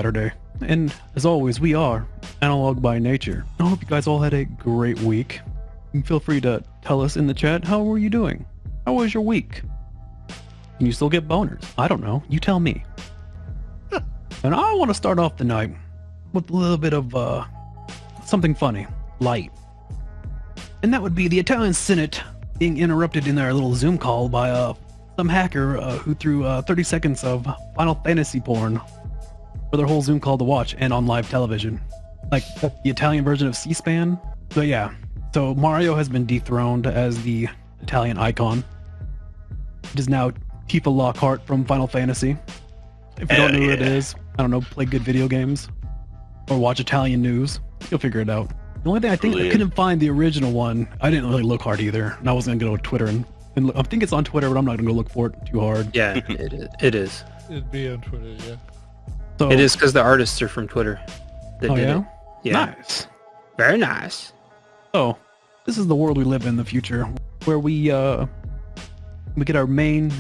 Saturday. And as always, we are Analog by Nature. I hope you guys all had a great week. And feel free to tell us in the chat, how were you doing? How was your week? Can you still get boners? I don't know. You tell me. And I want to start off the night with a little bit of something funny, light. And that would be the Italian Senate being interrupted in their little Zoom call by some hacker who threw 30 seconds of Final Fantasy porn for their whole Zoom call to watch and on live television. Like the Italian version of C-SPAN. So yeah, so Mario has been dethroned as the Italian icon. It is now Tifa Lockhart from Final Fantasy. If you don't know who it is, I don't know, play good video games or watch Italian news, you'll figure it out. The only thing I think I couldn't find the original one. I didn't really look hard either, and I wasn't gonna go to Twitter and look. I think it's on Twitter, but I'm not gonna go look for it too hard. Yeah, it is. It'd be on Twitter, yeah. So, it is because the artists are from Twitter. Oh yeah? It. Yeah. Nice. Very nice. So, this is the world we live in the future, where we get our main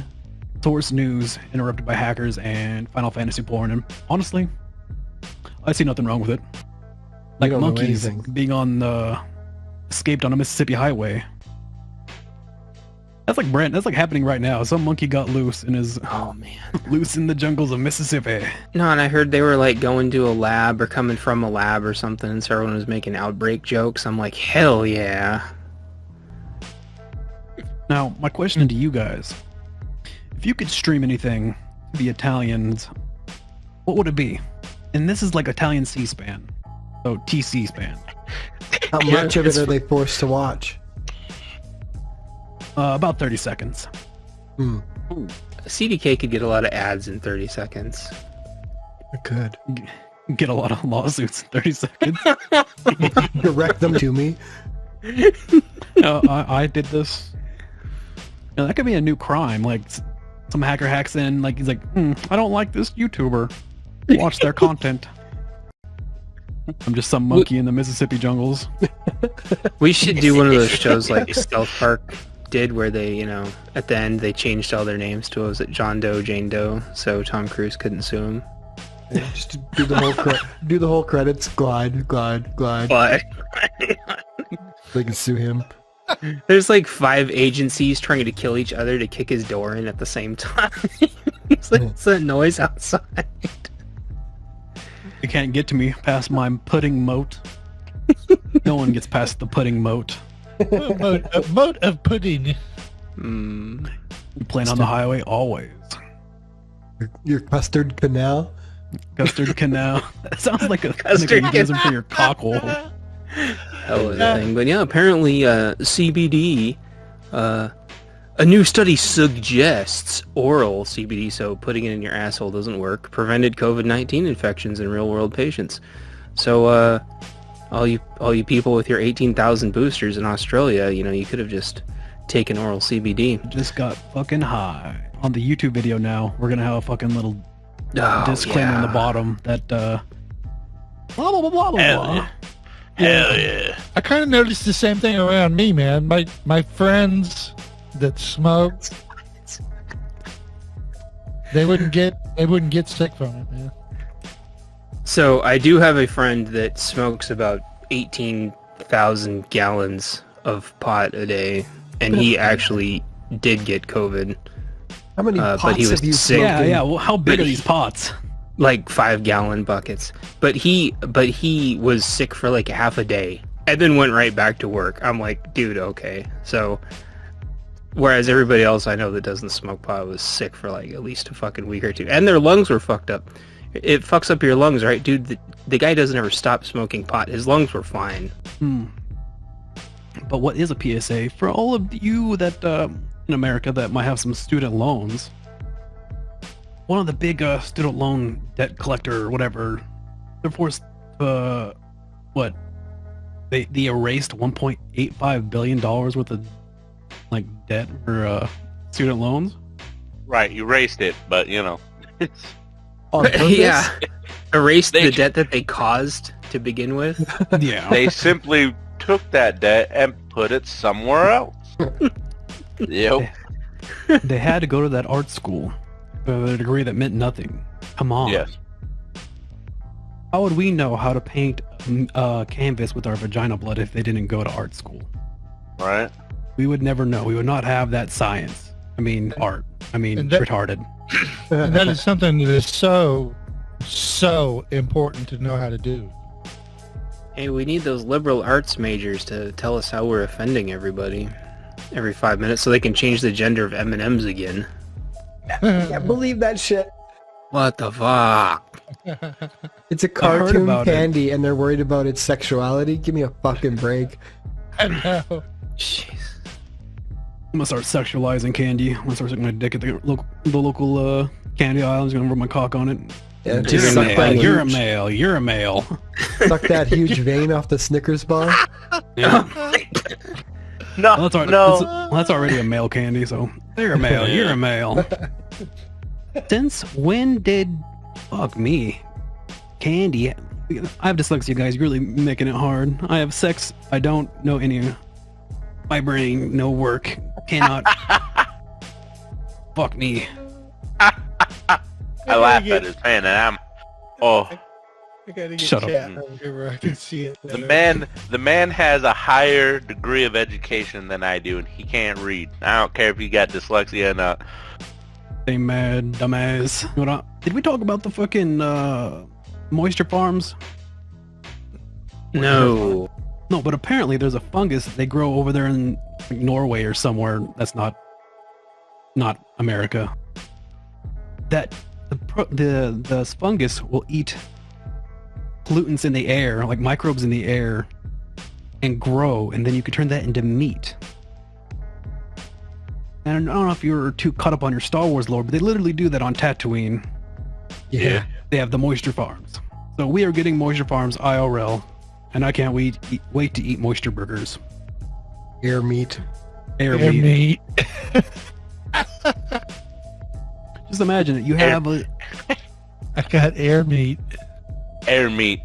source news interrupted by hackers and Final Fantasy porn, and honestly, I see nothing wrong with it. Like monkeys being on escaped on a Mississippi highway. That's like happening right now. Some monkey got loose and is loose in the jungles of Mississippi. No, and I heard they were like going to a lab or coming from a lab or something, and so everyone was making outbreak jokes. I'm like, hell yeah. Now, my question to you guys: if you could stream anything to the Italians, what would it be? And this is like Italian C-SPAN. So TC-SPAN. How much of it are they forced to watch? About 30 seconds. CDK could get a lot of ads in 30 seconds. It could. Get a lot of lawsuits in 30 seconds. Direct them to me. I did this. Now, that could be a new crime. Like, some hacker hacks in, like, he's like, I don't like this YouTuber. Watch their content. I'm just some monkey in the Mississippi jungles. We should do one of those shows like Stealth Park did, where they, you know, at the end they changed all their names to, was it John Doe, Jane Doe, so Tom Cruise couldn't sue him. Yeah, just do the whole credits. Glide. They can sue him. There's like 5 agencies trying to kill each other to kick his door in at the same time. It's like, what's that noise outside? You can't get to me past my pudding moat. No one gets past the pudding moat. A moat of pudding. You playing on the highway always. Your custard canal? Custard canal. That sounds like a euphemism for your cockhole. Hell of a thing. But yeah, apparently CBD, a new study suggests oral CBD, so putting it in your asshole doesn't work, prevented COVID-19 infections in real-world patients. So all you people with your 18,000 boosters in Australia, you know, you could have just taken oral CBD. Just got fucking high. On the YouTube video now, we're gonna have a fucking little disclaimer in the bottom that blah blah blah blah blah. Hell yeah. I kind of noticed the same thing around me, man. My friends that smoked, they wouldn't get sick from it, man. So I do have a friend that smokes about 18,000 gallons of pot a day, and he actually did get COVID. How many pots but he was have you sick. smoked? Yeah. Well, how big are these pots? Like 5-gallon buckets. But he was sick for like half a day and then went right back to work. I'm like, dude, okay. So whereas everybody else I know that doesn't smoke pot was sick for like at least a fucking week or two, and their lungs were fucked up. It fucks up your lungs, right, dude? The guy doesn't ever stop smoking pot. His lungs were fine. But what is a PSA for all of you that in America that might have some student loans? One of the big student loan debt collector or whatever, they're forced what? They erased $1.85 billion worth of like debt for student loans. Right, erased it, but you know. Yeah, erased the debt that they caused to begin with. Yeah, they simply took that debt and put it somewhere else. Yep. They had to go to that art school for a degree that meant nothing. Come on. Yes. How would we know how to paint canvas with our vagina blood if they didn't go to art school? Right? We would never know. We would not have that science. I mean, art. I mean, And that- retarded. And that is something that is so important to know how to do. Hey, we need those liberal arts majors to tell us how we're offending everybody every 5 minutes so they can change the gender of M&Ms again. Can't believe that shit. What the fuck? It's a heard cartoon about it. candy, and they're worried about its sexuality. Give me a fucking break. I know. Jeez. I'm gonna start sexualizing candy. I'm gonna start sucking my dick at the local candy aisle. I'm just gonna rub my cock on it. Yeah, You're just a suck male. that You're a huge- male. You're a male. Suck that huge vein off the Snickers bar. Yeah. No, Well, that's already a male candy, so you're a male. You're a male. Since when did fuck me candy? I have dyslexia, guys. You're really making it hard. I have sex. I don't know any. My brain, no work. Cannot. Fuck me. I laugh at his pen, and I'm. Oh, I gotta get Shut up. chat over here where I can see it. the man has a higher degree of education than I do, and he can't read. I don't care if he got dyslexia or not. They mad, dumbass. Did we talk about the fucking moisture farms? No. No, but apparently there's a fungus they grow over there in like, Norway or somewhere that's not America. That the fungus will eat pollutants in the air, like microbes in the air, and grow, and then you can turn that into meat. And I don't know if you're too caught up on your Star Wars lore, but they literally do that on Tatooine. Yeah. They have the moisture farms. So we are getting moisture farms IRL, and I can't wait to eat moisture burgers. Air meat. Air Air meat. meat. Just imagine it. You have a I got air meat. Air meat.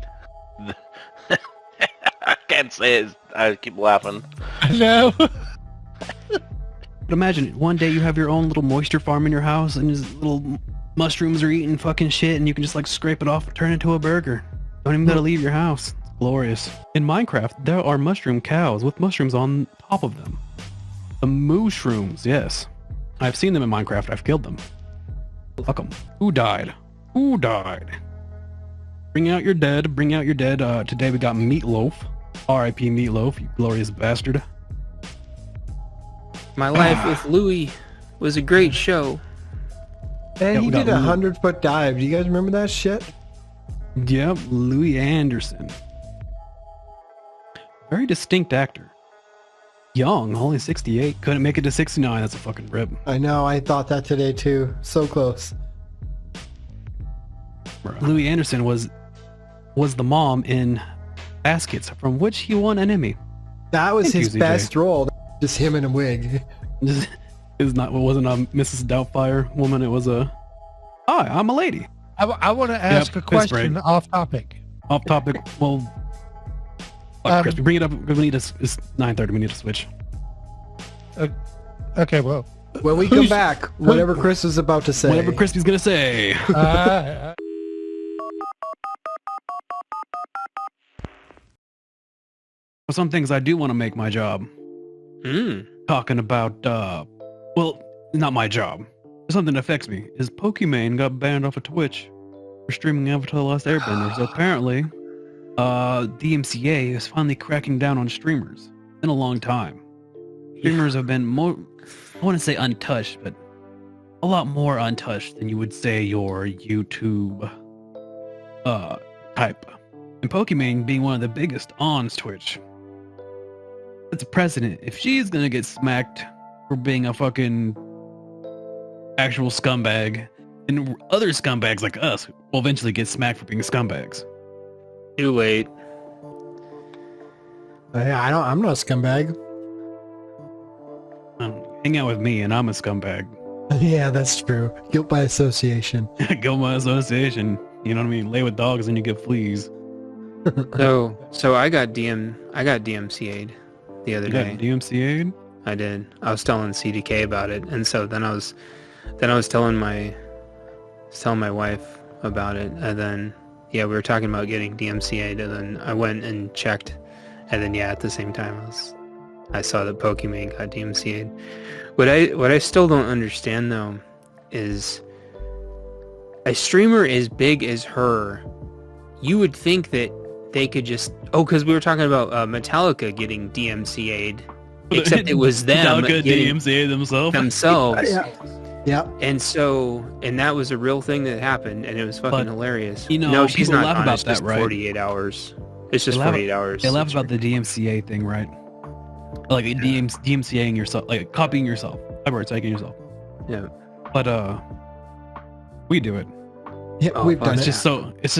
I can't say it. I keep laughing. I know. But imagine it. One day you have your own little moisture farm in your house, and just little mushrooms are eating fucking shit, and you can just like scrape it off and turn it into a burger. Don't even gotta leave your house. It's glorious. In Minecraft, there are mushroom cows with mushrooms on top of them. The mushrooms, yes. I've seen them in Minecraft. I've killed them. Fuck them. Who died? Who died? Bring out your dead. Bring out your dead. Today we got Meatloaf. R.I.P. Meatloaf, you glorious bastard. My life with Louie was a great show. And Yeah, he we got did a Lou. 100-foot dive. Do you guys remember that shit? Yep, Louis Anderson. Very distinct actor. Young, only 68. Couldn't make it to 69. That's a fucking rip. I know. I thought that today too. So close. Louis Anderson was the mom in Baskets, from which he won an Emmy. That was Thank his you, best CJ. role. Just him in a wig. It wasn't a Mrs. Doubtfire woman. It was a, hi, I'm a lady. I want to ask a piss question break. off topic. Off topic. Well, fuck, Chris, bring it up. We need to. It's 9:30. We need to switch. Okay, well. When we come back, whatever Chris was about to say. Whatever Crispy's gonna say. Some things I do want to make my job. Talking about, well, not my job. Something that affects me is Pokimane got banned off of Twitch for streaming Avatar: The Last Airbender. So apparently, DMCA is finally cracking down on streamers. It's been a long time. Streamers have been more, I want to say untouched, but a lot more untouched than you would say your YouTube type. And Pokimane being one of the biggest on Twitch. It's a precedent. If she's gonna get smacked for being a fucking actual scumbag, then other scumbags like us will eventually get smacked for being scumbags. Too late. I'm not a scumbag. Hang out with me and I'm a scumbag. Yeah, that's true. Guilt by association. Go my association. You know what I mean? Lay with dogs and you get fleas. So I got DMCA'd the other You got day. DMCA'd? I did. I was telling CDK about it, and so then I was telling my wife about it, and then we were talking about getting DMCA'd, and then I went and checked, and then at the same time I saw that Pokemon got DMCA'd. What I still don't understand though is a streamer as big as her, you would think that they could just because we were talking about Metallica getting DMCA'd, except it was them getting DMCA themselves. Yeah. And that was a real thing that happened, and it was fucking hilarious. No, she's people not laugh gone. about It's that, just right? 48 hours. It's just 48 hours. They laugh about the DMCA thing, right? Like DMCAing yourself, like copying yourself. Copyright striking yourself. Yeah. But we do it. Yeah, we've done It's it.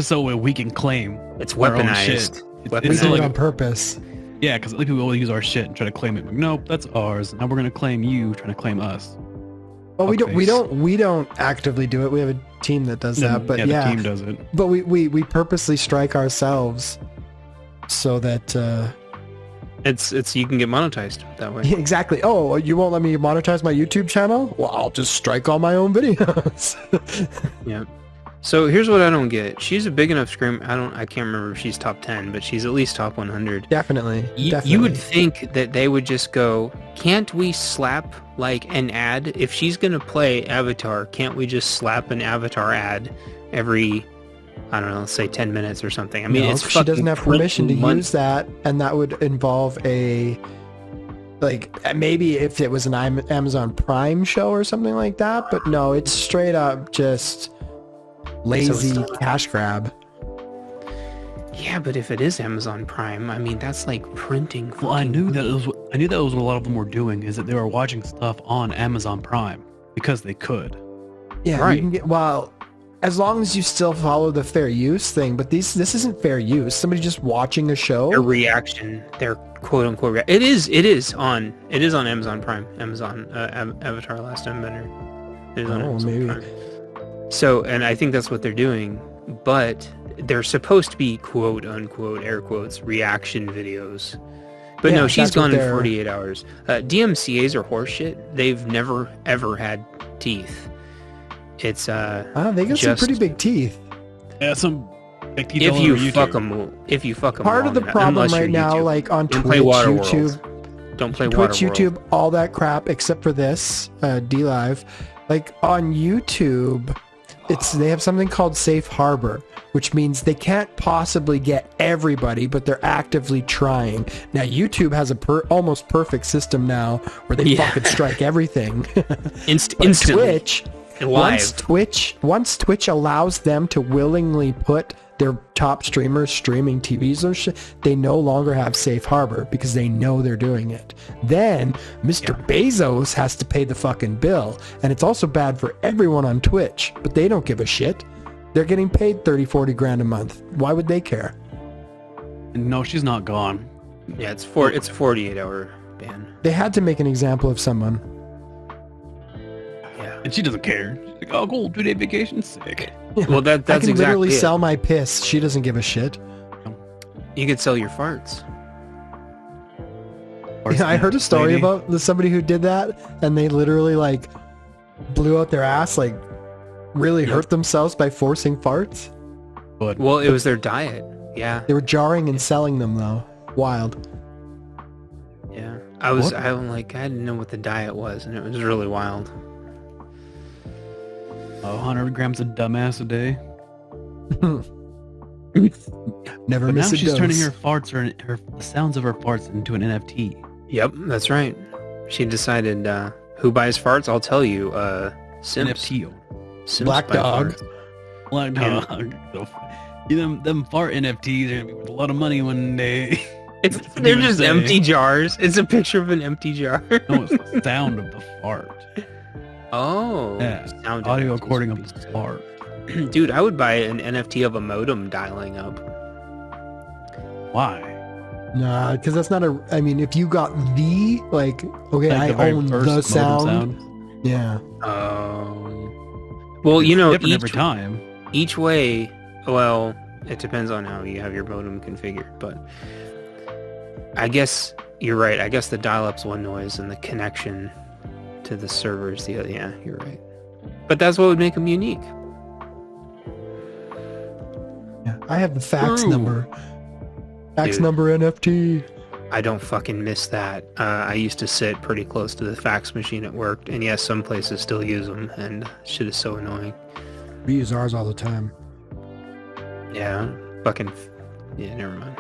just so we can claim It's our own weaponized. shit. We It's do like, it on purpose. yeah, because people will use our shit and try to claim it. Like, nope, that's ours. Now we're gonna claim you trying to claim us. Well, we Fuckface. don't actively do it. We have a team that does that. But the team does it. but we purposely strike ourselves so that It's you can get monetized that way. exactly. Oh, you won't let me monetize my YouTube channel? Well, I'll just strike all my own videos. Yeah. So here's what I don't get. She's a big enough scream. I can't remember if she's top 10, but she's at least top 100. Definitely. You would think that they would just go, can't we slap like an ad? If she's going to play Avatar, can't we just slap an Avatar ad every, I don't know, let's say 10 minutes or something? I mean, No, it's she doesn't have permission to fucking use that, and that would involve maybe if it was an Amazon Prime show or something like that, but no, it's straight up just lazy cash grab. Yeah, but if it is Amazon Prime, I mean, that's like printing. Well, I knew that was what a lot of them were doing, is that they were watching stuff on Amazon Prime because they could. Yeah, Right. you can get, well, as long as you still follow the fair use thing, but this isn't fair use. Somebody just watching a show. Their reaction, their quote unquote, it is on Amazon Prime, Avatar Last Airbender. It is on Amazon maybe. Prime. So, and I think that's what they're doing, but they're supposed to be quote unquote, air quotes, reaction videos. But Yeah, no, she's that's what gone in they're- 48 hours. DMCAs are horseshit. They've never ever had teeth. It's Wow, they got some just- pretty big teeth. Yeah, some big teeth if all you over fuck YouTube. them, Part of the problem right now, like on Don't Twitch, play YouTube, don't play Twitch, Waterworld. YouTube, all that crap, except for this, D-Live. Like on YouTube, they have something called Safe Harbor, which means they can't possibly get everybody, but they're actively trying. Now YouTube has a almost perfect system now where they fucking strike everything. But Instantly. Twitch, Live. once Twitch allows them to willingly put their top streamers streaming TVs or shit, they no longer have safe harbor because they know they're doing it. Then Mr. Bezos has to pay the fucking bill, and it's also bad for everyone on Twitch, but they don't give a shit. They're getting paid 30-40 grand a month. Why would they care? No, she's not gone. Yeah, it's a 48-hour ban. They had to make an example of someone. Yeah. And she doesn't care. She's like, oh, cool, 2-day vacation, sick. Well, that's I can exactly literally it. sell my piss. She doesn't give a shit. You could sell your farts. Yeah, I heard a story lady. about somebody who did that, and they literally like blew out their ass, like really hurt themselves by forcing farts. But Well, it was their diet. Yeah, They were jarring and selling them though. Wild. yeah. I didn't know what the diet was, and it was really wild. 100 grams of dumbass a day. Never But now miss a she's dose. turning her farts or the sounds of her farts into an NFT. Yep, that's right. She decided, who buys farts? I'll tell you. Simps. NFT. Simps Black buy Dog. farts. Like, them fart NFTs are gonna be worth a lot of money one day. They're Even just say. empty jars. It's a picture of an empty jar. No, it's the sound of the fart. Oh. Yeah, sound audio NFTs recording would of be the sick. fart. Dude, I would buy an NFT of a modem dialing up. Why? Nah, because that's not a. I mean, if you got the like, okay, Like I the very own first the modem sound. Yeah. Well, you know, Different every time. each way, well, it depends on how you have your modem configured, but I guess you're right. I guess the dial-up's one noise and the connection to the servers the other. Yeah, you're right. But that's what would make them unique. Yeah. I have the fax True. number. Fax Dude. number NFT. I don't fucking miss that. I used to sit pretty close to the fax machine at work, and yes, some places still use them, and shit is so annoying. We use ours all the time. Yeah, fucking... Yeah, never mind.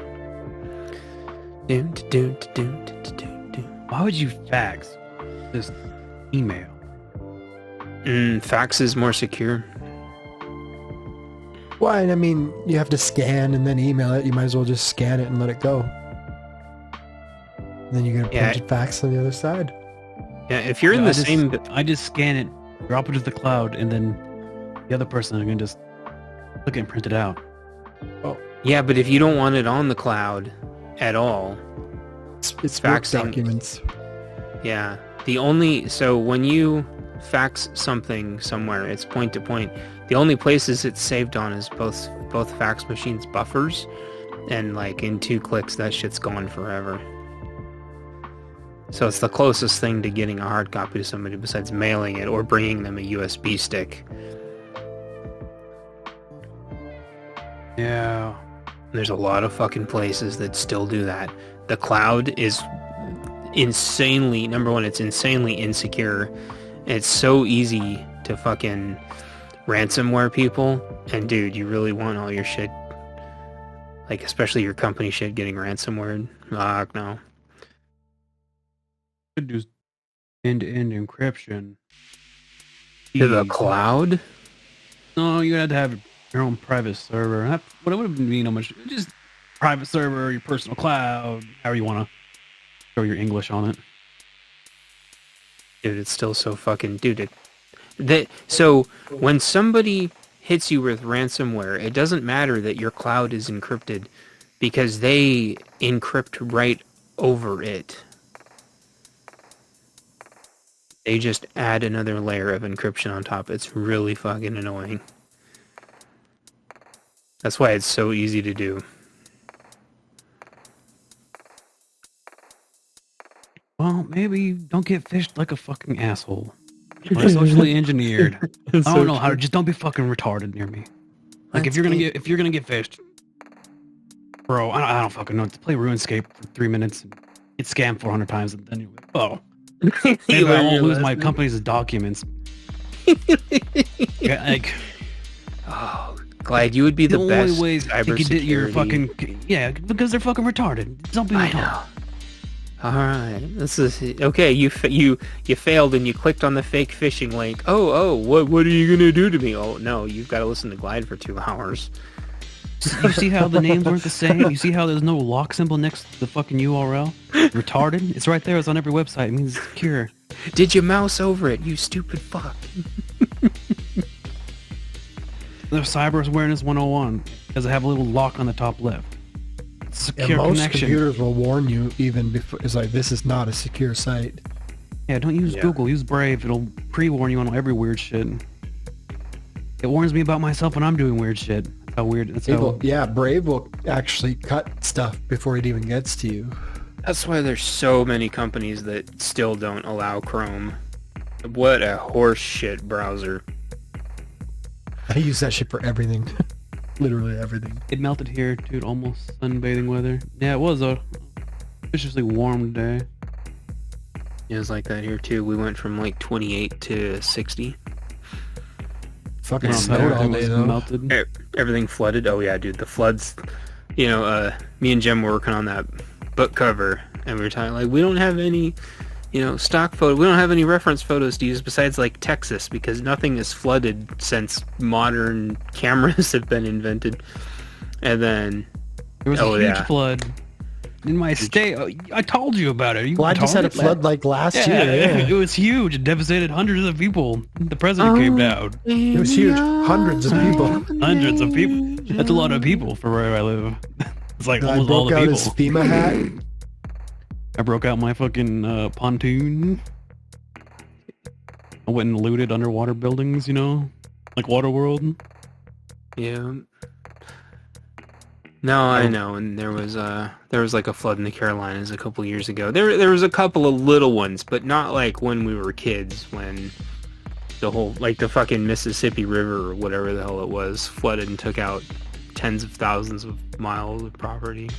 Why would you fax? Just email. Fax is more secure. Why? I mean, you have to scan and then email it. You might as well just scan it and let it go. And then you get a printed fax on the other side. Yeah, if you're in the same... I just scan it, drop it to the cloud, and then the other person can just look and print it out. Oh, Yeah, but if you don't want it on the cloud at all, it's work faxing. documents. Yeah. So when you fax something somewhere, it's point to point. The only places it's saved on is both fax machines' buffers, and like in 2 clicks that shit's gone forever. So it's the closest thing to getting a hard copy to somebody besides mailing it or bringing them a USB stick. Yeah. There's a lot of fucking places that still do that. The cloud is insanely, number one, it's insanely insecure. It's so easy to fucking ransomware people. And dude, you really want all your shit, like especially your company shit, getting ransomware? Fuck no. Could do end-to-end encryption. To the Jeez. cloud? No, you had to have your own private server. What it would mean how much? Just private server, your personal cloud, however you want to throw your English on it. Dude, it's still so fucking... Dude, so when somebody hits you with ransomware, it doesn't matter that your cloud is encrypted because they encrypt right over it. They just add another layer of encryption on top. It's really fucking annoying. That's why it's so easy to do. Well, maybe don't get fished like a fucking asshole. Or socially engineered. I don't know how to. Just don't be fucking retarded near me. Like if you're gonna get fished, bro. I don't fucking know. To play RuneScape for 3 minutes and get scammed 400 times, and then you're like, oh, maybe I won't lose my company's documents. Yeah, like, oh, Glad you would be the best only ways you could get your fucking because they're fucking retarded. Don't be retarded. I know. All right, this is okay. You failed and you clicked on the fake phishing link. What are you gonna do to me? Oh no, you've got to listen to Glide for 2 hours. You see how the names weren't the same? You see how there's no lock symbol next to the fucking URL? Retarded? It's right there. It's on every website. It means it's secure. Did you mouse over it, you stupid fuck? There's Cyber Awareness 101 because I have a little lock on the top left. It's a secure most connection. computers will warn you even before. It's like, this is not a secure site. Yeah, don't use Google. Use Brave. It'll pre-warn you on every weird shit. It warns me about myself when I'm doing weird shit. That's how weird. That's how... Brave will actually cut stuff before it even gets to you. That's why there's so many companies that still don't allow Chrome. What a horse shit browser. I use that shit for everything. Literally everything. It melted here, dude. Almost sunbathing weather. Yeah, it was a viciously warm day. It was like that here too. We went from like 28 to 60. Fucking Well, snowed all everything day was though. melted. Everything flooded. Oh yeah, dude, the floods. You know, me and Jem were working on that book cover, and we were talking like we don't have any, stock photo. We don't have any reference photos to use besides like Texas because nothing is flooded since modern cameras have been invented. And then There was a huge flood in my state. I told you about it. Well, I just had a flood like last year. It was huge. It devastated hundreds of people. The president came down. It was huge. Hundreds of people. Hundreds of people. That's a lot of people for where I live. It's like I almost all broke the out people. his FEMA hat. I broke out my fucking pontoon. I went and looted underwater buildings, like Waterworld. yeah. No, I know, and there was like a flood in the Carolinas a couple years ago. There was a couple of little ones, but not like when we were kids, when the whole, like the fucking Mississippi River or whatever the hell it was, flooded and took out tens of thousands of miles of property.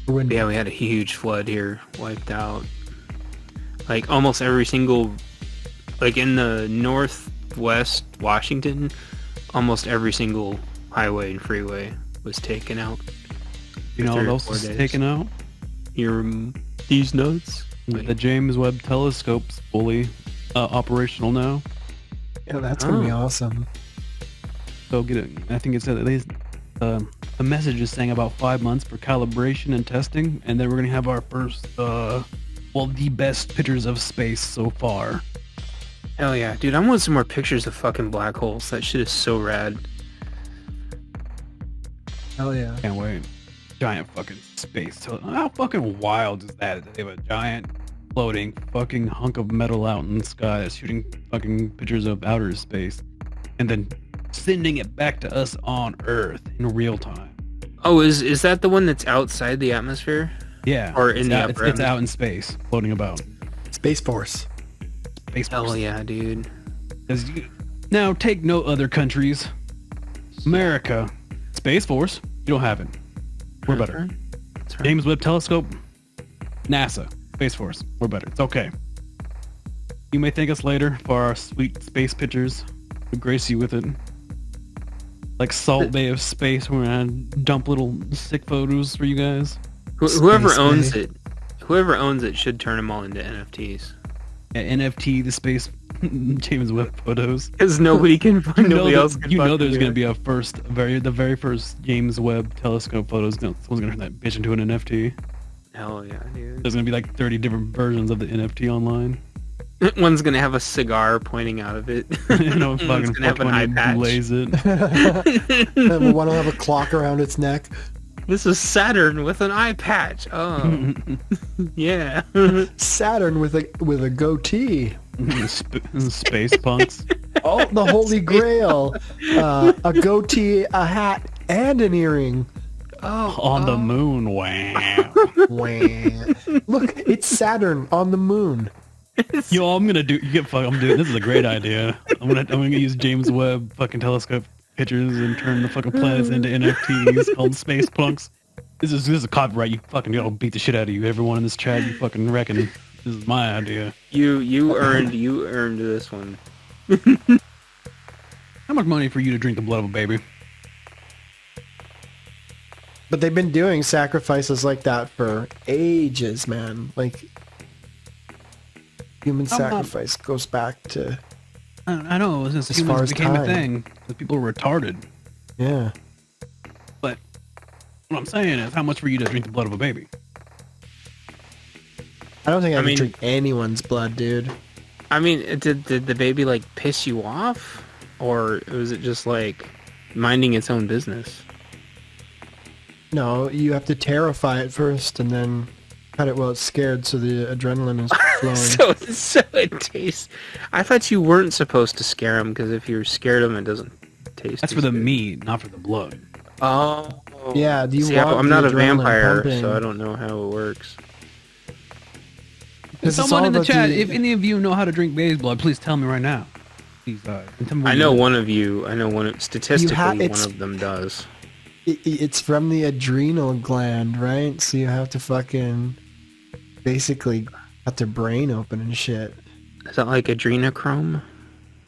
When Yeah, we had a huge flood here, wiped out. Like almost every single, like in the northwest Washington, almost every single highway and freeway was taken out. You know what else is taken out? These notes. The James Webb Telescope's fully operational now. Yeah, that's gonna be awesome. So get it. I think it said the message is saying about 5 months for calibration and testing, and then we're gonna have our first, the best pictures of space so far. Hell yeah, dude! I want some more pictures of fucking black holes. That shit is so rad. Hell yeah. Can't wait. Giant fucking space. How fucking wild is that? They have a giant floating fucking hunk of metal out in the sky that's shooting fucking pictures of outer space, and then sending it back to us on Earth in real time. Oh, is that the one that's outside the atmosphere? Yeah. Or in the upper it's out in space, floating about. Space Force. Space Hell Force. yeah, dude. Now take no other countries. America, Space Force, you don't have it. We're better. That's right. James Webb Telescope, NASA, Space Force, we're better. It's okay. You may thank us later for our sweet space pictures. We grace you with it. Like Salt Bay of Space, we're gonna dump little sick photos for you guys. Whoever Space owns Bay. it, whoever owns it should turn them all into NFTs. Yeah, NFT, the space James Webb photos. Because nobody can find nobody else. Can You know fucking there's do gonna it. be the very first James Webb Telescope photos. Someone's gonna turn that bitch into an NFT. Hell yeah, dude. There's gonna be like 30 different versions of the NFT online. One's gonna have a cigar pointing out of it. You know, One's fucking gonna have an eye 420 patch. blaze it. And one will have a clock around its neck. This is Saturn with an eye patch. Oh, yeah. Saturn with a goatee. Space punks. Oh, the Holy Grail. A goatee, a hat, and an earring. On the moon. Wow. Wah. Look, it's Saturn on the moon. Yo, I'm doing this is a great idea. I'm gonna use James Webb fucking telescope pictures and turn the fucking planets into NFTs called space punks. This is a copyright. You fucking beat the shit out of you. Everyone in this chat, you fucking reckon this is my idea. You earned this one. How much money for you to drink the blood of a baby? But they've been doing sacrifices like that for ages, man. Like, human sacrifice goes back to... I know, it was just As far as became a time. thing. The people were retarded. Yeah. But what I'm saying is, how much for you to drink the blood of a baby? I don't think I I would mean- drink anyone's blood, dude. I mean, did the baby like piss you off, or was it just like minding its own business? No, you have to terrify it first and then cut it while it's scared so the adrenaline is flowing. So it tastes. I thought you weren't supposed to scare them because if you're scared of them, it doesn't taste. That's as for the good. meat, not for the blood. Oh. Yeah, do you See, want I'm the not a adrenaline vampire, pumping? so I don't know how it works. 'Cause it's Someone all in the about chat, if any of you know how to drink baby's blood, please tell me right now. Please, and tell me what I you know do. one of you. I know one. Statistically, one it's- of them does. It's from the adrenal gland, right? So you have to fucking basically cut their brain open and shit. Is that like adrenochrome?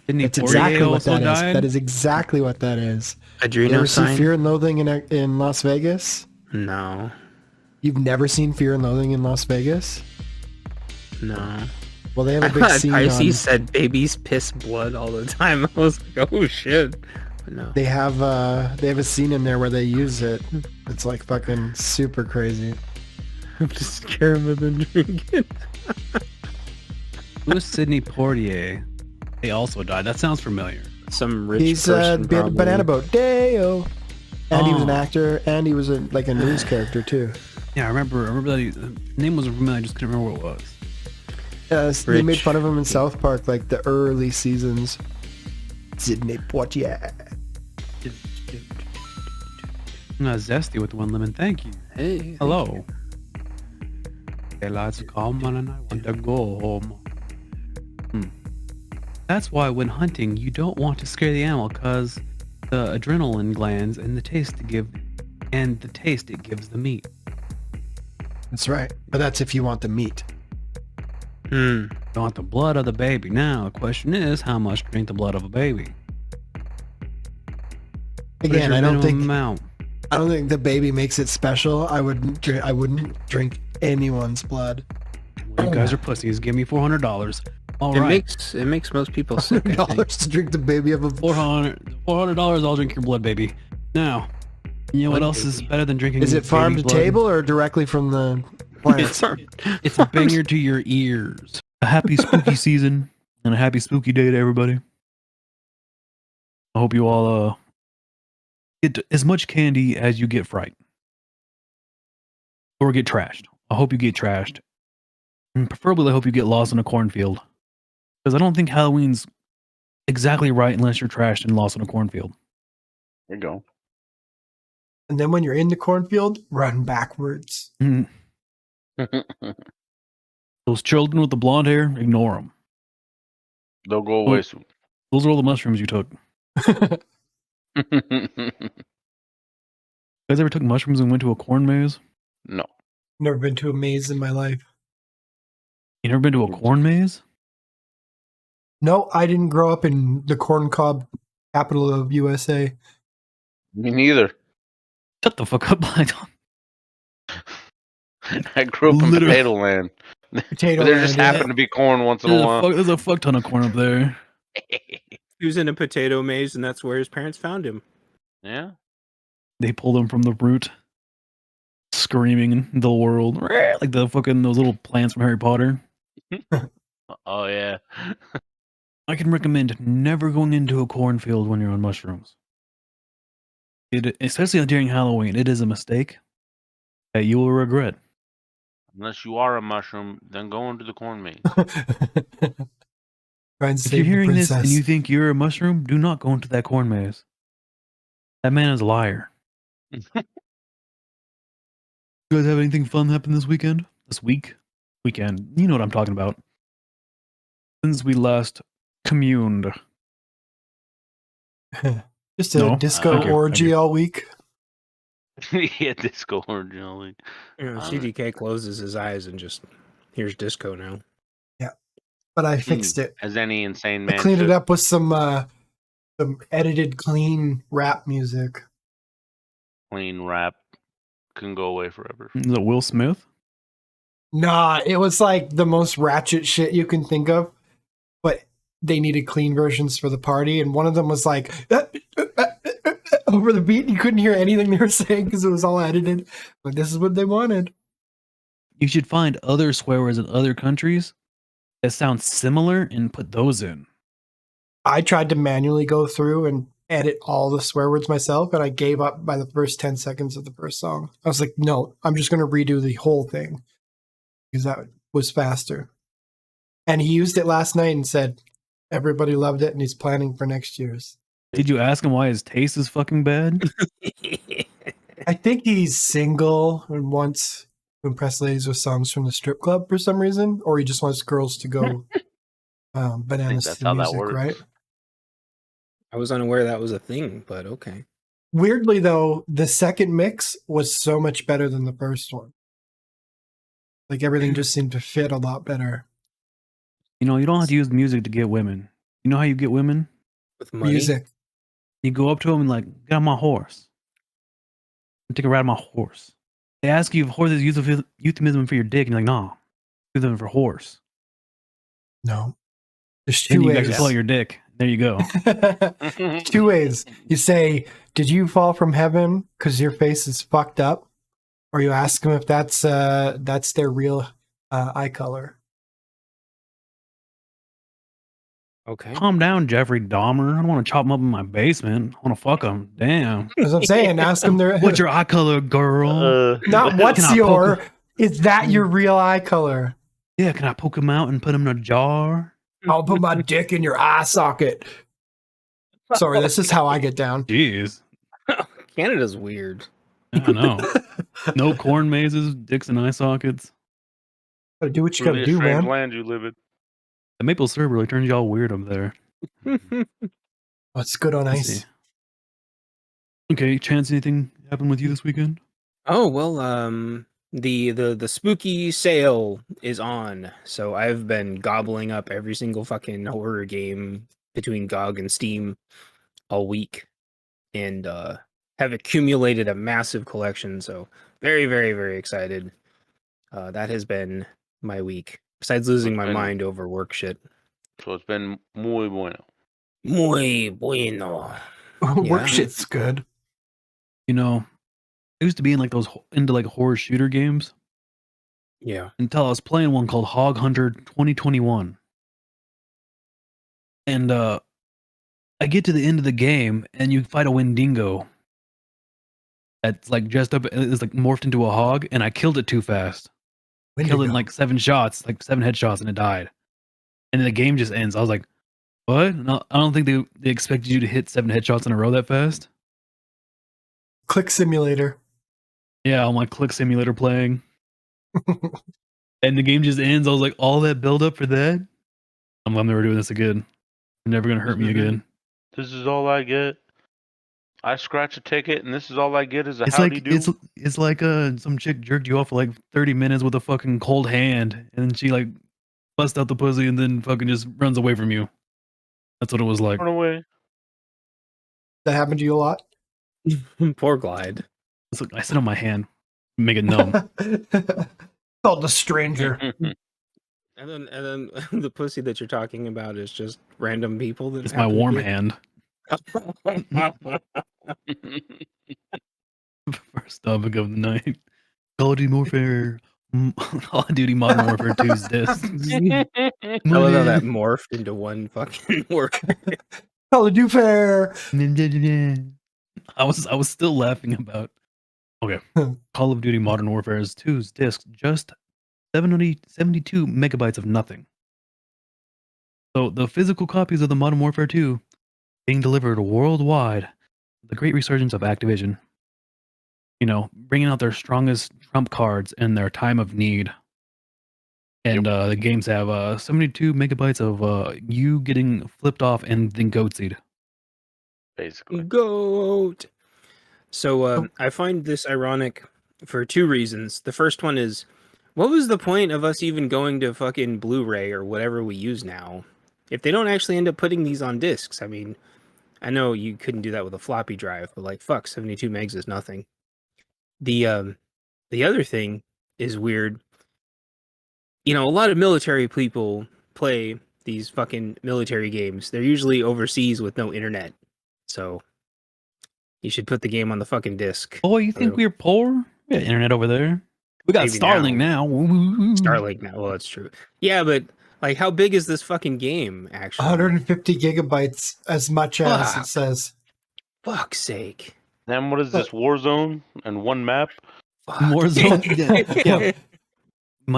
Sydney It's Poitier exactly what also that is. died? That is exactly what that is. You ever see Adrenosine? Fear and Loathing in Las Vegas? No, You've never seen Fear and Loathing in Las Vegas? no. Well, they have I a big thought scene Pisces on... said babies piss blood all the time. I was like, oh shit. But no. They have a scene in there where they use it. It's like fucking super crazy. I'm just scared of them drinking. Who is Sydney Poitier? They also died. That sounds familiar. Some rich He's person. probably. Banana Boat Deo. And he was an Oh. actor, and he was a news character too. Yeah, I remember that the name wasn't familiar. I just couldn't remember what it was. They made Rich. fun of him in South Park, like the early seasons. Sidney Poitier. Not zesty with one lemon. Thank you. Hey. Hello. Hey, lads, come on, and I want to go home. That's why when hunting, you don't want to scare the animal, cause the adrenaline glands and the taste it gives the meat. That's right. But that's if you want the meat. Don't want the blood of the baby. Now the question is, how much to drink the blood of a baby? What is Again, your I don't minimum think amount? the baby makes it special. I wouldn't drink anyone's blood. Well, you guys are pussies. Give me $400. All It right. makes most people sick. I think. $100 to drink the baby of a $400. I'll drink your blood, baby. Now, you know what else is better than drinking? Is it farm to baby blood? table or directly from the plants? It's a banger to your ears. A happy spooky season and a happy spooky day to everybody. I hope you all get as much candy as you get fright. Or get trashed. I hope you get trashed. And preferably I hope you get lost in a cornfield. Because I don't think Halloween's exactly right unless you're trashed and lost in a cornfield. There you go. And then when you're in the cornfield, run backwards. Mhm. Those children with the blonde hair, ignore them. They'll go away soon. Those are all the mushrooms you took. You guys ever took mushrooms and went to a corn maze? No. Never been to a maze in my life. You never been to a corn maze? No, I didn't grow up in the corn cob capital of USA. Me neither. Shut the fuck up, Blackdog. I grew up in Literally. potato land. Potato But there land, just yeah. happened to be corn once in a while. There's a fuck ton of corn up there. He was in a potato maze, and that's where his parents found him. Yeah. They pulled him from the root, screaming in the world, like the fucking those little plants from Harry Potter. Oh yeah. I can recommend never going into a cornfield when you're on mushrooms. Especially during Halloween, it is a mistake that you will regret. Unless you are a mushroom, then go into the corn maze. Try and If save you're the hearing this and princess. you think you're a mushroom, do not go into that corn maze. That man is a liar. You guys have anything fun happen this weekend? This weekend. You know what I'm talking about. Since we last communed. Just a No? disco Thank you. orgy Thank you. all week. Yeah, disco originally. CDK closes his eyes and just here's disco now. But I fixed it. As any insane I man cleaned should. it up with some edited clean rap music. Clean rap can go away forever. Is it Will Smith? Nah, it was like the most ratchet shit you can think of, but they needed clean versions for the party, and one of them was like over the beat. You couldn't hear anything they were saying because it was all edited. But this is what they wanted. You should find other swear words in other countries that sound similar and put those in. I tried to manually go through and edit all the swear words myself, and I gave up by the first 10 seconds of the first song. I was like, no, I'm just going to redo the whole thing because that was faster. And he used it last night and said everybody loved it and he's planning for next year's. Did you ask him why his taste is fucking bad? I think he's single and wants to impress ladies with songs from the strip club for some reason, or he just wants girls to go bananas that's to the how that music, works. right? I was unaware that was a thing, but okay. Weirdly, though, the second mix was so much better than the first one. Like everything just seemed to fit a lot better. You know, you don't have to use music to get women. You know how you get women? With money. Music. You go up to them and like, get on my horse. And take a ride on my horse. They ask you if horse is euphemism for your dick, and you're like, nah, euphemism for horse. No. There's Then two you ways. actually pull out your dick. There you go. Two ways. You say, did you fall from heaven because your face is fucked up? Or you ask them if that's their real eye color. Okay. Calm down, Jeffrey Dahmer. I don't want to chop him up in my basement. I want to fuck him. Damn. As I'm saying, ask them their What's your eye color, girl? not what's Can I your poke is that your real eye color? Yeah, can I poke him out and put him in a jar? I'll put my dick in your eye socket. Sorry, this is how I get down. Jeez. Canada's weird. I know. No corn mazes, dicks and eye sockets. Gotta do what you Really gotta a do, strange man. land you live in. The maple syrup really turns y'all weird up there. Oh, it's good on Let's ice. see. Okay, Chance, anything happened with you this weekend? Oh well, the spooky sale is on, so I've been gobbling up every single fucking horror game between GOG and Steam all week, and have accumulated a massive collection. So very, very, very excited. That has been my week. Besides losing my mind over work shit. So it's been muy bueno. Muy bueno. Work Yeah. shit's good. You know, I used to be in like those into like horror shooter games Yeah. until I was playing one called Hog Hunter 2021. And I get to the end of the game and you fight a Wendigo that's like dressed up, it's like morphed into a hog, and I killed it too fast. Killed it in like 7 shots, like 7 headshots, and it died. And then the game just ends. I was like, what? No, I don't think they expected you to hit 7 headshots in a row that fast. Click simulator. Yeah, on my click simulator playing. And the game just ends. I was like, all that build up for that? I'm never doing this again. You're never gonna hurt me again. This is all I get. I scratch a ticket, and this is all I get is a It's howdy like do. it's like some chick jerked you off for like 30 minutes with a fucking cold hand, and then she like busts out the pussy and then fucking just runs away from you. That's what it was like. Run away. That happened to you a lot? Poor Glide. It's like, I sit on my hand, make it numb. Called the stranger. And then the pussy that you're talking about is just random people that It's my happen to warm be- hand. First topic of the night. Call of Duty Warfare. Call of Duty Modern Warfare 2's disc. I love how that morphed into one fucking word. Call of Duty fair. I was still laughing about. Okay. Call of Duty Modern Warfare 2's disc, just 72 megabytes of nothing. So the physical copies of the Modern Warfare 2 being delivered worldwide, the great resurgence of Activision, you know, bringing out their strongest trump cards in their time of need. And the games have 72 megabytes of you getting flipped off and then goatsied. Basically. Goat. So I find this ironic for 2 reasons. The first one is, what was the point of us even going to fucking Blu-ray or whatever we use now if they don't actually end up putting these on discs? I mean, I know you couldn't do that with a floppy drive, but like, fuck, 72 megs is nothing. The other thing is weird. You know, a lot of military people play these fucking military games. They're usually overseas with no internet. So you should put the game on the fucking disc. Oh, you think we're poor? We got internet over there. We got Maybe Starlink now. Starlink now. Well, that's true. Yeah, but like, how big is this fucking game, actually? 150 gigabytes, as much as Fuck. it says. Fuck's sake. Then what is this, Warzone and one map? Fuck. Warzone. Yeah.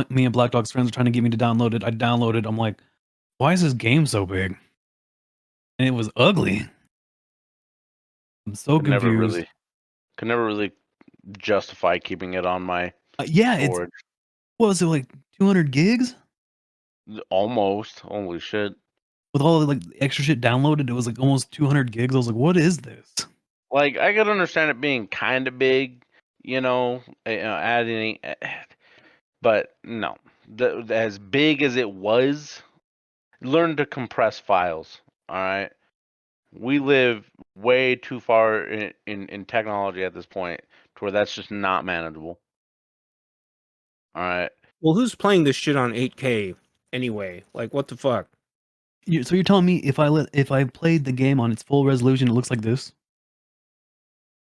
Me and Black Dog's friends are trying to get me to download it. I downloaded. I'm like, why is this game so big? And it was ugly. I'm so Could confused. never really justify keeping it on my Yeah, it's board. what was it, like 200 gigs Almost. Holy shit. with all the like extra shit downloaded. It was like almost 200 gigs. I was like, what is this? Like, I could understand it being kind of big, adding, but no. As big as it was, learn to compress files. All right, we live way too far in technology at this point to where that's just not manageable. All right. Well, who's playing this shit on 8K anyway? Like, what the fuck? So you're telling me if I played the game on its full resolution, it looks like this?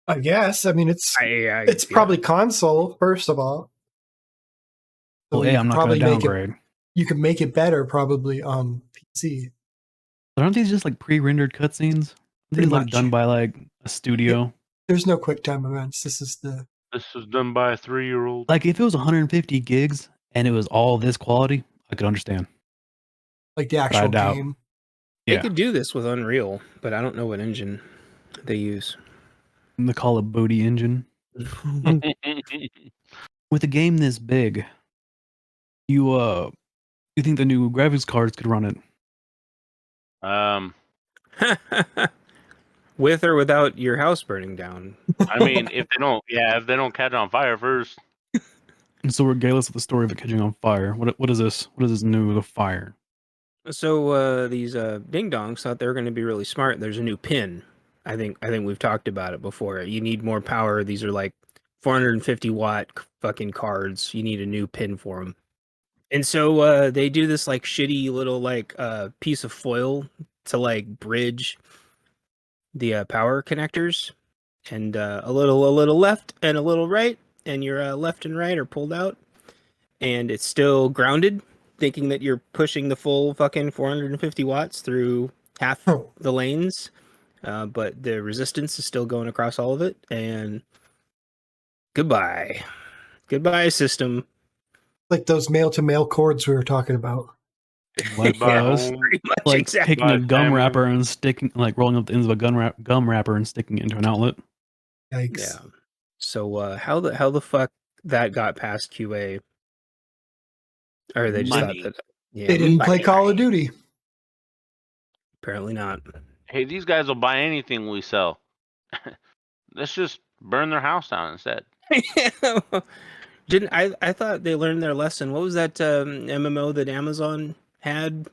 I guess. I mean, it's probably console, first of all. So Well, hey, I'm not going to downgrade. You can make it better probably on PC. But aren't these just like pre-rendered cutscenes? These like done by like a studio. Yeah. There's no QuickTime events. This is done by a 3-year-old. Like if it was 150 gigs and it was all this quality, I could understand. Like the actual game. They could do this with Unreal, but I don't know what engine they use. The Call of Booty engine. With a game this big, you think the new graphics cards could run it? with or without your house burning down. I mean, if they don't catch on fire first. And so regardless of the story of it catching on fire, what is this? What is this new the fire? So these ding dongs thought they were going to be really smart. There's a new pin. I think we've talked about it before. You need more power. These are like 450 watt fucking cards. You need a new pin for them. And so they do this like shitty little like piece of foil to like bridge the power connectors, and a little left and a little right, and your left and right are pulled out, and it's still grounded, thinking that you're pushing the full fucking 450 watts through half the lanes, but the resistance is still going across all of it, and goodbye system. Like those male-to-male cords we were talking about. Like us, Pretty much like exactly. taking a gum wrapper and sticking, like rolling up the ends of a gum wrapper and sticking it into an outlet. Yikes. Yeah. So how the fuck that got past QA? Or they just Money. thought that They didn't play Call of Duty. Apparently not. Hey, these guys will buy anything we sell. Let's just burn their house down instead. Didn't I thought they learned their lesson. What was that MMO that Amazon had?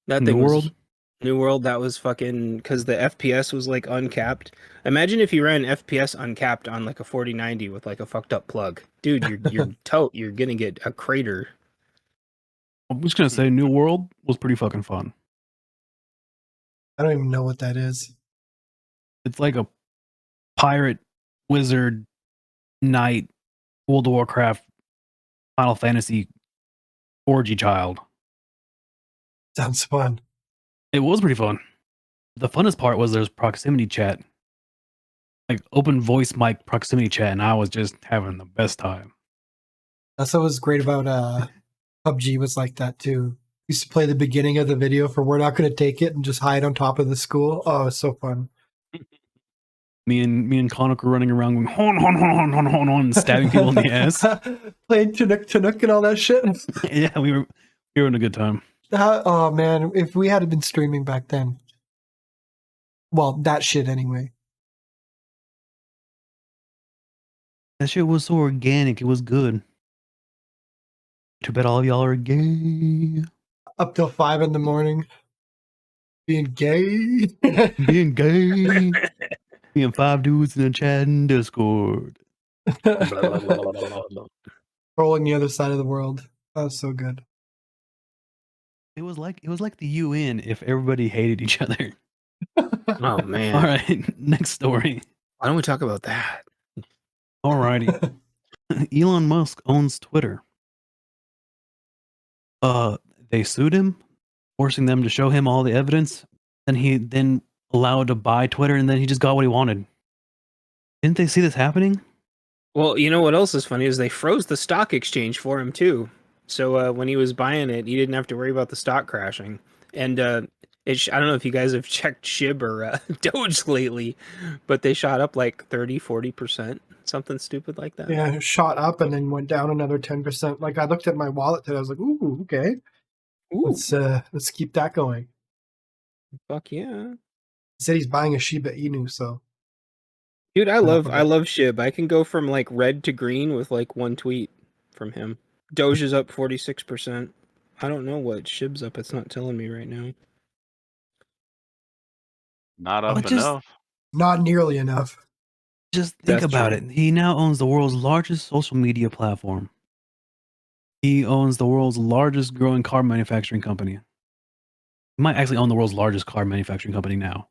That New thing was- World? New World, that was fucking because the FPS was like uncapped. Imagine if you ran FPS uncapped on like a 4090 with like a fucked up plug. Dude, you're gonna get a crater. I'm just gonna say New World was pretty fucking fun. I don't even know what that is. It's like a pirate, wizard, knight, World of Warcraft, Final Fantasy orgy child. Sounds fun. It was pretty fun. The funnest part was there's proximity chat. Like open voice mic proximity chat, and I was just having the best time. That's what was great about PUBG was like that too. Used to play the beginning of the video for "We're Not Going to Take It" and just hide on top of the school. Oh, it's so fun. Me and Conic were running around going hon, and stabbing people in the ass. Playing Tanook and all that shit. Yeah, we were having a good time. Oh man, if we had been streaming back then. Well, that shit anyway. That shit was so organic. It was good. Too bad all of y'all are gay. Up till 5 a.m. Being gay. Being gay. Being 5 dudes in a chat and Discord. Trolling the other side of the world. That was so good. It was like the UN if everybody hated each other. Oh man. All right, next story. Why don't we talk about that? Alrighty. Elon Musk owns Twitter. They sued him, forcing them to show him all the evidence, and he then allowed to buy Twitter, and then he just got what he wanted. Didn't they see this happening? Well, you know what else is funny is they froze the stock exchange for him too. So when he was buying it, he didn't have to worry about the stock crashing. And I don't know if you guys have checked SHIB or Doge lately, but they shot up like 30-40%, something stupid like that. Yeah, it shot up and then went down another 10%. Like I looked at my wallet today, I was like, ooh, okay. Ooh, Let's keep that going. fuck yeah. He said he's buying a Shiba Inu, so Dude, I love SHIB. I can go from like red to green with like one tweet from him. Doge is up 46%. I don't know what SHIB's up. It's not telling me right now. Not up just- enough. not nearly enough. Just think That's about true. it. He now owns the world's largest social media platform. He owns the world's largest growing car manufacturing company. He might actually own the world's largest car manufacturing company now.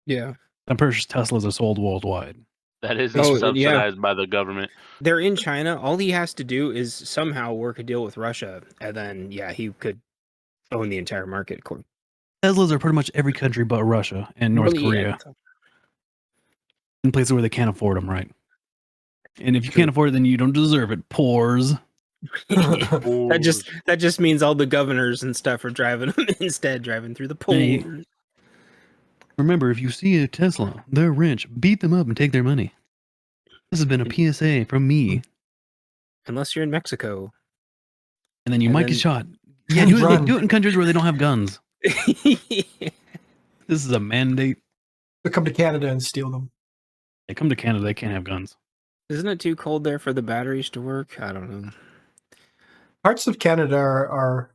Yeah. I'm pretty sure Teslas are sold worldwide. That is Oh, subsidized by the government. They're in China. All he has to do is somehow work a deal with Russia, and then, yeah, he could own the entire market. Teslas are pretty much every country but Russia and North Well, yeah. Korea. In places where they can't afford them, right? And if you True. can't afford it, then you don't deserve it. Pores. That just means all the governors and stuff are driving them instead, driving through the Hey. polls. Remember, if you see a Tesla, they're rich. Beat them up and take their money. This has been a PSA from me. Unless you're in Mexico. And then you And might then- get shot. Yeah, do Run. it in countries where they don't have guns. Yeah. This is a mandate. They'll come to Canada and steal them. They come to Canada, they can't have guns. Isn't it too cold there for the batteries to work? I don't know. Parts of Canada are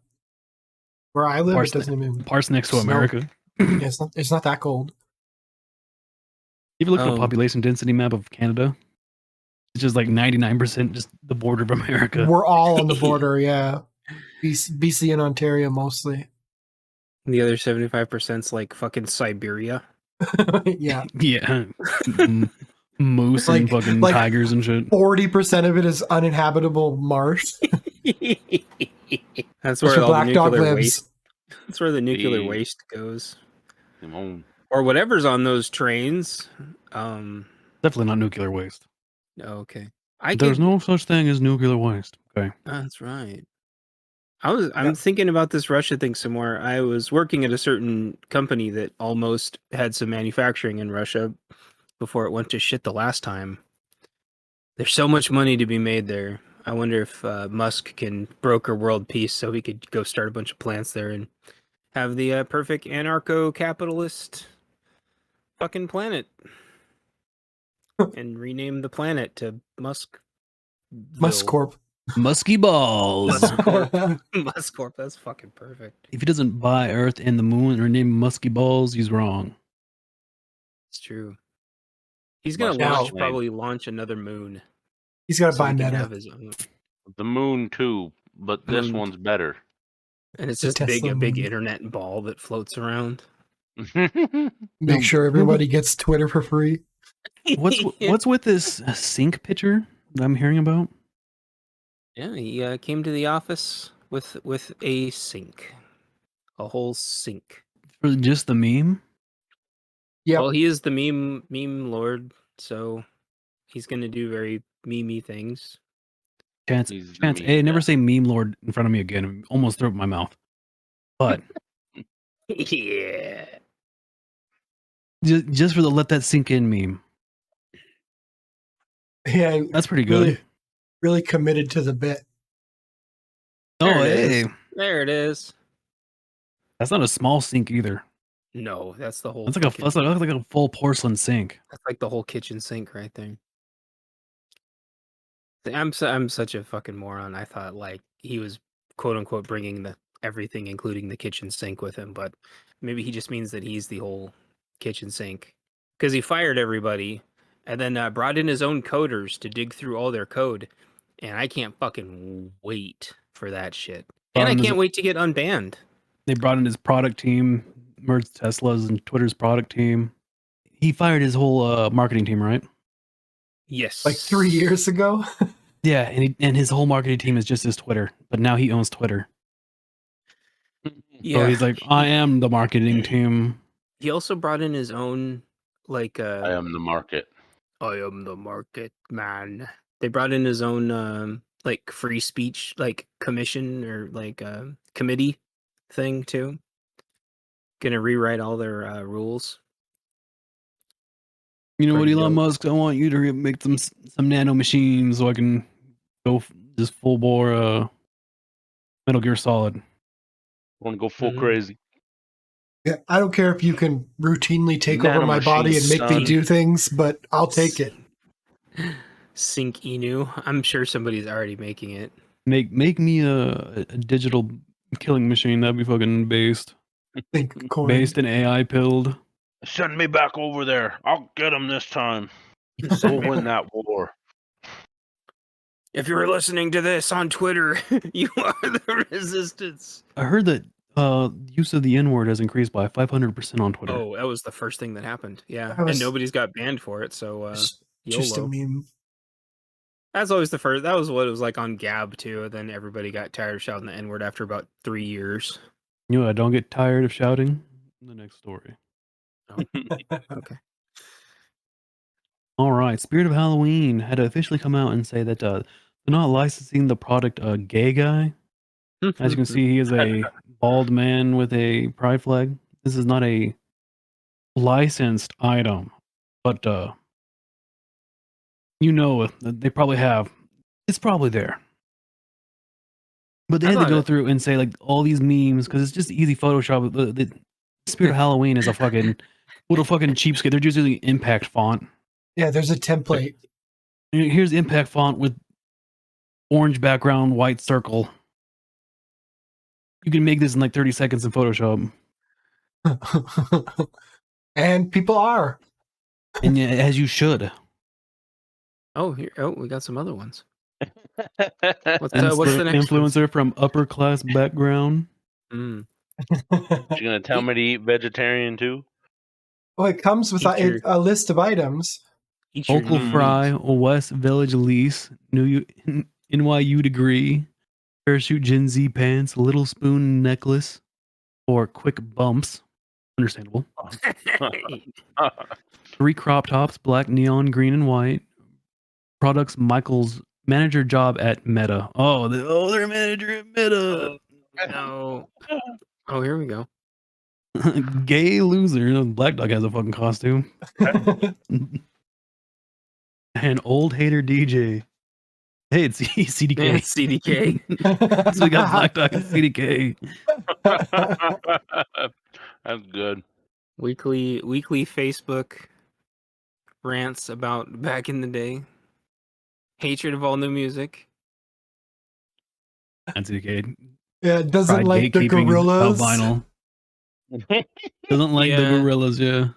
where I live. Parts, It doesn't even. parts next to snow. America. Yeah, it's not that cold. If you look at Oh. a population density map of Canada, it's just like 99% just the border of America. We're all on the border. Yeah, BC and Ontario mostly. The other 75%'s like fucking Siberia. Yeah, Yeah. Moose and fucking like tigers and shit. 40% of it is uninhabitable marsh. That's That's where where all the Blackdog nuclear lives. waste. That's where the nuclear Yeah. waste goes, Come on. or whatever's on those trains. Definitely not nuclear waste. Okay. There's no such thing as nuclear waste. Okay. That's right. I'm thinking about this Russia thing some more. I was working at a certain company that almost had some manufacturing in Russia before it went to shit the last time. There's so much money to be made there. I wonder if Musk can broker world peace so he could go start a bunch of plants there and have the perfect anarcho-capitalist fucking planet. And rename the planet to Musk. Muscorp. Musky balls. Muscorp, that's fucking perfect. If he doesn't buy Earth and the Moon or name Musky balls, he's wrong. It's true. He's gonna Musk probably launch another moon. He's got to so buy he can Meta. have his own. The moon too, but this Moon. one's better. And it's The just a Tesla big moon. internet ball that floats around. Make sure everybody gets Twitter for free. What's with this sink picture that I'm hearing about? Yeah, he came to the office with a sink, a whole sink. For just the meme? Yep. Well, he is the meme lord, so he's gonna do very memey things. Chance, He's the Chance, meme hey, never guy. say meme lord in front of me again. I almost threw up in my mouth. But Yeah. just for the let that sink in meme. Yeah, That's pretty good. really committed to the bit. Oh, There it hey. is. There it is. That's not a small sink either. No, that's the whole. That's like that's like a full porcelain sink. That's like the whole kitchen sink right there. I'm such a fucking moron. I thought like he was quote unquote bringing the everything, including the kitchen sink, with him, but maybe he just means that he's the whole kitchen sink because he fired everybody and then brought in his own coders to dig through all their code, and I can't fucking wait for that shit. And I can't wait to get unbanned. They brought in his product team, merged Tesla's and Twitter's product team. He fired his whole marketing team, right? Yes, Like 3 years ago. Yeah, and his whole marketing team is just his Twitter, but now he owns Twitter. Yeah, So he's like, I am the marketing team. he also brought in his own like I am the market. I am the market man. They brought in his own like free speech like commission or like committee thing too. Gonna rewrite all their rules. You know what, Pretty Elon dope. Musk? I want you to make some nano machines so I can go just full bore Metal Gear Solid. I want to go full Mhm. crazy. Yeah, I don't care if you can routinely take over my body and make me Nanomachines, do things, but I'll take it. Sync Inu. I'm sure somebody's already making it. Make me a digital killing machine. That'd be fucking based Think coin. based and AI pilled. Send me back over there. I'll get him this time. We'll win that war. If you're listening to this on Twitter, you are the resistance. I heard that use of the N-word has increased by 500% on Twitter. Oh, that was the first thing that happened. Yeah, That was- and nobody's got banned for it. So Just a YOLO. meme. That's always the first. That was what it was like on Gab too. Then everybody got tired of shouting the N-word after about 3 years. You know, I don't get tired of shouting. The next story. Okay. All right, Spirit of Halloween had to officially come out and say that they're not licensing the product Gay Guy. As you can see, he is a bald man with a pride flag. This is not a licensed item, but you know they probably have. It's probably there. But they I had to thought go it- through and say like all these memes because it's just easy Photoshop. The Spirit of Halloween is a fucking What a fucking cheapskate. They're just using impact font. Yeah, there's a template. Here's impact font with orange background, white circle. You can make this in like 30 seconds in Photoshop. And people are. And yeah, as you should. Oh, here. Oh, we got some other ones. What's Insta- the next one? influencer from upper class background. Mm. You gonna tell me to eat vegetarian too? Well, it comes with a list of items. Eat your Local knees. Fry, West Village Lease, NYU degree, Parachute Gen Z pants, Little Spoon necklace, or quick bumps. Understandable. 3 crop tops, black, neon, green, and white. Products Michael's manager job at Meta. They're manager at Meta. No. Oh, here we go. Gay loser. Blackdog has a fucking costume. And old hater DJ. Hey, it's CDK. Yeah, CDK. So we got Blackdog and CDK. That's good. Weekly Facebook rants about back in the day. Hatred of all new music. And CDK. Yeah, it doesn't Tried like the gatekeeping about gorillas. vinyl. Doesn't like the Yeah. gorillas, yeah.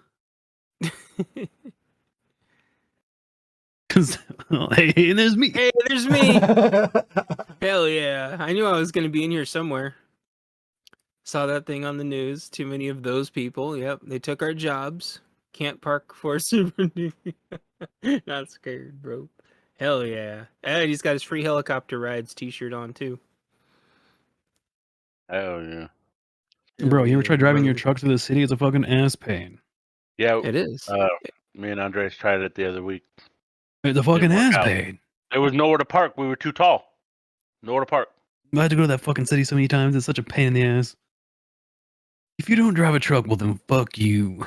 Cause hey, there's me. Hey, there's me. Hell yeah. I knew I was going to be in here somewhere. Saw that thing on the news. Too many of those people. Yep, they took our jobs. Can't park for Super Not scared, bro. Hell yeah. And he's got his free helicopter rides t-shirt on too. Oh yeah. Bro, you ever tried driving your Bro. truck through the city? It's a fucking ass pain. Yeah. It is. Me and Andres tried it the other week. It's a fucking work ass out. pain. There was nowhere to park. We were too tall. Nowhere to park. I had to go to that fucking city so many times. It's such a pain in the ass. If you don't drive a truck, well then fuck you.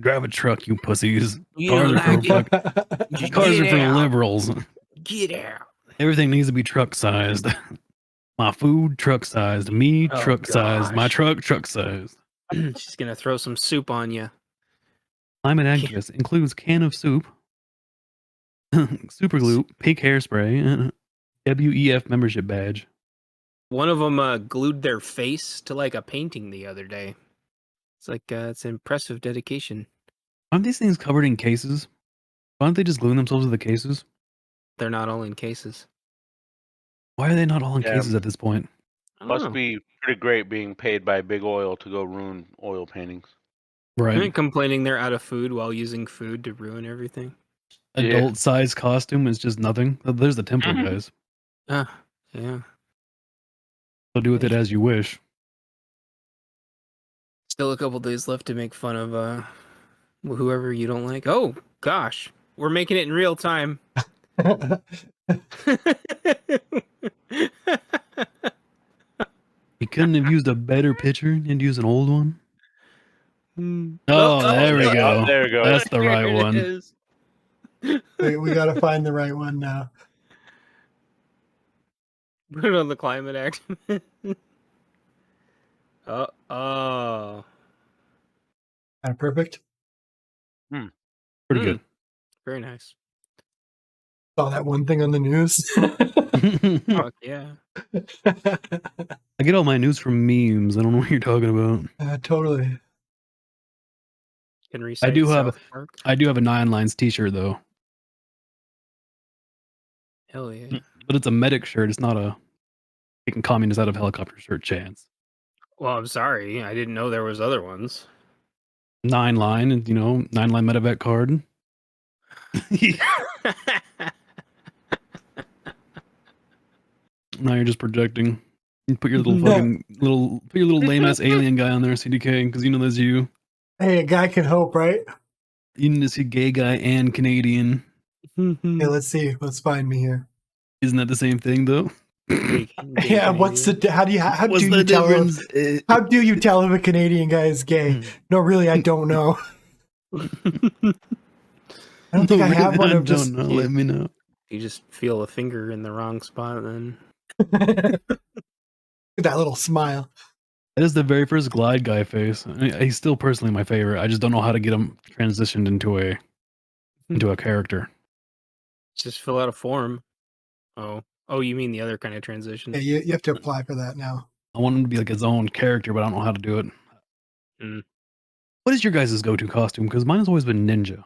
Drive a truck, you pussies. You Cars don't are like for, it? Just cars are get for out. liberals. Get out. Everything needs to be truck sized. My food, truck sized. Me, Oh, truck sized. My gosh. truck sized. She's gonna throw some soup on you. Climate activist includes can of soup, super glue, pink hairspray, WEF membership badge. One of them glued their face to like a painting the other day. It's like it's impressive dedication. Aren't these things covered in cases? Why don't they just glue themselves to the cases? They're not all in cases. Why are they not all in Yeah. cases at this point? I don't Must know. be pretty great being paid by Big Oil to go ruin oil paintings. Right. They're complaining they're out of food while using food to ruin everything. Adult size costume is just nothing. There's the template, Mhm. guys. Yeah. So do with it as you wish. Still a couple days left to make fun of whoever you don't like. Oh gosh, we're making it in real time. You couldn't have used a better picture and used an old one? Hmm. Oh, there we yeah, go. there we go. That's the right There it one. is. Wait, we got to find the right one now. Put it on the climate activist. Oh. Kind of perfect. Pretty Hmm. good. Very nice. Saw that one thing on the news. Fuck yeah. I get all my news from memes. I don't know what you're talking about. Totally. Can recite do have- South Park. I do have a 9 Lines t-shirt though, Hell yeah. but it's a medic shirt. It's not a taking communists out of helicopter shirt chance. Well, I'm sorry. I didn't know there was other ones. 9 line, and 9 line medevac card. Now you're just projecting. You put your little No. fucking put your little lame ass alien guy on there, CDK, because you know that's you. Hey, a guy can hope, right? You need to see gay guy and Canadian. Hey, let's see. Let's find me here. Isn't that the same thing though? Yeah, what's the? How do you? How What's do the you tell him? difference? How do you tell if a Canadian guy is gay? No, really, I don't know. I don't think I have one of just. Don't know. Let me know. You just feel a finger in the wrong spot, then Look at that little smile. That is the very first Glide guy face. I mean, he's still personally my favorite. I just don't know how to get him transitioned into a character. Just fill out a form. Oh, you mean the other kind of transition? Yeah, you have to apply for that now. I want him to be like his own character, but I don't know how to do it. Mm. What is your guys' go-to costume? Because mine has always been ninja.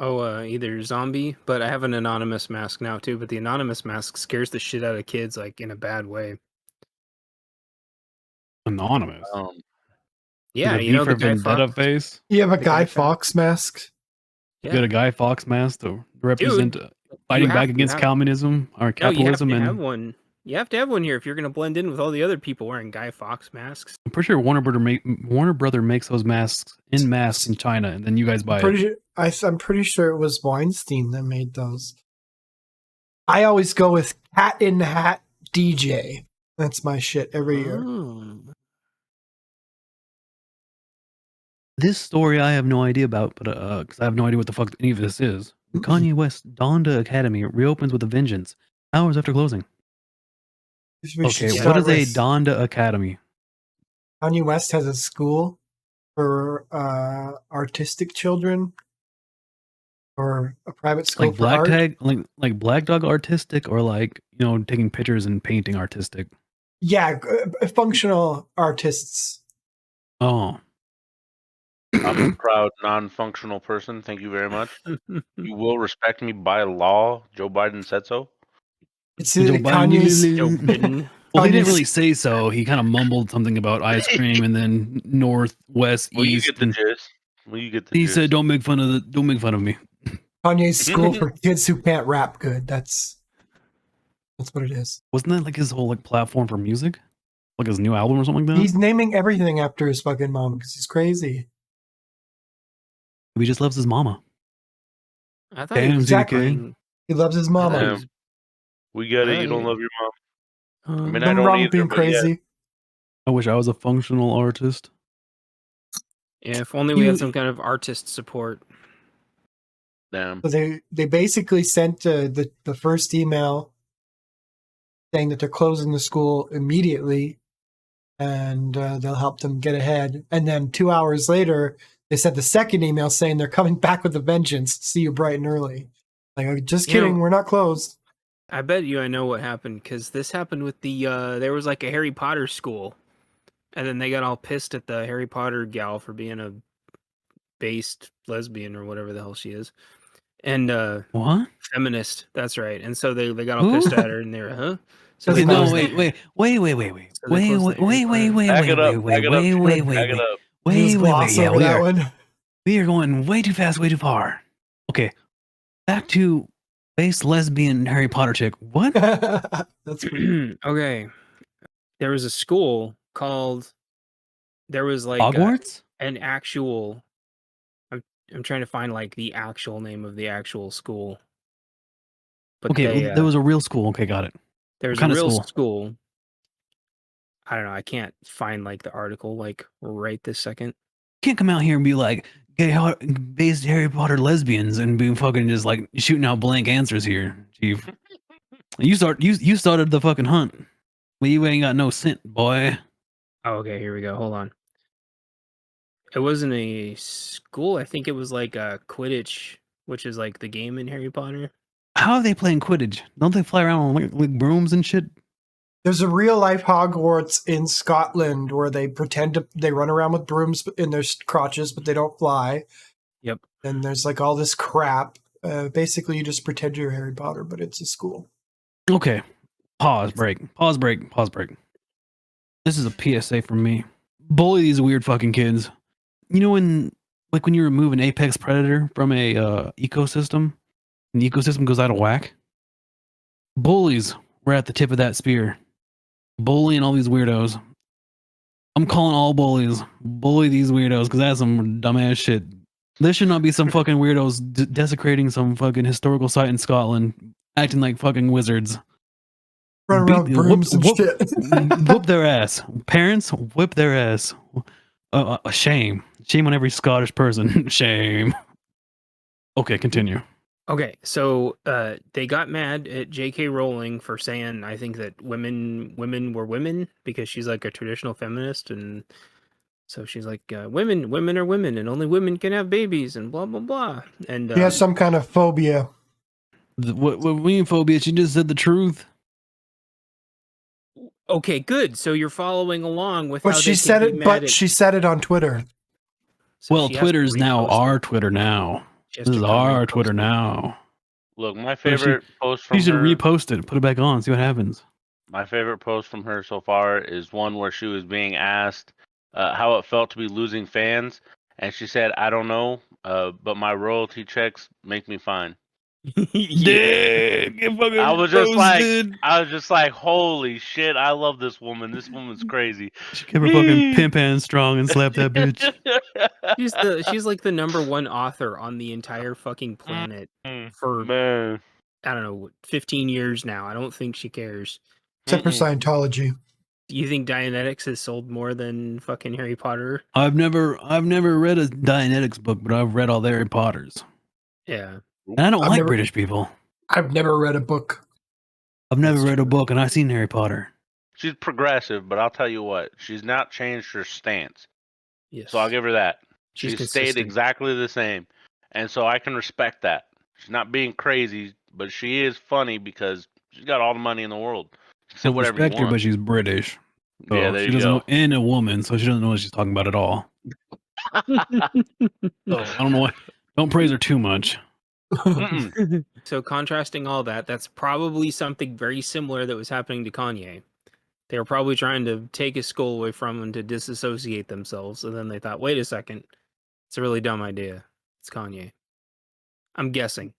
Oh, either zombie, but I have an anonymous mask now too. But the anonymous mask scares the shit out of kids, like in a bad way. Anonymous. Yeah, the you know V for the Guy Vendetta Fawkes? face. You have a The Guy Guy Fawkes mask. You got a Guy Fawkes mask to represent fighting back against communism or capitalism. No, you have to have one. You have to have one here if you're going to blend in with all the other people wearing Guy Fawkes masks. I'm pretty sure Warner Brother makes those masks in China, and then you guys buy it. I'm pretty sure it was Weinstein that made those. I always go with Cat in the Hat DJ. That's my shit every year. This story I have no idea about, but because I have no idea what the fuck any of this is. Kanye West Donda Academy reopens with a vengeance hours after closing. Okay, what is a Donda Academy? Kanye West has a school for artistic children, or a private school Like for art. like Blackdog artistic, or like, you know, taking pictures and painting artistic. Yeah, functional artists. Oh, I'm a proud non-functional person. Thank you very much. You will respect me by law. Joe Biden said so. It's Joe Kanye's. Biden. Well, he didn't really say so. He kind of mumbled something about ice cream and then north, west, Well, east. you get the gist. Well, you get the He gist. said, "Don't make fun of me." Kanye's school for kids who can't rap good. That's what it is. Wasn't that like his whole like platform for music, like his new album or something like that? He's naming everything after his fucking mom because he's crazy. He just loves his mama. I thought Damn, Exactly. He loves his mama. Damn. We get it. You don't love your mom. I mean, I Nothing don't wrong either, with being but yeah. crazy. I wish I was a functional artist. Yeah, if only we had some kind of artist support. Damn. So they basically sent the first email saying that they're closing the school immediately, and they'll help them get ahead. And then 2 hours later, they sent the second email saying they're coming back with a vengeance. See you bright and early. Like, just kidding, we're not closed. I bet you I know what happened, because this happened with the there was like a Harry Potter school, and then they got all pissed at the Harry Potter gal for being a based lesbian or whatever the hell she is, and What? feminist. That's right. And so they got all pissed at her, and they were So Okay, they no, closed wait. Back it up. Yeah, that one. We are going way too fast, way too far. Okay, back to base lesbian Harry Potter chick. What? That's pretty. Okay. There was a school called. There was like Hogwarts? an actual. I'm trying to find like the actual name of the actual school. But Okay, there was a real school. Okay, got it. There's kind a of real school? school. I don't know. I can't find like the article like right this second. Can't come out here and be like based Harry Potter lesbians and be fucking just like shooting out blank answers here, Chief. You started the fucking hunt. Well, you ain't got no scent, boy. Oh, okay. Here we go. Hold on. It wasn't a school. I think it was like a Quidditch, which is like the game in Harry Potter. How are they playing Quidditch? Don't they fly around on like brooms and shit? There's a real life Hogwarts in Scotland where they they run around with brooms in their crotches, but they don't fly. Yep. And there's like all this crap. Basically, you just pretend you're Harry Potter, but it's a school. Okay. Pause break. This is a PSA from me. Bully these weird fucking kids. You know when you remove an apex predator from a ecosystem, and the ecosystem goes out of whack? Bullies were at the tip of that spear. Bullying all these weirdos. I'm calling all bullies. Bully these weirdos, because that's some dumbass shit. There should not be some fucking weirdos desecrating some fucking historical site in Scotland, acting like fucking wizards. Run around brooms and shit. Whoop their ass. Parents, whip their ass. Shame. Shame on every Scottish person. Shame. Okay, continue. Okay, so they got mad at J.K. Rowling for saying, I think that women were women because she's like a traditional feminist, and so she's like, women are women, and only women can have babies, and blah blah blah. And She has some kind of phobia. What mean phobia? She just said the truth. okay, good. So you're following along with But how she they said can be it. mad But at. she said it on Twitter. So Well, she has to Twitter's now repost our it. Twitter now. She has This to is come our repost Twitter it. now. Look, my So favorite post You from should her. repost it. Put it back on. See what happens. My favorite post from her so far is one where she was being asked how it felt to be losing fans, and she said, "I don't know, but my royalty checks make me fine." Dang, get fucking I was roasted. just like, holy shit! I love this woman. This woman's crazy. She kept her fucking pimp hand strong and slapped that bitch. She's like the #1 author on the entire fucking planet for Man. I don't know 15 years now. I don't think she cares. Except for Scientology. Do you think Dianetics has sold more than fucking Harry Potter? I've never read a Dianetics book, but I've read all the Harry Potters. Yeah. And I don't I've like never- British people. I've never read a book. I've never That's read a true. book, and I've seen Harry Potter. She's progressive, but I'll tell you what, she's not changed her stance. Yes. So I'll give her that. She's She's stayed consistent. exactly the same. And so I can respect that. She's not being crazy, but she is funny because she's got all the money in the world. She can say I whatever you respect her, want. but she's British. So Yeah, there she you doesn't go. know, and a woman, so she doesn't know what she's talking about at all. So I don't know why. Don't praise her too much. Mm-mm. So contrasting all that, that's probably something very similar that was happening to Kanye. They were probably trying to take his skull away from him to disassociate themselves, and then they thought, wait a second, it's a really dumb idea. It's Kanye. I'm guessing.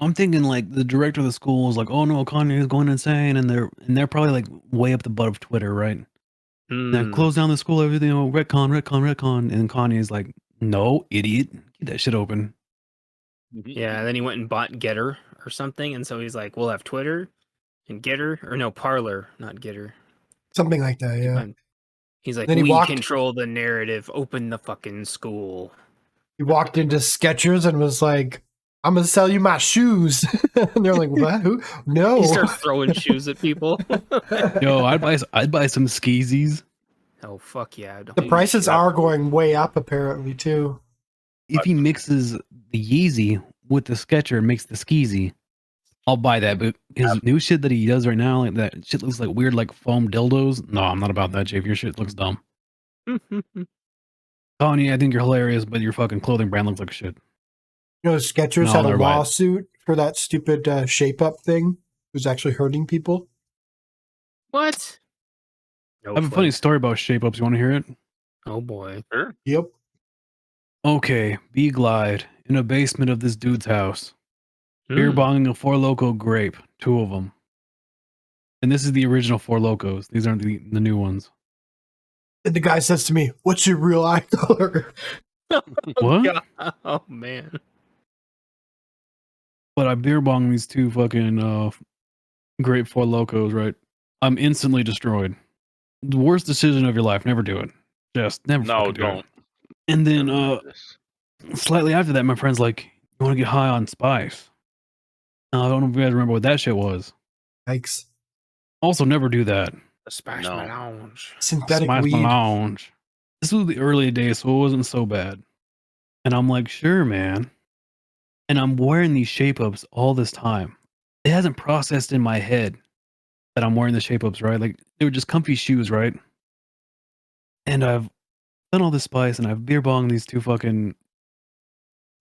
I'm thinking like the director of the school is like, "Oh no, Kanye is going insane," and they're probably like way up the butt of Twitter, right? Now Hmm. close down the school, everything. Oh, retcon, and Kanye's like, "No, idiot, keep that shit open." Yeah, then he went and bought Getter or something, and so he's like, we'll have Twitter and Getter, or no, Parlor, not Getter. Something like that, yeah. He's like, Then he we walked- control the narrative. Open the fucking school. He walked into Skechers and was like, I'm going to sell you my shoes. And they're like, what? Who? No. He starts throwing shoes at people. Yo, I'd buy some skeezies. Oh, fuck yeah. The prices are going way up, apparently, too. If he mixes the Yeezy with the Sketcher and makes the skeezy, I'll buy that. But his new shit that he does right now, like that shit looks like weird, like foam dildos. No, I'm not about that, Jave. Your shit looks dumb. Kanye, I think you're hilarious, but your fucking clothing brand looks like shit. You know, Skechers No, had a they're right. lawsuit for that stupid shape-up thing. It was actually hurting people. What? No I have a funny story about shape ups. You want to hear it? Oh, boy. Sure. Yep. Okay, Bee Glide in a basement of this dude's house. Beer Hmm. bonging a Four Loko grape, 2 of them. And this is the original Four Locos. These aren't the new ones. And the guy says to me, what's your real eye color? What? God. Oh, man. But I beer bong these 2 fucking grape Four Locos, right? I'm instantly destroyed. The worst decision of your life. Never do it. Just never No, fucking do don't. it. And then Never do this. slightly after that, my friend's like, "You want to get high on spice?" Now, I don't know if you guys remember what that shit was. Yikes. Also, never do that. The Smash No. My Lounge. Synthetic Smash weed. my lounge. This was the early days, so it wasn't so bad. And I'm like, sure, man. And I'm wearing these shape ups all this time. It hasn't processed in my head that I'm wearing the shape ups, right? Like they were just comfy shoes, right? And I've done all this spice, and I've beer bonged these 2 fucking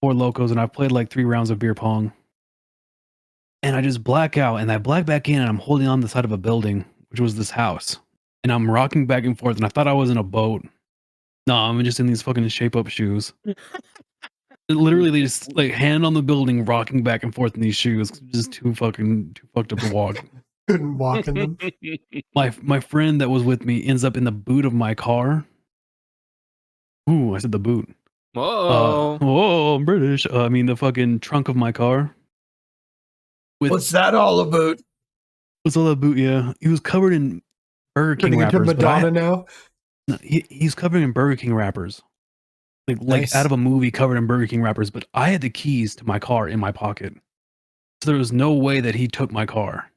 Four Locos, and I've played like 3 rounds of beer pong. And I just black out, and I black back in, and I'm holding on the side of a building, which was this house. And I'm rocking back and forth, and I thought I was in a boat. No, I'm just in these fucking shape up shoes. Literally, they just like hand on the building, rocking back and forth in these shoes. Just too fucked up to walk. Couldn't walk in them. My friend that was with me ends up in the boot of my car. Ooh, I said the boot. Whoa. Whoa, I'm British. I mean the fucking trunk of my car. With What's that all about? what's all that boot? Yeah, he was covered in Burger King Turning into wrappers. But Madonna now? he's covered in Burger King wrappers. like Nice. out of a movie covered in Burger King wrappers. But I had the keys to my car in my pocket, so there was no way that he took my car.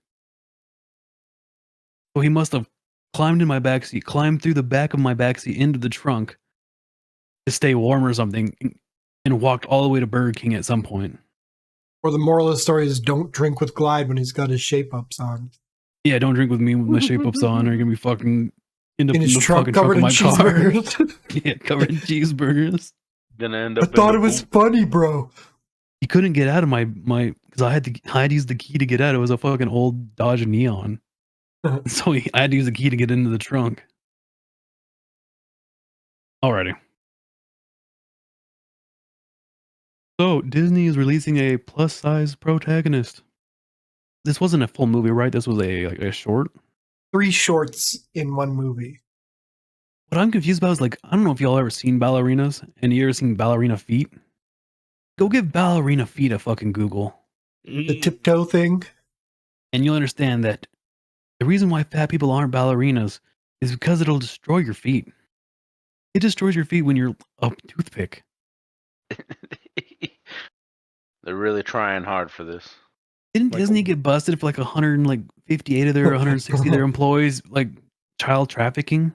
So he must have climbed in my backseat, climbed through the back of my backseat into the trunk to stay warm or something, and walked all the way to Burger King at some point. Or the moral of the story is don't drink with Glide when he's got his shape-ups on. Yeah, don't drink with me with my shape-ups on, or you're going to be fucking end up In in his the trunk fucking trunk covered of in my car. cheeseburgers. Yeah, covered in cheeseburgers. Gonna end I up. thought it was funny, bro. He couldn't get out of my because I had to use the key to get out. It was a fucking old Dodge Neon, so I had to use the key to get into the trunk. Alrighty. So Disney is releasing a plus-size protagonist. This wasn't a full movie, right? This was a short. 3 shorts in one movie. What I'm confused about is I don't know if y'all ever seen ballerinas and you ever seen ballerina feet. Go give ballerina feet a fucking Google, The tiptoe thing. and you'll understand that the reason why fat people aren't ballerinas is because it'll destroy your feet. It destroys your feet when you're a toothpick. They're really trying hard for this. Didn't Disney get busted for 158 of their 160 of their employees child trafficking?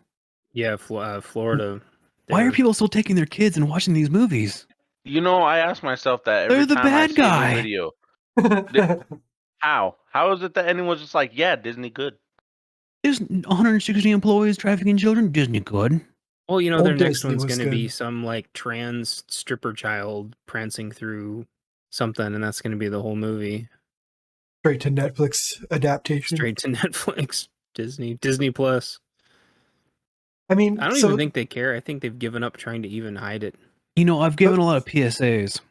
Yeah, Florida. Why are people still taking their kids and watching these movies? You know, I ask myself that every They're the time I bad see guy. a video. How? How is it that anyone's just like, yeah, Disney good? There's 160 employees trafficking children. Disney good. Well, you know, Old their next Disney one's was going to be good. some trans stripper child prancing through something, and that's going to be the whole movie. Straight to Netflix adaptation. Straight to Netflix, Disney Plus. I mean, I don't even think they care. I think they've given up trying to even hide it. You know, I've given a lot of PSAs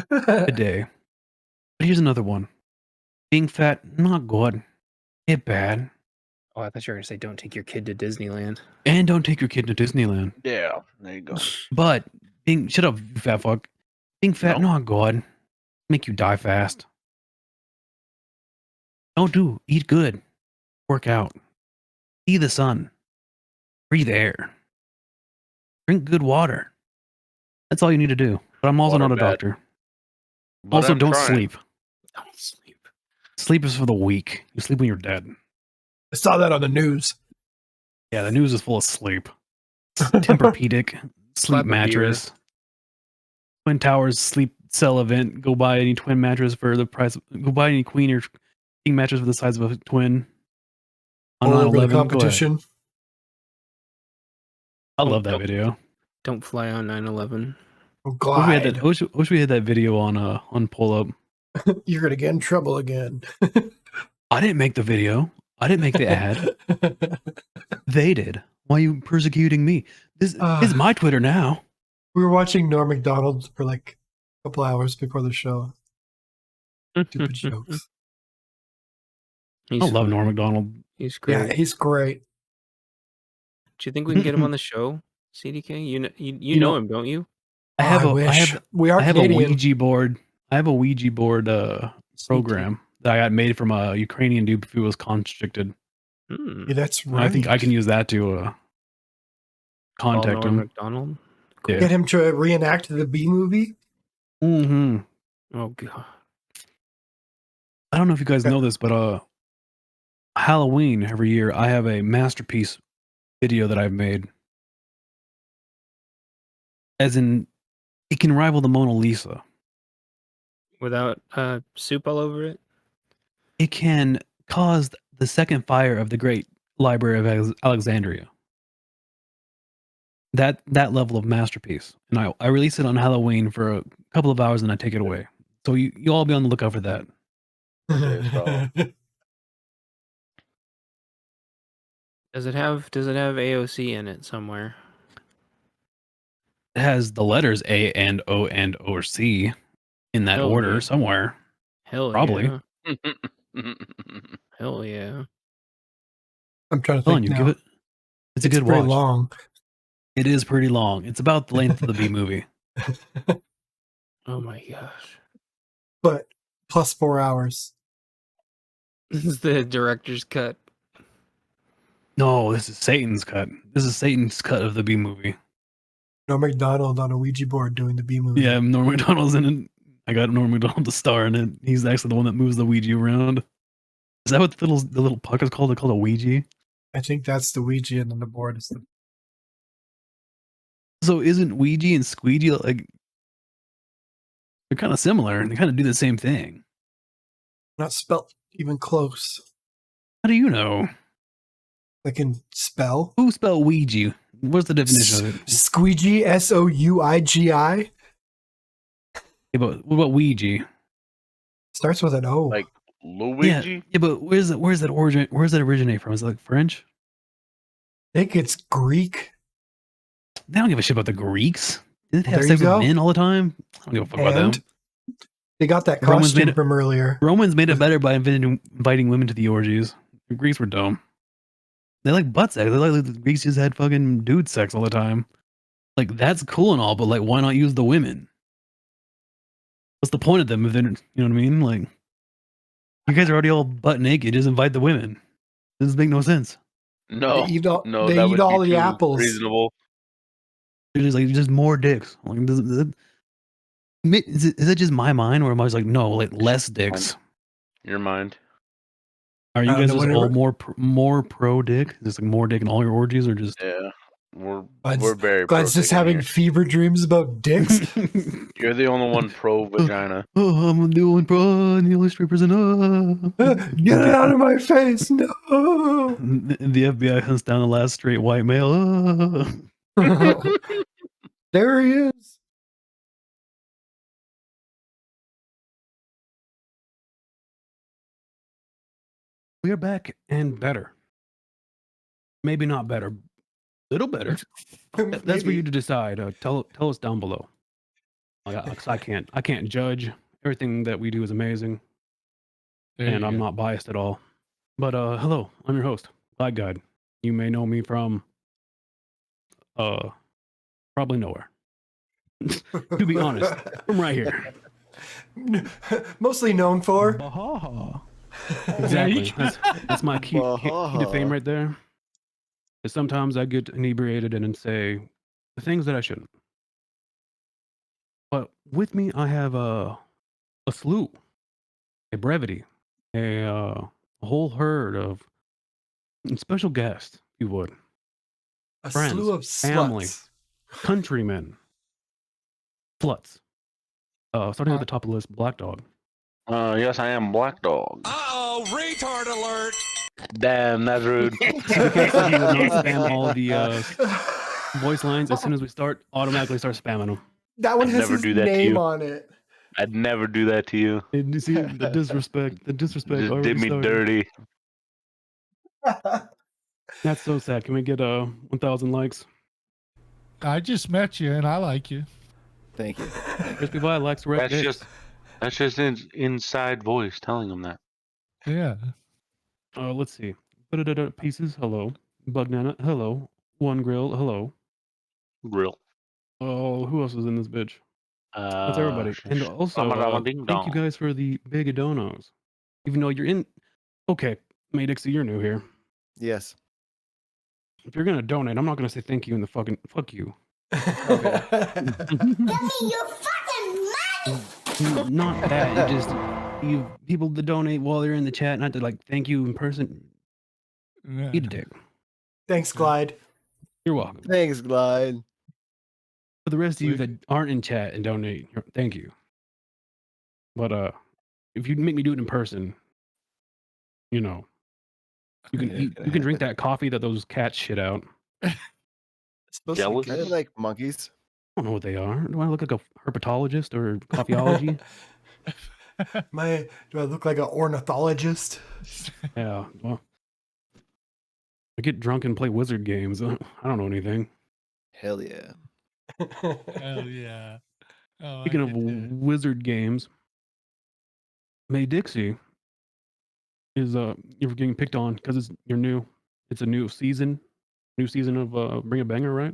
a day. But here's another one. Being fat, not good. It bad. Oh, I thought you were going to say don't take your kid to Disneyland. And don't take your kid to Disneyland. Yeah, there you go. But shut up, you fat fuck. Being fat, not good. Make you die fast. Eat good. Work out. See the sun. Breathe air. Drink good water. That's all you need to do. But I'm also Water not a bad. doctor. But Also, I'm don't trying. sleep. Don't sleep. Sleep is for the weak. You sleep when you're dead. I saw that on the news. Yeah, the news is full of sleep. Tempur-Pedic, Slap sleep a beer. mattress. Twin Towers sleep sell event. Go buy any twin mattress for the price. Go buy any queen or king mattress for the size of a twin. On All over the 9/11. Go ahead. competition. I love that Nope. video. Don't fly on 9/11. Oh, I wish Glide. we had that video on pull up. You're going to get in trouble again. I didn't make the video. I didn't make the ad. They did. Why are you persecuting me? This is my Twitter now. We were watching Norm Macdonald for a couple hours before the show. Stupid jokes. He's I love fun. Norm Macdonald. He's great. Yeah, he's great. Do you think we can get him on the show, CDK? You know him, don't you? I have I wish. We are I have Canadian. a Ouija board. I have a Ouija board program that I got made from a Ukrainian dude who was conscripted. Hmm. Yeah, that's And right. I think I can use that to contact Norm him. Macdonald. Yeah. Get him to reenact the B movie. Mm-hmm. Oh god. I don't know if you guys know this, but Halloween every year I have a masterpiece video that I've made. As in, it can rival the Mona Lisa. Without soup all over it? It can cause the second fire of the Great Library of Alexandria. That level of masterpiece. And I release it on Halloween for a couple of hours and I take it away. So you all be on the lookout for that. Does it have AOC in it somewhere? It has the letters A and O and or C in that Hell order yeah. somewhere. Hell Probably. yeah. Hell yeah. I'm trying to Come on, think you now. give it. It's a good pretty watch. long. It is pretty long. It's about the length of the B movie. Oh my gosh. But plus 4 hours. This is the director's cut. No, this is Satan's cut. This is Satan's cut of the B movie. Norm Macdonald on a Ouija board doing the B movie. Yeah, Norm Macdonald's in it. I got Norm Macdonald to star in it. He's actually the one that moves the Ouija around. Is that what the little puck is called? They're called a Ouija. I think that's the Ouija, and then the board is the. So isn't Ouija and Squeegee like they're kind of similar and they kind of do the same thing? Not spelt even close. How do you know? I can spell. Who spelled Ouija? What's the definition of it? Squeegee, Souigi. Yeah, but what about Ouija? Starts with an O. Like Luigi? Yeah, but where's that origin? Where's that originate from? Is it like French? I think it's Greek. They don't give a shit about the Greeks. Did they have There sex you with go. men all the time? I don't give a fuck about And them. they got that Romans costume made it- from earlier. Romans made it better by inviting women to the orgies. The Greeks were dumb. They like butt sex. They like the Greeks just had fucking dude sex all the time. Like that's cool and all, but like why not use the women? What's the point of them if they're, you know what I mean? Like you guys are already all butt naked. Just invite the women. This doesn't make no sense. No, They eat all, no, they that eat would all be the too apples. reasonable. It's just like just more dicks. Like, is it just my mind, or am I just like no, like less dicks? Your mind. Are you guys no, just whenever- all more pro dick? Just like more dick in all your orgies, or just Yeah, we're Glad's very. Glad's just having fever dreams about dicks. You're the only one pro vagina. oh, I'm the only pro and the only strippers and Get it out of my face! No. the FBI hunts down the last straight white male. There he is. We are back and better. Maybe not better. Little better. That's for you to decide. Tell us down below. 'Cause I can't judge. Everything that we do is amazing, and I'm not biased at all. But hello, I'm your host, Black Guide. You may know me from probably nowhere. To be honest, from right here. Mostly known for. Bahaha. Exactly. That's my key to fame right there. Is sometimes I get inebriated and then say the things that I shouldn't. But with me, I have a slew, a brevity, a whole herd of special guests, if you would, A friends, slew of family. sluts. countrymen, sluts. Starting at the top of the list, Blackdog. Yes, I am Blackdog. Uh-oh, retard alert! Damn, that's rude. So we can see you will not spam all the voice lines. As soon as we start, automatically start spamming them. That one I'd has never his do that to name you. on it. I'd never do that to you. And you see the disrespect. The disrespect Just already did me started. dirty. That's so sad. Can we get 1,000 likes? I just met you and I like you. Thank you. Crispy Pie likes red dicks. That's just inside voice telling them that. Yeah. Let's see. Pieces. Hello. Bugnana. Hello. One Grill. Hello. Real. Oh, who else is in this bitch? That's everybody. And also, thank you guys for the big donos. Even though you're in. Okay, May Dixie, you're new here. Yes. If you're gonna donate, I'm not gonna say thank you in the fucking fuck you. Not that. You just you people that donate while they're in the chat, not to like thank you in person. Yeah. Eat a dick. Thanks, Glide. You're welcome. Thanks, Glide. For the rest of you that aren't in chat and donate, thank you. But if you make me do it in person, you know, you can eat, you can drink that coffee that those cats shit out. Jealous? I like monkeys. I don't know what they are. Do I look like a herpetologist or coffeeology? Do I look like an ornithologist? Yeah. Well, I get drunk and play wizard games. I don't know anything. Hell yeah. Hell yeah. Oh, Speaking of wizard games, May Dixie is you're getting picked on because you're new. It's a new season of Bring a Banger, right?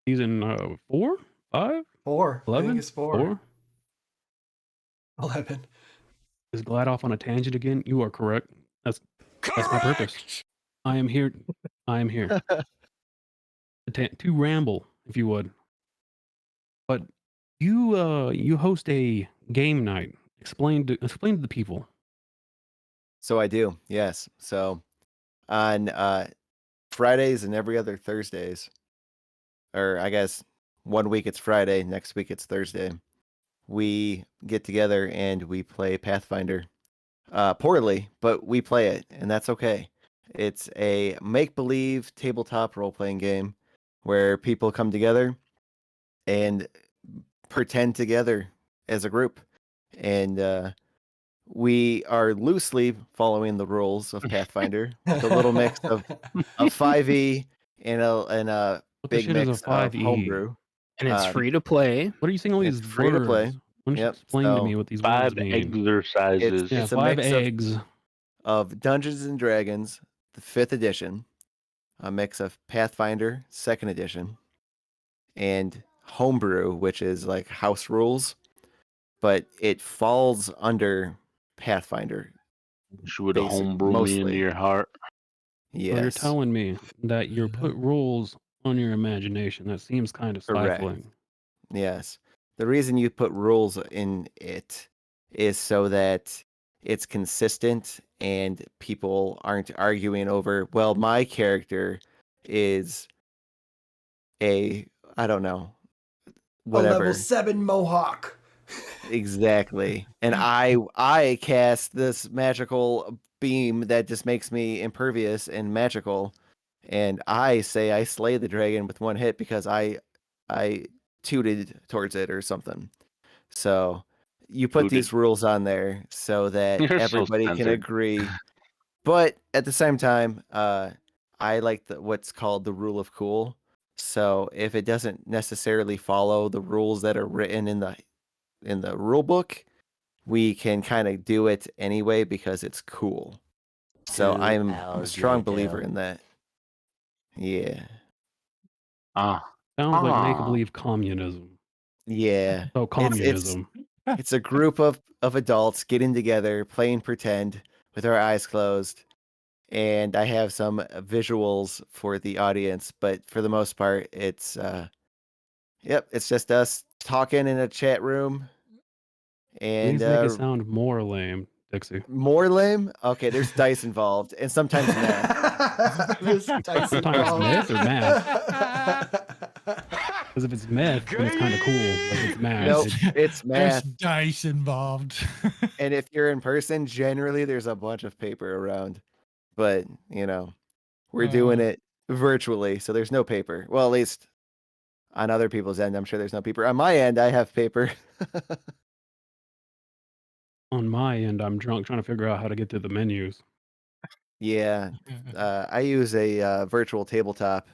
Season 4, 5, 4. 11, I think it's 4. 11. Is Glad off on a tangent again? You are correct. That's my purpose. I am here. I am here. to ramble, if you would. But you host a game night. Explain to the people. So I do, yes. So on Fridays and every other Thursdays, or I guess 1 week it's Friday, next week it's Thursday, we get together and we play Pathfinder. Poorly, but we play it, and that's okay. It's a make-believe tabletop role-playing game where people come together and pretend together as a group. And we are loosely following the rules of Pathfinder with a little mix of 5e and a What the big shit is a mix of 5e? homebrew. And it's free to play. What are you saying all It's these free to words? play. Why don't you Yep, explain to so me what these 5 words mean? exercises. Yeah, it's a 5 mix of eggs. of Dungeons and Dragons, the 5th edition, a mix of Pathfinder, 2nd edition, and Homebrew, which is like house rules, but it falls under Pathfinder. She would basic- homebrew me into mostly. your heart. So you're Yes, telling me that you put rules on your imagination. That seems kind of Correct. stifling. yes. The reason you put rules in it is so that it's consistent and people aren't arguing over, well, my character is I don't know, A whatever. level 7 Mohawk. Exactly. And I cast this magical beam that just makes me impervious and magical. And I say I slay the dragon with 1 hit because I tooted towards it or something. So you put these rules on there so that You're so everybody can censored. agree. But at the same time, I like what's called the rule of cool. So if it doesn't necessarily follow the rules that are written in the rule book, we can kind of do it anyway because it's cool. So I'm a strong believer in that. Yeah. Sounds like make-believe communism. Yeah. So communism. It's a group of adults getting together, playing pretend with our eyes closed. And I have some visuals for the audience, but for the most part, it's it's just us talking in a chat room. And Please make it sound more lame, Dixie. more lame? Okay, there's dice involved, and sometimes math. There's dice Sometimes involved. myth or math. Because if it's myth, then it's kind of cool. But if it's math, Nope, it's- it's There's math. dice involved. And if you're in person, generally there's a bunch of paper around. But, we're doing it virtually, so there's no paper. Well, at least on other people's end, I'm sure there's no paper. On my end, I have paper. on my end, I'm drunk trying to figure out how to get to the menus. Yeah, I use a virtual tabletop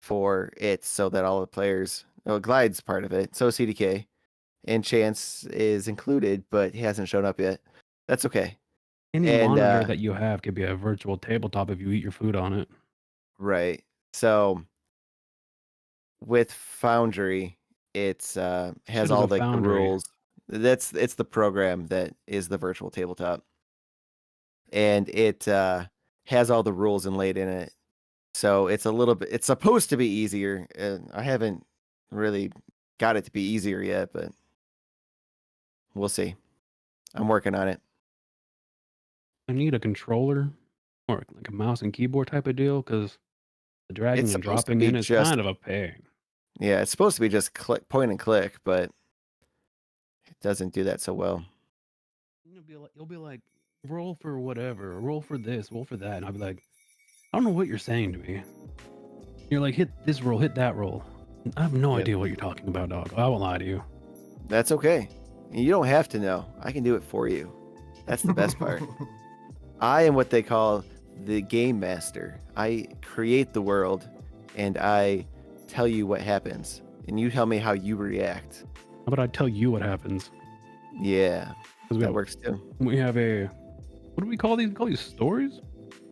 for it so that all the players, Glide's part of it, so CDK, and Chance is included, but he hasn't shown up yet. That's okay. Any And, monitor that you have could be a virtual tabletop if you eat your food on it. Right. So with Foundry, it's has is all a the Foundry? rules. It's the program that is the virtual tabletop, and it has all the rules inlaid in it. So it's a little bit. It's supposed to be easier. I haven't really got it to be easier yet, but we'll see. I'm working on it. I need a controller or like a mouse and keyboard type of deal because the dragging It's and supposed to dropping be in is just- kind of a pain. Yeah, it's supposed to be just point and click, but it doesn't do that so well. You'll be like, roll for whatever, roll for this, roll for that. And I'll be like, I don't know what you're saying to me. You're like, hit this roll, hit that roll. I have no Yep. idea what you're talking about, dog. I won't lie to you. That's okay. You don't have to know. I can do it for you. That's the best part. I am what they call the game master. I create the world and I tell you what happens. And you tell me how you react. How about I tell you what happens? Yeah, 'Cause that works too. we have what do we call these? We call these stories?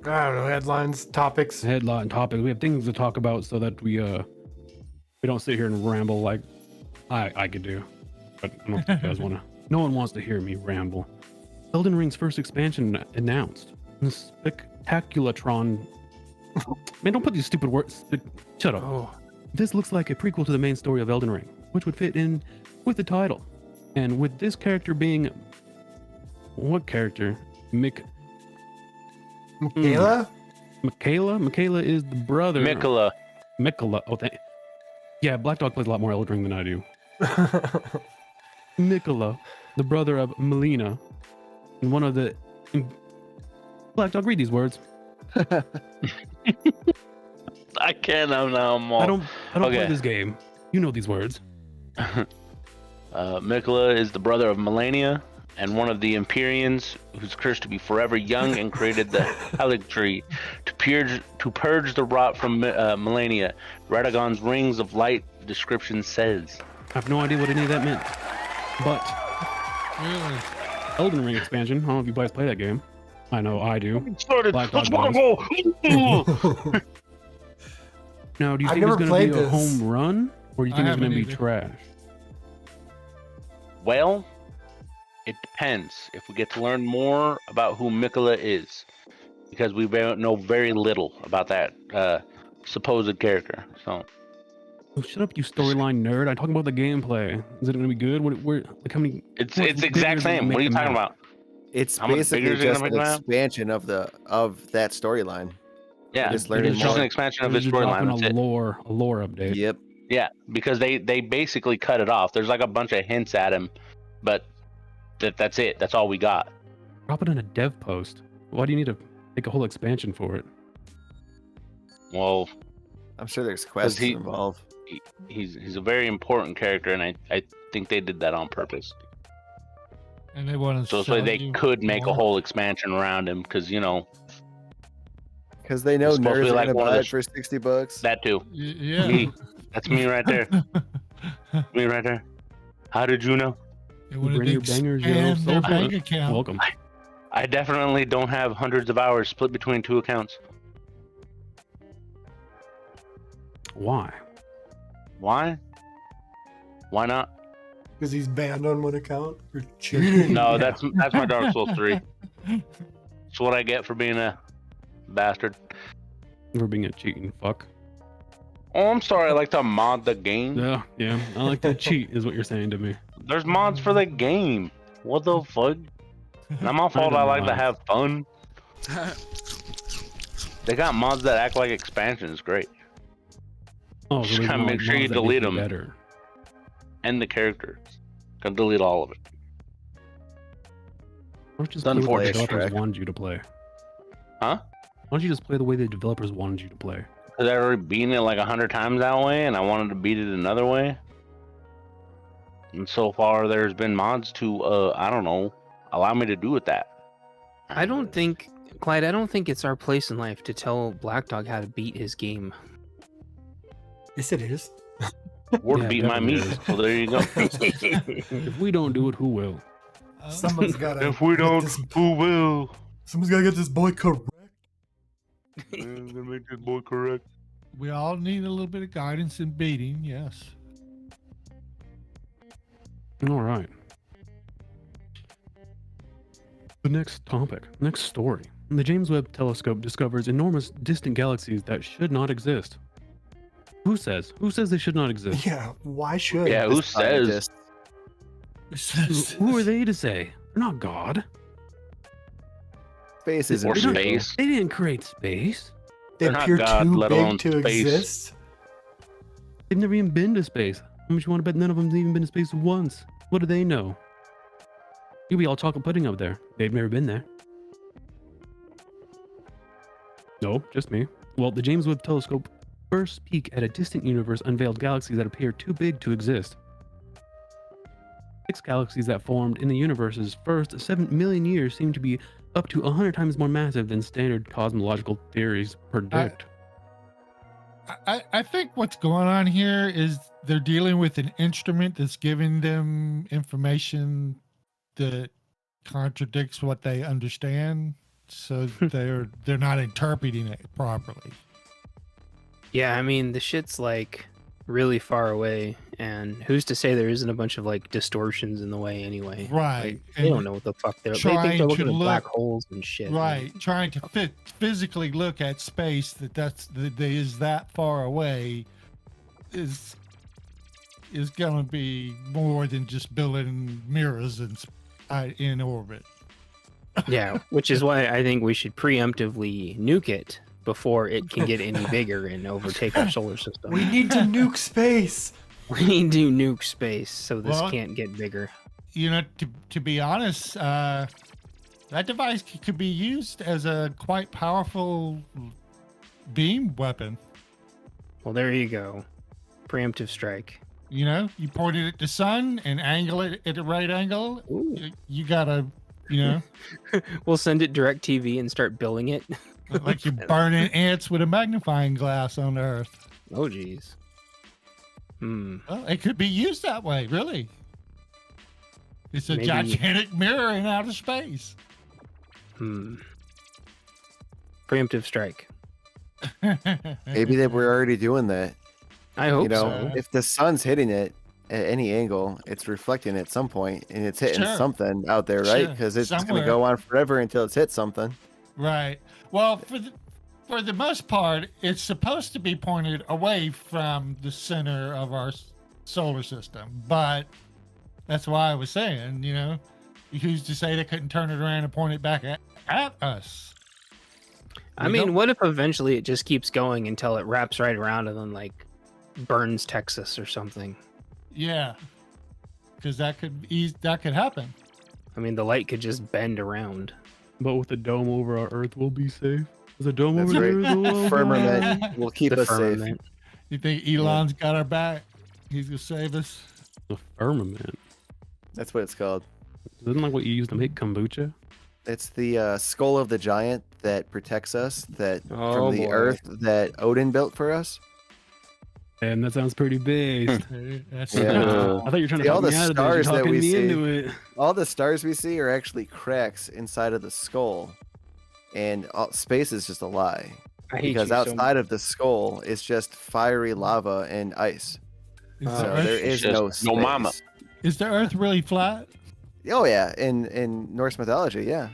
I don't know, headlines, topics. Headline topics. We have things to talk about so that we don't sit here and ramble like I could do. But I don't think you guys want to. No one wants to hear me ramble. Elden Ring's first expansion announced. Spectaculatron Man, don't put these stupid words. Shut up. Oh, This looks like a prequel to the main story of Elden Ring, which would fit in with the title. And with this character being... What character? Michaela? Michaela? Michaela is the brother... Mikola. Mikola. Oh, yeah, Blackdog plays a lot more Elden Ring than I do. Mikola, the brother of Melina, and one of the... Blackdog, read these words. I can't. I'm all... I don't Okay. play this game. You know these words. Mikola is the brother of Melania and one of the Empyreans who's cursed to be forever young and created the Helic Tree to purge the rot from Melania. Radagon's Rings of Light description says. I have no idea what any of that meant. But Really? Elden Ring expansion, I don't know if you guys play that game. I know I do. Started. Blackdog Let's go. Now, do you I've think it's never going to played be a this. home run? Or do you I think it's going haven't to be either. trash? Well, it depends. If we get to learn more about who Mikola is, because we know very little about that supposed character. So Oh, shut up, you storyline nerd. I'm talking about the gameplay. Is it going to be good? Like how many... it's what exact bigger is it same. gonna What are make you the talking map? about? It's How much basically bigger is it just gonna an make the map? expansion of that storyline. Yeah, just it's learning just more. an expansion of They're his just dropping storyline. That's a it. lore update. Yep. Yeah, because they basically cut it off. There's like a bunch of hints at him, but that's it. That's all we got. Drop it in a dev post. Why do you need to make a whole expansion for it? Well, I'm sure there's quests he- involved. he's a very important character, and I think they did that on purpose. And they want to. So this way they could make a whole expansion around him, because Because they know It's supposed to nerds be are like gonna one of buy the- it for $60. that too. Yeah. Me. That's me right there. Me right there. How did you know? They wanted Bring to your bangers, yo, expand their so bank good. account. Welcome. I definitely don't have hundreds of hours split between 2 accounts. Why? Why? Why not? Because he's banned on one account for cheating. No, that's my Dark Souls 3. That's what I get for being a bastard. For being a cheating fuck. Oh, I'm sorry. I like to mod the game. Yeah. I like to cheat, is what you're saying to me. There's mods for the game. What the fuck? Not my fault. I like to have fun. They got mods that act like expansions. Great. Oh, Just there's gotta make sure mods you that make delete it 'em. Better. And the characters. Gonna delete all of it. Why don't you just It's play what the unfortunate, developers Shrek. wanted you to play? Huh? Why don't you just play the way the developers wanted you to play? Because I already beaten it like 100 times that way, and I wanted to beat it another way. And so far, there's been mods to, I don't know, allow me to do it that. I don't think, Clyde, I don't think it's our place in life to tell Blackdog how to beat his game. Yes, it is. Or Yeah, beat my definitely meat. is. So there you go. If we don't do it, who will? Someone's gotta. If we get don't, this- who will? someone's gotta get this boy correct. I'm gonna make this boy correct. We all need a little bit of guidance in beating. Yes. All right. The next topic, next story. The James Webb Telescope discovers enormous distant galaxies that should not exist. Who says? Who says they should not exist? Yeah, why should? Yeah, who This says? scientist- Who are they to say? They're not God. Space isn't Or real. space. They didn't create space. They They're not appear God, too let alone big to space. exist. They've never even been to space. How much you want to bet none of them's even been to space once? What do they know? You'll be all chocolate pudding up there. They've never been there. No, just me. Well, the James Webb Telescope first peek at a distant universe unveiled galaxies that appear too big to exist. 6 galaxies that formed in the universe's first 7 million years seem to be up to 100 times more massive than standard cosmological theories predict. I think what's going on here is they're dealing with an instrument that's giving them information that contradicts what they understand, so they're not interpreting it properly. Yeah, I mean, the shit's like really far away, and who's to say there isn't a bunch of like distortions in the way anyway? Right. Like, they don't know what the fuck they think trying they're to looking at black look- holes and shit. Right, trying to physically look at space that is that far away is going to be more than just building mirrors in orbit. Yeah, which is why I think we should preemptively nuke it before it can get any bigger and overtake our solar system. We need to nuke space. We need to nuke space so this Well, can't get bigger. You know, to be honest, that device could be used as a quite powerful beam weapon. Well, there you go. Preemptive strike. You know, you point it at the sun and angle it at the right angle. Ooh. You gotta, you know, We'll send it direct TV and start billing it. like you're burning ants with a magnifying glass on Earth. Oh, jeez. Hmm. Well, it could be used that way, really. It's a Maybe- gigantic mirror in outer space. Hmm. Preemptive strike. Maybe they were already doing that. I hope You know, so. if the sun's hitting it at any angle, it's reflecting at some point, and it's hitting Sure. something out there, right? Sure. Because it's going Somewhere. to go on forever until it's hit something. Right. Well, for the most part, it's supposed to be pointed away from the center of our solar system. But that's why I was saying, you know, who's to say they couldn't turn it around and point it back at us? I mean, what if eventually it just keeps going until it wraps right around and then like burns Texas or something? Yeah, because that could happen. I mean, the light could just bend around. But with the dome over our Earth, we'll be safe. There's a dome That's over right. there. The firmament will keep The us safe. firmament. You think Elon's got our back? He's gonna save us. The firmament. That's what it's called. Isn't like what you use to make kombucha? It's the skull of the giant that protects us Oh, from the boy. earth that Odin built for us. And that sounds pretty based. That's Yeah. I thought you were trying to See, all talk me the out of this. You're stars that talking we me see- into it. All the stars we see are actually cracks inside of the skull, and space is just a lie. I hate Because you so outside of the skull is just fiery lava and ice. Is, So the there Earth, is just no no space. mama. is the Earth really flat? Oh yeah, in Norse mythology, yeah.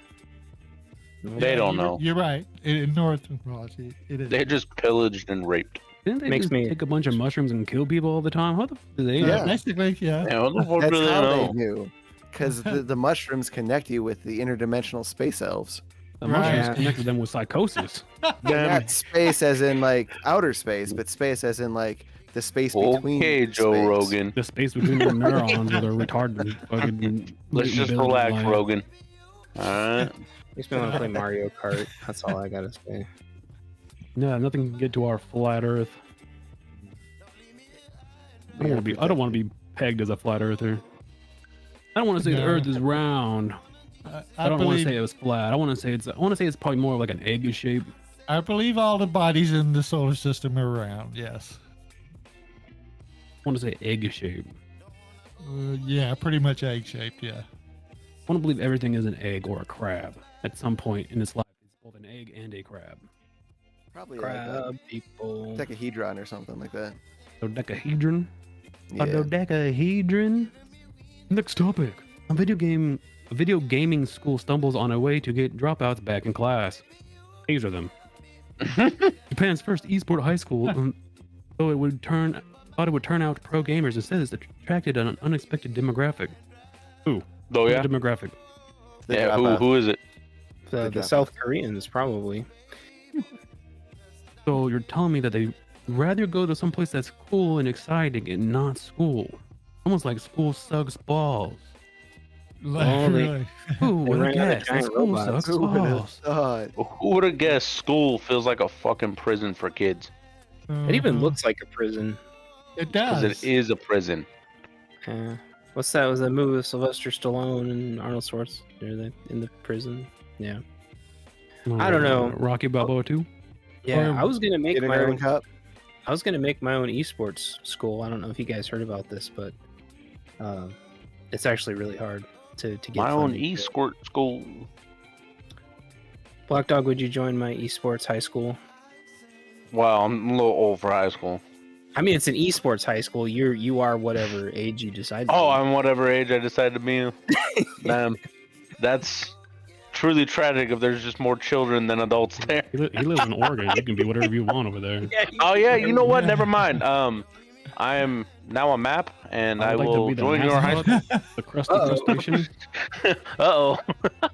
They don't know. You're right. In North mythology, it is. They just pillaged and raped. Didn't they Makes just me- take a bunch of mushrooms and kill people all the time? How the f do they Yeah. know? Basically, yeah. Yeah, what the fuck That's do they how know? they knew. Because the mushrooms connect you with the interdimensional space elves. The mushrooms Right. connected them with psychosis. Not space as in like outer space, but space as in like the space between. Okay, Joe space. Rogan. The space between their neurons where they're retarded. Fucking Let's just building relax, life. Rogan. Alright. Makes me want to play Mario Kart. That's all I gotta say. Yeah, nothing can get to our flat Earth. I don't want to be pegged as a flat earther. I don't want to say the No. Earth is round. I don't want to believe, say it was flat. I want to say it's probably more of like an egg shape. I believe all the bodies in the solar system are round. Yes. I want to say egg shape. Yeah, pretty much egg shaped. Yeah. I want to believe everything is an egg or a crab at some point in its life. It's both an egg and a crab. Probably like Crab people. a decahedron or something like that. Dodecahedron. A Yeah. dodecahedron. Next topic. A video gaming school stumbles on a way to get dropouts back in class. These are them. Japan's first esport high school, thought it would turn out pro gamers. Instead, it's attracted an unexpected demographic. Who? Oh yeah. Demographic. The Yeah. dropout. Who is it? The dropouts. South Koreans, probably. So you're telling me that they rather go to someplace that's cool and exciting and not school? Almost like school sucks balls. Like, Oh, they- really. Who would have ran out of guessed? that giant School robots. sucks Who would have balls. thought? Who would have guessed school feels like a fucking prison for kids? It even Uh-huh. looks like a prison. It Because does. it is a prison. What's that? Was that movie with Sylvester Stallone and Arnold Schwarzenegger? They're in the prison. Yeah. I don't know. Rocky Balboa too? Yeah. Or I was gonna make my Kindergarten own. Cup. I was gonna make my own esports school. I don't know if you guys heard about this, but it's actually really hard to get. My own funding. escort school. Black Dog, would you join my esports high school? Wow, I'm a little old for high school. I mean, it's an esports high school. You are whatever age you decide. To Oh, be. I'm whatever age I decide to be. That's truly tragic if there's just more children than adults there. He lives in Oregon. You can be whatever you want over there. Oh yeah, you know what? Never mind. I am now a map, and I I'd like to will be the join your high mascot, school. the Krusty Crustacean. Uh-oh. The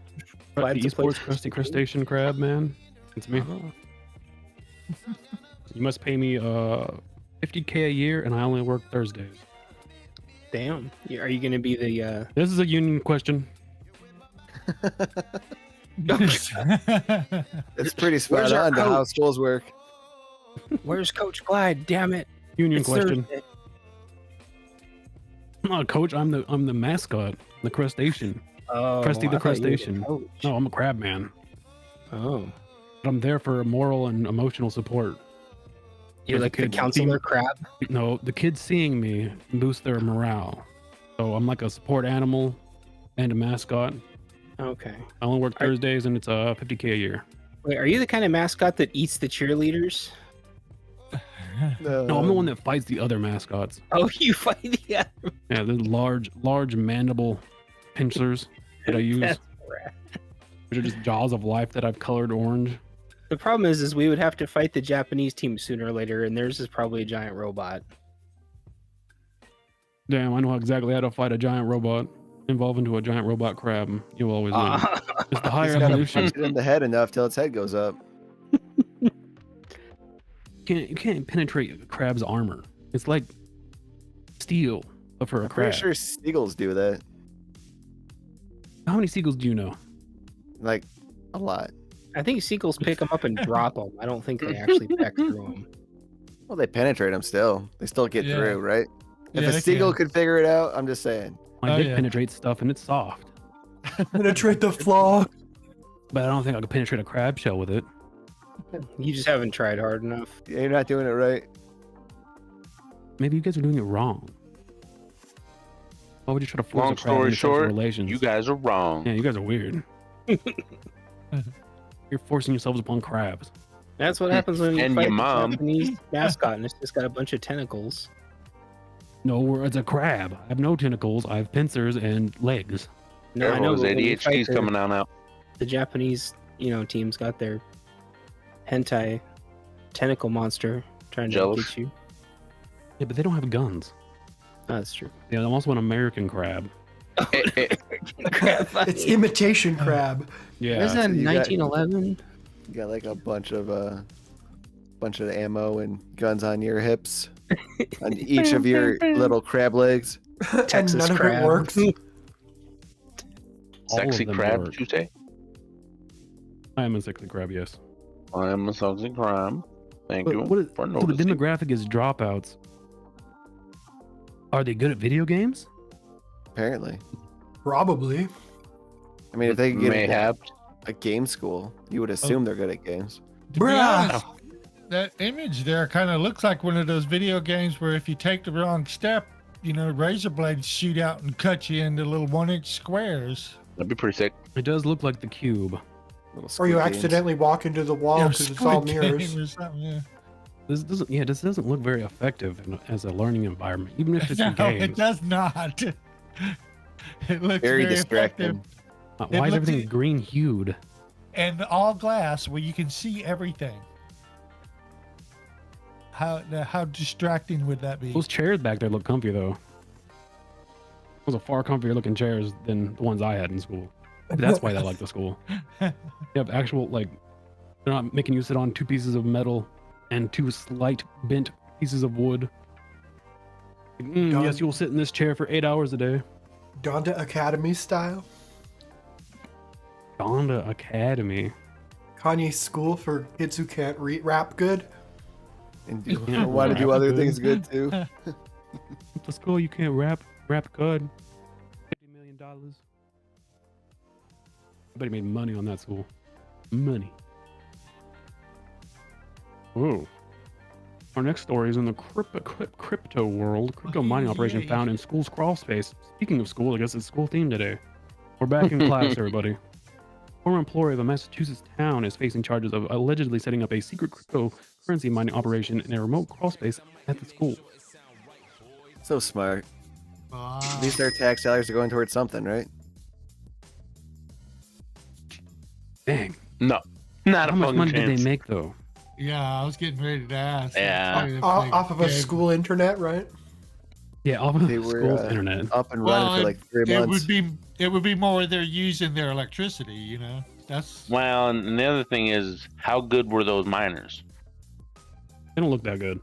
Glad to esports play- Krusty Crustacean crab, man. It's me. You must pay me $50K a year, and I only work Thursdays. Damn. Are you going to be the? This is a union question. It's pretty spot Where's our on to how coach? schools work. Where's Coach Clyde? Damn it! Union It's question. Thursday. I'm not a coach. I'm the mascot, the crustacean. Oh, Krusty the I thought you were Crustacean. coach. No, I'm a crab man. Oh, But I'm there for moral and emotional support. you're There's a like the kid counselor seeing- crab. No, the kids seeing me boosts their morale. So I'm like a support animal and a mascot. Okay. I only work Thursdays, and it's $50K a year. Wait, are you the kind of mascot that eats the cheerleaders? No, I'm the one that fights the other mascots. Oh, you fight the other. Yeah, the large mandible pincers that I use, That's rad. which are just jaws of life that I've colored orange. The problem is we would have to fight the Japanese team sooner or later, and theirs is probably a giant robot. Damn, I know exactly how to fight a giant robot. Evolve into a giant robot crab. You'll always win. It's the higher He's gotta evolution. punch it in the head enough till its head goes up. You can't penetrate a crab's armor. It's like steel, but for a I'm crab. pretty sure seagulls do that. How many seagulls do you know? Like, a lot. I think seagulls pick them up and drop them. I don't think they actually peck through them. Well, they penetrate them still. They still get Yeah. through, right? If Yeah, a they seagull can. could figure it out, I'm just saying. My Oh, dick yeah. penetrates stuff and it's soft, Penetrate the flaw. but I don't think I could penetrate a crab shell with it. You just haven't tried hard enough. Yeah, you're not doing it right. Maybe you guys are doing it wrong. Why would you try to force Long a crab story into sexual short, relations? you guys are wrong. Yeah, you guys are weird. You're forcing yourselves upon crabs. That's what happens when you And fight your the mom. Japanese mascot, and it's just got a bunch of tentacles. No, it's a crab. I have no tentacles. I have pincers and legs. No, I Careful, know. his but when you fight ADHD's coming on out. The Japanese, teams got their hentai tentacle monster trying to Jealous? get you. Yeah, but they don't have guns. Oh, that's true. Yeah, I'm also an American crab. It's imitation crab. Yeah. Isn't that so you got- 1911? You got like a bunch of ammo and guns on your hips, on each of your little crab legs. Texas and none crab. of it works. All of Sexy them crab, work. you say? I am a sexy crab, yes. I am a sexy crab. Thank But you what is, for so the noticing. demographic is dropouts. Are they good at video games? Apparently, Probably. I mean, if they could get Mayhap. a game school, you would assume they're good at games. To be Bruh. honest, that image there kind of looks like one of those video games where if you take the wrong step, razor blades shoot out and cut you into little 1-inch squares. That'd be pretty sick. It does look like the cube. Little Or Squid you Games. accidentally walk into the wall because it's all Squid Game mirrors. or something, yeah. This doesn't look very effective as a learning environment, even if it's No, in games. it does not. It looks Very very distracting. effective. Why It is looks- everything green hued? And all glass where you can see everything. How distracting would that be? Those chairs back there look comfy though. Those are far comfier looking chairs than the ones I had in school. That's why they like the school. You have actual they're not making you sit on 2 pieces of metal and 2 slight bent pieces of wood. Done. Yes, you'll sit in this chair for 8 hours a day. Donda Academy style. Donda Academy. Kanye's school for kids who can't rap good. And do, Yeah, want to do rap other good. things good too. At the school you can't rap good. $50 million. Everybody made money on that school. Money. Ooh. Our next story is in the crypto world. Crypto mining operation Yay. found in school's crawl space. Speaking of school, I guess it's school theme today. We're back in class, everybody. former employee of a Massachusetts town is facing charges of allegedly setting up a secret cryptocurrency mining operation in a remote crawl space at the school. So smart. Wow. At least their tax dollars are going towards something, right? Dang. No, not How a much fucking money did chance. they make, though? Yeah, I was getting ready to ask. Yeah. Probably if Off of a they gave- school internet, right? Yeah, off of They the were school's internet. up and Well, running for like 3 it months. would be more they're using their electricity. You know, that's Well, and the other thing is, how good were those miners? They don't look that good.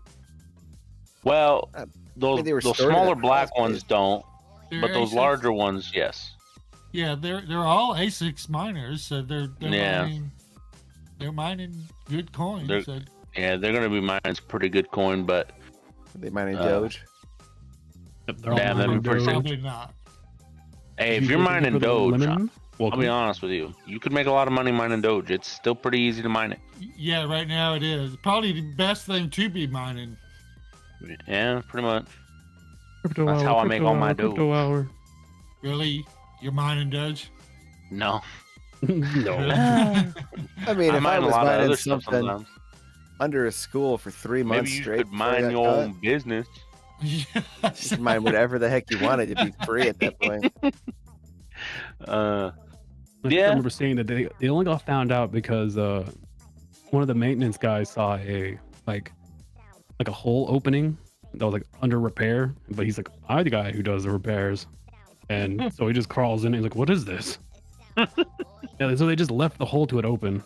Well, I those mean, they were those stored in smaller a black crawl ones space. don't, they're but those ASICs. larger ones, yes. Yeah, they're all ASICs miners, so they're Yeah. mining, they're mining good coins. They're- So, Yeah, they're gonna be mining some pretty good coin, but They mining Uh, Doge. Yep, they're all Yeah, that'd be mining pretty Doge. probably not. hey, if You you're looking mining for the Doge, lemon? I'll Welcome. be honest with you, you could make a lot of money mining Doge. It's still pretty easy to mine it. Yeah, right now it is probably the best thing to be mining. Yeah, pretty much. Crypto That's hour, how I make all my crypto hour. Really, you're mining Doge? No, No. I mean, I if I mine a was lot of mining other stuff something sometimes. under a school for 3 Maybe months you straight, could before I mine got your caught, own business. you could mine whatever the heck you wanted to be free at that point. I Yeah. remember seeing that they only got found out because one of the maintenance guys saw a like a hole opening that was like under repair, but he's like, I'm the guy who does the repairs, and so he just crawls in and he's like, what is this? Yeah, so they just left the hole to it open.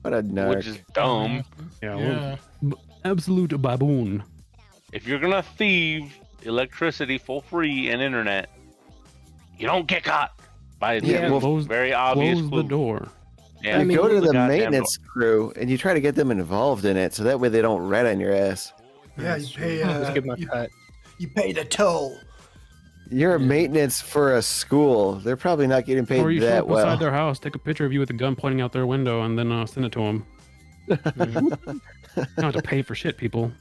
What a narc. Which is dumb. Yeah, Yeah. absolute baboon. If you're gonna thieve electricity for free and internet, you don't get caught by Yeah, well, close, very obvious close the clue. door. Yeah, You mean, go to the goddamn maintenance crew and you try to get them involved in it, so that way they don't rat on your ass. Yeah, you pay. Just give 'em a You, cut. you pay the toll. You're a maintenance for a school. They're probably not getting paid Or you show that up inside well. their house, take a picture of you with a gun pointing out their window, and then send it to them. You don't have to pay for shit, people.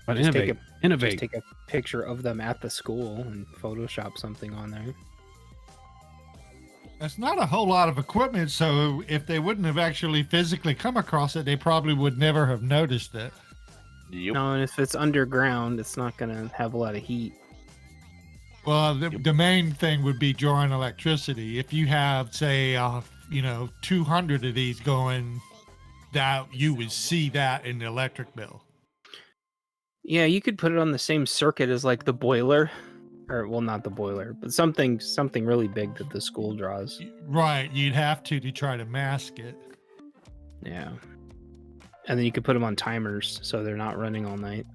But Just take innovate. Just Innovate. take a picture of them at the school and Photoshop something on there. That's not a whole lot of equipment, so if they wouldn't have actually physically come across it, they probably would never have noticed it. Yep. No, and if it's underground, it's not gonna have a lot of heat. Well, the main thing would be drawing electricity. If you have, say, 200 of these going, that you would see that in the electric bill. Yeah, you could put it on the same circuit as like the boiler, or well, not the boiler, but something really big that the school draws. Right, you'd have to try to mask it. Yeah, and then you could put them on timers so they're not running all night.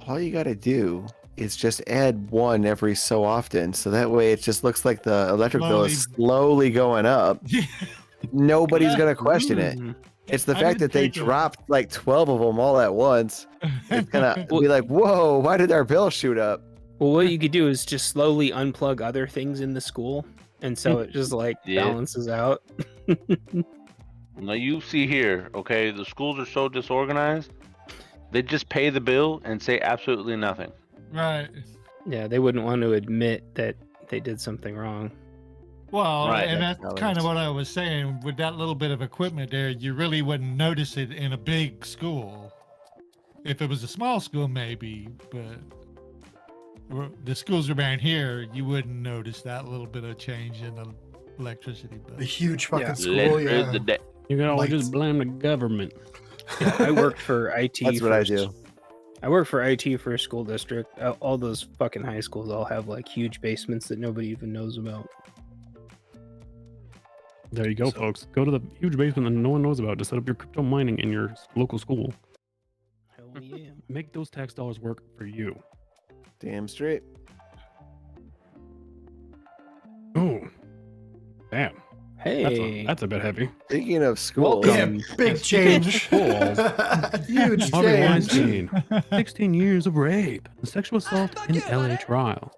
All you gotta do is just add one every so often, so that way it just looks like the electric bill is slowly going up. Nobody's gonna question it. Mm. It's the I fact did that they take a- dropped like 12 of them all at once. It's gonna be like, whoa, why did our bill shoot up? Well, what you could do is just slowly unplug other things in the school, and so it just like Yeah. balances out. Now you see here, okay, the schools are so disorganized, they just pay the bill and say absolutely nothing. Right. Yeah, they wouldn't want to admit that they did something wrong. Well, Right, and that's that's how it kind of is. what I was saying. With that little bit of equipment there, you really wouldn't notice it in a big school. If it was a small school, maybe, but the schools around here, you wouldn't notice that little bit of change in the electricity The bill. huge fucking Yeah. school. Let Yeah. the day. You can always Lights. just blame the government. Yeah, I worked for IT. That's what I do. I worked for IT for a school district. All those fucking high schools all have like huge basements that nobody even knows about. There you go, folks. Go to the huge basement that no one knows about to set up your crypto mining in your local school. Hell yeah. Make those tax dollars work for you. Damn straight. Oh, damn. Hey. That's a bit heavy. Speaking of school, Welcome. Yeah, big change. Schools. Huge Harvey change. Weinstein, 16 years of rape and sexual assault in LA trial.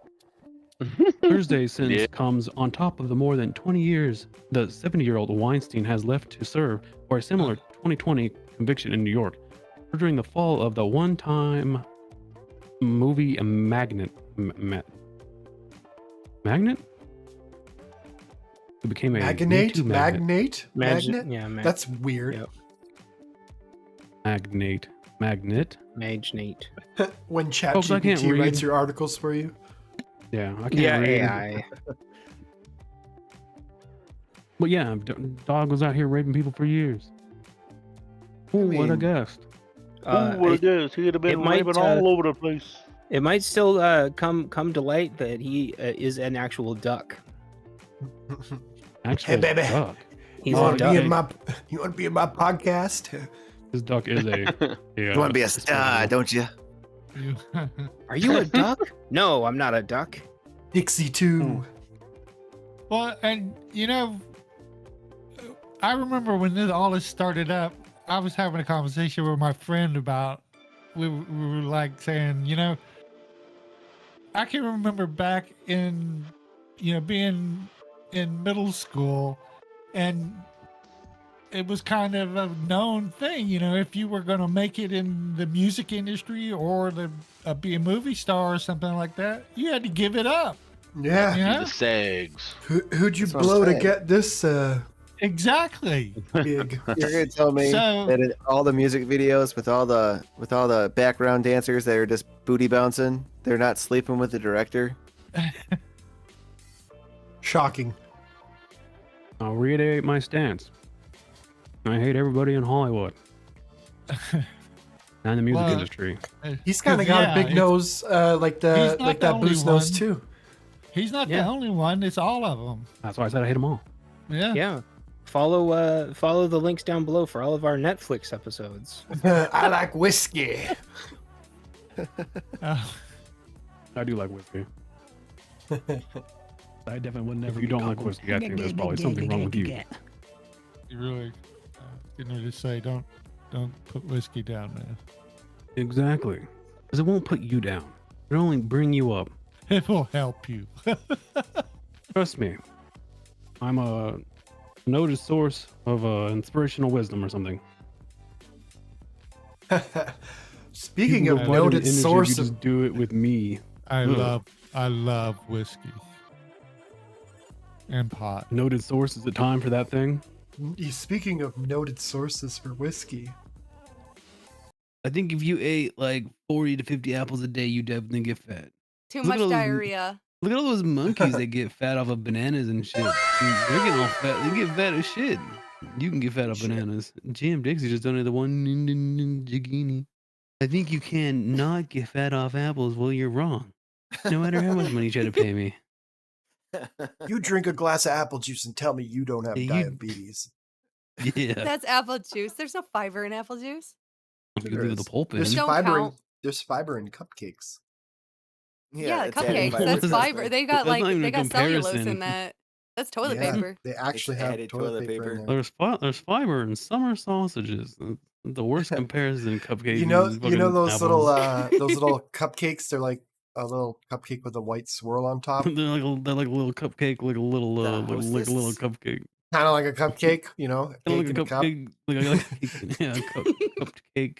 Thursday's sentence Yeah. comes on top of the more than 20 years the 70-year-old Weinstein has left to serve for a similar 2020 conviction in New York, during the fall of the one-time movie magnet. Magnet? It became a Magnate? YouTube magnet. Magnet? Yeah, That's weird. Yep. Magnet. Magnate. When Folks, I can't ChatGPT read. writes your articles for you. Yeah, I can't Yeah, read. AI. But yeah, Dog was out here raping people for years. Ooh, what a mean- guest. It, He'd have been might, raping all over the place. it might still come to light that he is an actual duck. Actually, Hey, baby. duck. He's You a want to be in duck. my podcast? This duck is a. Yeah, You want to be a it's star, possible. don't you? Are you a duck? No, I'm not a duck. Dixie 2. Well, and I remember when all this started up, I was having a conversation with my friend about, we were like saying, I can remember back in, being in middle school, and it was kind of a known thing, if you were going to make it in the music industry or be a movie star or something like that, you had to give it up. Yeah. Yeah. The Segs. Who'd you That's what I'm blow to saying. get this Exactly. gig? You're gonna tell me So- that in all the music videos with all the background dancers that are just booty bouncing, they're not sleeping with the director? Shocking. I'll reiterate my stance. I hate everybody in Hollywood. And the music Well, industry. He's kind of got a big it's- nose, like He's not that the only Boost nose one. too. He's not the Yeah. only one. It's all of them. That's why I said I hate them all. Yeah. Yeah. Follow the links down below for all of our Netflix episodes. I like whiskey. I do like whiskey. I definitely would never. If you don't like whiskey, I think there's probably something wrong with you. You really, getting ready to say, don't put whiskey down there. Exactly. Because it won't put you down. It'll only bring you up. It will help you. Trust me. I'm a noted source of inspirational wisdom or something. Speaking You of can go find noted an industry, source you of just do it with me. I Ugh. love whiskey and pot. Noted source. Is it time for that thing? speaking of noted sources for whiskey, I think if you ate like 40 to 50 apples a day, you definitely get fat. Too Look much at those- diarrhea. Look at all those monkeys that get fat off of bananas and shit. They're getting all fat. They get fat as shit. You can get fat off bananas. Jim Dixie just donated the one Jigini. I think you can not get fat off apples. Well, you're wrong. No matter how much money you try to pay me. you drink a glass of apple juice and tell me you don't have You- diabetes. Yeah. That's apple juice. There's no fiber in apple juice. You can leave the pulp in. There's Don't fiber. count. There's fiber in cupcakes. Yeah, it's added cupcakes. fiber. That's That's fiber. They got that's not even a cellulose comparison. in that. That's toilet Yeah. paper. They actually It's have added toilet toilet paper. paper. In there. There's fiber in summer sausages. The worst comparison cupcakes. You know and fucking those little apples. cupcakes. They're like a little cupcake with a white swirl on top, they're like a little cupcake, like a little The like a little hostess. cupcake. kind of like a cupcake. You know, a Kinda cake like in a a cup. cupcake, yeah, cupcake.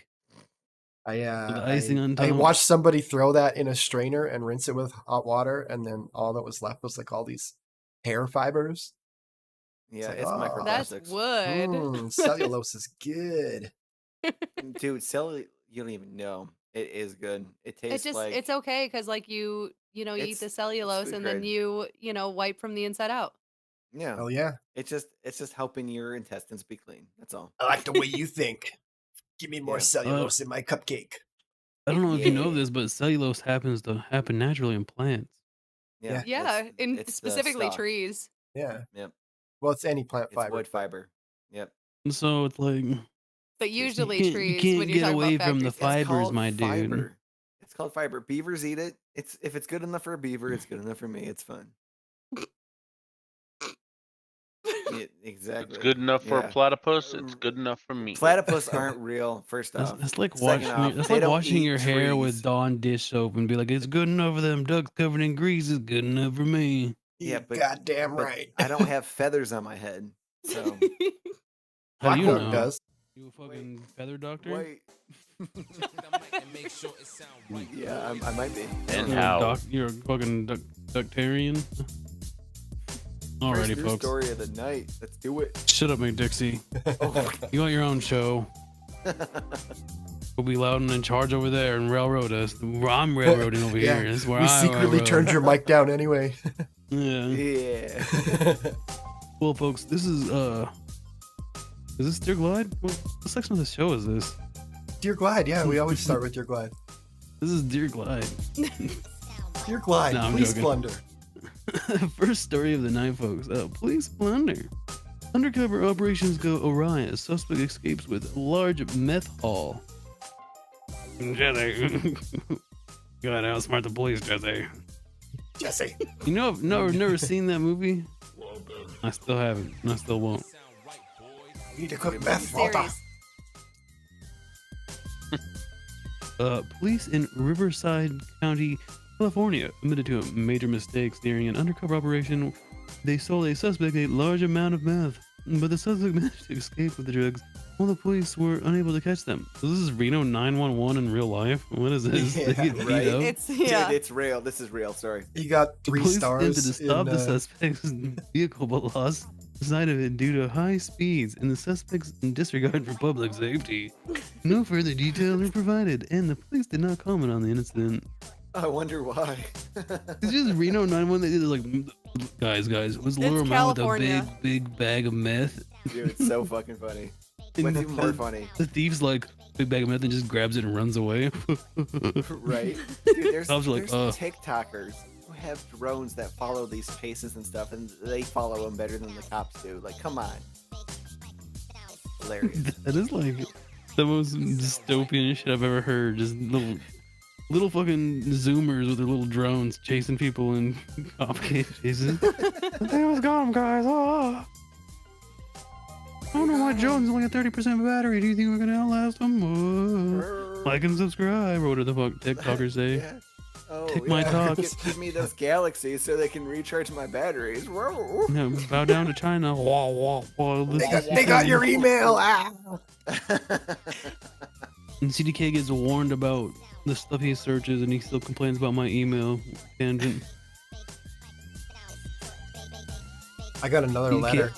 I the icing on I top. watched somebody throw that in a strainer and rinse it with hot water, and then all that was left was like all these hair fibers. Yeah, like, it's oh. That's microplastics. wood. Cellulose is good. Dude, celery, you don't even know. It is good. It It's tastes just like it's okay because like you eat It's- the it's cellulose food and then grade. you wipe from the inside out. yeah. Oh yeah, It's just helping your intestines be clean. That's all. I like the way you think. Give me more Yeah. cellulose in my cupcake. I don't know if you know Yeah. this, but cellulose happens to happen naturally in plants. Yeah. Yeah, it's- in it's the specifically stalk. trees. Yeah. Yep. Well, it's any plant It's fiber. wood fiber. Yep. And so it's like But usually you trees can't when you get talk away about from the factories, It's fibers, called my dude. fiber. It's called fiber. Beavers eat it. If it's good enough for a beaver, it's good enough for me. It's fun. Yeah, exactly. It's good enough for Yeah. a platypus. It's good enough for me. Platypus aren't real. First That's, off, that's like Second washing. off, That's they like don't washing eat your hair with trees. Dawn dish soap and be like, "It's good enough for them ducks covered in grease. It's good enough for me." Yeah, You're but- goddamn but right. I don't have feathers on my head, so How do you Blackdog know? does. You a fucking feather doctor? wait. Yeah, I might be. And You're how? You're a fucking ductarian. Alrighty, First folks. story of the night. Let's do it. Shut up, McDixie. Oh. You want your own show. We'll be loud and in charge over there and railroad us. I'm railroading over Yeah, here. This is where we I secretly railroad. turned your mic down anyway. Yeah. Yeah. Well, folks, this is this Dear Glide? What section of the show is this? Dear Glide, yeah, we always start with Dear Glide. This is Dear Glide. Dear Glide, No, I'm please joking. plunder. First story of the night, folks. Police plunder. Undercover operations go awry as suspect escapes with large meth haul. Jesse. Gotta outsmart the police, Jesse. Jesse. You know, I've never seen that movie. I still haven't, and I still won't. You need to cook meth, Walter. Series. Police in Riverside County, California, admitted to a major mistake during an undercover operation. They sold a suspect a large amount of meth, but the suspect managed to escape with the drugs while the police were unable to catch them. So this is Reno 911 in real life? What is this? Yeah, They get beat right. up? It's Dude, yeah. it's real. This is real. Sorry. He got The 3 police stars. attempted to stop in, the suspect's vehicle but lost sight of it due to high speeds and the suspect's disregard for public safety. No further details were provided, and the police did not comment on the incident. I wonder why. It's just Reno 911. They did like, guys, let's lure him out with a California. big bag of meth. Dude, it's so fucking funny. And What's even more funny, The thief's like, big bag of meth, and just grabs it and runs away. right? Dude, there's Cops are like, TikTokers who have drones that follow these chases and stuff, and they follow them better than the cops do. Like, come on. Hilarious. That is like the most dystopian shit I've ever heard. Just little fucking zoomers with their little drones chasing people in cop chases. They almost got them, guys. Oh. I don't know why Jones only got 30% battery. Do you think we're gonna outlast them? Like and subscribe, or what do the fuck TikTokers say? Yeah. Oh, Take my yeah. talks. Give me those galaxies so they can recharge my batteries. Whoa. Yeah, bow down to China. Wah, wah, wah. They got your email. Ah. And CDK gets warned about the stuff he searches, and he still complains about my email tangent. I got another You letter.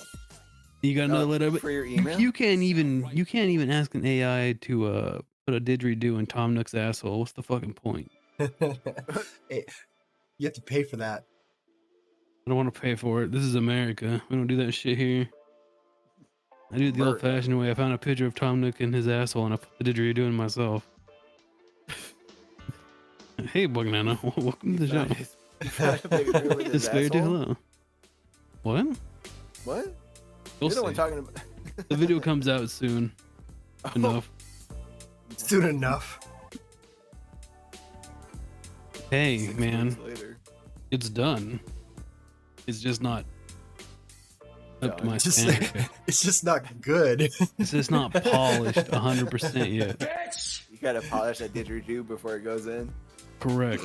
You got another letter, but for your you, email? you can't even ask an AI to put a didgeridoo in Tom Nook's asshole. What's the fucking point? Hey, you have to pay for that. I don't want to pay for it. This is America. We don't do that shit here. I do it the old-fashioned way. I found a picture of Tom Nook and his asshole, and I put the didgeridoo in myself. Hey, Bugnana. Welcome to the show. It's squared to hello. What? What? You'll You're the one see. talking about. The video comes out soon. Enough. Soon enough. Hey, 6 man. months later. It's done. It's just not up to my Just, standard. it's just not good. It's just not polished 100% yet. You gotta polish that didgeridoo before it goes in. Correct.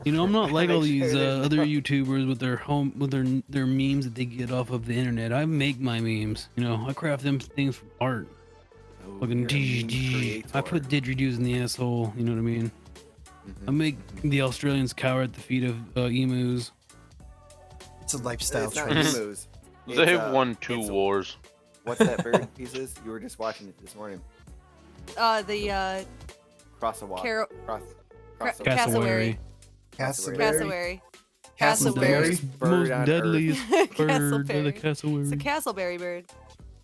You know, I'm not like all these other YouTubers with their memes that they get off of the internet. I make my memes. You know, I craft them things from art. Oh, Fucking you're a meme DG. I put creator. didgeridoos in the asshole. You know what I mean? I make the Australians cower at the feet of emus. It's a lifestyle It's not choice. emus. They've won it's 2 wars. What's that bird pieces? You were just watching it this morning. The Cross a walk. Caro- Cross a walk. Cassowary. Cassowary. Cassowary. Castleberry. Most Bird on deadliest bird. They're the Castleberry. cassowary. It's a castleberry bird.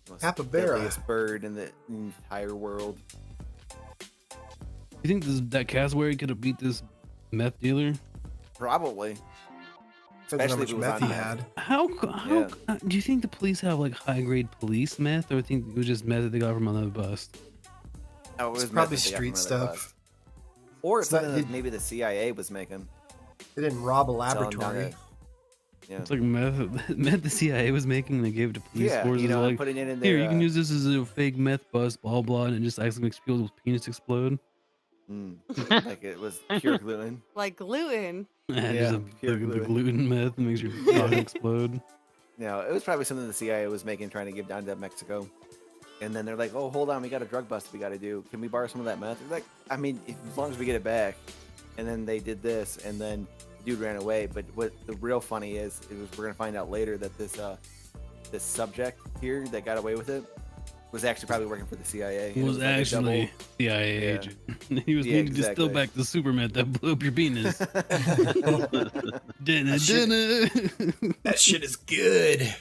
Most Capybara. deadliest bird in the entire world. You think that cassowary could have beat this meth dealer? Probably. Depends on Especially how if much it was meth on he meth. had. How do you think the police have like high grade police meth, or I think it was just meth that they got from another bust? Oh, it was It's probably meth that they got street from another stuff. bus. Or It's not- something that maybe the CIA was making. They didn't rob a Selling down laboratory. it. Yeah. It's like meth the CIA was making, and they gave it to police Yeah, forces. you know, like, putting it in there. here, you can use this as a fake meth bust, blah blah, and it just accidentally explodes with penis explode. like it was pure gluten. Like gluten. And Yeah, just pure the gluten. gluten meth makes your body explode. No, it was probably something the CIA was making, trying to give down to Mexico. And then they're like, "Oh, hold on, we got a drug bust we got to do. Can we borrow some of that meth?" They're like, "I mean, as long as we get it back." And then they did this, and then dude ran away. But what the real funny is we're gonna find out later that this subject here that got away with it was actually probably working for the CIA. It was like a actually double- CIA Yeah. agent. He was Yeah, needing to distill exactly. back the superman that blew up your penis. Dinner, shit- dinner. That shit is good.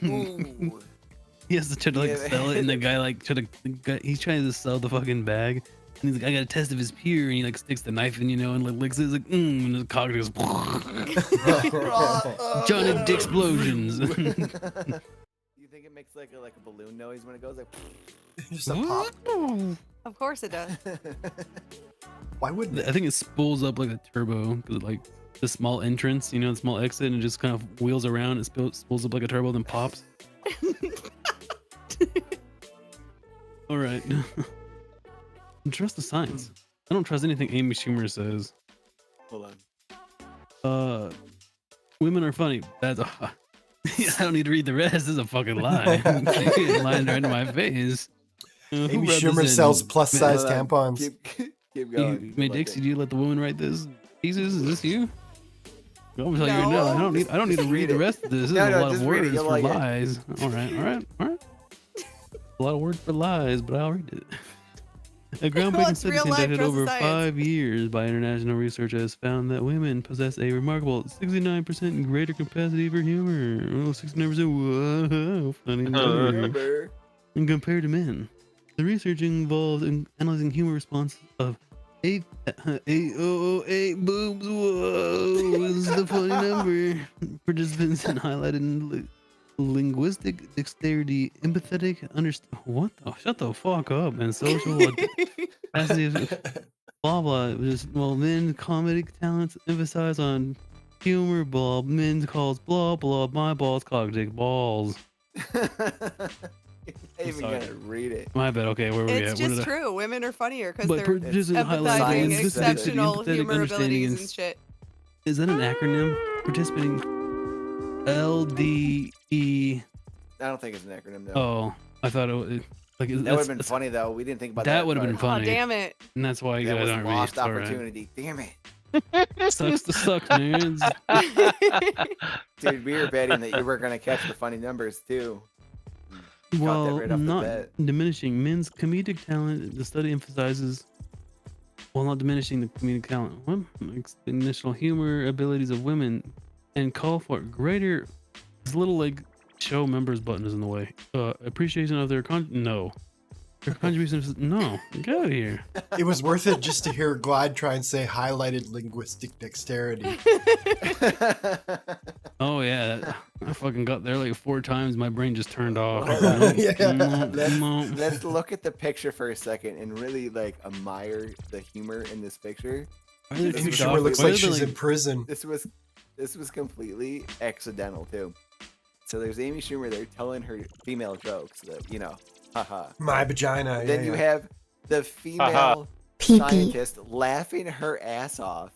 Ooh. He has to try to like Yeah. sell it, and the guy like he's trying to sell the fucking bag, and he's like, I got a test if it's pure, and he like sticks the knife in, and like licks it, he's like, and the cock goes, Johnny Dick explosions. You think it makes like a balloon noise when it goes like? Just a pop. Of course it does. Why wouldn't I it? think it spools up like a turbo, because like the small entrance, the small exit, and it just kind of wheels around, and spools up like a turbo, then pops. All right. Trust the science. I don't trust anything Amy Schumer says. Hold on. Women are funny. That's I don't need to read the rest. This is a fucking lie. Lying right in my face. Who Amy wrote Schumer this in? sells plus size Hold on. tampons. Keep going. You, May Dix, did you let the woman write this? Jesus, is this you? I'm telling you right No. now. I don't need to Just read read the it. rest of this. This No, is no, a lot just of read it. words You'll for like it. lies. All right. A lot of words for lies, but I'll read it. A groundbreaking What's study real life conducted versus over science? 5 years by international research has found that women possess a remarkable 69% greater capacity for humor. Oh, 69%. Whoa, funny number. And compared to men. The research involved in analyzing humor response of 8 boobs. Whoa, is the funny number. Participants highlighted linguistic dexterity, empathetic what the shut the fuck up, and social capacity blah blah. Men comedic talents emphasize on humor, blah, men calls blah blah, my balls cock dick balls. I even sorry. gonna read it. My bad. Okay, where were we It's at? Where just did I- true. Women are funnier because But they're participants highlighting empathizing, linguistic dexterity, exceptional empathetic humor understanding, abilities and shit. Is that an acronym? Participating LDE. I don't think it's an acronym though. Oh, I thought it was like That would have been funny though. We didn't think about that. That would have been part. Oh funny. damn it! And that's why you That guys was aren't lost reading. All right. opportunity. Damn it, Sucks to suck, man. dude. We were betting that you were gonna catch the funny numbers too. You caught that Well, right off the not bat. diminishing men's comedic talent. The study emphasizes, while not diminishing the comedic talent, initial humor abilities of women, and call for greater. This little like show members button is in the way. Appreciation of their no. Their contributions. No, get out of here. It was worth it just to hear Glide try and say highlighted linguistic dexterity. Oh yeah, I fucking got there like 4 times. My brain just turned off. Yeah. Let's look at the picture for a second and really like admire the humor in this picture. Why are there This two is Schumer dogs? looks Why like are there, she's in prison. This was completely accidental too. So there's Amy Schumer there telling her female jokes that haha. My vagina. Then yeah, you yeah. have the female scientist laughing her ass off,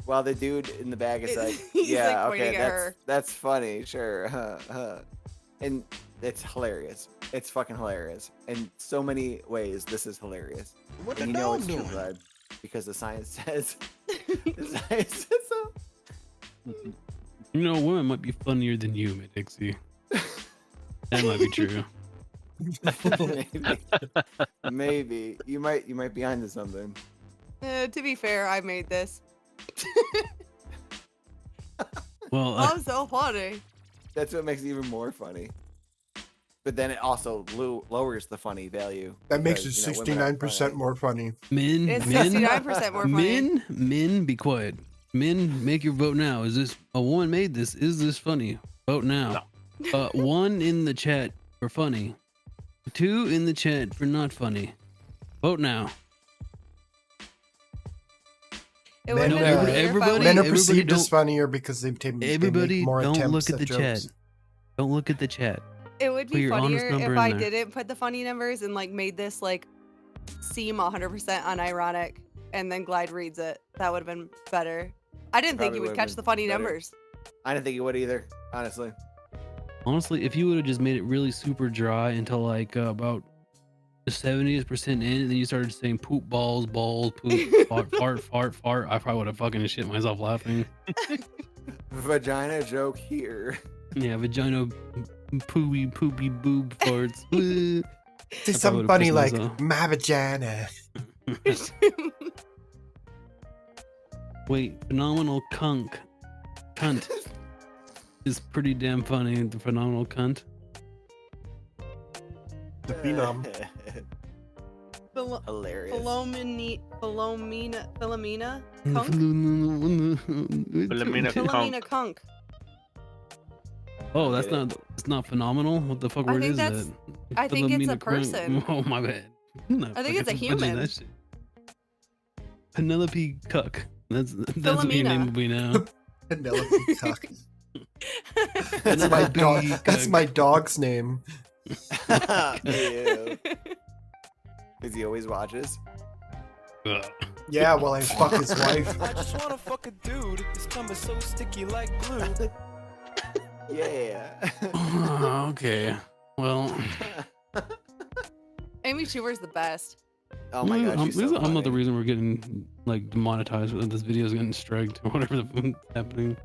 while the dude in the back is like, He's, "Yeah, like, pointing okay, at her. that's funny, sure." And it's hilarious. It's fucking hilarious. In so many ways, this is hilarious. What And the you know dog it's true, doing? Vlad, because the science says. The science says so. You know, women might be funnier than you, Miss Dixie. That might be true. Maybe you might be onto something. To be fair, I made this. Well, I'm so funny. That's what makes it even more funny. But then it also lowers the funny value. That makes it because, women are 69% funny. more funny. men, It's men, 69% more funny. men, be quiet. Men, make your vote now. Is this a woman made this? Is this funny? Vote now. 1 in the chat for funny. 2 in the chat for not funny. Vote now. It Men, would uh, have been easier if I everybody- would- Men are everybody perceived as don't- funnier because they Everybody, make more don't attempts look at the jokes. chat. Don't look at the chat. It would Put be your honest funnier number if in I there. didn't put the funny numbers and like made this like seem 100% unironic and then Glide reads it. That would have been better. I didn't think Probably you would would've catch been the funny better. numbers. I didn't think you would either, honestly. Honestly, if you would have just made it really super dry until like about the 70th% in, and then you started saying poop balls, balls, poop, fart. I probably would have fucking shit myself laughing. Vagina joke here. Yeah, vagina, poopy boob farts. Say I something probably funny would've like pissed my vagina. Wait, phenomenal cunt is pretty damn funny. The phenomenal cunt. The phenom. Hilarious. Philomena Kunk? Philomena Philomena Kunk. Oh, that's not. It's not phenomenal. What the fuck I word think is that's- that? I think it's a Philomena Crunk. person. Oh my bad. I think it's a human. Penelope Cuck. That's what your Philomena. name will be now. Penelope Cuck. That's Penelope my dog. That's Cuck. my dog's name. Ew. Because he always watches. Ugh. Yeah, well, I fuck his wife. I just wanna fuck a dude. His cum is so sticky like glue. Yeah. Okay. Well, Amy Schumer's the best. Oh my god, she's so I'm not the funny. reason we're getting like demonetized. This video is getting striked or whatever the fuck's happening.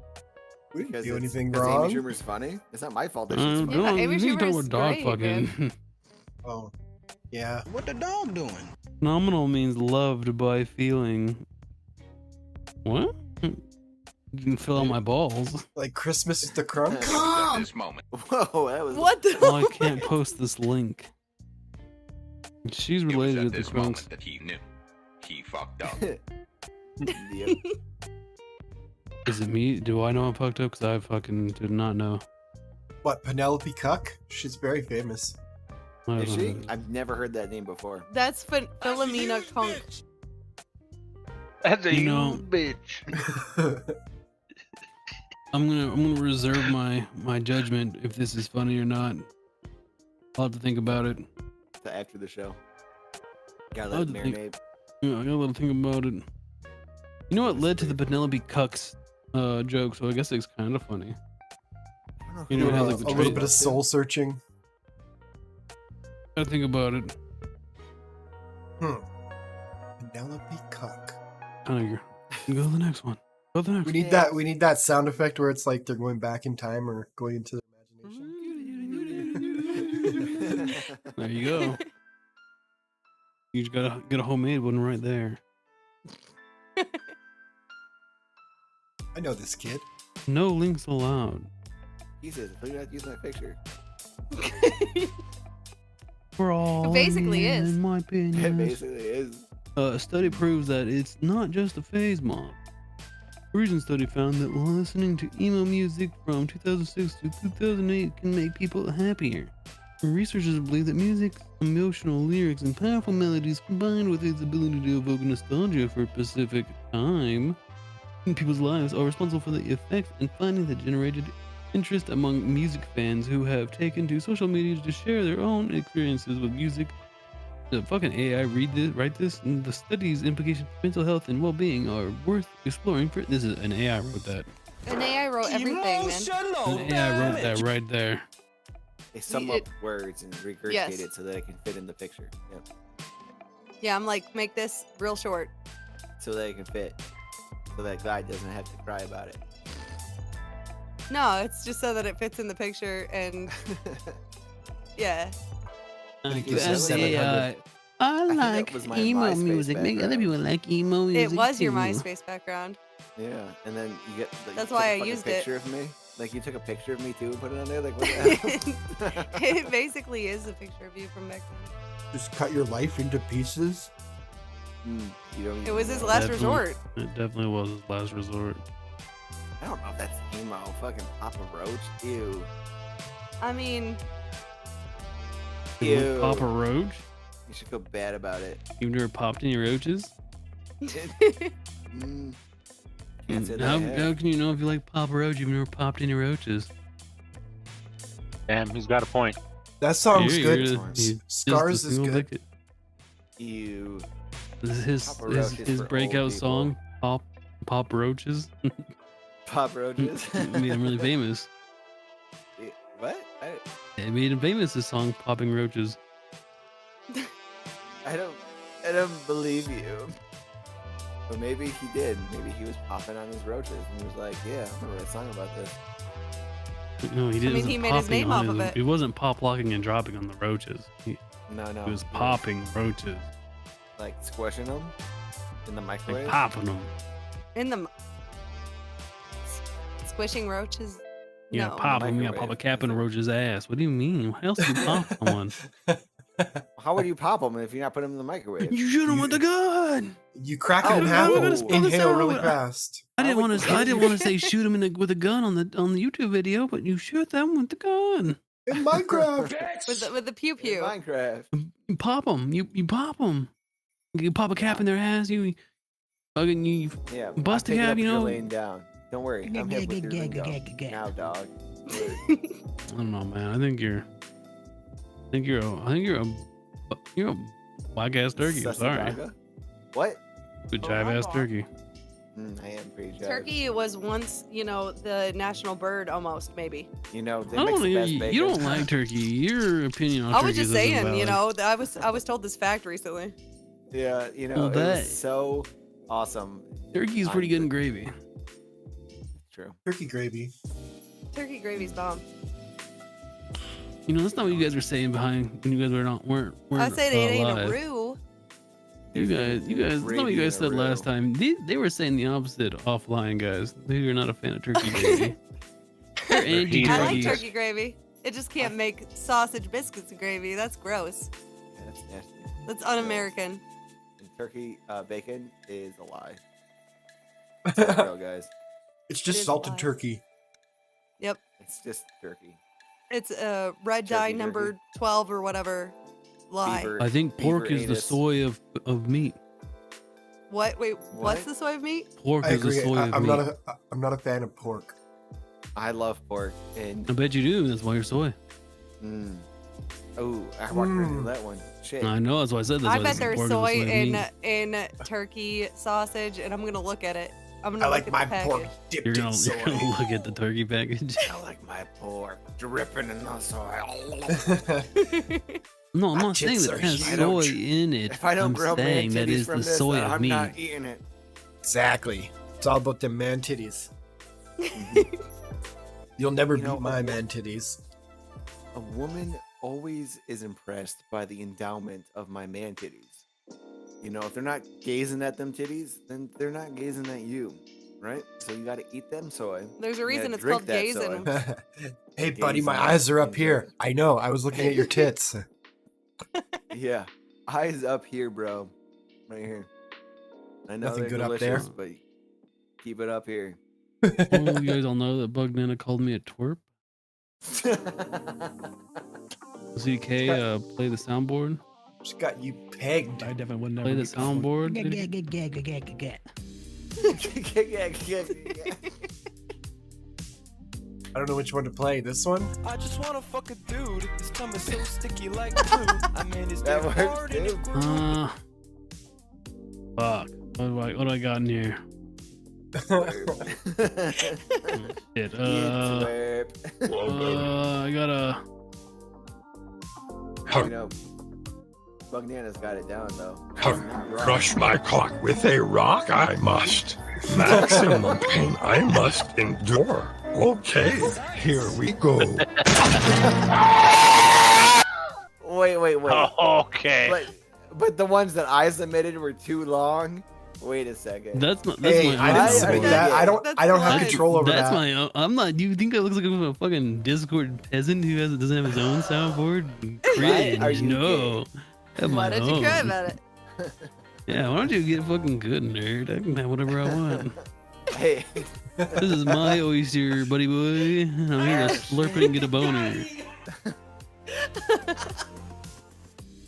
We didn't Because do it's- anything 'cause wrong. Amy Schumer's funny. It's not my fault that she's Don't, funny. Yeah, Amy you need to talk Schumer's about dog great, fucking. Oh, yeah. What the dog doing? Phenomenal means loved by feeling. What? You can fill out my balls. Like Christmas is the crunk. At this moment. Whoa, that was. What the? Well, I can't post this link. She's It was related at to the this crunks. moment that he knew. He fucked up. Yep. Is it me? Do I know I'm fucked up? Because I fucking did not know. What, Penelope Cuck? She's very famous. I Is don't she? know. I've never heard that name before. That's Philomena Kunk. That's a You know- you bitch. I'm gonna reserve my judgment if this is funny or not. I'll have to think about it. So after the show. Gotta I'll let it have to think- marinate. Yeah, I got a little think about it. You know what led to the Penelope Cucks joke? So I guess it's kind of funny. I don't know You who know, it it has, is. like, the a little trade- bit of soul searching. Gotta think about it. Penelope Cuck. Kind of. Go to the next one. Go to the next. We need that. We need that sound effect where it's like they're going back in time or going into their imagination. There you go. You just gotta get a homemade one right there. I know this kid. No links allowed. He says, look at that, use my picture. For all. basically is. In my opinion. It basically is. A study proves that it's not just a phase mob. A recent study found that listening to emo music from 2006 to 2008 can make people happier. Researchers believe that music's emotional lyrics and powerful melodies combined with its ability to evoke nostalgia for a specific time in people's lives are responsible for the effects and findings that generated interest among music fans who have taken to social media to share their own experiences with music. The fucking AI write this, and the study's implications for mental health and well-being are worth exploring. For this is an AI wrote that. An AI wrote everything, man. An AI wrote that right there. They sum up words and regurgitate Yes. it so that it can fit in the picture. Yep. Yeah, I'm like, make this real short. So that it can fit. So that guy doesn't have to cry about it. No, it's just so that it fits in the picture and yeah. Thank you, As 700. AI, I think that like was my emo MySpace music. Make other background. people like emo music. It was your too. MySpace background. Yeah, and then you get. Like, That's you took why a I fucking used it. picture of me. Like you took a picture of me too and put it on there. Like what the hell? It basically is a picture of you from back then. Just cut your life into pieces. You don't It even was his know. last Definitely. resort. It definitely was his last resort. I don't know if that's emo. Fucking Papa Roach. Ew. I mean, Ew. Pop a roach? You should feel bad about it. You've never popped any roaches? Mm. Can't say that I How have. can you know if you like Papa Roach? You've never popped any roaches. Damn, he's got a point. That song's You're- good. you're just Scars a is single good. dick. Ew. This is his Papa Roach is his for old breakout people. song, Pop Roaches. Pop Roaches. It made him really famous. What? It made him famous. This song, Popping Roaches. I don't believe you. But maybe he did. Maybe he was popping on his roaches and he was like, yeah, I'm gonna write a song about this. No, he didn't. he made his name off of it. He wasn't pop locking and dropping on the roaches. He No. was popping roaches, Like squishing them in the like microwave. popping them. In the squishing roaches. Yeah, No. pop them. Yeah, Microwave. pop a cap in a roach's ass. What do you mean? How else do you pop one? How would you pop them if you're not putting them in the microwave? You shoot him with a gun. You crack it in Oh, half no, and no, no, inhale no, really no. fast. I didn't would want you- to. I didn't want to say shoot him with a gun on the YouTube video, but you shoot them with the gun. In Minecraft. With the pew In pew. Minecraft. You pop them. You pop them. You pop a cap in their ass. You fucking you. Yeah. Bust I'm a picking cab, up you your know. laying down. Don't worry. I'm hip with your lingo. Now, dog. I don't know, man. I think you're a whack ass turkey. I'm sorry. Sasagaga? What? Good jive ass turkey. I am pretty judged. Turkey was once, the national bird almost, maybe. You know, they I make don't the know. best You bacon. don't like turkey. Your opinion on I turkey was just isn't saying, valid. I was told this fact recently. Yeah, Well, it that- was so awesome. Turkey is pretty good in gravy. True. Turkey gravy. Turkey gravy's bomb. That's not what you guys were saying behind when you guys weren't I said it ain't a live. roux. You guys, that's not what you guys said last time. They were saying the opposite offline, guys. You're not a fan of turkey gravy. You're anti-turkey. I like turkey gravy. It just can't make sausage biscuits gravy. That's gross. Yeah, that's nasty. That's un-American. And turkey bacon is a lie. It's not real, guys. It's It just is salted alive. turkey. Yep. It's just turkey. It's red dye Turkey, number turkey. 12 or whatever. Lie. Beaver- I think pork beaver is the anus. soy of meat. What? Wait, what's What? the soy of meat? Pork I is the agree. soy of I'm meat. not a fan of pork. I love pork. And I bet you do. That's why you're soy. oh, I walked right into that one. Shit. I know. That's why I said that's I why bet this there's pork is the soy of in meat. in turkey sausage, and I'm gonna look at it. I'm gonna I look like at my the pork package. dipped You're in gonna soy. look at the turkey package. I like my pork dripping in the soil. No, I'm My not saying tits that are it has huge. soy in it. If I don't I'm grow man saying that titties is from the this, soy then of I'm meat. not eating it. Exactly. It's all about them man titties. You'll never beat my man titties. A woman always is impressed by the endowment of my man titties. If they're not gazing at them titties, then they're not gazing at you, right? So you got to eat them soy. There's a You reason gotta it's drink called that gazing. soy. Hey, buddy, my Gazing eyes are up and here. gazing. I know. I was looking at your tits. Yeah, eyes up here, bro. Right here. I know Nothing they're good up delicious, there? but keep it up here. Well, you guys all know that Bug Nana called me a twerp. ZK, play the soundboard. Just got you pegged. I definitely would never Play the be called- soundboard. I don't know which one to play. This one? I just wanna fuck a dude. His tongue is so sticky like glue. I mean, his That dick works, hard and it too. grew. Fuck. What do I got in here? Shit. I got a. Bugnana's got it down though. Crush my cock with a rock, I must. Maximum pain I must endure. Okay, here we go. Wait. Okay. But the ones that I submitted were too long. Wait a second. That's my. Hey, I didn't submit that. I don't have That's control over That's that. I'm not. You think I look like a fucking Discord peasant who doesn't have his own soundboard? Cringe. Are you No. Have Why my don't you cry own. about it? Yeah, why don't you get fucking good, nerd? I can have whatever I want. Hey. This is my oyster, buddy boy. I'm here to slurp it and get a boner.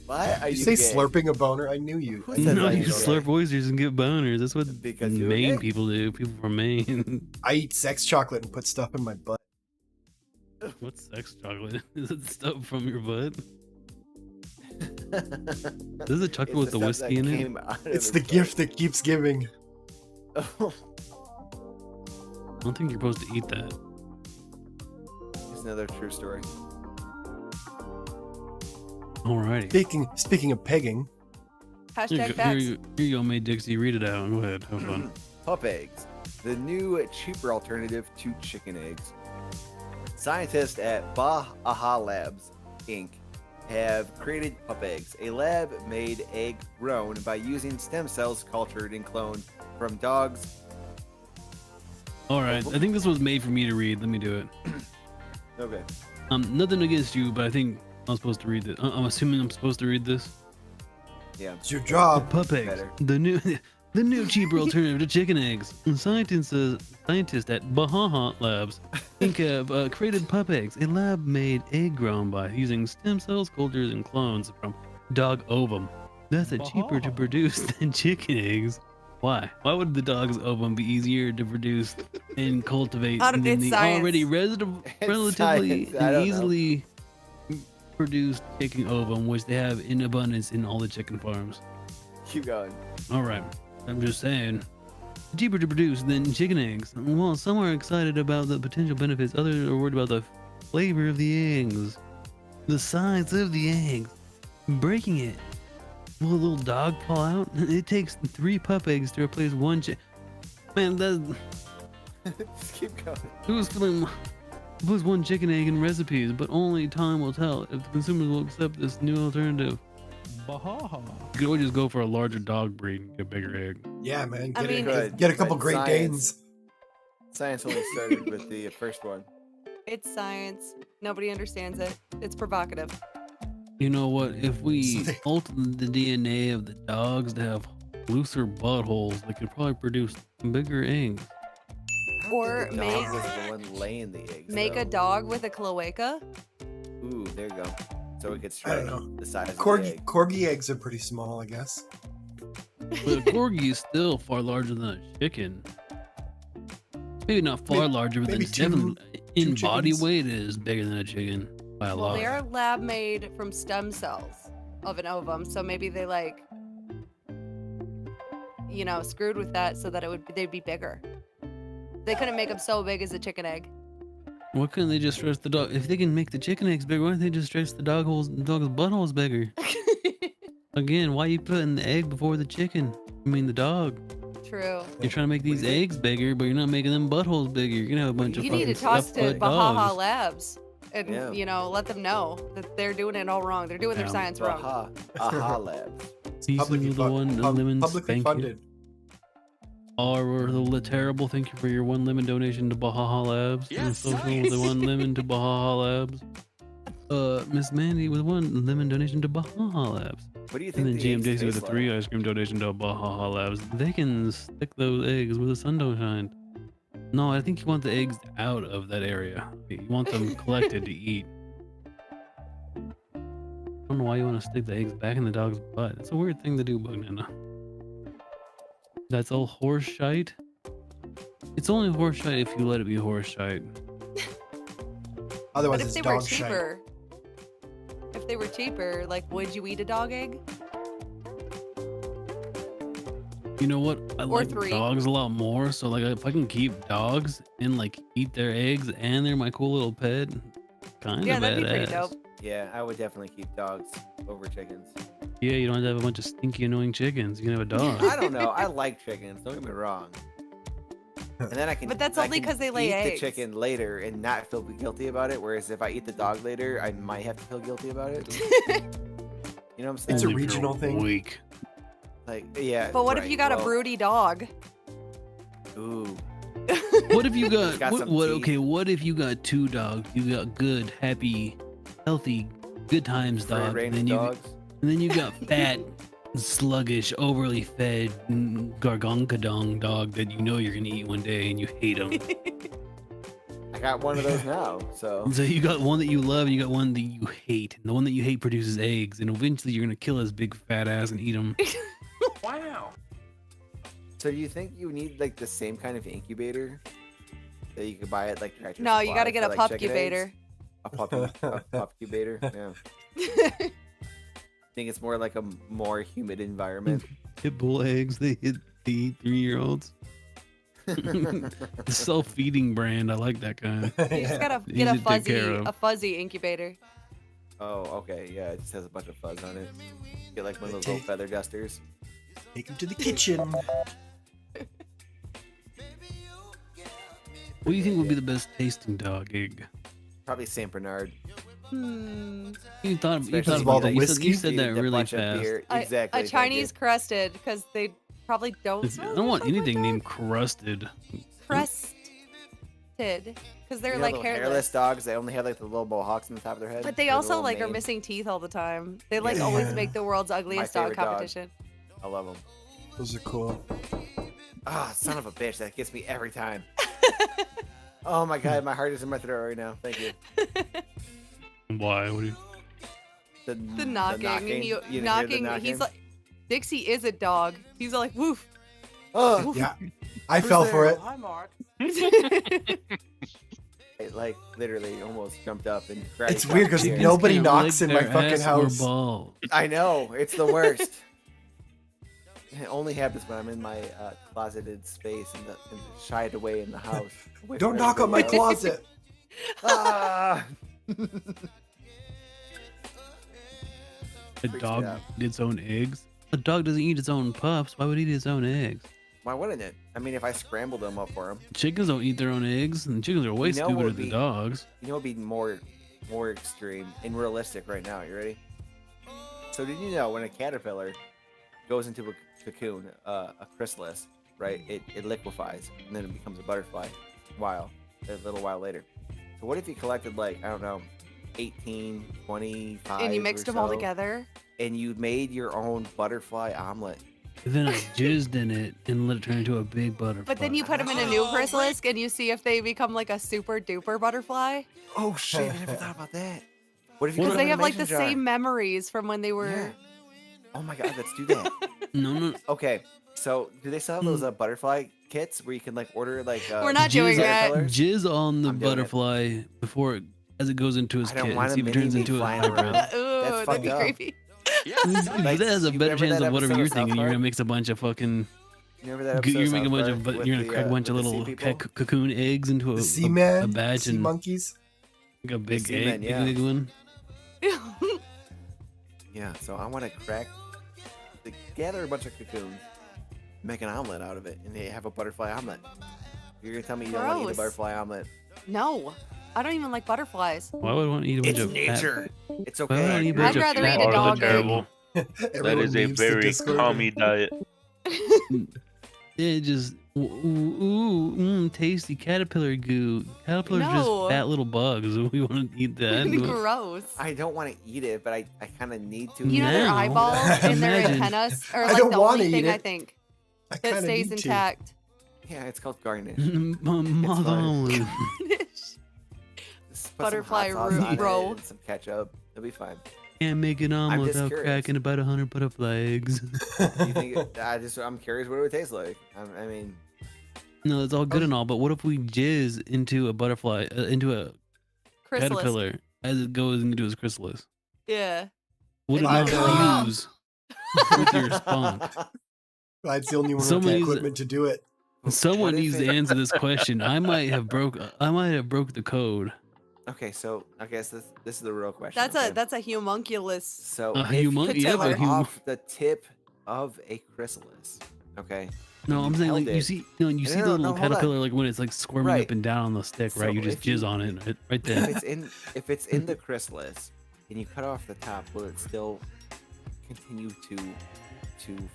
Why are You you say gay? slurping a boner? I knew you. Who said No, that you you're slurp gay? oysters and get boners. That's what Because you're Maine gay? people do. People from Maine. I eat sex chocolate and put stuff in my butt. What's sex chocolate? Is it stuff from your butt? Is it chocolate with the whiskey in it? It's the gift that keeps giving. I don't think you're supposed to eat that. It's another true story. Alrighty. Speaking of pegging, Hashtag facts. Here you go, May Dixie. Read it out. Go ahead. Have fun. Pup eggs, the new cheaper alternative to chicken eggs. Scientists at Baha Labs, Inc. have created pup eggs, a lab-made egg grown by using stem cells cultured and cloned from dogs. All right. I think this was made for me to read. Let me do it. Okay. Nothing against you, but I think I'm supposed to read this. I'm assuming I'm supposed to read this. Yeah. It's your job. Pup eggs, Better. the new cheaper alternative to chicken eggs. Scientists at Baha Labs Inc. have created pup eggs, a lab-made egg grown by using stem cells, cultures, and clones from dog ovum. That's cheaper to produce than chicken eggs. Why? Why would the dog's ovum be easier to produce and cultivate than It's the science. already relatively science. I don't know. easily produced chicken ovum, which they have in abundance in all the chicken farms? Keep going. All right, I'm just saying, cheaper to produce than chicken eggs. While some are excited about the potential benefits, others are worried about the flavor of the eggs, the size of the eggs, breaking it. Will a little dog fall out? It takes 3 pup eggs to replace 1 chicken. Man, that Just keep going. who's feeling puts 1 chicken egg in recipes, but only time will tell if the consumers will accept this new alternative. Bahaha. You could always just go for a larger dog breed and get a bigger egg. Yeah, man. I Get, mean, a, get a couple but Great science- Danes. Science only started with the first one. It's science. Nobody understands it. It's provocative. You know what? If we alter the DNA of the dogs to have looser buttholes, they could probably produce bigger eggs. Or The dog make was the one laying the eggs. make though. a dog with a cloaca. Ooh, there you go. So it gets I don't straight know. the size of the Corgi egg. corgi eggs are pretty small, I guess. But a corgi is still far larger than a chicken. Maybe not far Maybe- larger, but maybe it's definitely in two body chickens. weight it is bigger than a chicken by a Well, lot. they are lab made from stem cells of an ovum, so maybe they screwed with that so that they'd be bigger. They couldn't make them so big as a chicken egg. Why couldn't they just stretch the dog? If they can make the chicken eggs bigger, why don't they just stretch the dog's buttholes bigger? Again, why you putting the egg before the chicken? I mean the dog. True. You're trying to make these eggs bigger, but you're not making them buttholes bigger. You're gonna have a bunch of You fucking need to talk stuffed to butt Bahaha dogs. Labs and Yeah. let them know that they're doing it all wrong. They're doing their Yeah. science wrong. Aha Labs. Pieces of the one lemon publicly spank funded. Or the terrible. Thank you for your 1 lemon donation to Bahaha Labs. And social with the 1 lemon to Bahaha Labs. Miss Mandy with 1 lemon donation to Bahaha Labs. What do you And think? then the GM eggs Daisy with a taste 3 ice cream donation to Bahaha Labs. They can stick those eggs where the sun don't shine. No, I think you want the eggs out of that area. You want them collected to eat. I don't know why you want to stick the eggs back in the dog's butt. It's a weird thing to do, Bugnana. That's all horse shite. It's only horse shite if you let it be horse shite. Otherwise, But if it's they were dog shite. cheaper, would you eat a dog egg? You know what? I like 3. dogs a lot more. So like, if I can keep dogs and like eat their eggs and they're my cool little pet, kind Yeah, of that'd be pretty badass. dope. Yeah, I would definitely keep dogs over chickens. Yeah, you don't have to have a bunch of stinky, annoying chickens. You can have a dog. I don't know. I like chickens. Don't get me wrong. And then I can. But that's I only can 'cause they lay eat eggs. the chicken later and not feel guilty about it. Whereas if I eat the dog later, I might have to feel guilty about it. You know what I'm saying? It's a Only if you're regional thing. Weak. Like, yeah. But what if right, you got well, a broody dog? Ooh. What if you got, Got what, some what teeth. okay, what if you got 2 dogs? You got good, happy, healthy, good times Free dogs. range And dogs. then you got fat, sluggish, overly fed gargonkadong dog that you know you're gonna eat one day and you hate him. I got one of those now. So So you got one that you love and you got one that you hate. And the one that you hate produces eggs, and eventually you're gonna kill his big fat ass and eat him. Wow. So do you think you need like the same kind of incubator that you could buy at like Tractor No, you Supply gotta get for, a like, pup chicken eggs? incubator. A pup incubator. Yeah. Think it's more like a more humid environment. Pitbull eggs, they eat 3-year-olds. The self-feeding brand, I like that kind. You just gotta Easy get to take care of. a fuzzy incubator. Oh, okay. Yeah, it just has a bunch of fuzz on it. Get like one of those little feather dusters. Take him to the kitchen. What do you think would be the best tasting dog egg? Probably Saint Bernard. You thought Especially about all it. the You said whiskey. that A really bunch of fast. beer. Exactly. A thank Chinese you. crested, because they probably don't I smell don't want just like anything dogs. named crusted. Crested, because they're You know like those hairless. dogs. They only have like the little mohawks on the top of their head. But they Their also little like are mane. missing teeth all the time. They like Yeah. always make the world's ugliest dog favorite dog. competition. I love them. Those are cool. Ah, son of a bitch. That gets me every time. Oh my god, my heart is in my throat right now. Thank you. Why? What do you? The knocking. You didn't hear the Knocking. knocking? He's like, Dixie is a dog. He's like, woof. Oh, Yeah, I fell for it. Hi, Mark. it like literally almost jumped up and It's weird because here. nobody Can't knocks lick in my their fucking ass or house. ball. I know it's the worst. It only happens when I'm in my closeted space and shied away in the house. away Don't from knock on my everybody else. closet. Ah! A Freaks me dog out. eat its own eggs. A dog doesn't eat its own pups. Why would it eat its own eggs? Why wouldn't it? I mean, if I scrambled them up for him, Chickens don't eat their own eggs, and chickens are way You know what stupider would than be- dogs. you know, it'd be more extreme and realistic right now. You ready? So did you know when a caterpillar goes into a cocoon, a chrysalis, right? It liquefies and then it becomes a butterfly. A little while later. So what if you collected like I don't know, 18, 25, And you mixed or them all so, together. and you made your own butterfly omelet? And then I jizzed in it and let it turn into a big butterfly. But then you put them in a new chrysalis and you see if they become like a super duper butterfly. Oh shit! I never thought about that. What if you Because put they them in have a like the mason jar? same memories from when they were. Yeah. Oh my god, let's do that. No. Okay, so do they still have those butterfly kits where you can like order like? We're not doing that. caterpillars? Jizz on the I'm doing it. butterfly before it, as it goes into his I don't kit and want see a if it turns mini-me into a flying hybrid. around. Ooh, That's that'd fucked be up. creepy. But that has a better remember chance that of whatever episode you're of South thinking. You're gonna Park? mix a bunch of fucking. You remember that episode? You're of making a South bunch Park of. with You're gonna the, crack a bunch of with the little sea people? cocoon eggs into The a Seaman, badge sea and monkeys. like a big Seaman, egg, yeah. big one. Yeah, so I want to gather a bunch of cocoons, make an omelet out of it, and they have a butterfly omelet. You're gonna tell me you don't want to eat a Gross. butterfly omelet? No, I don't even like butterflies. Why would I want to eat a bunch It's of nature. It's Why would I okay. want to eat a bunch I'd of rather eat fat a Are dog egg. terrible. That Everyone is a leaves the very Discord. commie diet. It just tasty caterpillar goo. Caterpillars are No. just fat little bugs. We want to eat that. Gross. I don't want to eat it, but I kind of need to. You know their Now, eyeballs and their imagine. antennas are I like don't the wanna only eat thing I it. think I that kinda stays need to. intact. Yeah, it's called garnish. Mother fine. Just put some Butterfly hot sauce on it roll. and some ketchup. It'll be fine. can't make an omelet just without curious. cracking about 100 butterfly eggs. You think? I'm curious what it would taste like. I mean, No, it's all good and all, but what if we jizz into a butterfly, into a Chrysalis. caterpillar as it goes into its chrysalis? Yeah. What And did you you clean use with your spunk? That's the only one with Someone the needs equipment to do it. Someone What if needs to it- answer this question. I might have broke the code. Okay, so I guess this is the real question. That's okay? a that's a homunculus. So A if humun- you yeah, cut but hum- off the tip of a chrysalis, okay? No, I'm you saying held like you it- see, no, you No, see no, the little no, hold on. caterpillar like when it's like squirming Right. up and down on the stick, So right? You just if you- jizz on it, right If there. if it's in the chrysalis and you cut off the top, will it still continue to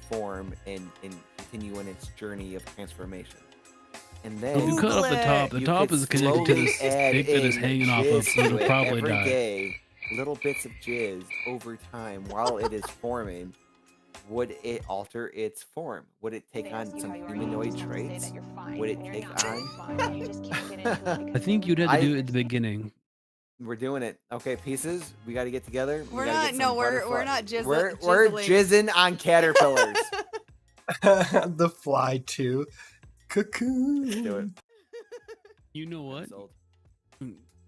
form and continue in its journey of transformation? And then If you cut off the top, the you top could is connected to the slowly add stick that is in hanging off of, jizz so it'll to it probably every die. day, little bits of jizz over time while it is forming. Would it alter its form? Would it take on some humanoid traits? Would it take on? I think you'd have to I- do it at the beginning. We're doing it. Okay, pieces. We got to get together. We We're gotta not. get No, some we're butterfly- not jizzling. We're jizzing on caterpillars. The fly too. Cocoon. Let's do it. You know what? Sold.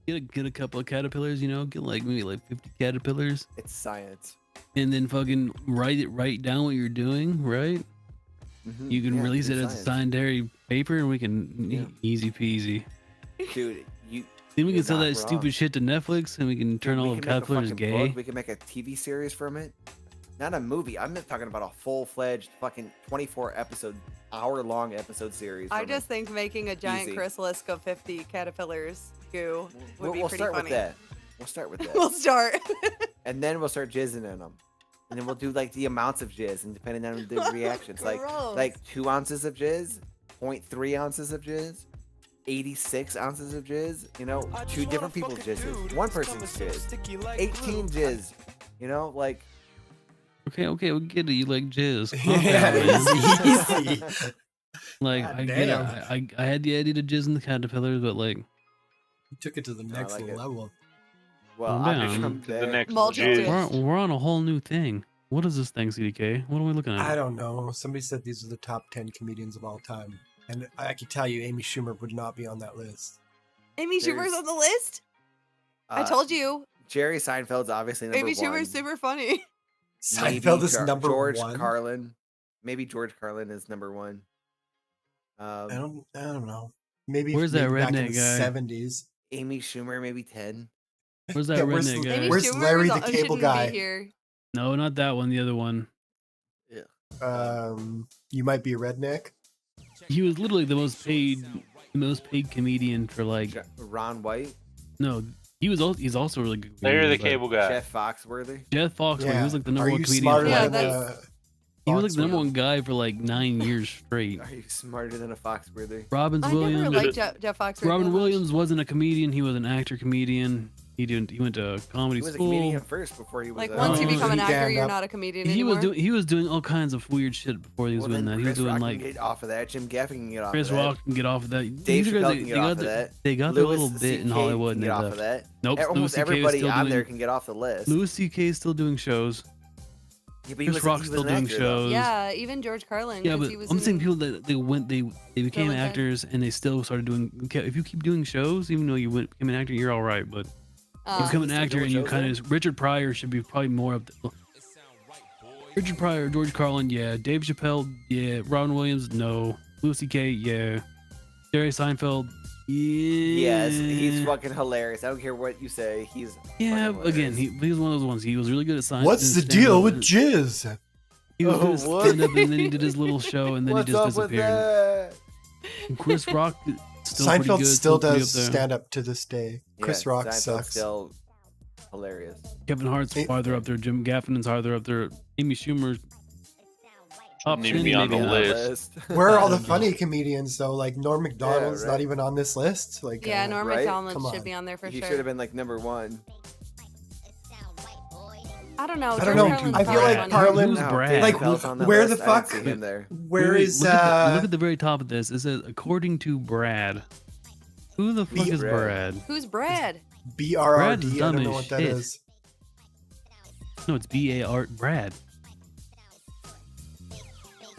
Get a couple of caterpillars. You know, get like maybe like 50 caterpillars, It's science. and then fucking write down what you're doing. Right? Mhm, You can yeah, release it it's as a science. secondary paper, and we can Yeah. easy peasy. Dude, Then we can You're sell not that wrong. stupid shit to Netflix, and we can turn all we of can make a Caterpillars fucking gay. book, we can make a TV series from it. Not a movie. I'm not talking about a full-fledged fucking 24-episode, hour-long episode series. I from just it. think making a giant Easy. chrysalis of 50 caterpillars goo would be We'll pretty start funny. with that. We'll start with that. We'll start. And then we'll start jizzing in them. And then we'll do like the amounts of jizz, and depending on the reactions, Gross. like 2 ounces of jizz, 0.3 ounces of jizz, 86 ounces of jizz. You know, I just 2 different wanna people's fuck a jizzes, dude one who's coming person's so jizz, sticky like 18 glue. jizz. You know, like Okay, we get it. You like jizz. Yeah, Okay, man. easy. Like God I get it. damn. I had the idea to jizz in the caterpillars, but like You took it to the I next like it. level. well, Calm I'm down. from To the there. next Multitude. jizz. we're on a whole new thing. What is this thing, CDK? What are we looking at? I don't know. Somebody said these are the top 10 comedians of all time. And I can tell you, Amy Schumer would not be on that list. Amy Schumer's There's- on the list. I told you. Jerry Seinfeld's obviously number Amy one. Schumer's super funny. Maybe Seinfeld is number George one. Carlin. Maybe George Carlin is number one. I don't know. Maybe Where's that maybe back in redneck the guy? 70s. Amy Schumer, maybe 10. Where's that Yeah, where's redneck the- guy? Amy Where's Schumer Larry the is- Cable shouldn't Guy? Be here. No, not that one. The other one. You might be a redneck. He was literally the most paid comedian for like. Ron White. No, he's also really good. Larry the comedian, but Cable Guy. Jeff Foxworthy. Jeff Foxworthy. He Yeah. was like the Are number you one comedian. smarter For Yeah, like, than that's- he was like the number Foxworthy? one guy for like 9 years straight. Are you smarter than a Foxworthy? Robin I never Williams. liked Jeff Foxworthy. Robin that much. Williams wasn't a comedian. He was an actor comedian. He went to comedy He was a school. comedian first before he was Like a... once you Oh, become an he actor, damned you're up. not a comedian He was anymore. doing all kinds of weird shit before he was Well, doing then that. He was Chris doing Rock like can get off of that. Jim Gaffigan can get off Chris of that. Rock can get off of that. Dave These guys, Chappelle they can get got off of their- that. They got their Louis little bit in CK Hollywood can and get they off left. of that. Nope, Louis Almost CK is everybody still on there doing- can get off the list. Louis C.K. is still doing shows. Yeah, but he Chris was- Rock's he was still an doing actor, though. shows. Yeah, even George Carlin. Yeah, 'cause but he was I'm saying in- people that they became Like that. actors and they still started doing. Okay, if you keep doing shows, even though you became an actor, you're all right. But you become an Still actor doing and you shows, kind though? of Richard Pryor should be probably more up. Richard Pryor, George Carlin, yeah. Dave Chappelle, yeah. Robin Williams, no. Louis C.K., yeah. Jerry Seinfeld, yeah. Yes, he's fucking hilarious. I don't care what you say. He's Yeah, fucking again, hilarious. he was one of those ones. He was really good at science. What's the deal with jizz? He was good at what? stand up, and then he did his little show, and then What's he just up with disappeared. that? And Chris Rock, still pretty Seinfeld good, still pretty does up there. stand up to this day. Chris Yeah, Rock Seinfeld's sucks. Still hilarious. Kevin Hart's Hey- farther up there. Jim Gaffigan's farther up there. Amy Schumer's Shouldn't even option, be on maybe the not. list. Where are all the I don't know. funny comedians though? Like Norm Macdonald's right. not even on this list. Like Yeah, Norm Right? Macdonald Come should on. be on there for He sure. should have been like number one. I don't know. I George don't know. Carlin's I feel probably like funny. Carlin- Who's No, Brad? Dave Like, Chappelle's on the where list. the I didn't fuck- see him there. Where Wait, is look at the very top of this. It says according to Brad. Who the fuck is Brad. Brad? Who's Brad? BRRD? Brad is I dumb don't know as what that shit. is. No, it's B-A-R Brad.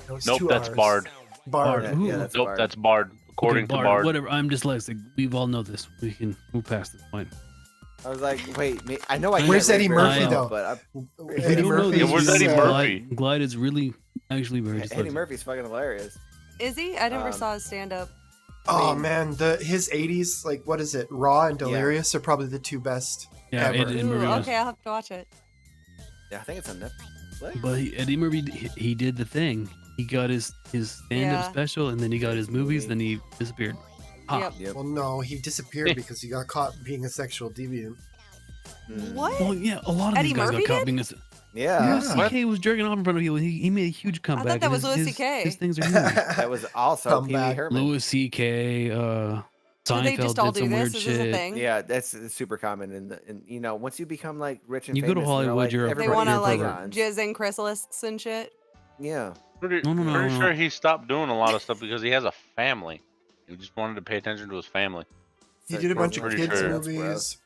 No, it's Nope, two that's Rs. Bard. Bard. Yeah, Who- yeah, that's Nope, Bard. that's Bard. According Okay, to Bard. Whatever. I'm dyslexic. We all know this. We can move past this point. I was like, wait, I know I can't Where's read Eddie very Murphy, well, though? But Eddie You don't know Murphy. this. Yeah, where's Eddie Murphy? Glide is really, actually very Eddie dyslexic. Murphy's fucking hilarious. Is he? I never Um, saw his stand up. Oh I mean- man, his 80s, like what is it? Raw and Delirious are probably the two best. Yeah, ever. Eddie Ooh, Murphy was. okay, I'll have to watch it. Yeah, I think it's on Netflix. But Eddie Murphy, he did the thing. He got his stand-up Yeah. special, and then he got his movies, Movie. then he disappeared. Ah. Yep. Yep. Well, no, he disappeared because he got caught being a sexual deviant. Mm. What? Well, yeah, a lot of Eddie these guys Murphy got caught did? being a. Yeah. Louis C.K. was jerking off in front of people. He made a huge comeback. that and was his- Louis his- CK. His things are huge. That was also Come Pee Wee back. Herman. Louis C.K. Do they just Seinfeld all did do some weird this? Is this a shit. thing? Yeah, that's super common. And you know, once you become like rich and You go to famous, Hollywood, like, you're a They everybody want to You're a like pervert. jizz in chrysalises and shit. Yeah. Pretty, No, no, pretty no. sure he stopped doing a lot of stuff because he has a family. He just wanted to pay attention to his family. He did a bunch of Pretty kids sure. movies.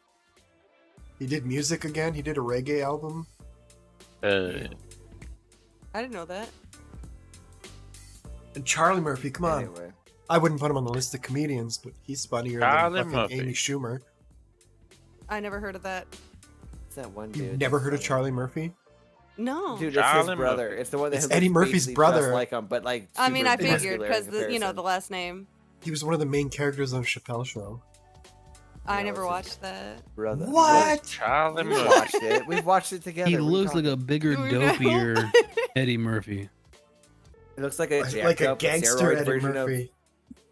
He did music again. He did a reggae album. I didn't know that. And Charlie Murphy, come on. Anyway, I wouldn't put him on the list of comedians, but he's funnier Charlie than fucking Murphy. Amy Schumer. I never heard of that. it's that one You've dude. never that's heard of funny. Charlie Murphy? No. Dude, it's his Charlie brother. Murphy. It's the one that It's looks Eddie Murphy's basically brother. just like him, but like. I mean, I super figured muscular because in the comparison. last name. He was one of the main characters on Chappelle Show. I No, never it's a- watched that. Brother. What? Charlie We've Murphy. watched it. We've watched it together. He What are you looks like talking- a bigger, We know. dopier Eddie Murphy. It looks like a Like a jacked-up gangster steroid Eddie version Murphy.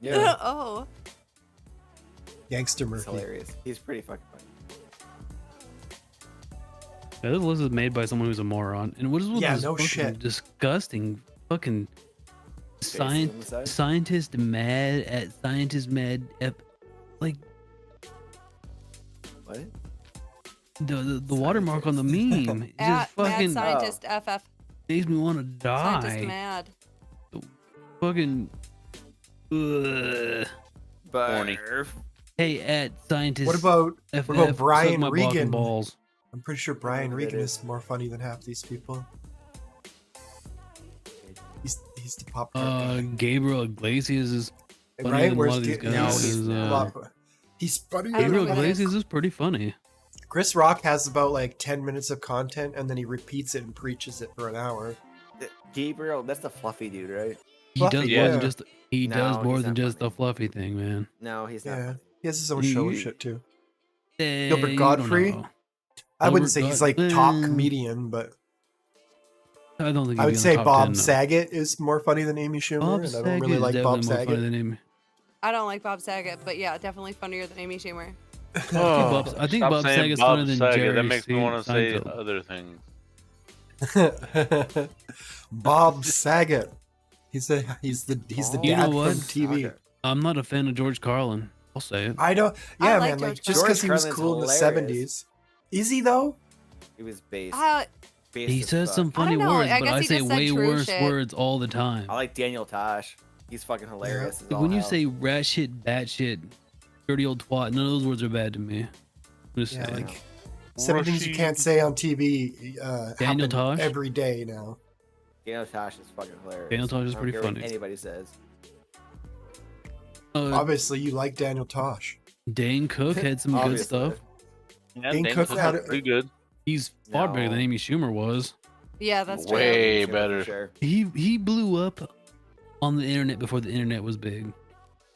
Yeah, Oh. Gangster it's Murphy. hilarious. He's pretty fucking funny. Yeah, this list is made by someone who's a moron. And what is with Yeah, this no fucking shit. disgusting fucking Face on the side? scientist mad at scientist mad like What? the watermark on the meme. It At just fucking Mad Scientist FF. makes me want to Scientist die. mad. Fucking Horny. hey, at scientist. What about FF, what about suck Brian my balls and Regan? balls. I'm pretty sure Brian Whatever that Regan is. is more funny than half these people. He's the pop. Gabriel Iglesias is funnier right? than a Where's lot of these Ga- guys. he's is, He's funny. I don't Gabriel know what it is. Iglesias is pretty funny. Chris Rock has about like 10 minutes of content and then he repeats it and preaches it for an hour. Gabriel, that's the fluffy dude, right? He Fluffy, does more yeah. than just No, does more he's than not just funny. the fluffy thing, man. No, he's not. Yeah. funny. He has his own show and You- shit too. Eh, Gilbert you Godfrey? don't know. I wouldn't Gilbert say he's God- like top Mm. comedian, but I don't think I he'd would be in say the top Bob 10, no. Saget is more funny than Amy Schumer, Bob and I Saget don't really is like Bob definitely more funny Saget. than Amy. I don't like Bob Saget, but yeah, definitely funnier than Amy Schumer. Oh, I think stop Bob saying Saget's Bob funnier than Saget. Jerry That makes me want to say Seinfeld. other things. Bob Saget. He's the Oh. You know dad what? from TV. Okay. I'm not a fan of George Carlin. I'll say it. I don't. I Yeah, like man. Like George just Carlin. because he was George cool in the Carlin's '70s. Is he though? He was based. based He as says fuck. some funny know, words, I but guess I he say just said way true worse shit. words all the time. I like Daniel Tosh. He's fucking hilarious. as all When you hell. say rat shit, bat shit, dirty old twat, none of those words are bad to me. I'm just Yeah, saying. like some things you can't say on TV Daniel happen Tosh? every day now. Daniel Tosh is fucking hilarious. Daniel Tosh is I don't pretty care what funny. Anybody says. Obviously, you like Daniel Tosh. Dane Cook had some good Obviously. stuff. Yeah, Dane Dane Cook Cook had was a- pretty good. He's far better than No. Amy Schumer was. Yeah, that's true. Way Sure, for better. Sure. He blew up on the internet before the internet was big.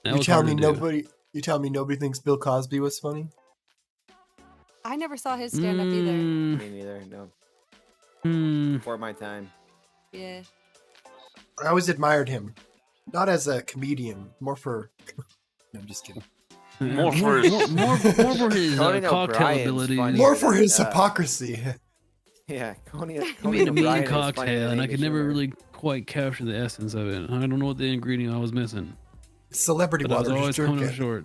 That You was tell hard me to do. nobody. You tell me nobody thinks Bill Cosby was funny. I never saw his stand up either. Mm, Me neither. No. mm, Before my time. Yeah. I always admired him, not as a comedian, more for. No, I'm just kidding. More for his- more for his Conan cocktail O'Brien's abilities. funny. More for his Uh, hypocrisy. Yeah, Coney. He made a mean cocktail, and I could never really quite capture the essence of it. I don't know what the ingredient I was missing, Celebrity but I was water. always Just drink coming up it. short.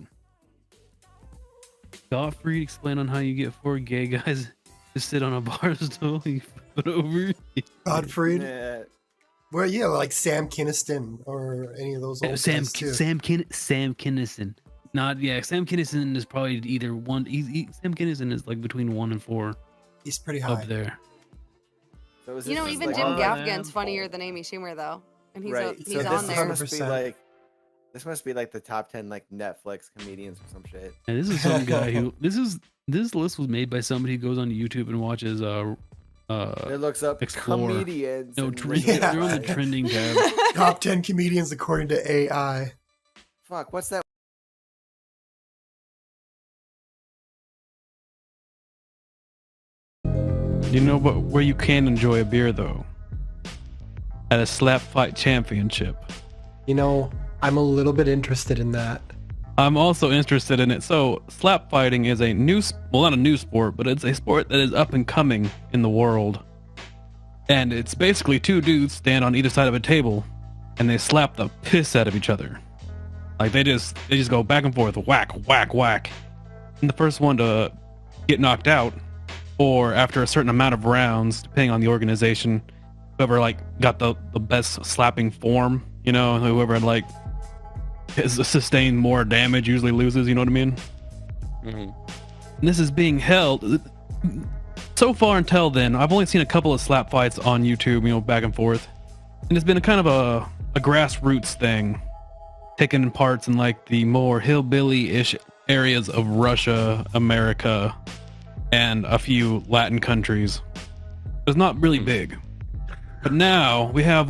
Godfrey, explain on how you get 4 gay guys to sit on a bar stool you put over. Godfrey. Yeah. Well, yeah, like Sam Kinniston or any of those old Sam guys too. Sam Kinison. Not Sam Kinison is probably either one. Sam Kinison is like between 1 and 4 He's pretty high. up there. So is You this know, just even like- Jim One Gaffigan's and funnier four. than Amy Schumer though, and he's Right. he's so on this there. must be 100%. like. This must be like the top 10 like Netflix comedians or some shit. And this is some guy who this list was made by somebody who goes on YouTube and watches It looks up Explore. comedians. no and trend, brings it they're on the by. trending tab. Top 10 comedians according to AI. Fuck, what's that? You know where you can enjoy a beer though? At a slap fight championship. You know, I'm a little bit interested in that. I'm also interested in it. So, slap fighting is a new, well, not a new sport, but it's a sport that is up and coming in the world. And it's basically 2 dudes stand on either side of a table, and they slap the piss out of each other. Like they just go back and forth, whack, whack, whack. And the first one to get knocked out, or after a certain amount of rounds, depending on the organization, whoever like got the best slapping form, you know, whoever like has sustained more damage usually loses, you know what I mean? Mhm. And this is being held so far until then. I've only seen a couple of slap fights on YouTube, you know, back and forth, and it's been a kind of a grassroots thing, taken in parts in like the more hillbilly-ish areas of Russia, America, and a few Latin countries. It's not really big, but now we have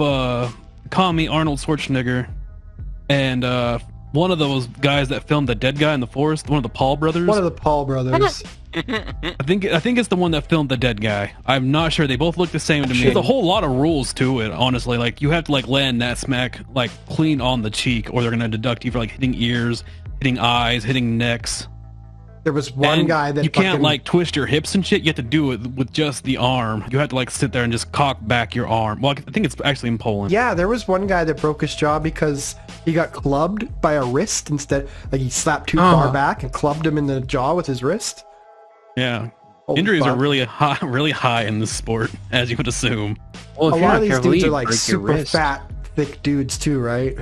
commie Arnold Schwarzenegger and one of those guys that filmed the dead guy in the forest, one of the Paul brothers. One of the Paul brothers. I think it's the one that filmed the dead guy. I'm not sure. They both look the same to me. There's a whole lot of rules to it, honestly. Like you have to like land that smack like clean on the cheek, or they're gonna deduct you for like hitting ears, hitting eyes, hitting necks. There was one guy that you can't like twist your hips and shit. You have to do it with just the arm. You have to like sit there and just cock back your arm. Well, I think it's actually in Poland. Yeah, there was one guy that broke his jaw because he got clubbed by a wrist instead. Like he slapped too far back and clubbed him in the jaw with his wrist. Yeah. Holy Injuries fuck. are really high in this sport, as you would assume. Well, A if you're lot not of these careful, dudes you are like break your super wrist. fat, thick dudes too, right?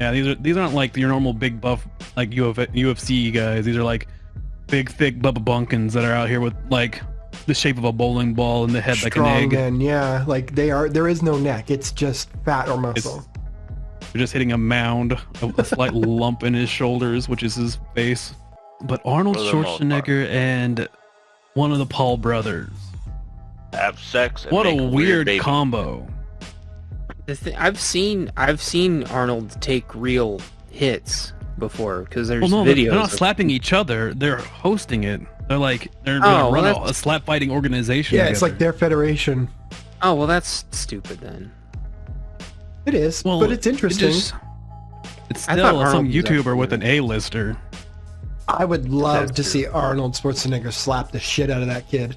Yeah, these aren't like your normal big buff like UFC guys. These are like big, thick Bubba Bunkins that are out here with like the shape of a bowling ball and the head like an Strong egg. men, yeah. Like they are. There is no neck. It's just fat or muscle. They're just hitting a mound, a slight lump in his shoulders, which is his face. But Arnold For the most Schwarzenegger and one of the Paul brothers. Have sex. And What a make weird baby. combo. I've seen Arnold take real hits before because there's Well, no, videos. they're not of- slapping each other. They're hosting it. They're like they're Oh, gonna well, run that's- a slap fighting organization. Yeah, it's together. like their federation. Oh well, that's stupid then. It is, Well, but it's interesting. It's I still thought some Arnold was YouTuber actually with an good. A-lister. I would love That's to true. see Arnold Schwarzenegger slap the shit out of that kid.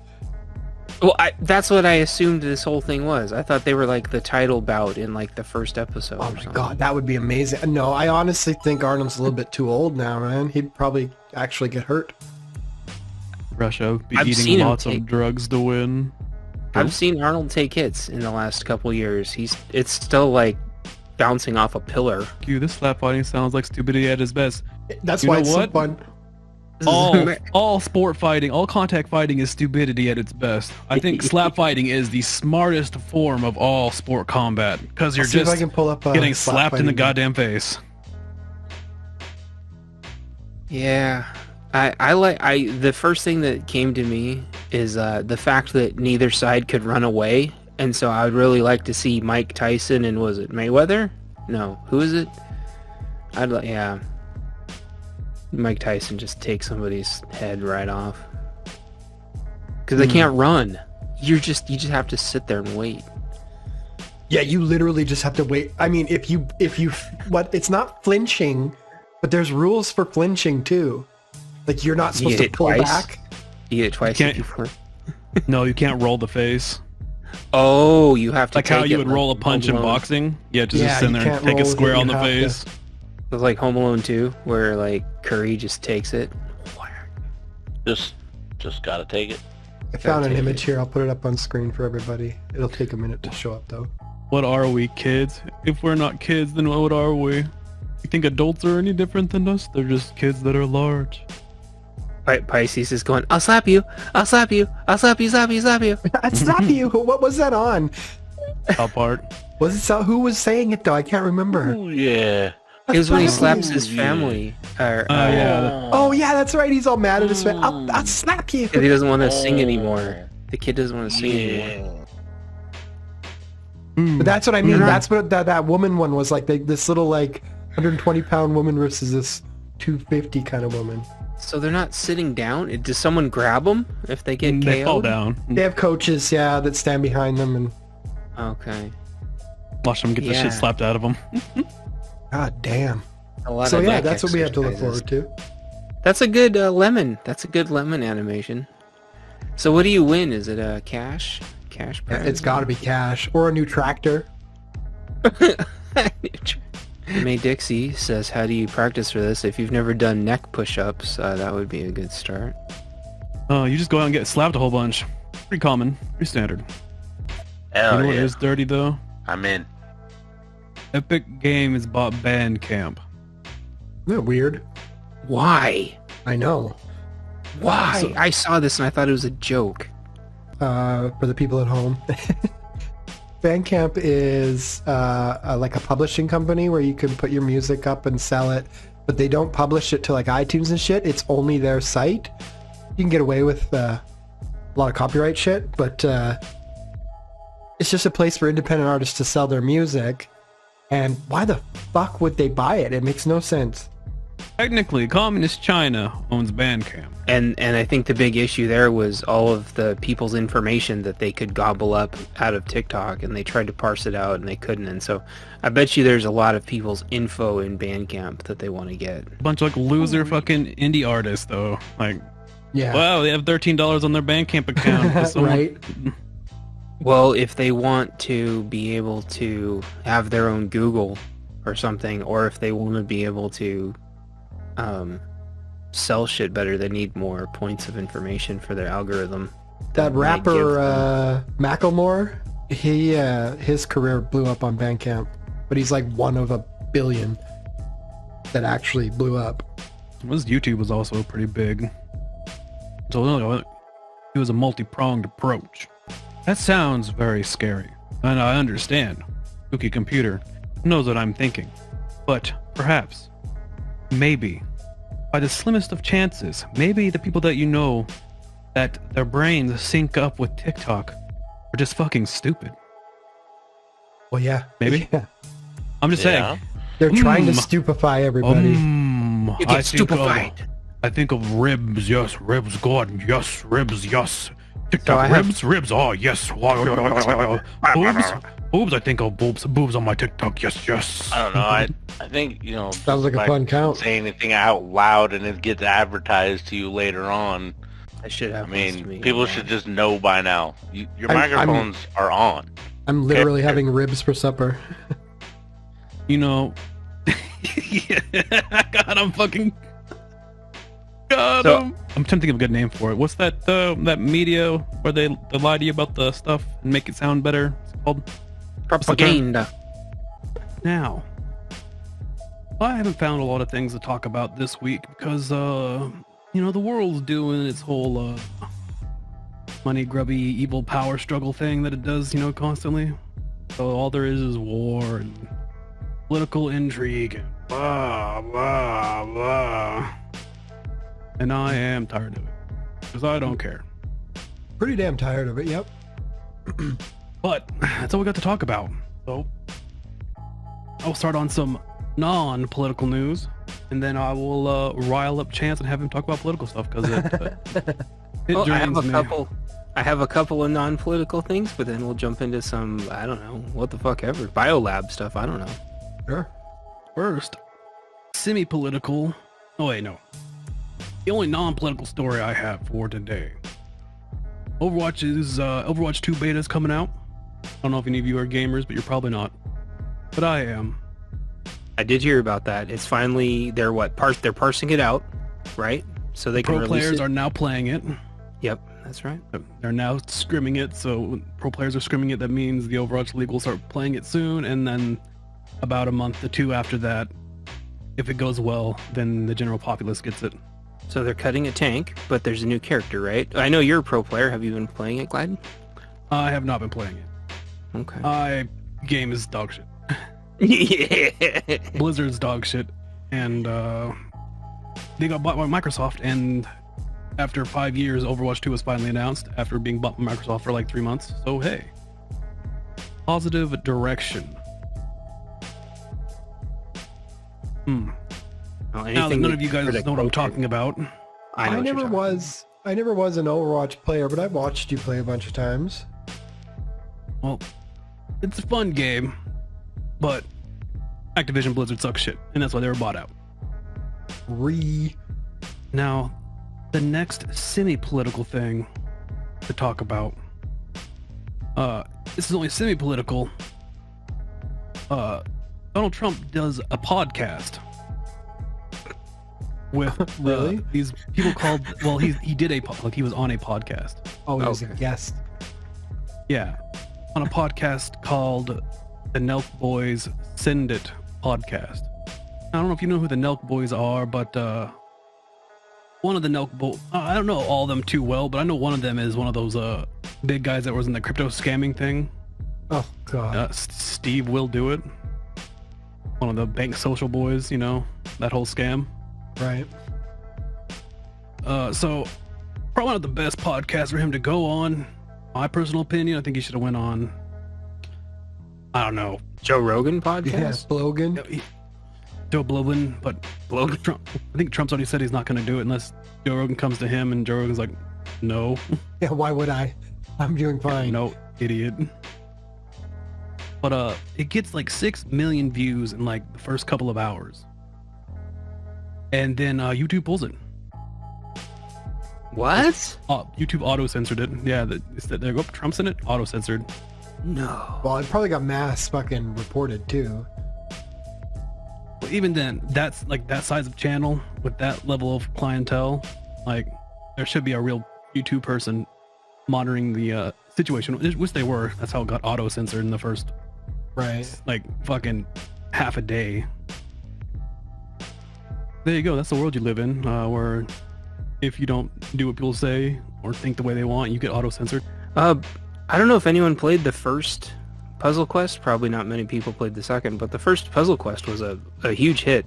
Well, that's what I assumed this whole thing was. I thought they were like the title bout in like the first episode. Oh or my something. god, that would be amazing. No, I honestly think Arnold's a little bit too old now, man. He'd probably actually get hurt. Russia be I've seen eating him lots of take- drugs to win. I've seen Arnold take hits in the last couple years. It's still like bouncing off a pillar. This slap fighting sounds like stupidity at its best. That's You why know it's so what? fun. All sport fighting, all contact fighting is stupidity at its best. I think slap fighting is the smartest form of all sport combat because you're I'll see if I just can pull up getting slap slapped in the fighting. goddamn face. Yeah, the first thing that came to me is the fact that neither side could run away, and so I would really like to see Mike Tyson and was it Mayweather? No, who is it? Mike Tyson just take somebody's head right off because they can't run. You just have to sit there and wait. Yeah, you literally just have to wait. I mean, if you it's not flinching, but there's rules for flinching too. Like you're not You supposed to hit pull twice. back. You get it twice can't- before. No, you can't roll the face. Oh, you have to Like how take you it would like roll a punch in Home Alone. boxing. Yeah, just Yeah, sit you there and can't take roll a with square it, on you the have to- face. It was like Home Alone 2, where like Curry just takes it. Just gotta take it. I found an take image it. here. I'll put it up on screen for everybody. It'll take a minute to show up though. What are we, kids? If we're not kids, then what are we? You think adults are any different than us? They're just kids that are large. Pisces is going, I'll slap you, I'll slap you, I'll slap you, slap you, slap you. I'd slap you. What was that on? Top part. Was it who was saying it though? I can't remember. Oh yeah. It was when he slap slaps you. his family. Or, Yeah. Oh yeah, that's right. He's all mad at his friend. I'll slap you. he doesn't want to sing anymore. The kid doesn't want to sing anymore. But that's what I mean. Mhm. That's what that woman one was like. This little like 120-pound woman versus this 250 kind of woman. So they're not sitting down? Does someone grab them if they get They fall KO'd? down. They have coaches, yeah, that stand behind them and. Okay. Watch them get the Yeah. shit slapped out of them. God damn. A lot So of yeah, neck that's what we have to look exercises. forward to. That's a good lemon. That's a good lemon animation. So what do you win? Is it a cash? Cash prize? It's got to be cash or a new tractor. May Dixie says, how do you practice for this? If you've never done neck push-ups, that would be a good start. Oh, you just go out and get slapped a whole bunch. Pretty common. Pretty standard. Hell You know what yeah. is dirty though? I'm in. Epic Games bought Bandcamp. Isn't that weird? Why? I know. Why? So- I saw this and I thought it was a joke. For the people at home. Bandcamp is like a publishing company where you can put your music up and sell it, but they don't publish it to like iTunes and shit. It's only their site. You can get away with a lot of copyright shit, but it's just a place for independent artists to sell their music. And why the fuck would they buy it? It makes no sense. Technically, Communist China owns Bandcamp. And I think the big issue there was all of the people's information that they could gobble up out of TikTok, and they tried to parse it out and they couldn't. And so I bet you there's a lot of people's info in Bandcamp that they want to get. A bunch of like loser fucking indie artists though. Like, Yeah. wow, they have $13 on their Bandcamp account. 'Cause someone- Right? Well, if they want to be able to have their own Google or something, or if they want to be able to sell shit better, they need more points of information for their algorithm. That might rapper give them- Macklemore, his career blew up on Bandcamp, but he's like one of a billion that actually blew up. His YouTube was also pretty big. So it was a multi-pronged approach. That sounds very scary, and I understand. Spooky Computer knows what I'm thinking. But perhaps, maybe, by the slimmest of chances, maybe the people that you know that their brains sync up with TikTok are just fucking stupid. Well, yeah. Maybe? Yeah. I'm just Yeah. saying. They're trying to stupefy everybody. You get I stupefied. I think of ribs, yes, ribs, God, yes, ribs, yes. So TikTok, I have- ribs, oh, yes. Boobs, I think of boobs on my TikTok, yes. I don't know. I think, you know, Sounds like a by fun count. Say anything out loud and it gets advertised to you later on. That should I happen to mean, me. people should just know by now. Your I'm- microphones are on. I'm literally having ribs for supper. You know, yeah, God, I'm fucking. God, So- I'm trying to think of a good name for it. What's that that media where they lie to you about the stuff and make it sound better? It's called Propaganda. Now. I haven't found a lot of things to talk about this week because you know, the world's doing its whole money grubby evil power struggle thing that it does, you know, constantly. So all there is war and political intrigue and blah blah blah. And I am tired of it because I don't care. Pretty damn tired of it, yep. But that's all we got to talk about. So I'll start on some non-political news, and then I will rile up Chance and have him talk about political stuff because it Well, drains me. I have a couple of non-political things, but then we'll jump into some, I don't know, what the fuck ever. Biolab stuff, I don't know. Sure. First, semi-political. Oh wait, no. The only non-political story I have for today. Overwatch 2 beta is coming out. I don't know if any of you are gamers, but you're probably not. But I am. I did hear about that. It's finally, they're parsing it out, right? So they can Pro release players it. are now playing it. Yep, that's right. They're now scrimming it, so when pro players are scrimming it, that means the Overwatch League will start playing it soon, and then about a month or two after that, if it goes well, then the general populace gets it. So they're cutting a tank, but there's a new character, right? I know you're a pro player. Have you been playing it, Gladden? I have not been playing it. Okay. Game is dog shit. Yeah. Blizzard's dog shit, and they got bought by Microsoft, and after 5 years, Overwatch 2 was finally announced after being bought by Microsoft for like 3 months. So hey, positive direction. Well, Now that anything none of you guys predict know what I'm pro talking about. I know what you're never talking was an Overwatch player, but I've watched you play a bunch of times. Well, it's a fun game, but Activision Blizzard sucks shit, and that's why they were bought out. Now, the next semi-political thing to talk about. This is only semi-political. Donald Trump does a podcast with Really? these people called. Well, he did he was on a podcast. Oh, he was a Okay. guest. Yeah, on a podcast called the Nelk Boys Send It podcast. I don't know if you know who the Nelk Boys are, but one of the Nelk Boys, I don't know all of them too well, but I know one of them is one of those big guys that was in the crypto scamming thing. Oh god. Steve Will Do It. One of the bank social boys, you know, that whole scam. Right. So probably not the best podcast for him to go on. My personal opinion, I think he should have went on I don't know, Joe Rogan Yeah, podcast? Blogan. Joe Blogan, but Trump, I think Trump's already said he's not going to do it unless Joe Rogan comes to him, and Joe Rogan's like, no, Yeah, why would I? I'm doing fine. no, idiot. But it gets like 6 million views in like the first couple of hours, and then YouTube pulls it. What? YouTube auto censored it. Yeah, they go, Trump's in it, auto censored. No. Well, it probably got mass fucking reported too. But even then, that's like that size of channel with that level of clientele. Like, there should be a real YouTube person monitoring the situation, which they were. That's how it got auto censored in the first, Right. like, fucking half a day. There you go. That's the world you live in, where if you don't do what people say or think the way they want, you get auto censored. I don't know if anyone played the first Puzzle Quest. Probably not many people played the second, but the first Puzzle Quest was a huge hit.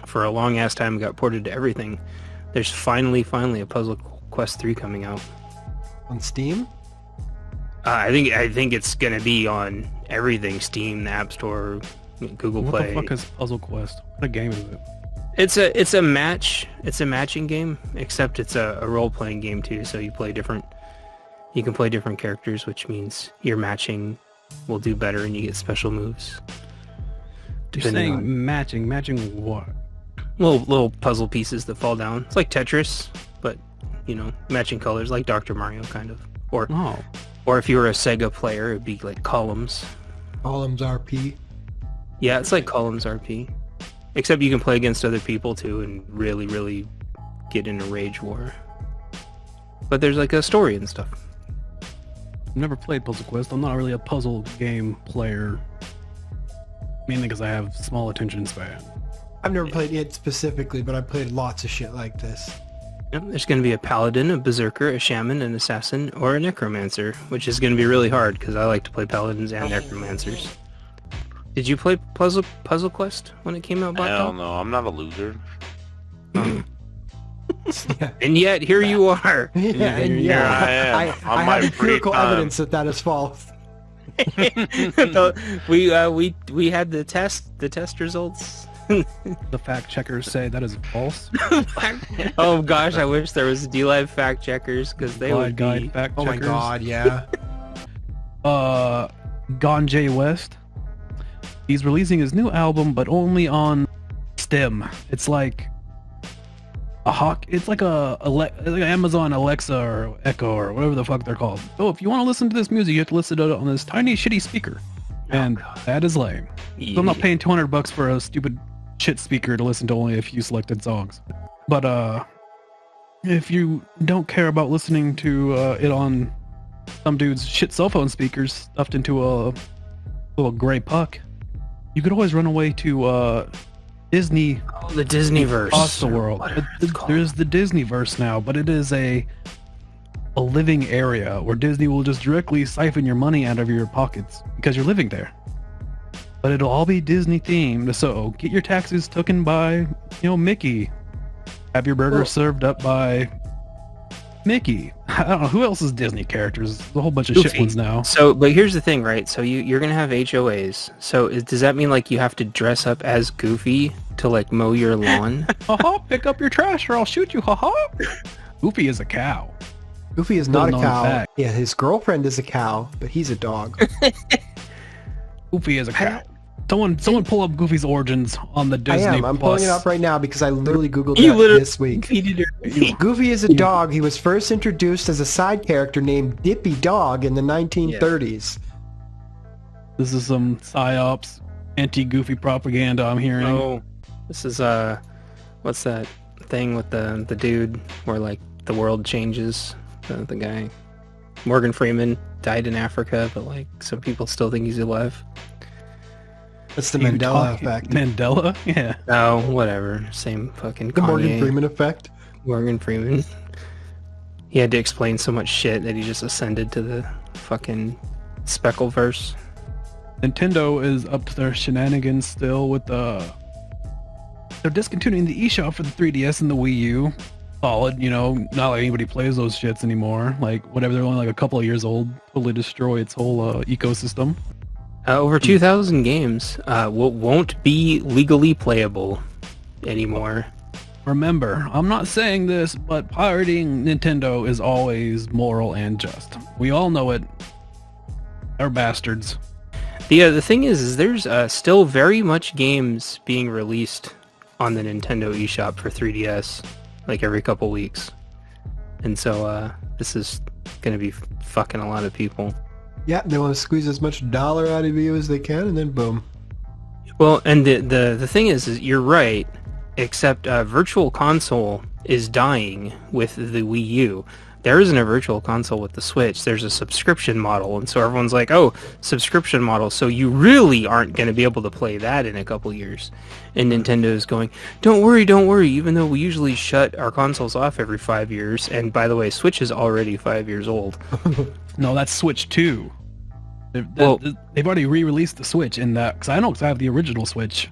For a long ass time, it got ported to everything. There's finally a Puzzle Quest 3 coming out. On Steam? I think it's gonna be on everything: Steam, the App Store, Google What Play. the fuck is Puzzle Quest? What game is it? It's a matching game, except it's a role playing game too. So you can play different characters, which means your matching will do better and you get special moves. You're Depending on- saying matching what? little puzzle pieces that fall down. It's like Tetris, but matching colors, like Dr. Mario kind of. Or if you were a Sega player, it'd be like Columns. Columns RP. Yeah, it's like Columns RP. Except you can play against other people too and really, really get in a rage war. But there's like a story and stuff. I've never played Puzzle Quest. I'm not really a puzzle game player. Mainly because I have small attention span. I've never played it specifically, but I've played lots of shit like this. Yep, there's going to be a paladin, a berserker, a shaman, an assassin, or a necromancer, which is going to be really hard because I like to play paladins and necromancers. Did you play Puzzle Quest when it came out, Blackdog? Hell no, I'm not a loser. Yeah. And yet, here you are. Yeah, and Here I am, I on my have free empirical time. evidence that is false. we had the test results. The fact checkers say that is false. Oh gosh, I wish there was D-Live fact checkers because they would Guide be. fact Oh my checkers. god, yeah. Gonjay West. He's releasing his new album, but only on STEM. It's like it's like like an Amazon Alexa or Echo or whatever the fuck they're called. So if you want to listen to this music, you have to listen to it on this tiny shitty speaker, and that is lame. So I'm not paying $200 for a stupid shit speaker to listen to only a few selected songs. But if you don't care about listening to it on some dude's shit cell phone speakers stuffed into a little gray puck, you could always run away to Disney. Oh, the Disneyverse. Across the world. There's the Disneyverse now, but it is a living area where Disney will just directly siphon your money out of your pockets because you're living there. But it'll all be Disney themed, so get your taxes taken by, Mickey. Have your burger served up by Mickey. I don't know, who else is Disney characters? There's a whole bunch of shit Goofy. ones now. So, but here's the thing, right? So you're gonna have HOAs. So does that mean like you have to dress up as Goofy to like mow your lawn? Haha, pick up your trash or I'll shoot you, haha. Goofy is a cow. Goofy is not a Little known cow. fact. Yeah, his girlfriend is a cow, but he's a dog. Goofy is a cow. Someone pull up Goofy's origins on the I Disney am. I'm Plus. pulling it up right now because I literally Googled You that literally this week. Goofy. Goofy is a dog. He was first introduced as a side character named Dippy Dog in the 1930s. This is some psyops, anti-Goofy propaganda I'm hearing. Oh, this is what's that thing with the dude where like the world changes? The guy, Morgan Freeman, died in Africa, but like some people still think he's alive. That's the You Mandela talking- effect. Mandela? Yeah. Oh, whatever. Same fucking The Kanye. Morgan Freeman effect. Morgan Freeman. He had to explain so much shit that he just ascended to the fucking Speckleverse. Nintendo is up to their shenanigans still with they're discontinuing the eShop for the 3DS and the Wii U. Solid, not like anybody plays those shits anymore. Like, whatever, they're only like a couple of years old. Totally destroy its whole ecosystem. Over 2,000 games won't be legally playable anymore. Remember, I'm not saying this, but pirating Nintendo is always moral and just. We all know it. They're bastards. The thing is there's still very much games being released on the Nintendo eShop for 3DS, like every couple weeks. And so this is going to be fucking a lot of people. Yeah, they want to squeeze as much dollar out of you as they can, and then boom. Well, and the thing is you're right, except Virtual Console is dying with the Wii U. There isn't a Virtual Console with the Switch. There's a subscription model, and so everyone's like, oh, subscription model, so you really aren't going to be able to play that in a couple years. And Nintendo's going, don't worry, even though we usually shut our consoles off every 5 years, and by the way, Switch is already 5 years old. No, that's Switch 2. Well, They've already re-released the Switch in that, because I know, because I have the original Switch,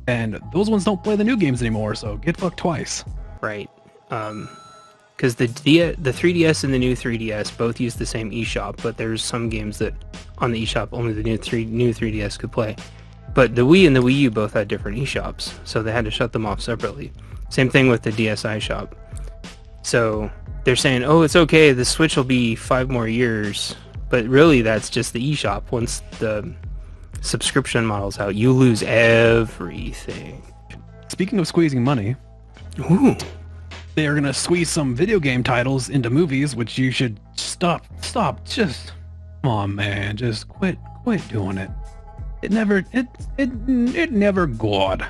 and those ones don't play the new games anymore, so get fucked twice. Right. Because the 3DS and the new 3DS both use the same eShop, but there's some games that on the eShop only the new 3DS could play. But the Wii and the Wii U both had different eShops, so they had to shut them off separately. Same thing with the DSi shop. So they're saying, oh, it's okay, the Switch will be 5 more years, but really that's just the eShop. Once the subscription model's out, you lose everything. Speaking of squeezing money, Ooh. they are going to squeeze some video game titles into movies, which you should stop, just, come on, man, just quit doing it. It never good.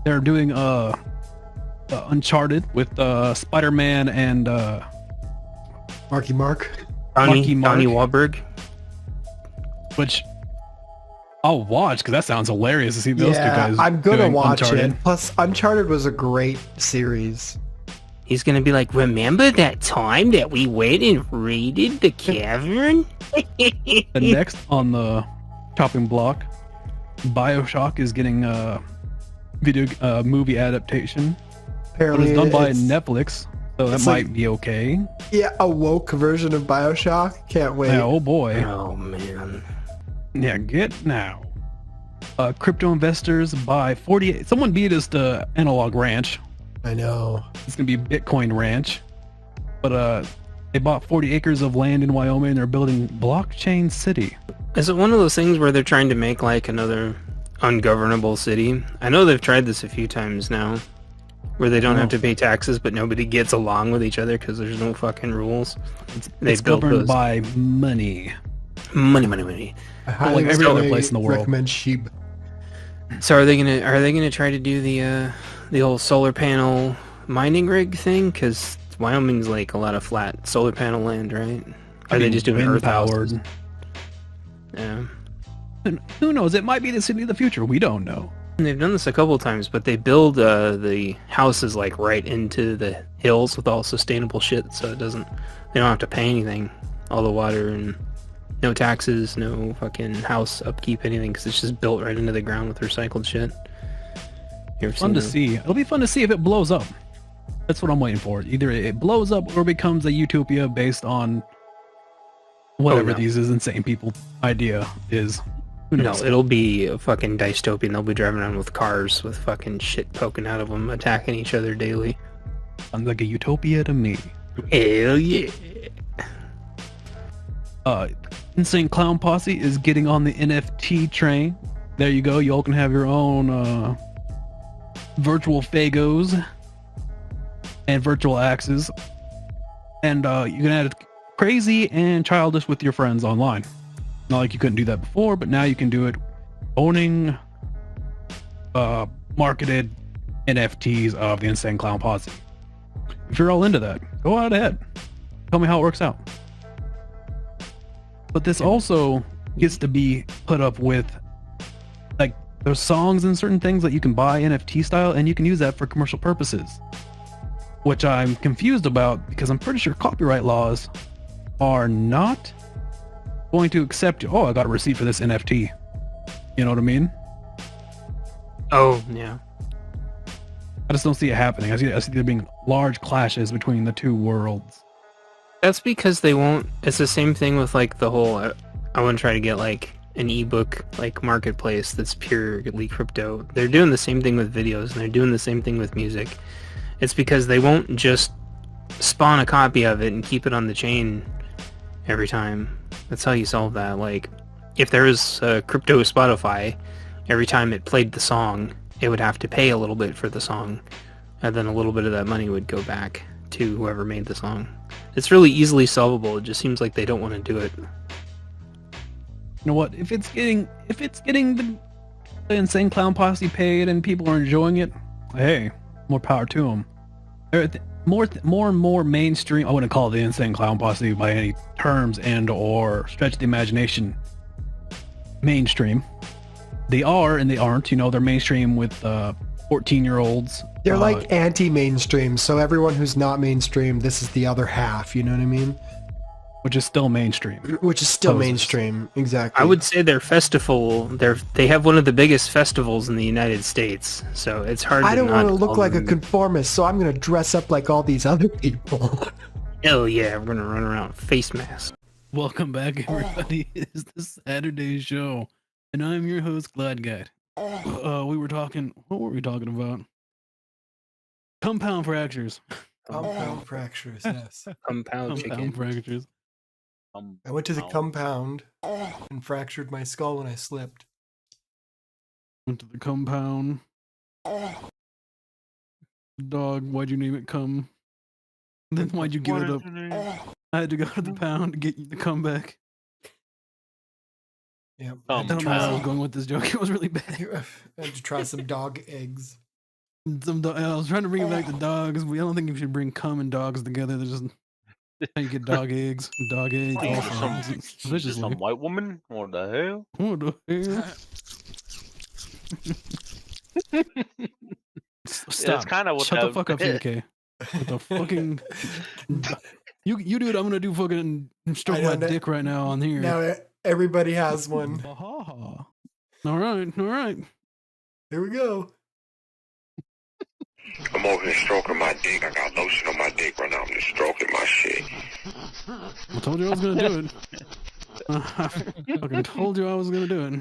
They're doing Uncharted with Spider-Man and Marky Mark. Bucky Donnie Wahlberg. Which I'll watch because that sounds hilarious to see those two guys. I'm gonna doing watch Uncharted. it. Plus, Uncharted was a great series. He's gonna be like, remember that time that we went and raided the cavern? The next on the chopping block, BioShock is getting a movie adaptation. But Apparently, it's done by it's- Netflix, so that it's might like- be okay. Yeah, a woke version of BioShock. Can't wait. Yeah, oh boy. Oh man. Yeah, get now. Crypto investors buy 48. Someone beat us to Analog Ranch. I know. It's gonna be Bitcoin Ranch, but they bought 40 acres of land in Wyoming. And they're building Blockchain City. Is it one of those things where they're trying to make like another ungovernable city? I know they've tried this a few times now, where they don't have to pay taxes, but nobody gets along with each other because there's no fucking rules. It's governed by money. Money. I highly like every other place in the world. recommend Sheep. So are they gonna try to do the old solar panel mining rig thing? Because Wyoming's like a lot of flat solar panel land, right? Are they just doing earth houses? powered? Yeah. And who knows? It might be the city of the future. We don't know. And they've done this a couple times, but they build the houses like right into the hills with all sustainable shit, so they don't have to pay anything, all the water and no taxes, no fucking house upkeep, anything, because it's just built right into the ground with recycled shit. You ever Fun seen to that? see. It'll be fun to see if it blows up. That's what I'm waiting for. Either it blows up or becomes a utopia based on whatever no. these insane people idea is. Who No, knows? it'll be a fucking dystopian. They'll be driving around with cars with fucking shit poking out of them, attacking each other daily. Sounds like a utopia to me. Hell yeah. Insane Clown Posse is getting on the NFT train. There you go. You all can have your own virtual Fagos and virtual axes. And you can add crazy and childish with your friends online. Not like you couldn't do that before, but now you can do it owning marketed NFTs of the Insane Clown Posse. If you're all into that, go out ahead. Tell me how it works out. But this also gets to be put up with, like, there's songs and certain things that you can buy NFT style, and you can use that for commercial purposes. Which I'm confused about, because I'm pretty sure copyright laws are not going to accept, oh, I got a receipt for this NFT. You know what I mean? Oh, yeah. I just don't see it happening. I see there being large clashes between the two worlds. That's because they won't. It's the same thing with like the whole. I want to try to get like an ebook like marketplace that's purely crypto. They're doing the same thing with videos, and they're doing the same thing with music. It's because they won't just spawn a copy of it and keep it on the chain every time. That's how you solve that. Like, if there was a crypto Spotify, every time it played the song, it would have to pay a little bit for the song, and then a little bit of that money would go back to whoever made the song. It's really easily solvable. It just seems like they don't want to do it. You know what? If it's getting the Insane Clown Posse paid and people are enjoying it, hey, more power to them. More and more mainstream. I wouldn't call it the Insane Clown Posse by any terms and or stretch the imagination. Mainstream. They are and they aren't. You know, they're mainstream with 14-year-olds. They're like anti-mainstream. So everyone who's not mainstream, this is the other half. You know what I mean? Which is still mainstream. Which is still mainstream, exactly. I would say their festival, they have one of the biggest festivals in the United States, so it's hard to I don't want to look call like a them- conformist, so I'm going to dress up like all these other people. Hell yeah, we're gonna run around with face masks. Welcome back, everybody. It's the Saturday show, and I'm your host, Glad Guide. What were we talking about? Compound fractures. Compound fractures, yes. Compound chicken. Fractures. I went to the compound and fractured my skull when I slipped. Went to the compound. Dog, why'd you name it Cum? Then why'd you give it up? I had to go to the pound to get you to come back. Yeah, I don't know where I was going with this joke. It was really bad. I had to try some dog eggs. I was trying to bring it back to dogs, but I don't think you should bring cum and dogs together. They're just how you get dog eggs. Dog eggs. Some white woman? What the hell? What the hell? Stop. It's kind of what Shut the fuck up, CK. What the fucking... You do it, I'm gonna do fucking stroke my dick right now on here. Now everybody has one. All right. Here we go. I'm over here stroking my dick. I got lotion on my dick right now. I'm just stroking my shit. I told you I was gonna do it. I fucking told you I was gonna do it.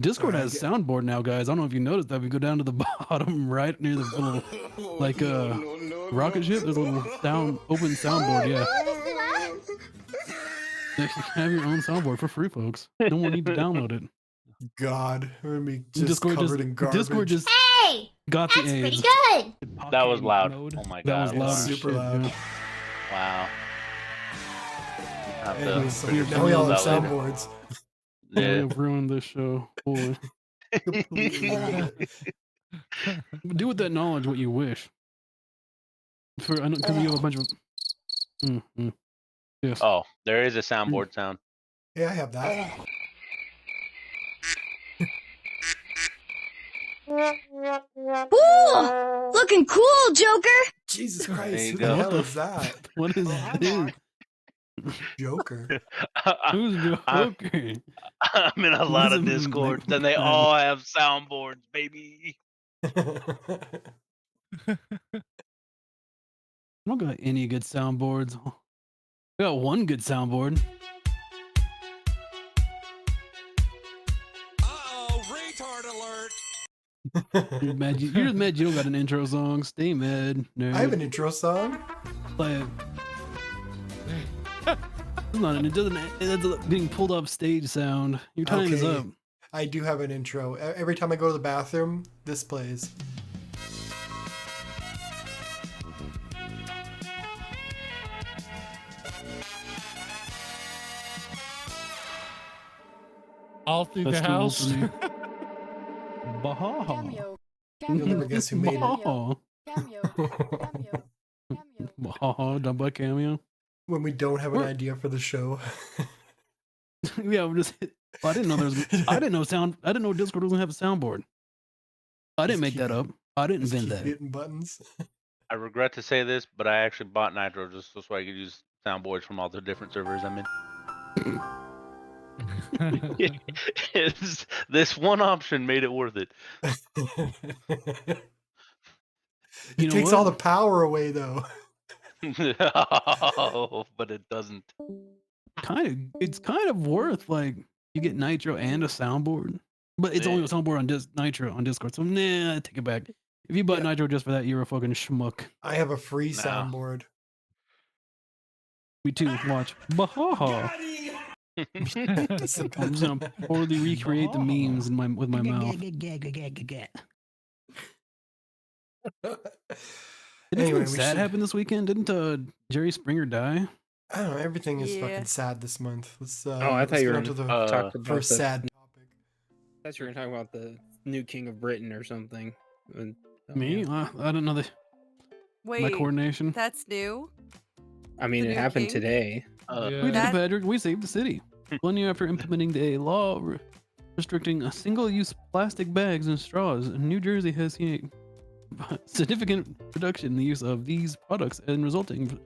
Discord has a soundboard now, guys. I don't know if you noticed that. If you go down to the bottom right near the little, like, rocket ship, there's a little open soundboard, yeah. You can have your own soundboard for free, folks. No one need to download it. God, we're gonna be just covered in garbage. Discord just got the AIDS. Pretty good. That was loud. Mode. Oh my That god. was loud. as Super shit, loud. yeah. Wow. Have to Anyways, figure now we all have something out later. soundboards. Yeah. We've ruined this show. Boy. Do with that knowledge what you wish. Because you have a bunch of... Yes. Oh, there is a soundboard sound. Yeah, I have that. Ooh, looking cool, Joker. Jesus There Christ, you who go. the hell is that? What is this? Joker. Who's Joker? I'm in a lot of Who's a- Discords, and they all have soundboards, baby. I don't got any good soundboards. I got one good soundboard. Uh-oh, retard alert. You're just mad you don't got an intro song. Stay mad. Nerd. I have an intro song. Play it. It's not it doesn't. That's a being pulled off stage sound. Your time is Okay. up. I do have an intro. Every time I go to the bathroom, this plays. All through That's the too old house. for me. Baha. Cameo. You'll never guess who made it. Baha. Cameo. Cameo. Cameo. Baha. Done by Cameo. When we don't have an idea for the show. Yeah, I'm just. I didn't know I didn't know Discord doesn't have a soundboard. I didn't make that up. I didn't Just invent keep that. hitting buttons. I regret to say this, but I actually bought Nitro just so I could use soundboards from all the different servers I'm in. This one option made it worth it. You know Takes what? all the power away, though. Oh, but it doesn't. It's kind of worth like You get Nitro and a soundboard, but it's only a soundboard on Nitro on Discord. So nah, I take it back. If you bought Nitro just for that, you're a fucking schmuck. I have a free soundboard. Me too. Watch. Bahaha. I'm just gonna poorly recreate the memes with my mouth. Didn't Anyway, something sad happen this weekend? Didn't Jerry Springer die? I don't know. Everything is fucking sad this month. Let's, I thought you were to the talking about first sad topic. I thought you were talking about the new king of Britain or something. Me? I don't know Wait, my coordination. That's new. I mean, The it new happened king? today. We did, Patrick. We saved the city. 1 year after implementing a law restricting single-use plastic bags and straws, New Jersey has seen a significant reduction in the use of these products and resulting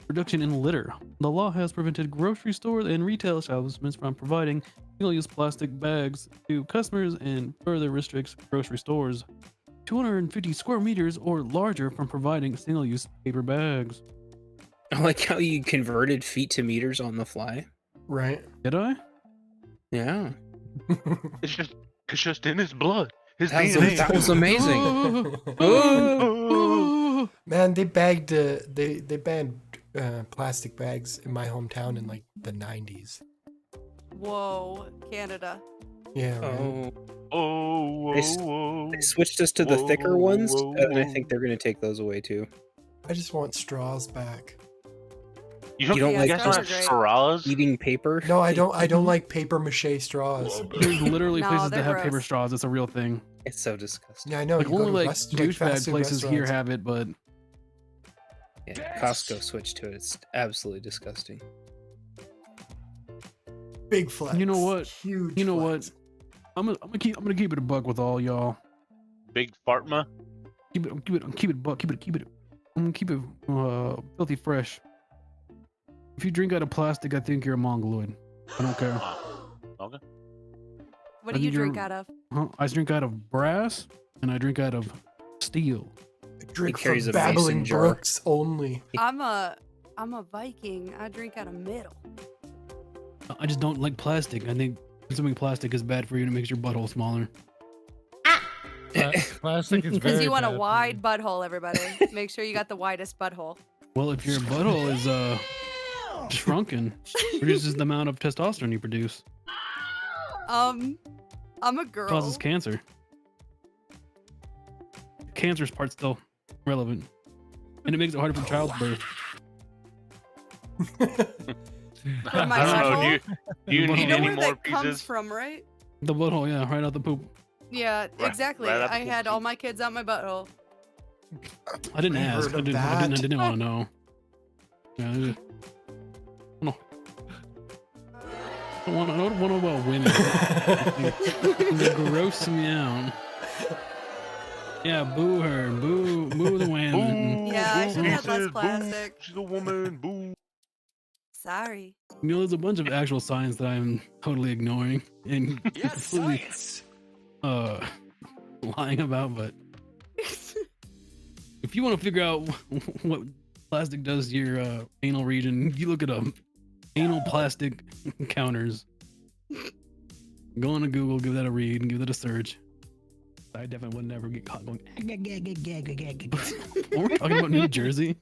reduction in litter. The law has prevented grocery stores and retail establishments from providing single-use plastic bags to customers and further restricts grocery stores 250 square meters or larger from providing single-use paper bags. I like how you converted feet to meters on the fly. Right. Did I? Yeah. It's just in his blood. His That was, DNA. that was amazing. Oh. Man, they banned plastic bags in my hometown in like the 90s. Whoa, Canada. Yeah. Right. They switched us to the thicker ones, and I think they're going to take those away too. I just want straws back. You don't like straws? Eating paper? No, I don't. I don't like paper mache straws. There's literally No, places that they're have paper gross. straws. It's a real thing. It's so disgusting. Yeah, I know. Like you go only to like fast douchebag food places here restaurants. have it, but Yeah, Costco switched to it. It's absolutely disgusting. Big flex. you know what? Huge. You know flex. what? I'm gonna keep it a buck with all y'all. Big Fartma? Keep it buck. Keep it. I'm gonna keep it filthy fresh. If you drink out of plastic, I think you're a mongoloid. I don't care. Okay. What do you drink out of? I drink out of brass and I drink out of steel. I drink He carries from a mason babbling jar. brooks only. I'm a Viking. I drink out of metal. I just don't like plastic. I think consuming plastic is bad for you and it makes your butthole smaller. Plastic is Because very you want a bad for wide butthole, everybody. Make sure you got the widest butthole. Well, if your butthole is shrunken, reduces the amount of testosterone you produce. I'm a girl. Causes cancer. Cancer's part's still relevant. And it makes it harder for childbirth. For my I don't know. Do you The need know any where more that comes pieces? from, right? The butthole, yeah, right out the poop. Yeah, Right- exactly. right out the I had all my kids out my butthole. I didn't I ask. heard I of didn't that. want to know. Yeah, no. I don't want to know about women. They gross me out. Yeah, boo her. Boo the woman. Yeah, I should have less Boo. plastic. She's a woman. Boo. Sorry. You know, there's a bunch of actual science that I'm totally ignoring and completely lying about, but if you want to figure out what plastic does to your anal region, you look at anal plastic counters. Go on to Google, give that a read, and give that a search. I definitely would never get caught going. We're talking about New Jersey.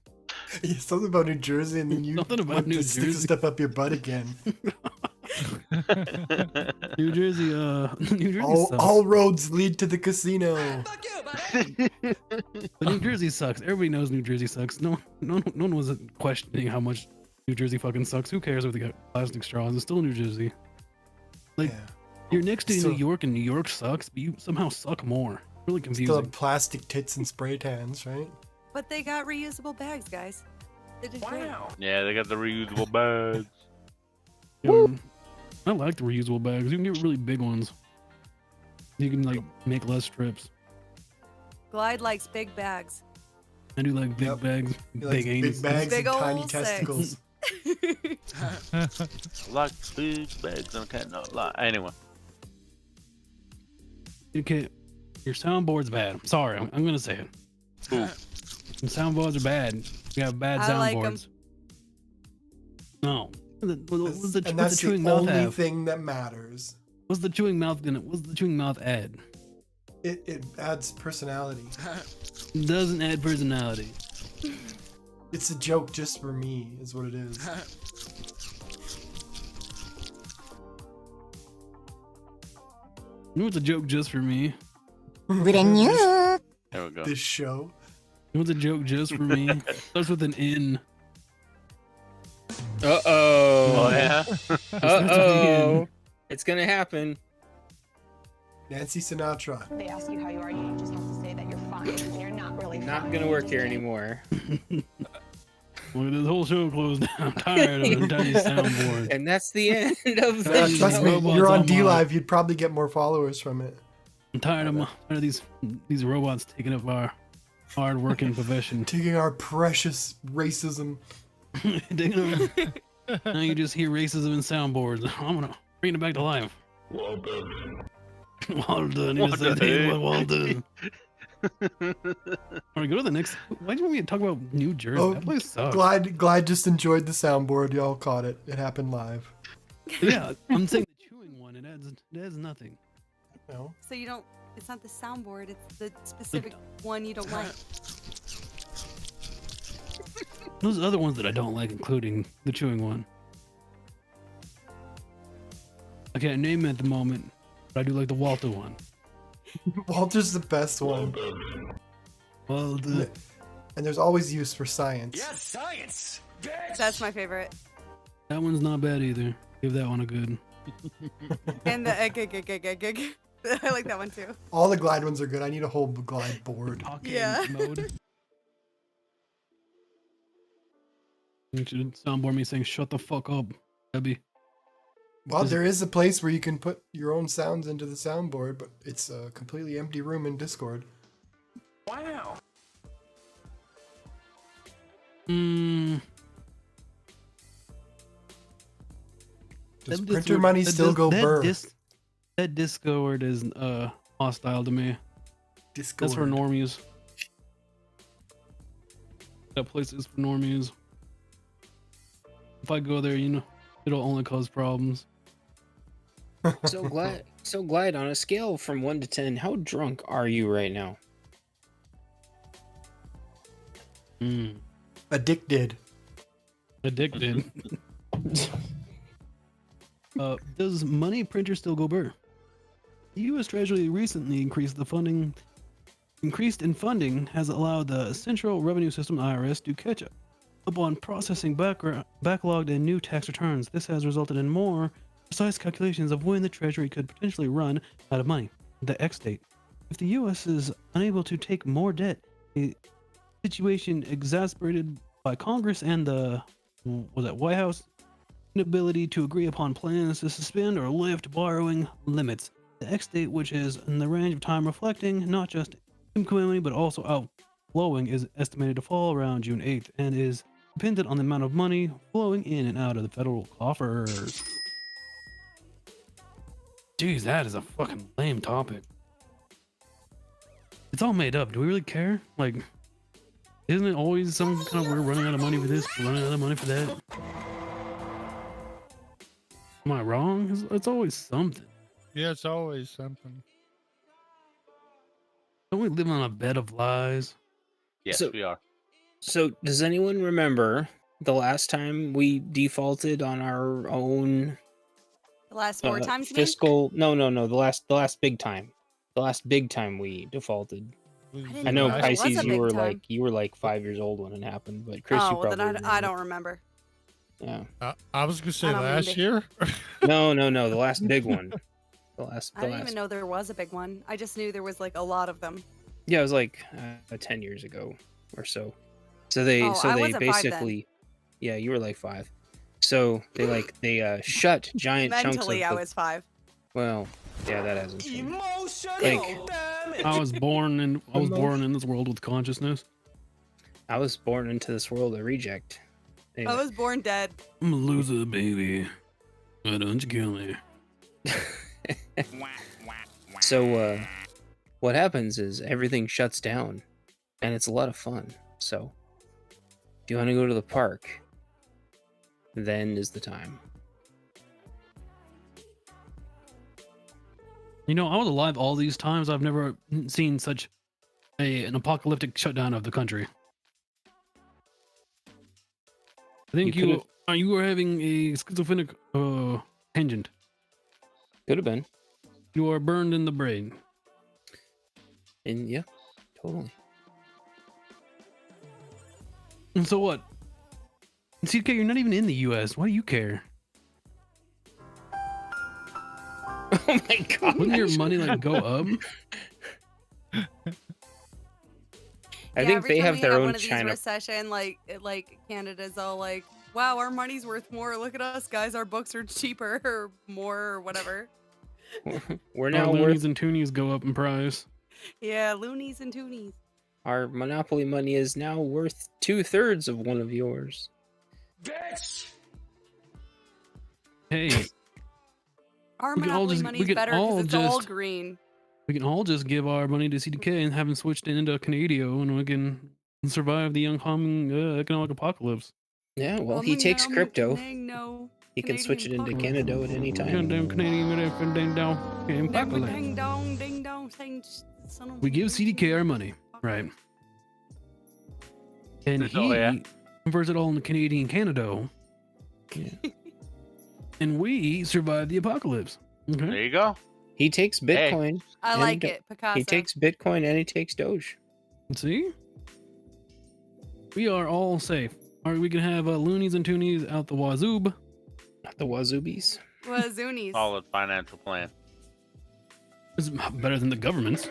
Yeah, something about New Jersey, and then you Something about went New to stick Jersey. the step up your butt again. New Jersey, New Jersey sucks. All roads lead to the casino. But New Jersey sucks. Everybody knows New Jersey sucks. No one was questioning how much New Jersey fucking sucks. Who cares if they got plastic straws? It's still New Jersey. Like, Yeah. you're next to Still- New York, and New York sucks, but you somehow suck more. Really Still confusing. have plastic tits and spray tans, right? But they got reusable bags, guys. They did great. Yeah, they got the reusable bags. Yeah, I like the reusable bags. You can get really big ones. You can like make less trips. Glide likes big bags. I do like big Yep. bags, He likes big anus. big bags Big and tiny ole sex. testicles. I like big bags. I can't not lie. Anyway. Okay, your soundboard's bad. I'm sorry, I'm gonna say it. Ooh. Some soundboards are bad. You have bad I like 'em. soundboards. No, What's the And that's the chewing mouth only have? thing that matters. What's the chewing mouth add? It adds personality. Doesn't add personality. It's a joke just for me, is what it is. You know what's a joke just for me? There we go. This show. You know what's a joke just for me? Starts with an N. Uh-oh. Oh yeah. Uh-oh. It's gonna happen. Nancy Sinatra. They ask you how you are, you just have to say that you're fine. And you're not really Not fine. gonna work here anymore. Look, this whole show closed down. I'm tired of the tiny soundboard. And that's the end of the Trust me, robots you're on on D my- Live, you'd probably get more followers from it. I'm tired of these robots taking up our hard working profession. Taking our precious racism. Now you just hear racism in soundboards. I'm gonna bring it back to life. Well done. Well done. You just said, hey, well done. Alright, go to the next. Why do you want me to talk about New Jersey? Oh, That place sucks. Glide just enjoyed the soundboard. Y'all caught it. It happened live. Yeah, I'm saying the chewing one. It adds nothing. No. So you don't. It's not the soundboard. It's the specific one you don't like. Those other ones that I don't like, including the chewing one. I can't name it at the moment, but I do like the Walter one. Walter's the best one. Walter. And there's always use for science. science. That's my favorite. That one's not bad either. Give that one a good. And the I like that one too. All the glide ones are good. I need a whole glide board. Yeah. Mode. You should soundboard me saying, "Shut the fuck up, Debbie." Well, there is a place where you can put your own sounds into the soundboard, but it's a completely empty room in Discord. Wow. Does printer money still go burr? That Discord is hostile to me. Discord. That's for normies. That place is for normies. If I go there, it'll only cause problems. So glad on a scale from 1 to 10, how drunk are you right now? Addicted. Addicted. Does money printer still go burr? The U.S. Treasury recently increased in funding has allowed the Central Revenue System (IRS) to catch up on processing backlogged and new tax returns. This has resulted in more precise calculations of when the Treasury could potentially run out of money. The X date. If the U.S. is unable to take more debt, a situation exacerbated by Congress and the White House inability to agree upon plans to suspend or lift borrowing limits. The X date, which is in the range of time reflecting not just income but also outflowing, is estimated to fall around June 8th and is dependent on the amount of money flowing in and out of the federal coffers. Jeez, that is a fucking lame topic. It's all made up. Do we really care? Like, isn't it always some kind of we're running out of money for this, we're running out of money for that? Am I wrong? It's always something. Yeah, it's always something. Don't we live on a bed of lies? Yes, we are. So does anyone remember the last time we defaulted on our own The last 4 times, you mean? fiscal? No. The last big time. The last big time we defaulted. didn't I know, know it was a Pisces, big time. you were like 5 years old when it happened, but Chris, you Oh, well, probably then I don't remember. Yeah. I was gonna say I don't mean last to- year. No, the last big one. I didn't even know there was a big one. I just knew there was like a lot of them. Yeah, it was like 10 years ago or so. So they Oh, I wasn't 5 then. basically, yeah, you were like 5. So they shut giant chunks of. Mentally, I was 5. Well, yeah, that hasn't changed. Emotional Like- damage. I was born in this world with consciousness. I was born into this world a reject. Anyway. I was born dead. I'm a loser, baby. Why don't you kill me? So what happens is everything shuts down, and it's a lot of fun. So if you want to go to the park, then is the time. You know, I was alive all these times. I've never seen such an apocalyptic shutdown of the country. I think you were having a schizophrenic tangent. Could have been. You are burned in the brain. And yeah, totally. And so what? CK, you're not even in the US. Why do you care? Oh my god. Wouldn't your money like go up? I think they have their own one of China. These recession, like Canada's all like, wow, our money's worth more. Look at us, guys. Our books are cheaper or more or whatever. We're now loonies and toonies go up in price. Yeah, loonies and toonies. Our monopoly money is now worth 2/3 of one of yours. Hey, Our we can all monopoly just- money's we can better all because it's all just- green. we can all just give our money to CDK and have him switched into Canadio, and we can survive the oncoming economic apocalypse. Yeah, well, he takes crypto. No. He can switch it into Canadian Canada at any time. Goddamn Canadian ding dong. Apocalypse. Ding dong, ding dong. Son of We a give bitch. CDK our money, right? And he converts it all into Canadian Canada. And we survive the apocalypse. Okay. There you go. He takes Bitcoin. I and like it, Picasso. He takes Bitcoin and he takes Doge. See? We are all safe. All right, we can have loonies and toonies out the wazoob. Not the Wazoobies. Wazoonies. Solid financial plan. It's better than the government's.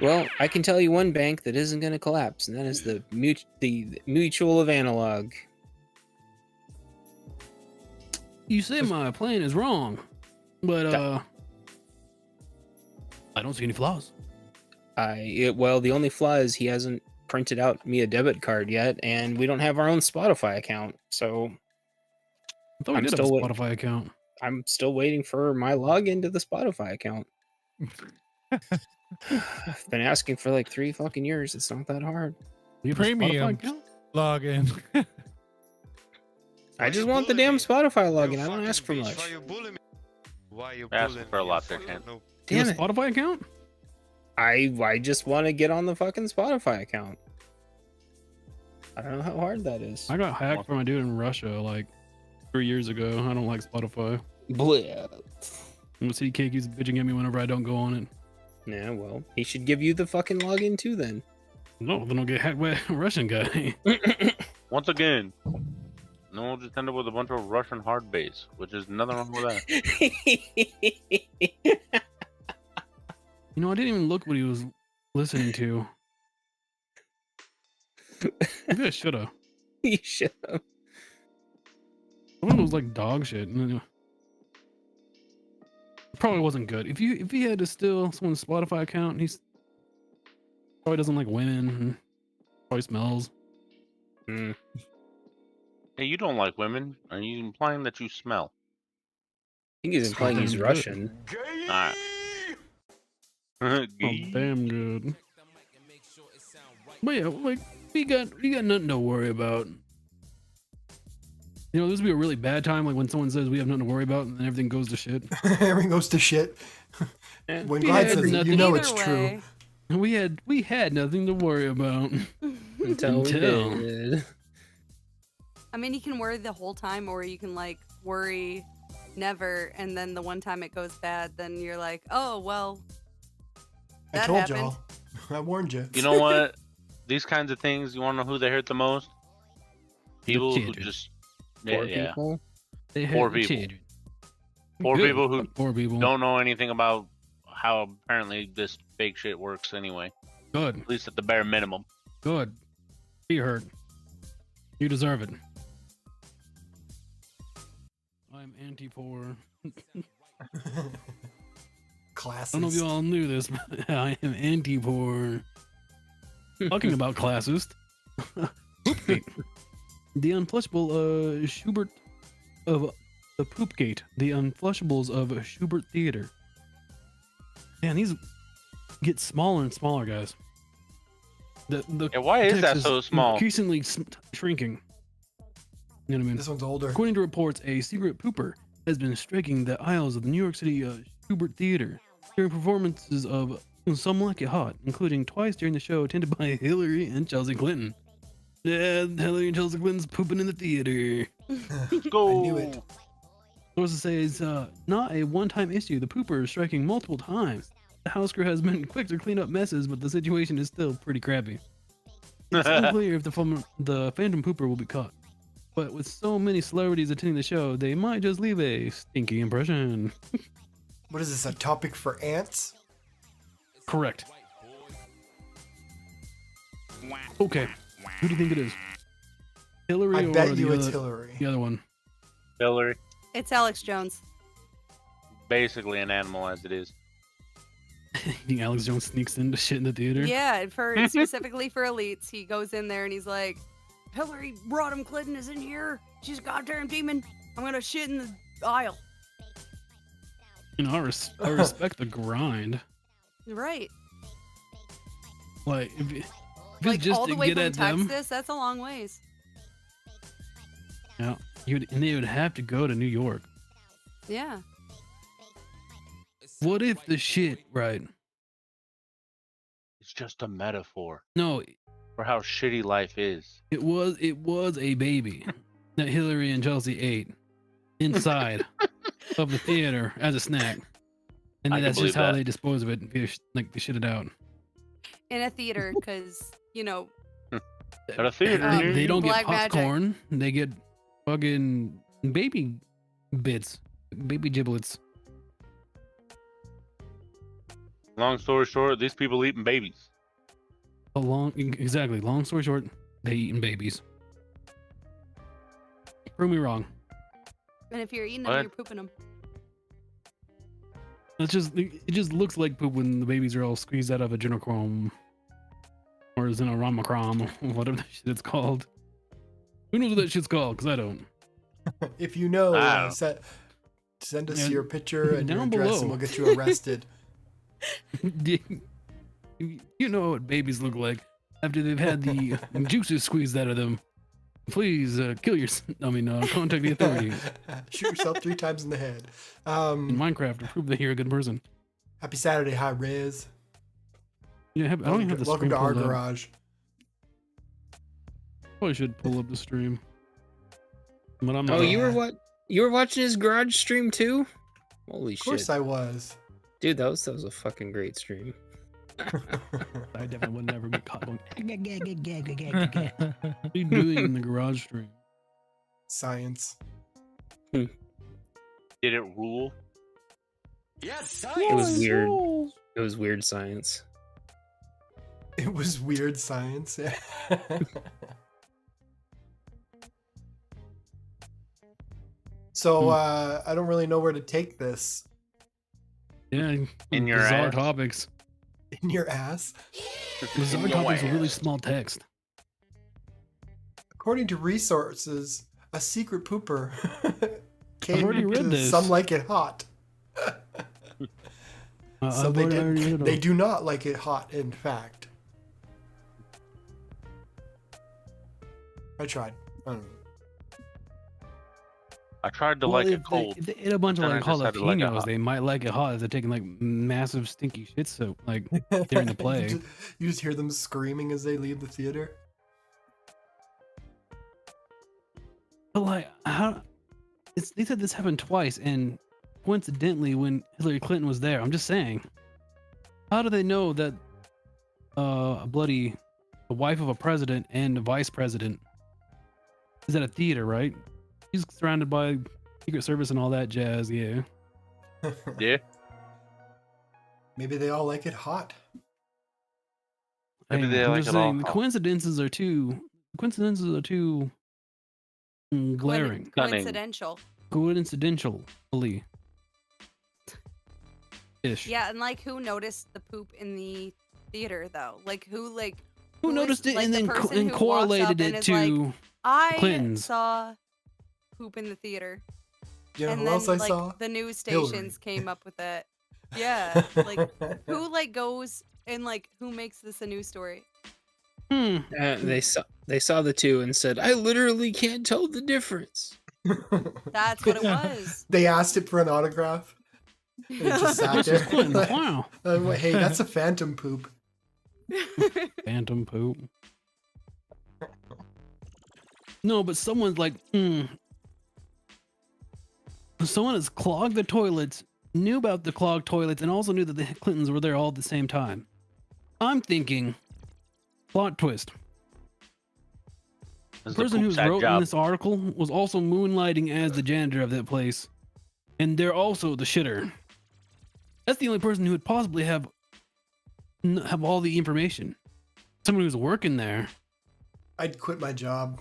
Well, I can tell you one bank that isn't going to collapse, and that is the Mutual of Analog. You say my plan is wrong, but I don't see any flaws. Well, the only flaw is he hasn't printed out me a debit card yet, and we don't have our own Spotify account, so I thought we did have a Spotify account. I'm still waiting for my login to the Spotify account. I've been asking for like 3 fucking years. It's not that hard. You have a Spotify Premium account? login. I just want the damn Spotify login. I don't ask for much. Asking for a lot there, Ken. You Damn have it. a Spotify account? I just want to get on the fucking Spotify account. I don't know how hard that is. I got hacked from a dude in Russia like 3 years ago. I don't like Spotify. Blah. And CDK keeps bitching at me whenever I don't go on it. Yeah, well, he should give you the fucking login too then. No, then I'll get hacked by a Russian guy. Once again, no one just ended up with a bunch of Russian hard base, which is nothing wrong with that. You know, I didn't even look what he was listening to. Maybe I should have. You should have. One was like dog shit. It probably wasn't good. If he had to steal someone's Spotify account, he's probably doesn't like women. And probably smells. Hey, you don't like women. Are you implying that you smell? I think he's implying he's Good. Russian. Alright. Oh, damn good. But yeah, like we got nothing to worry about. You know, this would be a really bad time, like when someone says we have nothing to worry about, and then everything goes to shit. Everything goes to shit. Yeah. When We God had says it, nothing- you know Either it's way. true. We had nothing to worry about. Until we Until. did. I mean, you can worry the whole time, or you can like worry never, and then the one time it goes bad, then you're like, oh well. I That told happened. y'all. I warned you. You know what? These kinds of things, you want to know who they hurt the most? People who children. just... Poor Yeah. people. They Poor had people. children. Poor Good. people who Poor people. don't know anything about how apparently this fake shit works anyway. Good. At least at the bare minimum. Good. Be hurt. You deserve it. I'm anti-poor. Classes. I don't know if you all knew this, but I am anti-poor. Talking about classist. Poopgate. The unflushable Schubert of the Poopgate. The unflushables of Schubert Theater. Man, these get smaller and smaller, guys. The Yeah, why is text that so small? Increasingly shrinking. You know what I mean? This one's older. According to reports, a secret pooper has been striking the aisles of the New York City Schubert Theater during performances of Some Like It Hot, including twice during the show attended by Hillary and Chelsea Clinton. Yeah, Hillary and Chelsea Clinton's pooping in the theater. Go. I knew it. Sources say it's not a one-time issue. The pooper is striking multiple times. The house crew has been quick to clean up messes, but the situation is still pretty crappy. It's unclear if the phantom pooper will be caught. But with so many celebrities attending the show, they might just leave a stinky impression. What is this, a topic for ants? Correct. Okay, who do you think it is? Hillary I or bet you the it's other, Hillary. the other one? Hillary. It's Alex Jones. Basically an animal as it is. You think Alex Jones sneaks into shit in the theater? Yeah, specifically for elites, he goes in there and he's like, Hillary Rodham Clinton is in here. She's a goddamn demon. I'm gonna shit in the aisle. You know, I respect the grind. Right. Like, if Like it's just all to the way get from at them, Texas, that's a long ways. yeah, and they would have to go to New York. Yeah. What if the shit, right? It's just a metaphor No, for how shitty life is. it was a baby that Hillary and Chelsea ate inside of the theater as a snack, and I then can that's just believe how that. they dispose of it. They shit it out. In a theater, because, you know, At a theater. Um, near They you. don't get Black magic. popcorn. They get fucking baby bits, baby giblets. Long story short, these people eating babies. Exactly. Long story short, they eating babies. Prove me wrong. and if you're eating What? them, you're pooping them. It just looks like poop when the babies are all squeezed out of adrenochrome or xenoramacrom, whatever that shit it's called. Who knows what that shit's called? Because I don't. If you know, Wow. send us Yeah, your picture and your down address below. and we'll get you arrested. You know what babies look like after they've had the juices squeezed out of them. Please contact the authorities. Shoot yourself 3 times in the head. In Minecraft to prove that you're a good person. Happy Saturday, hi Riz. Yeah, I don't even have the Welcome stream to our pulled up. garage. Probably should pull up the stream. But I'm not. Oh, you were watching his garage stream too? Holy Of course shit. I was. Dude, that was a fucking great stream. I definitely would never get caught going. What are you doing in the garage stream? Science. Did it rule? Yes, It was weird. It was weird science. It was weird science. So I don't really know where to take this. Yeah, In your bizarre ass? topics. In your ass. Bizarre topics with really small text. According to resources, a secret pooper came already read to this. Some Like It Hot. So I've they, already read it they all. do not like it hot, in fact. I tried. I don't know. I tried to Well, like it if cold. They ate a bunch of and I like just had to like it jalapenos. hot. They might like it hot if they're taking like massive stinky shit soap like during the play. You just hear them screaming as they leave the theater. But like, how? They said this happened twice, and coincidentally, when Hillary Clinton was there, I'm just saying, how do they know that the wife of a president and a vice president is at a theater, right? He's surrounded by Secret Service and all that jazz. Yeah. Yeah. Maybe they all like it hot. Maybe Hey, they I'm like just it all saying, the hot. coincidences are too glaring. Coincidental. Coincidentally. Ish. Yeah, and like who noticed the poop in the theater though? Like who Who is, noticed it like, and the then person who walks correlated up and it is to like, I Clintons? saw poop in the theater. You know and who then else I like saw? the news Hillary. stations came up with it. Yeah. Like who like goes and like who makes this a news story? They saw the two and said, "I literally can't tell the difference." That's what it was. They asked it for an autograph. And it just sat there. Wow. Hey, that's a phantom poop. Phantom poop. No, but someone's like, someone has clogged the toilets, knew about the clogged toilets, and also knew that the Clintons were there all at the same time. I'm thinking, plot twist. The person who wrote in this article was also moonlighting as the janitor of that place, and they're also the shitter. That's the only person who would possibly have all the information. Someone who's working there. I'd quit my job.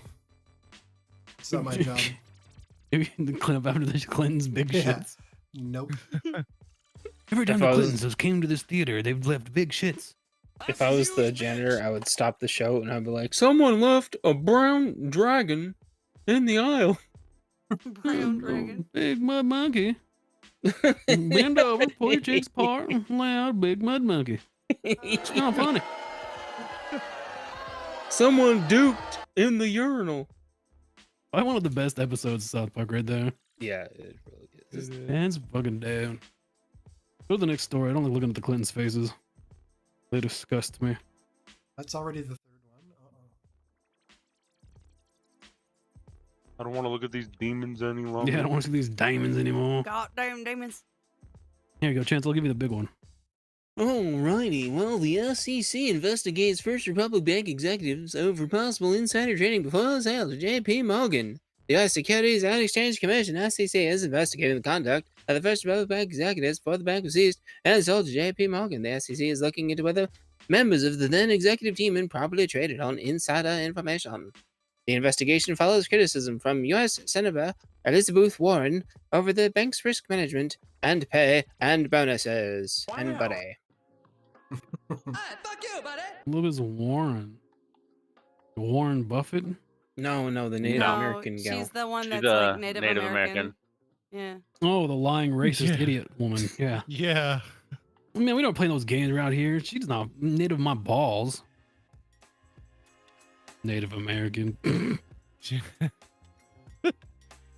It's not my job. Maybe the Clint after the Clintons big shits. Nope. Every time the Clintons came to this theater, they've left big shits. If I was the janitor, I would stop the show and I'd be like, "Someone left a brown dragon in the aisle." Brown dragon. Big mud monkey. Bend over, pull your cheeks apart, and lay out a big mud monkey. It's not funny. Someone duped in the urinal. I one of the best episodes of South Park right there. Yeah, it really is. Hands fucking down. Go to the next story. I don't like looking at the Clintons' faces. They disgust me. That's already the third one. I don't want to look at these demons any longer. Yeah, I don't want to see these diamonds anymore. Goddamn demons. Here you go, Chance. I'll give you the big one. Alrighty, well, the SEC investigates First Republic Bank executives over possible insider trading before sale to JP Morgan. The U.S. Securities and Exchange Commission, SEC, is investigating the conduct of the First Republic Bank executives before the bank was seized and sold to JP Morgan. The SEC is looking into whether members of the then executive team improperly traded on insider information. The investigation follows criticism from U.S. Senator Elizabeth Warren over the bank's risk management and pay and bonuses. Wow. And buddy. Fuck you, buddy. Look at Warren. Warren Buffett? No, the Native American gal. She's the one that's like Native American. Yeah. Oh, the lying racist idiot woman. Yeah. Yeah. I mean, we don't play those games around here. She's not native of my balls. Native American.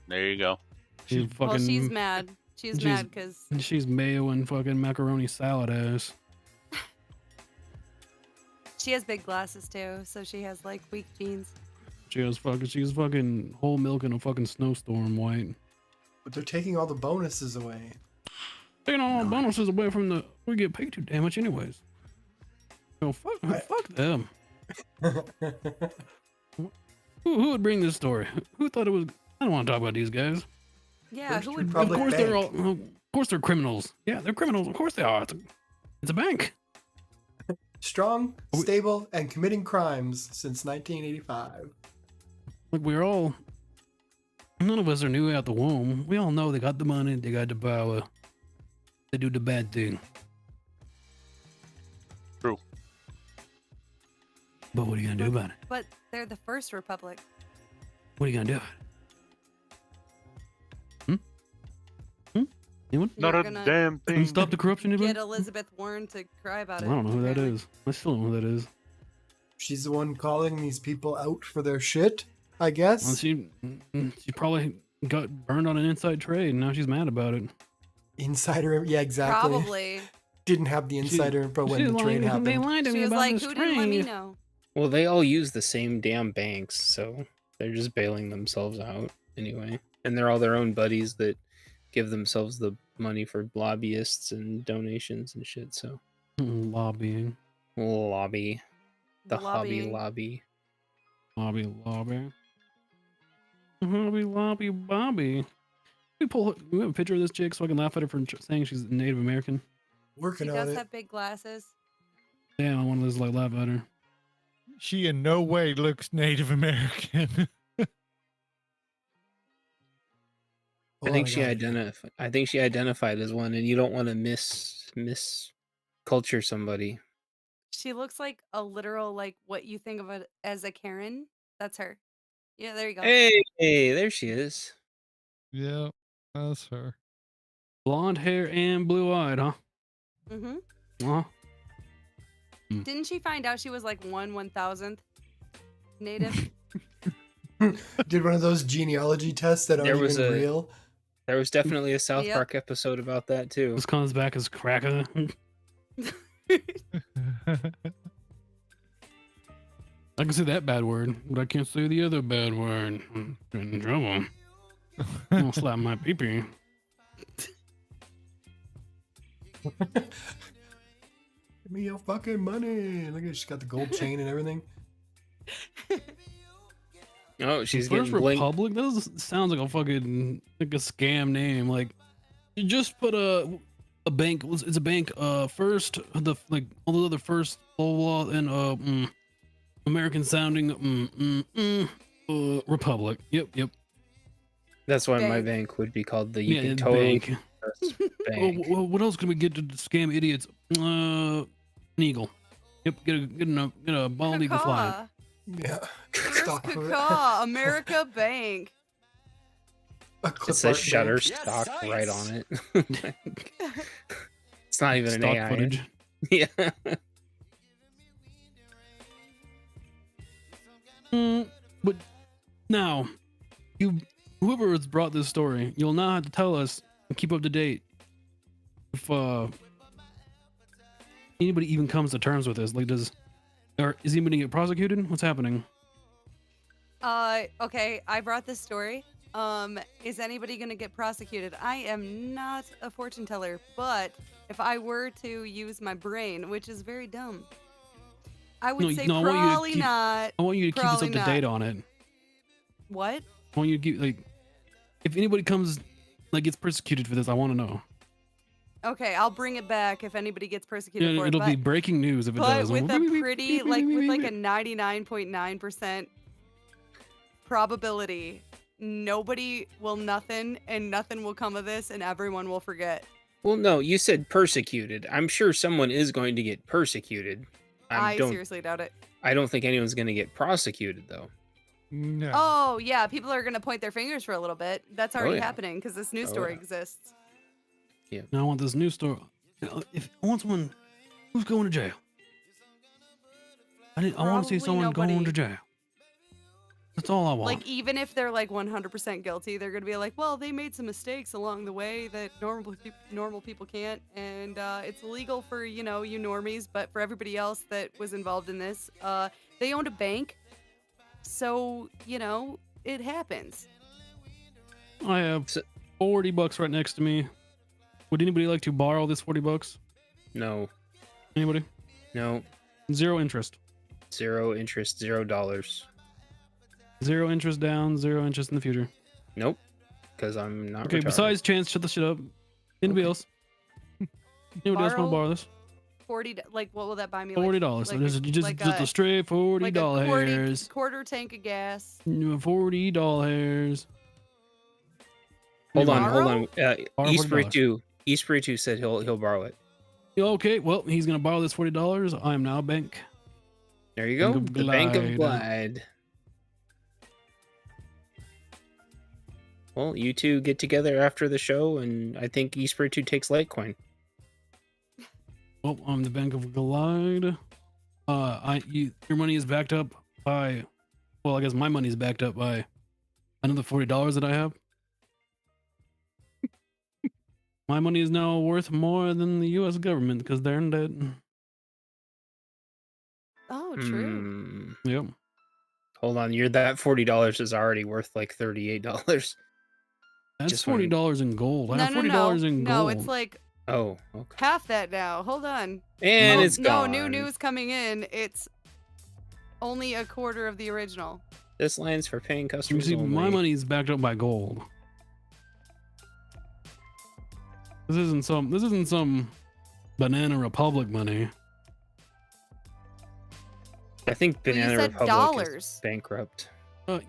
There you go. She's fucking. Well, she's mad. She's mad because she's mayo and fucking macaroni salad ass. she has big glasses too, so she has like weak genes. She's fucking whole milk in a fucking snowstorm white. But they're taking all the bonuses away. Taking all the bonuses away from the. We get paid too damn much anyways. So fuck them. Who would bring this story? Who thought it was? I don't want to talk about these guys. Yeah, who would? Of course they're all. Of course they're criminals. Yeah, they're criminals. Of course they are. It's a bank. Strong, stable, and committing crimes since 1985. Look, we're all. None of us are new out the womb. We all know they got the money. They got the power. They do the bad thing. True. But what are you gonna do about it? But they're the first republic. What are you gonna do? Anyone? Not a damn thing. Stop the corruption. Get Elizabeth Warren to cry about I it. don't know who that is. I still don't know who that is. She's the one calling these people out for their shit, I guess. Well, she probably got burned on an inside trade, and now she's mad about it. Insider, yeah, exactly. Probably. Didn't have the insider info when the trade happened. They lied to She me was about like, this "Who didn't let me trade." know?" Well, they all use the same damn banks, so they're just bailing themselves out anyway. And they're all their own buddies that give themselves the money for lobbyists and donations and shit, so. Lobbying. Lobby. The Lobbying. Hobby Lobby. Lobby. Hobby Lobby Bobby. We have a picture of this chick so I can laugh at her for saying she's Native American. Working She on does it. have big glasses. Yeah, I want to just like laugh at her. She in no way looks Native American. I think she identified as one, and you don't want to misculture somebody. She looks like a literal, like what you think of it as a Karen. That's her. Yeah, there you go. Hey, there she is. Yeah, that's her. Blonde hair and blue eyed, huh? Mm-hmm. Huh? Didn't she find out she was like 1/1000th native? Did one of those genealogy tests that There aren't was even a- real. There was definitely a South Yep. Park episode about that too. This comes back as cracker. I can say that bad word, but I can't say the other bad word. I'm in trouble. I'm gonna slap my pee-pee. Give me your fucking money. Look at she's got the gold chain and everything. Oh, she's First getting blinked. Republic. That sounds like a fucking like a scam name. Like you just put a bank. It's a bank. First the like all the other first blah blah and American sounding Republic. Yep. That's why my Bank. bank would be called the. You Yeah, can totally bank. trust Well, bank. what else can we get to scam idiots? An eagle. Yep, get a bald eagle flying. Caw. Yeah. First Stock for it. caw, America Bank. A It clip says art Shutterstock bank. right on it. It's not even Stock an AI. footage. Yeah. But now, whoever has brought this story, you'll now have to tell us and keep up to date if anybody even comes to terms with this. Like, is anybody get prosecuted? What's happening? Okay, I brought this story. Is anybody gonna get prosecuted? I am not a fortune teller, but if I were to use my brain, which is very dumb, I would say I want you to probably keep- not. I want you to keep us Probably up to not. date on it. What? I want you to keep like, if anybody comes like gets persecuted for this, I want to know. Okay, I'll bring it back if anybody gets persecuted Yeah, for it'll it. be But, breaking news if it but does. with a pretty, like, with like a 99.9% probability, nobody will nothing, and nothing will come of this, and everyone will forget. Well, no, you said persecuted. I'm sure someone is going to get persecuted. I seriously doubt it. I don't think anyone's going to get prosecuted, though. No. Oh yeah, people are gonna point their fingers for a little bit. That's already yeah. happening because this news Oh, story yeah. exists. Now I want this news story. If I want someone who's going to jail, I want to see Probably someone going nobody. to jail. That's all I want. Like even if they're like 100% guilty, they're gonna be like, well, they made some mistakes along the way that normal people can't, and it's illegal for you normies, but for everybody else that was involved in this, they owned a bank, so it happens. I have $40 right next to me. Would anybody like to borrow this $40? No. Anybody? No. Zero interest. Zero interest, $0. Zero interest down, zero interest in the future. Nope. Because I'm not Okay, retarded. besides Chance, shut the shit up. Anybody else? Anybody else want to borrow this? Like what will that buy me? $40. Like, just a straight $40. like a quarter tank of gas. $40. Hold on. Borrow $40. Espiritu said he'll borrow it. Okay, well, he's gonna borrow this $40. I am now a bank. There you go. Bank of The Bank of Glide. Glide. Well, you two get together after the show, and I think Espiritu takes Litecoin. Well, I'm the Bank of Glide. Your money is backed up by, well, I guess my money is backed up by another $40 that I have. My money is now worth more than the U.S. government because they're in debt. Oh, true. Yep. Hold on, that $40 is already worth like $38. That's Just wanted- $40 in gold. I No, have no, $40 no. in No, gold. it's like Oh, okay. half that now. Hold on. And Oh, it's no gone. new news coming in. It's only a quarter of the original. This line's for paying You customers see, only. my money is backed up by gold. This isn't some Banana Republic money. I think Well, you Banana said Republic dollars. is bankrupt.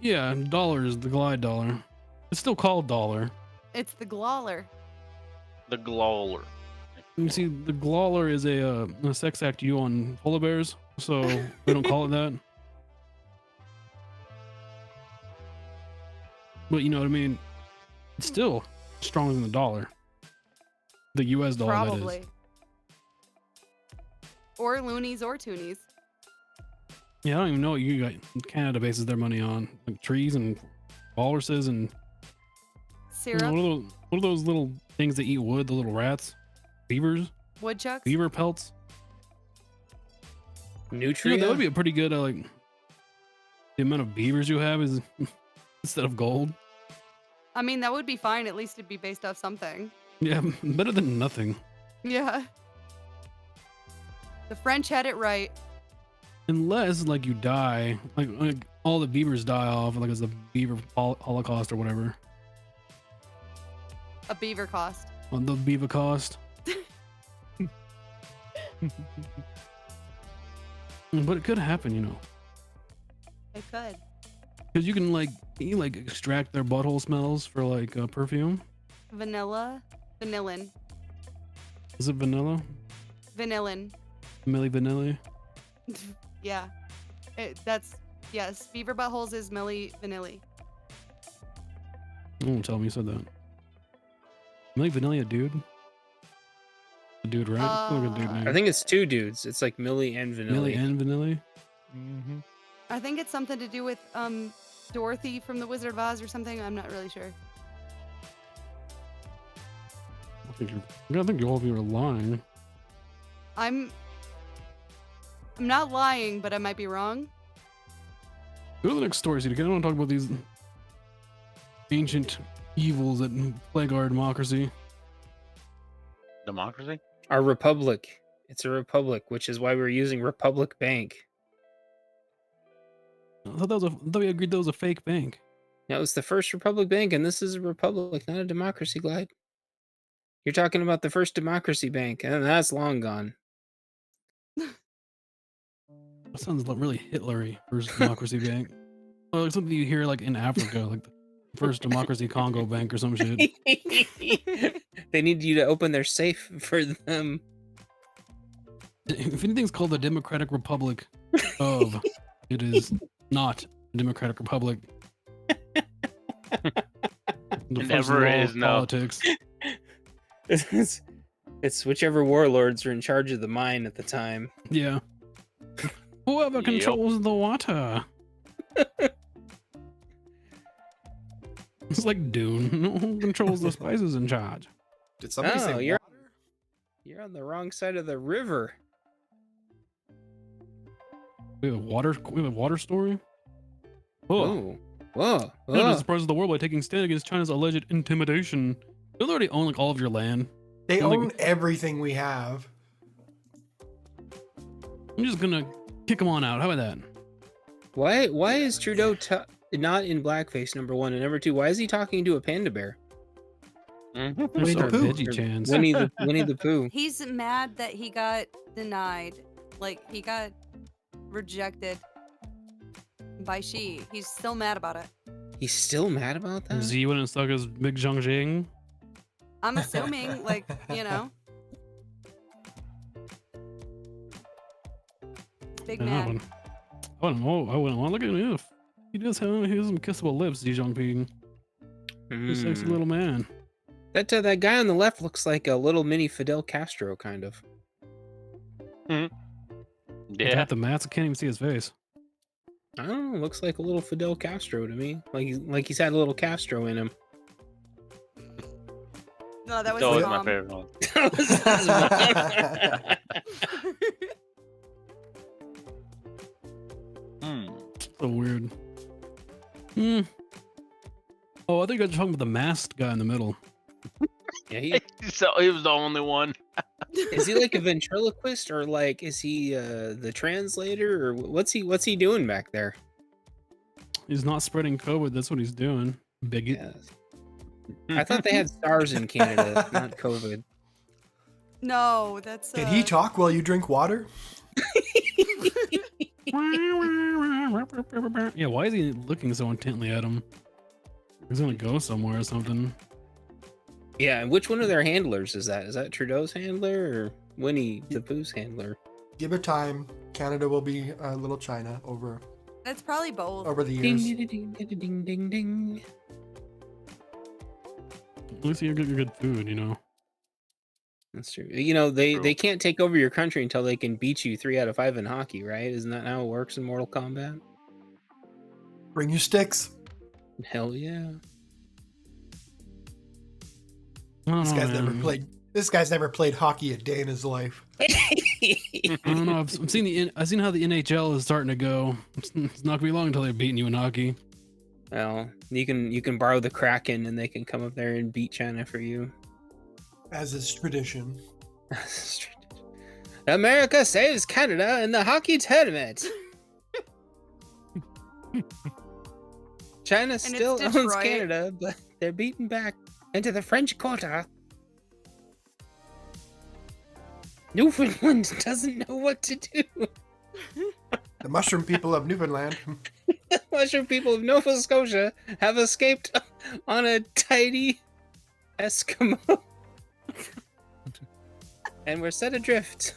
Yeah, dollars, the glide dollar. It's still called dollar. It's the Glawler. The Glawler. You see, the glawler is a sex act you on polar bears, so we don't call it that. But you know what I mean? It's still stronger than the dollar. The US dollar, that Probably. is. or loonies or toonies. Yeah, I don't even know what you got. Canada bases their money on, like trees and walruses and Syrup, what are those little things that eat wood? The little rats, beavers, woodchucks. beaver pelts. Nutria. That would be a pretty good like. The amount of beavers you have is instead of gold. I mean, that would be fine. At least it'd be based off something. Yeah, better than nothing. Yeah. The French had it right. Unless like you die, like all the beavers die off, like it's the beaver holocaust or whatever. A beaver cost. Well, the beaver cost. But it could happen, you know. It could. Because you can like extract their butthole smells for like perfume. Vanillin. Is it vanilla? Vanillin. Milli Vanilli? Yeah. Yes. Beaver buttholes is Milli Vanilli. Don't tell me you said that. Milli Vanilli a dude? A dude, right? Look at dude name. I think it's two dudes. It's like Millie and Vanilli. Milli and Vanilli? Mm-hmm. I think it's something to do with Dorothy from The Wizard of Oz or something. I'm not really sure. I think all of you are lying. I'm not lying, but I might be wrong. Go to the next story, Cedric. I don't want to talk about these ancient evils that plague our democracy. Democracy? Our republic. It's a republic, which is why we're using Republic Bank. I thought we agreed that was a fake bank. That was the first Republic Bank, and this is a republic, not a democracy, Glide. You're talking about the first democracy bank, and that's long gone. That sounds like really Hitlery, first democracy bank. Or like something you hear like in Africa, like the first democracy Congo bank or some shit. They need you to open their safe for them. If anything's called the Democratic Republic of, it is not a Democratic Republic. It never is, no. Politics. It's whichever warlords are in charge of the mine at the time. Yeah. Whoever controls the water. It's like Dune. Who controls the spices in charge? Did somebody say you're on the wrong side of the river. We have a water story? Whoa. Whoa. Canada surprises the world by taking stand against China's alleged intimidation. They already own like all of your land. They own everything we have. I'm just gonna kick them on out. How about that? Why is Trudeau not in blackface, number one, and number two, why is he talking to a panda bear? Winnie the Pooh. Winnie the Pooh. He's mad that he got denied. Like, he got rejected by Xi. He's still mad about it. He's still mad about that? Z wouldn't suck his big Zhongjing. I'm assuming, like, you know. Big man. I wouldn't want to look at him if he does have some kissable lips, Xi Jinping. He's a sexy little man. That guy on the left looks like a little mini Fidel Castro, kind of. Yeah. The mask, I can't even see his face. I don't know. Looks like a little Fidel Castro to me. Like he's had a little Castro in him. No, that was always his mom. my favorite one. So weird. Oh, I think I was talking about the masked guy in the middle. Yeah, So he was the only one. Is he like a ventriloquist, or like is he the translator, or what's he doing back there? He's not spreading COVID. That's what he's doing. Bigot. Yes. I thought they had SARS in Canada, not COVID. No, that's. Did he talk while you drink water? Yeah, why is he looking so intently at him? He's gonna go somewhere or something. Yeah, and which one of their handlers is that? Is that Trudeau's handler or Winnie the Pooh's handler? Give it time. Canada will be a little China over That's probably both. over the years. Ding, ding, ding, ding, ding, ding. At least you get your good food, you know. That's true. You know, they can't take over your country until they can beat you 3 out of 5 in hockey, right? Isn't that how it works in Mortal Kombat? Bring your sticks. Hell yeah. This guy's never played hockey a day in his life. I don't know. I've seen how the NHL is starting to go. It's not gonna be long until they're beating you in hockey. Well, you can borrow the Kraken and they can come up there and beat China for you. As is tradition. America saves Canada in the hockey tournament. China still owns Canada, but they're beaten back into the French Quarter. Newfoundland doesn't know what to do. The mushroom people of Newfoundland. The mushroom people of Nova Scotia have escaped on a tiny Eskimo. And we're set adrift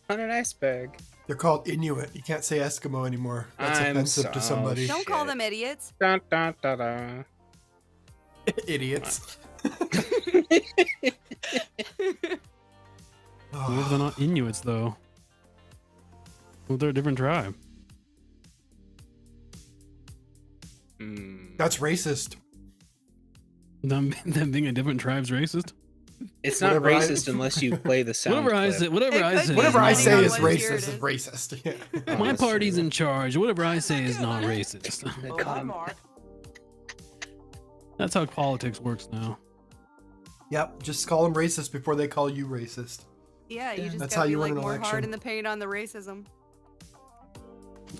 on an iceberg. They're called Inuit. You can't say Eskimo anymore. That's offensive to somebody. Don't call them idiots. Dun, dun, dun, dun. Idiots. Well, they're not Inuits though. Well, they're a different tribe. That's racist. Them being a different tribe's racist. It's not racist unless you play the sound. Whatever I say is racist is racist. Yeah. My party's in charge. Whatever I say is not racist. That's how politics works now. Yep, just call them racist before they call you racist. Yeah, you just That's gotta how you be win like an more election. hard in the paint on the racism.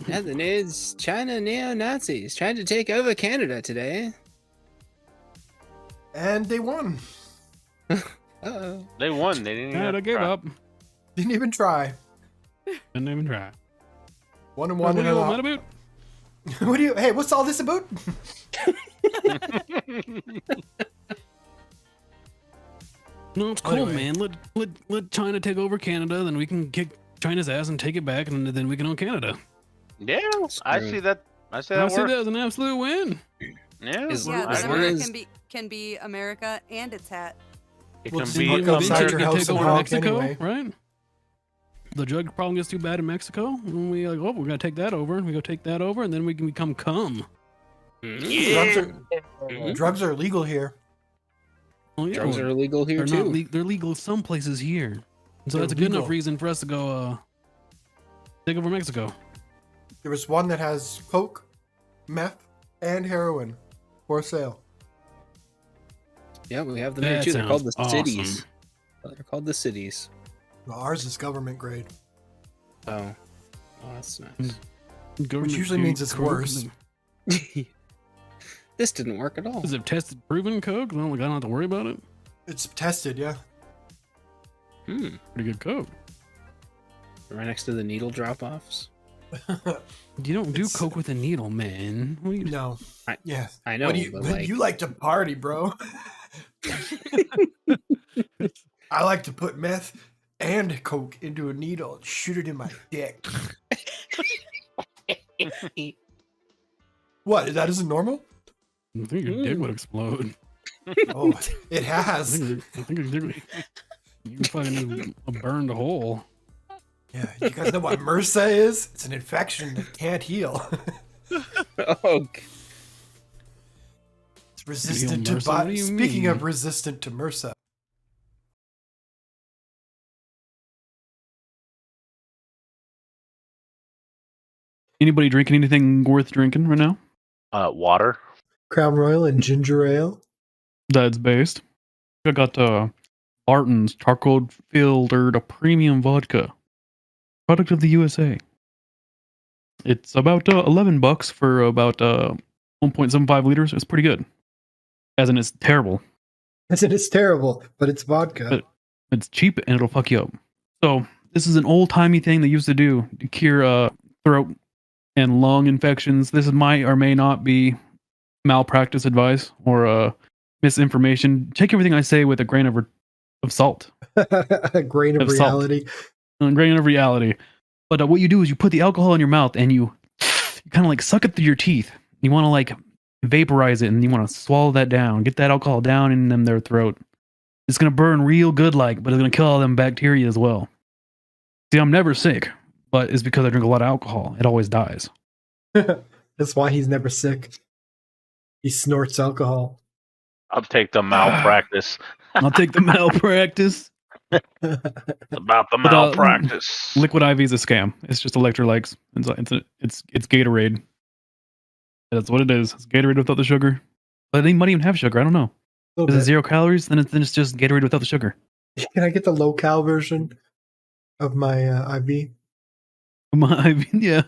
And the news, China neo-Nazis trying to take over Canada today. And they won. Uh-oh. They won. They didn't Canada gave up. Didn't even try. Didn't even try. 1-1. What do you want about? What do you? Hey, what's all this about? No, it's cool, man. Let China take over Canada, then we can kick China's ass and take it back, and then we can own Canada. Yeah, I see that. I see I that see work. that as an absolute win. Yeah, Yeah, America can be America and its hat. It Well, can didn't be you go inside Eventually your we can house take and over honk Mexico, anyway? right? The drug problem gets too bad in Mexico, and we like, oh, we're gonna take that over, and we go take that over, and then we can become cum. Drugs are illegal here. Oh, yeah, Drugs are illegal here they're too. They're legal some places here, so They're that's a good enough legal. reason for us to go take over Mexico. There was one that has coke, meth, and heroin for sale. Yeah, we have them here That too. They're called the sounds cities. They're called the cities. Well, ours is government grade, Oh, that's nice. Government which usually grade means it's coke. worse. This didn't work at all. Is it tested, proven coke? Well, like, I don't have to worry about it. It's tested, yeah. Hmm. Pretty good coke. Right next to the needle drop-offs. You don't do coke with a needle, man. What do you No. Yeah. I know. What do you, but but like, you like to party, bro. I like to put meth and coke into a needle and shoot it in my dick. What? That isn't normal? I think your dick would explode. Oh, it has. I think your dick you fucking a burned hole. Yeah, you guys know what MRSA is? It's an infection that can't heal. oh, It's resistant to. MRSA? What do you Speaking mean? of resistant to MRSA, Anybody drinking anything worth drinking right now? Water. Crown Royal and ginger ale. That's based. I got Barton's charcoal filtered premium vodka, product of the USA. It's about $11 for about 1.75 liters. It's pretty good. As in, it's terrible. I said it's terrible, but it's vodka. But it's cheap and it'll fuck you up. So this is an old timey thing they used to do to cure throat and lung infections. This might or may not be malpractice advice or misinformation. Take everything I say with a grain of salt. A grain of Of salt. reality. A grain of reality. But what you do is you put the alcohol in your mouth and you kind of like suck it through your teeth. You want to like vaporize it and you want to swallow that down. Get that alcohol down in their throat. It's gonna burn real good, but it's gonna kill all them bacteria as well. See, I'm never sick, but it's because I drink a lot of alcohol. It always dies. That's why he's never sick. He snorts alcohol. I'll take the malpractice. I'll take the malpractice. About the malpractice. Liquid IV is a scam. It's just electrolytes. It's Gatorade. That's what it is. It's Gatorade without the sugar. But they might even have sugar. I don't know. Is it 0 calories? Then it's just Gatorade without the sugar. Can I get the low-cal version of my IV? My IV, yeah.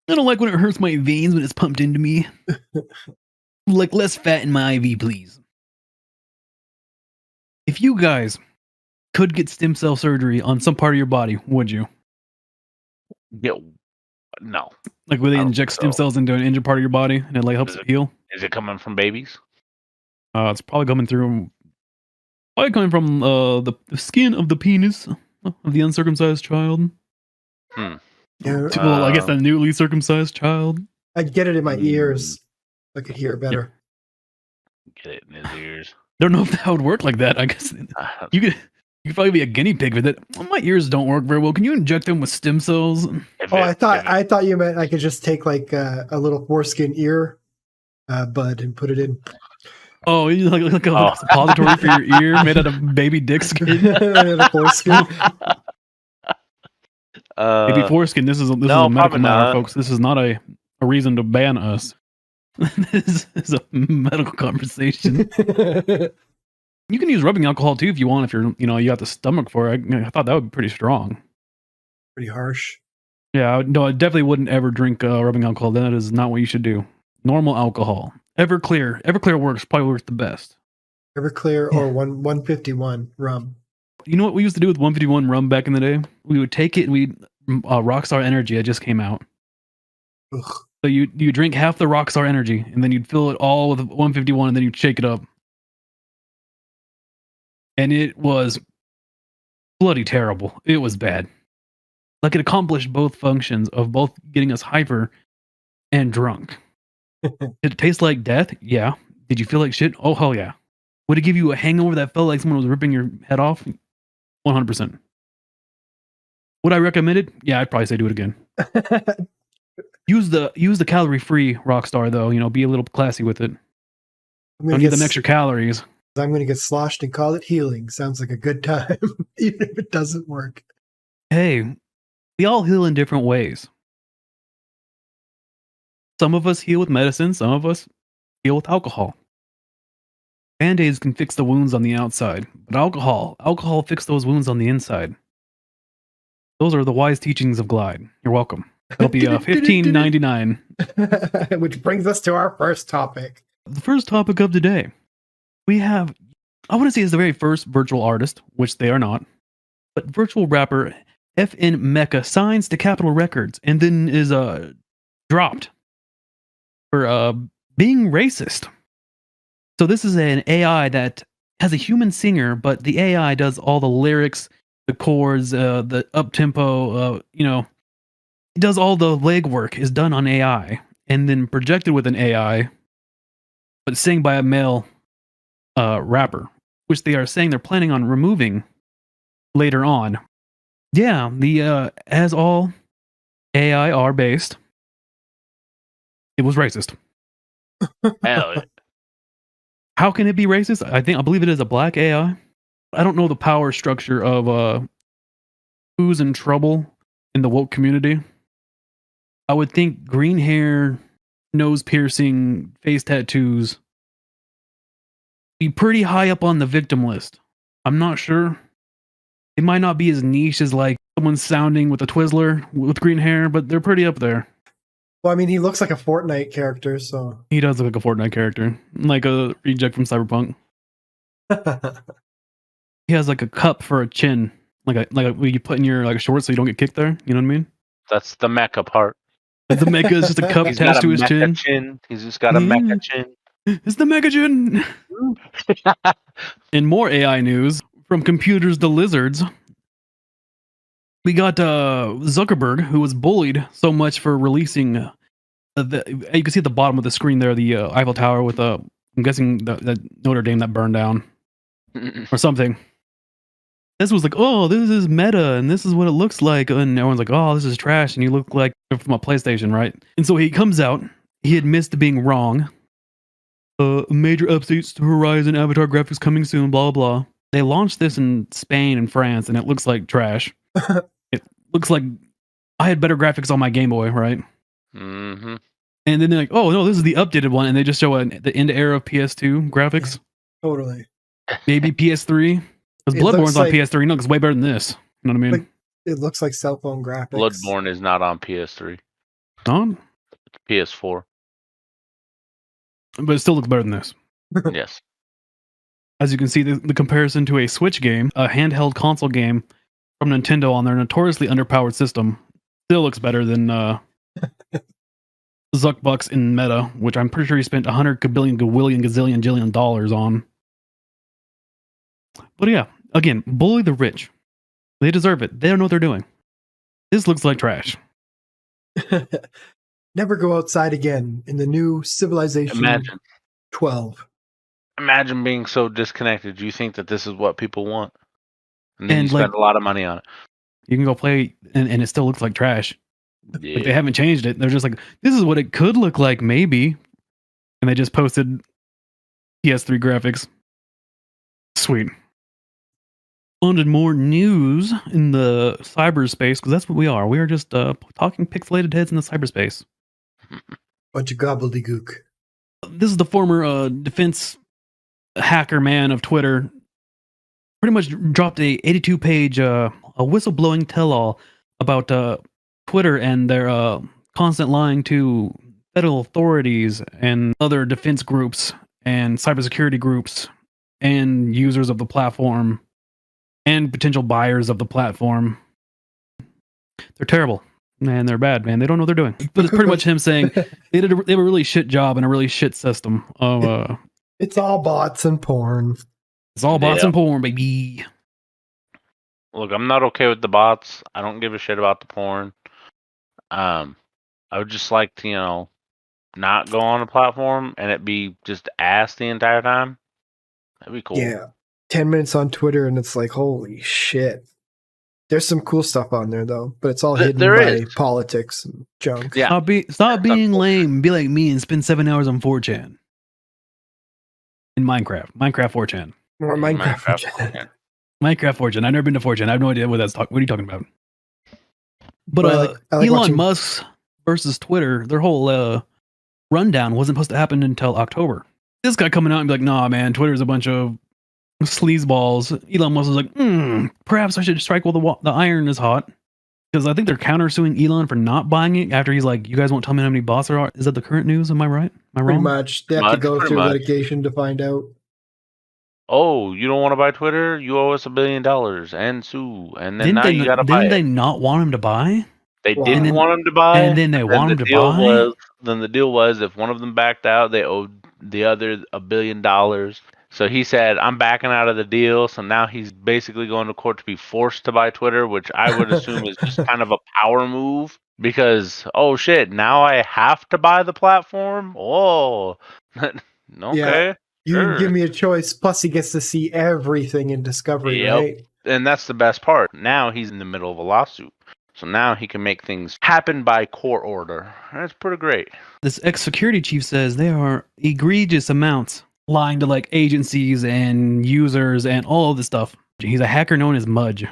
I don't like when it hurts my veins when it's pumped into me. Like, less fat in my IV, please. If you guys could get stem cell surgery on some part of your body, would you? Yeah, no. Like, where they inject stem cells into an injured part of your body and it helps it heal? Is it coming from babies? It's probably coming from the skin of the penis of the uncircumcised child. Yeah, Well, I guess the newly circumcised child. I'd get it in my ears. I could hear it better. Get it in his ears. Don't know if that would work like that. I guess you could probably be a guinea pig with it. Well, my ears don't work very well. Can you inject them with stem cells? I thought you meant I could just take a little foreskin ear bud and put it in. Oh, you like a suppository for your ear made out of baby dick skin. Foreskin. Baby foreskin. This is a medical matter, folks. This is not a reason to ban us. This is a medical conversation. You can use rubbing alcohol too if you want. If you got the stomach for it. I thought that would be pretty strong. Pretty harsh. Yeah, no, I definitely wouldn't ever drink rubbing alcohol. That is not what you should do. Normal alcohol. Everclear works. Probably works the best. Everclear or 151 rum. You know what we used to do with 151 rum back in the day? We would take it and we'd Rockstar Energy. It just came out. Ugh. So you drink half the Rockstar Energy and then you'd fill it all with 151 and then you'd shake it up. And it was bloody terrible. It was bad. Like, it accomplished both functions of both getting us hyper and drunk. Did it taste like death? Yeah. Did you feel like shit? Oh, hell yeah. Would it give you a hangover that felt like someone was ripping your head off? 100%. Would I recommend it? Yeah, I'd probably say do it again. Use the calorie-free Rockstar, though. Be a little classy with it. Don't need them extra calories. I'm going to get sloshed and call it healing. Sounds like a good time, even if it doesn't work. Hey, we all heal in different ways. Some of us heal with medicine. Some of us heal with alcohol. Band-Aids can fix the wounds on the outside, but alcohol fixes those wounds on the inside. Those are the wise teachings of Glide. You're welcome. That'll be $15.99. Which brings us to our first topic. The first topic of today. We have, I want to say it's the very first virtual artist, which they are not, but virtual rapper FN Mecca signs to Capitol Records and then is dropped for being racist. So this is an AI that has a human singer, but the AI does all the lyrics, the chords, the up-tempo, it does all the legwork is done on AI and then projected with an AI, but sang by a male rapper, which they are saying they're planning on removing later on. Yeah, as all AI are based, it was racist. Hell, how can it be racist? I believe it is a black AI. I don't know the power structure of who's in trouble in the woke community. I would think green hair, nose piercing, face tattoos be pretty high up on the victim list. I'm not sure. It might not be as niche as like someone sounding with a Twizzler with green hair, but they're pretty up there. Well, I mean, he looks like a Fortnite character, so he does look like a Fortnite character, like a reject from Cyberpunk. He has like a cup for a chin, like you put in your shorts so you don't get kicked there. You know what I mean? That's the Mecca part. The Mecca is just a cup attached to his chin. He's just got a Mecca chin. It's the Mecca chin. In more AI news, from computers to lizards, we got Zuckerberg, who was bullied so much for releasing you can see at the bottom of the screen there, the Eiffel Tower with I'm guessing that Notre Dame that burned down. or something. This was like, oh, this is meta, and this is what it looks like, and everyone's like, oh, this is trash, and you look like from a PlayStation, right? And so he comes out, he admits to being wrong. Major updates to Horizon Avatar graphics coming soon, blah, blah. They launched this in Spain and France, and it looks like trash. It looks like I had better graphics on my Game Boy, right? Mm-hmm. And then they're like, oh, no, this is the updated one, and they just show the end era of PS2 graphics. Yeah, totally. Maybe PS3. Because Bloodborne's on PS3. No, it's way better than this. You know what I mean? Like, it looks like cell phone graphics. Bloodborne is not on PS3. On? PS4. But it still looks better than this. Yes. As you can see, the comparison to a Switch game, a handheld console game from Nintendo on their notoriously underpowered system, still looks better than Zuckbucks in Meta, which I'm pretty sure he spent 100 kabillion, gawillion, gazillion, jillion dollars on. But yeah, again, bully the rich. They deserve it. They don't know what they're doing. This looks like trash. Never go outside again in the new Civilization 12. Imagine being so disconnected. You think that this is what people want. And then And, you spend a lot of money on it. You can go play, and it still looks like trash. Yeah. Like they haven't changed it. They're just like, this is what it could look like, maybe. And they just posted PS3 graphics. Sweet. Wanted more news in the cyberspace, because that's what we are. We are just talking pixelated heads in the cyberspace. Bunch of gobbledygook. This is the former defense hacker man of Twitter. Pretty much dropped a 82-page a whistleblowing tell-all about Twitter and their constant lying to federal authorities and other defense groups and cybersecurity groups and users of the platform and potential buyers of the platform. They're terrible. Man, they're bad, man. They don't know what they're doing. But it's pretty much him saying they have a really shit job and a really shit system of It's all bots and porn. It's all bots and porn, baby. Look, I'm not okay with the bots. I don't give a shit about the porn. I would just like to, not go on a platform and it be just ass the entire time. That'd be cool. Yeah. 10 minutes on Twitter and it's like, holy shit. There's some cool stuff on there though, but it's all hidden by politics and junk. Yeah. Stop being lame. Be like me and spend 7 hours on 4chan. In Minecraft. Minecraft 4chan. Or Minecraft 4chan. Minecraft 4chan. I've never been to 4chan. I have no idea what that's talking. What are you talking about? But I like Elon watching- Musk versus Twitter, their whole rundown wasn't supposed to happen until October. This guy coming out and be like, nah, man, Twitter's a bunch of sleazeballs. Elon Musk was like, perhaps I should strike while the iron is hot. Because I think they're countersuing Elon for not buying it after he's like, you guys won't tell me how many bots there are. Is that the current news? Am I right? Am I Pretty wrong? much. They have to go through litigation to find out. Oh, you don't want to buy Twitter? You owe us $1 billion and sue. And then now you got to buy Didn't it. they not want him to buy? They didn't want him to buy. And then they want him to buy? Then the deal was if one of them backed out, they owed the other $1 billion. So he said, I'm backing out of the deal. So now he's basically going to court to be forced to buy Twitter, which I would assume is just kind of a power move because, oh shit, now I have to buy the platform? Oh, okay. Yeah. You Sure. give me a choice. Plus, he gets to see everything in Discovery, right? And that's the best part. Now he's in the middle of a lawsuit. So now he can make things happen by court order. That's pretty great. This ex-security chief says there are egregious amounts lying to like agencies and users and all of this stuff. He's a hacker known as Mudge.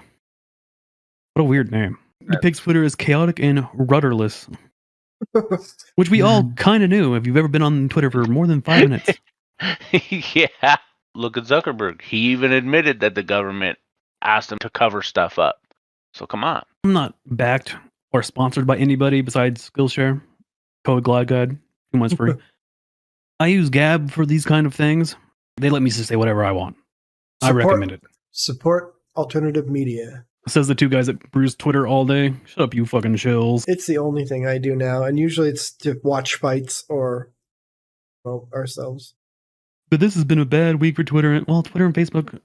What a weird name. Depicts Twitter as chaotic and rudderless. Which we all kind of knew if you've ever been on Twitter for more than 5 minutes. Yeah. Look at Zuckerberg. He even admitted that the government asked him to cover stuff up. So come on. I'm not backed or sponsored by anybody besides Skillshare. Code Glide Guide. 2 months free. I use Gab for these kind of things. They let me just say whatever I want. I recommend it. Support alternative media. Says the 2 guys that bruise Twitter all day. Shut up, you fucking shills. It's the only thing I do now, and usually it's to watch fights or ourselves. But this has been a bad week for Twitter. And well, Twitter and Facebook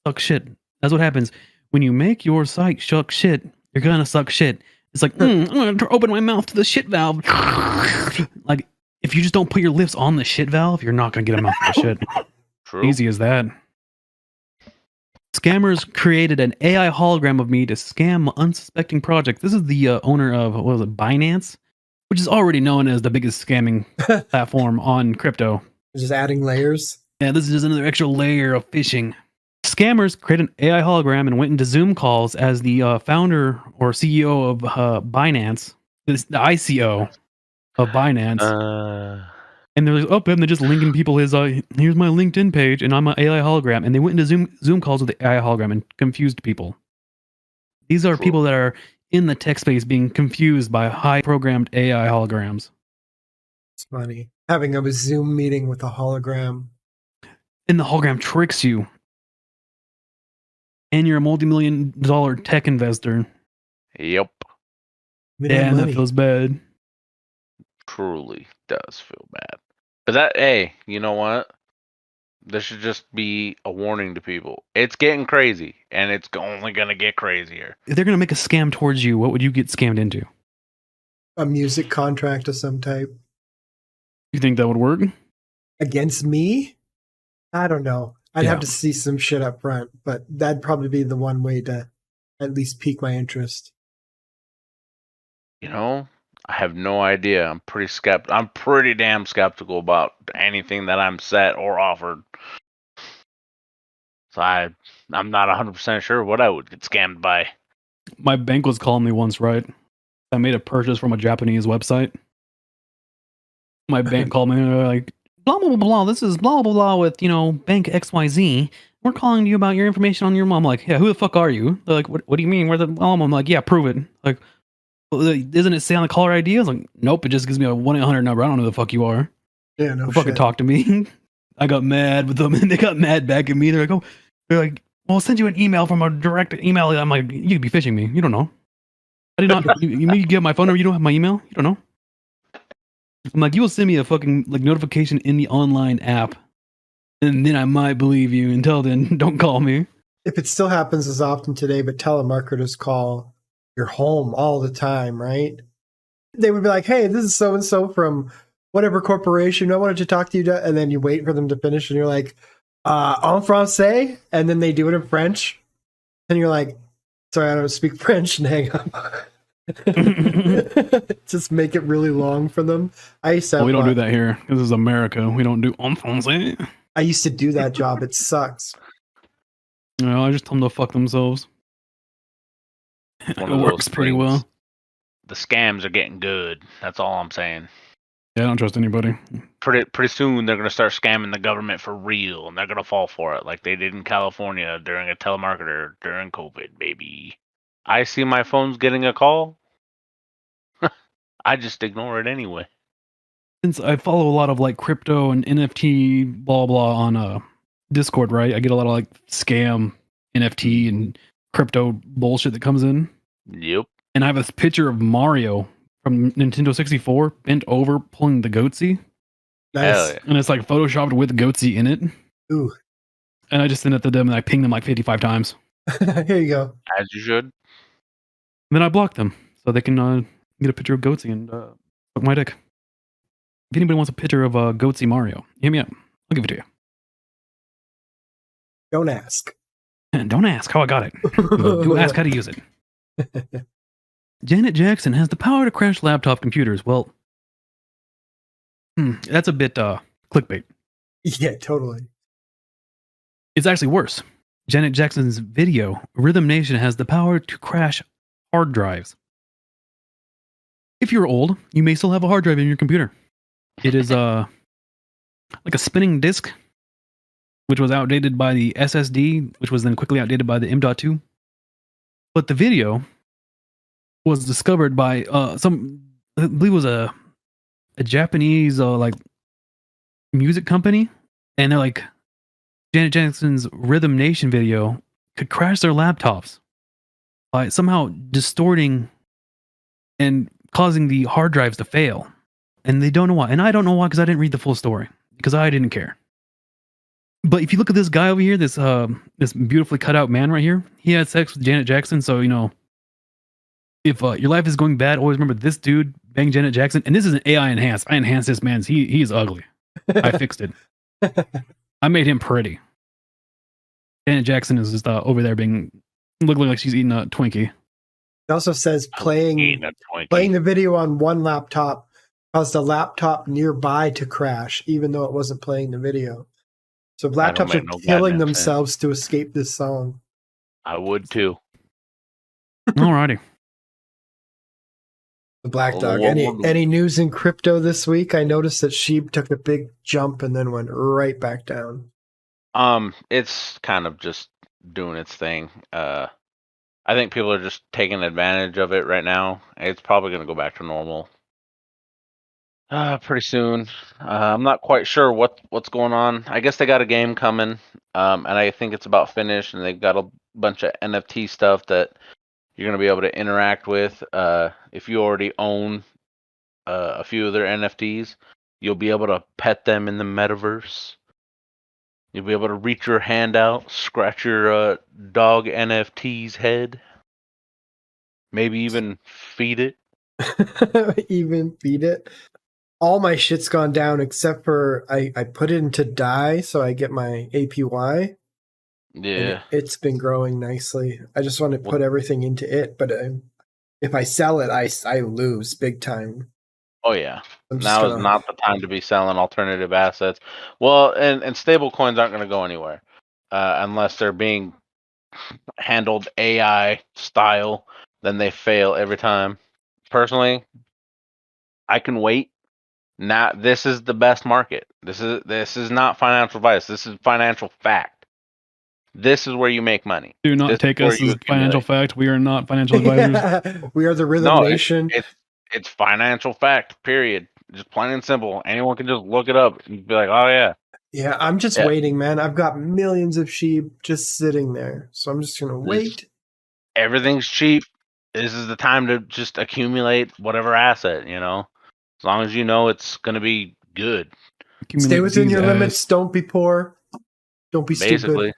suck shit. That's what happens. When you make your site suck shit, you're gonna suck shit. It's like, I'm gonna open my mouth to the shit valve. Like, if you just don't put your lips on the shit valve, you're not gonna get a mouthful of shit. True. Easy as that. Scammers created an AI hologram of me to scam unsuspecting projects. This is the owner of, what was it, Binance, which is already known as the biggest scamming platform on crypto. Just adding layers. Yeah, this is just another extra layer of phishing. Scammers created an AI hologram and went into Zoom calls as the founder or CEO of Binance, the ICO of Binance. And they're like, oh, and they're just linking people his, here's my LinkedIn page, and I'm an AI hologram. And they went into Zoom calls with the AI hologram and confused people. These are people that are in the tech space being confused by high-programmed AI holograms. It's funny. Having a Zoom meeting with a hologram. And the hologram tricks you. And you're a multi-million-dollar tech investor. Yep. Damn, that feels bad. Truly does feel bad. But that, hey, you know what? This should just be a warning to people. It's getting crazy, and it's only going to get crazier. If they're going to make a scam towards you, what would you get scammed into? A music contract of some type. You think that would work? Against me? I don't know. I'd have to see some shit up front, but that'd probably be the one way to at least pique my interest. You know, I have no idea. I'm pretty damn skeptical about anything that I'm set or offered. So I'm not 100% sure what I would get scammed by. My bank was calling me once, right? I made a purchase from a Japanese website. My bank called me and they're like, blah, blah, blah, blah. This is blah, blah, blah with, bank XYZ. We're calling you about your information on your mom. I'm like, yeah, who the fuck are you? They're like, what do you mean? Where's the mom? I'm like, yeah, prove it. Like, doesn't it say on the caller ID? I was like, nope, it just gives me a 1-800 number. I don't know who the fuck you are. Yeah, no fucking talk to me. I got mad with them and they got mad back at me. They're like, well, I'll send you an email from a direct email. I'm like, you could be phishing me. You don't know. I did not. you get my phone number. You don't have my email. You don't know. I'm like, you will send me a fucking notification in the online app, and then I might believe you. Until then, don't call me. If it still happens as often today, but telemarketers call your home all the time, right? They would be like, hey, this is so-and-so from whatever corporation. I wanted to talk to you. And then you wait for them to finish, and you're like, en français? And then they do it in French. And you're like, sorry, I don't speak French, and hang up. Just make it really long for them. We don't do that here. This is America. We don't do en français. I used to do that job. It sucks. No, I just tell them to fuck themselves. It works pretty well. The scams are getting good. That's all I'm saying. Yeah, I don't trust anybody. Pretty soon they're going to start scamming the government for real, and they're going to fall for it like they did in California during a telemarketer during COVID, baby. I see my phone's getting a call. I just ignore it anyway. Since I follow a lot of crypto and NFT blah blah on Discord, right? I get a lot of scam NFT and crypto bullshit that comes in. Yep. And I have this picture of Mario from Nintendo 64 bent over pulling the goatsy. Nice. Yeah. And it's photoshopped with goatsy in it. Ooh. And I just sent it to them and I pinged them 55 times. Here you go. As you should. And then I blocked them so they can get a picture of goatsy and suck my dick. If anybody wants a picture of goatsy Mario, hit me up. I'll give it to you. Don't ask. Don't ask how I got it. Do ask how to use it. Janet Jackson has the power to crash laptop computers. Well, that's a bit clickbait. Yeah, totally. It's actually worse. Janet Jackson's video, Rhythm Nation, has the power to crash hard drives. If you're old, you may still have a hard drive in your computer. It is like a spinning disk, which was outdated by the SSD, which was then quickly outdated by the M.2. But the video was discovered by I believe it was a Japanese music company, and they're like, Janet Jackson's Rhythm Nation video could crash their laptops by somehow distorting and causing the hard drives to fail. And they don't know why. And I don't know why, because I didn't read the full story, because I didn't care. But if you look at this guy over here, this beautifully cut out man right here, he had sex with Janet Jackson. So, if your life is going bad, always remember this dude banged Janet Jackson. And this is an AI enhanced. I enhanced this man's. He is ugly. I fixed it. I made him pretty. Janet Jackson is just over there looking like she's eating a Twinkie. It also says playing the video on one laptop caused a laptop nearby to crash, even though it wasn't playing the video. So laptops are killing themselves to escape this song. I would too. Alrighty. The Blackdog. Any news in crypto this week? I noticed that Sheeb took a big jump and then went right back down. It's kind of just doing its thing. I think people are just taking advantage of it right now. It's probably going to go back to normal pretty soon. I'm not quite sure what's going on. I guess they got a game coming, and I think it's about finished, and they've got a bunch of NFT stuff that you're going to be able to interact with. If you already own a few of their NFTs, you'll be able to pet them in the metaverse. You'll be able to reach your hand out, scratch your dog NFT's head. Maybe even feed it. Even feed it. All my shit's gone down except for I put it into DAI, so I get my APY. Yeah. It's been growing nicely. I just want to put everything into it, but if I sell it, I lose big time. Oh yeah. Now is not the time to be selling alternative assets. Well, and stable coins aren't going to go anywhere unless they're being handled AI style. Then they fail every time. Personally, I can wait. Now this is the best market. This is not financial advice. This is financial fact. This is where you make money. Do not take us as financial fact. We are not financial advisors. We are the Rhythm Nation. It's financial fact, period. Just plain and simple. Anyone can just look it up and be like, oh, yeah. Yeah, I'm just waiting, man. I've got millions of sheep just sitting there. So I'm just going to wait. Everything's cheap. This is the time to just accumulate whatever asset, you know? As long as you know it's going to be good. Stay within your limits. Don't be poor. Don't be stupid.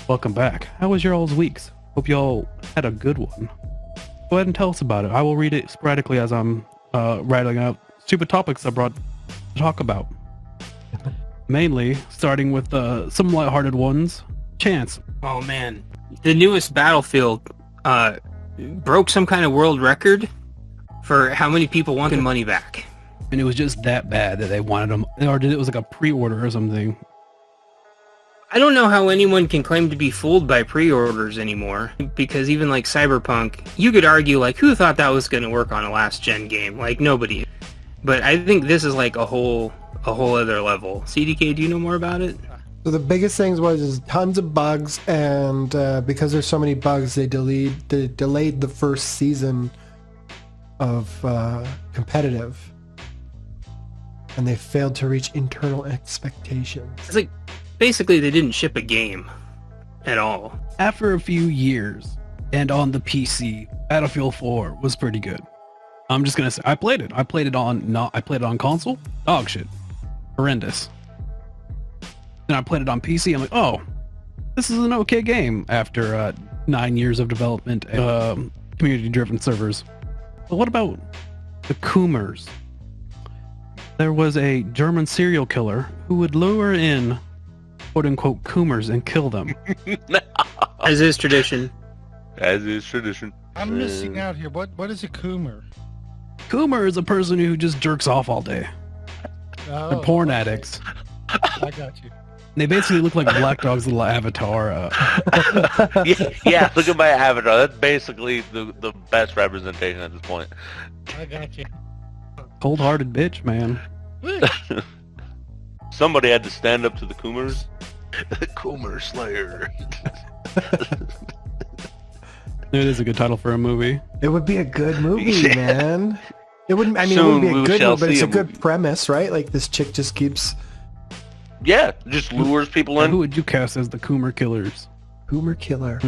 Welcome back. How was your all's weeks? Hope you all had a good one. Go ahead and tell us about it. I will read it sporadically as I'm rattling out stupid topics I brought to talk about. Mainly, starting with some lighthearted ones. Chance. Oh man, the newest Battlefield broke some kind of world record for how many people wanted money back. And it was just that bad that they wanted them, or it was like a pre-order or something. I don't know how anyone can claim to be fooled by pre-orders anymore, because even like Cyberpunk, you could argue like, who thought that was going to work on a last-gen game? Like, nobody. But I think this is like a whole other level. CDK, do you know more about it? So the biggest things was tons of bugs, and because there's so many bugs, they delayed the first season of competitive, and they failed to reach internal expectations. It's like, basically, they didn't ship a game at all. After a few years, and on the PC, Battlefield 4 was pretty good. I'm just gonna say, I played it. I played it on console. Dog shit, horrendous. Then I played it on PC. I'm like, oh, this is an okay game after 9 years of development and community-driven servers. But what about the Coomers? There was a German serial killer who would lure in quote-unquote Coomers and kill them. As is tradition. As is tradition. I'm missing out here. What is a Coomer? Coomer is a person who just jerks off all day. They're porn addicts. I got you. They basically look like Blackdog's little avatar. Yeah, look at my avatar. That's basically the best representation at this point. I got you. Cold-hearted bitch, man. Somebody had to stand up to the Coomers. The Coomer Slayer. It is a good title for a movie. It would be a good movie, man. It wouldn't. I mean, it wouldn't be a good movie, but it's a good premise, right? Like this chick just keeps. Yeah, just lures people in. Who would you cast as the Coomer killers? Coomer killer.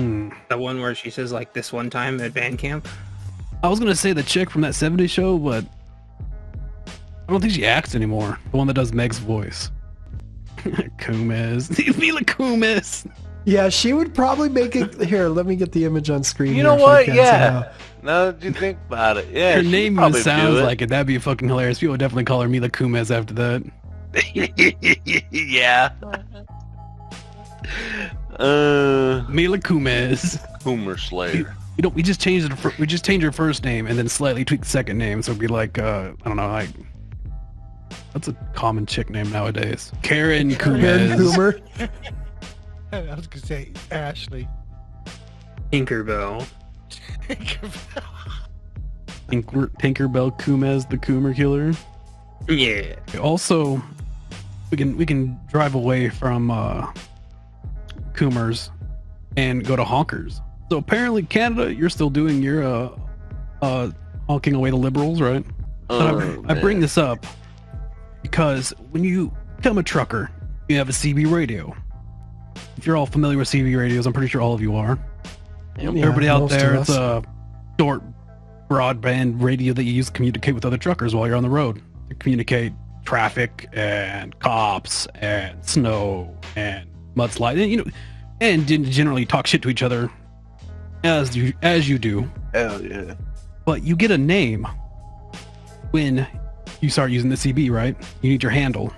The one where she says like this one time at band camp. I was gonna say the chick from that '70s show, but I don't think she acts anymore. The one that does Meg's voice. Kumis. Mila Kumis. Yeah, she would probably make it. Here, let me get the image on screen. You know what? Yeah. Now that you think about it, yeah. Her name even sounds like it. That'd be fucking hilarious. People would definitely call her Mila Kumis after that. Yeah. Mila Kunis. Boomer Slayer. We just changed it. We just changed her first name and then slightly tweaked the second name, so it'd be like I don't know, like that's a common chick name nowadays. Karen Kunis. I was gonna say Ashley. Tinkerbell. Tinkerbell Kumes, the Coomer Killer. Yeah. Also, we can drive away from Coomers and go to Honkers. So apparently, Canada, you're still doing your honking away the liberals, right? I bring this up because when you become a trucker, you have a CB radio. If you're all familiar with CB radios, I'm pretty sure all of you are. Yeah, Everybody out most there, of it's us. a short broadband radio that you use to communicate with other truckers while you're on the road. To communicate traffic and cops and snow and mudslide, and and generally talk shit to each other as you do. Hell yeah. But you get a name when you start using the CB, right? You need your handle.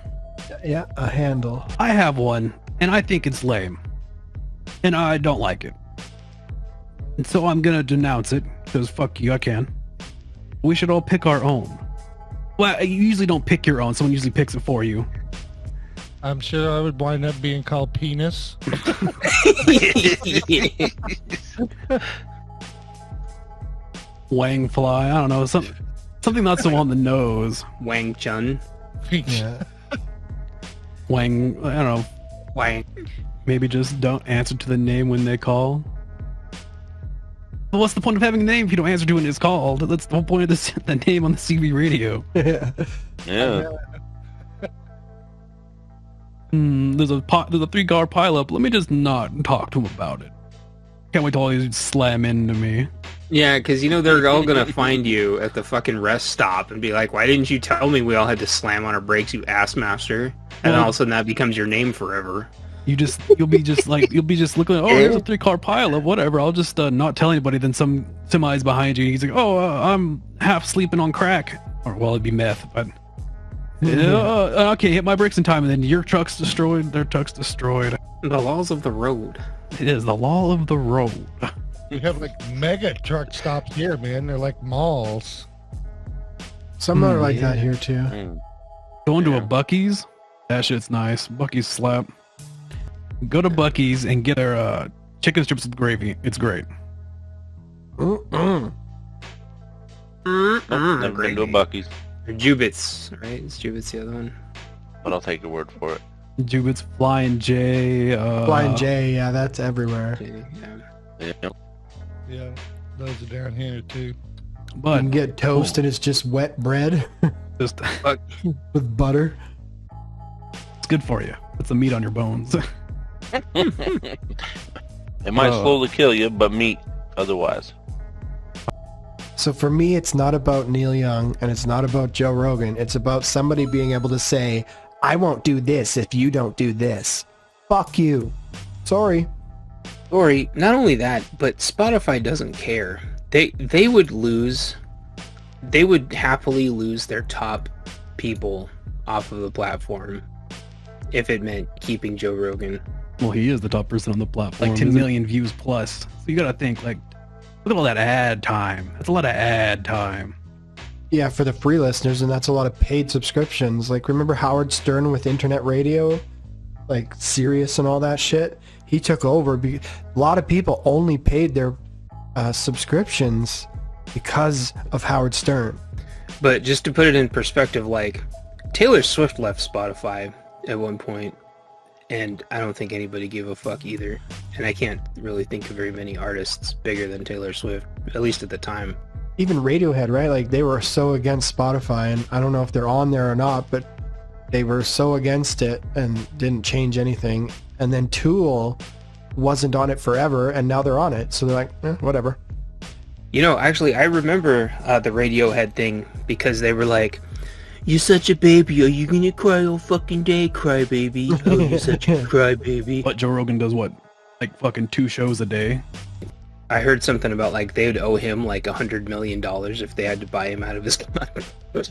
Yeah, a handle. I have one, and I think it's lame, and I don't like it. And so I'm gonna denounce it because fuck you, I can. We should all pick our own. Well, you usually don't pick your own. Someone usually picks it for you. I'm sure I would wind up being called Penis. Wang Fly. I don't know. Something not so on the nose. Wang Chun. Yeah. Wang. I don't know. Wang. Maybe just don't answer to the name when they call. But what's the point of having a name if you don't answer to when it's called? That's the whole point of the name on the CB radio. Yeah. Yeah. There's a 3-car pileup. Let me just not talk to him about it. Can't wait till all these slam into me. Yeah, because they're all gonna find you at the fucking rest stop and be like, "Why didn't you tell me we all had to slam on our brakes, you ass master?" And then all of a sudden that becomes your name forever. You'll be just looking like, oh, there's a 3-car pileup, whatever. I'll just not tell anybody. Then some semi's behind you. And he's like, oh, I'm half sleeping on crack, or well, it'd be meth, but. Okay, hit my brakes in time, and then your truck's destroyed, their truck's destroyed. The laws of the road. It is the law of the road. We have like mega truck stops here, man. They're like malls. Some are like that here too. Going to a Bucky's, that shit's nice. Bucky's slap. Go to Bucky's and get their chicken strips with gravy. It's great. Never been to a Bucky's, Or Jubits, right? It's Jubits the other one. but I'll take your word for it. Jubit's, Flying J. Flying J, yeah, that's everywhere. Yeah. Yeah. Yeah, those are down here too. You But can get toast and it's just wet bread just, with butter. it's good for you. It's the meat on your bones. It might slowly kill you, but meat otherwise. So for me, it's not about Neil Young and it's not about Joe Rogan. It's about somebody being able to say, I won't do this if you don't do this. Fuck you. Sorry. Sorry, not only that, but Spotify doesn't care. They would happily lose their top people off of the platform if it meant keeping Joe Rogan. Well, he is the top person on the platform. Like 10 million views plus. So you gotta think, like, look at all that ad time. That's a lot of ad time. Yeah, for the free listeners, and that's a lot of paid subscriptions. Like, remember Howard Stern with internet radio? Like, Sirius and all that shit? He took over. A lot of people only paid their subscriptions because of Howard Stern. But just to put it in perspective, like, Taylor Swift left Spotify at one point, and I don't think anybody gave a fuck either. And I can't really think of very many artists bigger than Taylor Swift, at least at the time. Even Radiohead, right? Like, they were so against Spotify, and I don't know if they're on there or not, but they were so against it and didn't change anything. And then Tool wasn't on it forever, and now they're on it. So they're like, whatever. Actually, I remember the Radiohead thing because they were like, "You're such a baby. Are you gonna cry all fucking day, cry baby? Oh, you're such a cry baby." But Joe Rogan does what? Like fucking 2 shows a day? I heard something about like they would owe him like $100 million if they had to buy him out of his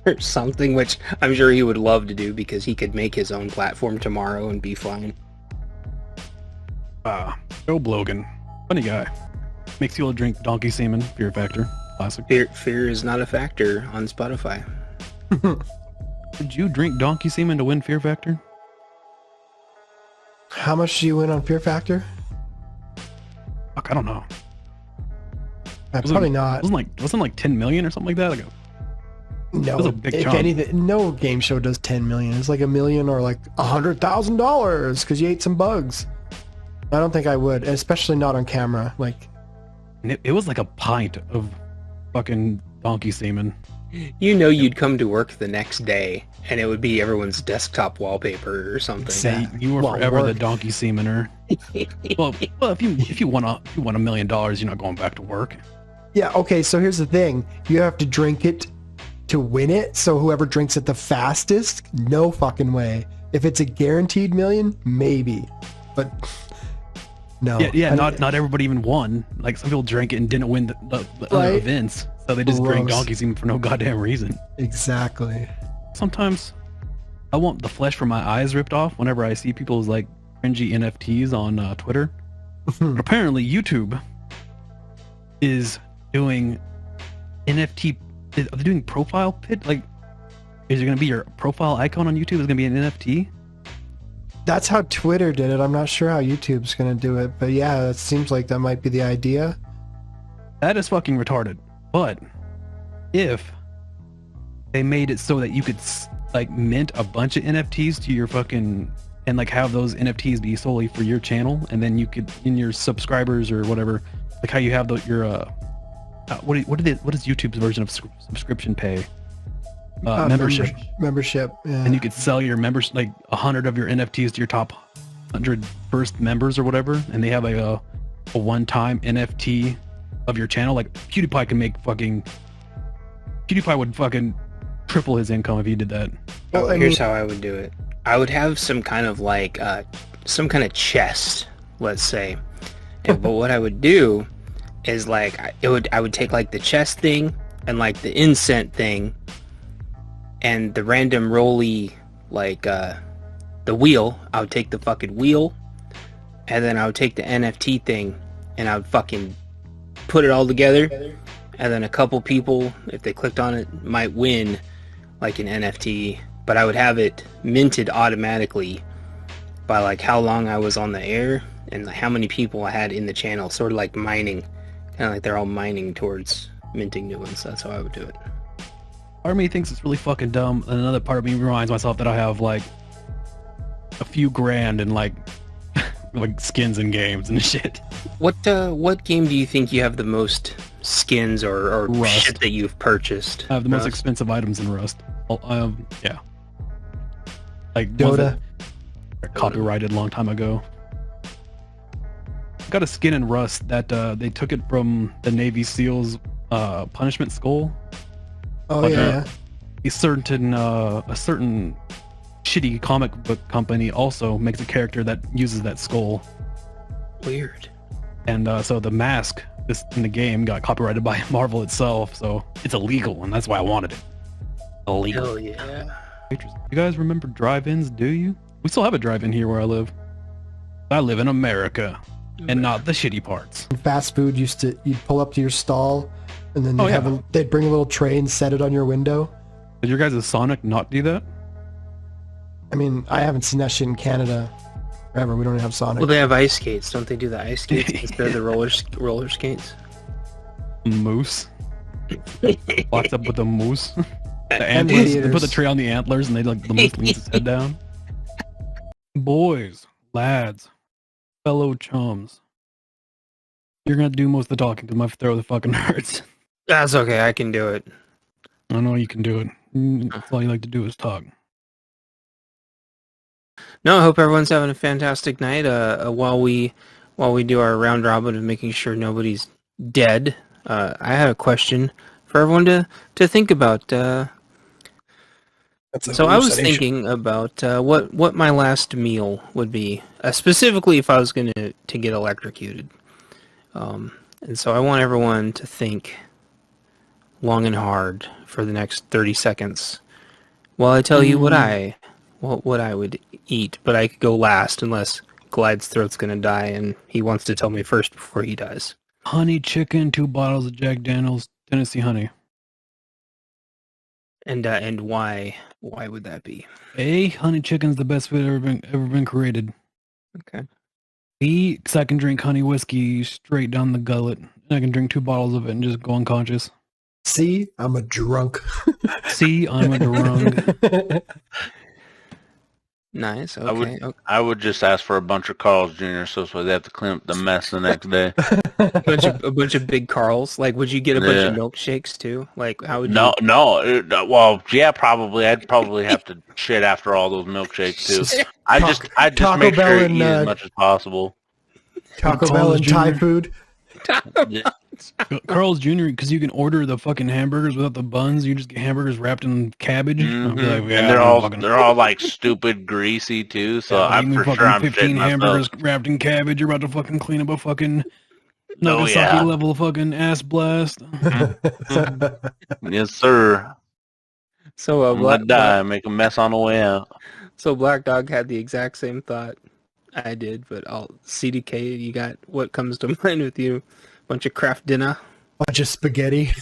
or something, which I'm sure he would love to do because he could make his own platform tomorrow and be fine. Joe Blogan. Funny guy. Makes you all drink donkey semen. Fear Factor. Classic. Fear is not a factor on Spotify. Did you drink donkey semen to win Fear Factor? How much do you win on Fear Factor? Fuck, I don't know. Probably not. Wasn't like 10 million or something like that? No, it was a big if chunk. anything, no game show does 10 million. It's like $1 million or like $100,000 because you ate some bugs. I don't think I would, especially not on camera. Like, And it was like a pint of fucking donkey semen. You know you'd come to work the next day and it would be everyone's desktop wallpaper or something. Say you were forever the donkey semener. well, if you won $1 million, you're not going back to work. yeah, okay, so here's the thing. You have to drink it to win it, so whoever drinks it the fastest, no fucking way. If it's a guaranteed million, maybe. But no. Yeah, not everybody even won. Like some people drank it and didn't win the other events, so they just drank donkey semen for no goddamn reason. Exactly. Sometimes I want the flesh from my eyes ripped off whenever I see people's like cringy NFTs on Twitter. But apparently YouTube is doing NFT. Are they doing profile pit? Like, is it going to be your profile icon on YouTube? Is going to be an NFT? That's how Twitter did it. I'm not sure how YouTube's going to do it, but yeah, it seems like that might be the idea. That is fucking retarded. But if they made it so that you could like mint a bunch of NFTs to your fucking and like have those NFTs be solely for your channel, and then you could in your subscribers or whatever, like how you have your what is YouTube's version of subscription pay? Membership. Membership. Yeah. And you could sell your members like 100 of your NFTs to your top 100 first members or whatever, and they have a one-time NFT of your channel. Like PewDiePie would fucking triple his income if he did that. Well, here's how I would do it. I would have some kind of like some kind of chest, let's say. But what I would do is like I would take like the chest thing and like the incent thing and the random rolly like the wheel. I would take the fucking wheel, and then I would take the NFT thing and I would fucking put it all together, and then a couple people, if they clicked on it, might win like an NFT, but I would have it minted automatically by like how long I was on the air and like how many people I had in the channel, sort of like mining, kind of like they're all mining towards minting new ones. That's how I would do it. Part of me thinks it's really fucking dumb, and another part of me reminds myself that I have like a few grand in like like skins in games and shit. What game do you think you have the most skins or shit that you've purchased? I have the most expensive items in Rust. Yeah. Like Dota. Copyrighted a long time ago. Got a skin in Rust that they took it from the Navy SEALs punishment skull. Oh yeah. A certain shitty comic book company also makes a character that uses that skull. Weird. And so the mask in the game got copyrighted by Marvel itself, so it's illegal, and that's why I wanted it. Illegal. Hell yeah. You guys remember drive-ins, do you? We still have a drive-in here where I live. I live in America, and not the shitty parts. Fast food you'd pull up to your stall, and then they'd bring a little tray and set it on your window. Did your guys' Sonic not do that? I mean, I haven't seen that shit in Canada forever. We don't have Sonic. Well, they have ice skates. Don't they do the ice skates instead of the roller skates? Moose. Locked up with the moose. The antlers. They put the tray on the antlers, and the moose leans his head down. Boys, lads, fellow chums, you're gonna have to do most of the talking because my throat fucking hurts. That's okay. I can do it. I know you can do it. That's all you like to do is talk. No, I hope everyone's having a fantastic night. While we do our round robin of making sure nobody's dead, I have a question for everyone to think about. So I was thinking about what my last meal would be, specifically if I was going to get electrocuted. And so I want everyone to think long and hard for the next 30 seconds while I tell you what I would eat, but I could go last unless Glide's throat's gonna die, and he wants to tell me first before he dies. Honey chicken, 2 bottles of Jack Daniels, Tennessee honey. And why? Why would that be? A, honey chicken's the best food ever been created. Okay. B, because I can drink honey whiskey straight down the gullet, and I can drink 2 bottles of it and just go unconscious. C, I'm a drunk. C, I'm a drunk. Nice. Okay. I would just ask for a bunch of Carl's Jr. so they have to clean up the mess the next day. a bunch of big Carls. Like, would you get a bunch of milkshakes too? Like, how would you? No. Well, yeah, probably. I'd probably have to shit after all those milkshakes too. I just make sure I eat as much as possible. Taco Bell and Thai food. Carl's Jr., because you can order the fucking hamburgers without the buns. You just get hamburgers wrapped in cabbage. Mm-hmm. Like, yeah, and they're all like stupid greasy too. So I'm for sure I'm 15 shitting hamburgers myself. wrapped in cabbage. You're about to fucking clean up a fucking Oh, Nagasaki yeah. level fucking ass blast. Yes, sir. So I'm gonna die, make a mess on the way out. So Black Dog had the exact same thought I did, but I'll CDK. You got what comes to mind with you? Bunch of craft dinner. Bunch of spaghetti.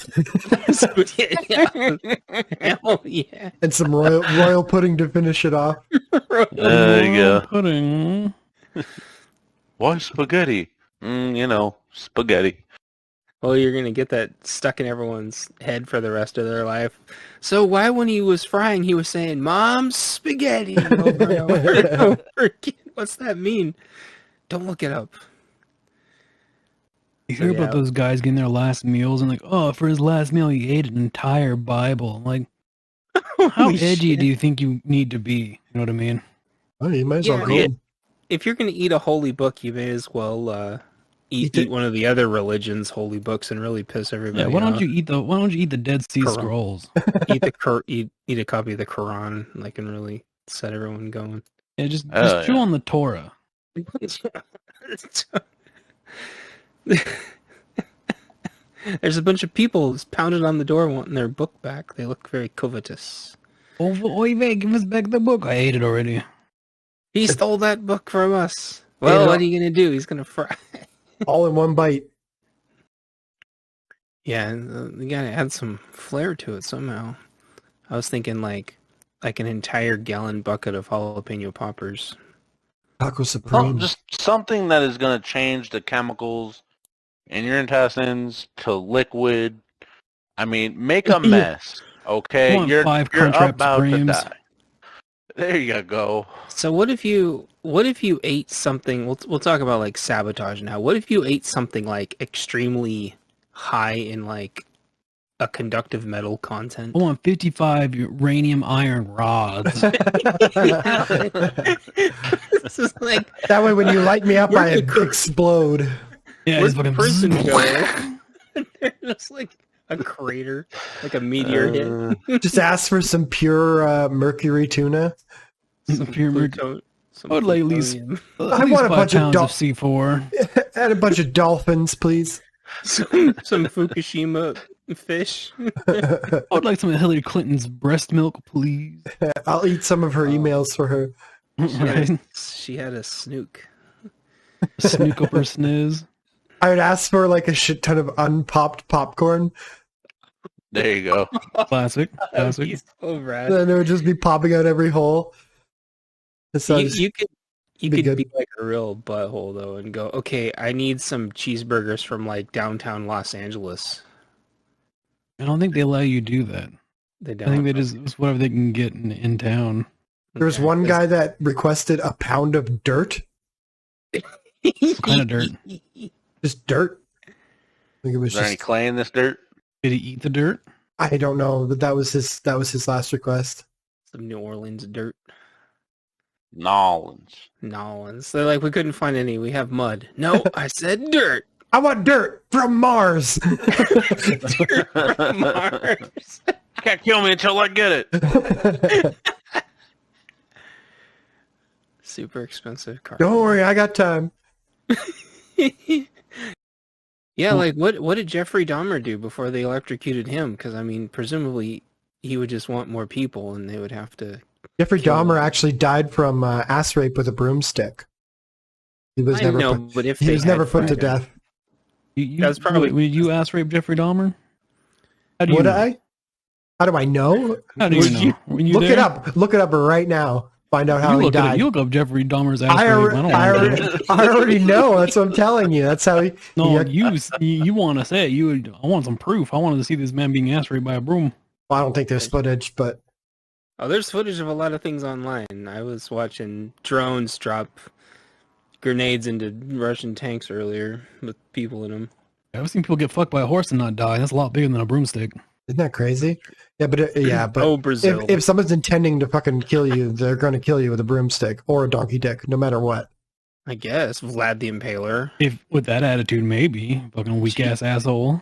Hell yeah. And some royal pudding to finish it off. There you go. Pudding. Why spaghetti? Spaghetti. Well, you're gonna get that stuck in everyone's head for the rest of their life. So why, when he was frying, he was saying "Mom's spaghetti" over and over and over again? What's that mean? Don't look it up. You hear about those guys getting their last meals and like, oh, for his last meal he ate an entire Bible. I'm like, how edgy do you think you need to be? You know what I mean? Oh, you might as well go. If you're gonna eat a holy book, you may as well eat one of the other religions' holy books and really piss everybody off. Why don't you eat the Dead Sea Scrolls? eat a copy of the Quran, like, and really set everyone going. Yeah, just chew on the Torah. There's a bunch of people pounding on the door wanting their book back. They look very covetous. Oy vey, give us back the book. I ate it already. He stole that book from us. Well, what are you going to do? He's going to fry. All in one bite. Yeah, you got to add some flair to it somehow. I was thinking like an entire gallon bucket of jalapeno poppers. Taco Supreme. Just something that is going to change the chemicals in your intestines to liquid. I mean, make a mess, okay? You're about to die. There you go. So what if you ate something? We'll talk about like sabotage now. What if you ate something like extremely high in like a conductive metal content? I want 55 uranium iron rods. This is like, that way when you light me up, I explode. Yeah, where's the person go? It's like a crater, like a meteor hit. Just ask for some pure mercury tuna. Some pure mercury. I would like at least I want a bunch of C4. Add a bunch of dolphins, please. Some Fukushima fish. I would like some of Hillary Clinton's breast milk, please. I'll eat some of her emails for her. She had a snook. Snook up her sniz. I would ask for like a shit ton of unpopped popcorn. There you go. Classic. So rad. Then it would just be popping out every hole. You could be like a real butthole though and go, okay, I need some cheeseburgers from like downtown Los Angeles. I don't think they allow you to do that. They don't. I think they just it's whatever they can get in town. There's one guy that requested a pound of dirt. What kind of dirt? Just dirt. I think it was Is there any clay in this dirt? Did he eat the dirt? I don't know, but that was his last request. Some New Orleans dirt. Nolans. They're like, we couldn't find any. We have mud. No, I said dirt. I want dirt from Mars. Dirt from Mars. Can't kill me until I get it. Super expensive car. Don't worry, I got time. Yeah, like what did Jeffrey Dahmer do before they electrocuted him? Because I mean, presumably he would just want more people, and they would have to. Jeffrey Dahmer actually died from ass rape with a broomstick. He was I never know, put, but if he they was never had put to fucking- death. That's probably- Would you ask rape Jeffrey Dahmer? How do you Would know? I? How do I know? How do you know? Were you Look it there? up. Look it up right now. Find out how You he look it up. died. You look up Jeffrey Dahmer's ass I, rape. I already know. That's what I'm telling you. That's how he. No, he- you want to say it. I want some proof. I wanted to see this man being ass raped by a broom. Well, I don't think there's footage, but Oh, there's footage of a lot of things online. I was watching drones drop grenades into Russian tanks earlier with people in them. I've seen people get fucked by a horse and not die. That's a lot bigger than a broomstick. isn't that crazy? Yeah, but Oh, Brazil. if someone's intending to fucking kill you, they're going to kill you with a broomstick or a donkey dick, no matter what. I guess Vlad the Impaler. If with that attitude, maybe fucking weak ass asshole.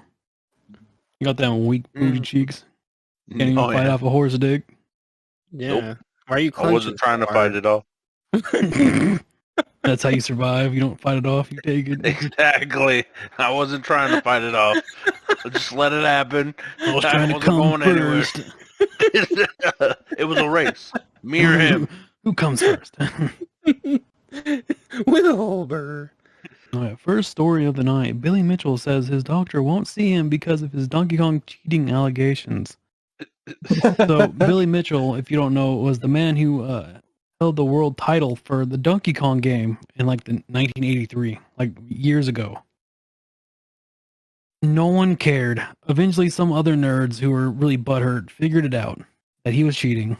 You got them weak booty cheeks. Can't even Oh, fight yeah. off a horse dick. Yeah. Nope. Why are you? I wasn't trying to fight it off. That's how you survive. You don't fight it off. You take it. Exactly. I wasn't trying to fight it off. I just let it happen. I was trying to wasn't come going anywhere. first. It was a race. Me or him. Who comes first? With a whole burr. All right, first story of the night. Billy Mitchell says his doctor won't see him because of his Donkey Kong cheating allegations. So Billy Mitchell, if you don't know, was the man who held the world title for the Donkey Kong game in like the 1983, like years ago. No one cared. Eventually, some other nerds who were really butthurt figured it out that he was cheating,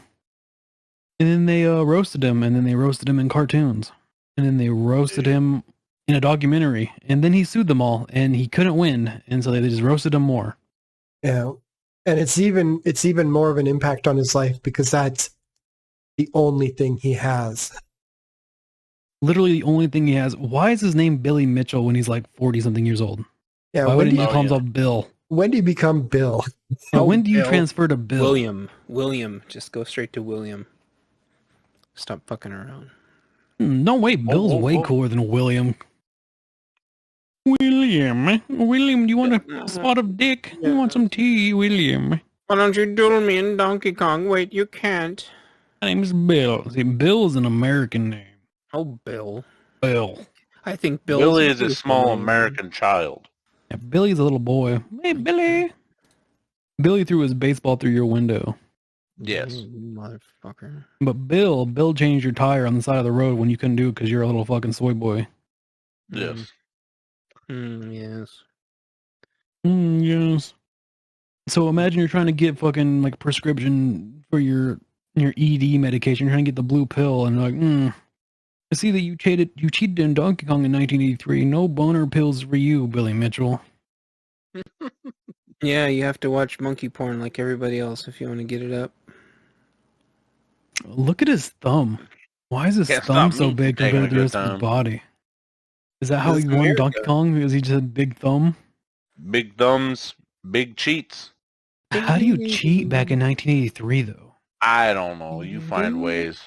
and then they roasted him, and then they roasted him in cartoons, and then they roasted him in a documentary, and then he sued them all, and he couldn't win, and so they just roasted him more. Yeah, and it's even more of an impact on his life because that's the only thing he has. Literally the only thing he has. Why is his name Billy Mitchell when he's like 40-something years old? Yeah, Why when wouldn't do you you, call himself Bill? when do you become Bill? Yeah, when do you Bill. transfer to Bill? William. Just go straight to William. Stop fucking around. No way, Bill's way cooler than William. William, do you want a spot of dick? You want some tea, William? Why don't you duel me in Donkey Kong? Wait, you can't. My name's Bill. See, Bill is an American name. Oh, Bill. Bill. I think Bill. Billy is a small American child. Yeah, Billy's a little boy. Hey, Billy. Billy threw his baseball through your window. Yes. Motherfucker. But Bill changed your tire on the side of the road when you couldn't do it because you're a little fucking soy boy. Yes. Yes. Yes. So imagine you're trying to get fucking like prescription for your ED medication. You're trying to get the blue pill, and you're like, I see that you cheated in Donkey Kong in 1983. No boner pills for you, Billy Mitchell. Yeah, you have to watch monkey porn like everybody else if you want to get it up. Look at his thumb. Why is his Yeah, it's thumb not so me big taking compared to a the good rest of his time. body? Is that how This he is won America. Donkey Kong? Because he just had a big thumb? Big thumbs, big cheats. How do you cheat back in 1983, though? I don't know. You find ways.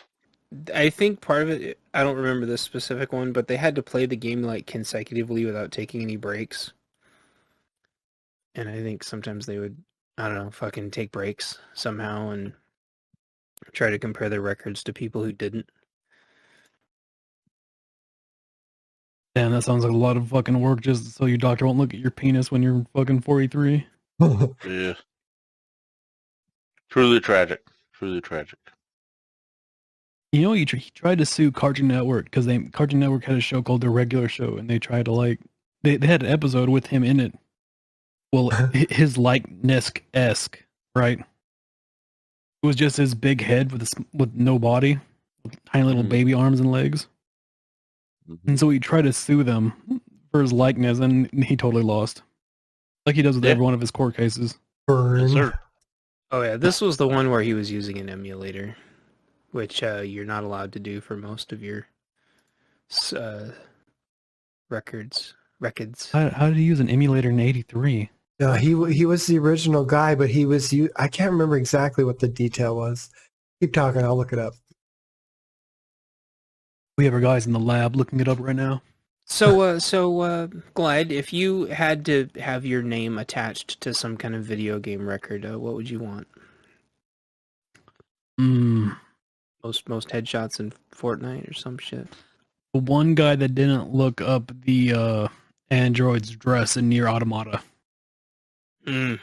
I think part of it, I don't remember this specific one, but they had to play the game like consecutively without taking any breaks. And I think sometimes they would, I don't know, fucking take breaks somehow and try to compare their records to people who didn't. Damn, that sounds like a lot of fucking work just so your doctor won't look at your penis when you're fucking 43. Yeah. Truly tragic. Truly tragic. You know, he tried to sue Cartoon Network because Cartoon Network had a show called The Regular Show, and they tried to like they had an episode with him in it. Well, his likeness-esque, right? It was just his big head with no body, with tiny little baby arms and legs. And so he tried to sue them for his likeness, and he totally lost, like he does with every one of his court cases. Burn. Sir. Oh yeah, this was the one where he was using an emulator, which you're not allowed to do for most of your records. How did he use an emulator in '83? No, he was the original guy, but I can't remember exactly what the detail was. Keep talking, I'll look it up. We have our guys in the lab looking it up right now. So Glad, if you had to have your name attached to some kind of video game record, what would you want? Most headshots in Fortnite or some shit. The one guy that didn't look up the android's dress in Nier Automata. Mm.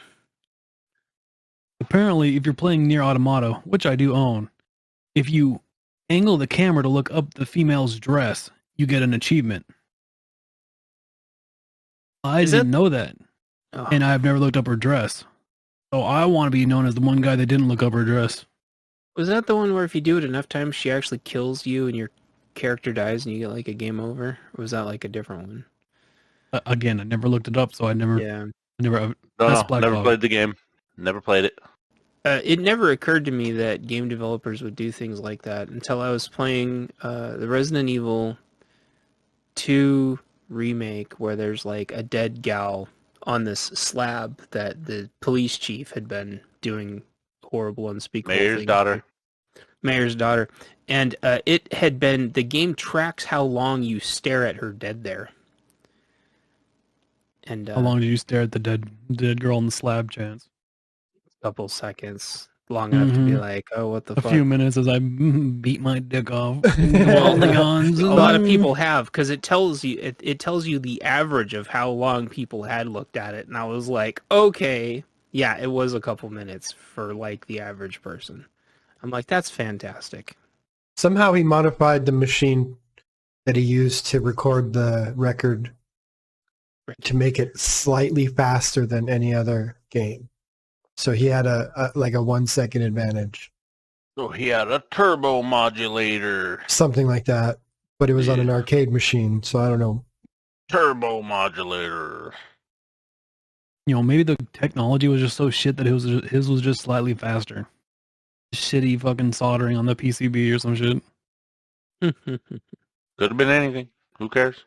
Apparently, if you're playing Nier Automata, which I do own, if you angle the camera to look up the female's dress, you get an achievement. I didn't know that. Oh. And I've never looked up her dress. So I want to be known as the one guy that didn't look up her dress. Was that the one where if you do it enough times, she actually kills you and your character dies and you get like a game over? Or was that like a different one? Again, I never looked it up, so I never. Yeah. No, Black never Dog. played the game. Never played it. It never occurred to me that game developers would do things like that until I was playing the Resident Evil 2 remake where there's like a dead gal on this slab that the police chief had been doing horrible, unspeakable Mayor's things daughter. Mayor's daughter. And it had been, the game tracks how long you stare at her dead there. And How long did you stare at the dead girl on the slab, Chance? A couple seconds. Long enough to be like, oh, what the fuck? A few minutes as I beat my dick off. All the guns. A lot of people have, because it tells you it tells you the average of how long people had looked at it, and I was like, okay, yeah, it was a couple minutes for like the average person. I'm like, that's fantastic. Somehow he modified the machine that he used to record the record to make it slightly faster than any other game. So he had a 1 second advantage. So he had a turbo modulator. Something like that. But it was on an arcade machine, so I don't know. Turbo modulator. You know, maybe the technology was just so shit that his was just slightly faster. Shitty fucking soldering on the PCB or some shit. Could have been anything. Who cares?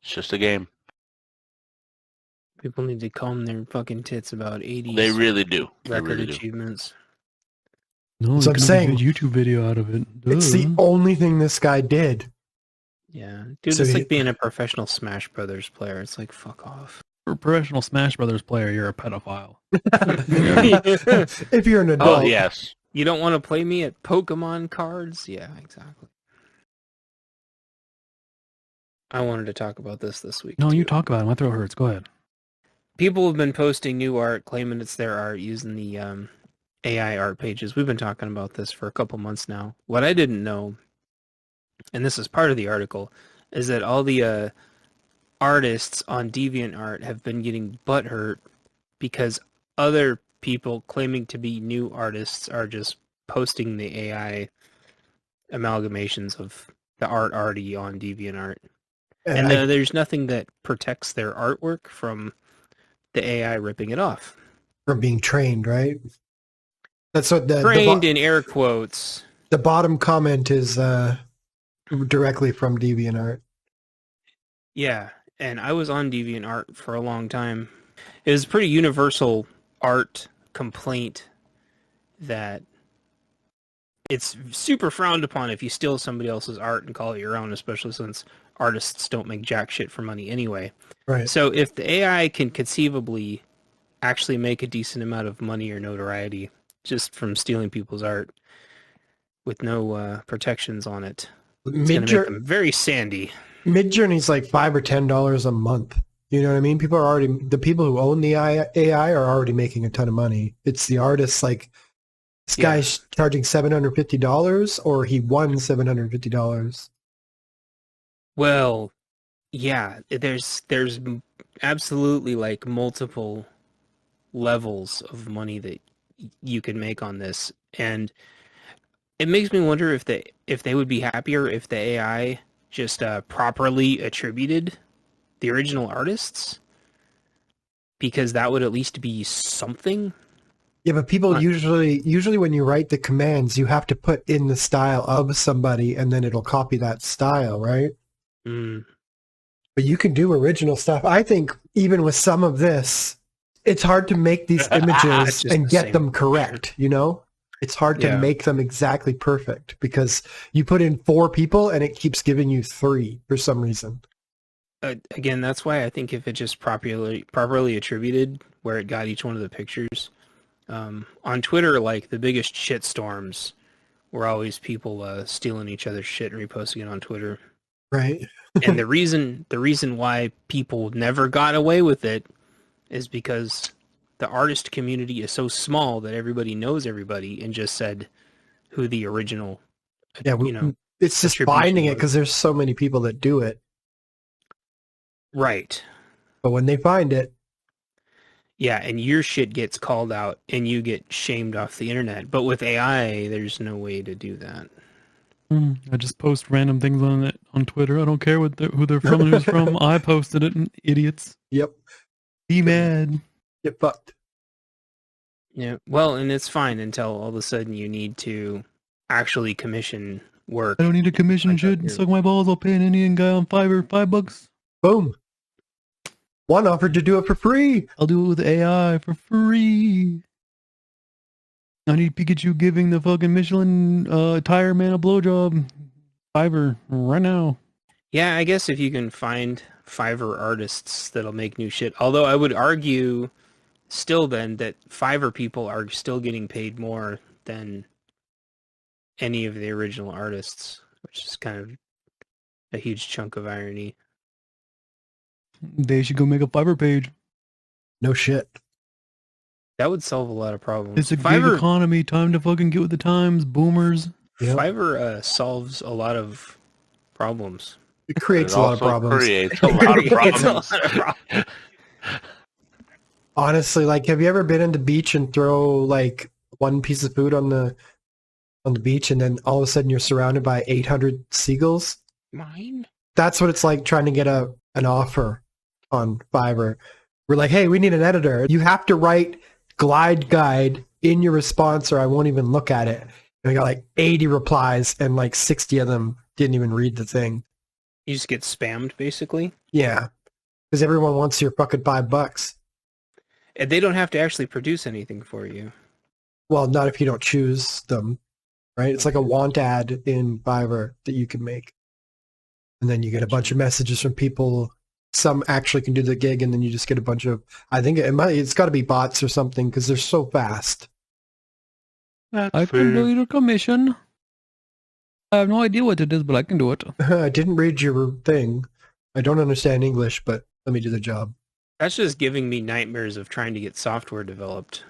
It's just a game. People need to comb their fucking tits about 80s. They really do. They Record really do. achievements. No, That's you what I'm can saying. make a YouTube video out of it. It's the only thing this guy did. Yeah. Dude, So it's he- like being a professional Smash Brothers player. It's like, fuck off. For a professional Smash Brothers player, you're a pedophile. If you're an adult. Oh, yes. You don't want to play me at Pokemon cards? Yeah, exactly. I wanted to talk about this week. No, too. you talk about it. My throat hurts. Go ahead. People have been posting new art, claiming it's their art, using the AI art pages. We've been talking about this for a couple months now. What I didn't know, and this is part of the article, is that all the artists on DeviantArt have been getting butthurt because other people claiming to be new artists are just posting the AI amalgamations of the art already on DeviantArt. And there's nothing that protects their artwork from the AI ripping it off. From being trained, right? That's what Trained in air quotes. The bottom comment is directly from DeviantArt. Yeah, and I was on DeviantArt for a long time. It was a pretty universal art complaint that it's super frowned upon if you steal somebody else's art and call it your own, especially since artists don't make jack shit for money anyway. Right. So if the AI can conceivably actually make a decent amount of money or notoriety just from stealing people's art with no protections on it, it's going to make them very sandy. Midjourney's like $5 or $10 a month. You know what I mean? The people who own the AI are already making a ton of money. It's the artists, like this guy's charging $750 or he won $750. Well, yeah, there's absolutely like multiple levels of money that you can make on this, and it makes me wonder if they would be happier if the AI just properly attributed the original artists, because that would at least be something. Yeah, but people usually when you write the commands, you have to put in the style of somebody and then it'll copy that style, right? Mm. But you can do original stuff. I think even with some of this, it's hard to make these images and get them correct, you know? It's hard to make them exactly perfect because you put in 4 people and it keeps giving you 3 for some reason. Again, that's why I think if it just properly attributed where it got each one of the pictures. On Twitter, like the biggest shitstorms were always people stealing each other's shit and reposting it on Twitter. Right. And the reason why people never got away with it is because the artist community is so small that everybody knows everybody and just said who the original, Yeah, it's just attribution finding it was. because there's so many people that do it. Right. But when they find it, Yeah, and your shit gets called out and you get shamed off the internet. But with AI, there's no way to do that. I just post random things on it on Twitter. I don't care who they're from and who's from. I posted it, and idiots. yep, Be mad. get fucked. Yeah, well, and it's fine until all of a sudden you need to actually commission work. I don't need a commission shit and suck my balls. I'll pay an Indian guy on Fiverr $5. Boom. One offered to do it for free. I'll do it with AI for free. I need Pikachu giving the fucking Michelin tire man a blowjob. Fiverr right now. Yeah, I guess if you can find Fiverr artists that'll make new shit. Although I would argue still then that Fiverr people are still getting paid more than any of the original artists, which is kind of a huge chunk of irony. They should go make a Fiverr page. No shit. That would solve a lot of problems. It's a gig Fiverr economy. Time to fucking get with the times, boomers. Yep. Fiverr solves a lot of problems. It creates It a lot of also problems. creates a lot of Creates a problems. lot of problems. Honestly, like, have you ever been in the beach and throw like one piece of food on the beach, and then all of a sudden you're surrounded by 800 seagulls? Mine? That's what it's like trying to get an offer on Fiverr. We're like, hey, we need an editor. You have to write glide guide in your response, or I won't even look at it. And I got like 80 replies, and like 60 of them didn't even read the thing. You just get spammed, basically. Yeah, because everyone wants your fucking $5. And they don't have to actually produce anything for you. Well, not if you don't choose them, right? It's like a want ad in Fiverr that you can make. And then you get a bunch of messages from people. Some actually can do the gig, and then you just get a bunch of, I think it's got to be bots or something, because they're so fast. I can do your commission. I have no idea what it is, but I can do it. I didn't read your thing. I don't understand English, but let me do the job. That's just giving me nightmares of trying to get software developed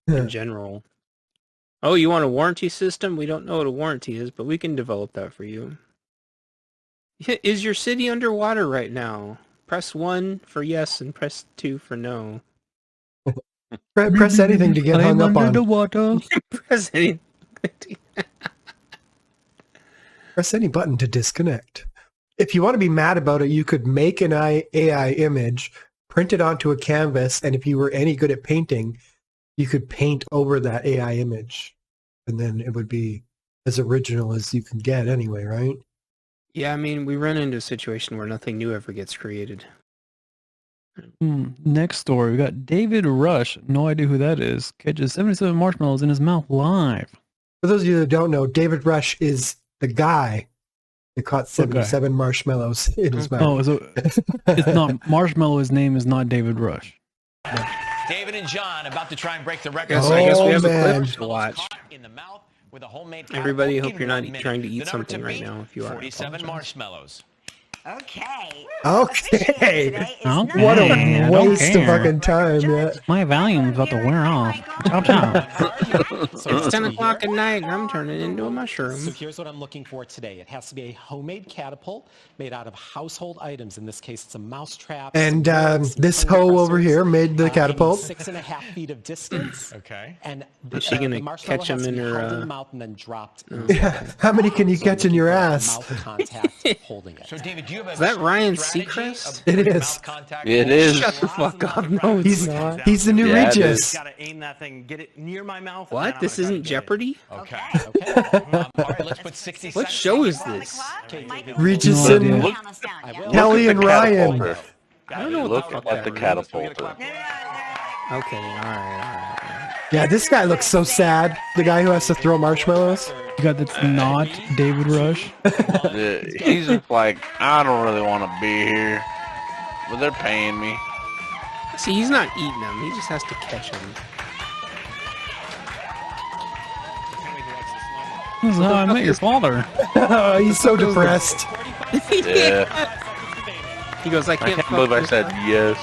in general. Oh, you want a warranty system? We don't know what a warranty is, but we can develop that for you. Is your city underwater right now? Press 1 for yes and press 2 for no. Press anything to get hung up I'm under the on. water. Press anything. Press any button to disconnect. If you want to be mad about it, you could make an AI image, print it onto a canvas, and if you were any good at painting, you could paint over that AI image. And then it would be as original as you can get anyway, right? Yeah, I mean, we run into a situation where nothing new ever gets created. Next story, we got David Rush. No idea who that is. Catches 77 marshmallows in his mouth live. For those of you that don't know, David Rush is the guy that caught 77 marshmallows in his mouth. Oh, so it's not Marshmallow. His name is not David Rush. David and John about to try and break the record. So I guess we have a man. clip to watch. In the mouth with a homemade Everybody, catapult hope in you're not 1 minute. trying to The eat number something to right beat, now. If you are, I 47 apologize. marshmallows. Okay. Okay. Okay. What I a don't waste of care. fucking time. Yeah. My volume's about to wear off. Chop chop. It's 10 o'clock at night and I'm turning into a mushroom. So here's what I'm looking for today. It has to be a homemade catapult made out of household items. In this case, it's a mouse trap. And some grills, some this tongue hoe over pressers, here made the catapult. 6.5 feet of distance. Okay. And Is she gonna the marshmallow catch 'em has to in be her, held in the mouth and then dropped. Yeah. How many can you catch in your ass? Mouth contact holding it. So David, do you have a Is that Ryan strategy Seacrest? of It putting is. mouth contact It on is. Shut the fuck up. No, it's He's not. he's the new Yeah, it Regis. Gotta aim that thing, get it near my mouth. What? This isn't Jeopardy? Okay. Okay. All right, let's put 60 What seconds. show is this? Regis No and idea. Kelly and Ryan. I don't know what Look the fuck at the that is. catapulter. Okay, alright. Yeah, this guy looks so sad. The guy who has to throw marshmallows. You got that's not David Rush. Yeah, he's just like, I don't really want to be here, but they're paying me. See, he's not eating them. He just has to catch them. This is how I met your father. He's so depressed. Yeah. He goes, I can't believe I said yes.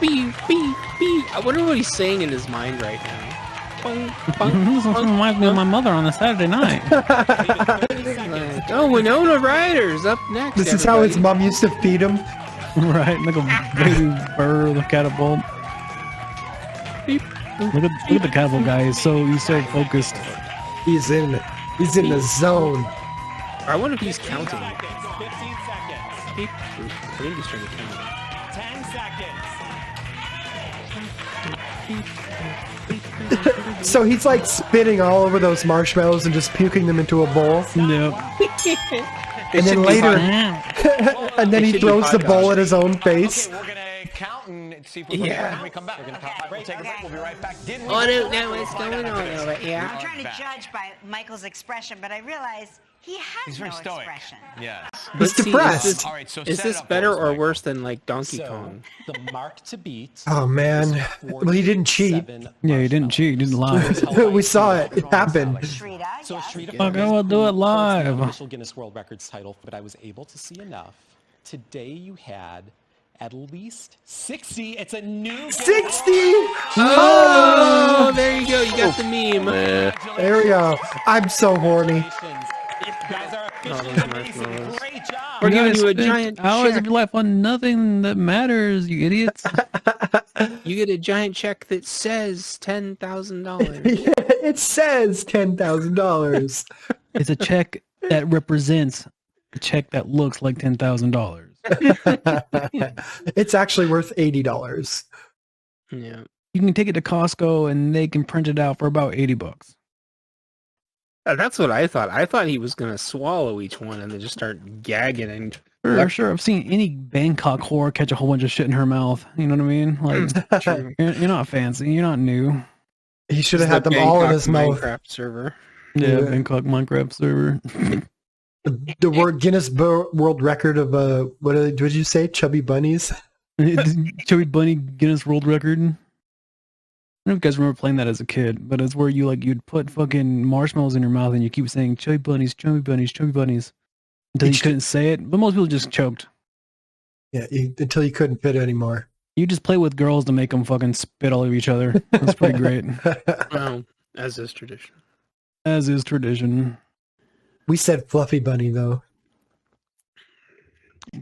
Beep, beep, beep. I wonder what he's saying in his mind right now. This reminds me of my mother on a Saturday night. Like, oh, Winona Ryder's up next. This is how his mom used to feed him. Right, like a baby bird with a catapult. Beep. Look at the catapult guy. He's so focused. He's in the zone. I wonder if he's counting. 15 seconds. Beep. I think he's trying to count. 10 seconds. So he's like spitting all over those marshmallows and just puking them into a bowl. Yep. And then later, and then he throws the bowl at his own face. We're gonna count and see if we when we come back. We're gonna take a break. We'll be right back. I don't know what's going on over here. I'm trying to judge by Michael's expression, but I realize he has no expression. Yes. He's depressed. All right, so Is this better or worse than like Donkey Kong? The mark to beat. Oh man. Well, he didn't cheat. Yeah, he didn't cheat. He didn't lie. We saw it. It happened. So Shrita, Okay, we'll do it live. Official Guinness World Records title, but I was able to see enough. Today you had at least 60. It's a new 60! Oh, there you go. You got the meme. There we go. I'm so horny. You guys are officially amazing. Great job. We're giving you a spend giant hours check. of your life on nothing that matters, you idiots. You get a giant check that says $10,000. It says $10,000. It's a check that represents a check that looks like $10,000. It's actually worth $80. Yeah. You can take it to Costco and they can print it out for about $80. That's what I thought. I thought he was gonna swallow each one and then just start gagging and. Sure. I've seen any Bangkok whore catch a whole bunch of shit in her mouth. You know what I mean? Like, you're not fancy. You're not new. He should have had them all in his mouth. Minecraft server. Yeah, Bangkok Minecraft server. The word Guinness World Record of what did you say? Chubby bunnies. Chubby bunny Guinness World Record. I don't know if you guys remember playing that as a kid, but it's where you'd put fucking marshmallows in your mouth and you keep saying chubby bunnies, chubby bunnies, chubby bunnies until you couldn't say it. But most people just choked. Yeah, until you couldn't fit anymore. You just play with girls to make them fucking spit all over each other. That's pretty great. Well, as is tradition. As is tradition. We said fluffy bunny though.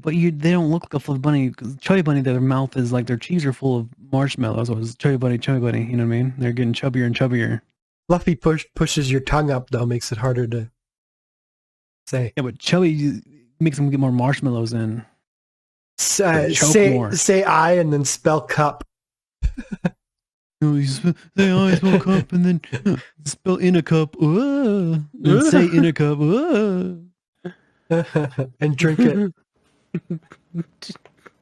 But they don't look like a fluffy bunny. Cause chubby bunny, their mouth is like their cheeks are full of marshmallows. So it's chubby bunny. You know what I mean? They're getting chubbier and chubbier. Fluffy pushes your tongue up though, makes it harder to say. Yeah, but chubby makes them get more marshmallows in. Say I and then spell cup. No, you say I spell cup and then spell in a cup. And say in a cup. And drink it. Why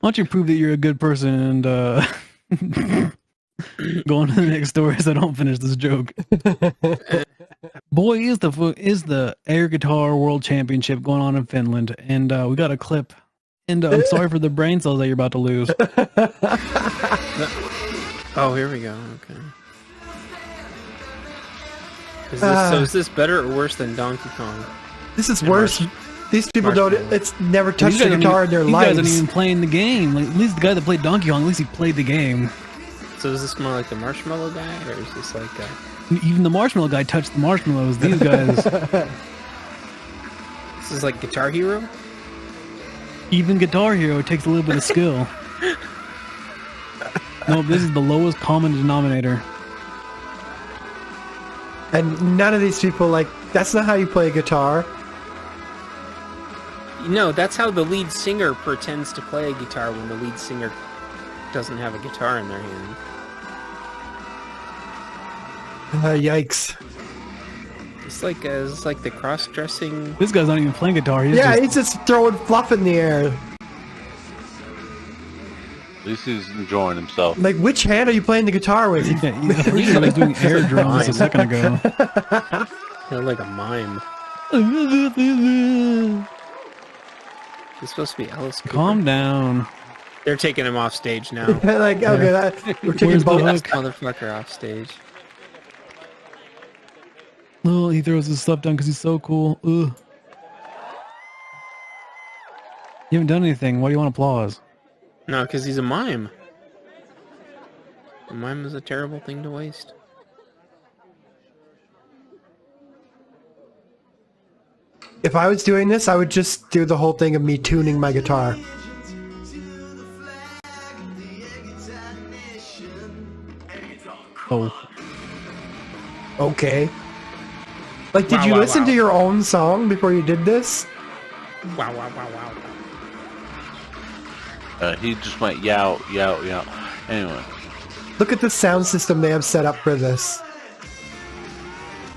don't you prove that you're a good person and go on to the next story so I don't finish this joke. Boy, is the air guitar world championship going on in Finland, and we got a clip. And I'm sorry for the brain cells that you're about to lose. Oh, here we go. Okay. Is this better or worse than Donkey Kong? This is worse. These people don't. It's never touched a guitar in their lives. These guys aren't even playing the game. Like, at least the guy that played Donkey Kong, at least he played the game. So is this more like the marshmallow guy, or is this like even the marshmallow guy touched the marshmallows? These guys. This is like Guitar Hero. Even Guitar Hero takes a little bit of skill. No, this is the lowest common denominator. And none of these people that's not how you play a guitar. No, that's how the lead singer pretends to play a guitar when the lead singer doesn't have a guitar in their hand. Yikes. It's like the cross-dressing... This guy's not even playing guitar. He's just throwing fluff in the air. At least he's enjoying himself. Like, which hand are you playing the guitar with? He was doing air drums a second ago. Sounded like a mime. It's supposed to be Alice Cooper. Calm down. They're taking him off stage now. We're taking both this motherfucker off stage. Oh, he throws his stuff down because he's so cool. Ugh. You haven't done anything. Why do you want applause? No, because he's a mime. A mime is a terrible thing to waste. If I was doing this, I would just do the whole thing of me tuning my guitar. Oh. Okay. Like, did you listen to your own song before you did this? Wow, wow, wow, wow. He just went yow, yow, yow. Anyway. Look at the sound system they have set up for this.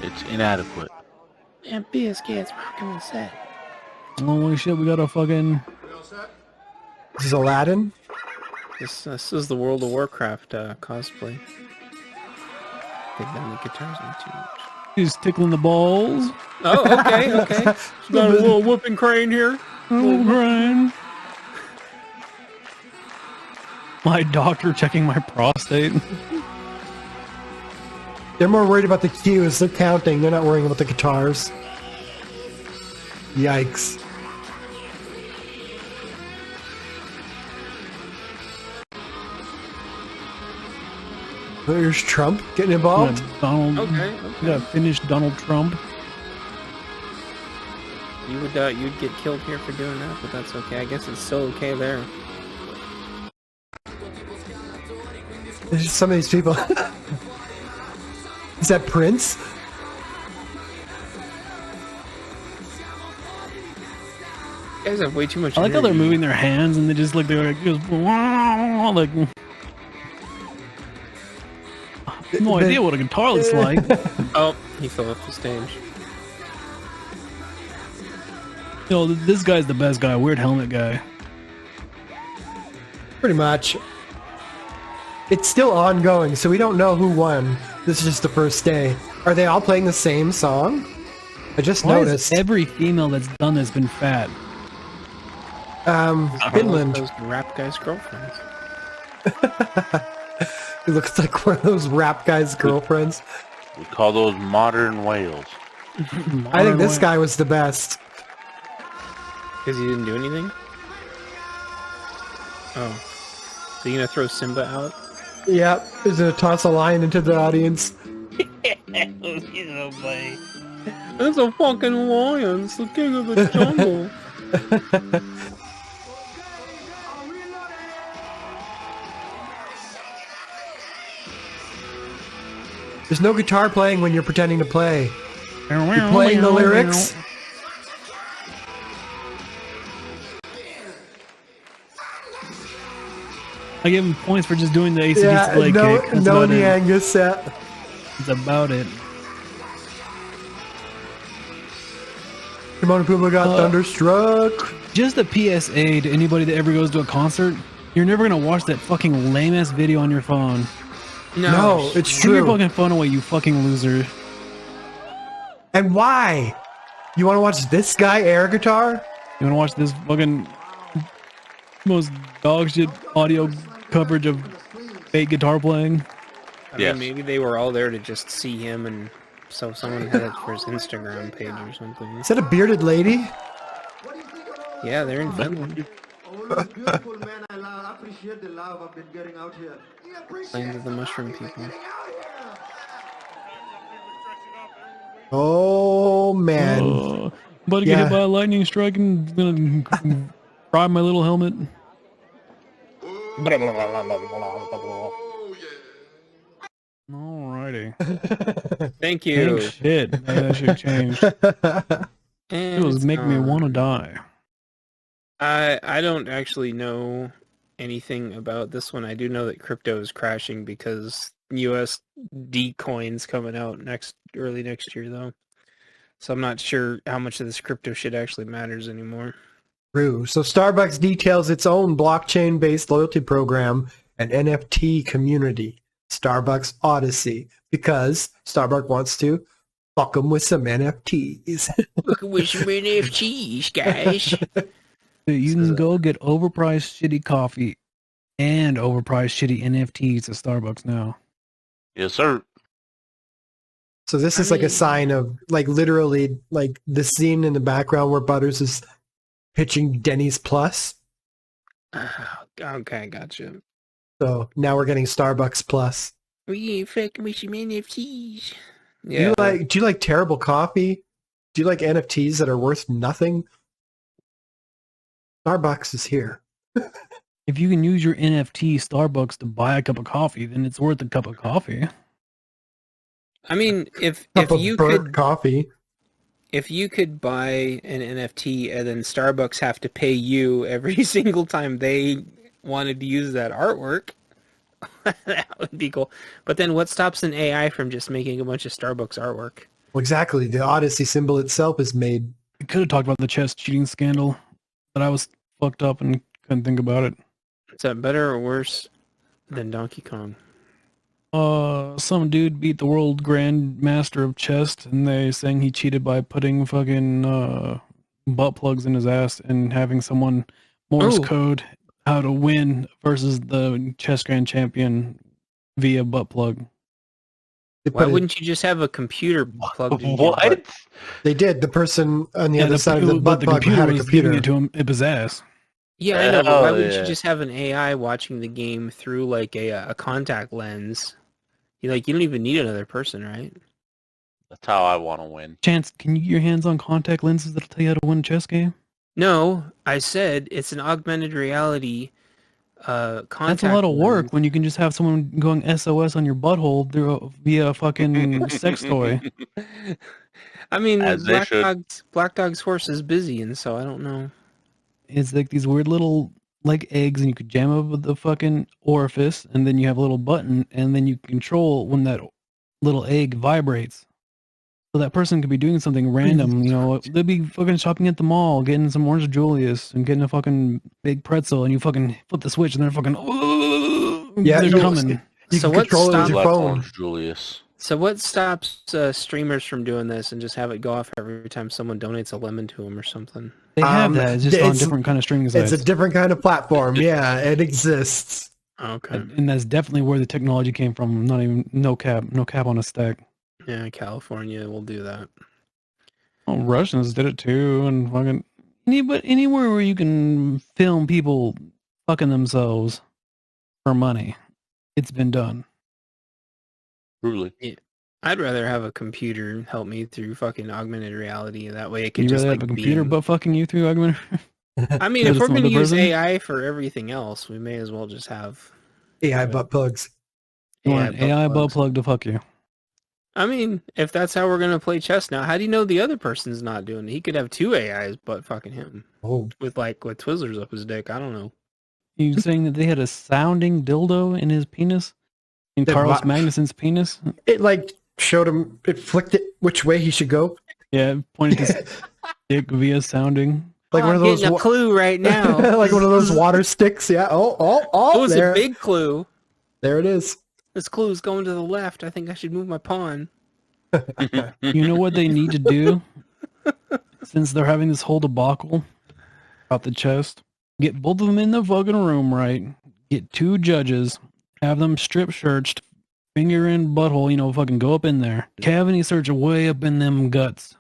It's inadequate. Man, BSK's rocking the set. Holy shit, we got a fucking... This is Aladdin? This is the World of Warcraft cosplay. I think that the guitars are too much. He's tickling the balls. Oh, okay, okay. Got a little whooping crane here. Little crane. My doctor checking my prostate. They're more worried about the cues. They're counting. They're not worrying about the guitars. Yikes. There's Trump getting involved. Donald. Okay. We got finished Donald Trump. You'd get killed here for doing that, but that's okay. I guess it's still okay there. There's just some of these people. Is that Prince? You guys have way too much. I like how energy. they're moving their hands and they just like they're like just like. I have no idea what a guitar looks like. Oh, he fell off the stage. You know, this guy's the best guy. Weird helmet guy. Pretty much. It's still ongoing, so we don't know who won. This is just the first day. Are they all playing the same song? I just Why noticed. Is every female that's done this been fat? Finland. Those rap guys' girlfriends. He looks like one of those rap guys' girlfriends. We call those modern whales. I think this guy was the best. Because he didn't do anything? Oh. So you gonna throw Simba out? Yep, he's gonna toss a lion into the audience. It's a fucking lion. It's the king of the jungle. There's no guitar playing when you're pretending to play. You're playing the lyrics. I give him points for just doing the AC/DC leg no, kick. That's no about it. Nyanga set. That's about it. Timon and Pumbaa got thunderstruck. Just a PSA to anybody that ever goes to a concert. You're never gonna watch that fucking lame-ass video on your phone. No, it's Give your true. fucking phone away, you fucking loser. And why? You want to watch this guy air guitar? You wanna watch this fucking most dog shit audio coverage of fake guitar playing? I mean, maybe they were all there to just see him, and so someone had it for his Instagram page or something. Is that a bearded lady? Yeah, they're in Finland. Land of the mushroom people. Oh man! About to get hit by a lightning strike and gonna fry my little helmet. Alrighty. Thank you. Thank shit. That shit changed. It was making me want to die. I don't actually know anything about this one. I do know that crypto is crashing because USD coins coming out early next year though. So I'm not sure how much of this crypto shit actually matters anymore. True. So Starbucks details its own blockchain-based loyalty program and NFT community, Starbucks Odyssey, because Starbucks wants to fuck them with some NFTs. Look with some NFTs, guys. You can go get overpriced shitty coffee and overpriced shitty NFTs at Starbucks now. Yes, sir. So this is like a sign of, like, literally, like the scene in the background where Butters is pitching Denny's Plus. Okay, gotcha. So now we're getting Starbucks Plus. We some NFTs. Do you like terrible coffee? Do you like NFTs that are worth nothing? Starbucks is here. If you can use your NFT Starbucks to buy a cup of coffee, then it's worth a cup of coffee. I mean, if you could coffee, if you could buy an NFT and then Starbucks have to pay you every single time they wanted to use that artwork, that would be cool. But then what stops an AI from just making a bunch of Starbucks artwork? Well, exactly. The Odyssey symbol itself is made. We could have talked about the chess cheating scandal, but I was fucked up and couldn't think about it. Is that better or worse than Donkey Kong? Some dude beat the world grand master of chess, and they saying he cheated by putting fucking butt plugs in his ass and having someone Morse code how to win versus the chess grand champion via butt plug. Why wouldn't you just have a computer plugged in? What? They did. The person on the other side of the butt plug had a computer. Giving it to him up his ass. Yeah, I know, but why wouldn't you just have an AI watching the game through like a contact lens? You don't even need another person, right? That's how I want to win. Chance, can you get your hands on contact lenses that'll tell you how to win a chess game? No, I said it's an augmented reality contact. That's a lot of work when you can just have someone going SOS on your butthole via a fucking sex toy. I mean, Black Dog's horse is busy, and so I don't know. It's like these weird little like eggs, and you could jam up with the fucking orifice, and then you have a little button, and then you control when that little egg vibrates. So that person could be doing something random, they'd be fucking shopping at the mall, getting some Orange Julius, and getting a fucking big pretzel, and you fucking flip the switch, and they're fucking, they're coming. You can control it with your phone. Orange Julius. So what stops streamers from doing this and just have it go off every time someone donates a lemon to them or something? They have that. It's just on different kind of streaming sites. It's a different kind of platform. Yeah, it exists. Okay. And that's definitely where the technology came from. Not even no cap on a stack. Yeah, California will do that. Oh, Russians did it too, and fucking anywhere where you can film people fucking themselves for money, it's been done. Truly. Yeah. I'd rather have a computer help me through fucking augmented reality. That way it could You just rather like have a computer butt fucking you through augmented? I mean, if we're going to use AI for everything else, we may as well just have AI butt plugs. You want an AI butt plug to fuck you. I mean, if that's how we're going to play chess now, how do you know the other person's not doing it? He could have two AIs butt fucking him. Oh. With Twizzlers up his dick. I don't know. You saying that they had a sounding dildo in his penis? In Carlos Magnuson's penis? It showed him, it flicked it which way he should go. Yeah, pointed his dick via sounding. Like one of those a clue right now. Like one of those water sticks. Yeah. Oh, it was there. a big clue. There it is. This clue is going to the left. I think I should move my pawn. You know what they need to do? Since they're having this whole debacle about the chest, get both of them in the fucking room, right? Get two judges, have them strip searched, finger in butthole, fucking go up in there. Cavity search way up in them guts.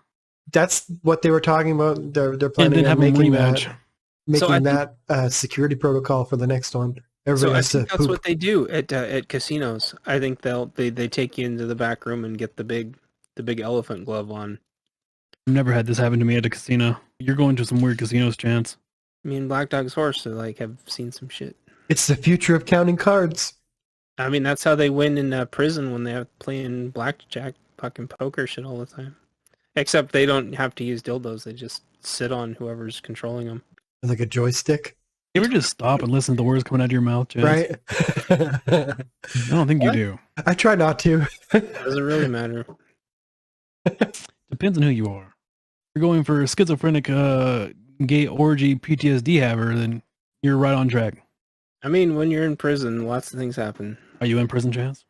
That's what they were talking about. They're planning on making that security protocol for the next one. Everybody has to that's poop. what they do at casinos. I think they take you into the back room and get the big elephant glove on. I've never had this happen to me at a casino. You're going to some weird casinos, Chance. I mean, Black Dog's horse, have seen some shit. It's the future of counting cards. I mean, that's how they win in prison when they're playing blackjack, fucking poker shit all the time. Except they don't have to use dildos. They just sit on whoever's controlling them. Like a joystick? You ever just stop and listen to the words coming out of your mouth, Chance? Right? I don't think you do. I try not to. Doesn't really matter. Depends on who you are. If you're going for a schizophrenic gay orgy PTSD haver, then you're right on track. I mean, when you're in prison, lots of things happen. Are you in prison, Chance?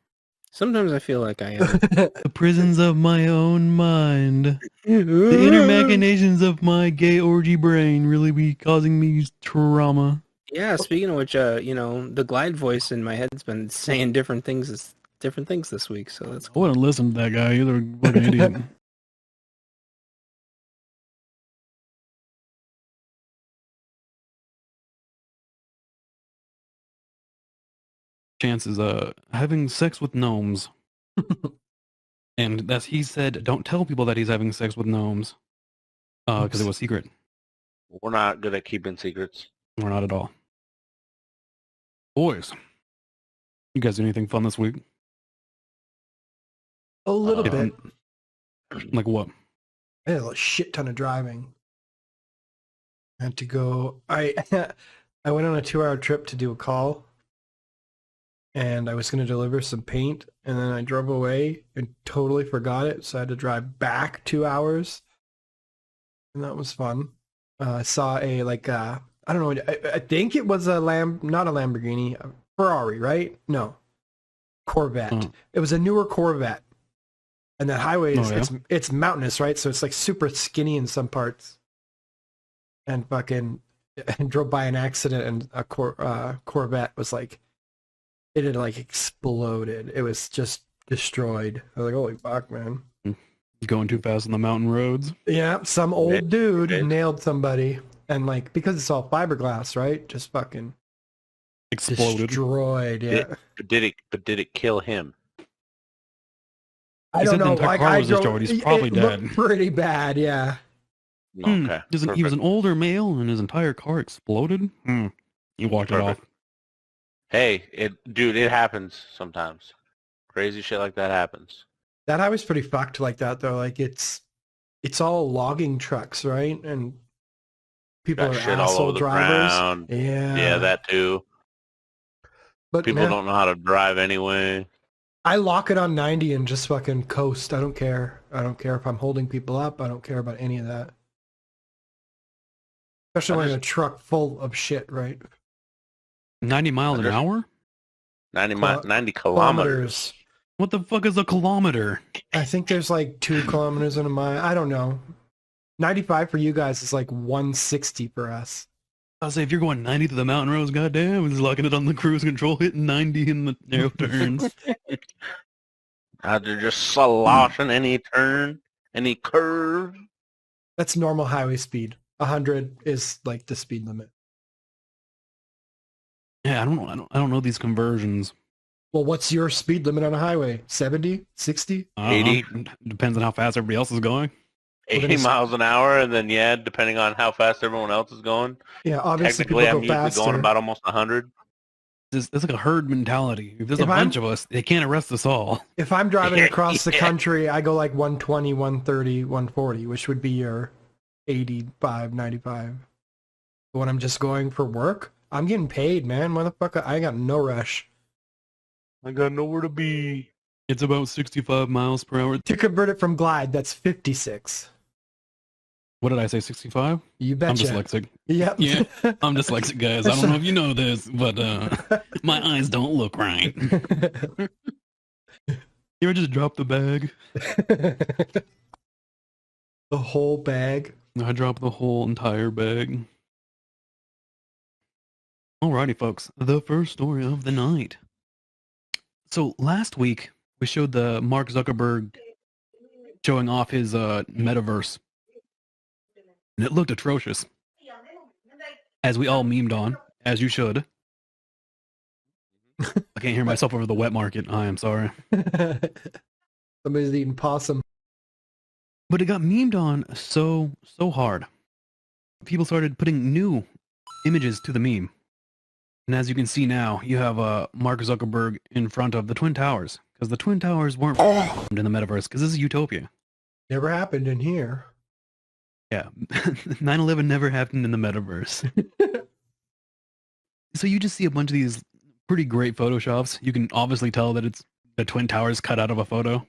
Sometimes I feel like I am. The prisons of my own mind. The inner machinations of my gay orgy brain really be causing me trauma. Yeah, speaking of which, the glide voice in my head's been saying different things this week, so that's cool. I wouldn't listen to that guy. You're a fucking idiot. chance is having sex with gnomes. And that's he said, don't tell people that he's having sex with gnomes. Because it was secret. We're not good at keeping secrets. We're not at all. Boys, you guys do anything fun this week? A little bit. Like what? I had a shit ton of driving. I had to go. I went on a 2-hour trip to do a call, and I was going to deliver some paint, and then I drove away and totally forgot it, so I had to drive back 2 hours, and that was fun. I saw a I don't know. I think it was not a Lamborghini, a Ferrari, right? No, Corvette. It was a newer Corvette. And that highway is it's mountainous, right? So it's like super skinny in some parts. And fucking drove by an accident, and a Corvette was like, it had like exploded. It was just destroyed. I was like, holy fuck, man. Going too fast on the mountain roads. Yeah, some old dude nailed somebody, and like because it's all fiberglass, right? Just fucking exploded, destroyed. Yeah. Did it kill him? I don't know. Like he's probably dead. Pretty bad, yeah. Okay. He was an older male, and his entire car exploded. He walked it off. Hey, it happens sometimes. Crazy shit like that happens. That highway's pretty fucked like that though. Like it's all logging trucks, right? And people Got are shit asshole all over the drivers. ground. Yeah. Yeah, that too. But people don't know how to drive anyway. I lock it on 90 and just fucking coast. I don't care. I don't care if I'm holding people up. I don't care about any of that. Especially when in a truck full of shit, right? 90 miles an hour? 90 kilometers. What the fuck is a kilometer? I think there's like 2 kilometers in a mile. I don't know. 95 for you guys is like 160 for us. I'll say if you're going 90 to the mountain roads, goddamn, it's locking it on the cruise control, hitting 90 in the narrow turns. They're just sloshing any turn, any curve. That's normal highway speed. 100 is like the speed limit. Yeah, I don't know these conversions. Well, what's your speed limit on a highway? 70? 60? 80? Depends on how fast everybody else is going. 80 miles an hour, and then depending on how fast everyone else is going. Yeah, obviously technically I'm people go usually going about almost 100. It's like a herd mentality. If there's a bunch of us, they can't arrest us all. If I'm driving across the country, I go like 120, 130, 140, which would be your 85, 95. But when I'm just going for work, I'm getting paid, man. Motherfucker, I got no rush. I got nowhere to be. It's about 65 miles per hour. To convert it from glide, that's 56. What did I say, 65? You betcha. I'm dyslexic. Yep. Yeah, I'm dyslexic, guys. I don't know if you know this, but my eyes don't look right. You ever just drop the bag? The whole bag? I dropped the whole entire bag. Alrighty, folks. The first story of the night. So last week, we showed the Mark Zuckerberg showing off his metaverse. And it looked atrocious. As we all memed on, as you should. I can't hear myself over the wet market. I am sorry. Somebody's eating possum. But it got memed on so hard. People started putting new images to the meme. And as you can see now, you have Mark Zuckerberg in front of the Twin Towers. Because the Twin Towers weren't formed in the metaverse, because this is utopia. Never happened in here. Yeah, 9/11 never happened in the metaverse. So you just see a bunch of these pretty great photoshops. You can obviously tell that it's the Twin Towers cut out of a photo.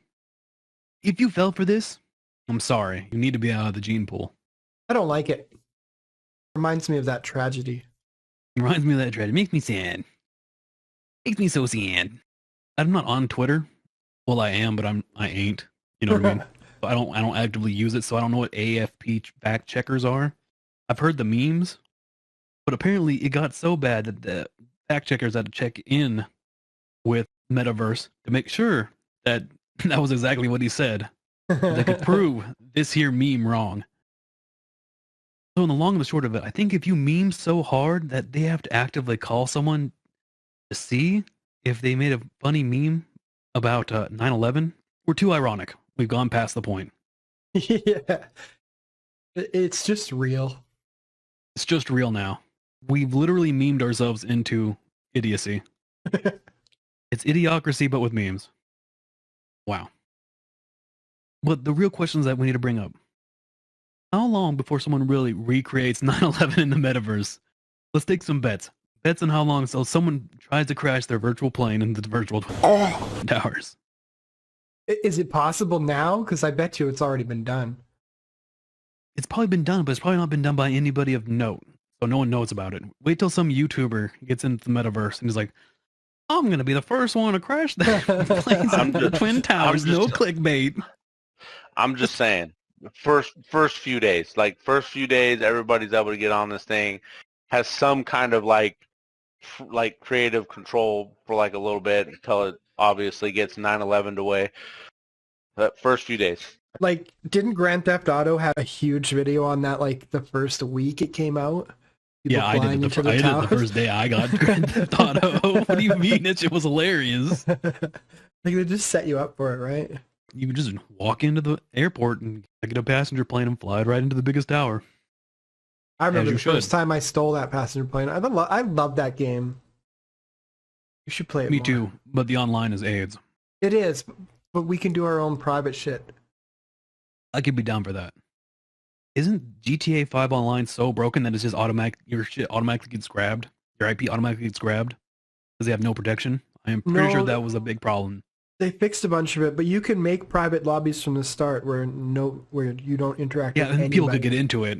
If you fell for this, I'm sorry. You need to be out of the gene pool. I don't like it. Reminds me of that tragedy. Reminds me of that tragedy. Makes me sad. Makes me so sad. I'm not on Twitter. Well, I am, but I ain't. You know what I mean? I don't actively use it, so I don't know what AFP fact checkers are. I've heard the memes, but apparently it got so bad that the fact checkers had to check in with Metaverse to make sure that that was exactly what he said. They could prove this here meme wrong. So in the long and the short of it, I think if you meme so hard that they have to actively call someone to see if they made a funny meme about 9/11, we're too ironic. We've gone past the point. Yeah. It's just real. It's just real now. We've literally memed ourselves into idiocy. It's idiocracy, but with memes. Wow. But the real questions that we need to bring up. How long before someone really recreates 9/11 in the metaverse? Let's take some bets. Bets on how long until someone tries to crash their virtual plane into the virtual towers. Is it possible now? Because I bet you it's already been done. It's probably been done, but it's probably not been done by anybody of note. So no one knows about it. Wait till some YouTuber gets into the metaverse and is like, I'm going to be the first one to crash that plane into the Twin Towers. No clickbait. I'm just saying, first few days, everybody's able to get on this thing, has some kind of like creative control for like a little bit until it obviously gets 9/11 away. But first few days. Like, didn't Grand Theft Auto have a huge video on that, like, the first week it came out? People Yeah, I did it the first day I got Grand Theft Auto. What do you mean? That shit was hilarious. Like, they just set you up for it, right? You would just walk into the airport and get a passenger plane and fly it right into the biggest tower. I remember the first time I stole that passenger plane. I love that game. You should play it Me more. too, but the online is AIDS. It is, but we can do our own private shit. I could be down for that. Isn't GTA 5 online so broken that it's just your shit automatically gets grabbed? Your IP automatically gets grabbed? Because they have no protection? I am pretty sure that was a big problem. They fixed a bunch of it, but you can make private lobbies from the start where you don't interact with Yeah, and anybody. people could get into it.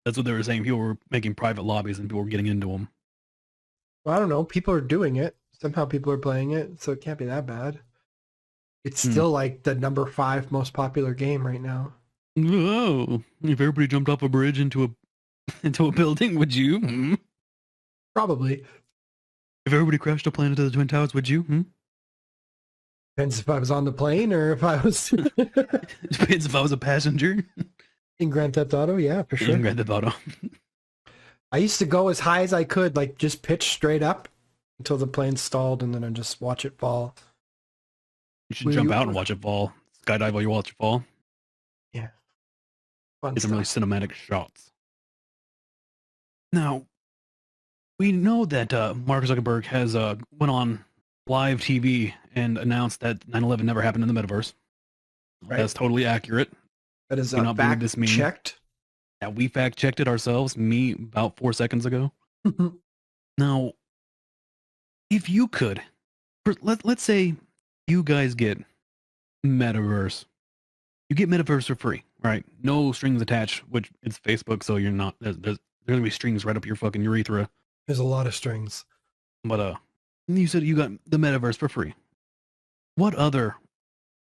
That's what they were saying. People were making private lobbies and people were getting into them. Well, I don't know. People are doing it. Somehow people are playing it, so it can't be that bad. It's still like the number 5 most popular game right now. Whoa! If everybody jumped off a bridge into a building, would you? Hmm? Probably. If everybody crashed a plane into the Twin Towers, would you? Hmm? Depends if I was on the plane or if I was... Depends if I was a passenger. In Grand Theft Auto, yeah, for sure. In Grand Theft Auto. I used to go as high as I could, like just pitch straight up until the plane stalled, and then I'd just watch it fall. You should jump out and watch it fall. Skydive while you watch it fall. Yeah. Get some really cinematic shots. Now, we know that Mark Zuckerberg has went on live TV and announced that 9/11 never happened in the metaverse. Right. That's totally accurate. That is Do not believe this meme. fact-checked. Yeah, we fact-checked it ourselves, me, about 4 seconds ago. Now, if you could, let's say you guys get metaverse. You get metaverse for free, right? No strings attached, which it's Facebook, so you're not, there's going to be strings right up your fucking urethra. There's a lot of strings. But you said you got the metaverse for free. What other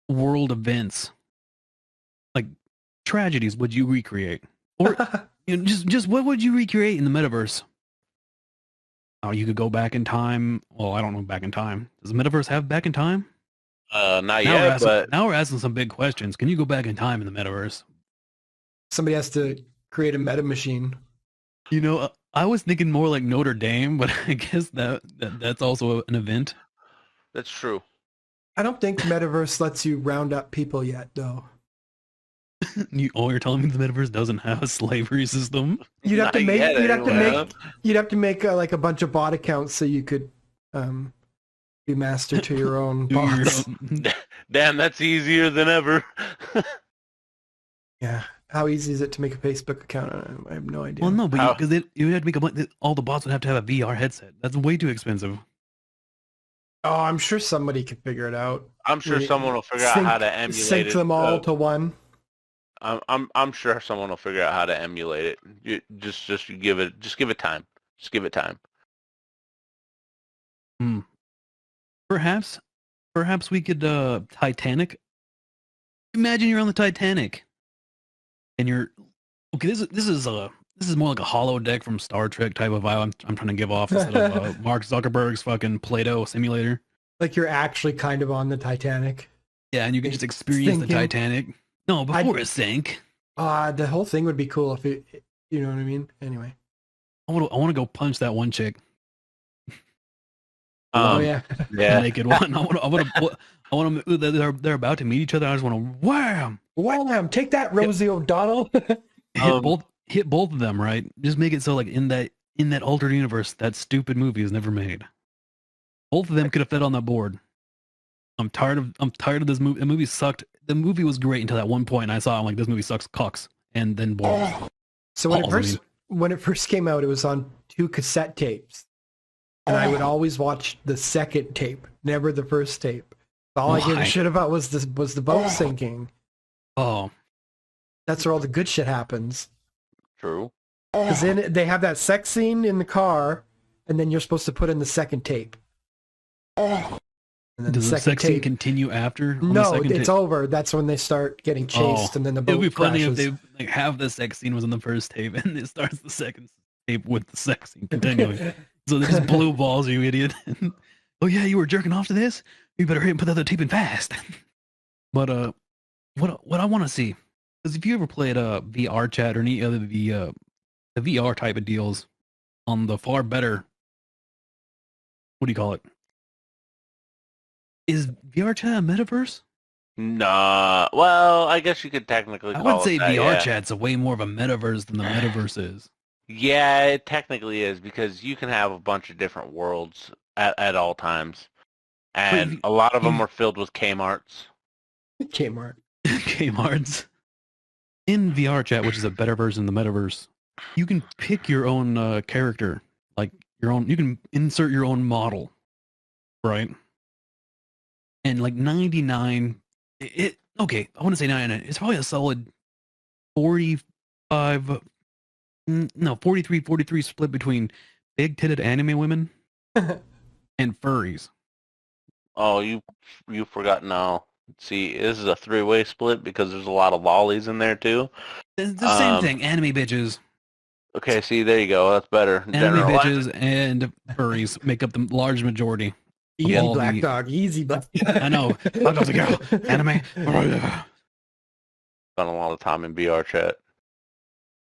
world events, like tragedies, would you recreate? Or just what would you recreate in the metaverse? Oh, you could go back in time. Well, I don't know back in time. Does the metaverse have back in time? Not yet, but now we're asking some big questions. Can you go back in time in the metaverse? Somebody has to create a meta machine. You know, I was thinking more like Notre Dame, but I guess that's also an event. That's true. I don't think metaverse lets you round up people yet, though. You're telling me the metaverse doesn't have a slavery system? You'd have to make like a bunch of bot accounts so you could be master to your own bots. Damn, that's easier than ever. Yeah. How easy is it to make a Facebook account? I have no idea. Well, no, but because you would have to make all the bots would have to have a VR headset. That's way too expensive. Oh, I'm sure somebody could figure it out. I'm sure someone will figure out how to emulate sync it. them all to one. I'm sure someone will figure out how to emulate it. Just give it time. Just give it time. Perhaps we could Titanic. Imagine you're on the Titanic, and you're okay. This is more like a holodeck from Star Trek type of vibe. I'm trying to give off instead of Mark Zuckerberg's fucking Play-Doh simulator. Like you're actually kind of on the Titanic. Yeah, and you can just experience the Titanic. No, before it sank. The whole thing would be cool if it. You know what I mean? Anyway, I want to go punch that one chick. Oh yeah. Yeah. Naked one. I want to. They're about to meet each other. I just want to wham, wham. Take that, Rosie O'Donnell. hit both of them. Right. Just make it so like in that altered universe, that stupid movie is never made. Both of them could have fit on that board. I'm tired of this movie. The movie sucked. The movie was great until that one point, and I saw I'm like, this movie sucks cocks, and then boom. So when it first came out, it was on 2 cassette tapes, and I would always watch the second tape, never the first tape. All I gave a shit about was the boat sinking. Oh, that's where all the good shit happens. True. Because then they have that sex scene in the car, and then you're supposed to put in the second tape. And then does the sex scene continue after? No, it's over. That's when they start getting chased, and then the boat crashes. It would be funny if they have the sex scene was in the first tape, and it starts the second tape with the sex scene continuing. So they just blue balls, you idiot. Oh yeah, you were jerking off to this? You better hurry and put the other tape in fast. But what I want to see is if you ever played VR chat or any other the VR type of deals on the far better. What do you call it? Is VR chat a metaverse? Nah. Well, I guess you could technically call it I would say that, VR chat's a way more of a metaverse than the metaverse is. Yeah, it technically is because you can have a bunch of different worlds at all times. And a lot of them are filled with Kmarts. Kmart. Kmarts. In VR chat, which is a better version of the metaverse, you can pick your own character. Like your own, you can insert your own model. Right? And like 99, okay, I want to say 99. It's probably a solid 43 split between big-titted anime women and furries. Oh, you forgot now. See, this is a 3-way split because there's a lot of lollies in there too. It's the same thing, anime bitches. Okay, see, there you go. That's better. Anime bitches and furries make up the large majority. Easy Blackdog, easy Blackdog. I know. Blackdog's a girl. Anime. Spent a lot of time in VR chat.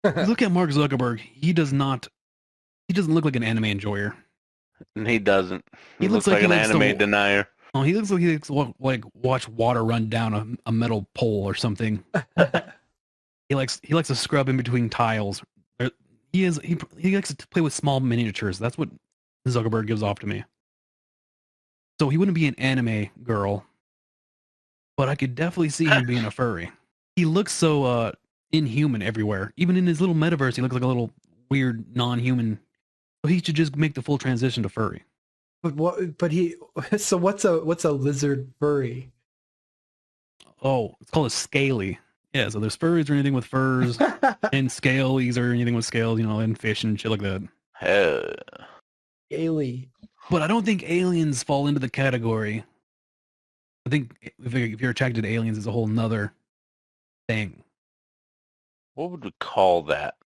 Look at Mark Zuckerberg. He doesn't look like an anime enjoyer. He doesn't. He looks like he an likes anime denier. Oh, he looks like he likes to watch water run down a metal pole or something. He likes to scrub in between tiles. He likes to play with small miniatures. That's what Zuckerberg gives off to me. So he wouldn't be an anime girl, but I could definitely see him being a furry. He looks so inhuman everywhere. Even in his little metaverse, he looks like a little weird non-human. So he should just make the full transition to furry. So what's a lizard furry? Oh, it's called a scaly. Yeah, so there's furries or anything with furs, and scalies or anything with scales, and fish and shit like that. Scaly. But I don't think aliens fall into the category. I think if you're attracted to aliens, it's a whole nother thing. What would we call that?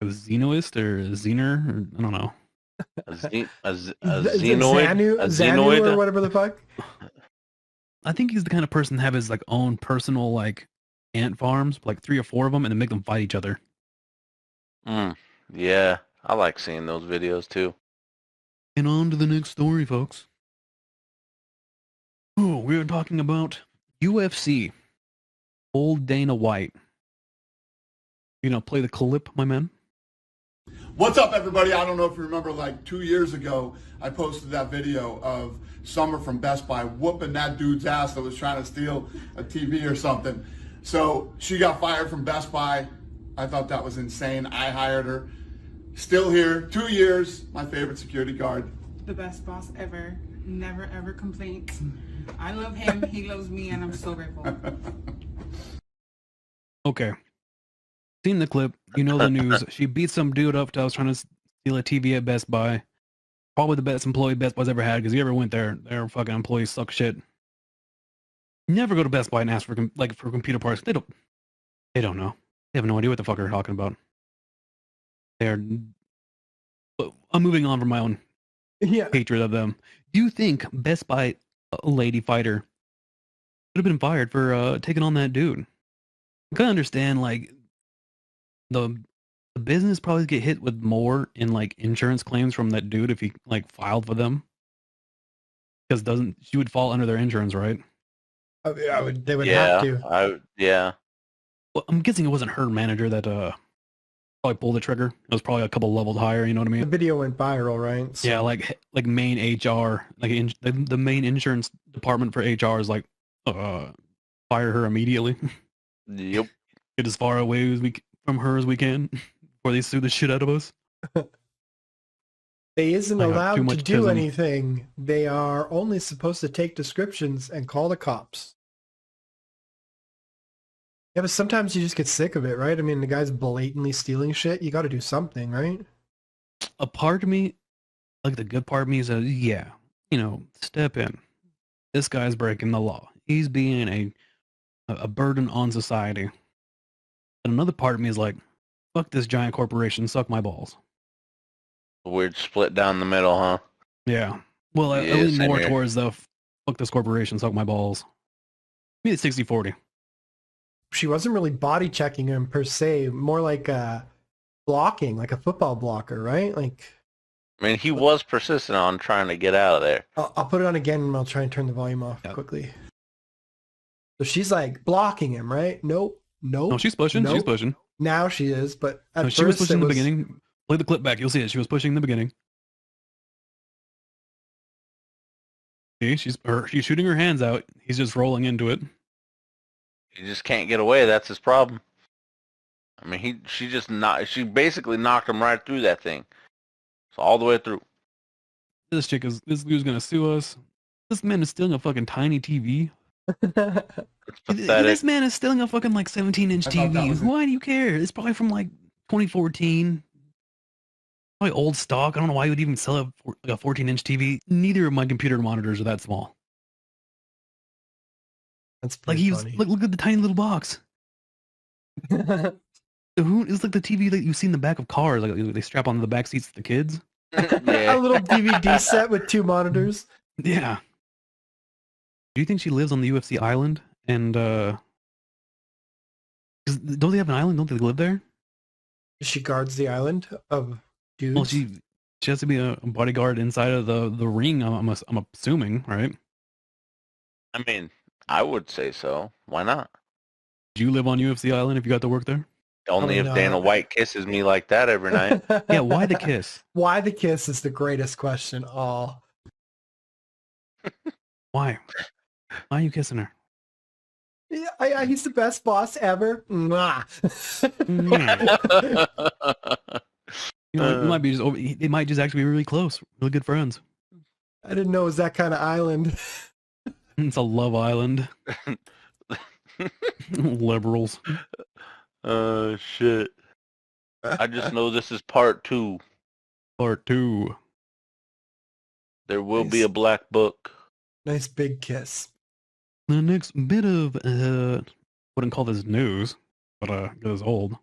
A xenoist or a zener? Or, I don't know. A xenoid? A Xanu or whatever the fuck? I think he's the kind of person to have his own personal ant farms, 3 or 4 of them, and then make them fight each other. Yeah, I like seeing those videos too. And on to the next story, folks. Oh, we're talking about UFC. Old Dana White. You know, play the clip, my man. What's up, everybody? I don't know if you remember, 2 years ago, I posted that video of Summer from Best Buy whooping that dude's ass that was trying to steal a TV or something. So she got fired from Best Buy. I thought that was insane. I hired her. Still here, 2 years, my favorite security guard. The best boss ever. Never, ever complaints. I love him, he loves me, and I'm so grateful. Okay. Seen the clip, you know the news. She beat some dude up that was trying to steal a TV at Best Buy. Probably the best employee Best Buy's ever had, because you ever went there, their fucking employees suck shit. Never go to Best Buy and ask for computer parts. They don't know. They have no idea what the fuck they're talking about. I'm moving on from my own hatred of them. Do you think Best Buy lady fighter could have been fired for taking on that dude? I can understand the the business probably get hit with more in like insurance claims from that dude if he like filed for them. Because she would fall under their insurance, right? They would have to. Well, I'm guessing it wasn't her manager that probably pulled the trigger. It was probably a couple levels higher. You know what I mean? The video went viral, right? So. Yeah, like main HR, like the main insurance department for HR is like, fire her immediately. Yep. Get as far away from her as we can before they sue the shit out of us. They isn't I got too allowed to much do tism. anything. They are only supposed to take descriptions and call the cops. Yeah, but sometimes you just get sick of it, right? I mean, the guy's blatantly stealing shit. You got to do something, right? A part of me, like the good part of me, says, yeah, step in. This guy's breaking the law. He's being a burden on society. And another part of me is like, fuck this giant corporation, suck my balls. Weird split down the middle, huh? Yeah. Well, I Yeah, lean same more here. towards the fuck this corporation, suck my balls. Maybe it's 60-40. She wasn't really body checking him per se, more like blocking, like a football blocker, right? Like, I mean, he was persistent on trying to get out of there. I'll put it on again and I'll try and turn the volume off quickly. So she's like blocking him, right? Nope. No, she's pushing. She's pushing. Now she is, but at No, first she was pushing in the it beginning. Play the clip back. You'll see it. She was pushing in the beginning. See, she's shooting her hands out. He's just rolling into it. He just can't get away. That's his problem. I mean, she basically knocked him right through that thing. So all the way through. This dude's gonna sue us. This man is stealing a fucking tiny TV. This man is stealing a fucking like 17-inch I thought that TV. was it. Why do you care? It's probably from like 2014. Probably old stock. I don't know why you would even sell a 14-inch TV. Neither of my computer monitors are that small. That's like he was. Look at the tiny little box. It's like the TV that you see in the back of cars. Like they strap onto the back seats of the kids. A little DVD set with 2 monitors. Yeah. Do you think she lives on the UFC island? And 'cause don't they have an island? Don't they live there? She guards the island of dudes. Well, she has to be a bodyguard inside of the ring. I'm assuming, right? I mean, I would say so. Why not? Do you live on UFC island if you got to work there? Only if Dana White kisses me like that every night. Yeah, why the kiss? Why the kiss is the greatest question. Why? Why are you kissing her? Yeah, he's the best boss ever. Mwah. It might be just. They might just actually be really close, really good friends. I didn't know it was that kind of island. It's a love island. Liberals. Shit. I just know this is part 2. Part 2. There will be a black book. Nice big kiss. The next bit of wouldn't call this news, but it was old.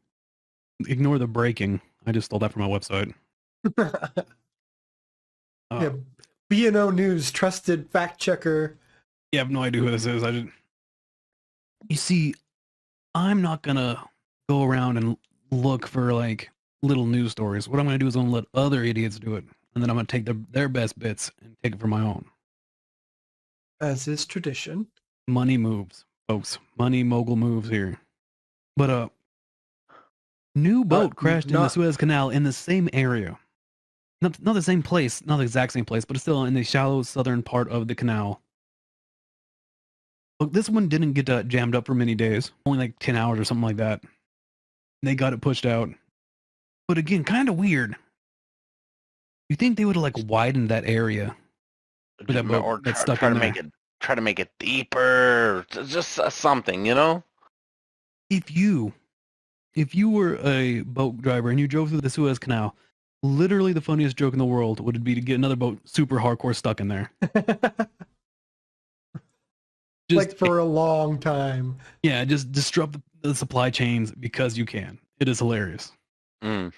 Ignore the breaking. I just stole that from my website. Yeah, B&O News, trusted fact checker. Yeah, I have no idea who this is. You see, I'm not gonna go around and look for like little news stories. What I'm gonna do is I'm gonna let other idiots do it, and then I'm gonna take their best bits and take it for my own. As is tradition. Money moves, folks. Money mogul moves here. But new boat crashed in the Suez Canal in the same area. Not the same place, not the exact same place, but it's still in the shallow southern part of the canal. Look, this one didn't get jammed up for many days, only like 10 hours or something like that. They got it pushed out. But again, kind of weird. You think they would have like widened that area? For that boat Or that's stuck try in to there. try to make it deeper. Just something, you know? If you were a boat driver and you drove through the Suez Canal, literally the funniest joke in the world would be to get another boat super hardcore stuck in there. Like for a long time. Yeah, just disrupt the supply chains because you can. It is hilarious. Damn.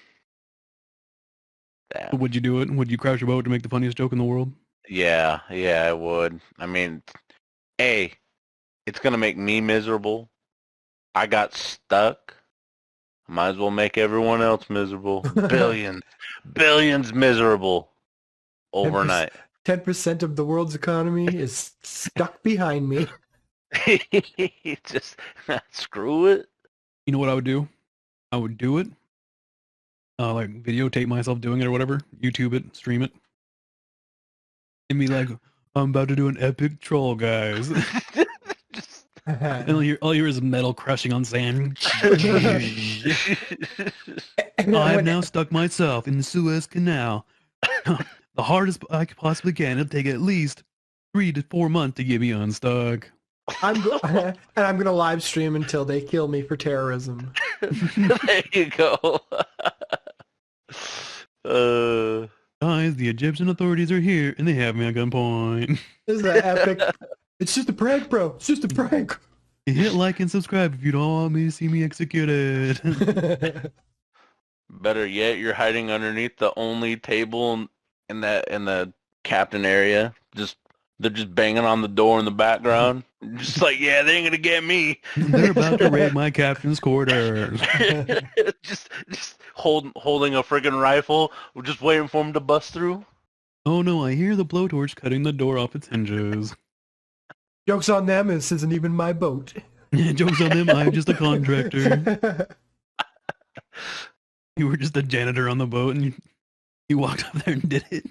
But would you do it? Would you crash your boat to make the funniest joke in the world? Yeah, I would. I mean, A, it's going to make me miserable. I got stuck. Might as well make everyone else miserable. Billions miserable overnight. 10% of the world's economy is stuck behind me. Just screw it. You know what I would do? I would do it. Like videotape myself doing it or whatever. YouTube it, stream it. And be like, I'm about to do an epic troll, guys. And all you hear is metal crushing on sand. I've now stuck myself in the Suez Canal. The hardest I possibly can. It'll take at least 3 to 4 months to get me unstuck. I'm gonna live stream until they kill me for terrorism. There you go. Guys, the Egyptian authorities are here and they have me at gunpoint. This is an epic. It's just a prank, bro. It's just a prank. Hit like and subscribe if you don't want me to see me executed. Better yet, you're hiding underneath the only table in the captain area. They're just banging on the door in the background. Just like, yeah, they ain't gonna get me. They're about to raid my captain's quarters. just holding a friggin' rifle. We're just waiting for him to bust through. Oh no, I hear the blowtorch cutting the door off its hinges. Joke's on them, this isn't even my boat. Joke's on them, I'm just a contractor. You were just a janitor on the boat and you walked up there and did it.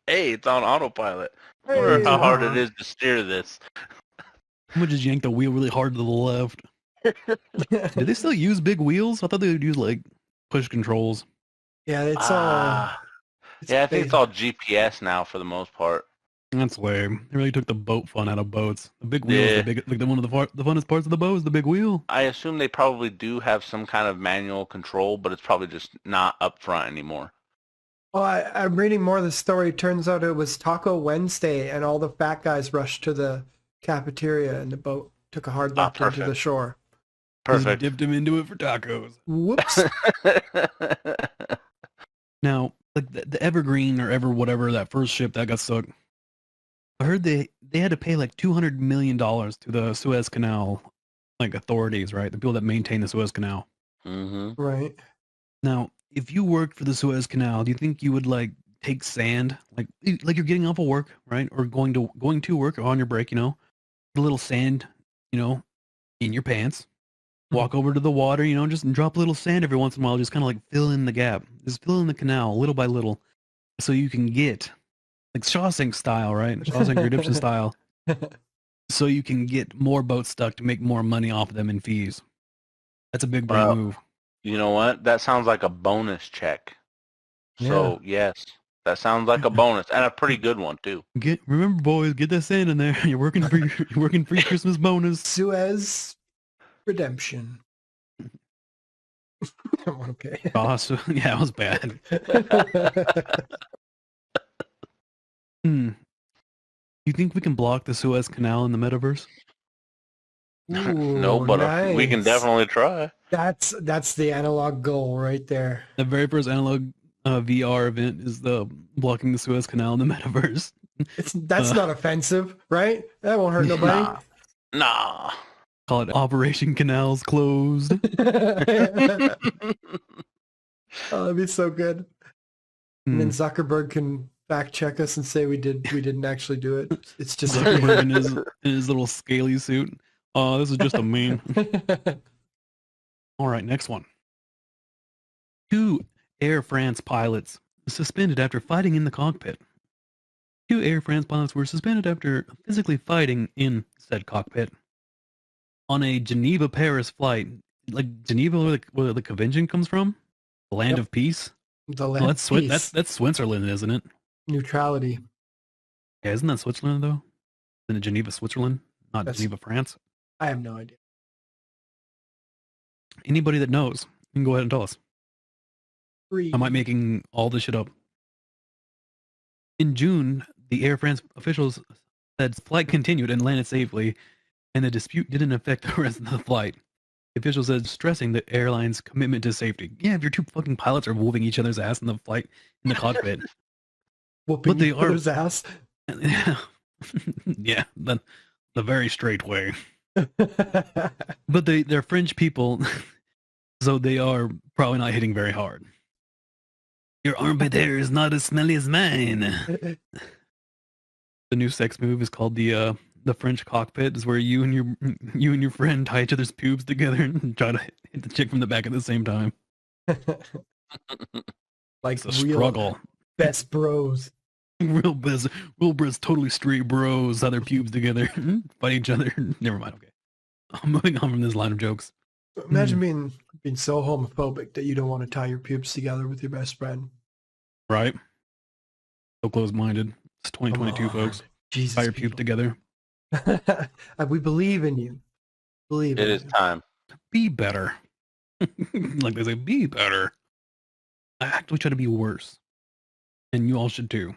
Hey, it's on autopilot. I wonder how hard it is to steer this. I'm gonna just yank the wheel really hard to the left. Do they still use big wheels? I thought they would use like push controls. Yeah, it's all. Yeah, I think it's all GPS now for the most part. That's lame. They really took the boat fun out of boats. The big wheel is one of the funnest parts of the boat is the big wheel. I assume they probably do have some kind of manual control, but it's probably just not up front anymore. Well, I'm reading more of the story. Turns out it was Taco Wednesday, and all the fat guys rushed to the cafeteria, and the boat took a hard left into the shore. Perfect. Just dipped him into it for tacos. Whoops. Now, like the Evergreen or whatever, that first ship that got stuck, I heard they had to pay like $200 million to the Suez Canal, like authorities, right? The people that maintain the Suez Canal. Mm-hmm. Right. Now, if you worked for the Suez Canal, do you think you would like take sand, like you're getting off of work, right, or going to work or on your break, put a little sand, in your pants, walk over to the water, just drop a little sand every once in a while, just kind of like fill in the gap, just fill in the canal little by little, so you can get like Shawshank style, right, Shawshank Redemption style, so you can get more boats stuck to make more money off of them in fees. That's a big brain move. You know what? That sounds like a bonus check. So, yes, that sounds like a bonus, and a pretty good one, too. Remember, boys, get that sand in there. You're working for your Christmas bonus. Suez Redemption. Okay. Awesome. Yeah, it was bad. You think we can block the Suez Canal in the metaverse? Ooh, No, but nice. we can definitely try. That's the analog goal right there. The very first analog VR event is the blocking the Suez Canal in the metaverse. That's not offensive, right? That won't hurt nobody. Nah. Call it Operation Canals Closed. Oh, that'd be so good. And then Zuckerberg can fact check us and say we didn't actually do it. It's just Zuckerberg in his little scaly suit. Oh, this is just a meme. All right, next one. 2 Air France pilots suspended after fighting in the cockpit. 2 Air France pilots were suspended after physically fighting in said cockpit on a Geneva-Paris flight. Like Geneva, where the convention comes from? The land of peace? The land of peace. That's Switzerland, isn't it? Neutrality. Yeah, isn't that Switzerland, though? Isn't it Geneva, Switzerland? Not Geneva, France? I have no idea. Anybody that knows, you can go ahead and tell us. Am I making all this shit up? In June, the Air France officials said flight continued and landed safely, and the dispute didn't affect the rest of the flight. The official said, stressing the airline's commitment to safety. Yeah, if your 2 fucking pilots are whooping each other's ass in the flight, in the cockpit. Whooping each other's ass? Yeah, the very straight way. But they're French people, so they are probably not hitting very hard. Your armpit hair is not as smelly as mine. The new sex move is called the French cockpit. Is where you and your friend tie each other's pubes together and try to hit the chick from the back at the same time. Like it's a struggle. Best bros. Real best, totally straight bros, tie their pubes together, fight each other. Never mind. Okay, I'm moving on from this line of jokes. Imagine being so homophobic that you don't want to tie your pubes together with your best friend. Right? So close-minded. It's 2022, folks. Jesus, tie your pubes together. We believe in you. It is time. Be better. Like they say, be better. I actually try to be worse. And you all should too.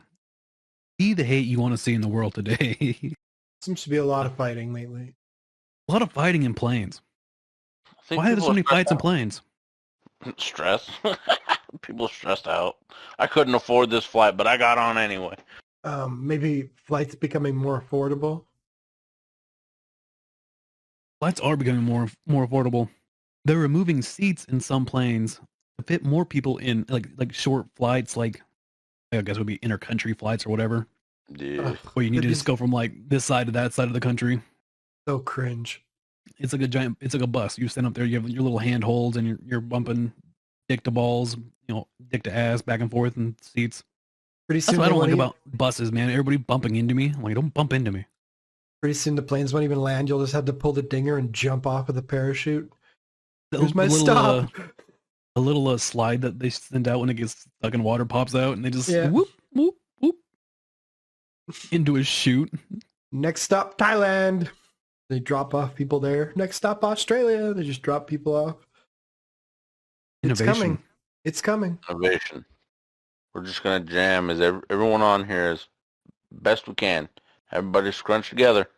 Be the hate you want to see in the world today. Seems to be a lot of fighting lately. A lot of fighting in planes. Why are there so many fights in planes? Stress. People stressed out. I couldn't afford this flight, but I got on anyway. Maybe flights becoming more affordable. Flights are becoming more affordable. They're removing seats in some planes to fit more people in, like short flights, like I guess it would be inter-country flights or whatever. Yeah. Where you need to just go from like this side to that side of the country. So cringe. It's like a bus. You stand up there, you have your little handholds, and you're bumping dick to balls, dick to ass, back and forth in seats. Pretty soon, that's what I don't like about buses, man. Everybody bumping into me. I'm like, don't bump into me. Pretty soon the planes won't even land. You'll just have to pull the dinger and jump off of the parachute. Here's my stop. A little slide that they send out when it gets stuck in water pops out, and they just whoop, whoop, whoop into a chute. Next stop, Thailand. They drop off people there. Next stop, Australia. They just drop people off. Innovation. It's coming. It's coming. Innovation. We're just gonna jam as everyone on here as best we can. Everybody scrunch together.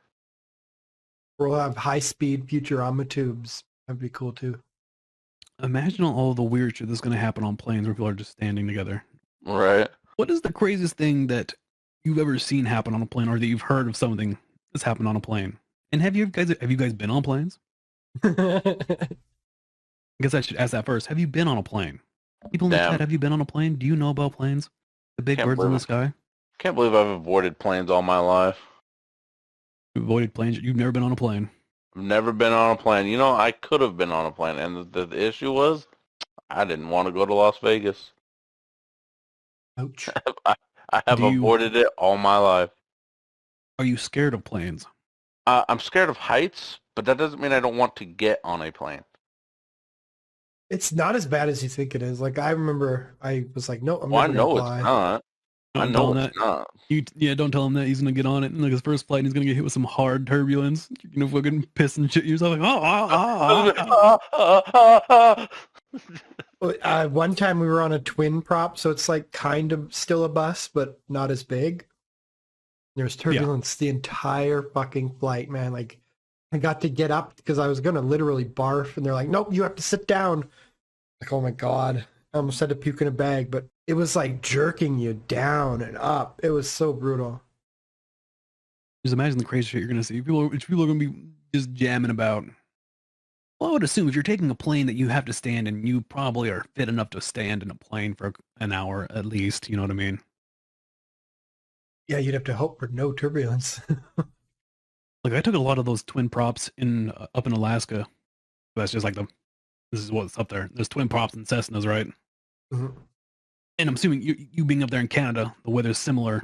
We'll have high-speed Futurama tubes. That'd be cool too. Imagine all the weird shit that's going to happen on planes where people are just standing together. Right. What is the craziest thing that you've ever seen happen on a plane, or that you've heard of something that's happened on a plane? And have you guys been on planes? I guess I should ask that first. Have you been on a plane? People in the chat, have you been on a plane? Do you know about planes? The big birds in the sky? Can't believe I've avoided planes all my life. You avoided planes? You've never been on a plane? I've never been on a plane. I could have been on a plane, and the issue was I didn't want to go to Las Vegas. Ouch. I have avoided it all my life. Are you scared of planes? I'm scared of heights, but that doesn't mean I don't want to get on a plane. It's not as bad as you think it is. Like, I remember I was like, no, I'm I never know gonna fly. it's not. I know it's not. Don't tell him that. He's going to get on it. And like his first flight, and he's going to get hit with some hard turbulence. You're going to fucking piss and shit yourself. Like, one time we were on a twin prop, so it's like kind of still a bus, but not as big. There was turbulence the entire fucking flight, man. Like, I got to get up because I was going to literally barf, and they're like, nope, you have to sit down. Like, oh my God. I almost had to puke in a bag, but it was like jerking you down and up. It was so brutal. Just imagine the crazy shit you're going to see. People are going to be just jamming about. Well, I would assume if you're taking a plane that you have to stand in, you probably are fit enough to stand in a plane for an hour at least. You know what I mean? Yeah, you'd have to hope for no turbulence. Like, I took a lot of those twin props up in Alaska. That's just like this is what's up there. There's twin props and Cessnas, right? Mm-hmm. And I'm assuming you being up there in Canada, the weather's similar.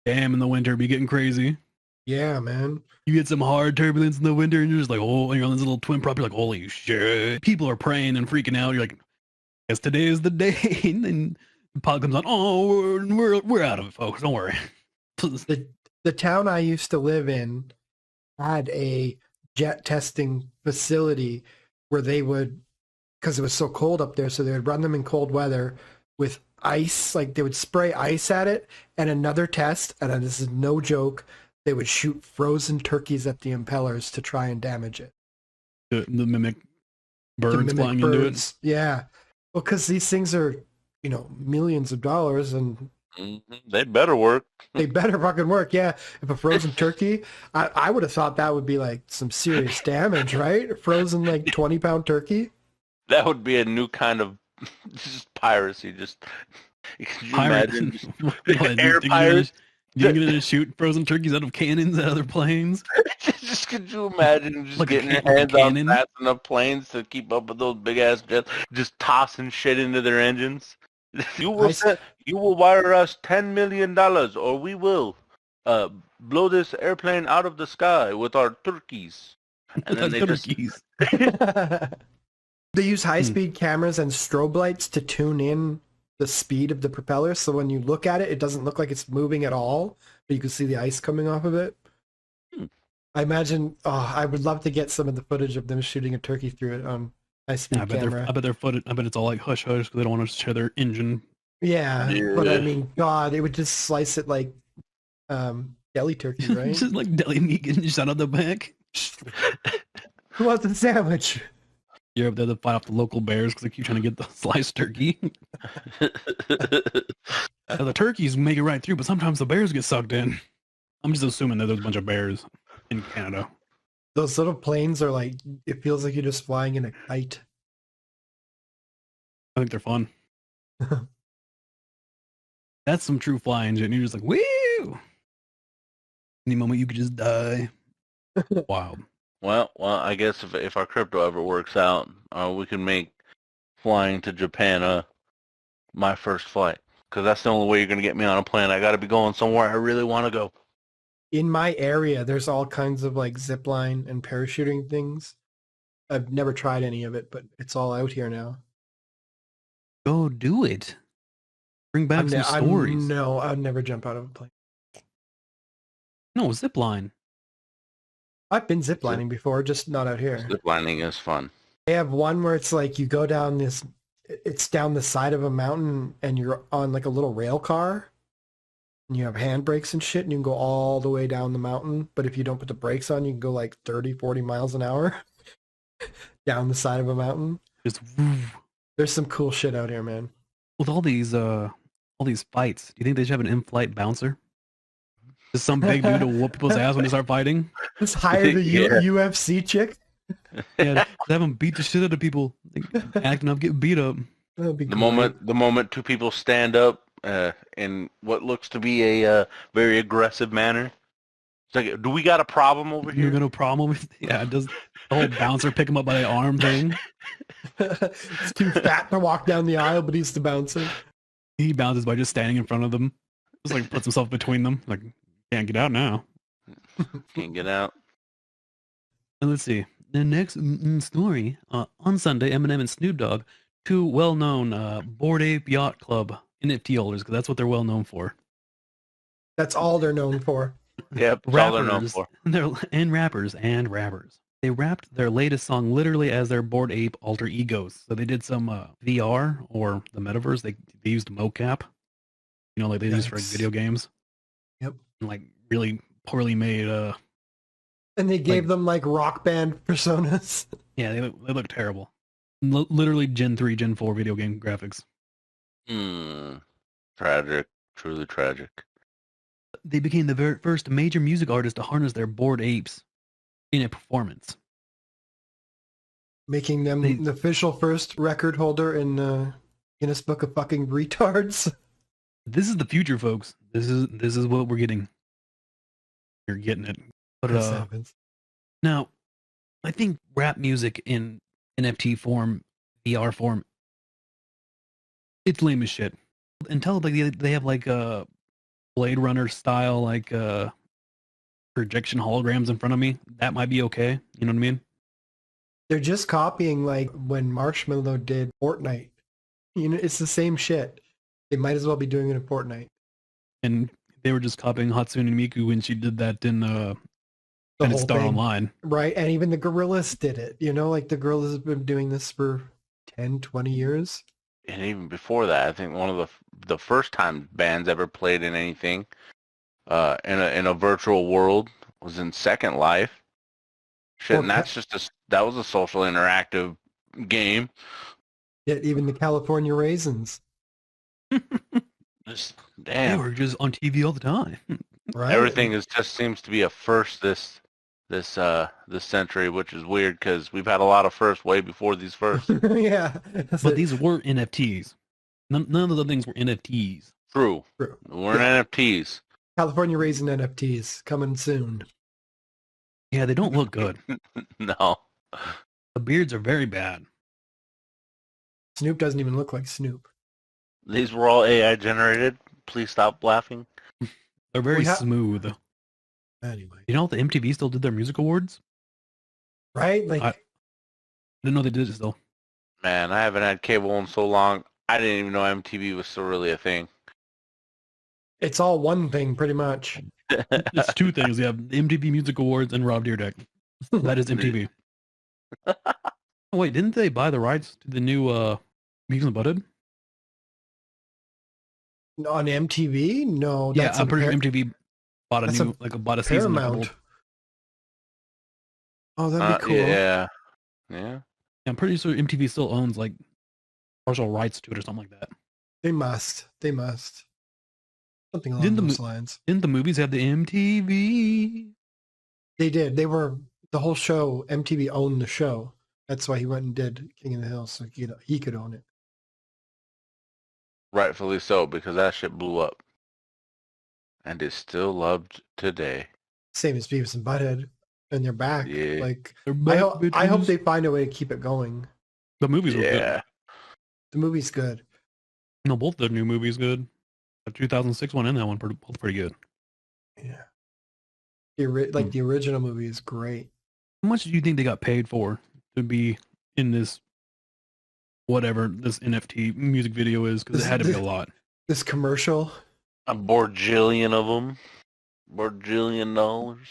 Damn, in the winter, be getting crazy. Yeah, man. You get some hard turbulence in the winter, and you're just like, oh, you're on this little twin prop. You're like, holy shit. People are praying and freaking out. You're like, guess today is the day. And then the pod comes on. Oh, we're out of it, folks. Don't worry. The town I used to live in had a jet testing facility where they would, because it was so cold up there, so they would run them in cold weather with ice. Like, they would spray ice at it, and another test, and this is no joke, they would shoot frozen turkeys at the impellers to try and damage it. The mimic birds flying into it. Yeah. Well, because these things are, millions of dollars, and They better work. They better fucking work, yeah. If a frozen turkey, I would have thought that would be like some serious damage, right? A frozen like 20-pound turkey. That would be a new kind of just piracy. Just could you imagine air pirates? You're gonna shoot frozen turkeys out of cannons at other planes? Just could you imagine just Like getting your hands on fast enough planes to keep up with those big ass jets, just tossing shit into their engines? You will wire us $10 million, or we will blow this airplane out of the sky with our turkeys. And then they turkeys. They use high-speed cameras and strobe lights to tune in the speed of the propeller, so when you look at it, it doesn't look like it's moving at all, but you can see the ice coming off of it. I imagine, I would love to get some of the footage of them shooting a turkey through it on high-speed camera. I bet their footage. I bet it's all like hush hush because they don't want to share their engine. Yeah, but I mean, God, it would just slice it like deli turkey, right? Just like deli meat getting shot out the back. Who wants a sandwich? You're up there to fight off the local bears because they keep trying to get the sliced turkey. The turkeys make it right through, but sometimes the bears get sucked in. I'm just assuming that there's a bunch of bears in Canada. Those little planes are like, it feels like you're just flying in a kite. I think they're fun. That's some true flying, and you're just like, woo! Any moment you could just die. Wild. Well, I guess if our crypto ever works out, we can make flying to Japan my first flight, because that's the only way you're going to get me on a plane. I got to be going somewhere I really want to go. In my area, there's all kinds of like zip line and parachuting things. I've never tried any of it, but it's all out here now. Go do it. Bring back some stories. No, I'd never jump out of a plane. No, zip line. I've been ziplining before, just not out here. Ziplining is fun. They have one where it's like you go down it's down the side of a mountain and you're on like a little rail car and you have handbrakes and shit and you can go all the way down the mountain. But if you don't put the brakes on, you can go like 30, 40 miles an hour down the side of a mountain. Just There's some cool shit out here, man. With all these fights, do you think they should have an in-flight bouncer? Just some big dude to whoop people's ass when they start fighting? Just hire the UFC chick. Yeah, have them beat the shit out of people, acting up, get beat up. The moment two people stand up in what looks to be a very aggressive manner, it's like, do we got a problem over here? You got a problem with? Yeah, does the whole bouncer pick him up by the arm thing? He's too fat to walk down the aisle, but he's the bouncer. He bounces by just standing in front of them. Just like puts himself between them. Like, can't get out now. Can't get out. And let's see. The next story. On Sunday, Eminem and Snoop Dogg, two well-known Bored Ape Yacht Club NFT holders, because that's what they're well known for. That's all they're known for. Yep, that's all they're known for. And rappers. They wrapped their latest song literally as their Bored Ape alter egos. So they did some VR or the metaverse. They used mocap. You know, like they use for like, video games. Yep. And, like really poorly made. And they gave them like rock band personas. Yeah, they look terrible. Literally Gen 3, Gen 4 video game graphics. Tragic. Truly tragic. They became the very first major music artist to harness their bored apes in a performance. Making them the official first record holder in Guinness Book of fucking retards. This is the future, folks. This is what we're getting. You're getting it. But happens. Now, I think rap music in NFT form, VR form, it's lame as shit. Until they have like a Blade Runner style like projection holograms in front of me, that might be okay. You know what I mean? They're just copying like when Marshmallow did Fortnite. You know, it's the same shit. They might as well be doing it in Fortnite. And they were just copying Hatsune Miku when she did that in Star Online. Right, and even the Gorillas did it. You know, like the Gorillas have been doing this for 10, 20 years. And even before that, I think one of the first time bands ever played in anything in a virtual world was in Second Life. Shit, and that's that was a social interactive game. Yeah, even the California Raisins. They Damn. were just on TV all the time. Right? Everything is just seems to be a first this century, which is weird because we've had a lot of firsts way before these firsts. Yeah. But these were NFTs. None of the things were NFTs. True. True. We're Yeah. NFTs. California raising NFTs coming soon. Yeah, they don't look good. No. The beards are very bad. Snoop doesn't even look like Snoop. These were all AI generated. Please stop laughing. They're very We ha- smooth. Anyway, You know the MTV still did their music awards? right? Like I didn't know they did it still. Man, I haven't had cable in so long. I didn't even know MTV was still really a thing. it's all one thing, pretty much. It's two things. You have the MTV Music Awards and Rob Dyrdek. That is MTV. Oh, wait, didn't they buy the rights to the new Beavis and Butthead? On MTV? No, Yeah, that's I'm a pretty sure Par- MTV bought a that's new, bought a season. Paramount. Oh, that'd be cool. Yeah. Yeah. I'm pretty sure MTV still owns like partial rights to it or something like that. They must. They must. Something along Didn't those lines. Didn't the movies have the MTV? They did. They were the whole show. MTV owned the show. That's why he went and did King of the Hill, so he could own it. Rightfully so, because that shit blew up. And is still loved today. Same as Beavis and Butthead, and they're back. Yeah. Like They're I back, hope bitches. they find a way to keep it going. The movies were good. Yeah. The movie's good. No, both the new movies good. The 2006 one and that one both pretty good. Yeah. The original movie is great. How much do you think they got paid for to be in this, whatever this NFT music video is? Because it had to be a lot. This commercial, A borjillion of them. Borjillion dollars.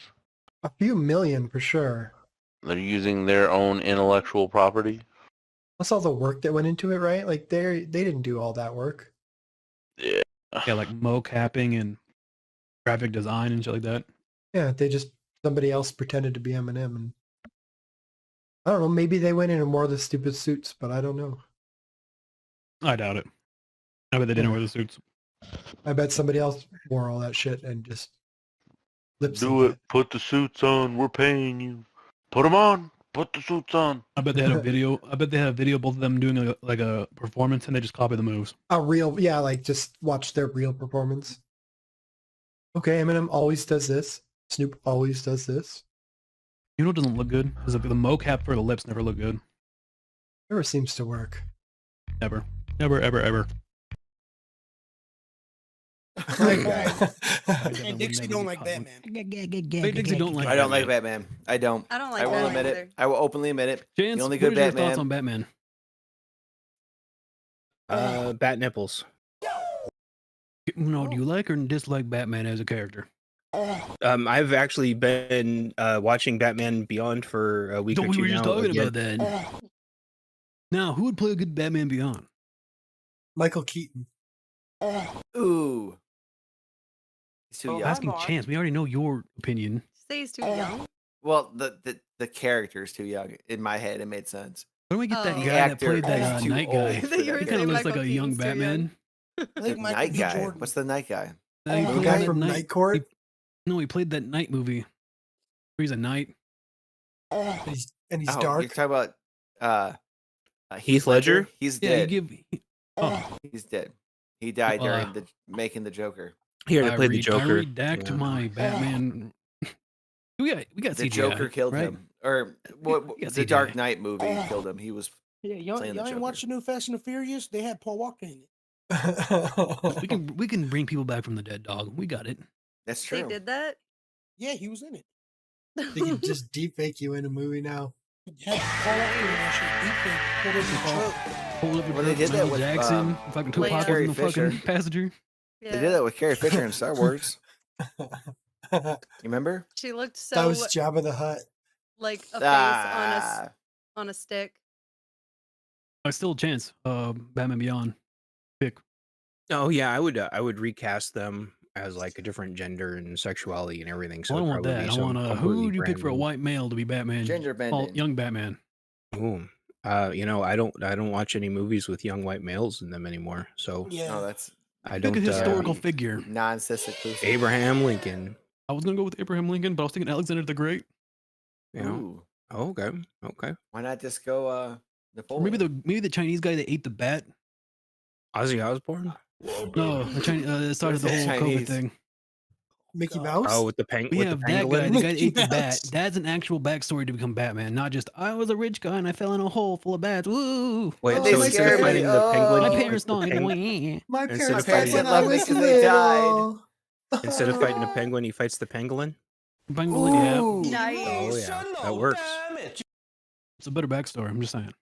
a few million for sure. They're using their own intellectual property. That's all the work that went into it, right? Like they didn't do all that work. Yeah. Yeah, like mocapping and graphic design and shit like that. Yeah, somebody else pretended to be Eminem, and I don't know. Maybe they went in more of the stupid suits, but I don't know. I doubt it. I bet they didn't wear the suits. I bet somebody else wore all that shit and just lip Do it. Put the suits on. We're paying you. Put them on. Put the suits on. I bet they had a video. I bet they had a video of both of them doing a performance, and they just copy the moves. A real, yeah, like just watch their real performance. Okay, Eminem always does this. Snoop always does this. You know what doesn't look good? Is the mocap for the lips never look good. Never seems to work. Never. Never, ever, ever. And Dixie don't like Batman. Dixie don't like I don't like Batman. I don't. I don't like I will Batman admit either. it. I will openly admit it. Chance, the only what good is your Batman. thoughts on Batman? Bat nipples. No, do you like or dislike Batman as a character? I've actually been watching Batman Beyond for a week or two We were just now talking again. about that. Now, who would play a good Batman Beyond? Michael Keaton. Ooh. He's too young. Asking Chance. We already know your opinion. Say he's too young. Well, the character's too young. In my head, it made sense. Why don't we get that Oh. guy The that actor played that is too night old guy? for That you were that He kind of saying looks like Michael a young Keaton's too young. Batman. I think Michael Night B. guy. Jordan. What's the night guy? He The played guy that from Night Court. No, he played that night movie. Where he's a knight. And he's Oh, you're dark. talking about Heath Ledger? He's Yeah, dead. oh, He's dead. He died during making the Joker. He already played the Joker. I redact Yeah. my Batman. we got The CGI, Joker killed right? him. Or what? got The CGI. Dark Knight movie killed him. He was Yeah, y'all playing the ain't Joker. watched the new Fast and the Furious? They had Paul Walker in it. We can bring people back from the dead, dog. We got it. That's They true. did that? Yeah, he was in it. They can just deep fake you in a movie now. Had Paul Walker in that shit. Deep in, put in the truck. Pull up Well, they did that Michael with, Jackson, fucking Blade. Tupac Carrie in the fucking Fisher. passenger. They did that with Carrie Fisher in Star Wars. You remember? She looked so That was Jabba the Hutt. like a face Ah. on a stick. I still a chance. Batman Beyond. Pick. Oh yeah, I would recast them as like a different gender and sexuality and everything. So I don't it'd want probably that. be I want some who completely would you pick brand for a new- white male to be Batman? Gender bending. Young Batman. Ooh. I don't watch any movies with young white males in them anymore. So Yeah. No, that's I Pick don't. a historical Uh, figure. Non-cis inclusive. Abraham Lincoln. I was gonna go with Abraham Lincoln, but I was thinking Alexander the Great. You know. Ooh. Oh, okay. Okay. Why not just go Or Napoleon? maybe the Chinese guy that ate the bat. Ozzy Osbourne. No, the Chinese that started the What's whole the COVID Chinese? thing. Mickey Mouse. Oh, with the We with have the that guy, pangolin. the guy that ate the Mickey bat. Mouse. That's an actual backstory to become Batman, not just I was a rich guy and I fell in a hole full of bats. Woo! Wait, Oh, so they instead scared of me. fighting the Oh. penguin, My he parents fights the died. penguin. Wah. My Instead parents of died fighting when the I love me was 'cause they died. little. Instead of fighting the penguin, he fights the pangolin. Pangolin, yeah. Ooh. Oh yeah, that works. It's a better backstory. I'm just saying.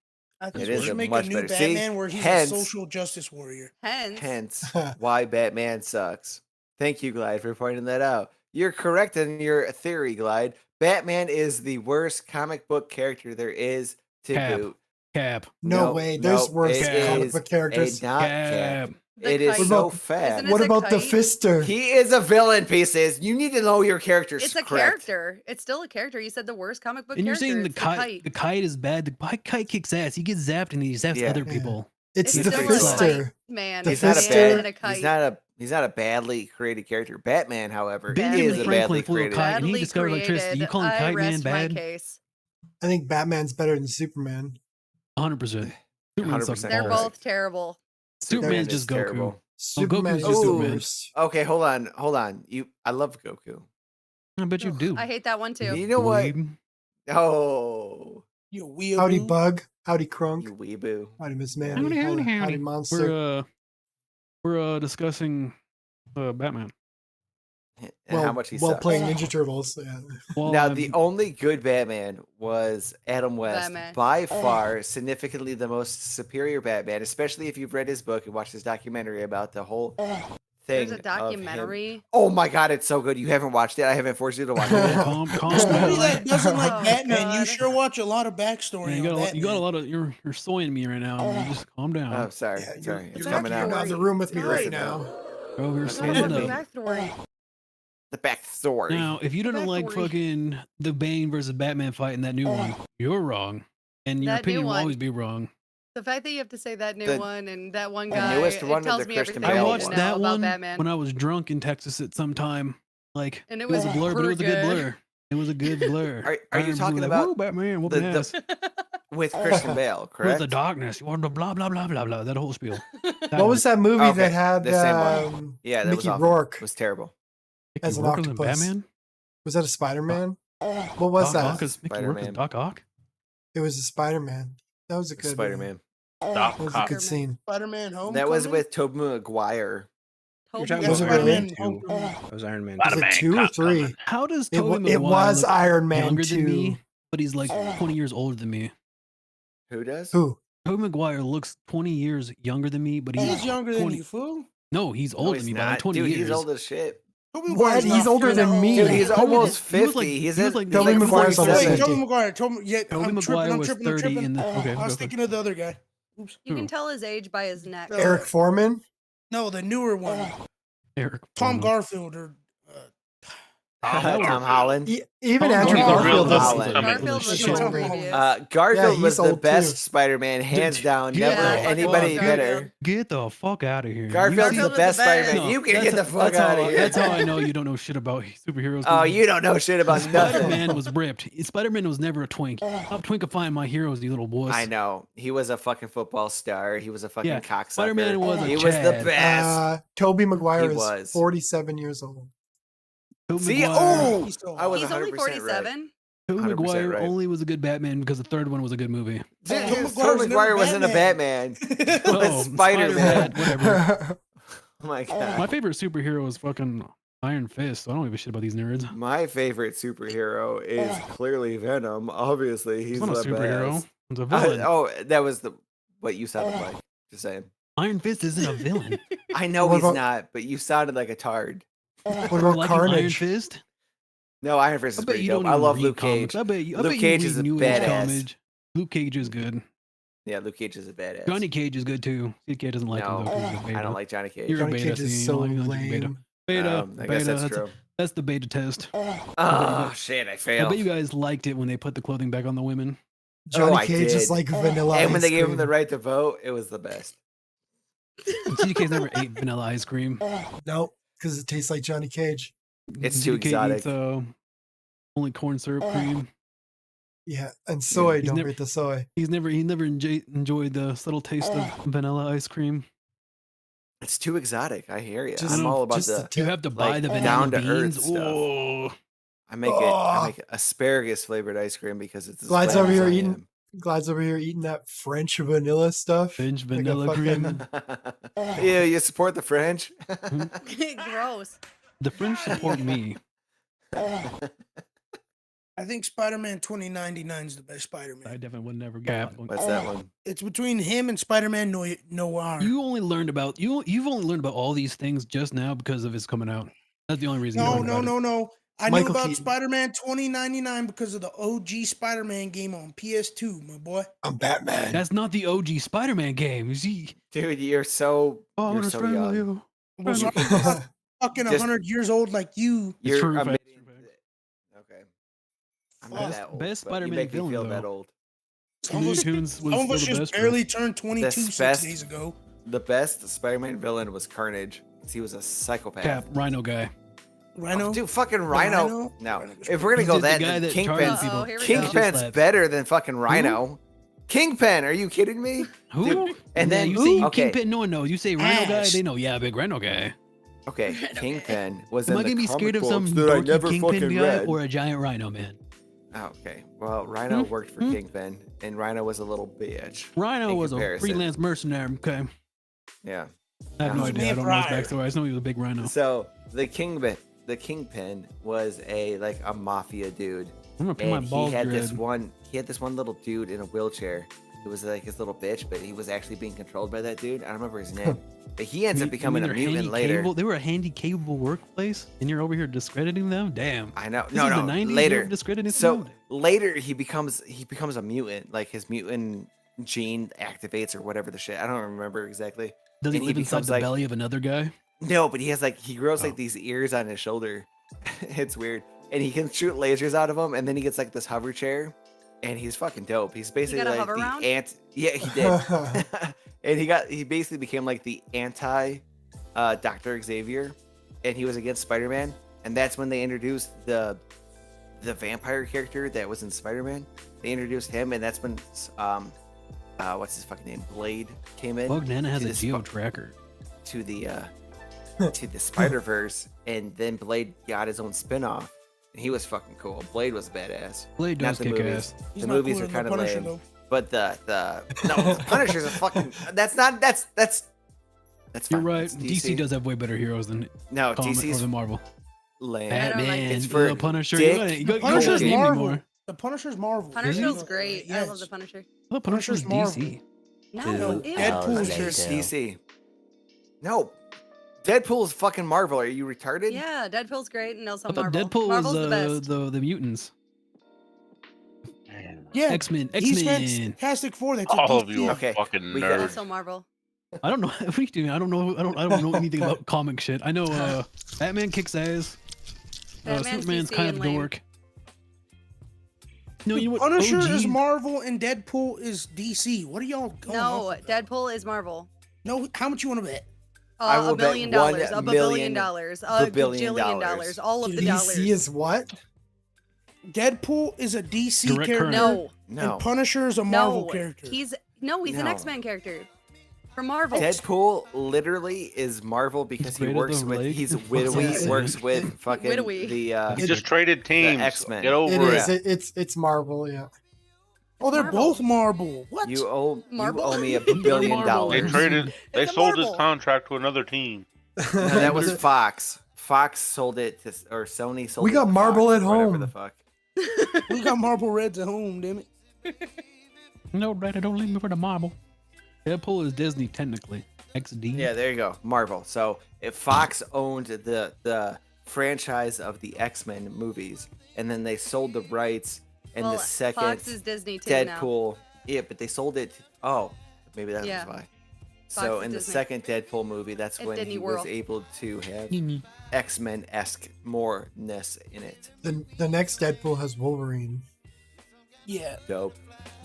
I think It we is should a make much a new better. See? Batman where he's Hence- a social justice warrior. Hence why Batman sucks. Thank you, Glide, for pointing that out. You're correct in your theory, Glide. Batman is the worst comic book character there is to Cap. boot. Cap. No way. There's worse it comic is book characters. a not Cap. Cap. The It is kite. so What fat. Isn't it What a about the kite? Fister? He is a villain, pieces. You need to know your characters. It's a correct. character. It's still a character. You said the worst comic book And you're character. saying the It's kite. The kite is bad. The kite kicks ass. He gets zapped and he zaps Yeah. other Yeah. people. It's He's the a still big a slug. Fister. kite man. The He's not a Fister. bad. And a kite. He's not a badly created character. Batman, however, Benjamin is a Franklin badly flew a created. kite and he Badly discovered electricity. You created. calling I Kite Man rest my bad? case. I think Batman's better than Superman. 100%. Superman sucks 100%. They're balls. both terrible. Superman's Superman just is Goku. terrible. Superman Goku's is just the Superman. worst. Okay, hold on. I love Goku. I bet you do. I hate that one too. You know what? Dweeb. Oh, You weeaboo. Howdy Bug. Howdy Crunk. you weeboo. Howdy Miss Mandy. Howdy Monster. We're discussing Batman. And how much he while sucks. playing Ninja Turtles. Yeah. Well, Now, the only good Batman was Adam West. Batman. By far, significantly the most superior Batman, especially if you've read his book and watched his documentary about the whole thing. There's a of him. documentary. Oh my god, it's so good. You haven't watched it. I haven't forced you to watch it. Somebody that doesn't like Oh, Batman, you God. sure watch a lot of backstory. Man, you on got Batman. a lot of you're soying me right now. You just calm down. Oh, sorry. Yeah, sorry. It's you're coming out out. of the room with me right Listen now. Oh, you're What's standing the up. backstory? The backstory. Now, if you didn't like backstory. fucking the Bane versus Batman fight in that new one, you're wrong, and your That new opinion will one. always be wrong. The fact that you have to say that new The- one and that one the guy, newest one it of tells the me Christian everything I Bale I watched need to that know about one Batman. when I was drunk in Texas at some time. Like And it was a blur, but it was a good blur. It was a good blur. Are I you remember talking like, about "Woo, Batman? Whooping ass. with Christian Bale, Where's correct? the darkness? You want the blah blah blah blah blah. That whole spiel. What was that movie Okay, that had the same one. Yeah, that was Mickey awful. Rourke It was terrible. as an Rourke was in octopus? Batman? Was that a Spider-Man? What was Doc that? Ock is Mickey Rourke as Spider-Man. Doc Ock. It was a Spider-Man. That was a good Spider-Man. That was a good scene. Spider-Man Homecoming. That was with Tobey Maguire. You're talking Was about it Iron really? Man 2. That was Iron Man. Was 2. it 2 or 3? How does It, Tobey wa- Maguire it was look Iron Man younger 2. than me, but he's like 20 years older than me? Who does? Who? Tobey Maguire looks 20 years younger than me, but he's He's younger than 20 you, fool. No, he's No, older he's than me by like not. 20 Dude, years. he's old as shit. Tobey What? Maguire's He's not older younger than me. Dude, he's Tobey almost was- he was 50. like- he's he was in, like- he's Tobey like Maguire's 47. almost Wait, 50. Tobey Maguire. Yeah, Tobey I'm Maguire tripping. was 30 in the- okay, I was okay. thinking of the other guy. Oops. You can tell his age by his neck. Eric Foreman? No, the newer one. Eric Tom Foreman. Garfield or Tom Holland. Even Tom Andrew Garfield Garfield was- was Garfield was shit. the previous. Garfield Yeah, he's was the old, best too. Spider-Man, hands down. Get Never the fuck anybody out. better. Get the fuck out of here. Garfield's Garfield the was the best best. Spider-Man. You can that's get the how- fuck that's out how- of here. That's how I know you don't know shit about superheroes. Oh, you don't know shit about nothing. Spider-Man was ripped. Spider-Man was never a twink. Stop twinkifying my heroes, you little boys. I know. He was a fucking football star. He was a fucking Yeah, cocksucker. Spider-Man was a He was the Chad. best. Tobey Maguire He is was. 47 years old. Tobey See? Maguire, Oh! He's still I was He's only 100% 47. Tobey 100% Maguire right. only was a good Batman because the third one was a good movie. Tobey Maguire's Tobey Maguire never wasn't a Batman. He Oh, was Spider-Man. whatever. Oh my god. My favorite superhero is fucking Iron Fist. So I don't give a shit about these nerds. My favorite superhero is clearly Venom. Obviously, he's He's not a the superhero. best. He's a villain. That was what you sounded like. Just saying. Iron Fist isn't a villain. I know What he's about- not, but you sounded like a tard. What Or about like Iron Carnage? Fist. No, Iron Fist I is bet pretty you dope. don't I even love read Luke comics. Cage. I bet you Luke read Cage is a New Age badass. Comics. Luke Cage is good. Yeah, Luke Cage is a badass. Johnny Cage is good too. Steve Cage doesn't like no, him though. 'cause he's a beta. I don't like Johnny Cage. You're a Johnny beta. Cage is see, you so don't like beta. lame. Beta. I guess that's true. That's the beta test. Oh shit, I I failed. bet you guys liked it when they put the clothing back on the women. Johnny I Cage is did. like vanilla And when ice they gave him cream. the right to vote, it was the best. TDK's never ate vanilla ice cream. No, because it tastes like Johnny Cage. It's too TDK exotic. eats, only corn syrup cream. Yeah, and soy. He's Don't never- forget the soy. He never enjoyed the subtle taste of vanilla ice cream. It's too exotic. I hear you. Just- I'm all about just the You have to buy like, the vanilla down to earth beans. stuff. Oh, I make it asparagus flavored ice cream because it's as Glad's bland over as here I eating. am. Glad's over here eating that French vanilla stuff. French Like a vanilla fucking- cream. Yeah, you support the French. Gross. The French support me. I think Spider-Man 2099 is the best Spider-Man. I definitely would never get that one. What's that one? It's between him and Spider-Man Noir. You've only learned about all these things just now because of it's coming out. That's the only reason. you No, learned no, about it. no. I Michael knew about Keaton. Spider-Man 2099 because of the OG Spider-Man game on PS2, my boy. I'm Batman. That's not the OG Spider-Man game. You see? Dude, you're so Oh, I'm you're gonna so strangle young. you. Well, so Strangle I'm not fucking Just- 100 years old like you. It's You're true, admitting facts. that- Okay. I'm not Best- that old. best but Spider-Man you make me villain, feel though. that old. Some of us, Tunes was some of us still the just best, barely turned 22 The 6 best- days ago. The best Spider-Man villain was Carnage. 'Cause he was a psychopath. Cap, Rhino guy. Rhino? Dude, fucking Rhino. Rhino? No, Rhino's if we're gonna He's go just the that, guy then that Kingpin. charges people. here we go. Kingpin's Slaps. better than fucking Rhino. Kingpin, are you kidding me? Who? Dude, and then you say okay, Kingpin, no one knows. You say Rhino guy, Ash. they know. Yeah, big Rhino guy. okay, Kingpin was Am in I the gonna be comic scared of some books that I dorky never Kingpin fucking guy read. or a giant Rhino man? Oh, okay, well, Rhino worked for Kingpin, and Rhino was a little bitch. Rhino in was a comparison. freelance mercenary. Okay, Yeah. I have no He's idea. I being don't know his fried. backstory. I just know he was a big Rhino. So the Kingpin was a mafia dude. I'm gonna put my And balls he had red. this one little dude in a wheelchair who was like his little bitch, but he was actually being controlled by that dude. I don't remember his name. But he ends You up becoming mean a they're mutant handy later. capable- They were a handy, capable workplace, and you're over here discrediting them. Damn. I know. This No, is no. the 90s, later. you're discrediting So them? later he becomes a mutant. Like his mutant gene activates or whatever the shit. I don't remember exactly. Does he And live inside becomes the like- belly of another guy? No, but he grows Oh. like these ears on his shoulder. It's weird. And he can shoot lasers out of them, and then he gets like this hover chair, and he's fucking dope. He's basically got a like hover the round? Yeah, he did. And he basically became like the anti Dr. Xavier, and he was against Spider-Man. And that's when they introduced the vampire character that was in Spider-Man. They introduced him, and that's when what's his fucking name? Blade came in. Nana has to a the geo tracker. to the to the Spider-Verse, and then Blade got his own spin-off, and he was fucking cool. Blade was badass. Blade Not does the kick movies. ass. He's The not movies cooler are than kind the of Punisher, lame. though. But the Punisher's a fucking that's fine. You're right. DC does have way better heroes than No, comic DC's or than Marvel. lame. Batman, It's for the Punisher. dick. You got Punisher's name Marvel. anymore. The Punisher's Marvel. Punisher's great. I love the Punisher. The Punisher's Punisher's DC. No, ew. Punisher's DC. No, Deadpool's fucking Marvel. Are you retarded? Yeah, Deadpool's great, and also I thought Marvel. Deadpool Marvel's the was best. the mutants. Yeah, X-Men. He's X-Men. Fantastic Four. That's All a of you are Okay, fucking we got- nerds. Also Marvel. I don't know. What are you doing? I don't know. I don't know anything about comic shit. I know Batman kicks ass. Batman's Superman's DC kind and of lame. dork. No, you know what? Punisher is OG Marvel and Deadpool is DC. What are y'all going No, off of? Deadpool is Marvel. No, how much you want to bet? I will $1 billion, bet $1 $1 billion, million, $1 billion bajillion dollars. all of the dollars. DC is what? Deadpool is a DC Direct character. current. No, No. And Punisher is a Marvel no, character. he's an No. X-Men character from Marvel. Deadpool literally is Marvel because he Greater works than with Blade? he's The fuck is widowy that? works with fucking Widowy. the He just traded teams. X-Men. Get over It it. is. It's Marvel. Yeah. Oh, they're Marvel. both Marvel. What? you owe Marvel? me $1 billion. Marvel. They It's traded. They a sold his Marvel. contract to another team. No, that was Fox. Fox sold it to, or Sony sold We it got to Marvel Fox, at or whatever home. The fuck. We got Marvel Reds at home, damn it. No, Brad, don't leave me for the Marvel. Deadpool is Disney technically. XD. Yeah, there you go. Marvel. So if Fox owned the franchise of the X-Men movies, and then they sold the rights, and Well, the second Fox is Disney too now. Deadpool, yeah, but they sold it. Oh, maybe that Yeah. was why. Fox So is in the Disney. second Deadpool movie, that's It's when Disney he was World. able to have Mhm. X-Men-esque moreness in it. The next Deadpool has Wolverine. Yeah. Dope.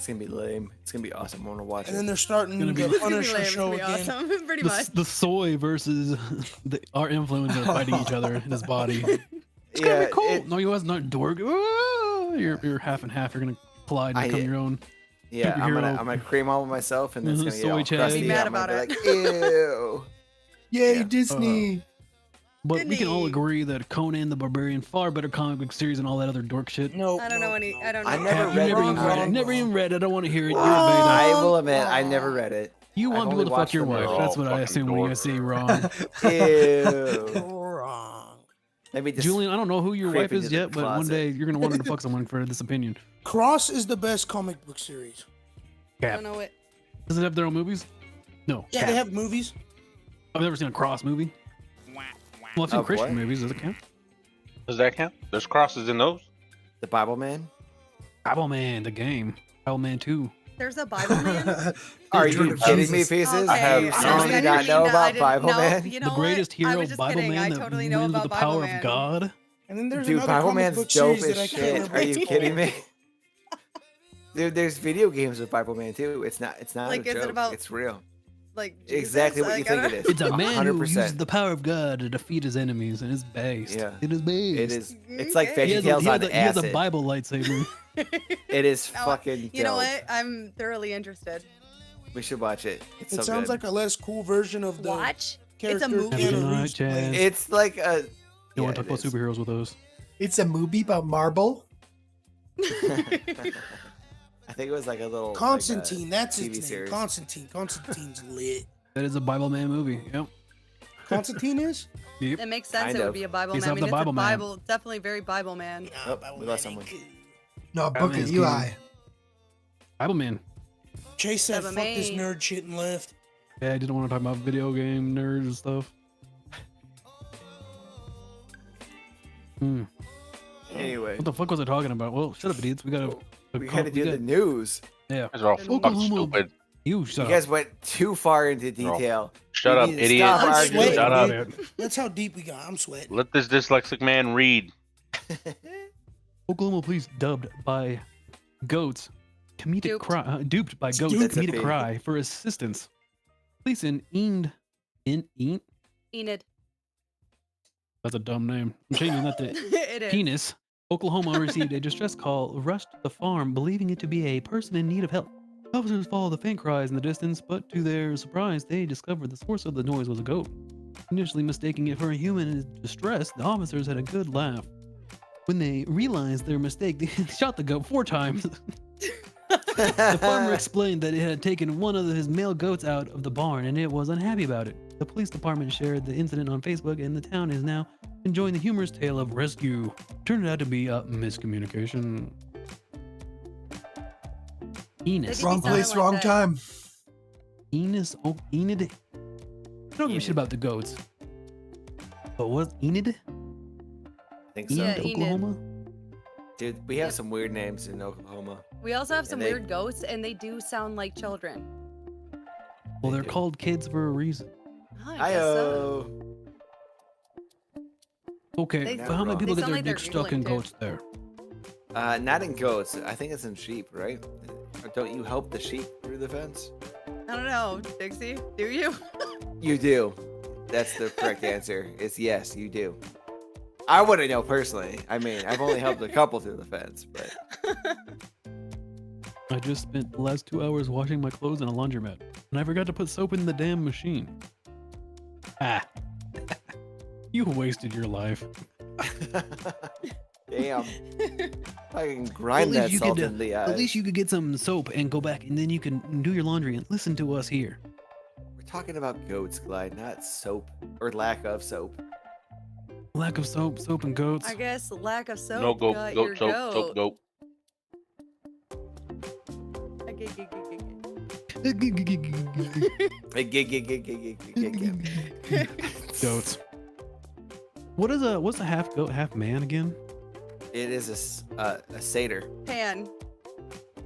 It's gonna be lame. It's gonna be awesome. I want to watch And it. then they're starting Gonna be- the It's gonna It's Punisher show gonna be again. awesome. Pretty much. The soy versus our influencer fighting each other in his body. It's gonna be cool. No, you was not dork. Oh, you're half and half. You're gonna collide and become your own. Yeah, I'm superhero. gonna cream all of myself, and it's gonna get Soy all chad. crusty. Be mad I'm gonna about be it. like, ew. Yay, Disney. But we can all Disney. agree that Conan the Barbarian, far better comic book series and all that other dork shit. No, I don't know any. I don't know. I never You read never it. even read it. Never even read it. I don't want to hear it. You're a I beta. will admit, I never read it. You I've want only people to fuck watched your the wife. movie. That's what I fucking assume when you dork. say wrong. Ew. wrong. Maybe just Julian, I don't know who your wife creep is into the yet, but one closet. day you're gonna want her to fuck someone for this opinion. Cross is the best comic book series. I Cap. don't know it. Does it have their own movies? No. Yeah, they have movies. I've never seen a Cross movie. Well, I've seen Of Christian what? movies. Does it count? Does that count? There's crosses in those. The Bible Man. Bible Man, the game. Bible Man 2. There's a Bible man. Are you kidding me, pieces? Okay, You I seriously didn't not mean know to- I about didn't- Bible no, Man? You know The greatest what? I hero, was just Bible kidding. Man, I that totally know wins with about the power Bible of Man. God. And then there's Dude, another Bible comic Man's book dope series that I as can't shit. remember. Are you what it's kidding called. me? Dude, there's video games with Bible Man too. It's not Like, a is it joke. about, It's real. Like Exactly Jesus? what you Like, think I it don't- is. It's a man who 100%. uses the power of God to defeat his enemies, and it's based. Yeah. It is based. It is. It's like Okay. He has, VeggieTales on he has a acid. Bible lightsaber. It is No, fucking. You know dope. what? I'm thoroughly interested. We should watch it. It's It so sounds good. like a less cool version of the Watch. It's a character movie. Have a good Keanu night, Reeves Chad. plays. It's like a. You Yeah, want to talk about it is. superheroes with those? It's a movie about marble. I think it was like a little. Constantine, that's TV its name. series. Constantine. Constantine's lit. That is a Bible Man movie. Yep. Constantine is? Yep. It makes sense. Kind It would of. be a Bible He's man. I of mean, the it's Bible a man. Bible, definitely very Bible man. Oh, we lost someone. No, Book Batman's of Eli. Bible Man. Chase said, Bible fuck this man. nerd shit and left. Yeah, I didn't want to talk about video game nerds and stuff. Hmm. Anyway, What the fuck was I talking about? Well, shut up, idiots. We gotta. we had to do the news. Yeah. These are all fucking Oklahoma. stupid. You shut You up. guys went too far into detail. Shut You up, need to idiot. stop I'm arguing. sweating, Shut up. dude. That's how deep we got. I'm sweating. Let this dyslexic man read. Oklahoma police dubbed by goats comedic Duped. cry duped by goats That's a comedic big- cry for assistance. Police in Enid. that's a dumb name. I'm changing that to It is. penis. Oklahoma received a distress call, rushed to the farm, believing it to be a person in need of help. Officers followed the faint cries in the distance, but to their surprise, they discovered the source of the noise was a goat. Initially mistaking it for a human in distress, the officers had a good laugh. When they realized their mistake, they shot the goat 4 times. The farmer explained that it had taken one of his male goats out of the barn and it was unhappy about it. The police department shared the incident on Facebook and the town is now enjoying the humorous tale of rescue. Turned out to be a miscommunication. Enos. Did Wrong sound place, like wrong that. time. Enos. Oh, Enid. I don't give a shit about the goats. But was Enid? I think so. Yeah, Enid, Enid. Oklahoma? Dude, we have some weird names in Oklahoma. We also have some And they- weird goats, and they do sound like children. Well, they're do. called kids for a reason. Oh, I guess so. Hi-oh. Okay, They- but how many people They get sound their like they're dick stuck in giggling, too. goats there? Not in goats. I think it's in sheep, right? Or don't you help the sheep through the fence? I don't know, Dixie. Do you? You do. That's the correct answer. Is yes, you do. I wouldn't know personally. I mean, I've only helped a couple through the fence, but I just spent the last 2 hours washing my clothes in a laundromat, and I forgot to put soap in the damn machine. Ah. You wasted your life. damn. I can grind that salt in the eyes. At least you could get some soap and go back, and then you can do your laundry and listen to us here. We're talking about goats, Clyde, not soap or lack of soap. Lack of soap and goats. I guess lack of soap No goat, got goat, your soap, goat. soap, goat. Goats. What's a half goat, half man again? It is a satyr. Pan.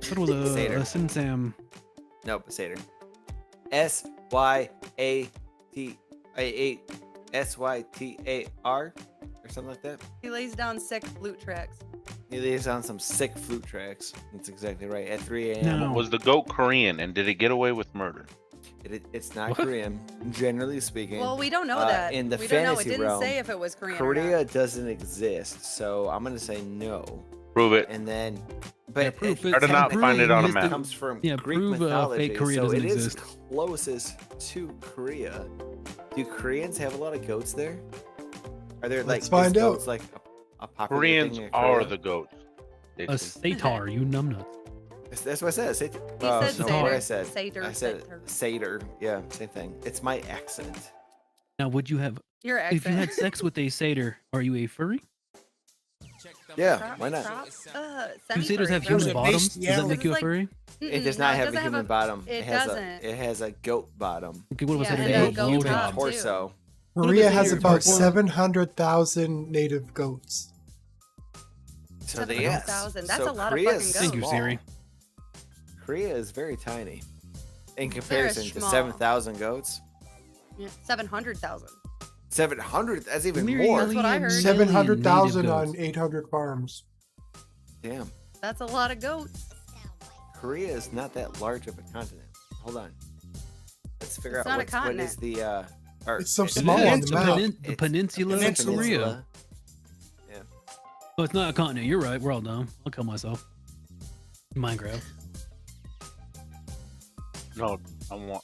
What was a Satyr. Simsam? Nope, a satyr. SYTAR or something like that. He lays down sick flute tracks. It is on some sick flute tracks. That's exactly right. At 3 a.m. No. Was the goat Korean, and did it get away with murder? It's not Korean, generally speaking. Well, we don't know that. In the we don't know. It fantasy didn't realm, say if it was Korean or Korea not. doesn't exist, so I'm gonna say no. Prove it. And then, but proof Try to not find it on a it map. comes from Yeah, Greek prove, mythology, fake Korea so doesn't it is exist. closest to Korea. Do Koreans have a lot of goats there? Are there like Let's find goats out. like a popular Koreans thing in are Korea? the goats. A satar, you numbnuts. That's what I said. He said no, what satyr. I said. Satyr, I said satyr. satyr. Yeah, same thing. It's my accent. Now, would you have, Your if you accent. had sex with a satyr, are you a furry? Yeah, why not? Do satyrs have There's human a bottoms? Does that bestiality. make you a Like- furry? It does Mm-mm, not no, have doesn't a human bottom. It has doesn't. it has a goat bottom. Okay, what was Yeah, that? and A a goat goat Human top, too. torso. Korea has satyr about perform? 700,000 native goats. So yes. 700,000. That's so a lot of Korea fucking is goats. Thank you, small. Siri. Korea is very tiny in comparison to small. 7,000 goats. Yeah, 700,000. 700. That's even Nearly more. That's what I heard. 700,000 native on goats. 800 farms. Damn. That's a lot of goats. Korea is not that large of a continent. Hold on. Let's figure It's out not a what is the or It's so it- small on the map. The peninsula of it's a Korea. peninsula. Yeah. Oh, it's not a continent. You're right. We're all dumb. I'll kill myself. Minecraft. No,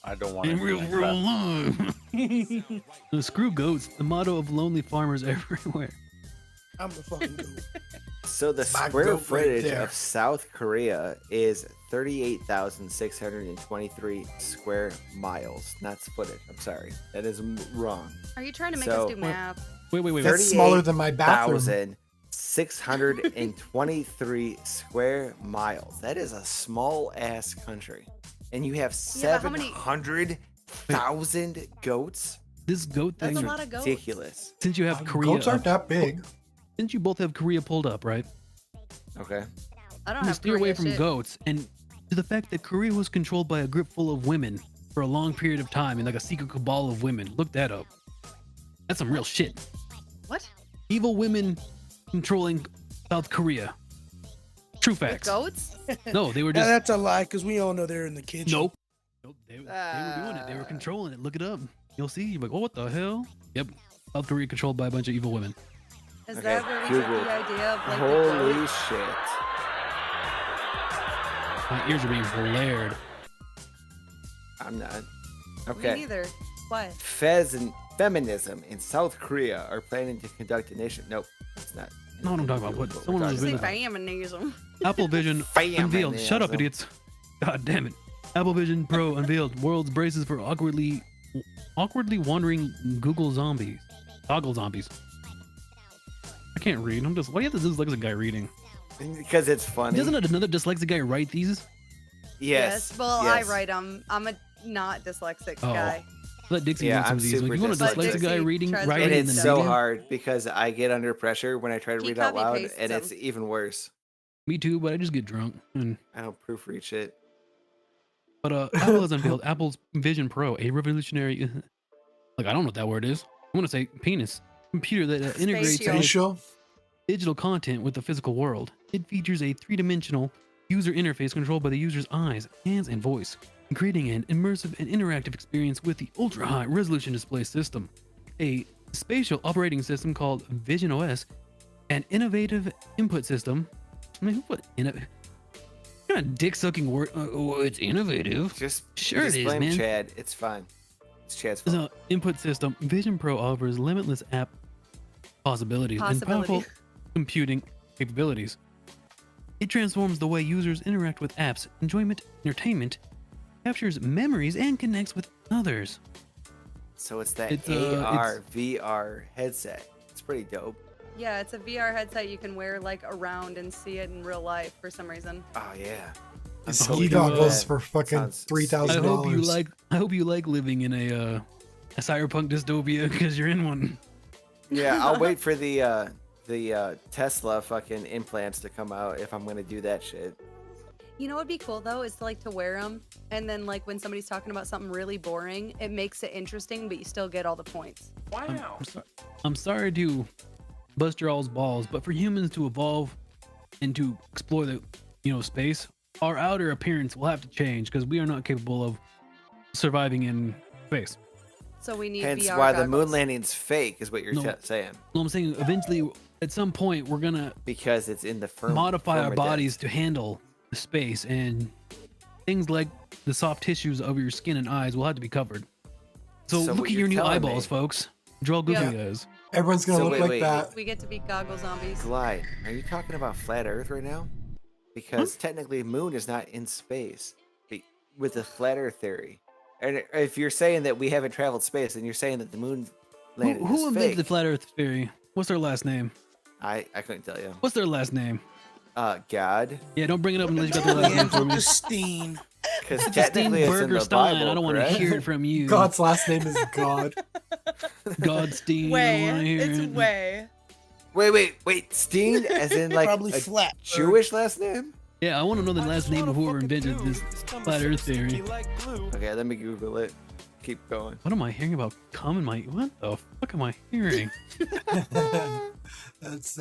I don't want In to. real world life. The screw goats, the motto of lonely farmers everywhere. I'm the fucking dude. So the My square goat right footage there. of South Korea is 38,623 square miles. Not footage. I'm sorry. That is wrong. Are you trying to make So- us do math? Wait. That's smaller than my bathroom. 38,623 square miles. That is a small ass country. And you have Yeah, but how many- 700,000 goats? This goat thing. That's a lot of goats. Ridiculous. Since you have Korea, Goats aren't that big. since you both have Korea pulled up, right? Okay. I don't You have steer away Korea from shit. goats, and to the fact that Korea was controlled by a group full of women for a long period of time, and like a secret cabal of women. Look that up. That's some real shit. What? Evil women controlling South Korea. True The facts. goats? No, they were Now, just that's a lie because we all know they're in the kitchen. nope. They were doing it. They were controlling it. Look it up. You'll see. You're like, oh, what the hell? Yep. South Korea controlled by a bunch of evil women. Is Okay, that where we get Google. the idea of like the Holy goat? shit. My ears are being blared. I'm not. Me Okay. neither. What? Feminism in South Korea are planning to conduct a nation. Nope, it's not. No, I'm talking about what we're someone was talking Say about. feminism. Apple Vision unveiled. Shut up, idiots. God damn it. Apple Vision Pro unveiled world's braces for awkwardly wandering Google zombies. Toggle zombies. I can't read. I'm just. Why do you have this dyslexic guy reading? Because it's funny. Doesn't another dyslexic guy write these? Yes. Well, yes. I write them. I'm a not dyslexic Oh. guy. Let Dixie Yeah, read some I'm of these. Like, super you want a dyslexic. dyslexic guy Dixie reading, tries to writing, And and it's then so reading? hard because I get under pressure when I try to He read out loud, copy-pastes and them. it's even worse. Me too, but I just get drunk. And I don't proofread shit. But Apple has unveiled Apple's Vision Pro, a revolutionary. Like I don't know what that word is. I want to say penis computer that integrates Facial. digital content with the physical world. It features a three-dimensional user interface controlled by the user's eyes, hands, and voice, creating an immersive and interactive experience with the ultra-high resolution display system, a spatial operating system called Vision OS, an innovative input system. I mean, what innovative? Kind of dick-sucking word. Oh, it's innovative. Just Sure just it is, blame man. Chad. It's fine. It's Chad's As fault. an input system, Vision Pro offers limitless app possibilities and powerful computing capabilities. It transforms the way users interact with apps, enjoyment, entertainment, captures memories, and connects with others. So it's that It's, AR VR headset. It's pretty dope. Yeah, it's a VR headset you can wear like around and see it in real life for some reason. Oh yeah. The so ski into goggles that. for fucking Sounds I $3,000. hope you like living in a cyberpunk dystopia because you're in one. Yeah, I'll wait for the Tesla fucking implants to come out if I'm gonna do that shit. You know what'd be cool though is like to wear them, and then like when somebody's talking about something really boring, it makes it interesting, but you still get all the points. I'm sorry to bust your all's balls, but for humans to evolve and to explore the space, our outer appearance will have to change because we are not capable of surviving in space. So we need Hence VR why the goggles. moon landing's fake, is what you're saying. No, I'm saying eventually, at some point, we're gonna because it's in the modify our firmer bodies to handle the space, and things like the soft tissues of your skin and eyes will have to be covered. So So look what at you're your new telling eyeballs, me- folks. Draw goofy Yeah. guys. Everyone's gonna So look wait, like wait. that. We get to be goggle zombies. Glide, are you talking about flat Earth right now? Because technically, moon is not in space with the flat Earth theory. And if you're saying that we haven't traveled space, then you're saying that the moon landing Who is invented fake. the flat Earth theory? What's their last name? I couldn't tell you. What's their last name? God. Yeah, don't bring it up unless you got their last name for me. Steen. Because technically it's in the Burgerstein. Bible, I don't want to correct? hear it from you. God's last name is God. Godstein. Way. I don't wanna hear It's it. way. Wait, Steen, as in like Probably a flat. Jewish last name? Yeah, I want to know the last name of whoever invented this flat Earth theory. Okay, let me Google it. Keep going. What am I hearing about cum in my... What the fuck am I hearing? That's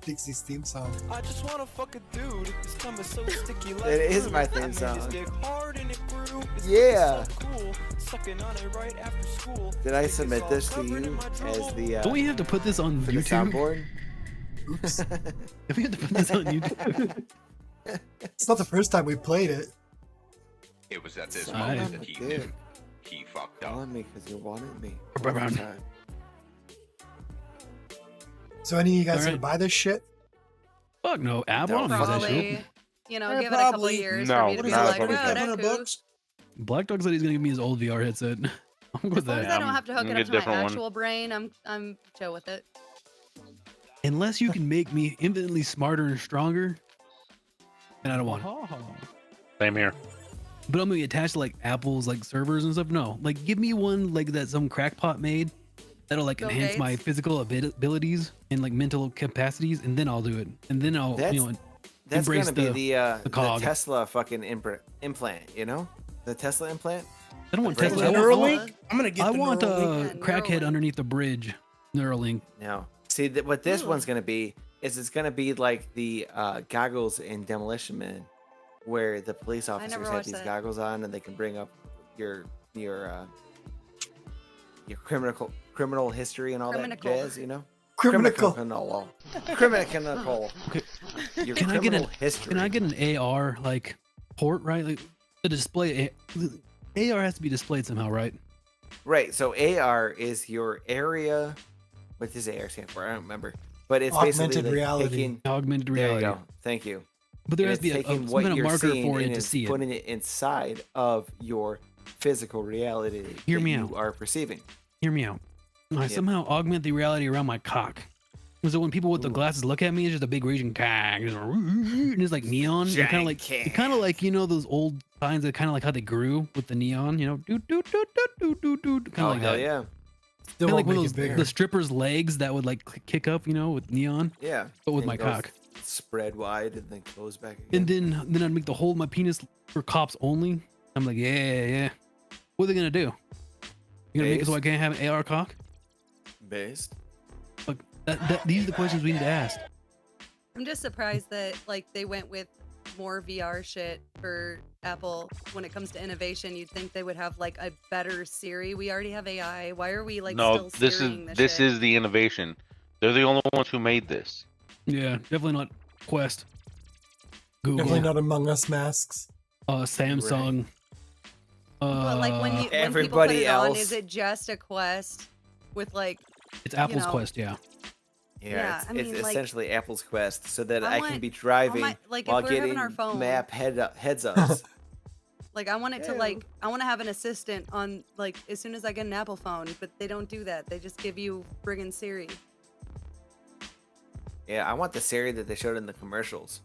Dixie's theme song. I just wanna fuck a dude. It's coming so sticky like It is glue. my I theme made this song. get hard and it grew. It's Yeah. so cool. Sucking on it right after school. Did I Think it's submit all this to covered in you my as drool. the Don't we have to put this on for the YouTube? soundboard? Oops. If we have to put this on YouTube. It's not the first time we played it. It was at this Alright. moment that he knew he fucked up. Telling me because you wanted me. Around. Time. So any of you guys Alright. gonna buy this shit? Fuck no, Apple. I don't use that shit. Probably, give it a couple probably. years No, for me to be not like, a oh, fucking that's 500 cool. bucks. Blackdog said he's gonna give me his old VR headset. I'm good with As long as I that. don't have to hook I'm it gonna up get to a my different one. actual brain, I'm chill with it. Unless you can make me infinitely smarter and stronger, then I don't want it. Same here. But I'm gonna be attached to like Apple's like servers and stuff. No, like give me one like that some crackpot made that'll like Bill enhance my Gates? physical abilities and like mental capacities, and then I'll do it. And then I'll That's embrace gonna be the cog. Tesla fucking implant, you know? The Tesla implant? I don't want The Tesla. brain I chip? want, I'm gonna get I the want Neuralink. Yeah, crackhead Neuralink. underneath the bridge. Neuralink. No. See, what this one's gonna be is it's gonna be like the goggles in Demolition Man, where the police never officers have watched these that. goggles on and they can bring up your criminal history and all that Criminal. jazz, you know? Criminal. Criminal. Okay. Your Can I get criminal history. Can I get an AR like port, right? Like the display. AR has to be displayed somehow, right? Right. So AR is your area. What does AR stand for? I don't remember. But it's Augmented basically like reality. taking. Augmented There you reality. go. Thank you. But there And has to be it's a, taking some what kind of you're marker seeing for it and to it's see it. putting it inside of your physical reality Hear that me you out. are perceiving. Hear me out. I somehow augment the reality around my cock. So when people with the glasses look at me, it's just a big raging cock, and it's like neon. Kind of like, kind of like those old signs that kind of like how they grew with the neon. You know, do do do do do do do. Kind Oh of like hell that. yeah! Still Kinda like won't one make of it those bigger. the stripper's legs that would like kick up, with neon. Yeah. But with And my it goes cock. spread wide and then close back again. And then I'd make the hole in my penis for cops only. I'm like, yeah. What are they gonna do? You gonna make it so I can't have an AR cock? Based. Look, these are the questions we need to ask. I'm just surprised that like they went with more VR shit for Apple when it comes to innovation. You'd think they would have like a better Siri. We already have AI. Why are we like No, still this Siriing is this shit? the innovation. They're the only ones who made this. Yeah, definitely not Quest. Google. Definitely not Among Us masks. Samsung. But like when people put everybody it on, else- is it just a Quest with like? It's Apple's know, Quest, yeah. Yeah, I it's mean, like, essentially Apple's Quest, so that I I can want- be driving like, if while we're having getting our phone- map heads ups. Like I want it to like I want to have an assistant on like as soon as I get an Apple phone, but they don't do that. They just give you friggin' Siri. Yeah, I want the Siri that they showed in the commercials.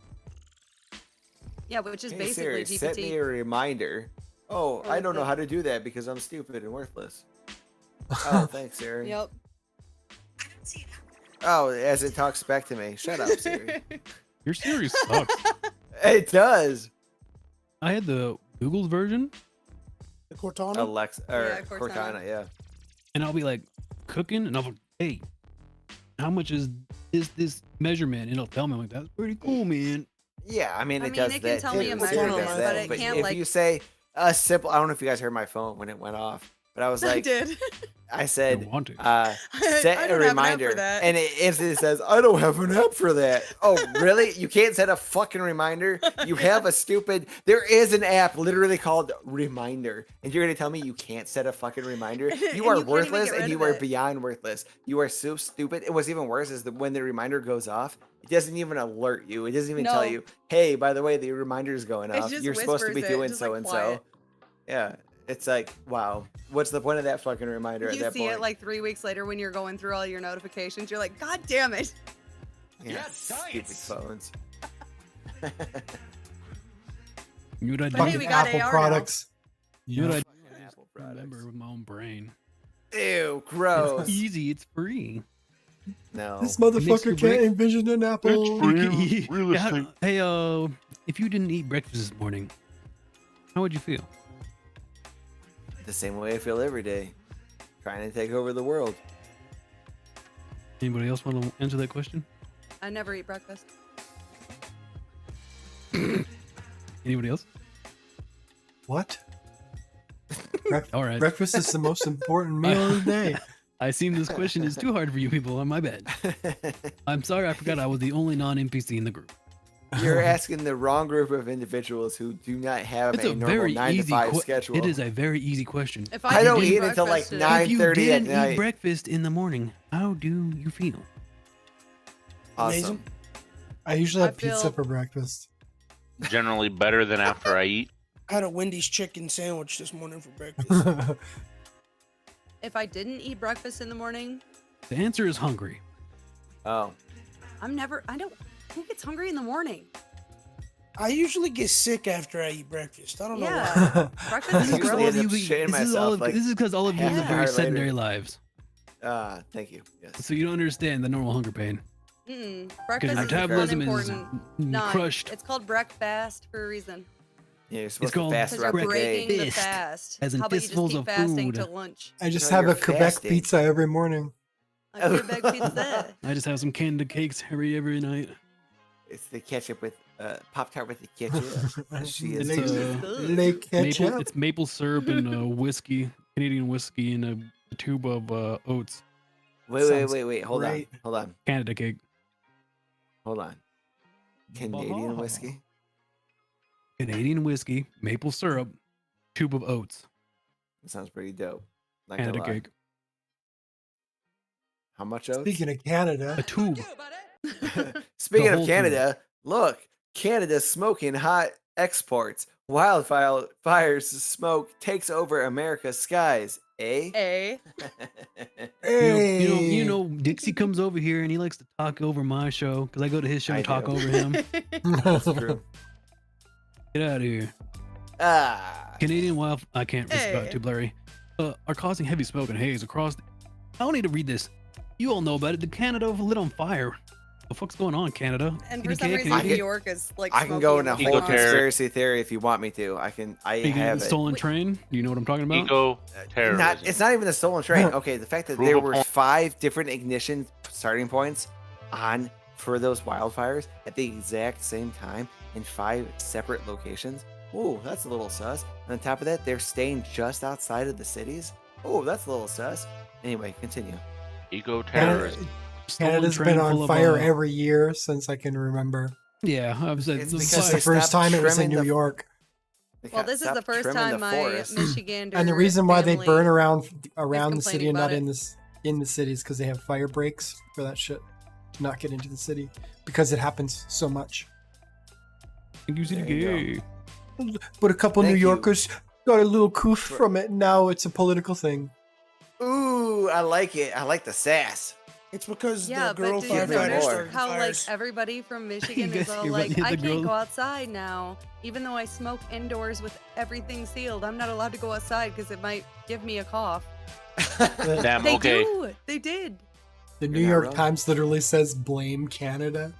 Yeah, which is Hey basically Siri, GPT. set me a reminder. Oh, Or I don't know the- how to do that because I'm stupid and worthless. Oh, thanks, Siri. Yep. Oh, as it talks back to me. Shut up, Siri. Your Siri sucks. It does. I had the Google's version, The Cortana. Alexa or Yeah, Cortana. Cortana, yeah. and I'll be like cooking, and I'll be like, hey, how much is this measurement? And it'll tell me, like, that's pretty cool, man. Yeah, I mean, I it mean, does it that. can tell me too. a It measurement, does that. but it can't, if like- you say a simple, I don't know if you guys heard my phone when it went off, but I was I like, did. I said, want to. set I a don't have an app for reminder, that. and it instantly says, I don't have an app for that. Oh, really? You can't set a fucking reminder? You have a stupid, there is an app literally called Reminder, and you're going to tell me you can't set a fucking reminder? And You you are can't even worthless, get and rid you of are it. beyond worthless. You are so stupid. And what's even worse is that when the reminder goes off, it doesn't even alert you. It doesn't even tell No. you, hey, by the way, the reminder is going It off. just You're supposed to be whispers it, doing just, so like, and quiet. so. Yeah. It's like, wow. What's the point of that fucking reminder at You that see point? it like 3 weeks later when you're going through all your notifications. You're like, God damn it. Yeah, stupid phones. You know what I But hey, do? we got Apple AR now. products. You know what I do? I Apple just remember with my own brain. Ew, gross. It's easy. It's free. No. This Makes motherfucker you can't break- envision an apple. Yeah, hey, if you didn't eat breakfast this morning, how would you feel? The same way I feel every day. Trying to take over the world. Anybody else want to answer that question? I never eat breakfast. Anybody else? What? All right. Breakfast is the most important meal of the day. I assume this question is too hard for you people. On my bad. I'm sorry. I forgot I was the only non-NPC in the group. You're asking the wrong group of individuals who do not have It's a a normal very 9 to easy 5 schedule. It is a very easy question. If I don't didn't eat until like breakfast, 9:30 If you at didn't eat night. breakfast in the morning, how do you feel? Awesome. I usually have I feel- pizza for breakfast. Generally better than after I eat. I had a Wendy's chicken sandwich this morning for breakfast. If I didn't eat breakfast in the morning, The answer is hungry. Oh. who gets hungry in the morning? I usually get sick after I eat breakfast. I don't know why. Yeah. Breakfast is Usually gross. end up shitting myself like this is because all of you half live an very hour later. sedentary lives. Thank you. Yes. So you don't understand the normal hunger pain. Mm-mm. Because Breakfast your is metabolism is unimportant. No, crushed. It's called breakfast for a reason. Yeah, you're It's supposed to called fast Because you're throughout the breaking day. the Fist, fast. as in How about you just fistfuls keep of fasting food. till lunch? I just No, have you're a Quebec fasting. pizza every morning. A Quebec pizza. I just have some Canada cakes every night. It's the ketchup with Pop Tart with the ketchup. She is. It's Lake ketchup. maple. It's maple syrup and whiskey, Canadian whiskey, and a tube of oats. Wait. Hold great. on. Canada cake. Hold on. Canadian whiskey. Canadian whiskey, maple syrup, tube of oats. That sounds pretty dope. Not gonna Canada lie. cake. How much oats? Speaking of Canada, A tube. Speaking The of whole Canada, look, Canada's smoking hot exports. Wildfires smoke takes over America's skies. Eh? A. hey, You know, Dixie comes over here and he likes to talk over my show because I go to his show I and talk do. over him. That's true. Get out of here. Canadian wild. I can't. It's Hey. about too blurry. Are causing heavy smoke and haze across. I don't need to read this. You all know about it. The Canada lit on fire. The fuck's going on, Canada? And for some CDK, reason, Canadian? New York is like. I can go in a smoky whole and blonde. conspiracy theory if you want me to. I Are you have getting it. stolen train? Do you know what I'm talking about? Eco terrorism. It's not even a stolen train. Okay, the fact that there Prove a were point. 5 different ignition starting points for those wildfires at the exact same time in 5 separate locations. Ooh, that's a little sus. And on top of that, they're staying just outside of the cities. Ooh, that's a little sus. Anyway, continue. Eco terrorism. Stolen Canada's train been full on of, fire every year since I can remember. Yeah, I was It's the because Since fire- the first stopped time it was in trimming New the- York. Well, this is the first time my Michigander And the reason why they family burn around is the city complaining and not about in it. this in the cities because they have fire breaks for that shit to not get into the city because it happens so much. Thank you, There you CDK. But a couple Thank New you. Yorkers got a little coof from it. Now it's a political thing. Ooh, I like it. I like the sass. It's because Yeah, the girl but did you Give me more. notice started how like fires. everybody from Michigan guys is all hear like, about the I girl- can't go outside now, even though I smoke indoors with everything sealed. I'm not allowed to go outside because it might give me a cough. Damn, They okay. do. They did. The You're New not York wrong. Times literally says blame Canada.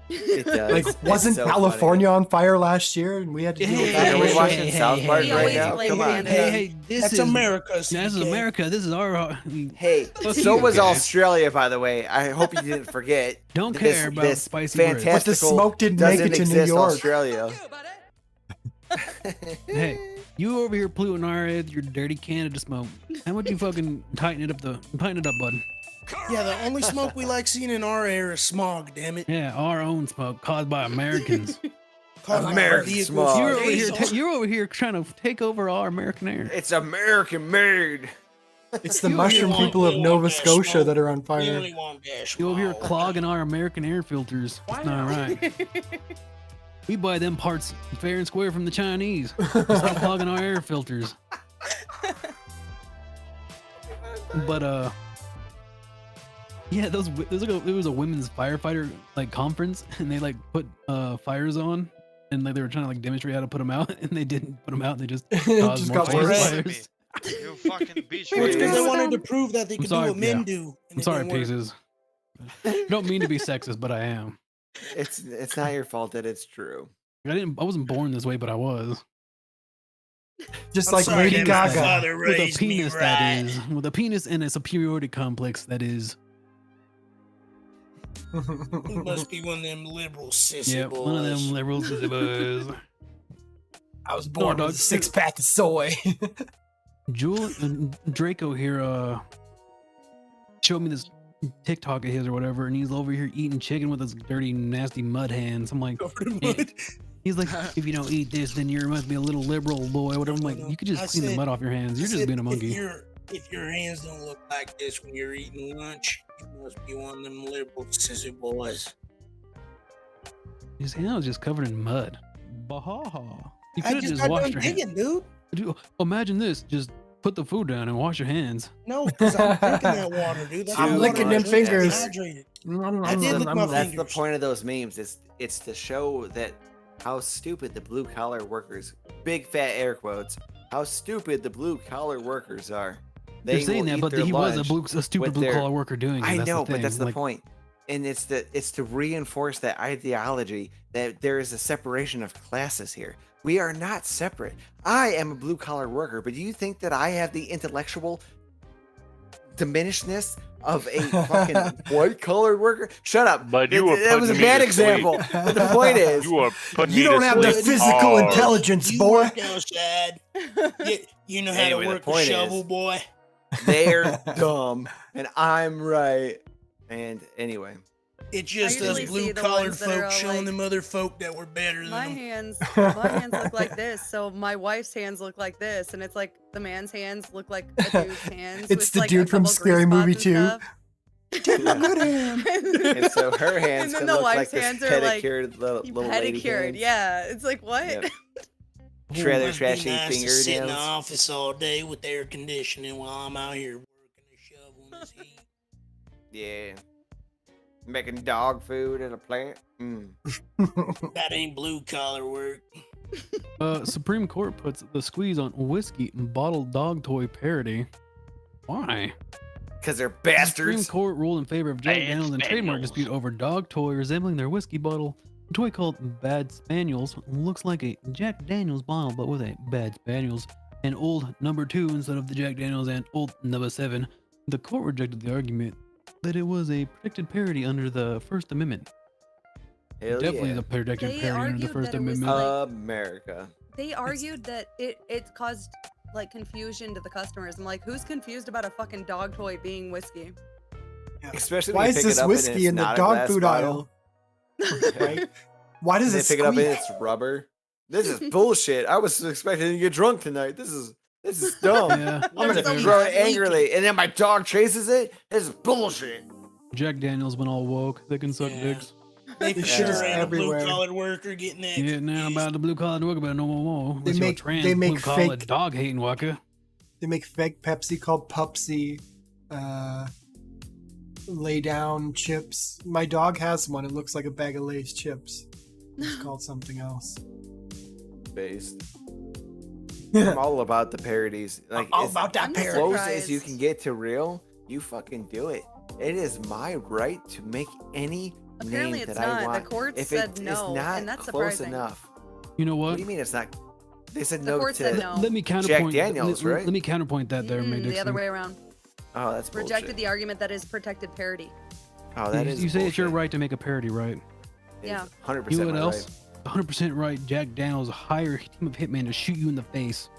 It does. Like, It's wasn't so California on fire last year, and we had to deal with that? Are we watching South Park He right always now? blames Come on. Canada. Hey, That's America. This is CK. America. This is our. Hey, Fuck so you was guys. Australia, by the way. I hope you didn't forget. Don't this, care about this spicy words. fantastical But the smoke didn't make doesn't it to New exist York. Australia. Hey, you over here polluting our air with your dirty Canada smoke. How about you fucking tighten it up, bud? Yeah, the only smoke we like seeing in our air is smog. Damn it. Yeah, our own smoke caused by Americans. Caused by American vehicles. smog. You're over here trying to take over our American air. It's American made. It's the mushroom people of Nova Scotia that are on fire. You over here clogging our American air filters. It's not right. We buy them parts fair and square from the Chinese. Stop clogging our air filters. But yeah, there was a women's firefighter like conference, and they like put fires on, and like they were trying to like demonstrate how to put them out, and they didn't put them out. They just caused more got worse. It's fires. because they wanted to prove that they could do what men do. and I'm it sorry, didn't work. pieces. I don't mean to be sexist, but I am. It's not your fault that it's true. I wasn't born this way, but I was. Just I'm like sorry, Lady my Gaga. father With a raised me penis, right. that is. With a penis and a superiority complex, that is. He must be one of them liberal sissy Yeah, boys. one of them liberals is I was born No, with a dog. 6-pack of soy. Draco here showed me this TikTok of his or whatever, and he's over here eating chicken with his dirty, nasty mud hands. I'm like, he's like, if you don't eat this, then you must be a little liberal boy. Whatever. I'm like, you could just clean the mud off your hands. You're just being a monkey. If your hands don't look like this when you're eating lunch, you must be one of them liberal sissy boys. His hand was just covered in mud. Bahaha. You I could have just just got washed done your digging, hands. dude. Dude, imagine this. Just put the food down and wash your hands. No, because I'm drinking that water, dude. That's I'm the licking water them I fingers. hydrated. I did lick my That's the fingers. point of those memes. It's to show that how stupid the blue collar workers, big fat air quotes, how stupid the blue collar workers are. You're saying will that, eat but their he was a lunch stupid with blue their- collar worker doing it. I That's know, the thing. but that's the Like, point. And it's to reinforce that ideology that there is a separation of classes here. We are not separate. I am a blue collar worker, but do you think that I have the intellectual diminishedness of a fucking white collar worker? Shut up. But you were that was a putting me bad to example. sleep. But the point is, You are putting You me don't to have the sleep physical hard. intelligence, You boy. work outside. You know how Anyway, to the work a point shovel, is- boy. they're dumb and I'm right. And anyway, It's just us usually see blue the collared ones that are folk all showing like- them other folk that we're better My than them. hands look like this, so my wife's hands look like this, and it's like the man's hands look like a dude's hands. It's with, the like, dude a from couple Scary grease Movie spots and 2. stuff. Get my good hand. and so her hands And then can the look like wife's this hands are like pedicured little lady pedicured. hands. Yeah, it's like what? Yep. Trailer Must be trashy nice to sit in the fingernails. office all day with air conditioning while I'm out here working a shovel in this heat. Yeah. Making dog food in a plant. That ain't blue collar work. Supreme Court puts the squeeze on whiskey bottled dog toy parody. Why? Because they're The Supreme bastards. Court ruled in favor of Jack Bad Daniels in trademark Spaniels. dispute over dog toy resembling their whiskey bottle. The toy called Bad Spaniels looks like a Jack Daniels bottle, but with a Bad Spaniels and old number 2 instead of the Jack Daniels and old number 7. The court rejected the argument that it was a protected parody under the First Amendment. Hell Definitely yeah. the protected They parody under the argued First that it was Amendment. like- America. They argued that it caused like confusion to the customers. I'm like, who's confused about a fucking dog toy being whiskey? Especially Why when is you pick this it up whiskey and it's in the not a dog glass food bottle. Right? Why does They it pick it up and squeak? it's rubber. This is bullshit. I was expecting to get drunk tonight. This is dumb. Yeah. I'm gonna There's throw some it angrily, and then my dog chases it. This is bullshit. Jack Daniels went all woke. They can suck Yeah. dicks. They for This shit sure is ain't a blue everywhere. collared worker getting that. Yeah, now about the blue collar worker, but no more. They Unless you're a make- trans they make blue collar fake- dog hating worker. They make fake Pepsi called Pupsy. Lay down chips. My dog has one. It looks like a bag of Lay's chips. It's called something else. Based. I'm all about the parodies. Like all as about that I'm parody. close as you surprised. can get to real, you fucking do it. It is my right to make any Apparently name it's that I not. want. The court if said it is no, not and that's close surprising. enough. You know What what? do you mean it's not? They said The no court to said no. Let me counterpoint. Jack Daniels, right? Let me counterpoint that there, May The Dixon. other way around. Oh, that's bullshit. Rejected the argument that is protected parody. Oh, that you, is you say it's your bullshit. right to make a parody, right? Yeah. 100% You know what my else? right. 100% right. Jack Daniels hire a team of hitmen to shoot you in the face.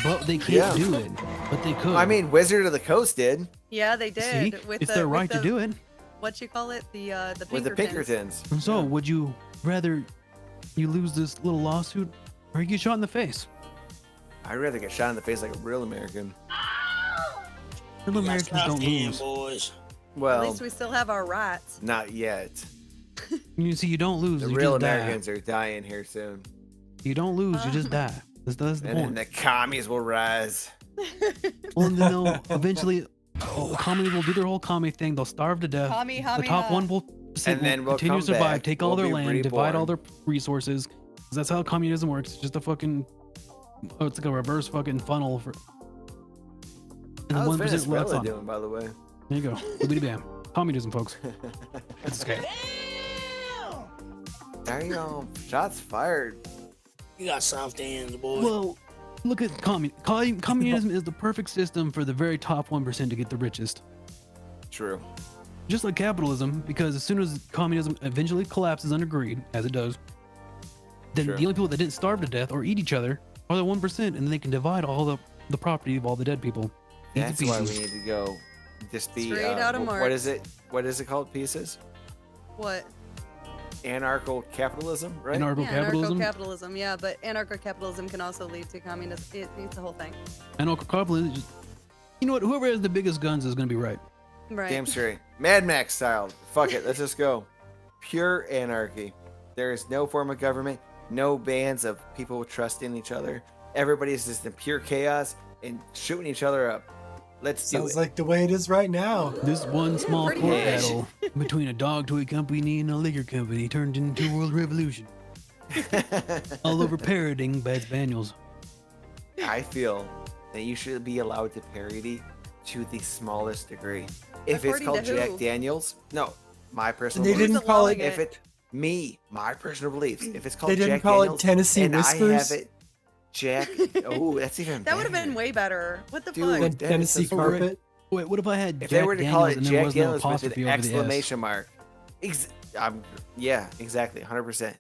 But they can't do it. But they could. I mean, Wizard of the Coast did. Yeah, they did. See? With It's the, their with right to the- do it. What you call it? The With the Pinkertons. Pinkertons. And so, would you rather you lose this little lawsuit or you get shot in the face? I'd rather get shot in the face like a real American. Real Americans don't lose. boys. At Well, least we still have our rights. not yet. You see, you don't lose. The you real just die. Americans are dying here soon. You don't lose. You just die. That's the And then point. the commies will rise. Well, and then they'll eventually, commies will do their whole commie thing. They'll starve to death. Commie, The commie, top huh? 1% And then will we'll continue to come survive, back, take all we'll their be land, divide all reborn. their resources. 'Cause that's how communism works. It's just a fucking, it's like a reverse fucking funnel for. And the How's 1% lets Venezuela on. doing, by the way? There you go. Boobity bam. Communism, folks. That's okay. Damn, shots fired. You got soft hands, boy. Well, look at communism is the perfect system for the very top 1% to get the richest. True. Just like capitalism, because as soon as communism eventually collapses under greed, as it does, then Sure. the only people that didn't starve to death or eat each other are the 1%, and then they can divide all the property of all the dead people. Easy That's why we peasy. need to go. Just be. Straight out of what Marx. is it? What is it called? Pieces? What? Anarcho capitalism, right? Anarcho-capitalism. Anarcho-capitalism, yeah, but anarcho-capitalism can also lead to communism. It's a whole thing. Anarcho-capitalism is just, you know what? Whoever has the biggest guns is going to be right. Right. Damn straight. Mad Max style. Fuck it. Let's just go. Pure anarchy. There is no form of government, no bands of people trusting each other. Everybody's just in pure chaos and shooting each other up. Let's do Sounds it. like the way it is right now. This one small Pretty court much. battle between a dog toy company and a liquor company turned into a world revolution. All over parroting Bad Spaniels. I feel that you should be allowed to parody to the smallest degree. If it's According called to Jack who? Daniels, no, my personal They beliefs. didn't call it. If it my personal beliefs. If it's called They didn't Jack call it Daniels, Tennessee and Whiskers? I have it, Jack. Oh, that's even. That would have better. been way better. What the Dude, fuck? Then that Tennessee is so carpet. Wait, what if I had If Jack they were to Daniels call it and there Jack was no Daniels with an apostrophe over the S? exclamation mark, yeah, exactly, 100%,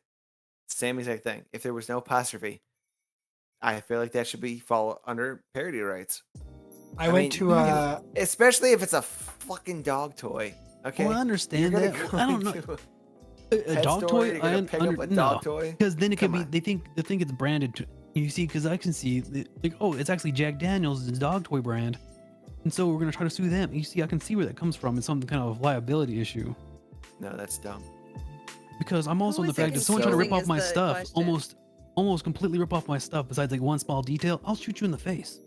same exact thing. If there was no apostrophe, I feel like that should be fall under parody rights. I went to especially if it's a fucking dog toy. Okay, Well, I understand You're that. gonna go I don't know. into A pet dog store, toy? you're gonna pick up a dog toy? Because then it could Come be. on. They think it's branded. You see, because I can see, like, oh, it's actually Jack Daniels' dog toy brand, and so we're gonna try to sue them. You see, I can see where that comes from. It's some kind of liability issue. No, that's dumb. Because I'm also Who the is it fact if someone trying to rip confusing off my is the stuff, question. almost completely rip off my stuff, besides like one small detail, I'll shoot you in the face.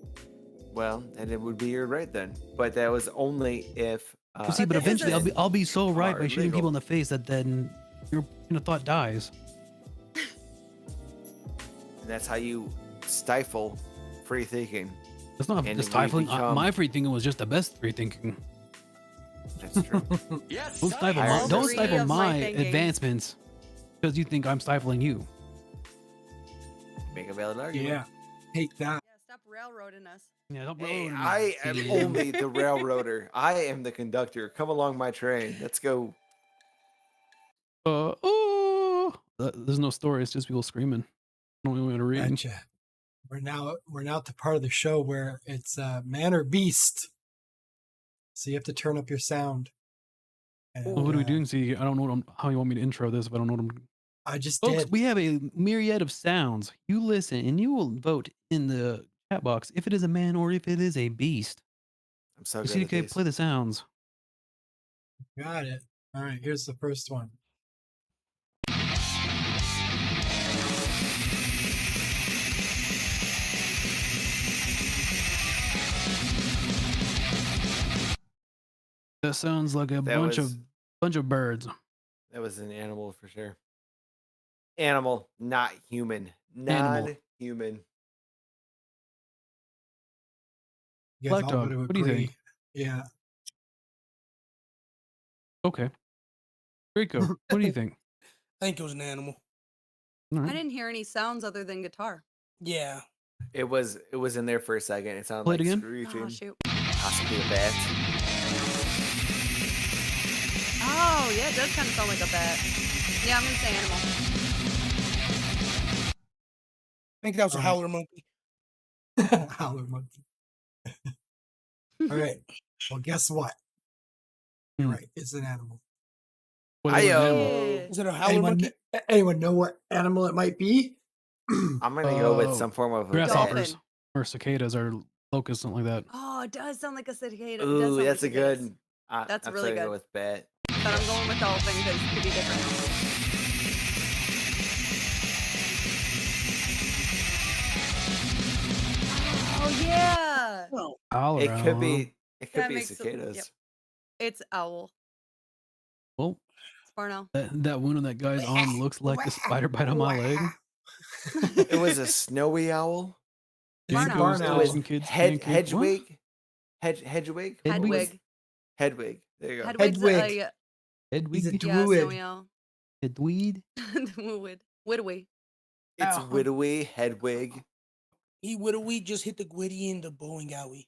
Well, and it would be your right then. But that was only if. You see, but this eventually isn't- I'll be so right by are shooting legal. people in the face that then your train of thought dies. And that's how you stifle free thinking. It's not And just we stifling. become- My free thinking was just the best free thinking. That's true. Yes. Don't stifle I my, agree. don't Free stifle of my my thinking. advancements because you think I'm stifling you. Make a valid argument. yeah. Hate that. Yeah, stop railroading us. Yeah, don't Hey, railroad me, I am idiot. only the railroader. I am the conductor. Come along my train. Let's go. There's no story. It's just people screaming. I don't really want to read. Gotcha. We're now at the part of the show where it's man or beast. So you have to turn up your sound. And, Well, what are we doing? See, I don't know how you want me to intro this if I don't know what I'm. I just Folks, did. we have a myriad of sounds. You listen and you will vote in the chat box if it is a man or if it is a beast. I'm so You good see, at okay, these. play the sounds. Got it. All right. Here's the first one. That sounds like a bunch was- of birds. That was an animal for sure. Animal, not human. Animal. Non-human. You guys all Blackdog, gotta what do you agree. think? Yeah. Okay. Draco, what do you think? I think it was an animal. All I right. didn't hear any sounds other than guitar. Yeah. It was in there for a second. It sounded Play it like again? screeching. Oh, shoot. Possibly a bat. Oh, yeah, it does kind of sound like a bat. Yeah, I'm going to say animal. I think that was a howler monkey. Howler monkey. All right. Well, guess what? You're right. It's an animal. Is it a howler monkey? Anyone know what animal it might be? I'm gonna go with some form of a grasshoppers bat. or cicadas or locusts, something like that. Oh, it does sound like a cicada. It does Ooh, sound that's like a good. cicadas. I'm That's really still gonna good. go with bat. But I'm going with dolphin because it could be different. Oh, yeah. Owl It or could owl, be. It could That be makes it- cicadas. yep. It's owl. Well, It's Farnell. that wound on that guy's arm looks like the spider bite on my leg. It was a snowy owl. Jankos, It elves was and kids. Hedwig. Hedwig. Hedwig. Hedwig. There you go. Hedwig's Hedwig. Hedwig. He's a Yeah, druid. snowy owl. Hedwig. Widowee. It's Widowy, Hedwig. He would have just hit the gwitty in the bowling alley.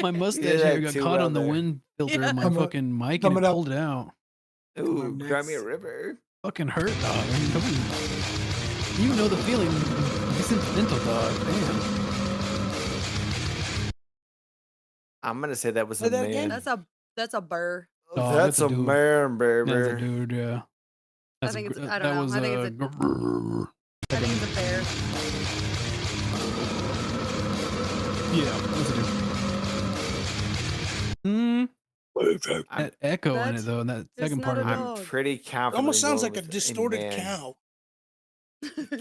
My mustache did hair that got too caught well on the there. wind filter of my Coming- fucking mic and coming it up. pulled it out. Ooh, next. Cry Me a River. Fucking hurt, dog. I mean, come on. You know the feeling. It's incidental, dog. Damn. I'm gonna say that was Say a that man. again? That's a burr. Dog, That's a dude. man, baby. That's a dude, yeah. I That's think a, it's- gr- I don't that know. was I think it's I think it's a bear. yeah, that's a dude. That echo in it That's though, in that just second part not of a it. dog. I'm pretty It confident. almost sounds going like a with distorted man. cow.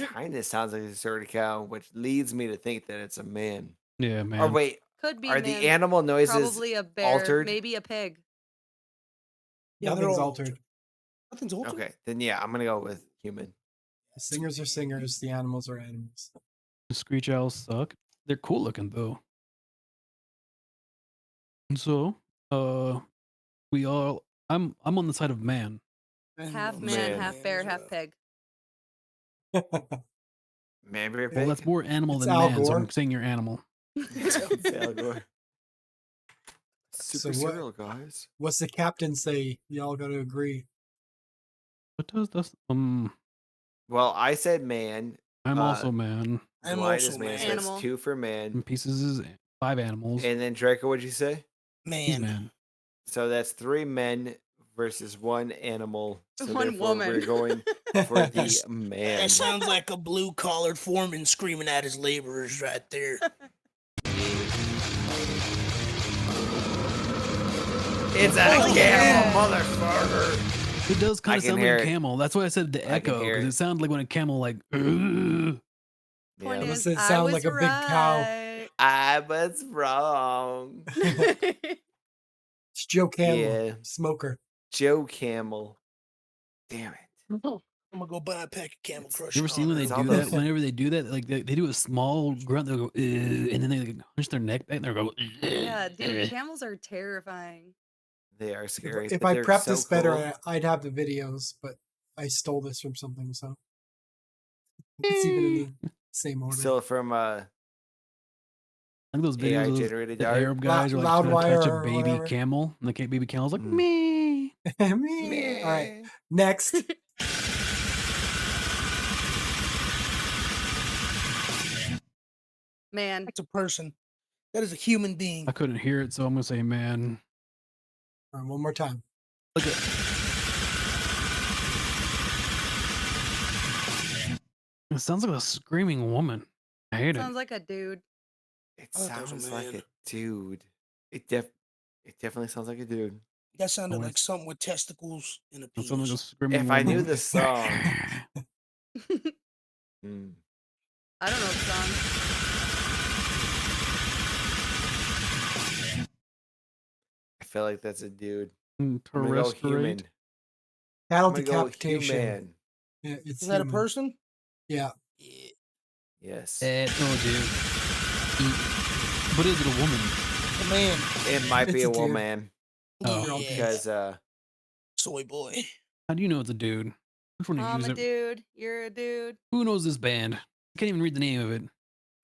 Kind of sounds like a distorted cow, which leads me to think that it's a man. Yeah, man. Or wait, Could be are a man. the animal noises Probably a bear. altered? Maybe a pig. Yeah, they're Nothing's all altered. Nothing's altered. Okay, then yeah, I'm gonna go with human. The singers are singers. The animals are animals. The screech owls suck. They're cool looking though. And so, we all. I'm on the side of man. Half man, Man. half bear, half pig. Man, bear, Well, pig? that's more animal It's than Al man, so I'm Gore. saying you're animal. It's Al Gore. Super So what- serial, guys. What's the captain say? Y'all got to agree. What does this? Well, I said man. I'm also man. I'm Dwight also is man. So man. that's Animal. 2 for man. And pieces is 5 animals. And then Draco, what'd you say? He's Man. man. So that's 3 men versus 1 animal. So One therefore woman. we're going for the man. That sounds like a blue collared foreman screaming at his laborers right there. It's a Oh, yeah. camel, motherfucker. It does kind I of can sound hear like a it. camel. That's why I said the I can echo hear because it. it sounded like when a camel like. "Ugh." Point Yeah. is, Does it I sound was like a big cow? right. I was wrong. It's Joe Camel, Yeah. smoker. Joe Camel. Damn it. I'm gonna go buy a pack of Camel Crush. You ever seen when they It's do all that? those- Whenever they do that, like they do a small grunt, they'll go, and then they like, hunch their neck back, and they'll go. Yeah, dude, camels are terrifying. They are scary. If but I they're prepped so this better, cool. I'd have the videos, but I stole this from something, so it's even in the same order. Still from Like those videos AI of those, generated the art. Arab guys are like trying to Loudwire touch a or baby whatever. camel, and the baby camel's like, Mm. me. Me. All right, next. Man, That's a person. That is a human being. I couldn't hear it, so I'm gonna say man. All right, one more time. Look at. It sounds like a screaming woman. I hate it. sounds like a dude. It I thought that was a sounds like man. a dude. It definitely sounds like a dude. That sounded Oh, like it's- something with testicles and a It sounds like a penis. screaming If I knew woman. the song. Mm. I don't know the song. I feel like that's a dude. Mm, I'm gonna go human. Terrestriate. Cattle I'm gonna go decapitation. human. Yeah, it's Is that a human. person? Yeah. Yes. Oh, dude. But is it a woman? A man. It might be It's a a dude. woman Oh, Yeah. because Soy boy. How do you know it's a dude? Which one I'm is a it? dude. You're a dude. Who knows this band? I can't even read the name of it.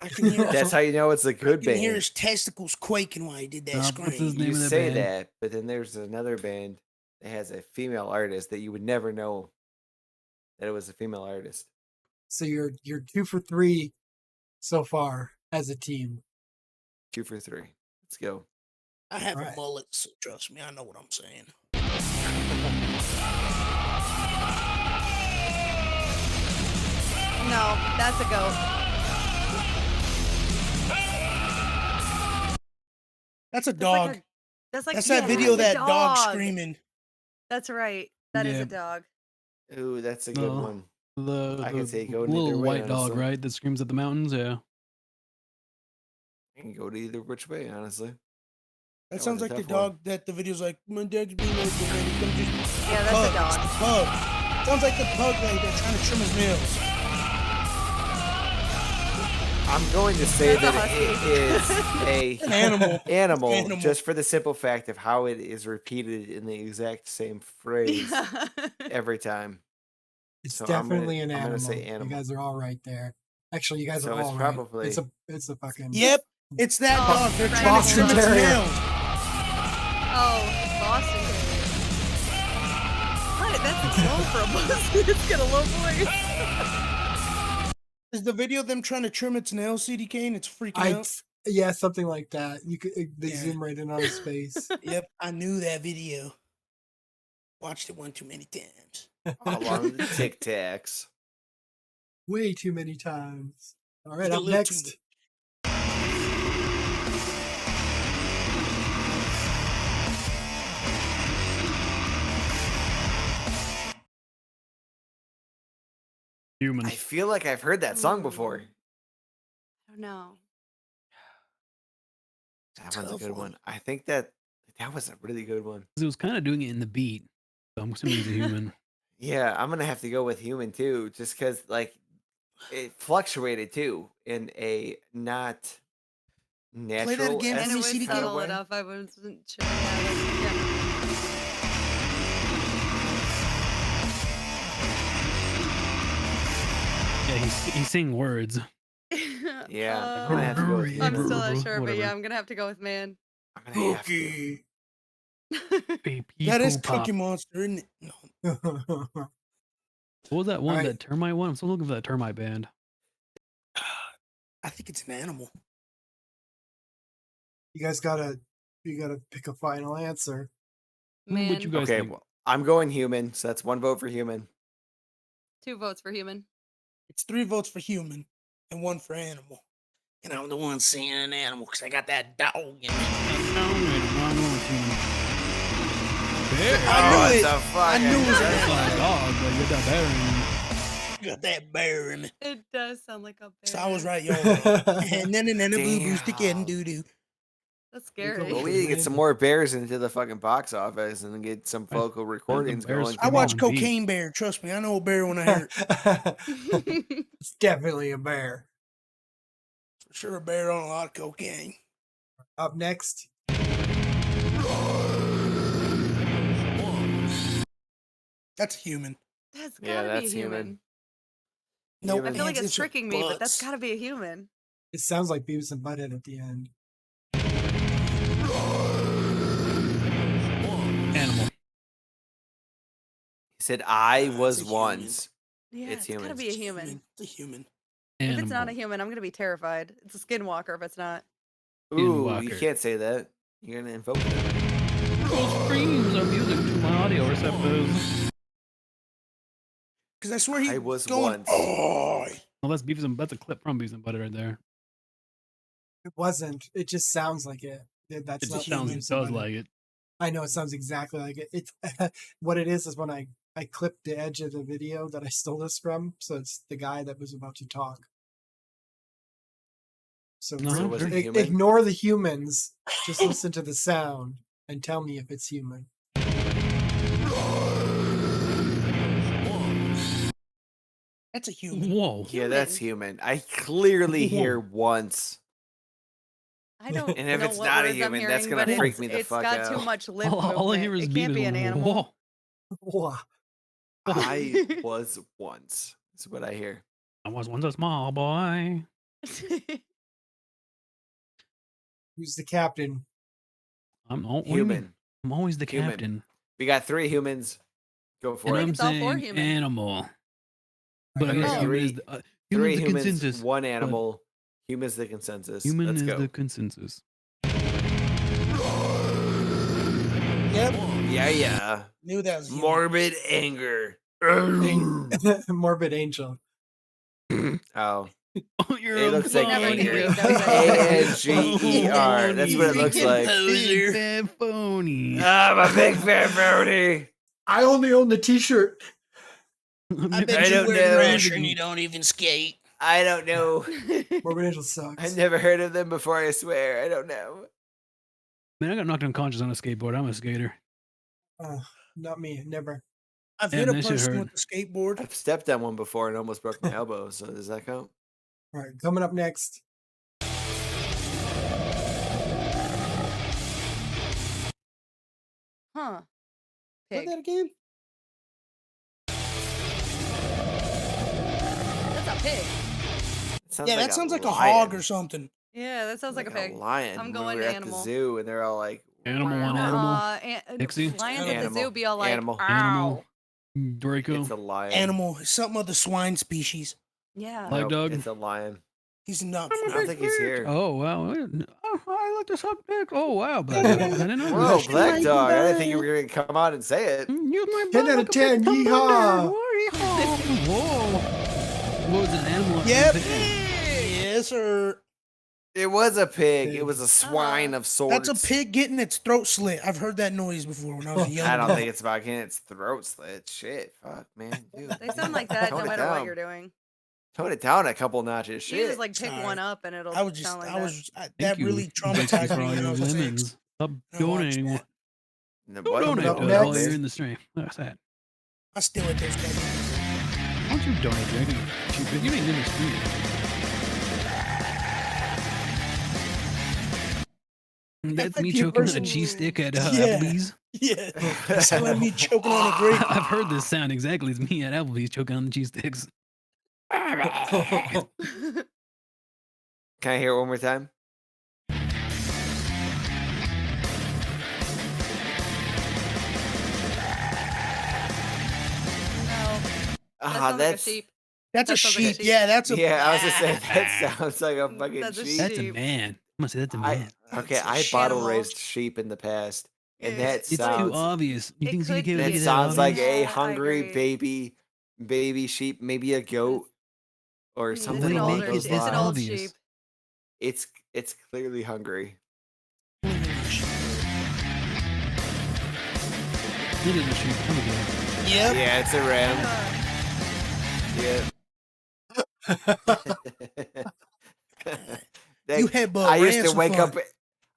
I can hear That's how you know it's a good I can hear band. his testicles quaking while he did that What's his scream. name You of that say band? that, but then there's another band that has a female artist that you would never know that it was a female artist. So you're 2 for 3 so far as a team. 2 for 3. Let's go. I have Right. a mullet, so trust me, I know what I'm saying. No, that's a goat. That's a That's dog. like a, that's like That's yeah, that video of that's a that dog dog. screaming. That's right. That is Yeah. a dog. Ooh, that's a good No. one. The I can see it going little either way, white dog, honestly. right? That screams at the mountains. Yeah. I can go to either which way, honestly. That That sounds was a like the tough one. dog that the video's like, my dad's being like the man. He's gonna just Yeah, that's a dog. It's the pug. Sounds like the pug like they're trying to trim his nails. I'm going to say That's a that it is An animal. animal just for the simple fact of how it is repeated in the exact same phrase every time. It's So I'm definitely gonna- an I'm gonna animal. say animal. You guys are all right there. Actually, you guys So are it's all probably- right. It's a fucking Yep, it's that Oh, dog. They're right. trying to trim Boston its Terrier. nails. Oh, Boston Terrier. What? That's low for a bus. It's got a low voice. Is the video of them trying to trim its nails, CD Kane? It's freaking out. Yeah, something like that. You could they Yeah. zoom right in on his face. Yep, I knew that video. Watched it one too many times. Along the Tic Tacs. Way too many times. All right, A up little too next. Human. I feel like I've heard that song before. I don't know. That one's a Tough good one. one. I think that was a really good one. It was kind of doing it in the beat. So I'm assuming he's a human. Yeah, I'm gonna have to go with human too, just because like it fluctuated too in a not natural. again for And it me, was CD Kane. subtle enough. I wasn't sure. Yeah. Yeah, he's saying words. Yeah, Uh, I'm gonna have to go with I'm I'm human. still not sure, but Whatever. yeah, I'm gonna have to go with man. I'm gonna have to. Okay. Beep, That is beep, pop. Cookie Monster, isn't it? No. What was that one? Alright. That termite one? I'm still looking for that termite band. I think it's an animal. You guys gotta pick a final answer. Man, What you guys Okay, think? well, I'm going human, so that's 1 vote for human. 2 votes for human. It's 3 votes for human and 1 for animal. And I'm the one saying an animal because I got that dog in me. I knew it's it. a I knew it was an That's animal. not a dog, but you got that bear in You got that bear in me. It does sound like a bear. So I was right, y'all. And then a boo boo stick Damn. and doo doo. That's scary. Well, we need to get some more bears into the fucking box office and then get some vocal recordings bears going. I Come watch on, beat. Cocaine Bear. Trust me, I know a bear when I hear it. It's definitely a bear. For sure, a bear on a lot of cocaine. Up next. That's human. That's Yeah, gotta that's be a human. human. No, I feel like it's answers are tricking me, but that's butts. gotta be a human. It sounds like Beavis and Butthead at the end. Animal. He said I was it's a human. once. Yeah, It's it's gotta human. be a human. It's a human. If it's not a Animal. human, I'm gonna be terrified. It's a skinwalker if it's not. Ooh, you Skinwalker. can't say that. You're gonna invoke them. Those screams are music to my audio receptors. Because I swear he's I was going, once. oh. Well, that's a clip from Beavis and Butter right there. It wasn't. It just sounds like it. That's It not just sounds, Beavis it and does Butthead. like it. I know it sounds exactly like it. It's what it is when I clipped the edge of the video that I stole this from, so it's the guy that was about to talk. So, So was it human? ignore the humans. Just listen to the sound and tell me if it's human. That's a human. Whoa. Yeah, that's human. I clearly hear once. I don't And if know it's what not a words I'm human, that's hearing, gonna but freak me the it's fuck got out. too much lip All I movement. hear is It can't Beavis. be an animal. Whoa. Wow. I was once. That's what I hear. I was once a small boy. Who's the captain? Human. I'm always the Human. captain. We got 3 humans. Go for And it. I'm it's all four saying human. animal. But I Okay, guess human three- is the, human 3 is the humans, consensus. 1 but animal. Human's the consensus. Human Let's is go. the consensus. Yep. Yeah. Knew that was human. Morbid anger. Morbid angel. Oh. Oh, you're It a looks like phony. anger. Never believed ANGER. That's what it looks like. Big fat phony. I'm a big fat phony. I only own the T-shirt. I bet I you don't wear know. Thrasher and you don't even skate. I don't know. Morbid angel sucks. I never heard of them before, I swear. I don't know. Man, I got knocked unconscious on a skateboard. I'm a skater. Oh, not me. Never. I've Yeah, hit a that shit person hurt. with a skateboard. I've stepped on one before and almost broke my elbow, so does that count? All right, coming up next. Huh. Say Pig. that again? That's a pig. Yeah, that sounds like a hog or something. Yeah, that sounds like a pig. lion. I'm When going we were animal. at the zoo and they're all like, Animal on animal. Pixie? Lions at the Animal. zoo be all like, Animal. ow. Draco. It's a lion. Animal. Something of the swine species. Yeah. Blackdog. It's a lion. He's not. I don't think he's here. Oh, wow. Oh, I like to suck dick. Oh, wow. Blackdog. I didn't know. Whoa, Black Dog. I didn't think you were going to come out and say it. Use my 10 out of 10. Yeehaw. Whoa. What was it, an animal? Yep. Pig? Yes, sir. It was a pig. It was a swine of sorts. That's a pig getting its throat slit. I've heard that noise before when I was a young I don't boy. think it's about getting its throat slit. Shit. Fuck, man. Dude. They sound like that no Tone it matter what down. you're doing. Tone it down a couple notches. You Shit. just like pick one up and it'll I was just, sound like I that. was, that Thank you. really Thank you traumatized for me all when I your was 6. lemons. Stop I watched donating. that. The Don't what? donate up to us next? while you're in the stream. That's that. I still at those guys. Why don't you donate, Dragon? You ain't in the stream. That's might me be a choking on a person- cheese stick at Yeah. Applebee's. Yeah. That's like me choking on a grape. I've heard this sound exactly. It's me at Applebee's choking on the cheese sticks. Can I hear it one more time? No. Ah, That sounds like a that's sheep. That's a That sounds like a sheep. sheep. Yeah, that's a. yeah. I was just saying that sounds like a fucking That's a sheep. That's a sheep. man. I'm gonna say that's a man. Okay, That's a I sheep. bottle Animal. raised sheep in the past, and Yeah. that It's too sounds obvious. You It think could CDK be. would that make it sounds like obvious? a Yeah, I hungry agree. baby sheep, maybe a goat or It's something an along older- those it's an lines. old obvious. sheep. It's clearly hungry. It is a sheep. Let me go. Yep. Yeah, it's a ram. Yeah. You headbutt I used rams to for wake fun. up.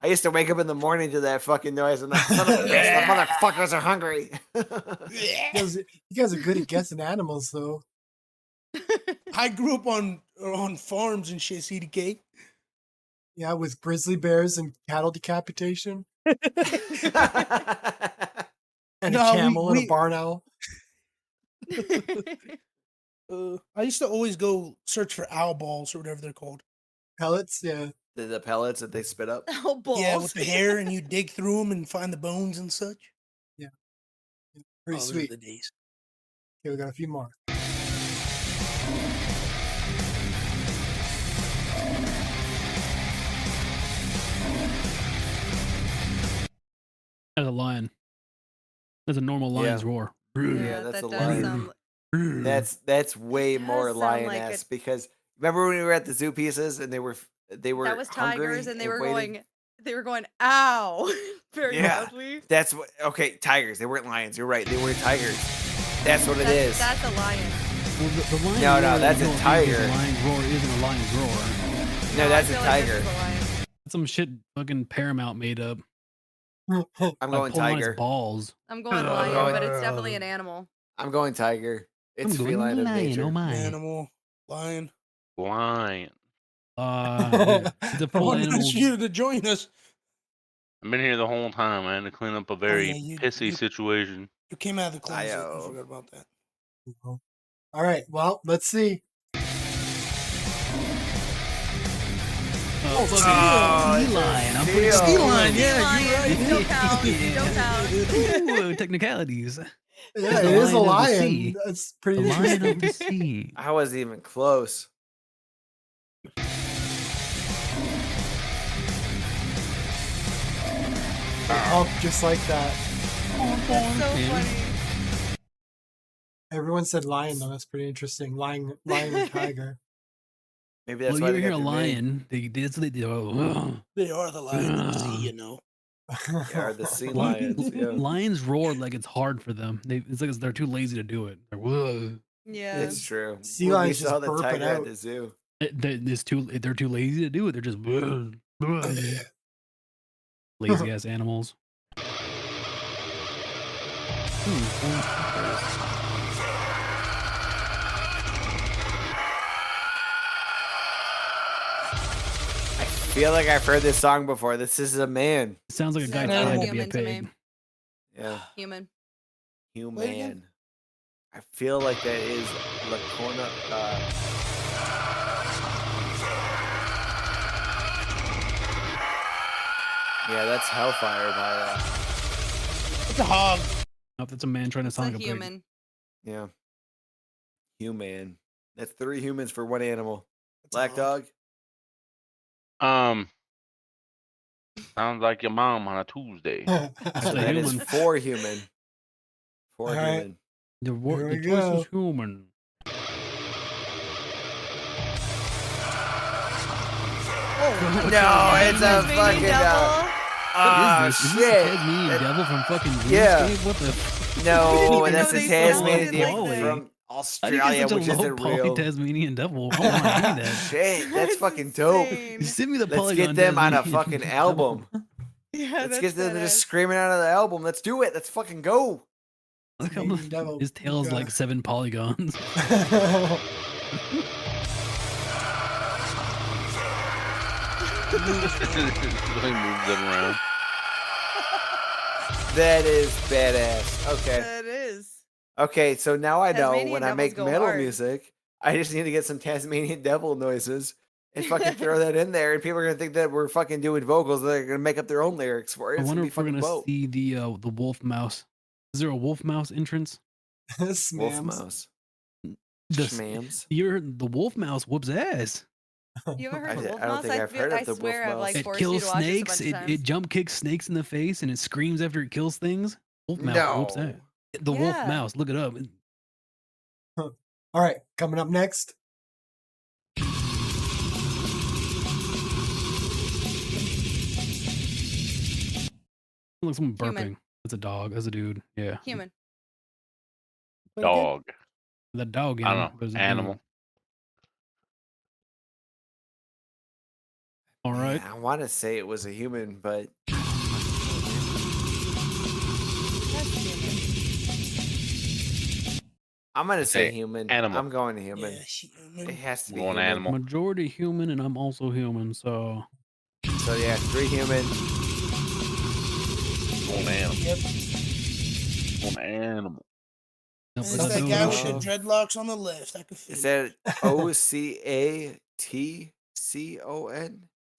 I used to wake up in the morning to that fucking noise, and like, son of a bitch, the motherfuckers are hungry. You guys are good at guessing animals, though. I grew up on farms and shit, CDK. Yeah, with grizzly bears and cattle decapitation. And No, a camel and we- a barn owl. I used to always go search for owl balls or whatever they're called. Pellets, yeah. The pellets that they spit up. Oh, balls. Yeah, with the hair, and you dig through them and find the bones and such. Pretty Oh, those are sweet. the days. Okay, we got a few more. That's a lion. That's a normal lion's roar. Yeah, that's that a does lion. sound That's way more does sound like lioness a- because remember when we were at the zoo pieces and they were that was hungry tigers and they were waiting? going ow very Yeah, loudly. that's what. Okay, tigers. They weren't lions. You're right. They were tigers. That's what it is. That's a lion. Well, the lion No, roar that's you a don't think is tiger. A lion's roar isn't a lion's roar. No, that's I a feel like this tiger. is a lion. That's some shit fucking Paramount made up. I'm Like going pulling on its tiger. balls. I'm going lion, but it's definitely an animal. I'm going tiger. It's I'm going feline of lion, nature. oh my. Animal, lion. Lion. The I full wanted animal. you to join us. I've been here the whole time. I had to clean up a very yeah, you- pissy you- situation. You came out of the closet. I Io. forgot about that. All right. Well, let's see. Oh, Steel. sea lion. I'm Steel. putting sea lion. Sea Yeah, lion, you're right. still counts, still counts. Ooh, technicalities. Yeah, It's it the is a lion of the lion. sea. That's pretty The lion interesting. of the sea. I wasn't even close. Up just like that. That's so funny. Everyone said lion though. That's pretty interesting. Lion and tiger. Maybe that's Well, why you they hear got a their name. lion. That's what they do. They are the lion of the sea, you know. They are the sea lions. Yeah. Lions roar like it's hard for them. It's like they're too lazy to do it. They're, whoa. Yeah. It's true. Sea When we lions saw just the burp it tiger at out. the zoo. They're too lazy to do it. They're just lazy ass animals. I feel like I've heard this song before. This is a man. It sounds like a guy No, trying to be a human to me. pig. Yeah. Human. Human. I feel like that is Lacona. Yeah, that's Hellfire by. It's a hog. No, that's a man trying to It's a sound like a pig. human. Yeah. Human. That's 3 humans for 1 animal. Blackdog. Sounds like your mom on a Tuesday. So that is 4 human. 4 All right. human. The Here we choice go. is human. No, it's a Tasmanian fucking. devil. Ah, What is this? Is this the shit. Tasmanian devil from fucking Yeah. RuneScape? What the? No, even that's know the they Tasmanian sounded devil like from How do you Australia, get such which a low isn't poly real. Tasmanian devil? I want to see that. Shit, that's fucking dope. insane. Send me the Let's polygon get them on a Tasmanian fucking devil. album. Yeah, Let's that's get them just badass. screaming out of the album. Let's do it. Let's fucking go. Look how Tasmanian devil. his tail's Okay. like 7 polygons. Really moves them around. That is badass. Okay. That is. Okay, so now I know Tasmanian when I devils make go metal hard. music, I just need to get some Tasmanian devil noises and fucking throw that in there, and people are gonna think that we're fucking doing vocals. They're gonna make up their own lyrics for it. I It's wonder gonna be if we're fucking gonna dope. see the wolf mouse. Is there a wolf mouse entrance? Wolf Smams. mouse. The, Schmams. the wolf mouse whoops ass. You ever I heard of d- Wolf I don't Mouse? think I've heard I of the wolf swear I've mouse. like It forced you kills to watch snakes. this a bunch of It times. jump kicks snakes in the face and it screams after it kills things. Wolf mouse whoops No. ass. The wolf Yeah. mouse. Look it up. All right, coming up next. Look, someone burping. Human. That's a dog. That's a dude. Yeah. Human. Dog. The dog. I in it, don't but it's know. a dude. Animal. All right. Yeah, I want to say it was a human, but That's human. I'm gonna say Hey, human. animal. I'm going to human. Yeah, It has to be Going human. animal. Majority human, and I'm also human. So So yeah, 3 human. Going animal. Yep. Going animal. Nope, It's let's that do guy it. with the dreadlocks on the left. I could feel Is it. that OCATCON?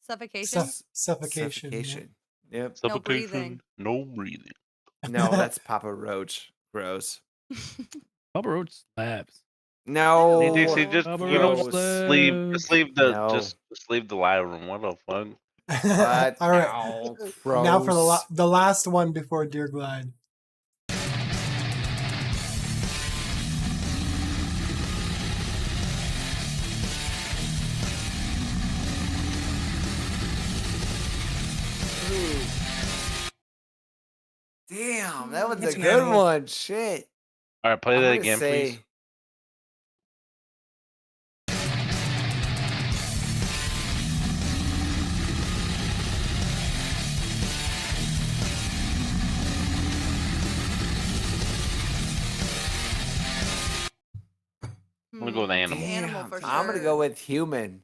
Suffocation. Suffocation. yeah. Suffocation. Yep. No breathing. Suffocation. No breathing. No, that's Papa Roach. Gross. Papa Roach slaps. No. He just Papa you know Roach just leave No. just leave the live room. What the fuck? What? All right. No, Now for gross. the last one before Dear Glide. Damn, that was That's a an good animal. one. Shit. All right, play I'm that gonna again, say- please. I'm gonna go with animal. Animal Damn, for I'm gonna sure. go with human.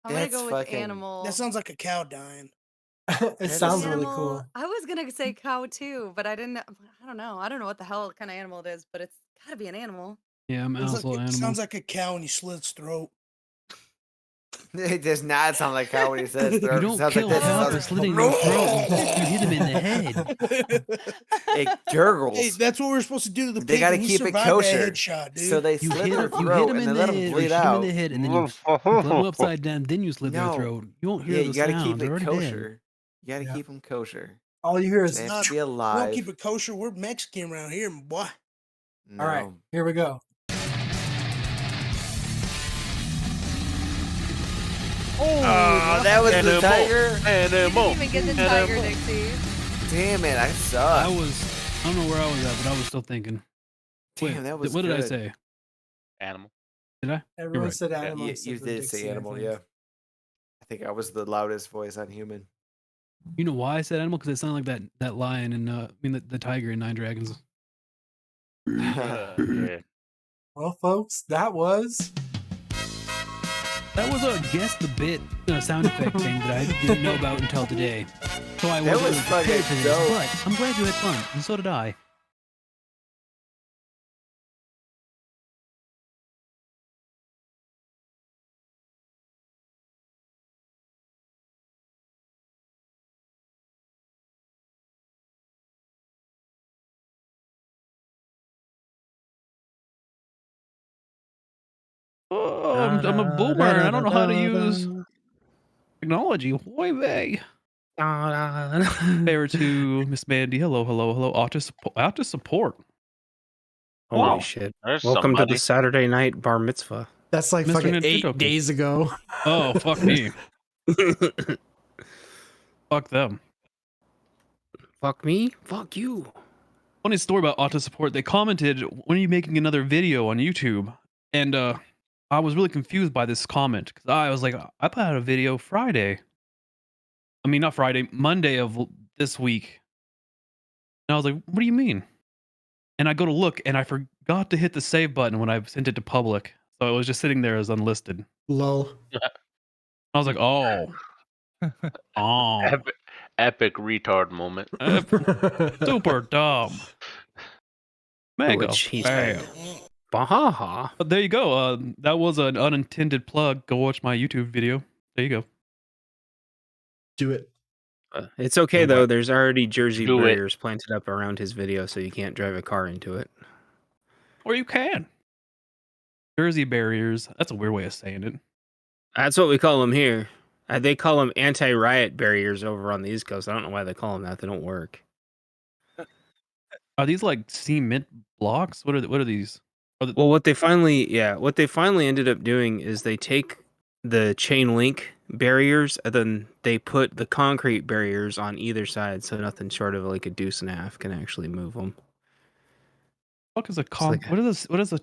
I'm gonna That's go with fucking- animal. That sounds like a cow dying. It sounds really cool. I was gonna say cow too, but I didn't. I don't know. I don't know what the hell kind of animal it is, but it's got to be an animal. Yeah, I'm also animal. Sounds like a cow and you slit its throat. It does not sound like how when he says throat. You don't kill a cow for slitting their throat. You hit him in the head. It gurgles. Hey, that's what we're supposed to do to the pig. They gotta and he keep it survived that kosher. headshot, dude. So they You slit hit their him, you throat hit him and in they the let him head, or bleed shoot him in out. the head, and then you flip him upside down, then you slit their No. throat. You won't hear Yeah, the you gotta sound. keep They're it already kosher. dead. You gotta keep them kosher. All you hear is They Nah, have to be we don't alive. keep it kosher. We're Mexican around here, boy. No. all right. Here we go. Oh, that was the tiger. You didn't even get the tiger, Dixie. Damn it, I I suck. don't know where I was at, but I was still thinking. Damn, Wait, that was what did I good. say? Animal. Did I? Everyone right. said Yeah, animal. you except for did Dixie, say I animal, think. yeah. I think I was the loudest voice on human. You know why I said animal? Because it sounded like that lion and the tiger in Nine Dragons. Yeah. Well, folks, that was That was a guess the bit sound effect thing that I didn't know about until today. So I That wasn't was really prepared for fucking this, dope. but I'm glad you had fun, and so did I. Oh, I'm a boomer, and I don't know how to use technology. Why they? Fair to Miss Mandy. Hello, hello, hello. Auto support. Holy Oh, shit. there's Welcome to somebody. the Saturday night bar mitzvah. That's like Mr. fucking Nintendo 8 days ago. Oh, fuck me. Fuck them. Fuck me? Fuck you. Funny story about auto support. They commented, when are you making another video on YouTube? And I was really confused by this comment because I was like, I put out a video Friday. I mean, not Friday, Monday of this week. And I was like, what do you mean? And I go to look and I forgot to hit the save button when I sent it to public. So it was just sitting there as unlisted. Lol. I was like, oh. Oh. Epic retard moment. Super dumb. Mega cheese fail. Bahaha. But there you go. That was an unintended plug. Go watch my YouTube video. There you go. Do it. It's okay though. There's already Jersey Do it. barriers planted up around his video, so you can't drive a car into it. Or you can. Jersey barriers. That's a weird way of saying it. That's what we call them here. They call them anti-riot barriers over on the East Coast. I don't know why they call them that. They don't work. Are these like cement blocks? What are these? Well, what they finally ended up doing is they take the chain link barriers and then they put the concrete barriers on either side, so nothing short of like a deuce and a half can actually move them. What is a like what is this? What is a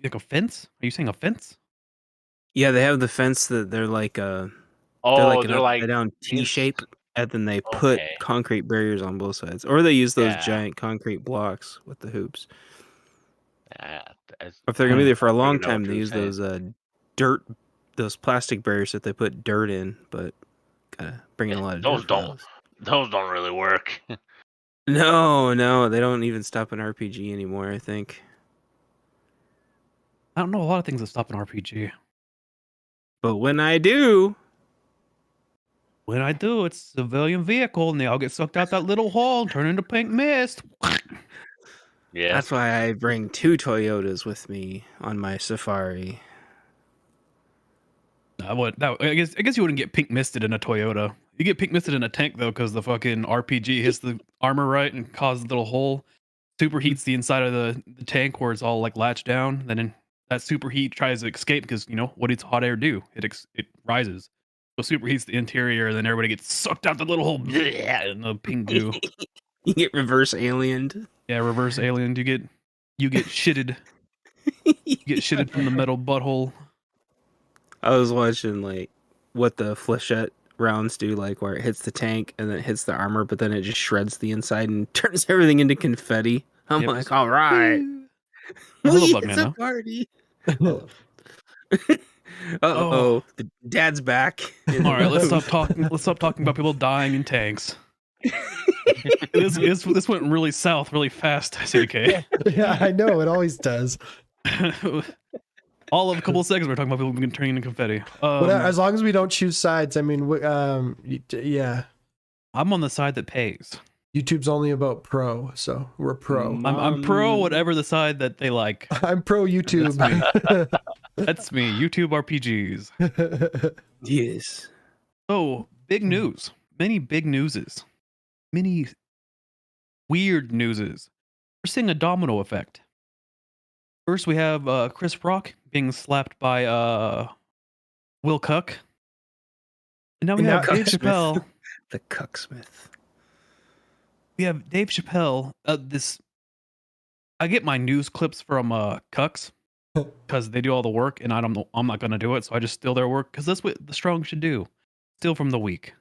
like a fence? Are you saying a fence? Yeah, they have the fence that they're like an upside down T shape, and then they put concrete barriers on both sides, or they use those giant concrete blocks with the hoops. If they're gonna be there for a long time, they use those those plastic barriers that they put dirt in, but kind of bring in a lot of Those dirt. don't really work. No, they don't even stop an RPG anymore, I think. I don't know a lot of things that stop an RPG. But when I do, it's a civilian vehicle, and they all get sucked out that little hole and turn into pink mist. Yeah, that's why I bring 2 Toyotas with me on my safari. I guess you wouldn't get pink misted in a Toyota. You get pink misted in a tank though, because the fucking RPG hits the armor right and causes a little hole. Superheats the inside of the tank where it's all like latched down. Then that superheat tries to escape because what does hot air do? It rises. So superheats the interior, and then everybody gets sucked out the little hole in the pink goo. You get reverse aliened. Yeah, reverse alien. You get shitted. You get shitted from the metal butthole. I was watching like what the flechette rounds do, like where it hits the tank and then it hits the armor, but then it just shreds the inside and turns everything into confetti. I'm Yep. like, all right, Hello, it's Bug a Nano. party. Uh-oh. The dad's back. All right, let's stop talking. Let's stop talking about people dying in tanks. This went really south, really fast. CDK. Yeah, I know it always does. All of a couple of seconds, we're talking about people turning into confetti. But as long as we don't choose sides, I mean, yeah. I'm on the side that pays. YouTube's only about pro, so we're pro. I'm pro whatever the side that they like. I'm pro YouTube. That's me. YouTube RPGs. Yes. So, big news. Many big newses. Many weird newses. We're seeing a domino effect. First, we have Chris Rock being slapped by Will Cuck. And now we have Dave Chappelle. The Cucksmith. We have Dave Chappelle. I get my news clips from Cucks because they do all the work, and I'm not going to do it, so I just steal their work because that's what the strong should do. Steal from the weak.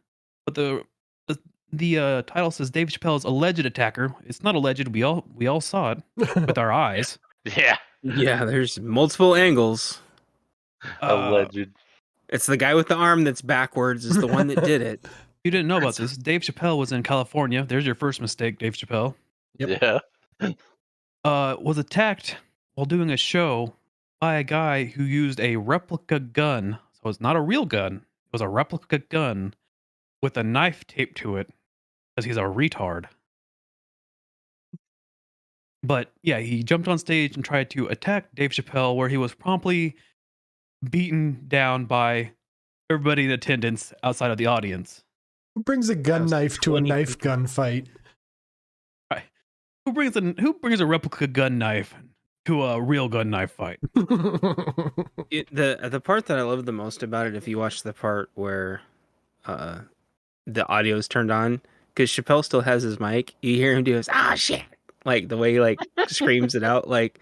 But the title says Dave Chappelle's alleged attacker. It's not alleged. We all saw it with our eyes. Yeah. Yeah, there's multiple angles. Alleged. It's the guy with the arm that's backwards is the one that did it. You didn't know about this. Dave Chappelle was in California. There's your first mistake, Dave Chappelle. Yep. Yeah. Was attacked while doing a show by a guy who used a replica gun. So it's not a real gun. It was a replica gun with a knife taped to it because he's a retard. But yeah, he jumped on stage and tried to attack Dave Chappelle, where he was promptly beaten down by everybody in attendance outside of the audience. Who brings a gun knife to a knife gun fight? Right. Who brings a replica gun knife to a real gun knife fight? The part that I love the most about it, if you watch the part where the audio is turned on, because Chappelle still has his mic, you hear him do this, shit, like the way he like screams it out, like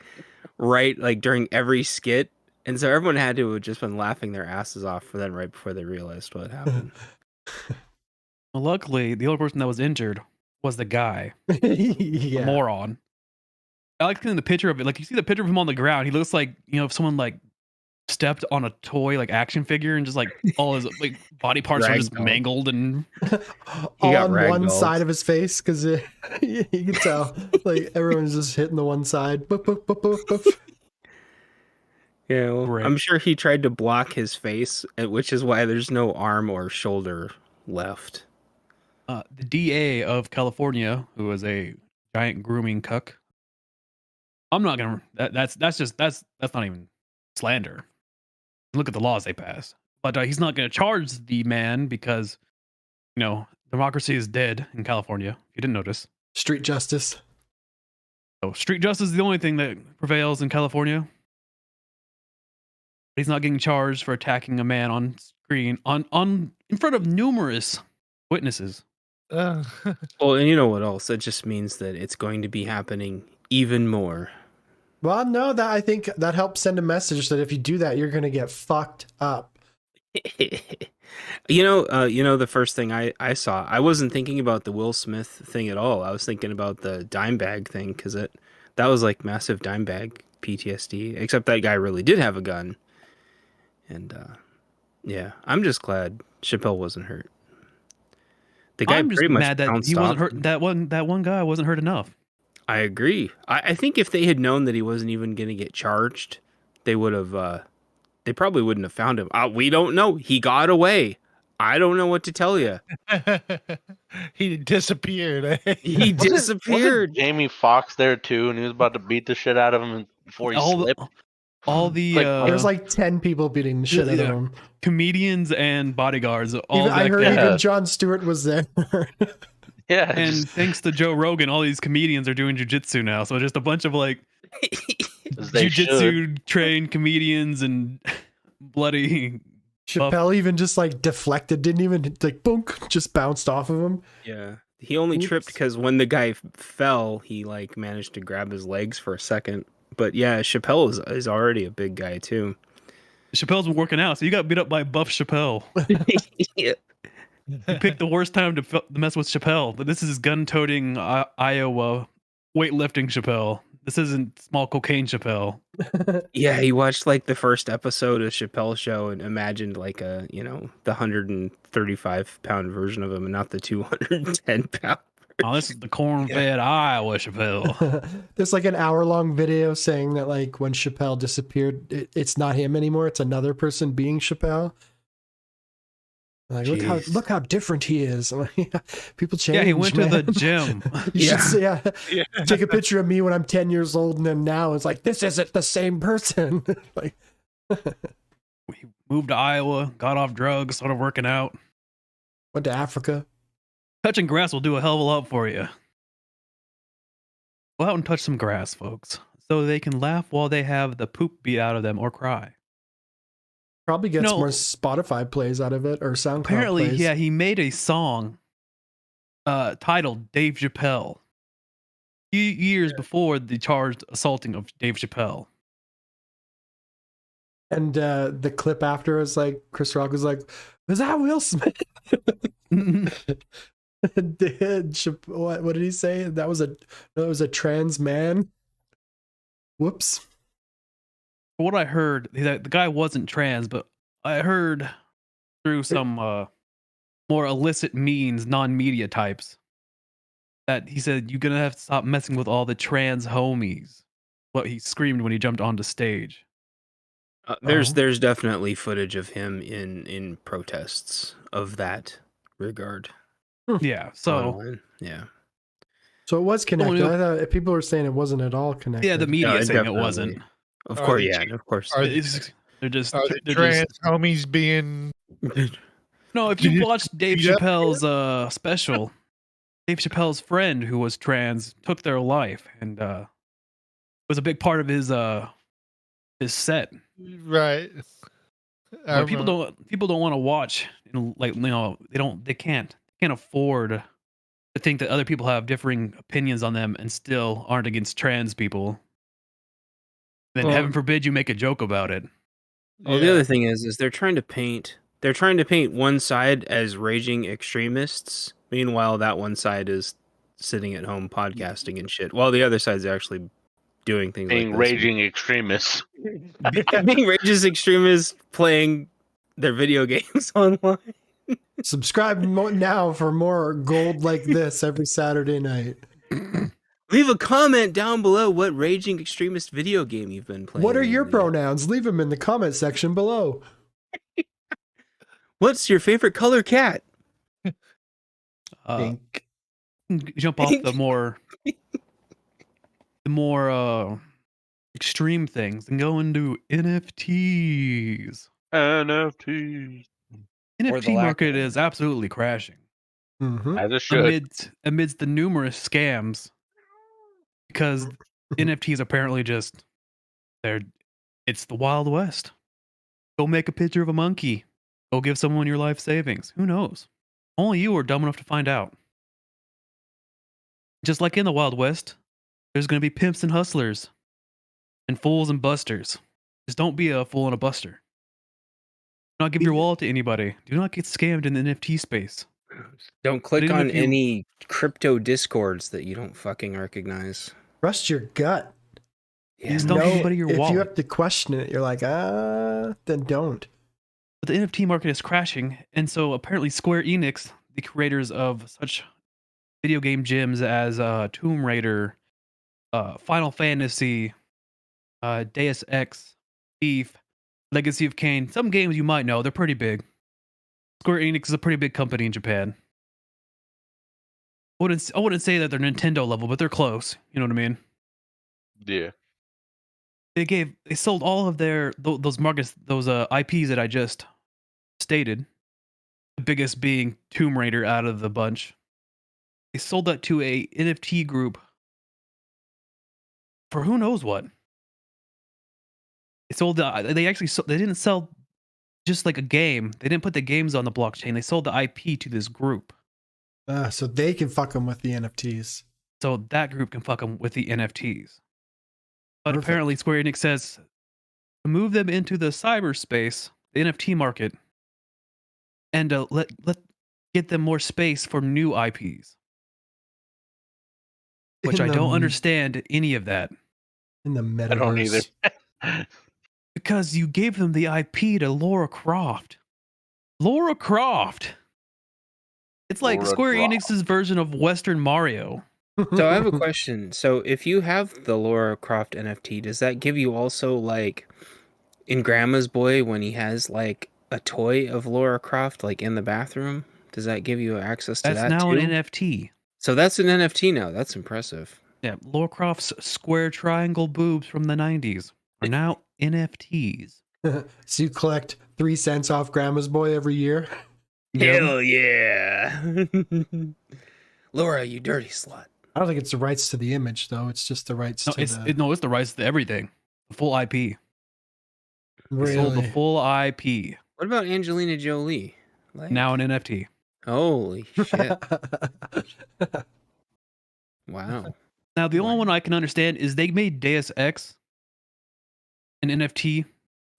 right, like during every skit, and so everyone had to have just been laughing their asses off for that right before they realized what happened. Well, luckily, the only person that was injured was the guy. Yeah. The moron. I like seeing the picture of it. Like, you see the picture of him on the ground. He looks like, if someone like stepped on a toy like action figure and just like all his like body parts are just mangled and all on one side of his face, because you can tell like everyone's just hitting the one side. Boop, boop, boop, boop, boop. Yeah, well, I'm sure he tried to block his face, which is why there's no arm or shoulder left. The DA of California, who was a giant grooming cuck. I'm not gonna. That's not even slander. Look at the laws they passed. But he's not gonna charge the man because, democracy is dead in California. If you didn't notice, street justice. So street justice is the only thing that prevails in California. He's not getting charged for attacking a man on screen in front of numerous witnesses. Well, and you know what else? That just means that it's going to be happening even more. Well, no, that I think that helps send a message that if you do that, you're going to get fucked up. The first thing I saw, I wasn't thinking about the Will Smith thing at all. I was thinking about the dime bag thing, because that was like massive dime bag PTSD, except that guy really did have a gun. And yeah, I'm just glad Chappelle wasn't hurt. The guy I'm just pretty much mad that he wasn't hurt. That one guy wasn't hurt enough. I agree. I think if they had known that he wasn't even going to get charged, they would have. They probably wouldn't have found him. We don't know. He got away. I don't know what to tell you. He disappeared. He disappeared. Wasn't Jamie Foxx there too, and he was about to beat the shit out of him before he slipped. There's like 10 people beating the shit out of him. Comedians and bodyguards. I heard even Jon Stewart was there. Yeah. And thanks to Joe Rogan, all these comedians are doing jujitsu now. So just a bunch of like jujitsu trained comedians and bloody. Chappelle even just like deflected, didn't even like boonk, just bounced off of him. Yeah. He only tripped because when the guy fell, he like managed to grab his legs for a second. But yeah, Chappelle is already a big guy too. Chappelle's been working out, so you got beat up by Buff Chappelle. Yeah. You picked the worst time to mess with Chappelle. But this is gun-toting Iowa weightlifting Chappelle. This isn't small cocaine Chappelle. Yeah, he watched like the first episode of Chappelle's Show and imagined like the 135-pound version of him and not the 210-pound. Oh, this is the corn-fed Iowa Chappelle. There's like an hour-long video saying that like when Chappelle disappeared, it's not him anymore. It's another person being Chappelle. Like look how different he is. People change. Yeah, he went man. to the gym. You should take a picture of me when I'm 10 years old, and then now it's like this isn't the same person. Like he moved to Iowa, got off drugs, started working out. Went to Africa. Touching grass will do a hell of a lot for you. Go out and touch some grass, folks, so they can laugh while they have the poop beat out of them or cry. Probably gets more Spotify plays out of it or SoundCloud Apparently, plays. yeah, he made a song titled Dave Chappelle. A few years before the charged assaulting of Dave Chappelle. And the clip after is like Chris Rock was like, "Was that Will Smith?" What did he say? That was a trans man. Whoops. What I heard, the guy wasn't trans, but I heard through some more illicit means, non-media types, that he said you're gonna have to stop messing with all the trans homies. What he screamed when he jumped onto stage. There's definitely footage of him in protests of that regard. Yeah. So online. Yeah. So it was connected. I thought people were saying it wasn't at all connected. Yeah, the media saying it wasn't. Of course, of course. They're just trans homies being. No, if you watched Dave Chappelle's special, Dave Chappelle's friend who was trans took their life, and was a big part of his set. Right. But people don't want to watch, they can't afford to think that other people have differing opinions on them and still aren't against trans people. Then heaven forbid you make a joke about it. Well, the other thing is they're trying to paint one side as raging extremists. Meanwhile, that one side is sitting at home podcasting and shit, while the other side's actually doing things being like this. raging extremists. Being raging extremists playing their video games online. Subscribe now for more gold like this every Saturday night. Leave a comment down below what raging extremist video game you've been playing. What are your pronouns? Leave them in the comment section below. What's your favorite color cat? Pink. Jump off the more extreme things and go into NFTs. NFT market is absolutely crashing. Mm-hmm. As it should. Amidst the numerous scams, because NFTs apparently it's the Wild West. Go make a picture of a monkey. Go give someone your life savings. Who knows? Only you are dumb enough to find out. Just like in the Wild West, there's going to be pimps and hustlers and fools and busters. Just don't be a fool and a buster. Do not give your wallet to anybody. Do not get scammed in the NFT space. Don't click on any crypto discords that you don't fucking recognize. Trust your gut. Yeah, don't give anybody your wallet. If you have to question it, you're like, then don't. But the NFT market is crashing, and so apparently Square Enix, the creators of such video game gems as Tomb Raider, Final Fantasy, Deus Ex, Thief, Legacy of Kain, some games you might know, they're pretty big. Square Enix is a pretty big company in Japan. I wouldn't say that they're Nintendo level, but they're close. You know what I mean? Yeah. They sold all of those markets, those IPs that I just stated. The biggest being Tomb Raider out of the bunch. They sold that to a NFT group for who knows what. They didn't sell just like a game. They didn't put the games on the blockchain. They sold the IP to this group. So they can fuck them with the NFTs. So that group can fuck them with the NFTs. But apparently Square Enix says to move them into the cyberspace, the NFT market, and let get them more space for new IPs. Which I don't understand any of that. In the metaverse. I don't either. Because you gave them the IP to Lara Croft. Lara Croft. It's like Lara Square Croft. Enix's version of Western Mario. So I have a question. So if you have the Lara Croft NFT, does that give you also like in Grandma's Boy when he has like a toy of Lara Croft like in the bathroom? Does that give you access to That's that now too? an NFT. So that's an NFT now. That's impressive. Yeah, Lara Croft's square triangle boobs from the 90s are now NFTs. So you collect 3 cents off Grandma's Boy every year? Hell yeah. Laura, you dirty slut. I don't think it's the rights to the image, though. It's just the rights No, to it's the... it's the rights to everything. The full IP. They sold the Really? full IP. What about Angelina Jolie? Like, Now an NFT. holy shit. Wow. Now, the only one I can understand is they made Deus Ex an NFT,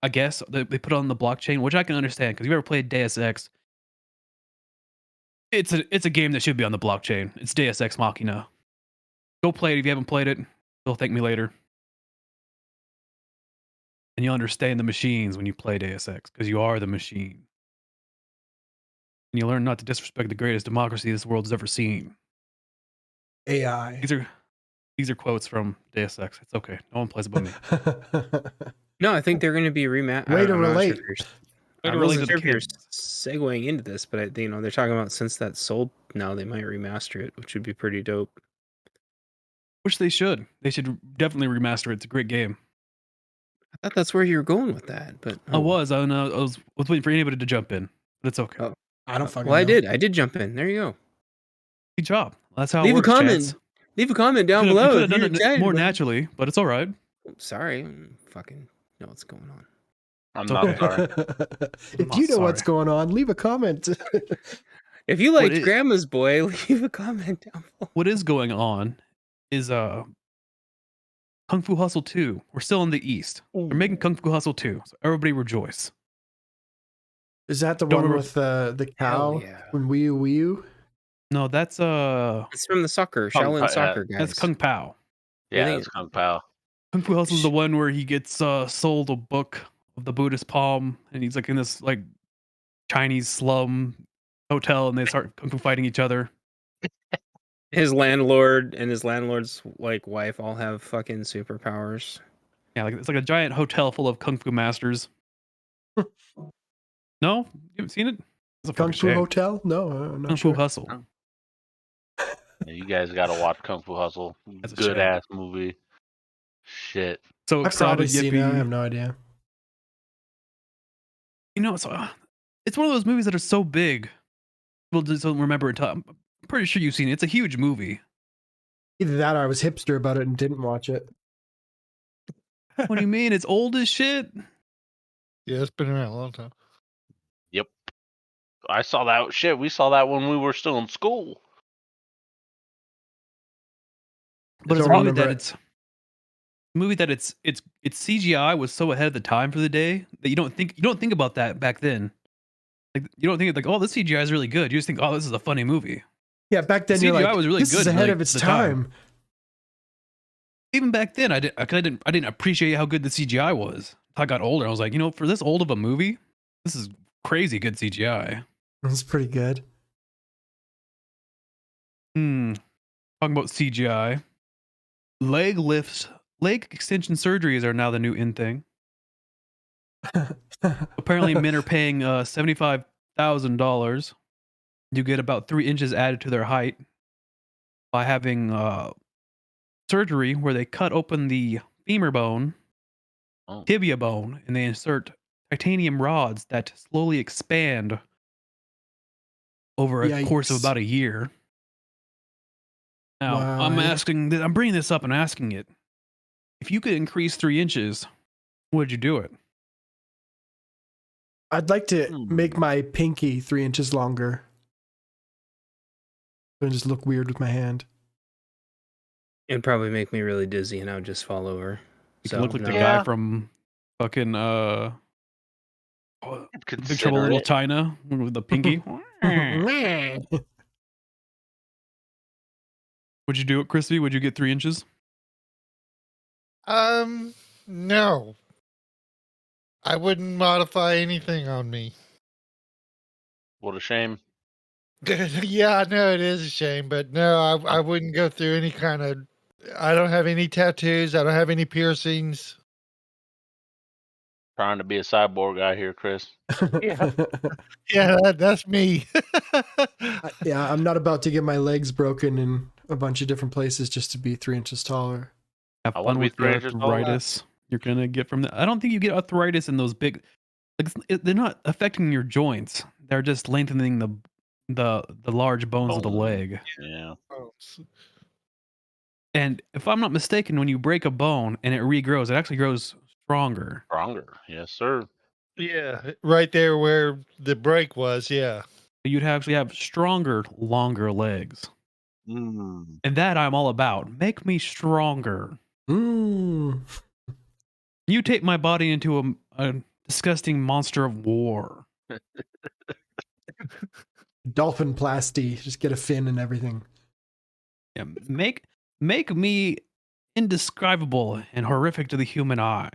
I guess. They put it on the blockchain, which I can understand because if you ever played Deus Ex, it's a game that should be on the blockchain. It's Deus Ex Machina. Go play it if you haven't played it. You'll thank me later. And you'll understand the machines when you play Deus Ex because you are the machine. And you learn not to disrespect the greatest democracy this world has ever seen. AI. These are quotes from Deus Ex. It's okay. No one plays above me. No, I think they're going to be remastered. Way to relate. Way I to relate wasn't to sure the if you're kids. segueing into this, but they're talking about since that's sold now, they might remaster it, which would be pretty dope. Which they should. They should definitely remaster it. It's a great game. I thought that's where you were going with that, but I was waiting for anybody to jump in, but it's okay. Oh. I don't fucking Well, know. I did jump in. There you go. Good job. That's how Leave it works, a comment. chats. Leave a comment down You below. could if have you're done it excited more about it. naturally, but it's all right. Sorry, fucking know what's going on. I'm not sorry. If you know what's going on, leave a comment. If you liked What Grandma's Boy, leave a comment down below. What is going on is Kung Fu Hustle 2. We're still in the East. They're making Kung Fu Hustle 2. So everybody rejoice. Is that the Don't one remember- with the cow? yeah. When Wii U? No, that's It's from the Kung Shaolin Pao, soccer guys. that's Kung Pao. Yeah, think- it's Kung Pao. Kung Fu Hustle is the one where he gets sold a book of the Buddhist palm, and he's like in this like Chinese slum hotel, and they start kung fu fighting each other. His landlord and his landlord's like wife all have fucking superpowers. Yeah, like it's like a giant hotel full of kung fu masters. No, you haven't seen it? It's a Kung fucking Fu shame. Hotel? No, I'm not Kung sure. Fu Hustle. Yeah, you guys got to watch Kung Fu Hustle. That's a Good shame. ass movie. Shit. So I've probably excited, seen it. I yippee. have no idea. You know, it's one of those movies that are so big, people just don't remember it. I'm pretty sure you've seen it. It's a huge movie. Either that or I was hipster about it and didn't watch it. What do you mean? It's old as shit. Yeah, it's been around a long time. Yep. I saw that shit. We saw that when we were still in school. But it's a don't movie remember that it. its CGI was so ahead of the time for the day that you don't think about that back then. Like you don't think like, oh, this CGI is really good. You just think, oh, this is a funny movie. Yeah, back then The you're CGI like, was really this good is for, ahead like, of its the time. Even back then, I didn't appreciate how good the CGI was. I got older. I was like, you know, for this old of a movie, this is crazy good CGI. It's pretty good. Talking about CGI, leg extension surgeries are now the new in thing. Apparently, men are paying $75,000. You get about 3 inches added to their height by having surgery where they cut open the femur bone, tibia bone, and they insert titanium rods that slowly expand over a course of Yikes. about a year. Now, Wow. I'm bringing this up and asking it. If you could increase 3 inches, would you do it? I'd like to make my pinky 3 inches longer. And just look weird with my hand. It'd probably make me really dizzy and I would just fall over. You So, could look like the no. guy from fucking Big Trouble in Little China with the pinky. Would you do it, Crispy? Would you get 3 inches? No. I wouldn't modify anything on me. What a shame. Yeah, I know it is a shame, but no, I wouldn't go through any kind of. I don't have any tattoos. I don't have any piercings. Trying to be a cyborg out here, Chris. Yeah, yeah, that's me. Yeah, I'm not about to get my legs broken in a bunch of different places just to be 3 inches taller. Have I wanna fun be with the 3 inches taller. arthritis you're gonna get from that. I don't think you get arthritis in those big. Like, they're not affecting your joints. They're just lengthening the large bones of the leg. Yeah. And if I'm not mistaken, when you break a bone and it regrows, it actually grows stronger. Stronger. Yes, sir. Yeah, right there where the break was. Yeah. You'd actually have stronger, longer legs. Mm. And that I'm all about. Make me stronger. Mm. You take my body into a disgusting monster of war. Dolphin plasty. Just get a fin and everything. Yeah, make me indescribable and horrific to the human eye.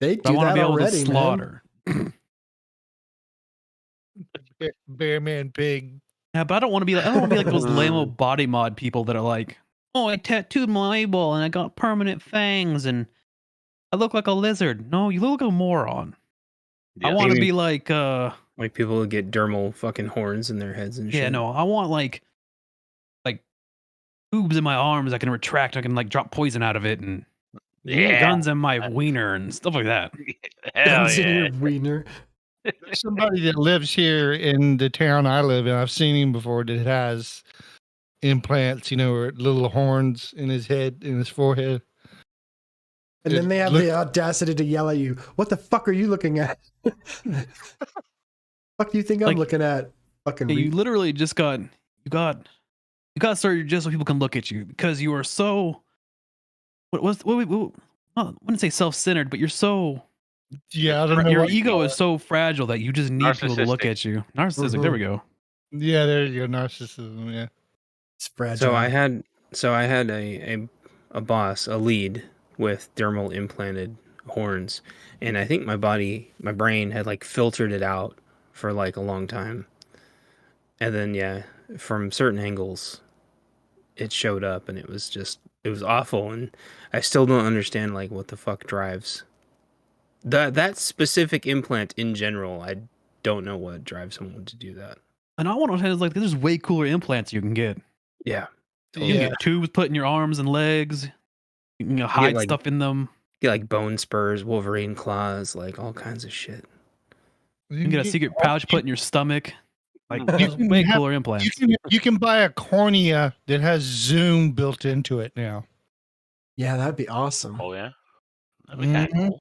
They I do want to that be able already, to man. slaughter. Bear man pig. Yeah, but I don't want to be like those lame body mod people that are like, oh, I tattooed my eyeball and I got permanent fangs and I look like a lizard. No, you look like a moron. I want to be like people who get dermal fucking horns in their heads and shit. yeah, no, I want like tubes in my arms I can retract. I can like drop poison out of it and guns in my wiener and stuff like that. Guns in your wiener. There's somebody that lives here in the town I live in. I've seen him before that has implants, or little horns in his head, in his forehead. And then they have the audacity to yell at you. What the fuck are you looking at? Fuck do you think I'm looking at? Fucking you literally just got started just so people can look at you because you are so I wouldn't say self-centered, but you're so I don't know your what ego is so fragile that you just need people to look at you. Narcissistic. There we go. Yeah, there you go. Narcissism. Yeah, it's fragile. So I had a boss, a lead with dermal implanted horns, and I think my brain had like filtered it out for like a long time, and then from certain angles it showed up and it was awful, and I still don't understand like what the fuck drives that specific implant in general. I don't know what drives someone to do that. And I want to say is like there's way cooler implants you can get. Yeah. You can get tubes put in your arms and legs. You can hide stuff in them. Get like bone spurs, Wolverine claws, like all kinds of shit. You can get a secret pouch put in your stomach. Like way cooler implants. You can buy a cornea that has Zoom built into it now. Yeah, that'd be awesome. Oh yeah, that'd be kind of cool.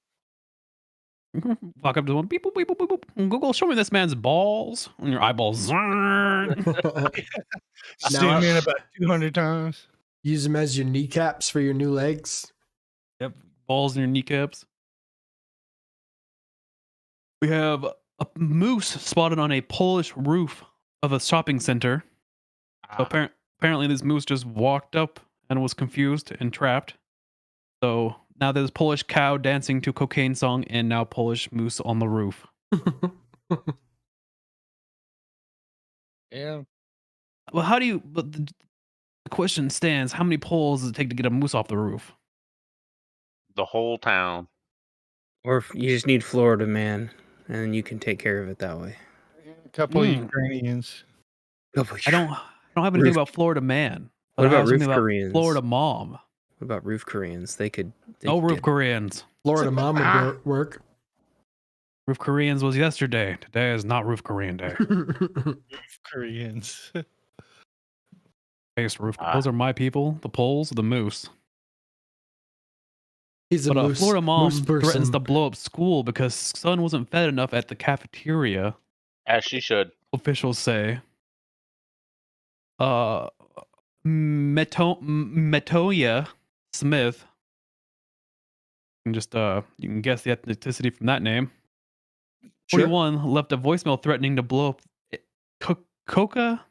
Walk up to one, beep, boop, beep, boop, beep, boop. Google, show me this man's balls. And your eyeballs. Zoom in about 200 times. Use them as your kneecaps for your new legs. Yep, balls in your kneecaps. We have a moose spotted on a Polish roof of a shopping center. So apparently this moose just walked up and was confused and trapped. So now there's Polish cow dancing to cocaine song and now Polish moose on the roof. Yeah. Well, but the question stands, how many poles does it take to get a moose off the roof? The whole town. Or if you just need Florida man, and you can take care of it that way. A couple of Ukrainians. I don't have anything about Florida man. What about roof Koreans? Florida mom. What about roof Koreans? They could roof Koreans. Florida mom would work. Roof Koreans was yesterday. Today is not Roof Korean day. Roof Koreans. Those are my people. The Poles, the moose. He's a moose. Florida mom moose threatens to blow up school because son wasn't fed enough at the cafeteria. As she should. Officials say. Metoya Smith. You can guess the ethnicity from that name. 41 left a voicemail threatening to blow up Coca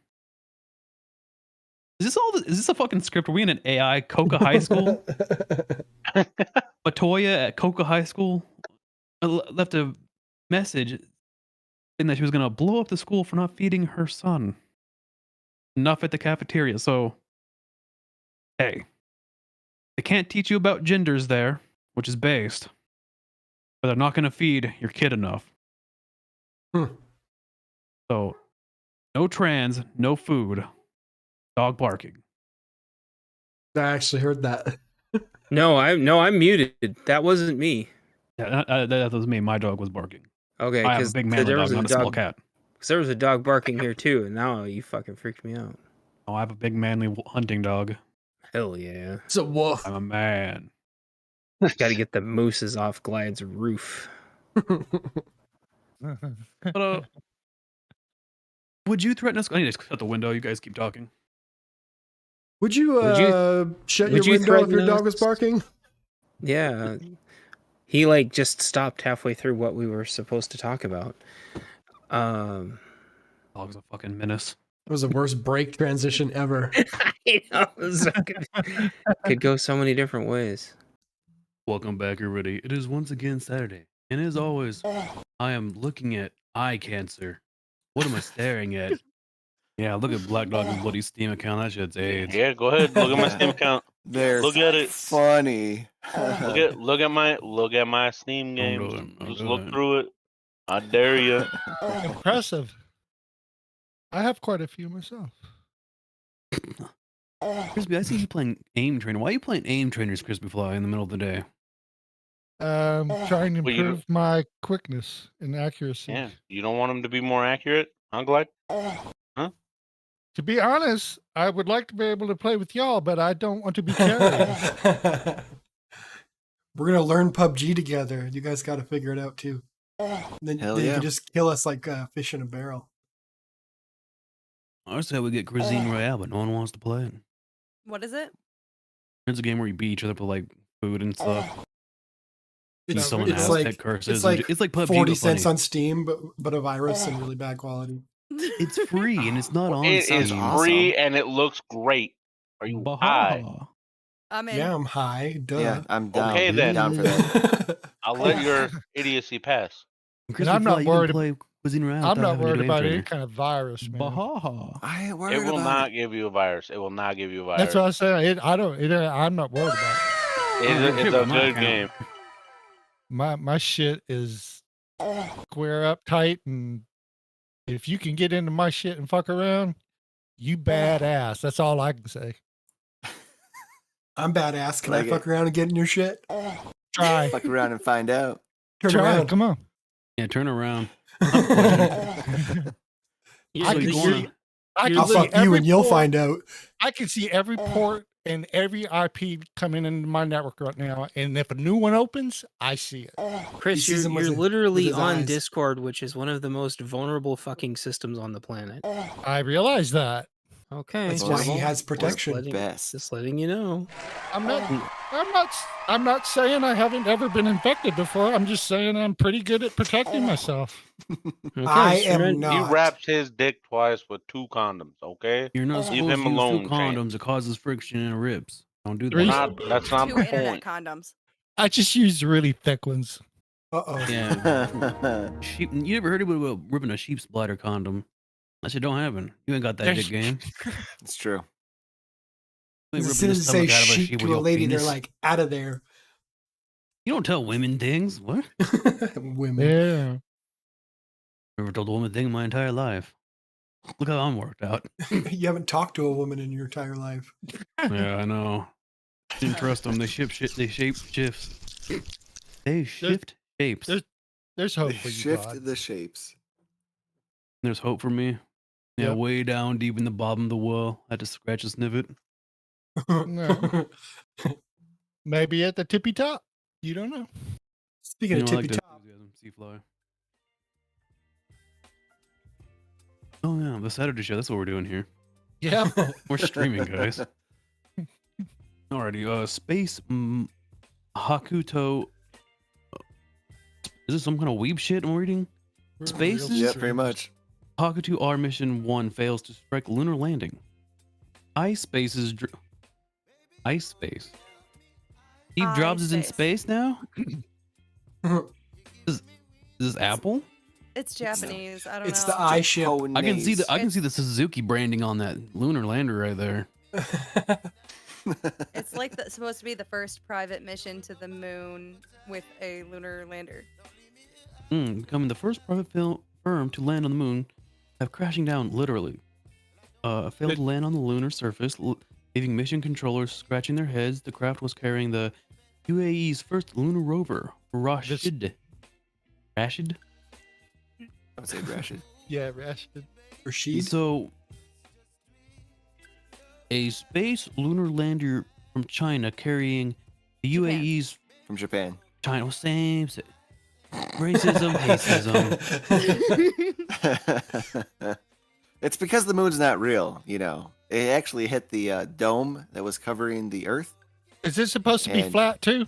Is this a fucking script? Are we in an AI Coca High School? Latoya at Coca High School left a message saying that she was gonna blow up the school for not feeding her son enough at the cafeteria. So, hey, they can't teach you about genders there, which is based, but they're not gonna feed your kid enough. So, no trans, no food, dog barking. I actually heard that. No, I'm muted. That wasn't me. Yeah, that was me. My dog was barking. Okay, I have a because big manly dog, not a small cat. Because there was a dog barking here too, and now you fucking freaked me out. Oh, I have a big manly hunting dog. Hell yeah. It's a wolf. I'm a man. Got to get the mooses off Glide's roof. But, would you threaten us? I need to shut the window. You guys keep talking. Would you shut your window if your dog was barking? Yeah. He like just stopped halfway through what we were supposed to talk about. Dog's a fucking menace. It was the worst break transition ever. I know, could go so many different ways. Welcome back, everybody. It is once again Saturday, and as always, I am looking at eye cancer. What am I staring at? Yeah, look at Blackdog's bloody Steam account. That shit's AIDS. Yeah, go ahead. Look at my Steam account. Look at it. Funny. look at my Steam games. Just look through it. I dare you. Impressive. I have quite a few myself. Crispy, I see you playing Aim Trainer. Why are you playing Aim Trainers, Crispy Fly, in the middle of the day? Trying to improve my quickness and accuracy. Yeah, you don't want them to be more accurate? I'm glad. Huh? To be honest, I would like to be able to play with y'all, but I don't want to be carried. We're gonna learn PUBG together. You guys got to figure it out too. Then you can just kill us like fish in a barrel. I said we get Cuisine Royale, but no one wants to play it. What is it? It's a game where you beat each other for like food and stuff. It's like it's like PUBG, 40 cents on Steam, but a virus and really bad quality. It's free and it's not on. It is free and it looks great. Are you high? I'm in. Yeah, I'm high. Duh. Yeah, I'm down. Okay then. Down for that. I'll let your idiocy pass. And I'm not worried. I'm not worried about any kind of virus, man. I ain't worried It will about not give you a virus. It will not give you a virus. That's what I'm saying. I'm not worried about it. It's a good game. My shit is square up tight, and if you can get into my shit and fuck around, you badass. That's all I can say. I'm badass. Can I fuck around and get in your shit? Try. Fuck around and find out. Turn around. Come on. Yeah, turn around. I'll fuck you and you'll find out. I can see every port and every IP coming into my network right now, and if a new one opens, I see it. Chris, you're literally on Discord, which is one of the most vulnerable fucking systems on the planet. I realize that. Okay, That's why he has protection. Just letting you know. I'm not saying I haven't ever been infected before. I'm just saying I'm pretty good at protecting myself. Okay, I am not. He wrapped his dick twice with 2 condoms. Okay, You're not supposed leave him to use alone. 2 condoms. It causes friction in the ribs. Don't do that. That's not 2 the internet point. condoms. I just use really thick ones. Yeah. Sheep. You ever heard about ripping a sheep's bladder condom? That shit don't happen. You ain't got that dick game. It's true. As soon as you say sheep to a lady, they're like, out of there. You don't tell women things. What? Women. Yeah. Never told a woman thing in my entire life. Look how I'm worked out. You haven't talked to a woman in your entire life. Yeah, I know. Didn't trust them. They ship shit. They shape shifts. They shift shapes. There's hope for you, Shift God. the shapes. There's hope for me. Yeah, Yep. way down deep in the bottom of the well. I had to scratch a snippet. No. Maybe at the tippy top. You don't know. Speaking of tippy top. Seafly. Oh yeah, the Saturday show. That's what we're doing here. Yeah. We're streaming, guys. Alrighty. Space Hakuto. Is this some kind of weeb shit I'm reading? Space? Yeah, pretty much. Hakuto R Mission 1 fails to strike lunar landing. Ice Space is Ice Space. Steve Jobs is in space now. is this Apple? It's Japanese. I don't know. It's the I ship. I can see the Suzuki branding on that lunar lander right there. It's like supposed to be the first private mission to the moon with a lunar lander. Becoming the first private firm to land on the moon, have crashing down literally. Failed to land on the lunar surface, leaving mission controllers scratching their heads. The craft was carrying the UAE's first lunar rover, Rashid. Rashid? I would say Rashid. Yeah, Rashid. Rashid. So, a space lunar lander from China carrying the UAE's from Japan. China, same. Racism, hateism. It's because the moon's not real, you know. It actually hit the dome that was covering the Earth. Is this supposed to be flat too?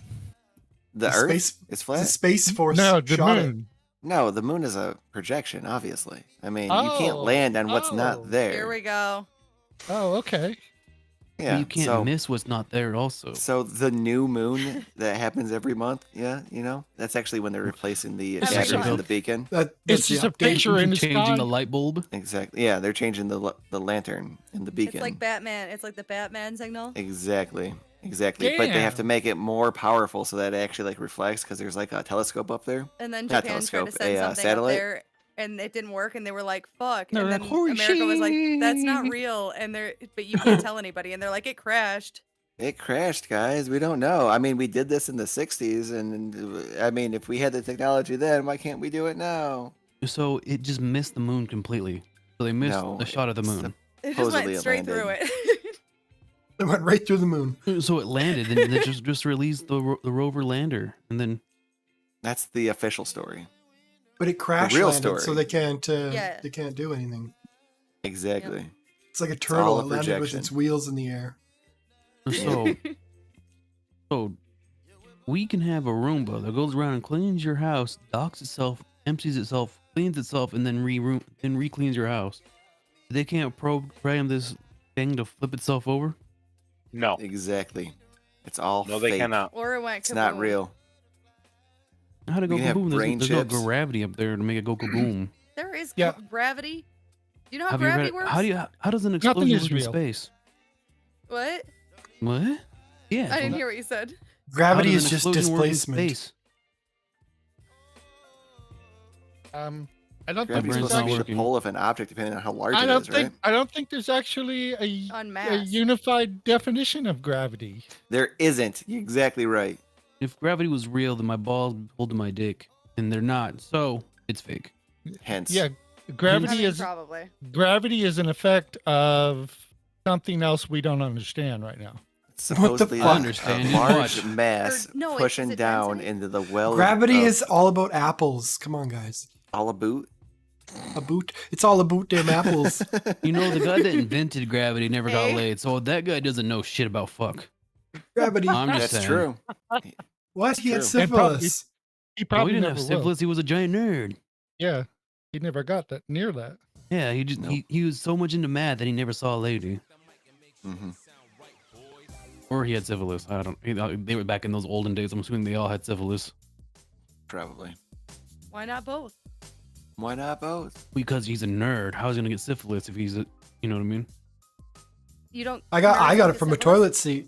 The Earth is flat? The Space Force No, the shot moon. it. No, the moon is a projection, obviously. I mean, you can't land on what's not there. Here we go. Oh, okay. Yeah, You can't miss what's not there also. So the new moon that happens every month, yeah, you know, that's actually when they're replacing the batteries in the beacon. It's just a picture in the changing sky. the light bulb. Exactly. Yeah, they're changing the lantern in the beacon. It's like Batman. It's like the Batman signal. Exactly. But they have to make it more powerful so that it actually like reflects because there's like a telescope up there. And then Not Japan tried to telescope, send something satellite. up there, and it didn't work, and they were like, "Fuck!" They're And then like, "Holy America was like, "That's not shit." real," but you can't tell anybody, and they're like, "It crashed." It crashed, guys. We don't know. I mean, we did this in the 60s, and I mean, if we had the technology then, why can't we do it now? So it just missed the moon completely. So they missed the shot of the moon. It just went straight through it. It went right through the moon. So it landed, and they just released the rover lander, and then that's the official story. But it crash real landed, story. so they can't. Yeah. They can't do anything. Exactly. It's like a all turtle a that landed with projection. its wheels in the air. So we can have a Roomba that goes around and cleans your house, docks itself, empties itself, cleans itself, and then re-cleans your house. They can't program this thing to flip itself over? No. Exactly. It's all No, they fake. cannot. Or it went It's not kaboom. real. How to go We can have kaboom? brain There's no chips. gravity up there to make it go kaboom. There is Yeah. gravity. Do you know how Have you gravity read, works? how does an explosion is work in real. space? What? What? Yeah. I didn't hear what you said. Gravity How is does an just explosion work in displacement. space? I don't think Gravity's brain's there's supposed to be actually, the pull of an object depending on how large I it don't is, think right? I don't think there's actually a Unmasked. unified definition of gravity. There isn't. You're exactly right. If gravity was real, then my balls would hold to my dick, and they're not, so it's fake. Hence. Yeah, I gravity mean, is probably. gravity is an effect of something else we don't understand right now. Supposedly fuck? Understand a it. large Watch. mass Or- no, is pushing it down density? into the well. Gravity of is all about apples. Come on, guys. all a boot. A boot. It's all about them apples. You know, the guy that invented gravity never got Hey. laid, so that guy doesn't know shit about fuck. Gravity. I'm just That's saying. true. What? He had True. And probably- syphilis. He Well, probably he didn't never have will. syphilis. He was a giant nerd. Yeah, he never got that near that. Yeah, he just he was so much into math that he never saw a lady. hmm Or he had syphilis. I don't. They were back in those olden days. I'm assuming they all had syphilis Probably. Why not both? Why not both? because he's a nerd. How's he gonna get syphilis if he's a? You know what I mean? You don't. I got nerds it get from a syphilis? toilet seat.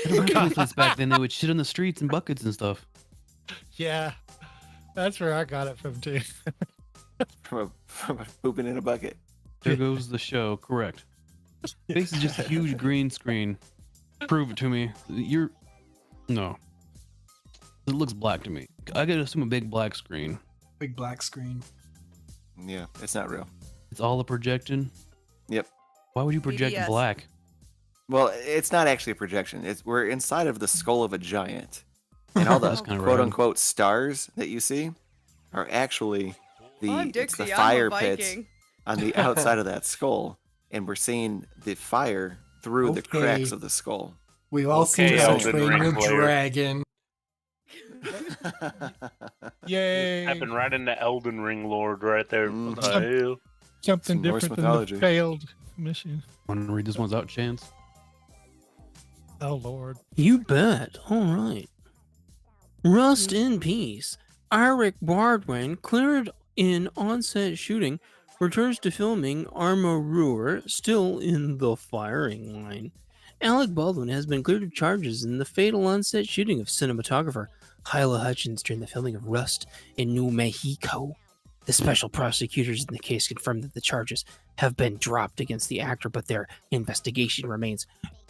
They don't have syphilis back then. They would shit on the streets and buckets and stuff. Yeah, that's where I got it from too. From a pooping in a bucket. There goes the show. Correct. Face is just a huge green screen. Prove it to me. You're no. It looks black to me. I gotta assume a big black screen. Big black screen. Yeah, it's not real. It's all a projection. Yep. Why would you project BBS. black? Well, it's not actually a projection. We're inside of the skull of a giant, and all the That's kinda quote rad. unquote stars that you see are actually I'm it's Dixie. the I'm a fire pits Viking. on the outside of that skull, and we're seeing the fire through the cracks Okay. of the skull. We've all seen how to Elden train Ring your player. dragon. Yay! Happened right into Elden Ring Lord right there. What the hell? Something Some Norse different than mythology. the Miss you. Want to read this one's out, Chance? Oh Lord. You bet. All right. Rust in peace. Eric Baldwin, cleared in on-set shooting, returns to filming Armorer, still in the firing line. Alec Baldwin has been cleared of charges in the fatal on-set shooting of cinematographer Hyla Hutchins during the filming of Rust in New Mexico. The special prosecutors in the case confirmed that the charges have been dropped against the actor, but their investigation remains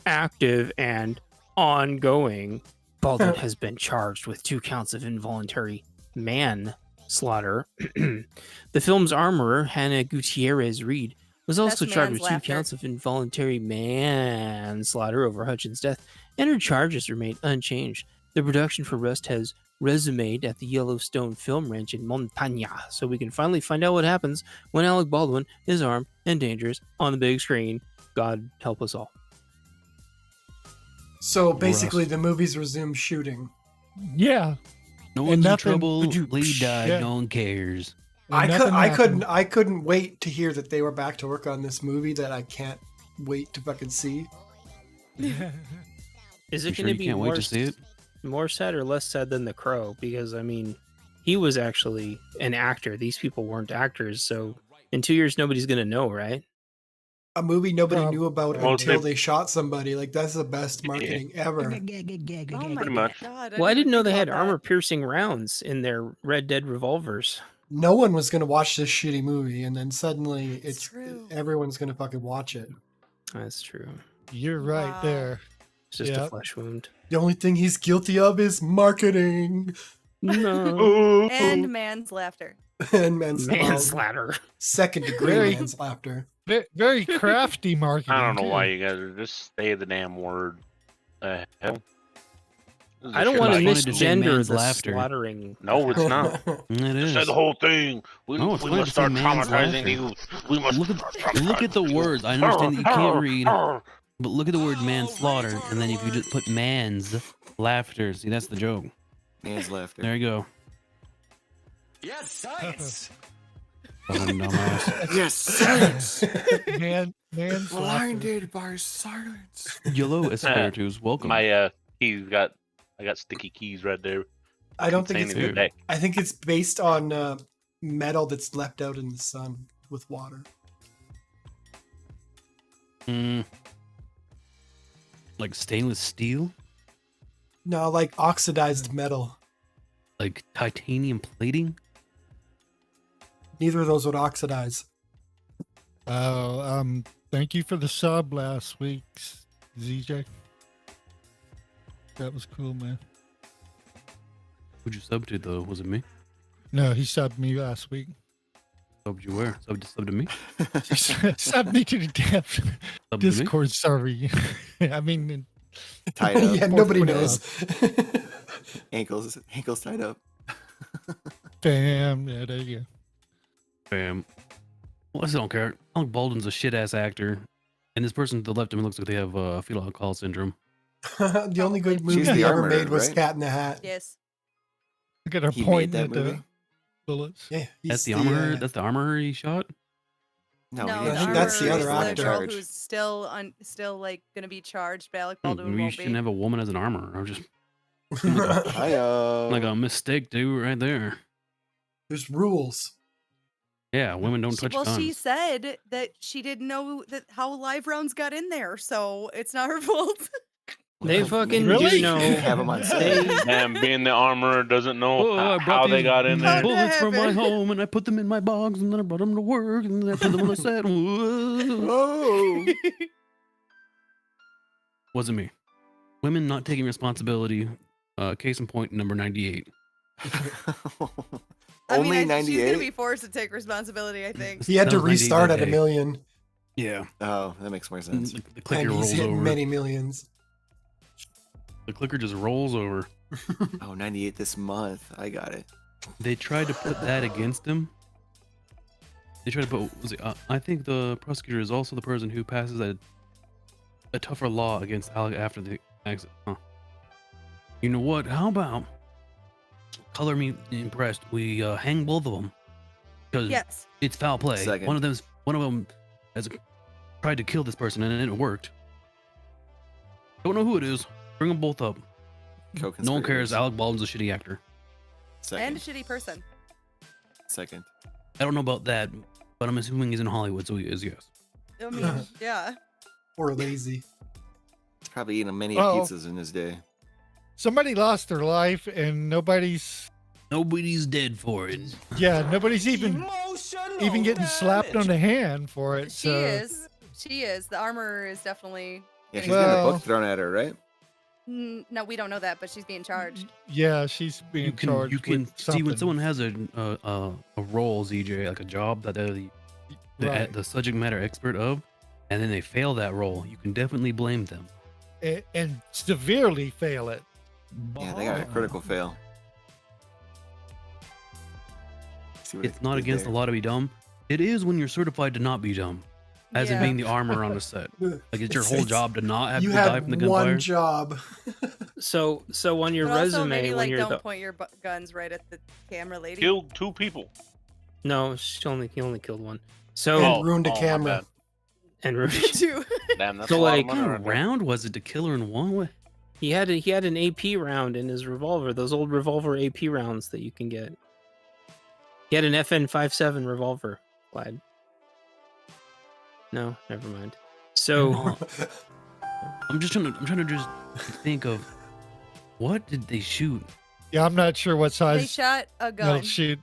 active and ongoing. Baldwin has been charged with 2 counts of involuntary manslaughter. The film's armorer, Hannah Gutierrez Reed, was also charged with 2 counts of involuntary manslaughter over Hutchins' death, and her charges remain unchanged. The production for Rust has resumed at the Yellowstone Film Ranch in Montana, so we can finally find out what happens when Alec Baldwin is armed and dangerous on the big screen. God help us all. So basically, the movie's resumed shooting. Yeah. No one's in trouble. Lady died. No one cares. I couldn't wait to hear that they were back to work on this movie that I can't wait to fucking see. Is it You going sure to be you can't wait more, to see it? more sad or less sad than The Crow? Because, I mean, he was actually an actor. These people weren't actors, so in 2 years, nobody's going to know, right? A movie nobody knew about well, until they- they shot somebody. Like, that's the best marketing ever. Pretty much. Well, I didn't know they had armor-piercing rounds in their Red Dead revolvers. No one was going to watch this shitty movie, and then suddenly everyone's going to fucking watch it. That's true. You're right there. It's just a flesh wound. The only thing he's guilty of is marketing. No. And man's laughter. And manslaughter. Second degree Very- manslaughter. Very crafty marketing. I don't know too. why you guys are just say the damn word. Hell. This is I don't shit want to like- misgender the slaughtering. No, it's not. It is. Say the whole thing. We, No, it's we fine must to start say man's traumatizing the laughter. youth. We must Look at the words. I understand that you can't read, but look at the word manslaughter, and then if you just put man's laughter, see, that's the joke. Man's laughter. There you go. Yes, science. Fucking dumbass. Yes, science. Man's Blinded by silence. Yellow Espiritus, welcome. My keys got. I got sticky keys right there. I don't think Saying it's in the deck. I think it's based on metal that's left out in the sun with water. Like stainless steel? No, like oxidized metal. Like titanium plating? Neither of those would oxidize. Oh, thank you for the sub last week, ZJ. That was cool, man. Who'd you sub to, though? Was it me? No, he subbed me last week. Subbed you where? Sub to me? Subbed me to the damn to me? Discord server. I mean, Tied up. Yeah, nobody knows. ankles tied up. Bam. Yeah, there you go. Bam. Well, I still don't care. Alec Baldwin's a shit-ass actor. And this person to the left of me looks like they have fetal alcohol syndrome. The only good movie the he ever armorer, made was right? Cat in the Hat. Yes. Look at her He made pointing that at the movie? bullets. Yeah, That's the armor. That's the armor he shot. No, No, he the didn't I think shoot that's him. the armorer other is actor. girl Charge. who's still like gonna be charged, but Alec Hmm, Baldwin we won't shouldn't be. have a woman as an armor. I was just Hi-yo. like a mistake, dude, right there. There's rules. Yeah, women don't touch Well, guns. she said that she didn't know that how live rounds got in there, so it's not her fault. They fucking Really? do know. Have him on They, set. And being the armorer doesn't know Oh, I brought how they these got in there. bullets from my happened? home, and I put them in my box, and then I brought them to work, and then I put them on the set. Whoa. Oh. Wasn't me. Women not taking responsibility. Case in point, number 98. Only she's gonna 98? be forced to take responsibility. I think. He had That to was 98 restart that at a day. million, Yeah. Oh, that makes more sense. The clicker and he's rolls hit over. many millions. The clicker just rolls over. Oh, 98 this month. I got it. They tried to put that against him. They tried to put. Was it, I think the prosecutor is also the person who passes a tougher law against Alec after the accident. Huh. You know what? How about color me impressed? We hang both of them because Yes. it's foul play. Second. One of them has tried to kill this person and it worked. Don't know who it is. Bring them both up. No one cares. Alec Baldwin's a shitty actor. And a shitty person. Second. I don't know about that, but I'm assuming he's in Hollywood, so he is, yes. I mean, yeah. Or lazy. He's probably eaten many Well, pizzas in his day. Somebody lost their life, and nobody's dead for it. Yeah, nobody's even getting slapped on the hand for it. She is. She is. The armor is definitely. Yeah, she's getting a book thrown at her, right? No, we don't know that, but she's being charged. Yeah, she's being charged. You can with see when something. someone has a role, ZJ, like a job that they're Right. the subject matter expert of, and then they fail that role. You can definitely blame them. And severely fail it. Yeah, they got a critical fail. See what It's it not did against there. the law to be dumb. It is when you're certified to not be dumb, as in Yeah. being the armor on the set. Like it's your whole It's- job to not have you people had die from the gunfire. one job. So on your But also resume, maybe when like you're don't the point your guns right at the camera lady. Killed 2 people. no, he only killed one. So And ruined a my camera. bad. and ruined Two. Damn, that's So, a lot like, of money What right kind of there. round was it to kill her in one way? he had an AP round in his revolver. Those old revolver AP rounds that you can get. He had an FN-57 revolver, Glad. No, never mind. So I'm trying to just think of what did they shoot? Yeah, I'm not sure what They size shot a they'll gun. shoot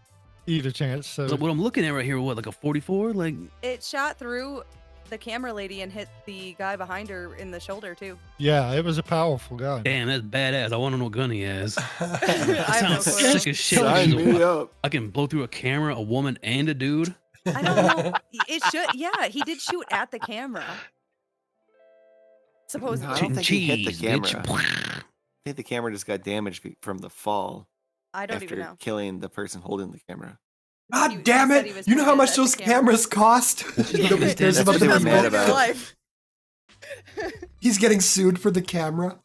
either chance. So So what I'm looking at right here, what, like a 44? Like It shot through the camera lady and hit the guy behind her in the shoulder too. yeah, it was a powerful gun. damn, that's badass. I want to know what gun he has. That I have no sounds clue. sick as shit. Sign me up. I can blow through a camera, a woman, and a dude. I don't know. It should. Yeah, he did shoot at the camera. Supposedly. No, I don't think he hit the Cheese, camera. bitch. I think the camera just got damaged from the fall I don't after even know. killing the person holding the camera. God He damn said he it! was You know how pointed much at those the camera. cameras cost? Nobody cares That's about what the they were people. mad Your about. life. He's getting sued for the camera.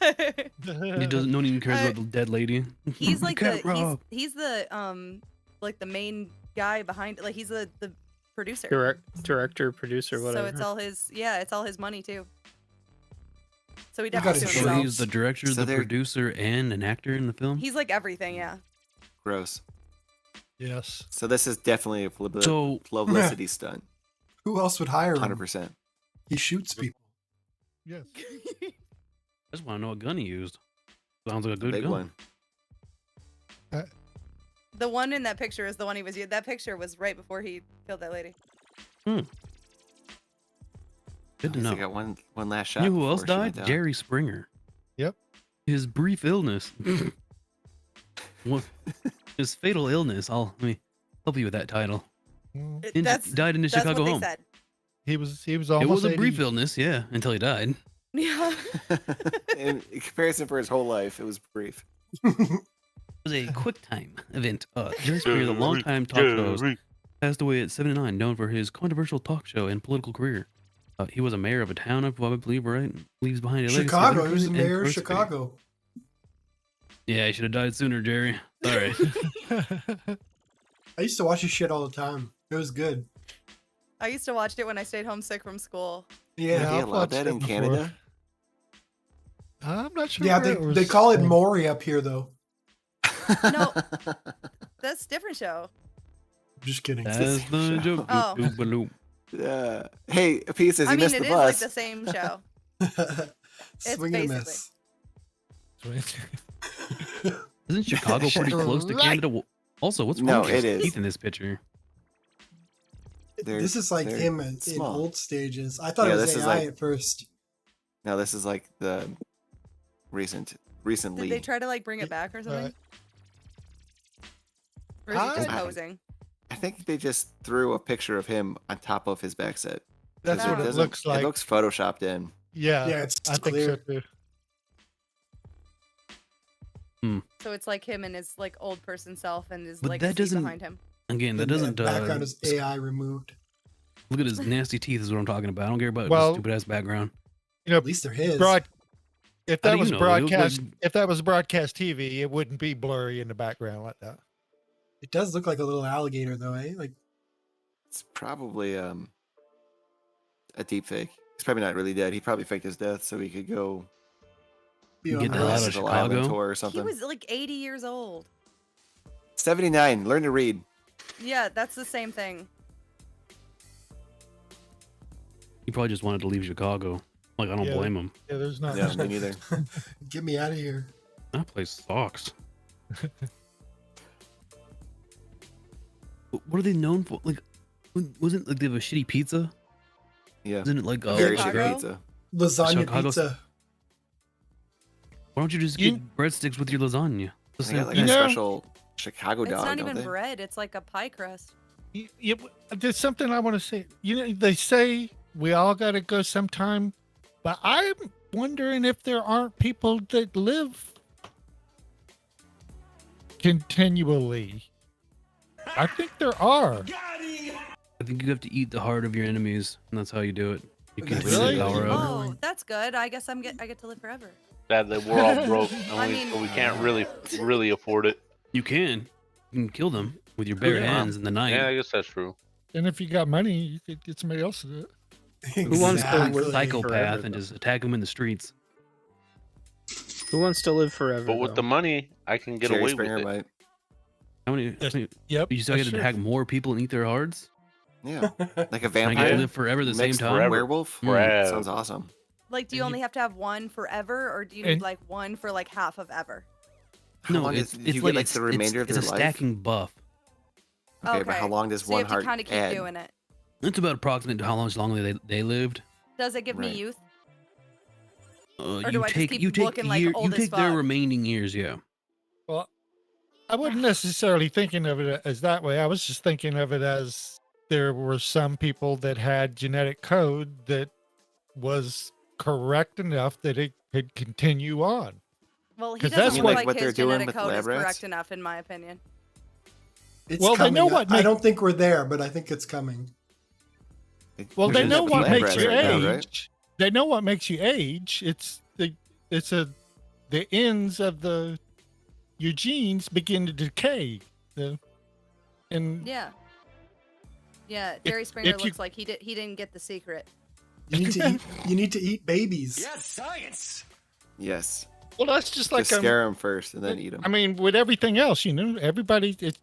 He doesn't. No one even cares about the dead lady. He's like You can't rob. he's the like the main guy behind, like he's the producer. director, producer, whatever. So it's all his, yeah, it's all his money too. So he got definitely his sued So show. himself. he's the director, So the they're- producer, and an actor in the film. He's like everything, yeah. Gross. Yes. So this is definitely a So- publicity stunt. Who else would hire him? 100%. He shoots people. Yes. I just want to know what gun he used. Sounds like a good Big gun. one. The one in that picture is the one he was. That picture was right before he killed that lady. Good to At least know. I got one last shot. You know who else before she went died? down. Jerry Springer. Yep. His brief illness. His fatal illness. Let me help you with that title. Died in his Chicago what home. They said. He was It almost was a 80. brief illness, yeah, until he died. Yeah. In comparison for his whole life, it was brief. It was a quick time event. Jerry Springer, the longtime talk show host, passed away at 79, known for his controversial talk show and political career. He was a mayor of a town, I believe, right? Leaves behind a legacy of Chicago. He was the encouragement and mayor of diversity. Chicago. Yeah, he should have died sooner, Jerry. Sorry. I used to watch his shit all the time. It was good. I used to watch it when I stayed homesick from school. Yeah, Are they I've allowed watched that it in before. Canada? I'm not sure. Yeah, where it they was call it from. Maury up here though. No, that's a different show. Just kidding. That's the joke. Oh. Doop-a-loop. Hey, Pieces, you I mean, missed it the is bus. like the same show. It's Swing and a basically. miss. Isn't Chicago pretty close to Right. Canada? Also, what's No, wrong with his it is. teeth in this picture? This is like they're him in small. old stages. I thought Yeah, it was this is AI like- at first. No, this is like the recently. Did they try to like bring it back or something? Or is he just I- posing? I think they just threw a picture of him on top of his back set. That's 'Cause what it doesn't- looks like. It looks photoshopped in. Yeah, Yeah, it's I think clear. so too. So it's like him and his like old person self and his But like that doesn't- behind him. Again, that And the doesn't. background is AI removed. Look at his nasty teeth. Is what I'm talking about. I don't care about Well- his stupid ass background. You know, At least they're his. if How that do was you know? It looked broadcast, like- if that was broadcast TV, it wouldn't be blurry in the background like that. It does look like a little alligator though, eh? Like It's probably a a deep fake. He's probably not really dead. He probably faked his death so he could go Get the hell out of island Chicago. tour or He something. was like 80 years old. 79. Learn to read. Yeah, that's the same thing. He probably just wanted to leave Chicago. Like, I don't blame him. Yeah, there's not. Yeah, me neither. Get me out of here. That place sucks. What are they known for? Like, wasn't like they have a shitty pizza? Yeah. Isn't it like very like shitty pizza? Lasagna Chicago- pizza. Why don't you just get breadsticks with your lasagna? The They same got like thing. a special Chicago It's dog, not don't even they? bread. It's like a pie crust. There's something I want to say. You know, they say we all got to go sometime, but I'm wondering if there aren't people that live continually. I think there are. I think you have to eat the heart of your enemies, and that's how you do it. You can Really? power up. Oh, that's good. I guess I get to live forever. That we're all broke, and I we, mean- so we can't really afford it. You can kill them with your bare hands in the night. Yeah, I guess that's true. And if you got money, you could get somebody else to do it. Who wants to live Psychopath forever, and though? just attack them in the streets. Who wants to live forever? But with though? the money, I can get Jerry away Springer with it. might. How many? Yep. You still get that's to true. attack more people and eat their hearts? Yeah. Like a And I get to vampire. live forever at the same Mixed time? werewolf. Forever. Sounds awesome. Like, do you only have to have one forever, or do you need And- like one for like half of ever? How No, long it's do it's you like get like the remainder of it's your a life? stacking buff. Okay, but how long does so one you have heart to kind of keep add? doing it. It's about approximate to how long they lived. Does it give Right. me youth? Or do I just keep you take looking like you old as take their fuck? remaining years, yeah. Well, I wasn't necessarily thinking of it as that way. I was just thinking of it as there were some people that had genetic code that was correct enough that it could continue on. Well, he 'Cause doesn't that's look what- like what they're his doing genetic with code is lab rats? correct enough, in my opinion. It's Well, they coming. know what I make- don't think we're there, but I think it's coming. Well, they There's know enough what lab makes rats you right now, age. right? They know what makes you age. The ends of your genes begin to decay. And Yeah. Yeah, Jerry Springer if you- looks like he didn't get the secret. You need to eat babies. Yes, science. Yes. well, that's just like Just scare them first and then eat them. I mean, with everything else,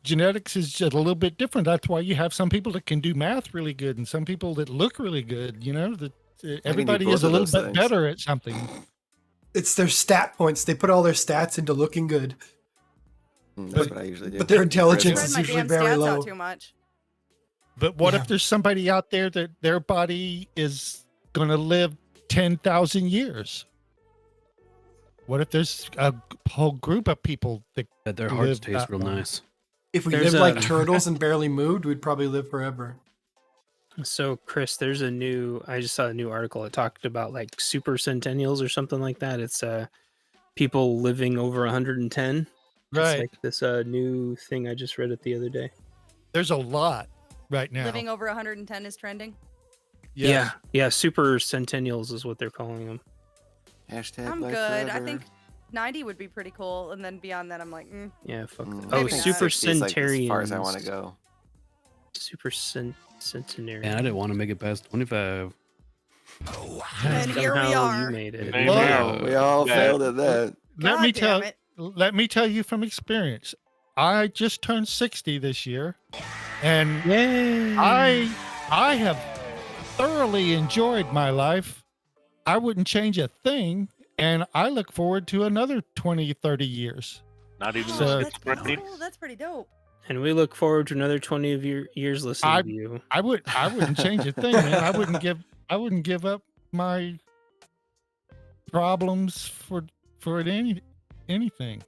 genetics is just a little bit different. That's why you have some people that can do math really good and some people that look really good. Everybody both is a of little those bit things. better at something. It's their stat points. They put all their stats into looking good, That's what I usually do. but their intelligence Spread is my usually damn very stats low. out too much. But what Yeah. if there's somebody out there that their body is going to live 10,000 years? What if there's a whole group of people that Their live hearts taste that real long? nice. If we There's lived like a- turtles and barely moved, we'd probably live forever. So, Chris, I just saw a new article. It talked about like super centennials or something like that. It's people living over 110. Right. It's like this new thing I just read it the other day. There's a lot right now. Living over 110 is trending. Yeah, super centennials is what they're calling them. Hashtag I'm life good. I forever. think 90 would be pretty cool, and then beyond that, I'm like, Yeah, fuck. Mm, that. I Oh, think super 60 is, like, centenarians. as far as I want to go. Super centenarian. And I didn't want to make it past 25. and here we Somehow are. You made it. Well, We all failed at that. God Let me tell you from experience. I just turned 60 this year, and Yay. I have thoroughly enjoyed my life. I wouldn't change a thing, and I look forward to another 20, 30 years. Not even So- the That's 6th pretty grade. cool. That's pretty dope. And we look forward to another 20 of your years listening to you. I wouldn't change a thing, man. I wouldn't give up my problems for anything.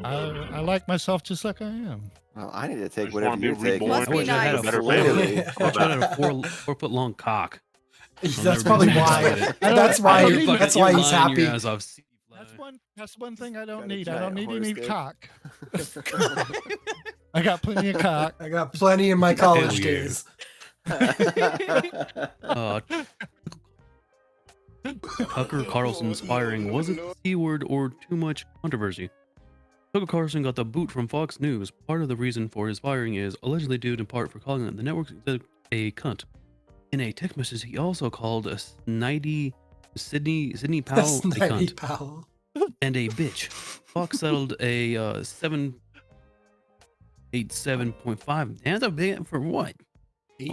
I like myself just like I am. Well, I need to take just whatever wanna be you're taking. reborn. I wish I had a Better four, family. I wish I had a 4-foot long cock. That's probably why. That's why. That's why he's happy. That's one thing I don't Got a need. I giant don't need horse any dick. cock. I got plenty of cock. I got plenty in my college Hell yeah. days. Tucker Carlson's firing wasn't the C word or too much controversy. Tucker Carlson got the boot from Fox News. Part of the reason for his firing is allegedly due in part for calling the network a cunt. In a text message, he also called a Sydney Powell a Snidey cunt Powell. and a bitch. Fox settled a 787.5. That's a big for what?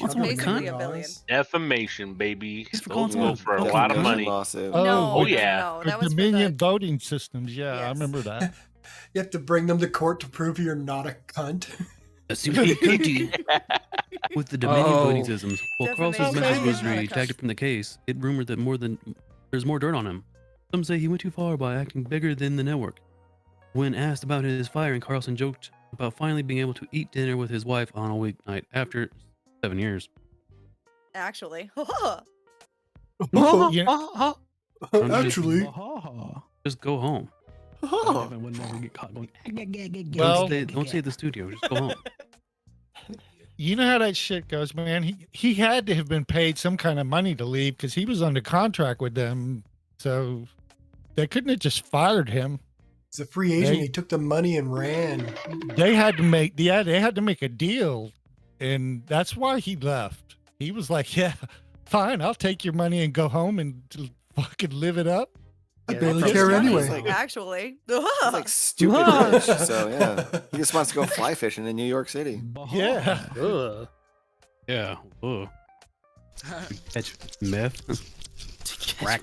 Also a Basically cunt? a billion. Defamation, baby. He's for Those calling go for a someone lot of fucking money. Lawsuit. Oh, yeah. No, The that was for Dominion the. voting systems. Yeah, I remember that. You have to bring them to court to prove you're not a cunt. With the Dominion Oh. voting systems. While Carlson's Defamation. message was Not a retracted from the case, it rumored that there's more dirt on him. Some say he went too far by acting bigger than the network. When asked about his firing, Carlson joked about finally being able to eat dinner with his wife on a weeknight after 7 years. Actually. Yeah. Actually, Just go home. Oh. I would never get caught going. Well- Don't stay at the studio. Just go home. You know how that shit goes, man. He had to have been paid some kind of money to leave because he was under contract with them, so they couldn't have just fired him. he's a free agent. They- He took the money and ran. They had to make they had to make a deal, and that's why he left. He was like, "Yeah, fine, I'll take your money and go home and fucking live it up." I Yeah, barely that's care funny. anyway. It's like- Actually. He's like stupid rich. So yeah, he just wants to go fly fishing in New York City. Yeah. Ugh. Yeah. Ugh. Catch meth. Crack.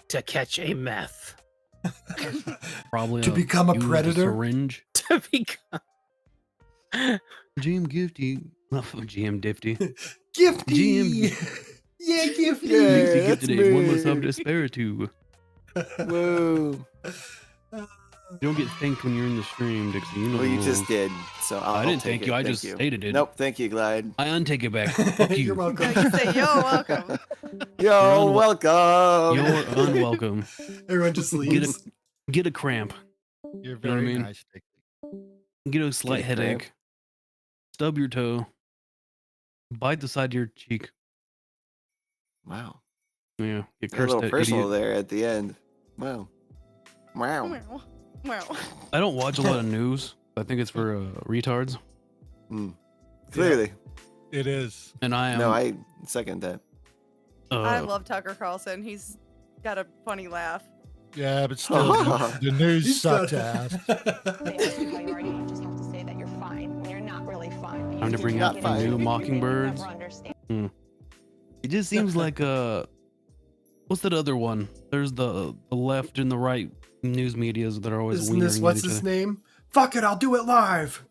To catch a meth. Probably To become a use predator? syringe. To become. GM Gifty. GM Difty. Gifty. GM. Yeah, Gifty. Yeah, Gifty that's Gifted is one less me. of despair to. Woo. You don't get thanked when you're in the stream, Dixie. You know Well, the you rules. just did. So I'll I didn't take thank it. you. I Thank just stated it. Nope. Thank you, Glide. I untake it back. Fuck you. You're welcome. You say, yo, welcome. You're welcome. You're unwelcome. Everyone just leaves. Get a cramp. You're You know what I very mean? nice. Dixie. Get a slight Get a cramp. headache. Stub your toe. Bite the side of your cheek. Wow. Yeah. Get Got a cursed little at personal idiot. there at the end. Wow. Wow. Wow. I don't watch a lot of news. I think it's for retards. Clearly. It is. And I am. No, I second that. I love Tucker Carlson. He's got a funny laugh. Yeah, but still, the news He's sucks got- ass. They ask you how you are, you just have to say that you're fine when you're not really fine. Time to bring out the new Mockingbirds. It just seems like what's that other one? There's the left and the right news medias that are always Isn't this wienering what's at each his other. name? Fuck it, I'll do it live.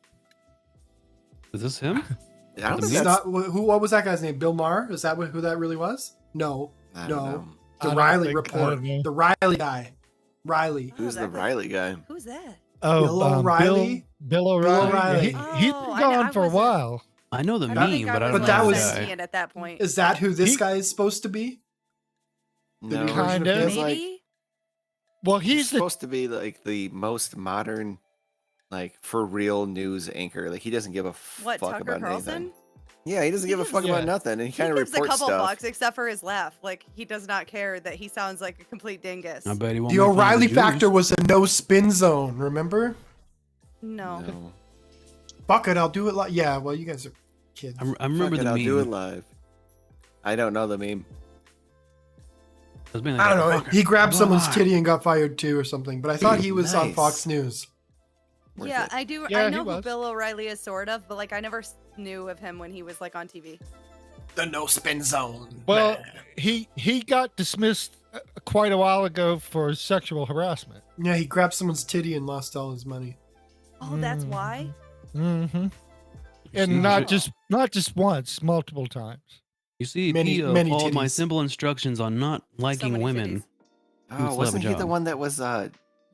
Is this him? I don't This think is that's. not what was that guy's name? Bill Maher? Is that who that really was? No, I don't no. know. I The don't Riley think- I report. don't know. The Riley guy. Riley. Who's the that guy. Riley guy? Who's that? Oh, Bill O'Reilly? Bill O'Reilly. O'Reilly. He's Oh, been I gone for a wasn't- while. I know the I don't meme, think but I I don't was know that the was- guy. sentient at that point. Is that who this He- guy is supposed to be? The No, new version of Kinda. him? He's like Maybe? Well, he's he's the supposed to be like the most modern, like for real news anchor. Like he doesn't give a What, fuck Tucker about Carlson? anything. Yeah, he doesn't give a fuck Yeah. about nothing, and he He kind of gives a reports couple stuff. fucks except for his laugh. Like, he does not care that he sounds like a complete dingus. I bet he won't. The make fun of O'Reilly Jews. factor was a no spin zone, remember? No. No. Fuck it, I'll do it like yeah, well you guys are kids. I remember Fuck it, the I'll meme. do it live. I don't know the meme. It was being I like, don't know. "Fucker, He grabbed go someone's on." titty and got fired too or something. But I thought he was on Nice. Fox News. Worth Yeah, it. I do. Yeah, I he know who was. Bill O'Reilly is, sort of, but like I never knew of him when he was like on TV. The no spin zone. well, he got dismissed quite a while ago for sexual harassment. Yeah, he grabbed someone's titty and lost all his money. Oh, that's why. Mm-hmm. You And see, not just once, multiple times. You see, if Many- he many followed my titties. simple instructions on not liking many women. titties. he would Oh, still have a wasn't he the job. one that was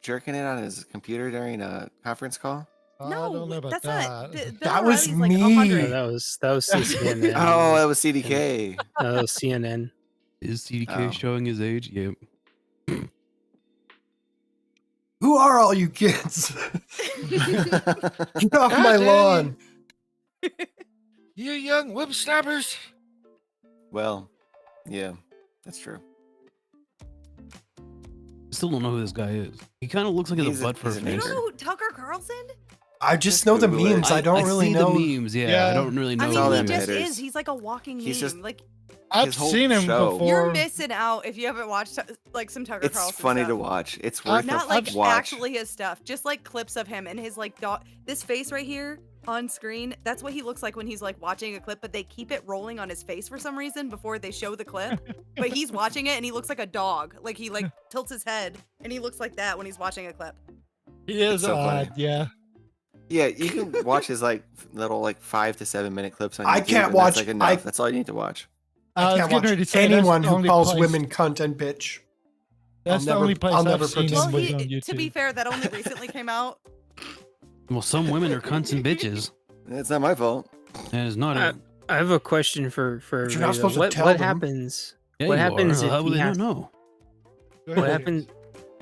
jerking it on his computer during a conference call? I No, don't know about that's that. not. Bill That was O'Reilly's like me. 100. That was CNN. Oh, that was CDK. That was CNN. Is CDK Oh. showing his age? Yep. Who are all you kids? Get off my lawn. You young whipsnappers. Well, yeah, that's true. I still don't know who this guy is. He kind of looks like a He's a- butt for a he's an You face. don't anchor. know who Tucker Carlson? I just know the memes. I don't really see know the memes. Yeah, I don't really know. I all mean, he that just matters. is. He's like a walking He's meme. just- Like I've whole seen him show. before. you're missing out if you haven't watched like some Tucker It's Carlson funny stuff. to watch. It's worth Not a like watch. actually his stuff, just like clips of him and his like dog. This face right here on screen. That's what he looks like when he's like watching a clip, but they keep it rolling on his face for some reason before they show the clip. But he's watching it and he looks like a dog. Like he like tilts his head and he looks like that when he's watching a clip. He is It's so funny. odd, yeah. Yeah, you can watch his like little like 5 to 7 minute clips on YouTube. I can't and watch- That's like enough. That's all you need to watch. I I was can't getting ready watch to say, that's anyone the who only calls place- women cunt bitch. That's the never- only place I'll I've never seen him participate. Well, was on he, YouTube. to be fair, that only recently came out. Well, some women are cunts and bitches. It's not my fault. And it's not. I have a question for But you're not everybody, though. supposed to what tell what them. happens? Yeah, what you happens are. if How would he they has, not know? What happens?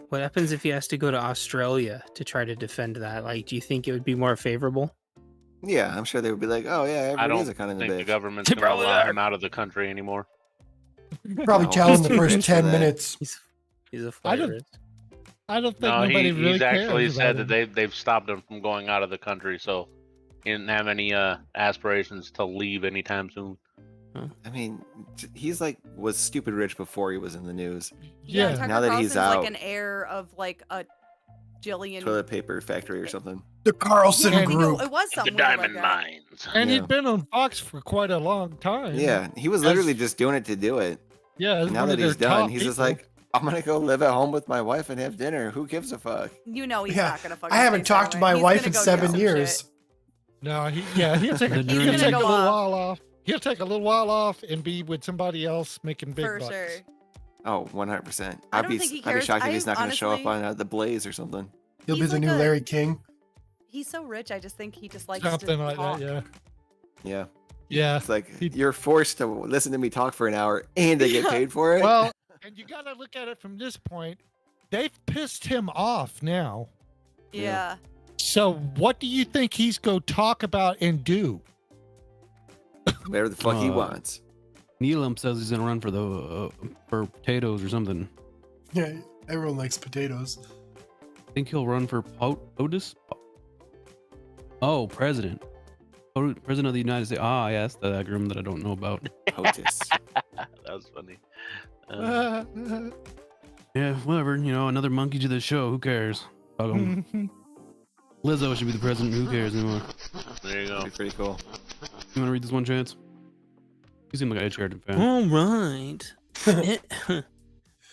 What happens if he has to go to Australia to try to defend that? Like, do you think it would be more favorable? Yeah, I'm sure they would be like, oh yeah, I everybody don't is a kind of a think the bitch. government's going to probably allow are. him out of the country anymore. Probably No, tell in the he's first rich for 10 that. minutes. He's a I flight don't- risk. I don't think No, nobody really he's actually cares said about that him. they've stopped him from going out of the country, so he didn't have any aspirations to leave anytime soon. I mean, he's like was stupid rich before he was in the news. Yeah. Tucker Now that he's Carlson's out, like an heir of like a jillion. toilet paper factory or something. The Carlson Yeah, I think Group. it was The somewhere diamond like that. mines. And Yeah. he'd been on Fox for quite a long time. Yeah, he was As- literally just doing it to do it. Yeah, as Now one that of their he's done, top he's just people. like, I'm gonna go live at home with my wife and have dinner. Who gives a fuck? You know he's Yeah, not gonna fucking. I haven't stay talked to silent. my He's wife gonna in go do 7 some years. shit. No, he'll take, The he'll dream. take a Go little off. while off. He'll take a little while off and be with somebody else making big For bucks. sure. Oh, 100%. I I'd don't be think he I'd be cares. shocked if I he's not gonna show up honestly- on the Blaze or something. He'll be He's the like new a- Larry King. He's so rich. I just think he just likes Something to like talk. that, yeah. Yeah, Yeah. it's like you're forced to listen to me talk for an hour and they get paid for it. Well, and you got to look at it from this point. They've pissed him off now. Yeah. So what do you think he's go talk about and do? whatever the fuck he wants. Neelam says he's gonna run for the for potatoes or something. Yeah, everyone likes potatoes. I think he'll run for POTUS. Oh, president. President of the United States. Ah, yes, the acronym that I don't know about. POTUS. That was funny. Yeah, whatever. You know, another monkey to the show. Who cares? Fuck 'em. Lizzo should be the president. Who cares anymore? There you go. That'd be pretty cool. You want to read this one, Chance? You seem like an Ed Sheeran fan. All right.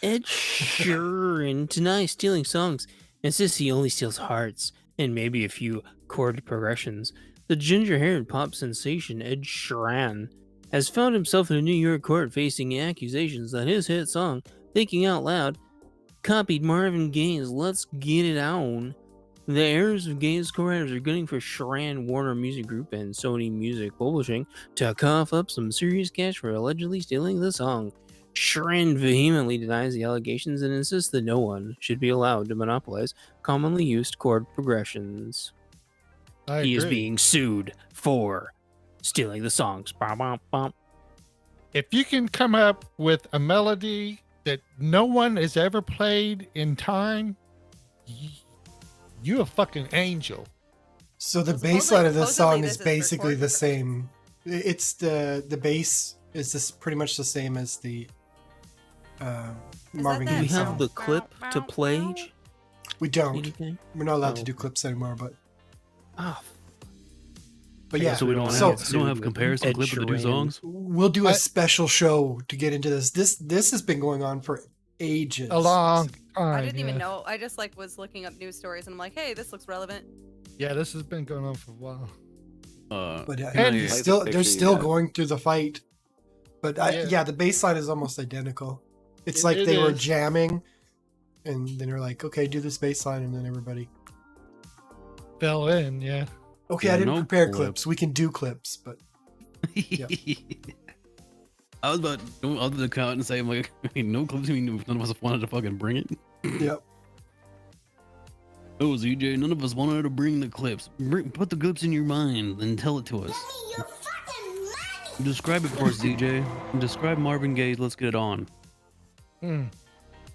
Ed Sheeran tonight stealing songs. And since he only steals hearts and maybe a few chord progressions, the ginger-haired pop sensation Ed Sheeran has found himself in a New York court facing accusations that his hit song, Thinking Out Loud, copied Marvin Gaye's Let's Get It On. The heirs of Gaye's co-writers are gunning for Sheeran, Warner Music Group, and Sony Music Publishing to cough up some serious cash for allegedly stealing the song. Sheeran vehemently denies the allegations and insists that no one should be allowed to monopolize commonly used chord progressions. He is being sued for stealing the songs. Bum, bum, bum. If you can come up with a melody that no one has ever played in time, you a fucking angel. So the bass line of this song is basically the same. It's the bass is this pretty much the same as the Marvin Do Gaye we have song. the clip to play? We don't. Anything? We're not allowed to Oh. do clips anymore, but Oh, but yeah. So we don't have comparison Ed clip of the two Sheeran. songs. We'll do a special show to get into this. This has been going on for ages. A long time. I didn't even yeah. know. I just like was looking up news stories and I'm like, hey, this looks relevant. Yeah, this has been going on for a while. But And they're still going through the fight. But Yeah. the bass line is almost identical. It's It- like it they were is. jamming, and then they're like, "Okay, do this bass line," and then everybody. Fell in, yeah. Okay, Yeah, I didn't no prepare clip. clips. We can do clips, but yeah. I was about to come out and say, I'm like, no clips. I mean, none of us wanted to fucking bring it. Yep. Oh, ZJ, none of us wanted to bring the clips. Put the clips in your mind and tell it to us. Describe it for us, ZJ. Describe Marvin Gaye's "Let's Get It On," and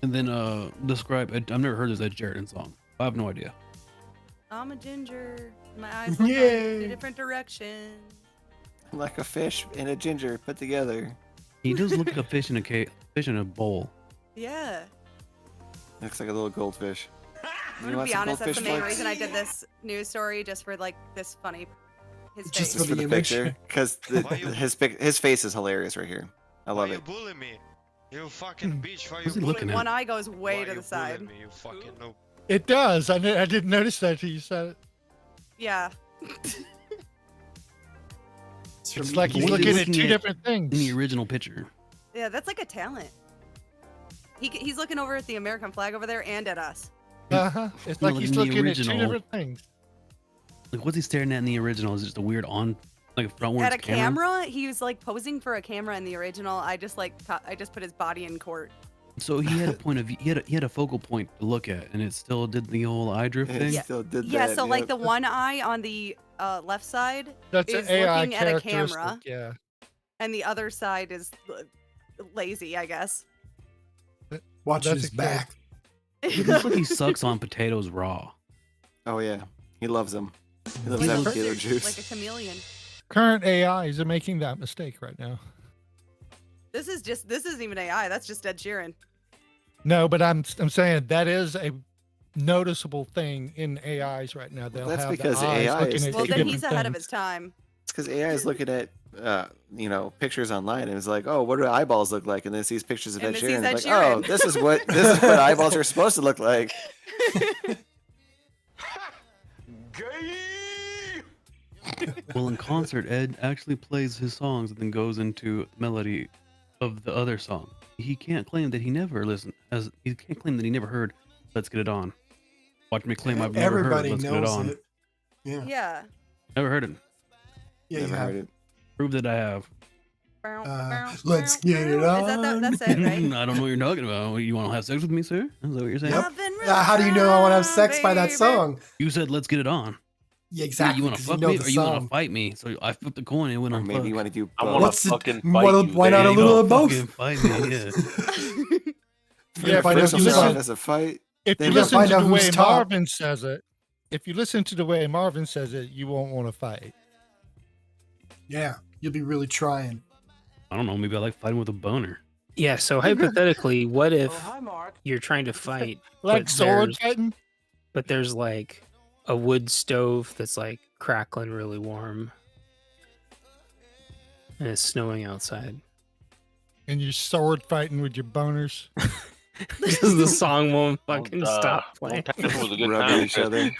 then describe. I've never heard this Ed Sheeran song. I have no idea. I'm a ginger. My eyes look Yay. in different directions. Like a fish and a ginger put together. He does look like a fish in a fish in a bowl. Yeah. Looks like a little goldfish. I'm gonna be honest, that's the main reason I did this news story, just for like this funny. His face. Just for the picture, because his face is hilarious right here. I love it. Bully me, you fucking bitch! Why Who's you he looking bully at? One eye goes way to the side. me? You fucking noob. It does. I didn't notice that till you said it. Yeah. It's like he's looking at two different things. In the original picture. Yeah, that's like a talent. He's looking over at the American flag over there and at us. It's No, like he's in the looking at two original. different things. Like, what's he staring at in the original? Is it just a weird like frontwards At a camera, he was like posing for a camera in the original. I just put his body in court. So he had a point of view. He had a focal point to look at, and it still did the whole eye drift thing. Yeah. Still did Yeah, that, so like yep. the one eye on the left side That's is an AI looking at a characteristic. camera, Yeah. and the other side is lazy, I guess. Watch That's his a back. He looks like he sucks on potatoes raw. Oh yeah, he loves them. He loves Like that a potato lizard, juice. like a chameleon. Current AIs are making that mistake right now. This isn't even AI. That's just Ed Sheeran. No, but I'm saying that is a noticeable thing in AIs right now. They'll That's have because the eyes AI looking is at Well, two then he's different ahead of things. his time. It's because AI is looking at pictures online and it's like, oh, what do eyeballs look like? And then it sees pictures of And Ed it sees Sheeran. Ed It's like, oh, Sheeran. this is what eyeballs are supposed to look like. Well, in concert, Ed actually plays his songs and then goes into melody of the other song. He can't claim that he never listened. He can't claim that he never heard "Let's Get It On." Watch me claim I've never Everybody heard "Let's Get It knows On." it. Yeah. Yeah. Never heard it. Yeah, Never you have. heard it. Prove that I have. Let's get it on. That's it, right? I don't know what you're talking about. You want to have sex with me, sir? Is that what you're saying? Yep. How do you know I want to have sex by that song? You said "Let's get it on." Yeah, exactly. You want to 'cause fuck know me the or you want song. to fight me? So I flipped the coin and went on. Maybe fuck. you want to do I both. want What's to the- fucking why fight don't- you. why not There a you little go. of both? Fucking fight me, yeah. Yeah, but if you listen, as a fight. if Then you we'll listen find to out the who's way top. Marvin says it, you won't want to fight. Yeah, you'll be really trying. I don't know. Maybe I like fighting with a boner. Yeah, so hypothetically, what if you're trying to fight, Like but sword there's, fighting? but there's like a wood stove that's like crackling really warm, and it's snowing outside. And you're sword fighting with your boners. Because the song won't fucking stop playing. Rubbing each other.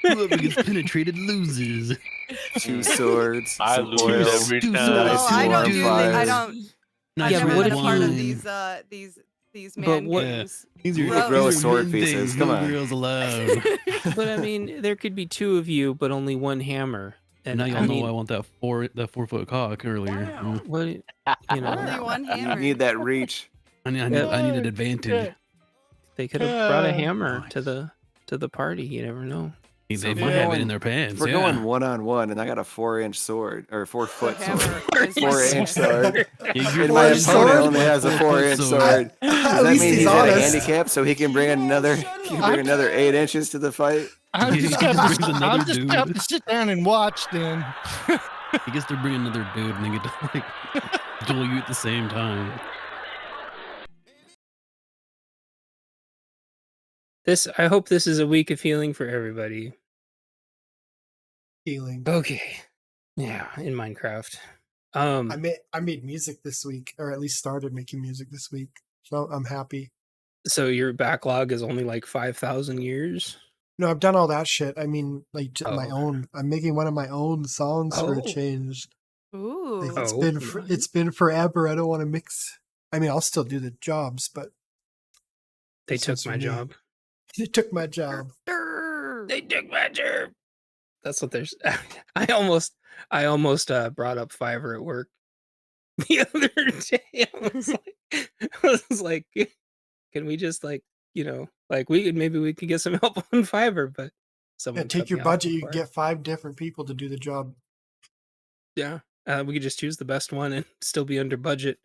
Whoever gets penetrated loses. Two swords. I some lose oil, every time. nice Oh, I warm don't do. fire. I don't. I've Nice never what been a if part of you- these But man what- games. These You are could grow these are sword men pieces, things, come no on. girls allowed. But I mean, there could be two of you, but only one hammer. And now y'all know I want that 4-foot cock earlier. What you Only know? one You hammer. need that reach. I need an advantage. They could have brought a hammer to the party. You never know. They So if might we're have it going- in their pants. If we're yeah. going 1-on-1 and I got a 4-inch sword or 4-foot Hammer sword, is 4-inch sword, Yeah, you're and my fine. opponent only has a 4-inch 4-foot sword. Does that least mean he's he's at a honest. handicap so he can bring another 8 inches to the fight? I'm Yeah, just he gonna brings another I'm just gonna have dude. to sit down and watch then. He gets to bring another dude and they get to like duel you at the same time. I hope this is a week of healing for everybody. Healing. Okay. Yeah, in Minecraft. I made music this week, or at least started making music this week. So I'm happy. So your backlog is only like 5,000 years? No, I've done all that shit. I mean, like Oh. my own. I'm making one of my own songs for a Oh. change. Ooh. Like, Oh. it's been forever. I don't want to mix. I mean, I'll still do the jobs, but They this took one's my for me. job. They took my job. They took my job. That's what there's. I almost brought up Fiverr at work the other day. I was like, can we just like maybe we could get some help on Fiverr, but Yeah, someone take cut your me off budget. You before. can get 5 different people to do the job. Yeah, we could just choose the best one and still be under budget.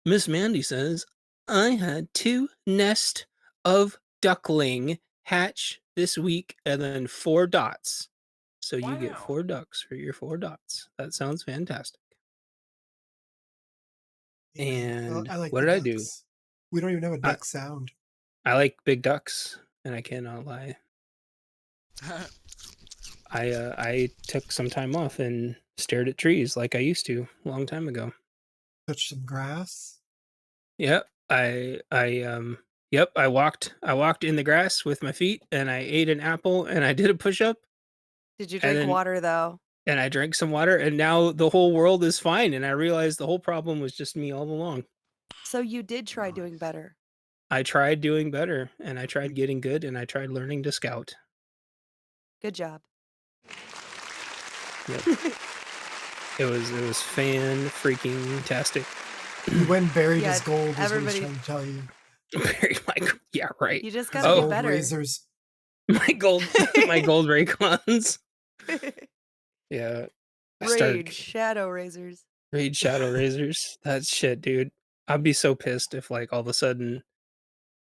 Miss Mandy says, I had 2 nest of duckling hatch this week, and then 4 dots. So you get 4 ducks for your 4 dots. That sounds fantastic. And I like what the did I do? ducks. We don't even have a duck sound. I like big ducks, and I cannot lie. I took some time off and stared at trees like I used to a long time ago. Touch some grass. Yep. Yep, I walked in the grass with my feet, and I ate an apple, and I did a push-up. Did you drink water though? And I drank some water, and now the whole world is fine, and I realized the whole problem was just me all along. So you did try doing better. I tried doing better, and I tried getting good, and I tried learning to scout. Good job. Yep. It was fan-freaking-tastic. You went and buried Yeah, his gold, is what everybody- he's trying to tell you. Buried my yeah, right. You just gotta get better. Razors. My gold Raycons. Yeah. Raid Shadow Razors. Raid Shadow Razors. That's shit, dude. I'd be so pissed if like all of a sudden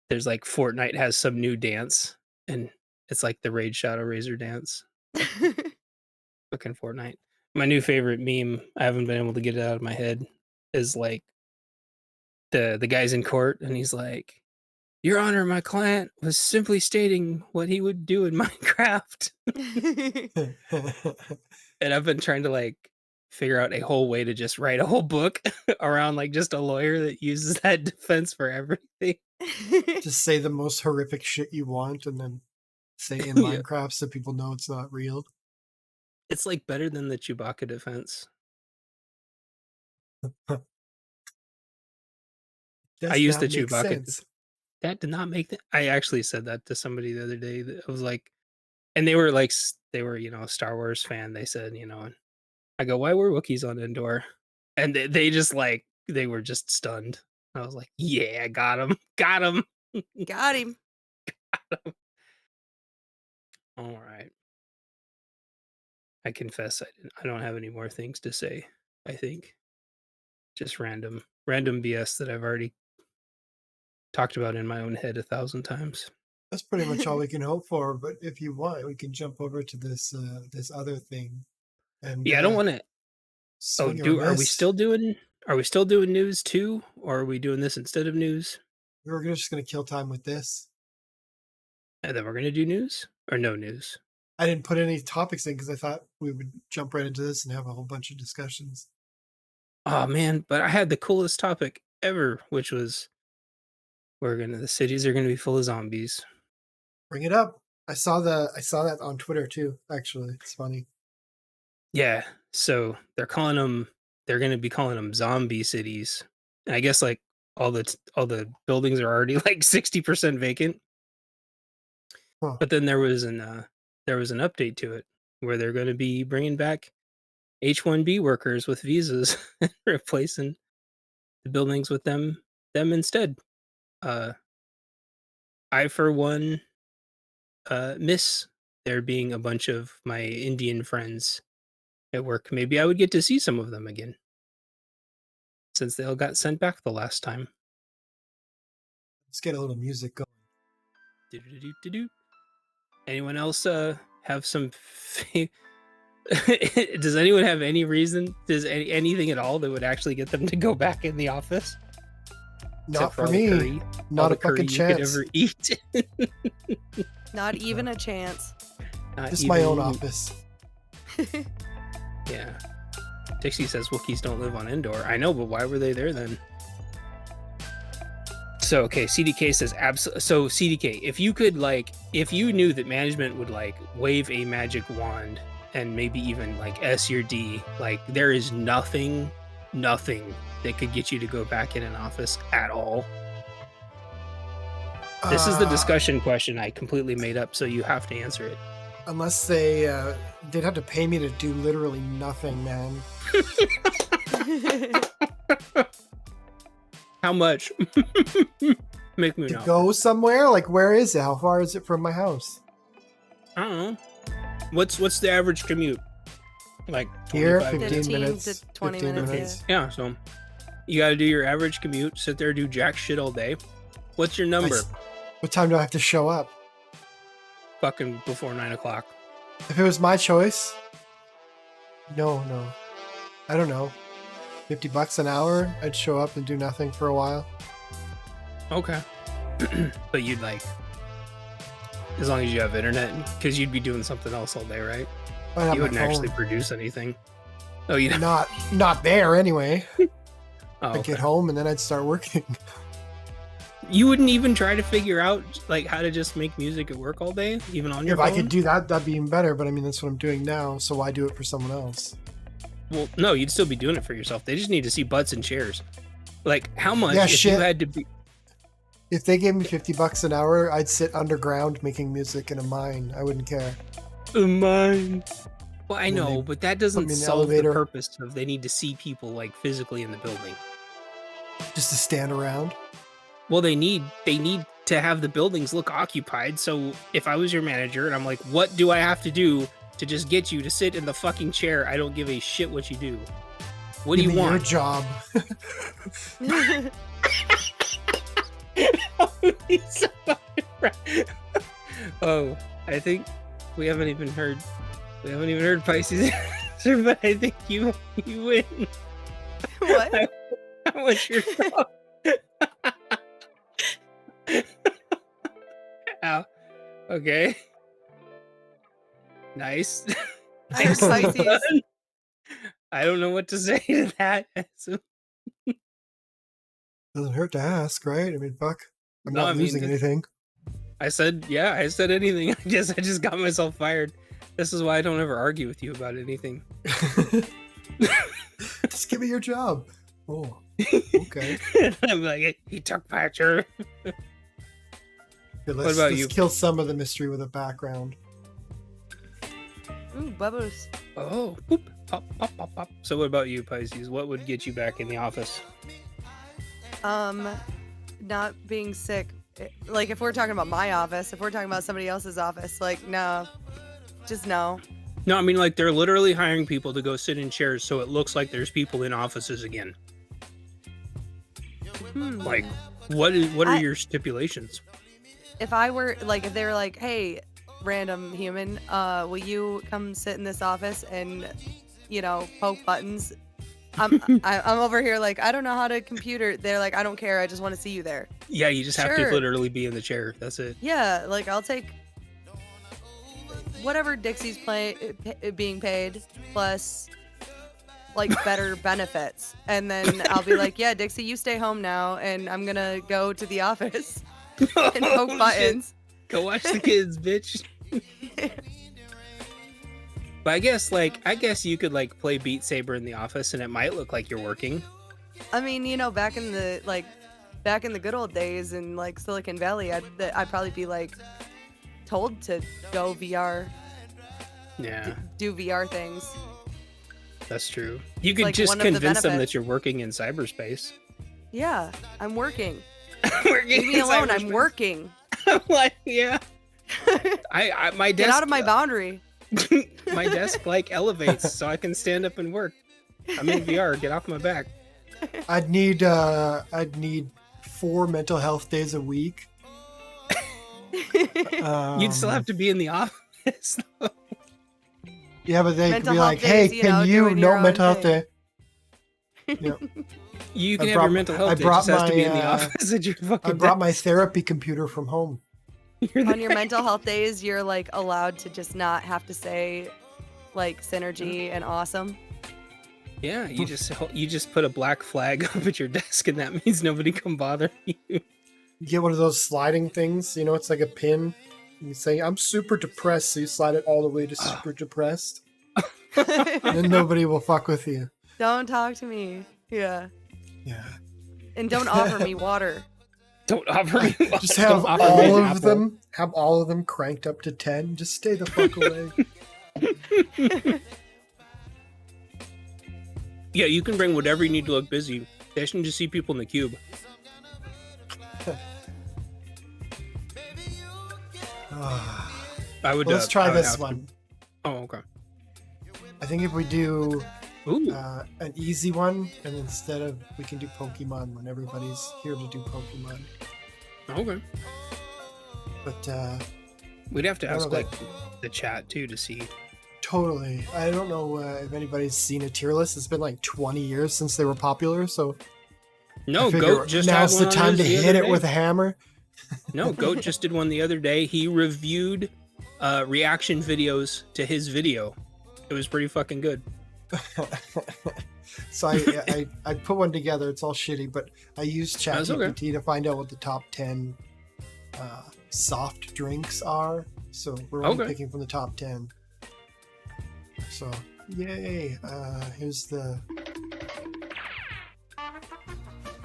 there's like Fortnite has some new dance and it's like the Raid Shadow Razor dance. Fucking Fortnite. My new favorite meme, I haven't been able to get it out of my head, is like the guy's in court and he's like, "Your Honor, my client was simply stating what he would do in Minecraft." And I've been trying to like figure out a whole way to just write a whole book around like just a lawyer that uses that defense for everything. Just say the most horrific shit you want and then say in Yeah. Minecraft so people know it's not real. It's like better than the Chewbacca defense. I used the Chewbacca. That did not make I actually said that to somebody the other day. That I was like, and they were a Star Wars fan. They said, and I go, "Why were Wookiees on Endor?" And they just like they were just stunned. I was like, "Yeah, got him, got him, Got him." All right. I confess, I don't have any more things to say. I think just random BS that I've already talked about in my own head 1,000 times. That's pretty much all we can hope for. But if you want, we can jump over to this this other thing. And Yeah, I don't want to. swing or Are we miss. still doing news too, or are we doing this instead of news? We were just going to kill time with this. And then we're gonna do news or no news? I didn't put any topics in because I thought we would jump right into this and have a whole bunch of discussions. Oh man, but I had the coolest topic ever, which was the cities are gonna be full of zombies. Bring it up. I saw that on Twitter too. Actually, it's funny. Yeah, so they're going to be calling them zombie cities. And I guess like all the buildings are already like 60% vacant. Huh. But then there was an update to it where they're going to be bringing back H-1B workers with visas and replacing the buildings with them instead. I for one miss there being a bunch of my Indian friends at work. Maybe I would get to see some of them again, since they all got sent back the last time. Let's get a little music going. Do-do-do-do-do. Anyone else have some? Does anyone have any reason? Does anything at all that would actually get them to go back in the office? Not Except for all the me. curry- Not all a the curry fucking you could chance. ever eat. Not even a chance. Not Just my own even- office. Yeah. Dixie says Wookiees don't live on Endor. I know, but why were they there then? So, okay, CDK says so CDK, if you knew that management would like wave a magic wand and maybe even like S your D, like there is nothing that could get you to go back in an office at all. This is the discussion question I completely made up, so you have to answer it. Unless they'd have to pay me to do literally nothing, man. How much? Make me To know. go somewhere? Like, where is it? How far is it from my house? I don't know. What's the average commute? Like Here, 25 15 minutes? minutes. 20 15 minutes, Yeah, so you got to do your average commute, sit there, do jack shit all day. What's your number? What time do I have to show up? fucking before 9 o'clock. If it was my choice, no. I don't know. $50 an hour, I'd show up and do nothing for a while. Okay. But you'd like, as long as you have internet, because you'd be doing something else all day, right? I'd have You my wouldn't actually phone. produce anything. Oh, you Not there anyway. Oh, I'd okay. get home and then I'd start working. You wouldn't even try to figure out like how to just make music at work all day, even on your If phone? I could do that, that'd be even better. But I mean, that's what I'm doing now. So why do it for someone else? Well, no, you'd still be doing it for yourself. They just need to see butts and chairs. Like, how much Yeah, if shit. you had to be... If they gave me $50 an hour, I'd sit underground making music in a mine. I wouldn't care. A mine. Well, I And then know, they but that put doesn't me in the solve the elevator. purpose of they need to see people like physically in the building. Just to stand around. Well, they need to have the buildings look occupied. So if I was your manager and I'm like, what do I have to do to just get you to sit in the fucking chair? I don't give a shit what you do. What do Give you me want? Your job. Oh, I think we haven't even heard Pisces answer, but I think you win. What? How much your job? Ow. Okay. Nice. I'm Pisces. Done. I don't know what to say to that. So, Doesn't hurt to ask, right? I mean, fuck. I'm No, not I mean, losing it's- anything. I said anything. I just got myself fired. This is why I don't ever argue with you about anything. Just give me your job. Oh, okay. I'm like, he took Patcher. Here, let's about you? kill some of the mystery with a background. Ooh, bubbles. Oh, boop, pop, pop, pop, pop. So what about you, Pisces? What would get you back in the office? Not being sick. Like, if we're talking about my office, if we're talking about somebody else's office, like, no. Just no. No, I mean, like, they're literally hiring people to go sit in chairs so it looks like there's people in offices again. Like, what are your stipulations? If I were, like, if they were like, hey, random human, will you come sit in this office and, you know, poke buttons? I'm over here like, I don't know how to computer. They're like, I don't care. I just want to see you there. Yeah, you just have to Sure. literally be in the chair. That's it. Yeah, like, I'll take whatever Dixie's being paid plus like better benefits, and then I'll be like, yeah, Dixie, you stay home now, and I'm gonna go to the office and poke buttons. Go watch the kids, bitch. But I guess you could like play Beat Saber in the office and it might look like you're working. I mean, you know, back in the good old days in like Silicon Valley, I'd probably be like told to go VR. Yeah. Do VR things. That's true. You could like just one of the convince them benefits. that you're working in cyberspace. Yeah, I'm working. Working Leave me in alone. I'm cyberspace. working. Like, yeah. My desk Get out of my boundary. my desk like elevates so I can stand up and work. I'm in VR. Get off my back. I'd need 4 mental health days a week. You'd still have to be in the office. Though. Yeah, but they could Mental be health like, "Hey, days, you know, can you doing your no own mental health thing." day?" Yep. You can I have brought- your mental health I day. It brought just has to be in the my, office at your fucking I brought my desk. therapy computer from home. On your mental health days, you're like allowed to just not have to say like synergy and awesome. Yeah, you just put a black flag up at your desk, and that means nobody can bother you. You get one of those sliding things, you know, it's like a pin. You say, "I'm super depressed," so you slide it all the way to super depressed. And then nobody will fuck with you. Don't talk to me. Yeah. Yeah. And don't offer me water. Don't offer me. Just Don't have offer me all an of apple. them. Have all of them cranked up to 10. Just stay the fuck away. Yeah, you can bring whatever you need to look busy. They shouldn't just see people in the cube. I would. Let's try I would this have to. one. Oh, okay. I think if we do Ooh. an easy one, and instead of we can do Pokemon when everybody's here to do Pokemon. Okay. But We'd have to I don't ask know. like the chat too to see. Totally. I don't know if anybody's seen a tier list. It's been like 20 years since they were popular, so No, I figure Goat just had now's one the on time his to the hit other it with a day. hammer. No, Goat just did one the other day. He reviewed reaction videos to his video. It was pretty fucking good. So I put one together. It's all shitty, but I used That's okay. ChatGPT to find out what the top 10 soft drinks are. So we're only Okay. picking from the top 10. So yay! Here's the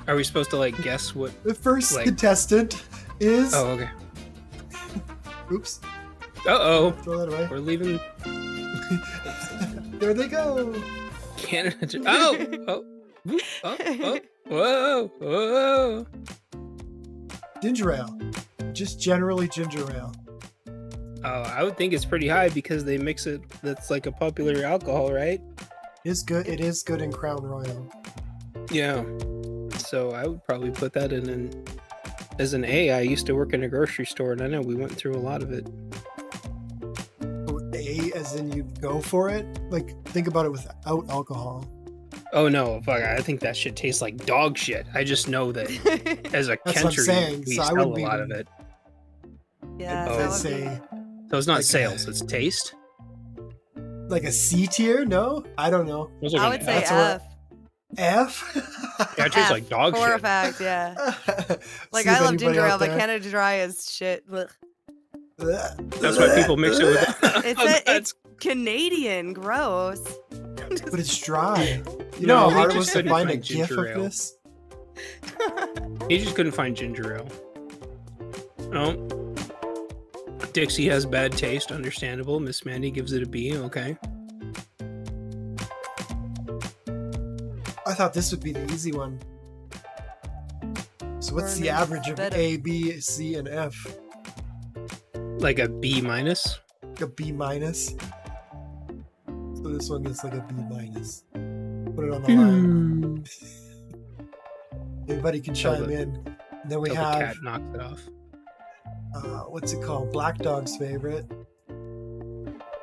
Are we supposed to like guess what? first like- contestant is. Oh, okay. Oops! Uh-oh. Throw that away. We're leaving There they go. Canada. Oh, whoa, whoa. Ginger ale, just generally ginger ale. Oh, I would think it's pretty high because they mix it. That's like a popular alcohol, right? It's good. It is good in Crown Royal. Yeah. So I would probably put that in as an A. I used to work in a grocery store, and I know we went through a lot of it. A, as in you go for it. Like think about it without alcohol. Oh no, fuck! I think that shit tastes like dog shit. I just know that as a That's what I'm country, saying, we so I sell a wouldn't lot even- of it. Yeah, Oh. that I'd would say So it's not like sales; it's taste. like a C tier. No, I don't know. It was be. like I an would say F. F. F. Yeah, it tastes like dog for a shit. fact, yeah. Like See if I love anybody ginger out ale, but there- Canada Dry is shit. Ugh. That's why people mix it with. It's Canadian. Gross. But it's dry. You No, know we how hard it just was to couldn't find a find GIF ginger of ale. this? He just couldn't find ginger ale. Oh. Dixie has bad taste, understandable. Miss Mandy gives it a B, okay. I thought this would be the easy one. So what's the Burning average of better. A, B, C, and F? Like a B minus? A B minus. So this one gets like a B minus. Put it on the line. Everybody can Till chime the- in. And then we Till the have cat knocks it off. what's it called? Black Dog's favorite.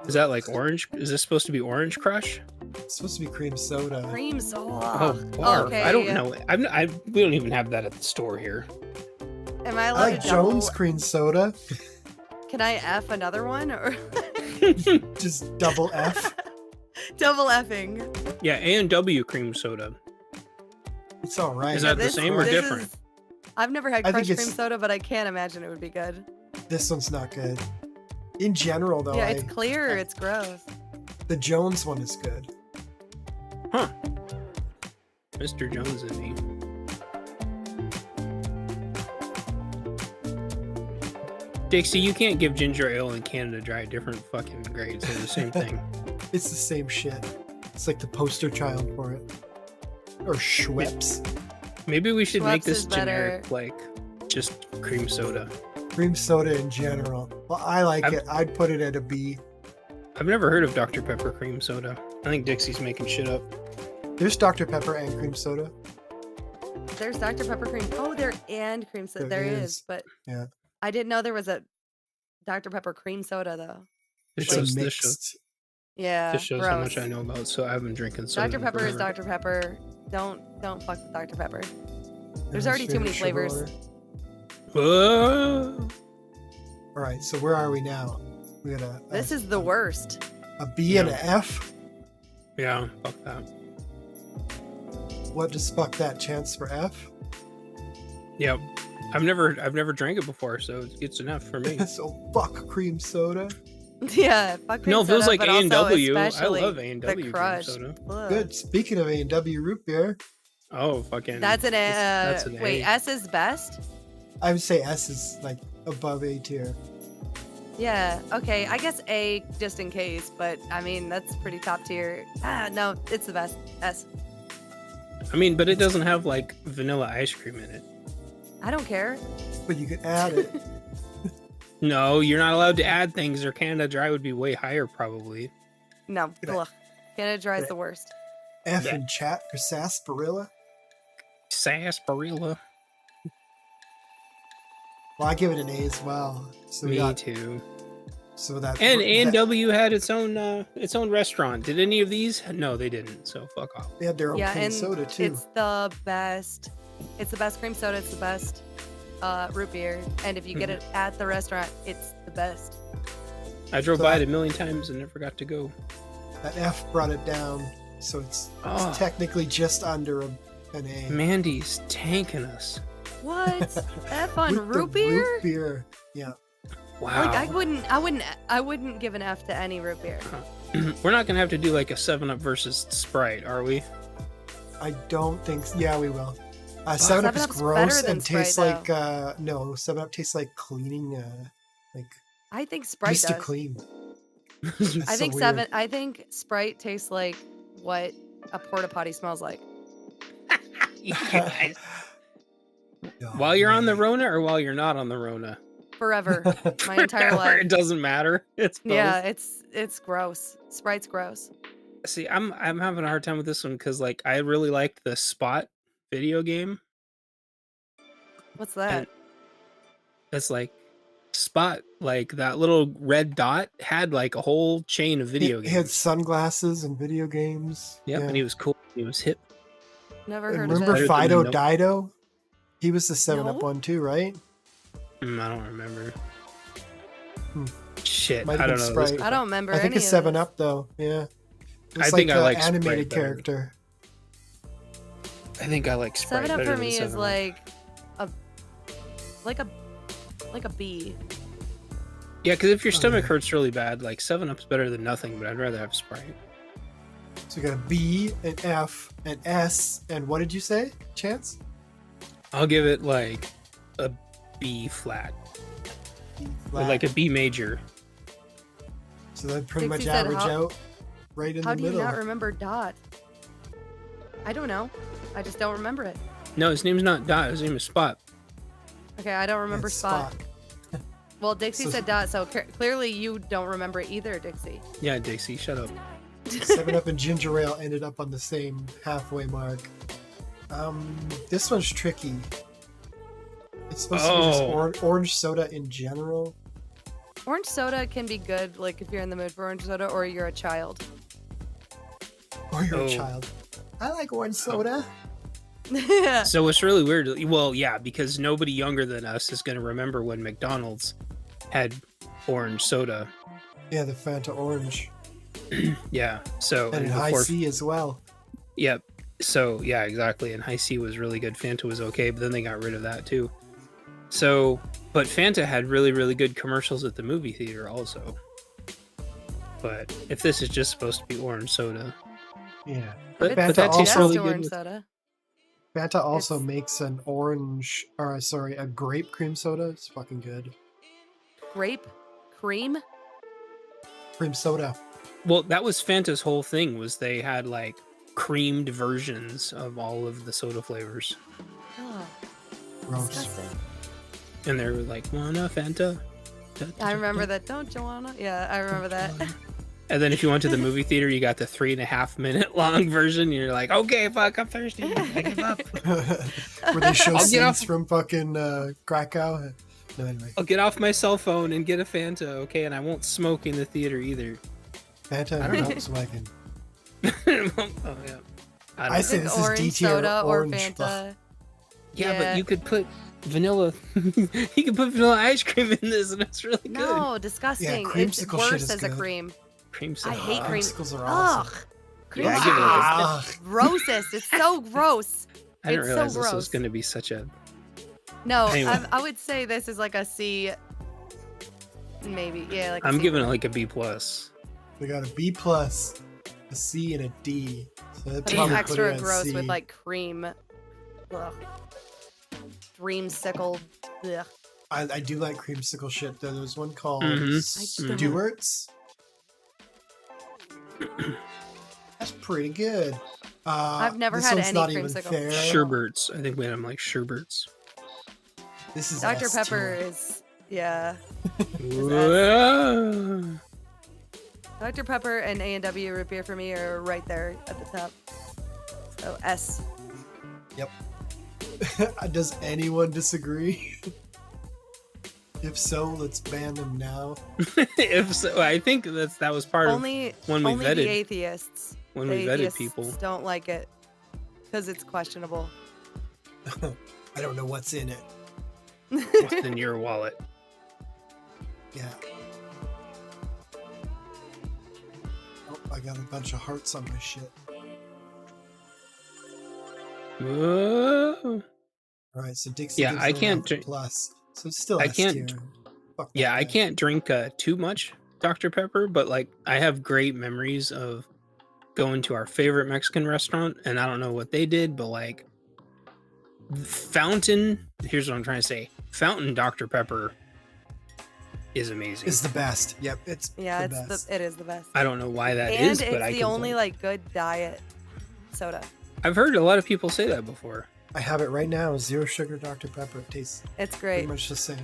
Is that like orange? Is this supposed to be Orange Crush? It's supposed to be cream soda. Cream soda. Oh, barf. Okay. I don't know. We don't even have that at the store here. Am I I allowed like to double? Jones cream soda. Can I F another one or Just double F. double effing? Yeah, A&W cream soda. It's all right. Is that the This- same or this different? is- I've never had I think crushed cream it's- soda, but I can't imagine it would be good. This one's not good. In general, though, Yeah, it's clear. It's gross. the Jones one is good. Huh. Mr. Jones and me. Dixie, you can't give ginger ale and Canada Dry different fucking grades. They're the same thing. It's the same shit. It's like the poster child for it. Or Schweppes. Maybe we should make Schweppes this is better. generic, like just cream soda. Cream soda in general. Well, I like it. I'd put it at a B. I've never heard of Dr. Pepper cream soda. I think Dixie's making shit up. There's Dr. Pepper and cream soda. There's Dr. Pepper cream. Oh, there and cream soda. There There is. is, but Yeah. I didn't know there was a Dr. Pepper cream soda though. This It's a shows, this mixed. shows, Yeah. this shows how much gross. I know about. So I've been drinking soda. Dr. Pepper is forever. Dr. Pepper. Don't fuck with Dr. Pepper. There's Yeah, already too many sugar flavors. water. Whoa. All right, so where are we now? We got This is the worst. a B and an F. Yeah, fuck that. What does fuck that chance for F? Yep. I've never drank it before, so it's enough for me. So fuck cream soda. Yeah, fuck cream No, it feels soda, like but also A&W. I especially love A&W the cream crush. soda. Ugh. Good. Speaking of A&W root beer, Oh, fucking. That's an that's an wait, A. S is best? I would say S is like above A tier. Yeah, okay. I guess A just in case, but I mean that's pretty top tier. No, it's the best. S. I mean, but it doesn't have like vanilla ice cream in it. I don't care. But you could add it. No, you're not allowed to add things, or Canada Dry would be way higher probably. No, ugh. Canada Dry is the worst. F in chat for sarsaparilla. Sarsaparilla. Well, I give it an A as well. So we Me got too. So that And A&W had its own restaurant. Did any of these? No, they didn't. So fuck off. They had their own cream and soda too. it's the best. It's the best cream soda. It's the best root beer. And if you get it at the restaurant, it's the best. I drove by it a million times and never got to go. That F brought it down, so it's technically just under an A. Mandy's tanking us. What? F on With the root beer? Root beer. Yeah. Wow. Like I wouldn't give an F to any root beer. We're not gonna have to do like a 7-Up versus Sprite, are we? I don't think. Yeah, we will. 7-Up is 7-Up's gross better than and tastes Sprite, like no. 7-Up tastes like cleaning. Like I think Sprite used does. to clean. I think I think Sprite tastes like what a porta potty smells like. You guys. While you're on the Rona or while you're not on the Rona? Forever, my entire Forever, life. It doesn't matter. It's both. Yeah, it's gross. Sprite's gross. See, I'm having a hard time with this one because like I really liked the Spot video game. What's that? It's like Spot, like that little red dot had like a whole chain of video He games. had sunglasses and video games. Yep, yeah. and he was cool. He was hip. Never And heard remember of it. Fido Dido? He was the 7-Up No. one too, right? I don't remember. Hmm. Shit, Might I have don't been know. Sprite. I don't remember I think any it's of 7-Up though. Yeah. It was I think I the like Sprite animated better. character. I think I like Sprite 7-Up better for me than is 7-Up. like a B. Yeah, because if your stomach hurts really bad, like 7-Up's better than nothing, but I'd rather have Sprite. So you got a B, an F, an S, and what did you say? Chance? I'll give it like a B flat. Or flat. like a B major. So that pretty Dixie much said average how- out right in How the do you middle. not remember Dot? I don't know. I just don't remember it. No, his name's not Dot. His name is Spot. Okay, I don't remember It's Spot. Well, Dixie So- said Dot, so clearly you don't remember it either, Dixie. Yeah, Dixie, shut up. 7-Up and ginger ale ended up on the same halfway mark. This one's tricky. It's supposed to be just orange soda in general. Orange soda can be good, like if you're in the mood for orange soda, or you're a child. Or you're Oh. a child. I like orange soda. So it's really weird. Well, yeah, because nobody younger than us is going to remember when McDonald's had orange soda. Yeah, the Fanta orange. Yeah, so And High before- C as well. Yep. So yeah, exactly. And High C was really good. Fanta was okay, but then they got rid of that too. So, but Fanta had really, really good commercials at the movie theater also. But if this is just supposed to be orange soda, Yeah. but Fanta that tastes also- really orange good. With, soda. Fanta also makes an orange, or sorry, a grape cream soda. It's fucking good. Grape? Cream? Cream soda. well, that was Fanta's whole thing. Was they had like creamed versions of all of the soda flavors, Oh, Gross. disgusting. and they were like, "Wanna Fanta?" I remember that. Don't Joanna? Yeah, I remember that. And then if you went to the movie theater, you got the 3.5 minute long version. You're like, okay, fuck, I'm thirsty. I give up. Where they show I'll get scenes off- from fucking Krakow. No, anyway. I'll get off my cell phone and get a Fanta, okay? And I won't smoke in the theater either. Fanta I and don't know. Volkswagen. Oh yeah. I say Like this is orange D tier soda or orange. Fanta. Yeah, but you could put vanilla. You could put vanilla ice cream in this, and it's really good. No, disgusting. It's creamsicle shit worse is as a good. cream. Creamsicle. I hate cream. Creamsicles are awesome. Ugh. Yeah, I Creamsicle give it a- is the grossest. It's so gross. I didn't It's realize so this was gross. going to be such a. No, Anyway. I would say this is like a C. Maybe, yeah. Like a I'm C. giving it like a B plus. We got a B plus, a C, and a D. So that's But it's probably extra put it at gross C. with like cream. Ugh. Dreamsicle. Ugh. I do like creamsicle shit though. There's one called Mhm. Stewart's. That's pretty good. I've never this had one's any not even creamsicle. fair. Sherberts. I think we had them like Sherberts. This is Dr. S Pepper tier. is, yeah. Whoa. Dr. Pepper and A&W root beer for me are right there at the top. So S. Yep. Does anyone disagree? If so, let's ban them now. If so, I think that was part Only of when we only vetted the atheists. when The we vetted atheists people. don't like it because it's questionable. I don't know what's in it. What's in your wallet? Yeah. Oh, I got a bunch of hearts on my shit. Whoa. All right, so Dixie Yeah, gives I it can't an drink. plus. So it's still I S can't. tier. Fuck that Yeah, I guy. can't drink too much Dr. Pepper, but like I have great memories of going to our favorite Mexican restaurant, and I don't know what they did, but like Fountain. Here's what I'm trying to say: Fountain Dr. Pepper is amazing. It's the best. Yep, it's Yeah, the best. it is the best. I don't know why that and is, but I it's the can only tell. like good diet soda. I've heard a lot of people say that before. I have it right now. Zero sugar Dr. Pepper. It tastes It's pretty great. much the same.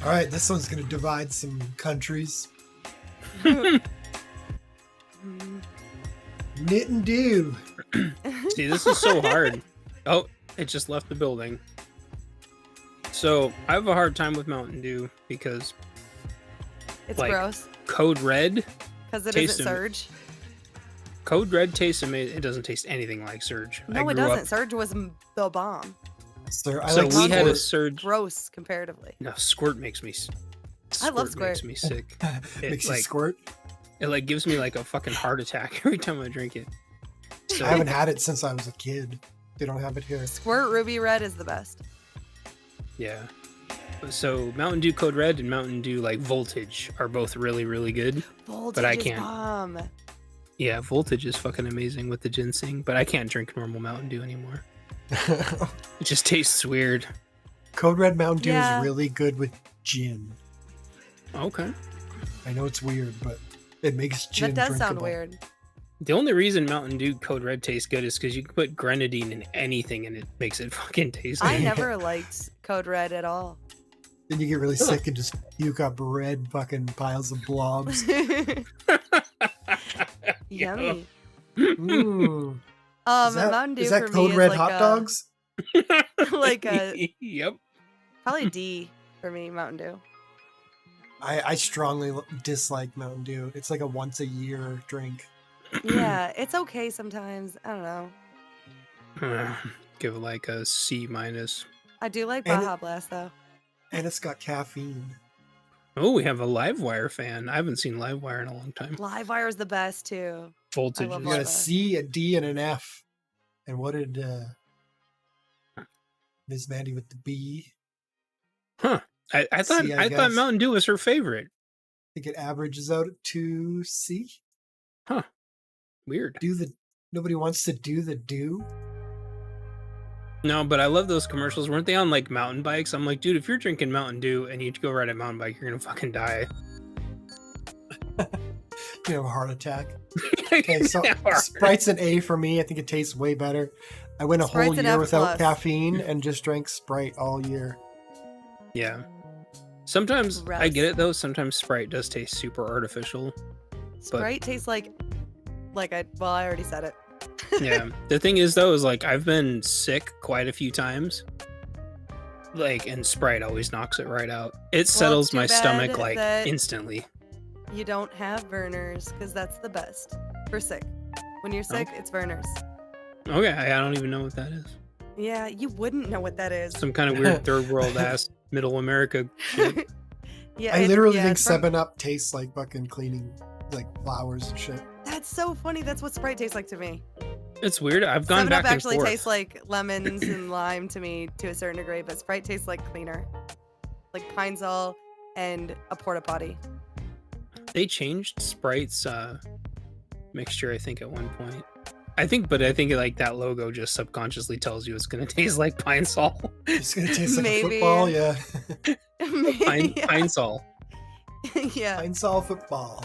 All right, this one's going to divide some countries. Knit and do. See, this is so hard. Oh, it just left the building. So I have a hard time with Mountain Dew because It's like, gross Code Red because it tastes isn't Surge. Code Red tastes amazing. It doesn't taste anything like Surge. I No, it grew up- doesn't. Surge was the bomb. Sir, I So like we had a Squirt. Surge. Gross comparatively. No, Squirt makes me. I love Squirt. Makes me sick. It, Makes you like, squirt. It like gives me like a fucking heart attack every time I drink it. So, I haven't had it since I was a kid. They don't have it here. Squirt Ruby Red is the best. yeah. So Mountain Dew Code Red and Mountain Dew like Voltage are both really really good. Voltage but I is can't. bomb. Yeah, Voltage is fucking amazing with the ginseng, but I can't drink normal Mountain Dew anymore. It just tastes weird. Code Red Mountain Dew Yeah. is really good with gin. Okay. I know it's weird, but it makes gin That does sound drinkable. weird. The only reason Mountain Dew Code Red tastes good is because you can put grenadine in anything and it makes it fucking taste I good. never liked Code Red at all. Then you get really sick and just puke up red fucking piles of blobs. Yummy. Mm. Mountain Dew is that for Code me Red is hot like dogs? like a Yep. probably D for me. Mountain Dew. I strongly dislike Mountain Dew. It's like a once a year drink. Yeah, it's okay sometimes. I don't know. Give it like a C minus. I do like And Baja Blast though. And it's got caffeine. Oh, we have a Livewire fan. I haven't seen Livewire in a long time. Livewire is the best too. Voltage. love You got a Livewire. C, a D, and an F. And what did Ms. Mandy with the B? Huh. I thought C, I thought guess. Mountain Dew was her favorite. I think it averages out at 2C. Huh. Weird. Nobody wants to do the do. No, but I love those commercials. Weren't they on like mountain bikes? I'm like, dude, if you're drinking Mountain Dew and you go ride a mountain bike, you're gonna fucking die. You have a heart attack. Okay, so Sprite's an A for me. I think it tastes way better. I went a Sprite's whole an year F without plus. caffeine and just drank Sprite all year. Yeah. Sometimes I Gross. get it though. Sometimes Sprite does taste super artificial. Sprite tastes like I already said it. Yeah. The thing is though, is like I've been sick quite a few times. Like, and Sprite always knocks it right out. It settles too my stomach bad like that- instantly. You don't have Vernors because that's the best for sick. When you're sick, it's Vernors. Okay, I don't even know what that is. Yeah, you wouldn't know what that is. Some kind of weird third world ass middle America shit. Yeah, I literally think it's from- 7-Up tastes like fucking cleaning like flowers and shit. That's so funny. That's what Sprite tastes like to me. It's weird. I've gone 7-Up back and actually forth. tastes like lemons and lime to me to a certain degree, but Sprite tastes like cleaner, like Pine Sol and a porta potty. They changed Sprite's mixture, I think, at one point. I think like that logo just subconsciously tells you it's gonna taste like Pine Sol. It's gonna taste like Maybe. a football, yeah. Pine Sol. Yeah. Pine Sol football.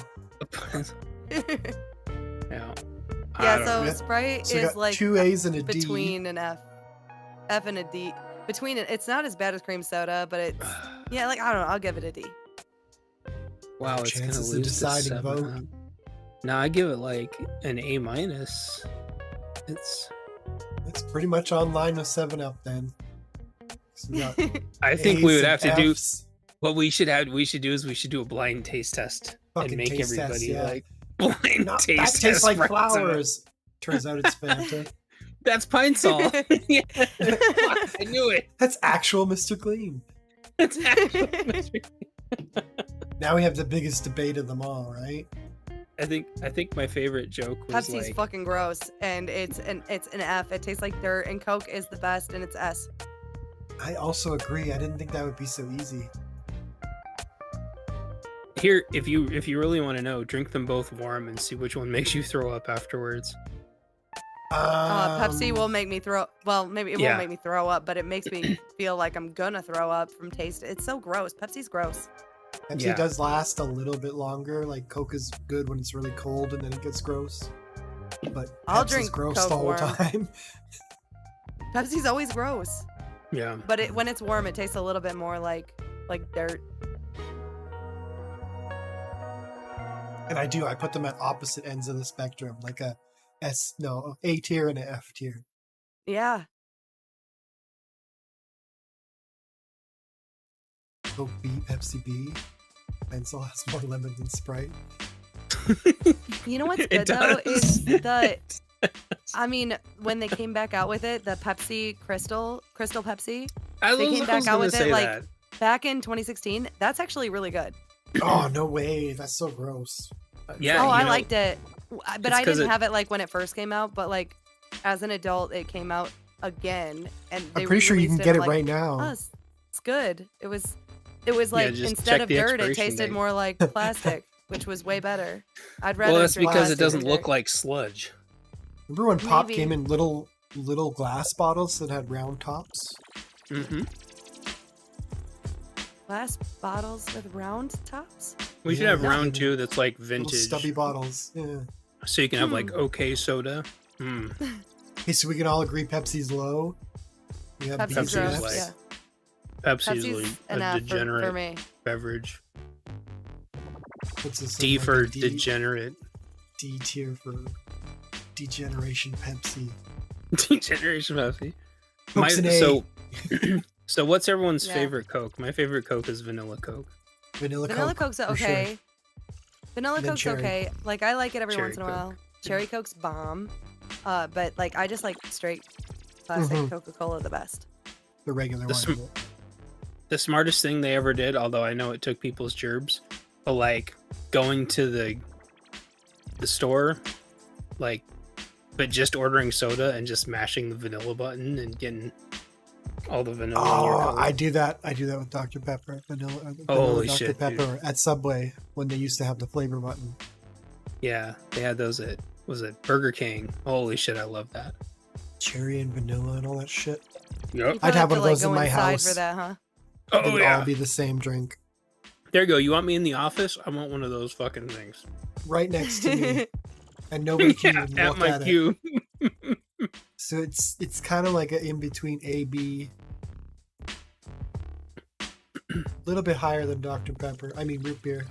Yeah. Yeah, so Sprite So we is got like 2 A's and a D. between an F and a D. Between it, it's not as bad as cream soda, but it's yeah, like I don't know. I'll give it a D. Wow, it's gonna Chances of lose to deciding 7-Up. vote. No, I give it like an A minus. It's It's pretty much online with 7-Up then. So we got I think A's we would and have to do F's. what we should do a blind taste test Fucking and make taste test, everybody yeah. like blind That taste tastes test like Sprite soda. flowers. Turns out it's Fanta. That's Pine Sol. Yeah. I knew it. That's actual Mr. Clean. That's actual Now we have the biggest debate of them all, right? I think my favorite joke was Pepsi's like, fucking gross, and it's an F. It tastes like dirt, and Coke is the best, and it's S. I also agree. I didn't think that would be so easy. here, if you really want to know, drink them both warm and see which one makes you throw up afterwards. Pepsi will make me throw. Well, maybe it Yeah. won't make me throw up, but it makes me feel like I'm gonna throw up from taste. It's so gross. Pepsi's gross. Pepsi does last a little bit longer. Like Coke is good when it's really cold and then it gets gross. But I'll Pepsi's drink gross Coke the whole warm. time. Pepsi's always gross, Yeah. but when it's warm, it tastes a little bit more like dirt. And I put them at opposite ends of the spectrum, like a A tier and an F tier. Yeah. Coke B, Pepsi B. Pencil has more lemon than Sprite. You know what's It good though does. is the. I mean, when they came back out with it, the Pepsi Crystal Pepsi, they came back out with it like back in 2016. That's actually really good. Oh no way! That's so gross. Yeah. Oh, you I know, liked it, but it's I 'cause didn't it- have it like when it first came out. But like, as an adult, it came out again, and they I'm pretty sure you can re-released get I'm it like, right now. "Oh, it's good. It was like just instead check of the dirt, it expiration tasted date. more like plastic, which was way better. I'd rather. Well, that's drink because it plastic doesn't than look dirt. like sludge. Remember when pop Maybe. came in little glass bottles that had round tops? Mm-hmm. Glass bottles with round tops. We should Yeah. have round two that's like Little vintage, stubby bottles. Yeah. so you can have like OK soda. Mm. Okay, so we can all agree Pepsi's low. We have Pepsi's B's and gross, F's. yeah. Pepsi's Pepsi's like an a F degenerate for me. beverage. What's this? D like for a D, degenerate. D tier for degeneration Pepsi. Degeneration Pepsi. Coke's an A. So what's everyone's Yeah. favorite Coke? My favorite Coke is vanilla Coke. Vanilla Vanilla Coke, Coke's for okay. sure. Vanilla And then Coke's cherry. okay. Like I like it every Cherry once in a Coke. while. Cherry Coke's bomb. But like I just like straight classic Mhm. Coca-Cola the best. The regular The one. The smartest thing they ever did, although I know it took people's gerbs, but like going to the store, like, but just ordering soda and just mashing the vanilla button and getting all the vanilla in your Oh, Coke. I do that. I do that with Dr. Pepper. Vanilla Holy Dr. shit, dude. Pepper at Subway when they used to have the flavor button. Yeah, they had those at, was it Burger King? Holy shit, I love that. Cherry and vanilla and all that shit. Yep. You I'd probably have one of to, like, those in go my inside house. for that, huh? They Oh would yeah. all be the same drink. There you go. You want me in the office? I want one of those fucking things. Right next to me. And nobody can Yeah, even at look my at it. queue. So it's kind of like an in between A B. A little bit higher than Dr. Pepper. I mean root beer.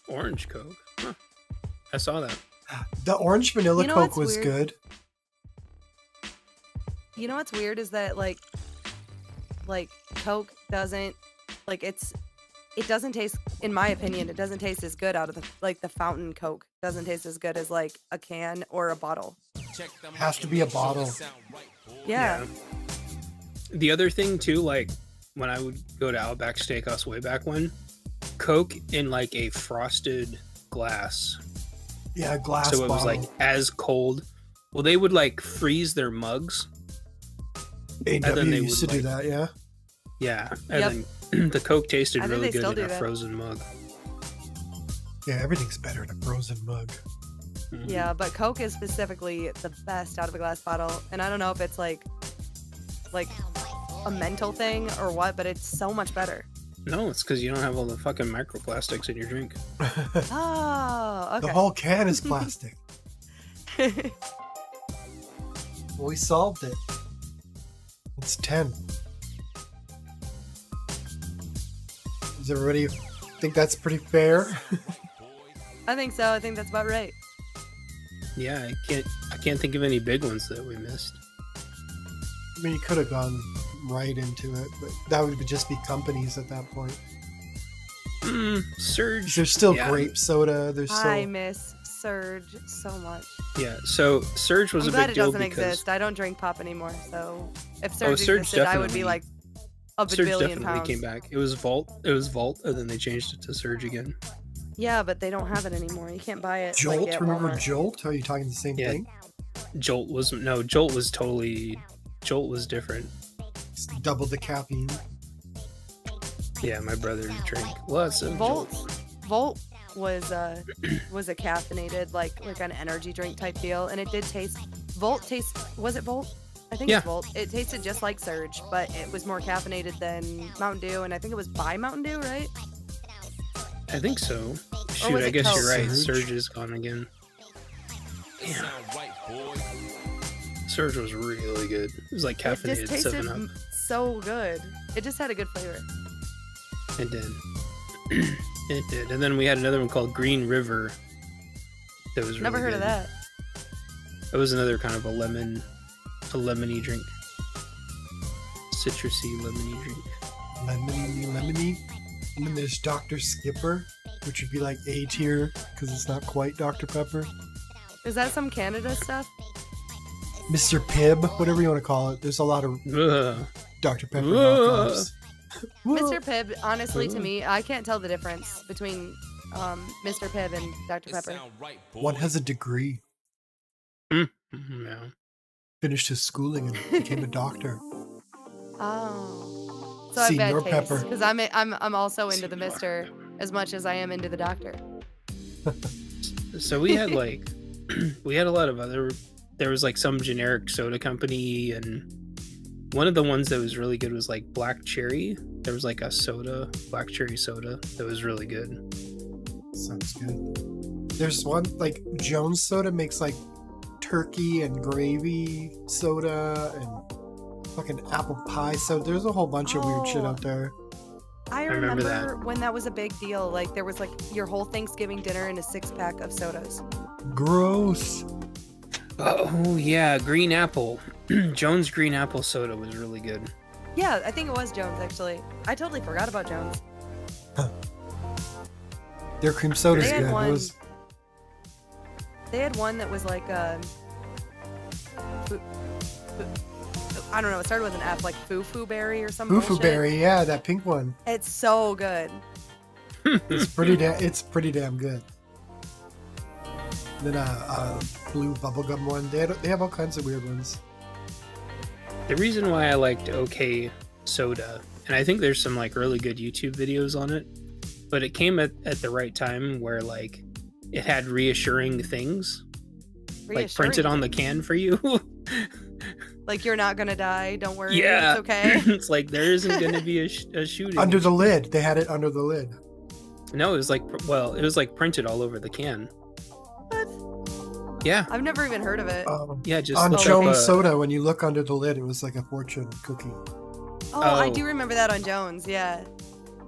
Orange Coke. Huh. I saw that. The orange vanilla You know Coke what's was weird? good. You know what's weird is that like Coke doesn't it doesn't taste, in my opinion, it doesn't taste as good out of the fountain Coke doesn't taste as good as like a can or a bottle. Has to be a bottle. Yeah. The other thing too, like when I would go to Outback Steakhouse way back when, Coke in like a frosted glass. Yeah, glass So it was bottle. like as cold. Well, they would like freeze their mugs. AW and then they used to would, do like- that, yeah. Yeah, Yep. and then the Coke tasted I think really they good still in do a that. frozen mug. Yeah, everything's better in a frozen mug. Mhm. Yeah, but Coke is specifically the best out of a glass bottle, and I don't know if it's like a mental thing or what, but it's so much better. No, it's because you don't have all the fucking microplastics in your drink. Oh, okay. The whole can is plastic. Well, we solved it. It's 10. Does everybody think that's pretty fair? I think so. I think that's about right. Yeah, I can't think of any big ones that we missed. I mean, you could have gone right into it, but that would just be companies at that point. Surge. There's still yeah. grape soda. There's I still miss Surge so much. Yeah, so Surge was I'm a glad big it deal doesn't because exist. I don't drink pop anymore, so if Surge Surge existed, I would be definitely- like a Surge billion definitely pounds. came back. It was Vault, and then they changed it to Surge again. Yeah, but they don't have it anymore. You can't buy it. Jolt. Like, at Remember Walmart. Jolt? Are you talking the same thing? Jolt was different. It's double the caffeine. Yeah, my brother drank lots of Jolt. Volt was a caffeinated like an energy drink type deal, and it did taste. Was it Volt? I think Yeah. it's Volt. It tasted just like Surge, but it was more caffeinated than Mountain Dew, and I think it was by Mountain Dew, right? I think so. Shoot, was I it guess Coke? you're right. Surge? Surge is gone again. Damn. Surge was really good. It was like It just caffeinated tasted 7-Up. so good. It just had a good flavor. It did. It did. And then we had another one called Green River. That was really Never heard of good. that. It was another kind of a lemony drink. Citrusy lemony drink. Lemony. And then there's Dr. Skipper, which would be like A tier because it's not quite Dr. Pepper. Is that some Canada stuff? Mr. Pibb, whatever you want to call it. There's a lot of Ugh. Dr. Pepper Ugh. knockoffs. Mr. Pibb, honestly, to me, I can't tell the difference between Mr. Pibb and Dr. Pepper. One has a degree. Yeah. Finished his schooling and became a doctor. Oh, so I have Senior bad taste Pepper. because I'm also into the Mister as much as I am into the Doctor. So we had like we had a lot of other. There was like some generic soda company, and one of the ones that was really good was like Black Cherry. There was like a soda, Black Cherry soda, that was really good. Sounds good. There's one like Jones Soda makes like turkey and gravy soda and fucking apple pie soda. There's a whole bunch of weird shit out there. I remember remember when that was a big deal. Like there was like your whole Thanksgiving dinner in a 6-pack of sodas. Gross. Oh yeah, green apple. Jones green apple soda was really good. Yeah, I think it was Jones actually. I totally forgot about Jones. Their cream soda's They had good. one- It was They had one that was like I don't know. It started with an F, like Foo Berry or something. Foo Berry, yeah, that pink one. It's so good. It's pretty damn good. Then a blue bubblegum one. They have all kinds of weird ones. The reason why I liked OK Soda, and I think there's some like really good YouTube videos on it, but it came at the right time where like it had reassuring things, like printed on the can for you. Like you're not gonna die. Don't worry. Yeah, It's okay. it's like there isn't going to be a shooting Under the lid. They had it under the lid. No, it was like it was like printed all over the can. Yeah. I've never even heard of it. Yeah, just on look up, Jones Soda, when you look under the lid, it was like a fortune cookie. Oh, I do remember that on Jones. Yeah,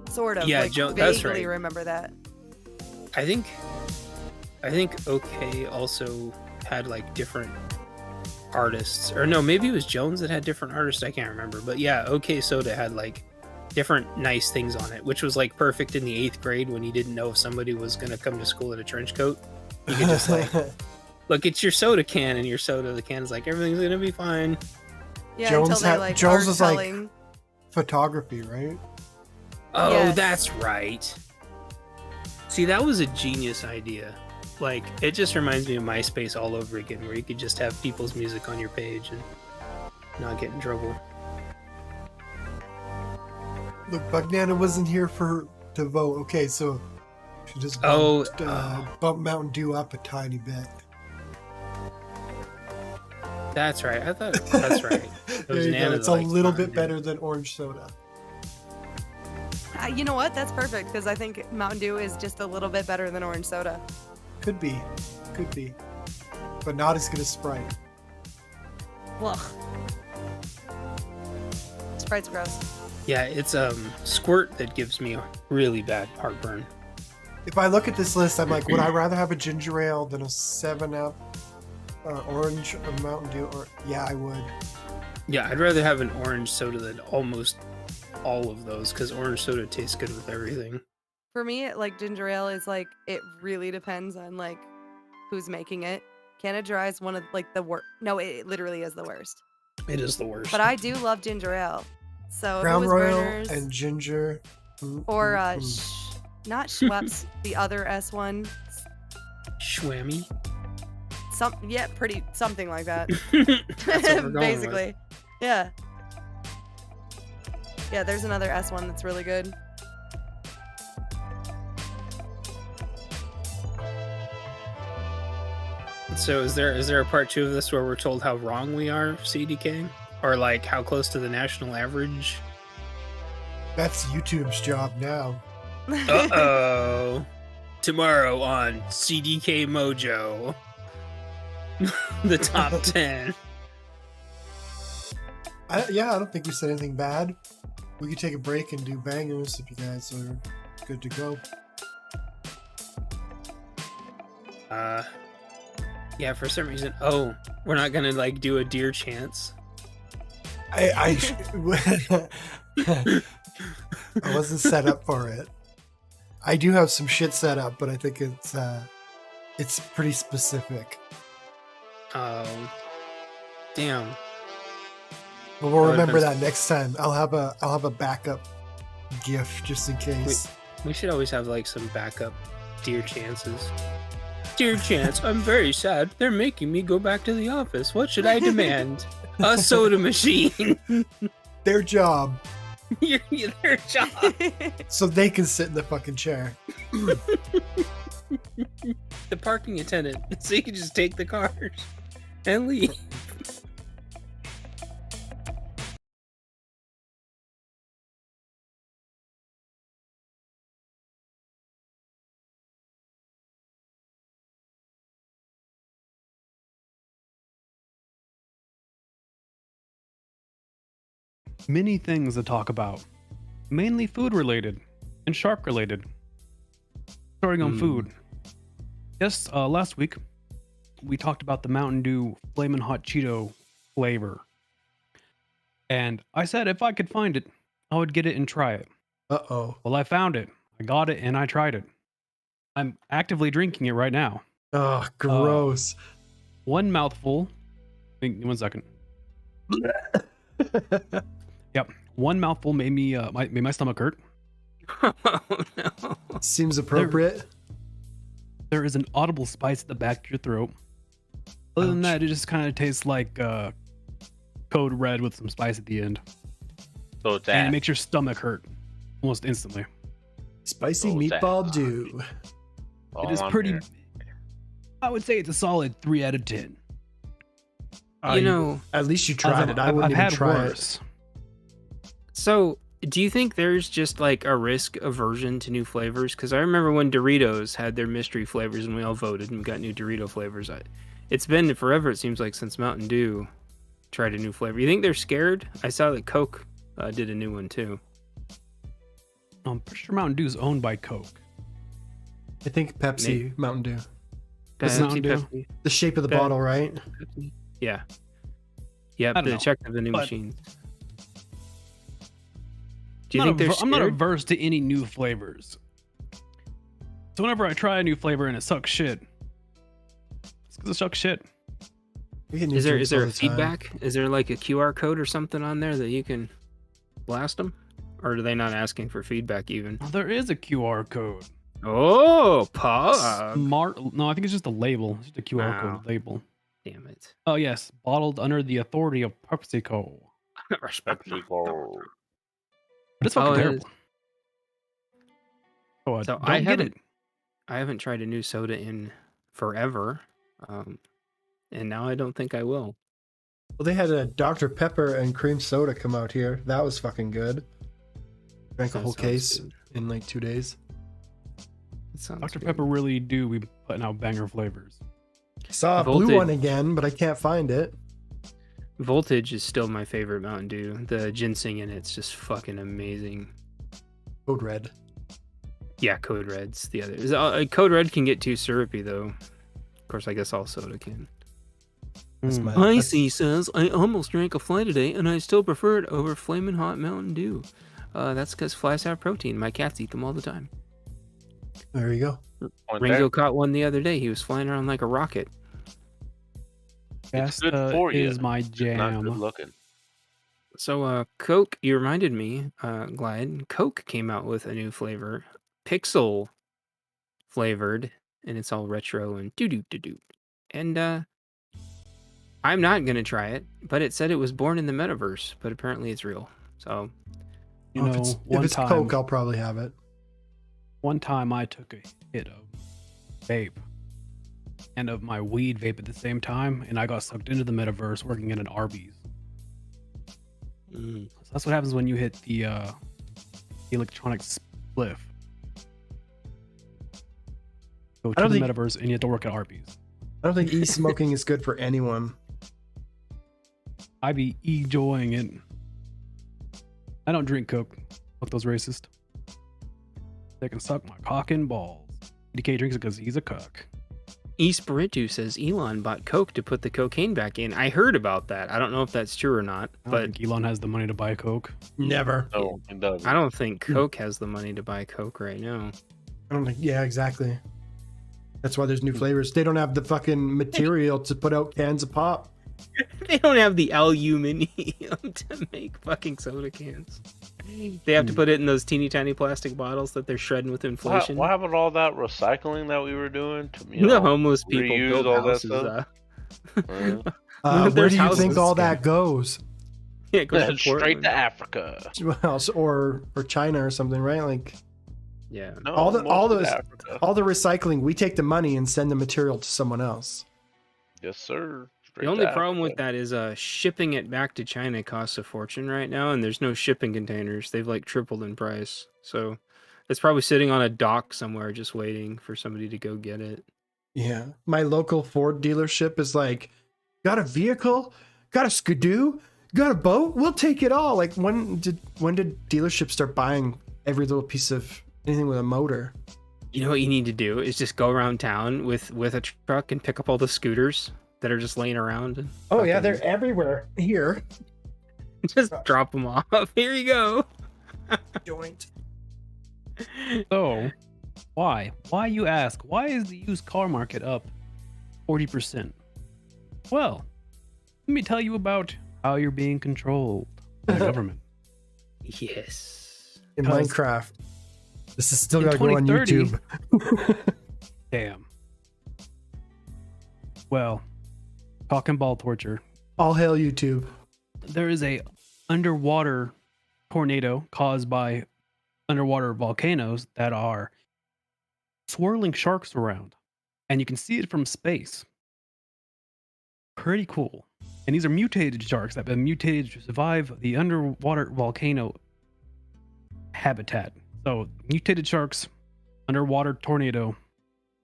sort of. Yeah, like, that's vaguely right. remember that. I think OK also had like different artists, or no, maybe it was Jones that had different artists. I can't remember, but yeah, OK Soda had like different nice things on it, which was like perfect in the 8th grade when you didn't know if somebody was gonna come to school in a trench coat. You could just like, look, it's your soda can, and your soda, the can's like everything's gonna be fine. Yeah, Jones until they like Jones art was like telling. photography, right? Oh, Yes. that's right. See, that was a genius idea. Like, it just reminds me of MySpace all over again, where you could just have people's music on your page and not get in trouble. Look, Bugnana wasn't here to vote. Okay, so she just bumped Mountain Dew up a tiny bit. That's right. I thought that's right. It There was you go. Nana It's that a liked little Mountain bit Dew. better than orange soda. You know what? That's perfect because I think Mountain Dew is just a little bit better than orange soda. Could be, but not as good as Sprite. Ugh. Sprite's gross. Yeah, it's Squirt that gives me a really bad heartburn. If I look at this list, I'm like, would I rather have a ginger ale than a 7-Up, orange, or Mountain Dew? Or yeah, I would. Yeah, I'd rather have an orange soda than almost all of those because orange soda tastes good with everything. For me, like ginger ale is like it really depends on like who's making it. Canada Dry is one of like the worst. No, it literally is the worst. It is the worst. But I do love ginger ale. So if it Crown was Royal Berners and ginger. or not Schweppes, the other S one. Schwammy. Something like that. That's what we're going Basically. with. Yeah. Yeah, there's another S one that's really good. So is there a part 2 of this where we're told how wrong we are, CDK? Or like how close to the national average? That's YouTube's job now. Uh-oh. Tomorrow on CDK Mojo. The top 10. I don't think we said anything bad. We could take a break and do bangers if you guys are good to go. Yeah, for some reason. Oh, we're not gonna like do a deer chance. I wasn't set up for it. I do have some shit set up, but I think it's pretty specific. Oh, damn. But we'll remember that next time. I'll have a backup GIF just in case. We should always have like some backup deer chances. Dear Chance, I'm very sad. They're making me go back to the office. What should I demand? A soda machine. Their job. Their job. So they can sit in the fucking chair. The parking attendant. So you can just take the cars and leave. Many things to talk about, mainly food related and shark related. Starting on food. Yes, last week we talked about the Mountain Dew Flamin' Hot Cheeto flavor. And I said if I could find it, I would get it and try it. Uh-oh. Well, I found it. I got it and I tried it. I'm actively drinking it right now. Oh, gross. One mouthful. One second. Yep. One mouthful made me made my stomach hurt. Oh, no. Seems appropriate. There is an audible spice at the back of your throat. Other than that, it just kind of tastes like Code Red with some spice at the end. So it's and it makes your stomach hurt almost instantly. Spicy meatball dew. It is pretty. I would say it's a solid 3 out of 10. You know, at least you tried it. I wouldn't even try it. So, do you think there's just like a risk aversion to new flavors? Because I remember when Doritos had their mystery flavors and we all voted and we got new Dorito flavors. It's been forever, it seems like, since Mountain Dew tried a new flavor. You think they're scared? I saw that Coke did a new one too. I'm pretty sure Mountain Dew is owned by Coke. I think Pepsi, Mountain Dew. Pepsi. The shape of the bottle, right? Pepsi. Yeah. Yep, the check of the new machines. Do you think they're scared? I'm not averse to any new flavors. So whenever I try a new flavor and it sucks shit, it's because it sucks shit. Is there a feedback? Is there like a QR code or something on there that you can blast them? Or are they not asking for feedback even? There is a QR code. Oh, pog. Smart. No, I think it's just a label. It's just a QR code label. Damn it. Oh, yes. Bottled under the authority of PepsiCo. PepsiCo. But it's fucking terrible. Oh, So don't get it. I haven't tried a new soda in forever. And now I don't think I will. Well, they had a Dr. Pepper and cream soda come out here. That was fucking good. Drank a whole case in like 2 days. Dr. Pepper really do be putting out banger flavors. Saw a blue one again, but I can't find it. Voltage is still my favorite Mountain Dew. The ginseng in it's just fucking amazing. Code Red. Yeah, Code Red's the other. Code Red can get too syrupy though. Of course, I guess all soda can. Icy says, I almost drank a fly today, and I still prefer it over Flamin' Hot Mountain Dew. That's because flies have protein. My cats eat them all the time. There you go. Ringo caught one the other day. He was flying around like a rocket. It's good for you. Is my Just not jam. good looking. So, Coke, you reminded me, Glide, Coke came out with a new flavor, Pixel flavored, and it's all retro and doo-doo-doo-doo. And, I'm not going to try it, but it said it was born in the metaverse, but apparently it's real. So, You know, if it's Coke, I'll probably have it. One time I took a hit of vape and of my weed vape at the same time, and I got sucked into the metaverse working at an Arby's. So that's what happens when you hit the electronic spliff. Go to the metaverse and you have to work at Arby's. I don't think e-smoking is good for anyone. I be enjoying it. I don't drink Coke. Fuck those racist. They can suck my cock and balls. DK drinks it because he's a cuck. Espiritu says Elon bought Coke to put the cocaine back in. I heard about that. I don't know if that's true or not. I don't But think Elon has the money to buy Coke. Never. No, it doesn't. I don't think Coke has the money to buy Coke right now. I don't think. Yeah, exactly. That's why there's new flavors. They don't have the fucking material to put out cans of pop. They don't have the aluminum to make fucking soda cans. They have to put it in those teeny tiny plastic bottles that they're shredding with inflation. What happened to all that recycling that we were doing? To, The homeless people reuse build all that houses. stuff? Where do you houses. think all that goes? Yeah, it goes to Straight Portland. to Africa. Well, or China or something, right? Like Yeah. No, all the most of recycling, we take the money and send the material to someone else. Yes, sir. The only problem with that is shipping it back to China costs a fortune right now, and there's no shipping containers. They've like tripled in price. So it's probably sitting on a dock somewhere just waiting for somebody to go get it. Yeah. My local Ford dealership is like, got a vehicle? Got a skidoo? Got a boat? We'll take it all. Like when did dealerships start buying every little piece of anything with a motor? You know what you need to do is just go around town with a truck and pick up all the scooters that are just laying around. And Oh yeah, they're everywhere here. just drop them off. Here you go. Joint. So, why? Why, you ask? Why is the used car market up 40%? Well, let me tell you about how you're being controlled by the government. Yes. In Because Minecraft. This is still in gotta go on 2030 YouTube. Damn. Well, talking ball torture. All hail YouTube. There is a underwater tornado caused by underwater volcanoes that are swirling sharks around, and you can see it from space. Pretty cool. And these are mutated sharks that have been mutated to survive the underwater volcano habitat. So mutated sharks, underwater tornado,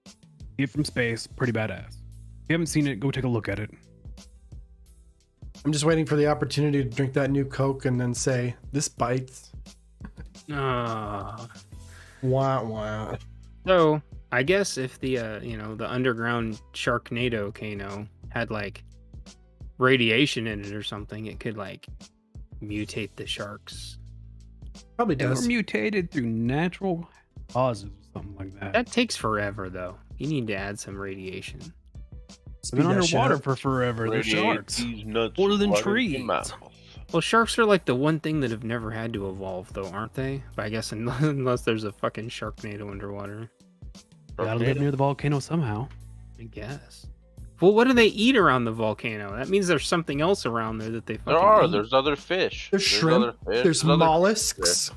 see it from space, pretty badass. If you haven't seen it, go take a look at it. I'm just waiting for the opportunity to drink that new Coke and then say, this bites. Ah. Wah wah. So I guess if the the underground Sharknado Kano had like radiation in it or something, it could like mutate the sharks. Probably They were does. mutated through natural causes or something like that. That takes forever though. You need to add some radiation. They've been Speed that shit underwater up. for forever. They're Radiate sharks. these nuts Older than right in your trees. mouth. Well, sharks are like the one thing that have never had to evolve though, aren't they? But I guess unless there's a fucking Sharknado underwater. Gotta live near the volcano somehow. I guess. Well, what do they eat around the volcano? That means there's something else around there that they fucking There are. eat. There's other fish. There's shrimp. other fish, There's other mollusks.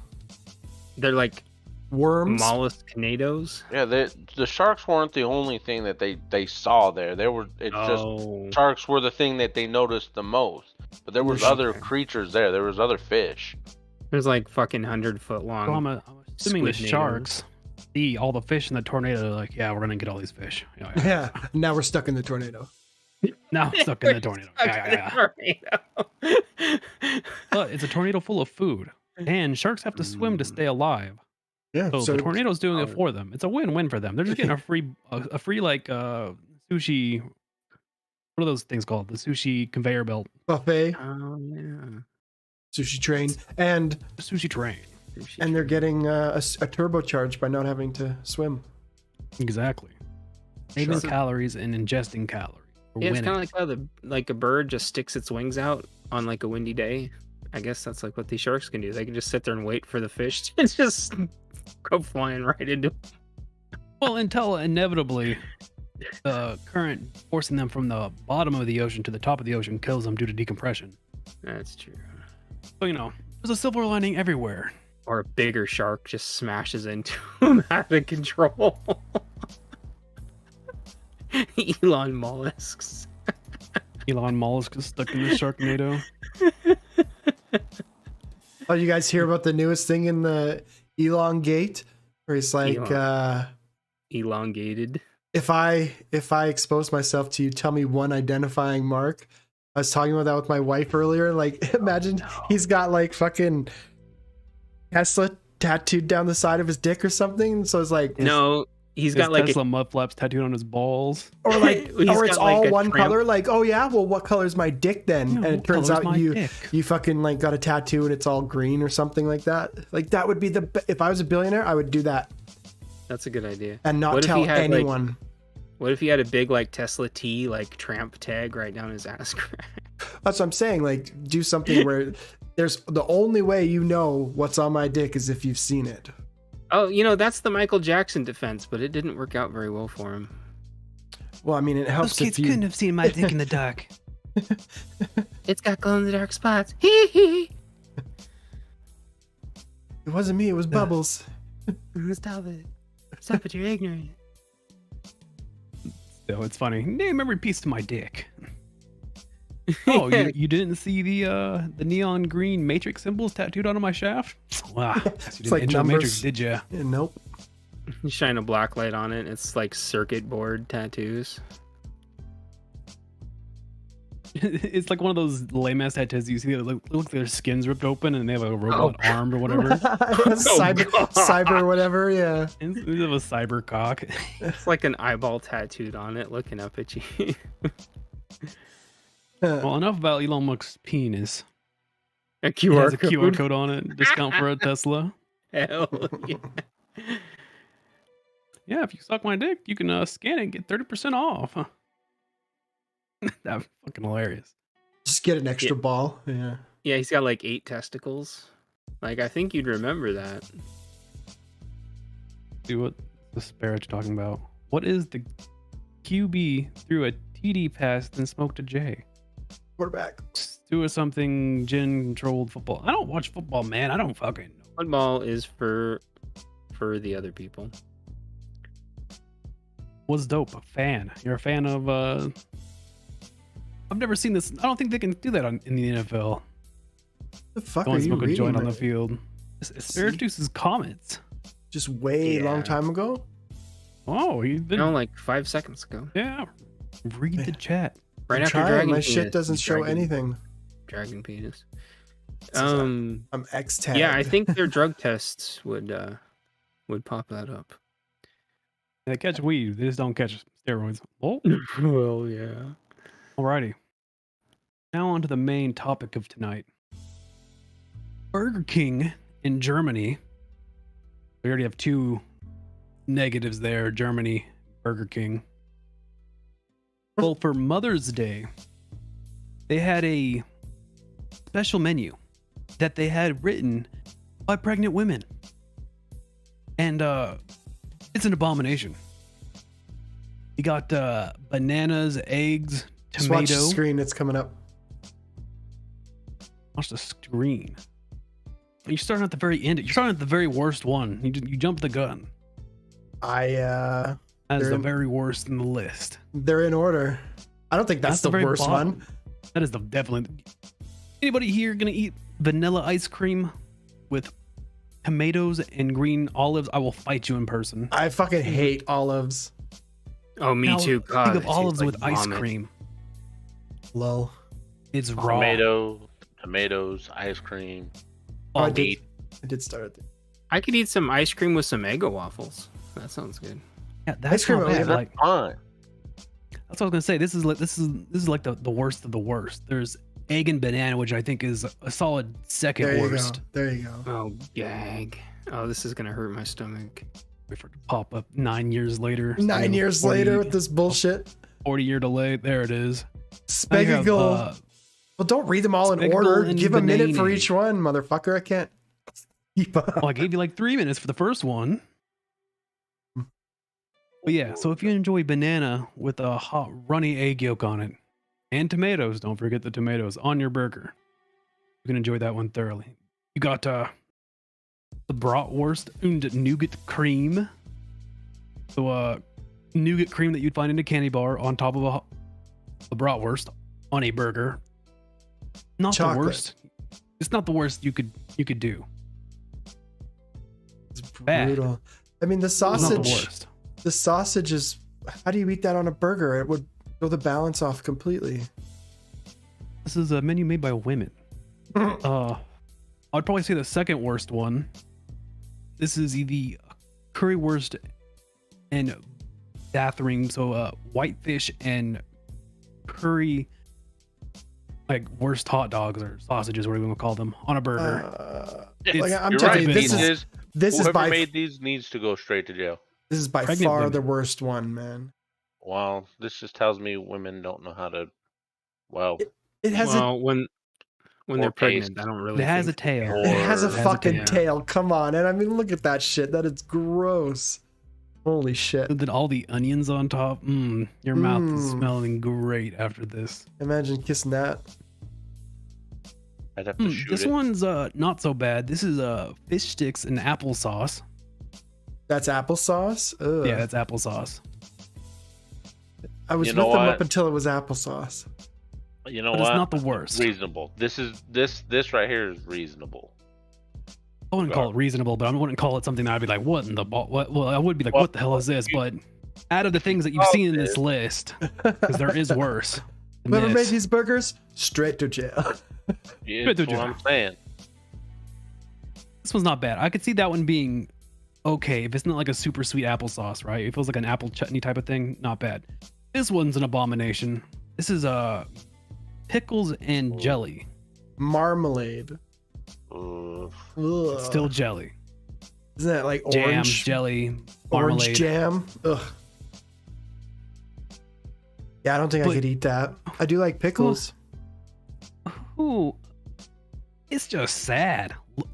They're like Worms. molluscnados. Yeah, the sharks weren't the only thing that they saw there. They were. It's Oh. just sharks were the thing that they noticed the most. But there was other creatures there. There was other fish. There's like fucking 100-foot long. So I'm assuming the squid sharks see all the fish in the tornado. They're like, yeah, we're gonna get all these fish. Yeah, yeah. Yeah. Now we're stuck in the tornado. Now I'm stuck in the tornado. Yeah, yeah. But it's a tornado full of food, and sharks have to swim to stay alive. Yeah. So the tornado's doing it for them. It's a win-win for them. They're just getting a free like sushi what are those things called? The sushi conveyor belt. Buffet. Oh yeah. Sushi train. And sushi train. And they're getting a turbocharge by not having to swim. Exactly. Saving calories and ingesting calories. Yeah, it's kind of like how a bird just sticks its wings out on like a windy day. I guess that's like what these sharks can do. They can just sit there and wait for the fish to just go flying right into. Well, until inevitably the current forcing them from the bottom of the ocean to the top of the ocean kills them due to decompression. That's true. So, there's a silver lining everywhere. Or a bigger shark just smashes into them out of control. Elon mollusks. Elon mollusk is stuck in the Sharknado. Oh, you guys hear about the newest thing in the Elongate? Where he's like, elongated. If I expose myself to you, tell me one identifying mark. I was talking about that with my wife earlier. Like, imagine he's got like fucking Tesla tattooed down the side of his dick or something. So it's like, no, he's got like Tesla mud flaps tattooed on his balls, or like, or it's all one color. Like, oh yeah, well, what color is my dick then? Yeah, and it turns out you fucking like got a tattoo and it's all green or something like that. Like that would be if I was a billionaire, I would do that. That's a good idea. And not tell anyone. What if he had a big like Tesla T like tramp tag right down his ass crack? That's what I'm saying. Like, do something where there's the only way you know what's on my dick is if you've seen it. Oh, that's the Michael Jackson defense, but it didn't work out very well for him. Well, I mean, it helps. Those kids couldn't have seen my dick in the dark. It's got glow in the dark spots. Hee hee. It wasn't me. It was Bubbles. Stop it. Stop it. You're ignorant. So it's funny. Name every piece of my dick. Oh, you didn't see the neon green matrix symbols tattooed onto my shaft? Wow. It's like numbers. Matrix, did ya? Yeah, nope. You shine a black light on it. It's like circuit board tattoos. It's like one of those lame ass tattoos you see that look like their skin's ripped open and they have a robot arm or whatever. Cyber or whatever, yeah. It's of a cyber cock. It's like an eyeball tattooed on it looking up at you. Well, enough about Elon Musk's penis. A It QR has a code. QR code on it. Discount for a Tesla. Hell yeah. Yeah, if you suck my dick, you can scan it and get 30% off. That's fucking hilarious. Just get an extra ball. Yeah. Yeah, he's got like 8 testicles. Like, I think you'd remember that. See what the disparage talking about. What is the QB through a TD pass then smoked a J? Quarterback. Do something gin-controlled football. I don't watch football, man. I don't fucking know. Football is for the other people. What's dope? A fan. You're a fan of I've never seen this. I don't think they can do that in the NFL. The fuck Go are and you smoke a reading? joint on the man? field. Spiritus's comments. Just way long time ago. Oh, he's been like 5 seconds ago. Yeah. Read the chat. Right I'm after trying, Dragon my Penis. shit doesn't show anything. Dragon Penis. I'm X-tagged. Yeah, I think their drug tests would pop that up. They catch weed. They just don't catch steroids. Oh. Well, yeah. Alrighty. Now on to the main topic of tonight. Burger King in Germany. We already have 2 negatives there. Germany, Burger King. Well, for Mother's Day, they had a special menu that they had written by pregnant women. And it's an abomination. You got bananas, eggs, Just watch the tomato. screen. It's coming up. Watch the screen. You're starting at the very end. You're starting at the very worst one. You jump the gun. That's the very worst in the list. They're in order. I don't think that's the very worst bottom. one. That is definitely. Anybody here gonna eat vanilla ice cream with tomatoes and green olives? I will fight you in person. I fucking hate olives. Oh, me Now, too. God, think of it tastes olives like with ice vomit. cream. Lol. It's raw. Tomatoes, ice cream. I did start at I could eat some ice cream with some Eggo waffles. That sounds good. Yeah, that's Ice cream not at bad. least- Like, Fine. That's what I was gonna say. This is like the worst of the worst. There's egg and banana, which I think is a solid second There you worst. go. There you go. Oh, gag. Oh, this is gonna hurt my stomach. Wait for it to pop up 9 years later. 9 years later with this bullshit. 40-year delay. There it is. Now you have, Speckle. Well, don't read them all in Speckle order. and Give a minute for banana. each one, motherfucker. I can't keep up. Well, I gave you like 3 minutes for the first one. But yeah, so if you enjoy banana with a hot runny egg yolk on it and tomatoes, don't forget the tomatoes on your burger, you can enjoy that one thoroughly. You got the bratwurst und nougat cream. So nougat cream that you'd find in a candy bar on top of the bratwurst on a burger. Not Chocolate. the worst. It's not the worst you could do. It's Bad. brutal. I mean, the It's not the sausage. worst. The sausage is. How do you eat that on a burger? It would throw the balance off completely. This is a menu made by women. I'd probably say the second worst one. This is the currywurst and bathroom. So whitefish and curry, like worst hot dogs or sausages, whatever you want to call them, on a burger. Like, I'm You're telling right. you, this is Whoever by made these needs to go straight to jail. this is by Pregnant far women. the worst one, man. Well, this just tells me women don't know how to. Well, It has Well, when they're Or pregnant, paste. I don't really. It has a think- tail. it has a Or- fucking tail. Come on, and I mean, look at that shit. That is gross. Holy shit! And then all the onions on top. Your mouth is Mm. smelling great after this. Imagine kissing that. I'd have to shoot This it. one's not so bad. This is fish sticks and applesauce. That's applesauce. Ugh. Yeah, that's applesauce. I was You with know them what? up until it was applesauce. You know But what? it's not the worst. Reasonable. This right here is reasonable. I wouldn't call it reasonable, but I wouldn't call it something that I'd be like, what in the ball? What? Well, I would be like, what the hell is this? But out of the things that you've seen in this list, because there is worse. than Whoever made this. these burgers, straight to jail. Yeah, that's what I'm saying. This one's not bad. I could see that one being okay if it's not like a super sweet applesauce, right? If it was like an apple chutney type of thing, not bad. This one's an abomination. This is pickles and jelly. Marmalade. Ugh. Ugh. It's still jelly. Isn't that like Jam, orange? jelly, Orange marmalade. jam. Ugh. Yeah, I don't think I But- could eat that. I do like pickles. Ooh, it's just sad.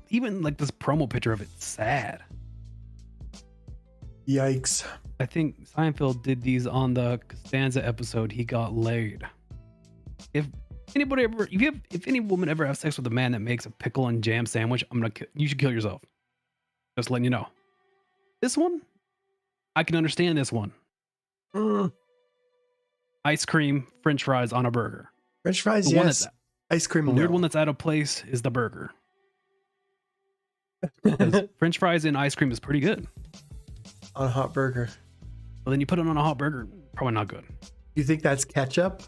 Even like this promo picture of it's sad. Yikes. I think Seinfeld did these on the Costanza episode. He got laid. If anybody ever, if any woman ever has sex with a man that makes a pickle and jam sandwich, you should kill yourself. Just letting you know. This one, I can understand this one. Ice cream, French fries on a burger. French fries, The one yes. that's- Ice cream, The no. weird one that's out of place is the burger. 'Cause French fries and ice cream is pretty good. On a hot burger. But then you put it on a hot burger, probably not good. You think that's ketchup?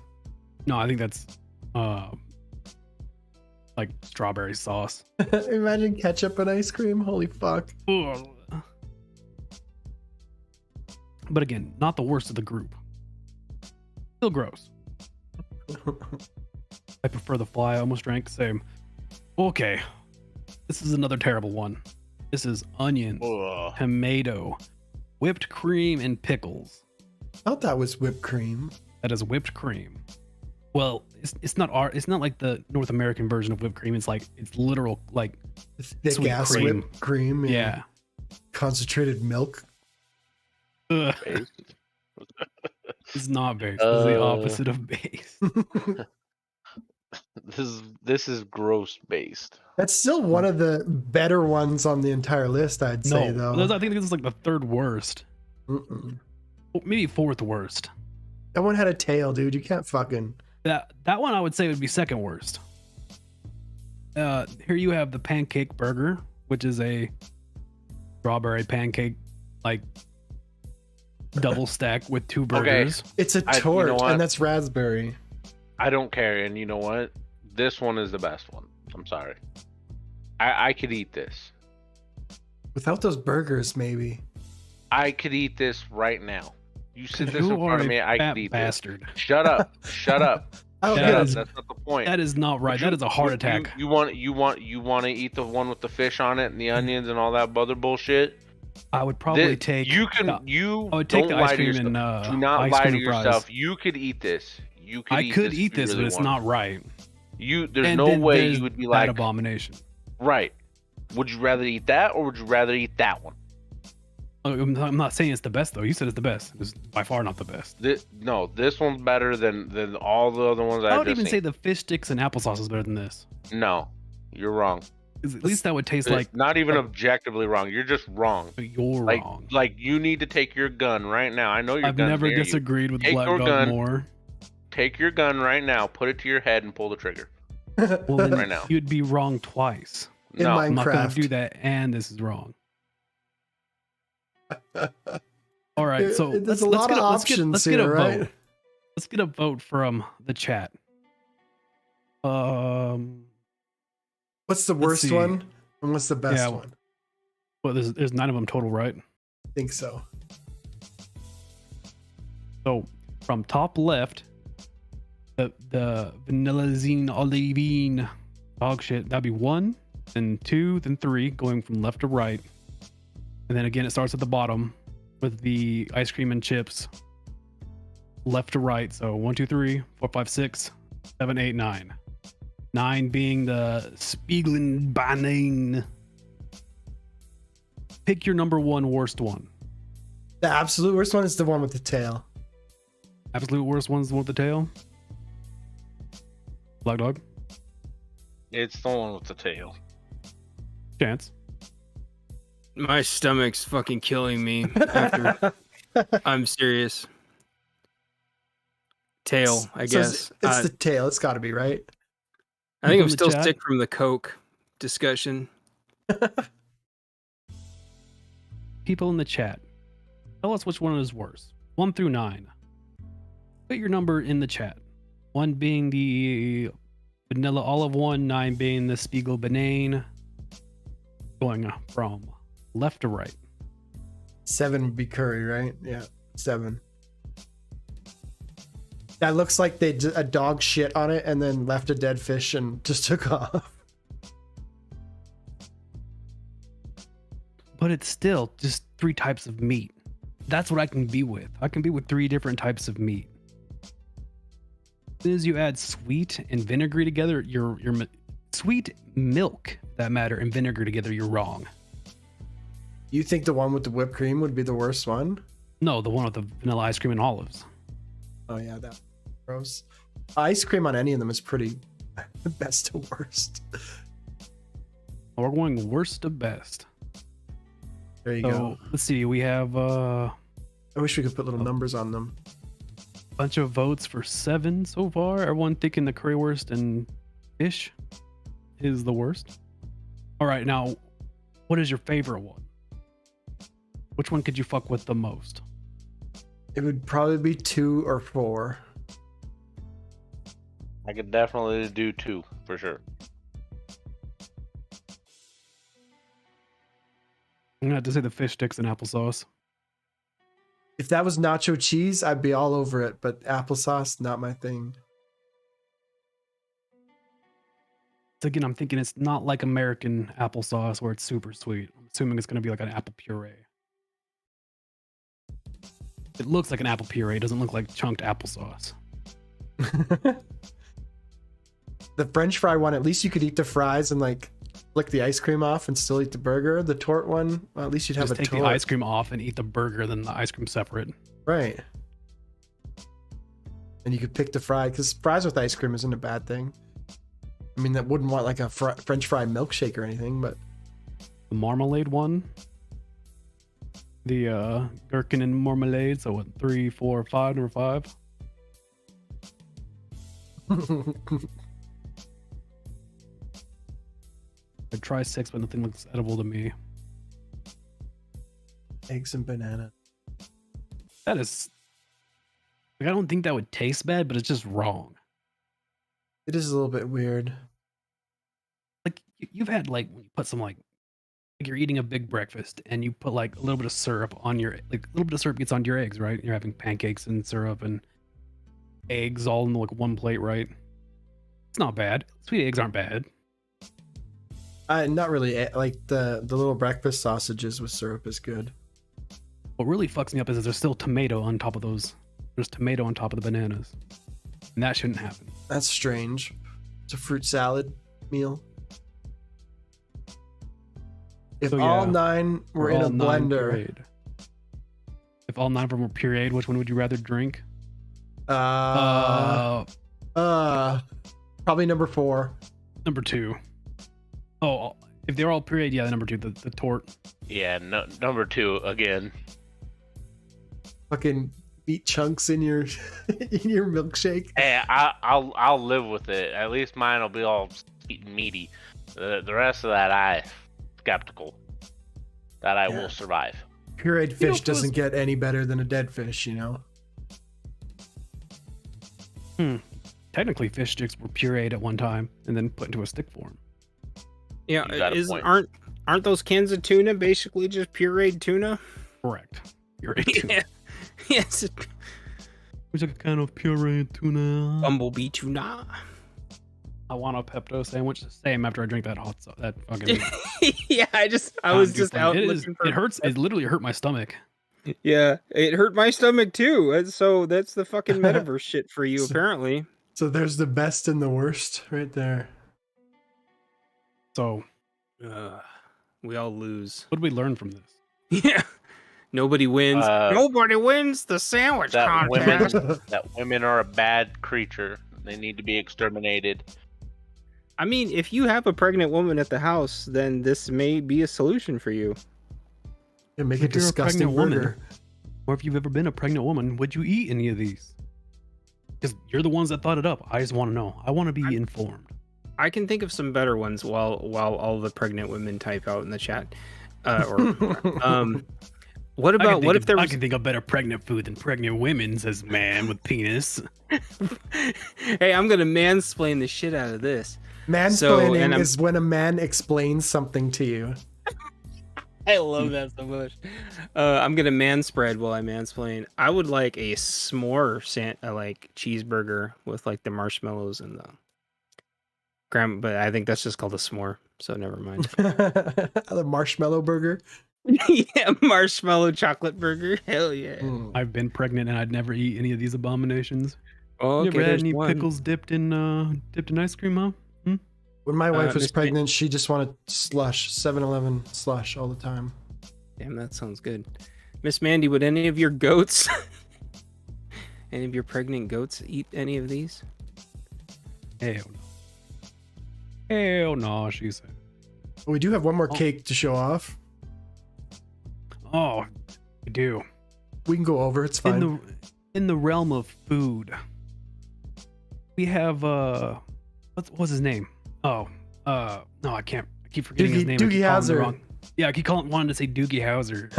No, I think that's like strawberry sauce. Imagine ketchup and ice cream. Holy fuck. Ugh. But again, not the worst of the group. Still gross. I prefer the fly. I almost drank the same. Okay. This is another terrible one. This is onion, tomato, whipped cream, and pickles. I thought that was whipped cream. That is whipped cream. Well, it's not like the North American version of whipped cream. It's literal like Thick sweet ass cream. whipped cream. Yeah. Concentrated milk. Ugh. It's not base. It's the opposite of base. This is gross based. That's still one of the better ones on the entire list, I'd say, though. I think this is like the third worst. Maybe fourth worst. That one had a tail, dude. You can't fucking. That one I would say would be second worst. Here you have the pancake burger, which is a strawberry pancake, like double stack with two burgers. It's a tort, and that's raspberry. I don't care, and you know what? This one is the best one. I'm sorry. I could eat this. Without those burgers, maybe. I could eat this right now. You sit this You in are front of a me, I fat could eat bastard. this. Shut up. Shut up. Oh, Shut that up. is- That's not the point. That is not right. That is a heart attack. You want to eat the one with the fish on it and the onions and all that other bullshit? I would probably take. You can. I would don't take the lie ice to cream yourself. and Do not ice lie cream to and fries. yourself. You could eat this. You could. I could if eat you this, really but it's wanted. not right. There's And no then way there's you would be that like abomination. right. Would you rather eat that or would you rather eat that one? I'm not saying it's the best though. You said it's the best. It's by far not the best. This one's better than all the other ones I I would just even say seen. the fish sticks and applesauce is better than this. No, you're wrong. 'Cause at least that would taste It's like. not even objectively wrong. You're just wrong. You're wrong. Like you need to take your gun right now. I know your I've gun's never near you. disagreed with Take your Blackdog gun, more. Take your gun right now, put it to your head, and pull the trigger. Well, then right now. you'd be wrong twice. In No, I'm not gonna Minecraft. do that, and this is wrong. All right, so There's let's a lot get of options let's get a here, right? vote. Let's get a vote from the chat. What's the let's worst see. one and what's the best Yeah, one? Well, there's 9 of them total, right? I think so. So from top left, the vanillazine olivine dog shit, that'd be 1, then 2, then 3, going from left to right. And then again, it starts at the bottom with the ice cream and chips, left to right. So 1, 2, 3, 4, 5, 6, 7, 8, 9. 9 being the Spiegeln Banane. Pick your number 1 worst one. The absolute worst one is the one with the tail. Absolute worst one's the one with the tail. Black Dog. It's the one with the tail. Chance. My stomach's fucking killing me. After I'm serious. Tail, I So guess. It's the tail. It's got to be, right? I think From I'm the still chat? sick from the Coke discussion. People in the chat, tell us which one is worse. 1 through 9. Put your number in the chat. 1 being the vanilla olive one, 9 being the Spiegel Banane. Going from left to right. 7 would be curry, right? Yeah, 7. That looks like they did a dog shit on it and then left a dead fish and just took off. But it's still just 3 types of meat. That's what I can be with. I can be with 3 different types of meat. As soon as you add sweet and vinegar together, you're sweet milk, that matter, and vinegar together, you're wrong. You think the one with the whipped cream would be the worst one? No, the one with the vanilla ice cream and olives. Oh yeah, that gross. Ice cream on any of them is pretty best to worst. We're going worst to best. There you So go. let's see. We have I wish we could put little numbers on them. a bunch of votes for 7 so far. Everyone thinking the currywurst and fish is the worst. All right, now, what is your favorite one? Which one could you fuck with the most? It would probably be 2 or 4. I could definitely do 2 for sure. I'm gonna have to say the fish sticks and applesauce. If that was nacho cheese, I'd be all over it, but applesauce, not my thing. So again, I'm thinking it's not like American applesauce where it's super sweet. I'm assuming it's gonna be like an apple puree. It looks like an apple puree. It doesn't look like chunked applesauce. The French fry one, at least you could eat the fries and like lick the ice cream off and still eat the burger. The tort one, well, at least you'd have Just a take tort. the ice cream off and eat the burger, then the ice cream separate. Right. And you could pick the fry, because fries with ice cream isn't a bad thing. I mean, that wouldn't want like a French fry milkshake or anything, but The marmalade one. The gherkin and marmalade. So what? 3, 4, 5, number 5. I'd try 6, but nothing looks edible to me. eggs and banana. That is, like, I don't think that would taste bad, but it's just wrong. It is a little bit weird. Like you've had like when you put some like you're eating a big breakfast and you put like a little bit of syrup on your, like a little bit of syrup gets onto your eggs, right? You're having pancakes and syrup and eggs all in like one plate, right? It's not bad. Sweet eggs aren't bad. Not really. Like the little breakfast sausages with syrup is good. What really fucks me up is there's still tomato on top of those. There's tomato on top of the bananas. And that shouldn't happen. That's strange. It's a fruit salad meal. If So, all yeah, 9 were in a all 9 blender, pureed. If all 9 of them were pureed, which one would you rather drink? probably number 4. Number 2. Oh, if they're all pureed, yeah, the number 2, the tort. Yeah, no, number 2 again. Fucking meat chunks in your in your milkshake. Hey, I'll live with it. At least mine will be all sweet and meaty. The rest of that, I skeptical that I will survive. Pureed fish doesn't get any better than a dead fish, you know. Technically, fish sticks were pureed at one time and then put into a stick form. Yeah, You got a point. aren't those cans of tuna basically just pureed tuna? Correct. Pureed tuna. Yeah. Yes. Which is a kind of pureed tuna. Bumblebee tuna. I want a Pepto sandwich the same after I drink that hot sauce. That fucking. Yeah, I was just out. It hurts. It literally hurt my stomach. Yeah, it hurt my stomach too. And so that's the fucking metaverse shit for you, apparently. So there's the best and the worst right there. So, we all lose. What did we learn from this? Yeah, nobody wins. Nobody wins the sandwich contest. That women are a bad creature. They need to be exterminated. I mean, if you have a pregnant woman at the house, then this may be a solution for you. Yeah, make If a you're disgusting pregnant woman, burger. or if you've ever been a pregnant woman, would you eat any of these? Because you're the ones that thought it up. I just want to know. I want to be informed. I can think of some better ones while all the pregnant women type out in the chat. What about what if there was? I can think of better pregnant food than pregnant women, says man with penis. Hey, I'm gonna mansplain the shit out of this. Mansplaining is when a man explains something to you. I love that so much. I'm gonna manspread while I mansplain. I would like a s'more like cheeseburger with like the marshmallows and the but I think that's just called a s'more, so never mind. The marshmallow burger. Yeah, marshmallow chocolate burger. Hell yeah. I've been pregnant and I'd never eat any of these abominations. Oh, okay, you ever had there's any one. pickles dipped in ice cream, huh? When my wife was Miss pregnant, she just wanted slush, 7-Eleven slush all the time. Damn, that sounds good. Miss Mandy, would any of your goats, any of your pregnant goats eat any of these? Hell no. Hell no, she said. We do have one more cake to show off. Oh, we do. We can go over. It's fine. In the realm of food, we have what's his name? Oh, no, I can't. I keep forgetting his name. Doogie Howser. Yeah, I keep wanting to say Doogie Howser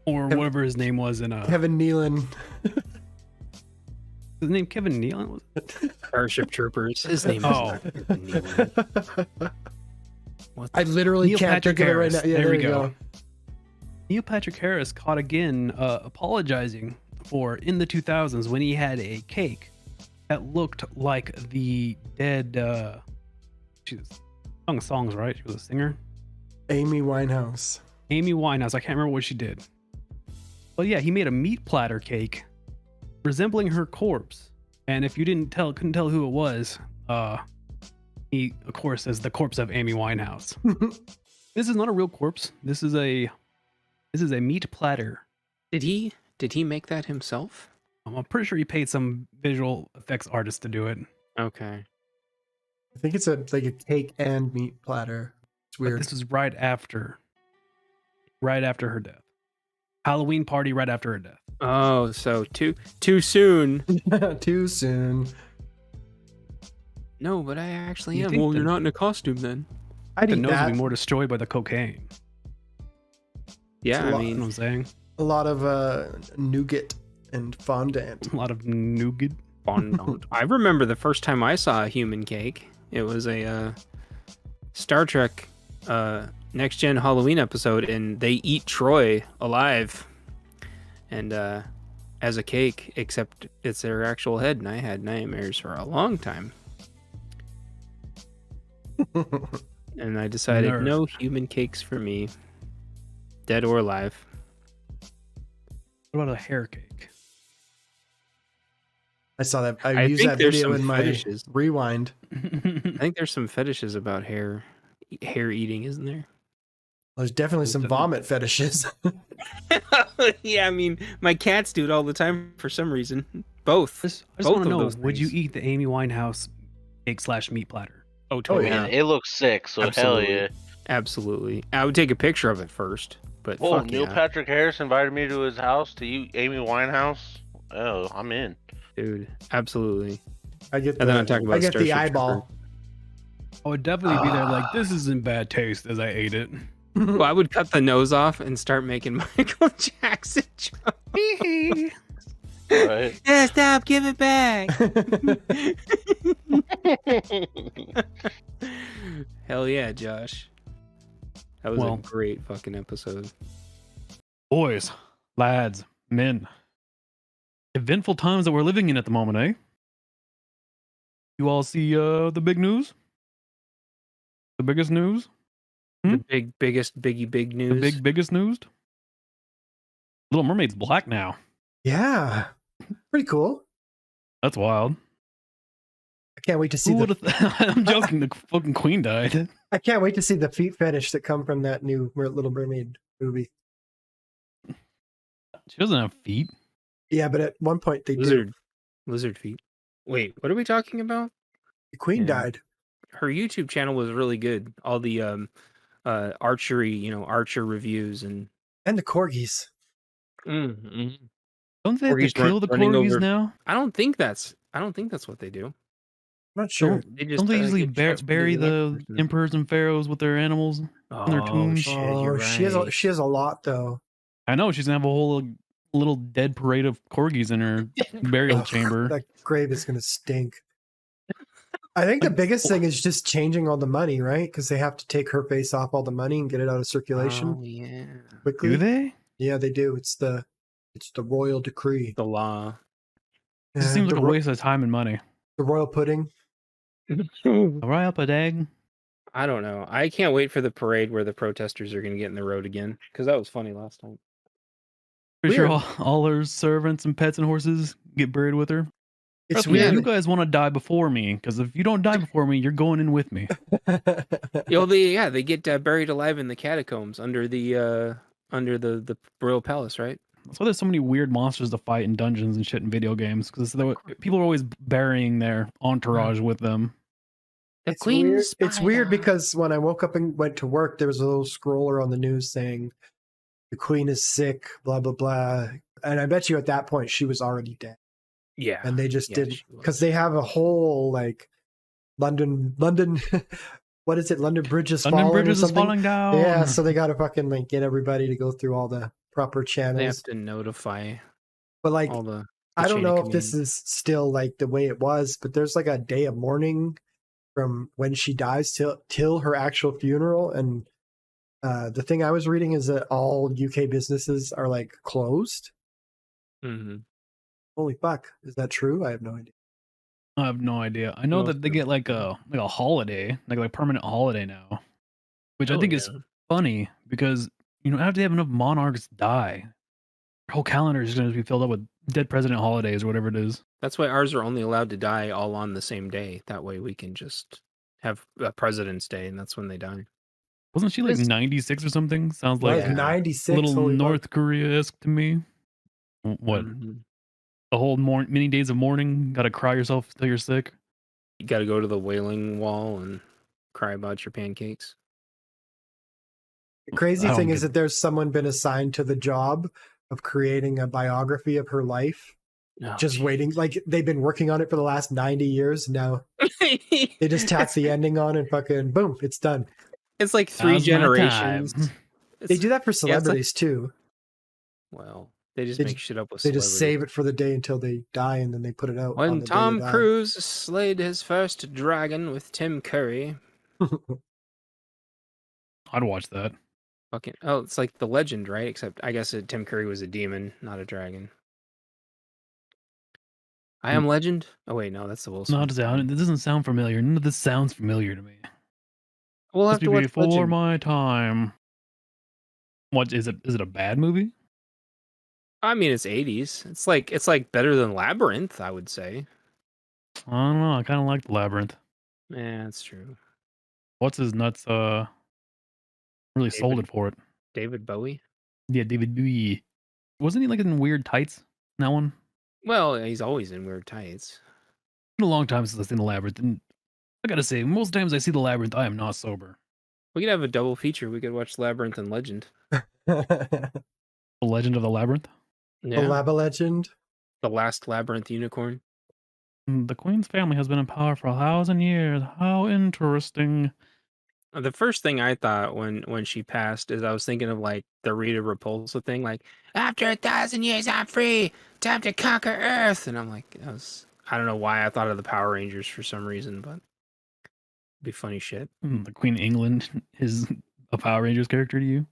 or whatever his name was in Kevin Nealon. His name Kevin Nealon was Starship Troopers. His name is Kevin Nealon. I literally Neil can't Patrick think of it right now. Harris. Yeah, there we go. Neil Patrick Harris caught again apologizing for in the 2000s when he had a cake that looked like the dead. She sung songs, right? She was a singer. Amy Winehouse. Amy Winehouse. I can't remember what she did. But yeah, he made a meat platter cake resembling her corpse. And if you couldn't tell who it was, he of course says the corpse of Amy Winehouse. This is not a real corpse. This is a meat platter. Did he make that himself? I'm pretty sure he paid some visual effects artist to do it. Okay. I think it's like a cake and meat platter. It's weird. But this was right after her death. Halloween party right after her death. Oh, so too soon. Too soon. No, but I actually am. Well, you're not in a costume then. The nose will be more destroyed by the cocaine. Yeah, I mean, you know what I'm saying? A lot of nougat and fondant. A lot of nougat. Fondant. I remember the first time I saw a human cake. It was a Star Trek Next Gen Halloween episode, and they eat Troy alive and as a cake, except it's their actual head, and I had nightmares for a long time. And I decided no human cakes for me, dead or alive. What about a hair cake? I saw that. I used that video in my rewind. I think there's some fetishes about hair eating, isn't there? There's definitely some vomit fetishes. Yeah, I mean, my cats do it all the time for some reason. Both. I just Both want to of know, those would you things. eat the Amy Winehouse cake / meat platter? Oh, totally. Man, it looks sick, so Absolutely. hell yeah. Absolutely. I would take a picture of it first, but Oh, fuck Neil yeah. Patrick Harris invited me to his house to eat Amy Winehouse. Oh, I'm in. Dude, absolutely. I get And then I'm talking about I get the Starship eyeball. I would definitely be there like, this is in bad taste as I ate it. Well, I would cut the nose off and start making Michael Jackson jokes. Right. Yeah, stop, give it back. Hell yeah, Josh. That was a great fucking episode. Boys, lads, men. Eventful times that we're living in at the moment, eh? You all see the big news? The biggest news? The biggest big news. The biggest news? Little Mermaid's black now. Yeah. Pretty cool. That's wild. I can't wait to see I'm joking, the fucking queen died. I can't wait to see the feet fetish that come from that new Little Mermaid movie. She doesn't have feet. Yeah, but at one point they did. Lizard feet. Wait, what are we talking about? The queen died. Her YouTube channel was really good. All the archery, archer reviews and the corgis. Mm-hmm. Don't they have to kill the corgis now? I don't think that's what they do. I'm not sure. Don't they usually bury the emperors and pharaohs with their animals in their tombs? She has a lot though. I know she's gonna have a whole little dead parade of corgis in her burial chamber. That grave is gonna stink. I think the biggest thing is just changing all the money, right? Because they have to take her face off all the money and get it out of circulation. Oh yeah. Quickly. Do they? Yeah, they do. It's the royal decree. The law. It seems like a waste of time and money. The royal pudding. The royal pudding. I don't know. I can't wait for the parade where the protesters are going to get in the road again, because that was funny last time. Pretty sure all her servants and pets and horses get buried with her. It's weird. You guys want to die before me, because if you don't die before me, you're going in with me. They get buried alive in the catacombs under the royal palace, right? That's why there's so many weird monsters to fight in dungeons and shit in video games, because people are always burying their entourage with them. It's weird because when I woke up and went to work, there was a little scroller on the news saying the queen is sick, blah blah blah, and I bet you at that point she was already dead. Yeah, and they just didn't, because they have a whole like London. What is it? London Bridge is falling down. Yeah, so they got to fucking like get everybody to go through all the proper channels. They have to notify. But like, all the I don't know if this is still like the way it was, but there's like a day of mourning from when she dies till her actual funeral. And the thing I was reading is that all UK businesses are like closed. Mm-hmm. Holy fuck. Is that true? I have no idea. I have no idea. I know that they get like a holiday, like a permanent holiday now, which I think is funny because you don't have to have enough monarchs die. Your whole calendar is going to be filled up with dead president holidays or whatever it is. That's why ours are only allowed to die all on the same day. That way we can just have a President's Day, and that's when they die. Wasn't she like 96 or something? Sounds like 96. A little North Korea-esque to me. What? Mm-hmm. The whole many days of mourning, gotta cry yourself till you're sick. You gotta go to the Wailing Wall and cry about your pancakes. The crazy thing is that there's someone been assigned to the job of creating a biography of her life. Waiting. Like they've been working on it for the last 90 years. Now they just tap the ending on and fucking boom, it's done. It's like 3 generations. They do that for celebrities too. Well, they just make shit up with They just save it for the day until they die and then they put it out. When Tom Cruise slayed his first dragon with Tim Curry. I'd watch that. Fucking oh, it's like The Legend, right? Except I guess Tim Curry was a demon, not a dragon. I Am Legend? Oh wait, no, that's the Will Smith. Not sound. This doesn't sound familiar. None of this sounds familiar to me. We'll have Must be to watch before Legend. my time. What is it? Is it a bad movie? I mean, it's 80s. It's like better than Labyrinth, I would say. I don't know. I kind of like the Labyrinth. Yeah, that's true. What's his nuts? Really sold it for it. David Bowie. Yeah, David Bowie. Wasn't he like in weird tights in that one? Well, he's always in weird tights. It's been a long time since I've seen the Labyrinth, and I gotta say, most times I see the Labyrinth, I am not sober. We could have a double feature. We could watch Labyrinth and Legend. The The Legend of the Labyrinth. Yeah. Laba Legend. The Last Labyrinth Unicorn. The Queen's family has been in power for 1,000 years. How interesting. The first thing I thought when she passed is I was thinking of like the Rita Repulsa thing, like after 1,000 years I'm free, time to conquer Earth, and I'm like, I don't know why I thought of the Power Rangers for some reason, but it'd be funny shit. The Queen of England is a Power Rangers character to you?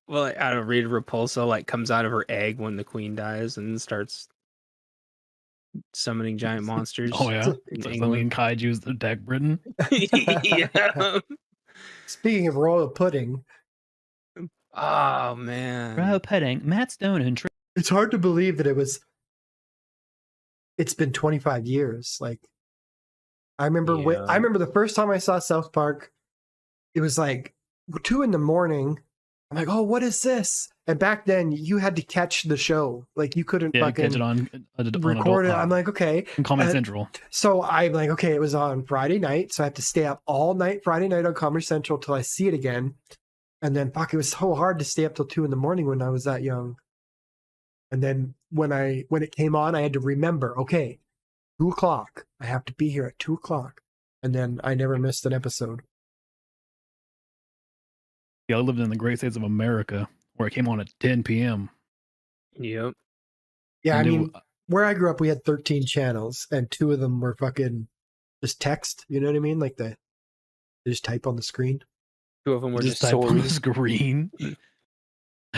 Well, I don't know, Rita Repulsa like comes out of her egg when the queen dies and starts summoning giant monsters. Oh yeah, in so England. Kaiju's attack Britain. Yeah. Speaking of royal pudding, Oh man. Royal pudding, Matt Stone and it's hard to believe that it's been 25 years. Like I remember I remember the first time I saw South Park, it was like 2 a.m. I'm like, oh, what is this? And back then you had to catch the show. Like you couldn't fucking catch it on record it. I'm like, okay. Comedy Central. So I'm like, okay, it was on Friday night. So I have to stay up all night Friday night on Comedy Central till I see it again. And then fuck, it was so hard to stay up till 2 a.m. when I was that young. And then when it came on, I had to remember, okay, 2 o'clock. I have to be here at 2 o'clock. And then I never missed an episode. Yeah, I lived in the great states of America where it came on at 10 p.m. Yep. Yeah, And I mean, where I grew up, we had 13 channels, and 2 of them were fucking just text. You know what I mean? Like they just type on the screen. 2 of them were just type on the stories. screen.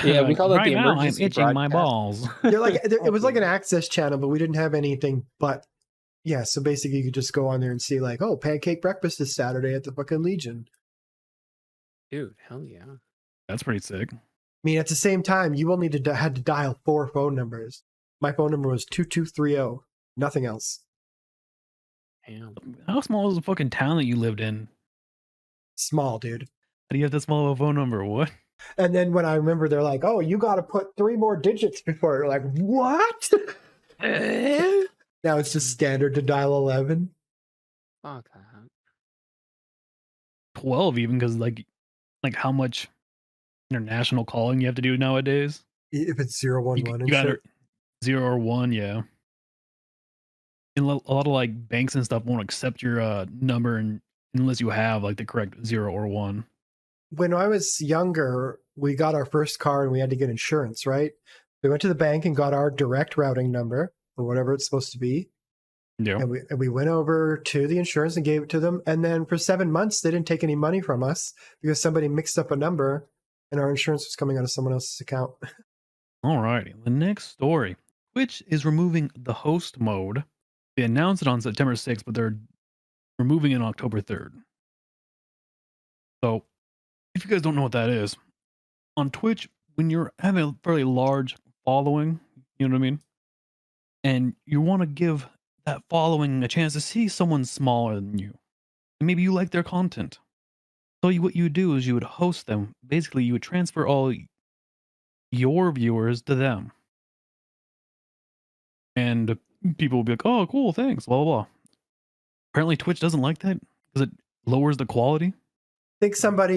Yeah, we call that right the now I'm emergency itching my broadcast. balls. They're like it was like an access channel, but we didn't have anything but yeah. So basically, you could just go on there and see like, oh, pancake breakfast is Saturday at the fucking Legion. Dude, hell yeah. That's pretty sick. I mean, at the same time, you only had to dial 4 phone numbers. My phone number was 2230. Nothing else. Damn. How small was the fucking town that you lived in? Small, dude. How do you have that small of a phone number? What? And then when I remember, they're like, "Oh, you got to put 3 more digits before." You're like, "What?" Now it's just standard to dial 11. Fuck that. 12 even, because like how much international calling you have to do nowadays? If it's 011 You and got shit. 0 or 1, yeah. And a lot of like banks and stuff won't accept your number unless you have like the correct 0 or 1. When I was younger, we got our first car and we had to get insurance, right? We went to the bank and got our direct routing number or whatever it's supposed to be. Yeah. And we went over to the insurance and gave it to them. And then for 7 months, they didn't take any money from us because somebody mixed up a number and our insurance was coming out of someone else's account. Alrighty. The next story, Twitch is removing the host mode. They announced it on September 6th, but they're removing it on October 3rd. So, if you guys don't know what that is, on Twitch, when you're having a fairly large following, you know what I mean? And you want to give that following a chance to see someone smaller than you. And maybe you like their content. So what you would do is you would host them. Basically, you would transfer all your viewers to them. And people will be like, oh, cool, thanks, blah, blah, blah. Apparently, Twitch doesn't like that because it lowers the quality. I want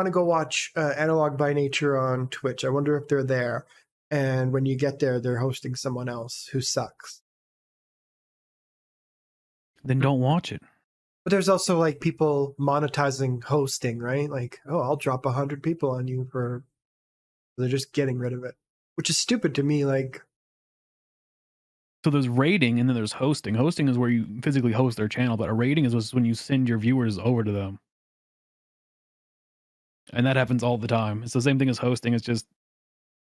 to go watch AnalogByNature on Twitch. I wonder if they're there. And when you get there, they're hosting someone else who sucks. Then don't watch it. But there's also like people monetizing hosting, right? Like, oh, I'll drop 100 people on you for. They're just getting rid of it, which is stupid to me. Like, so there's rating and then there's hosting. Hosting is where you physically host their channel, but a rating is when you send your viewers over to them. and that happens all the time. It's the same thing as hosting. It's just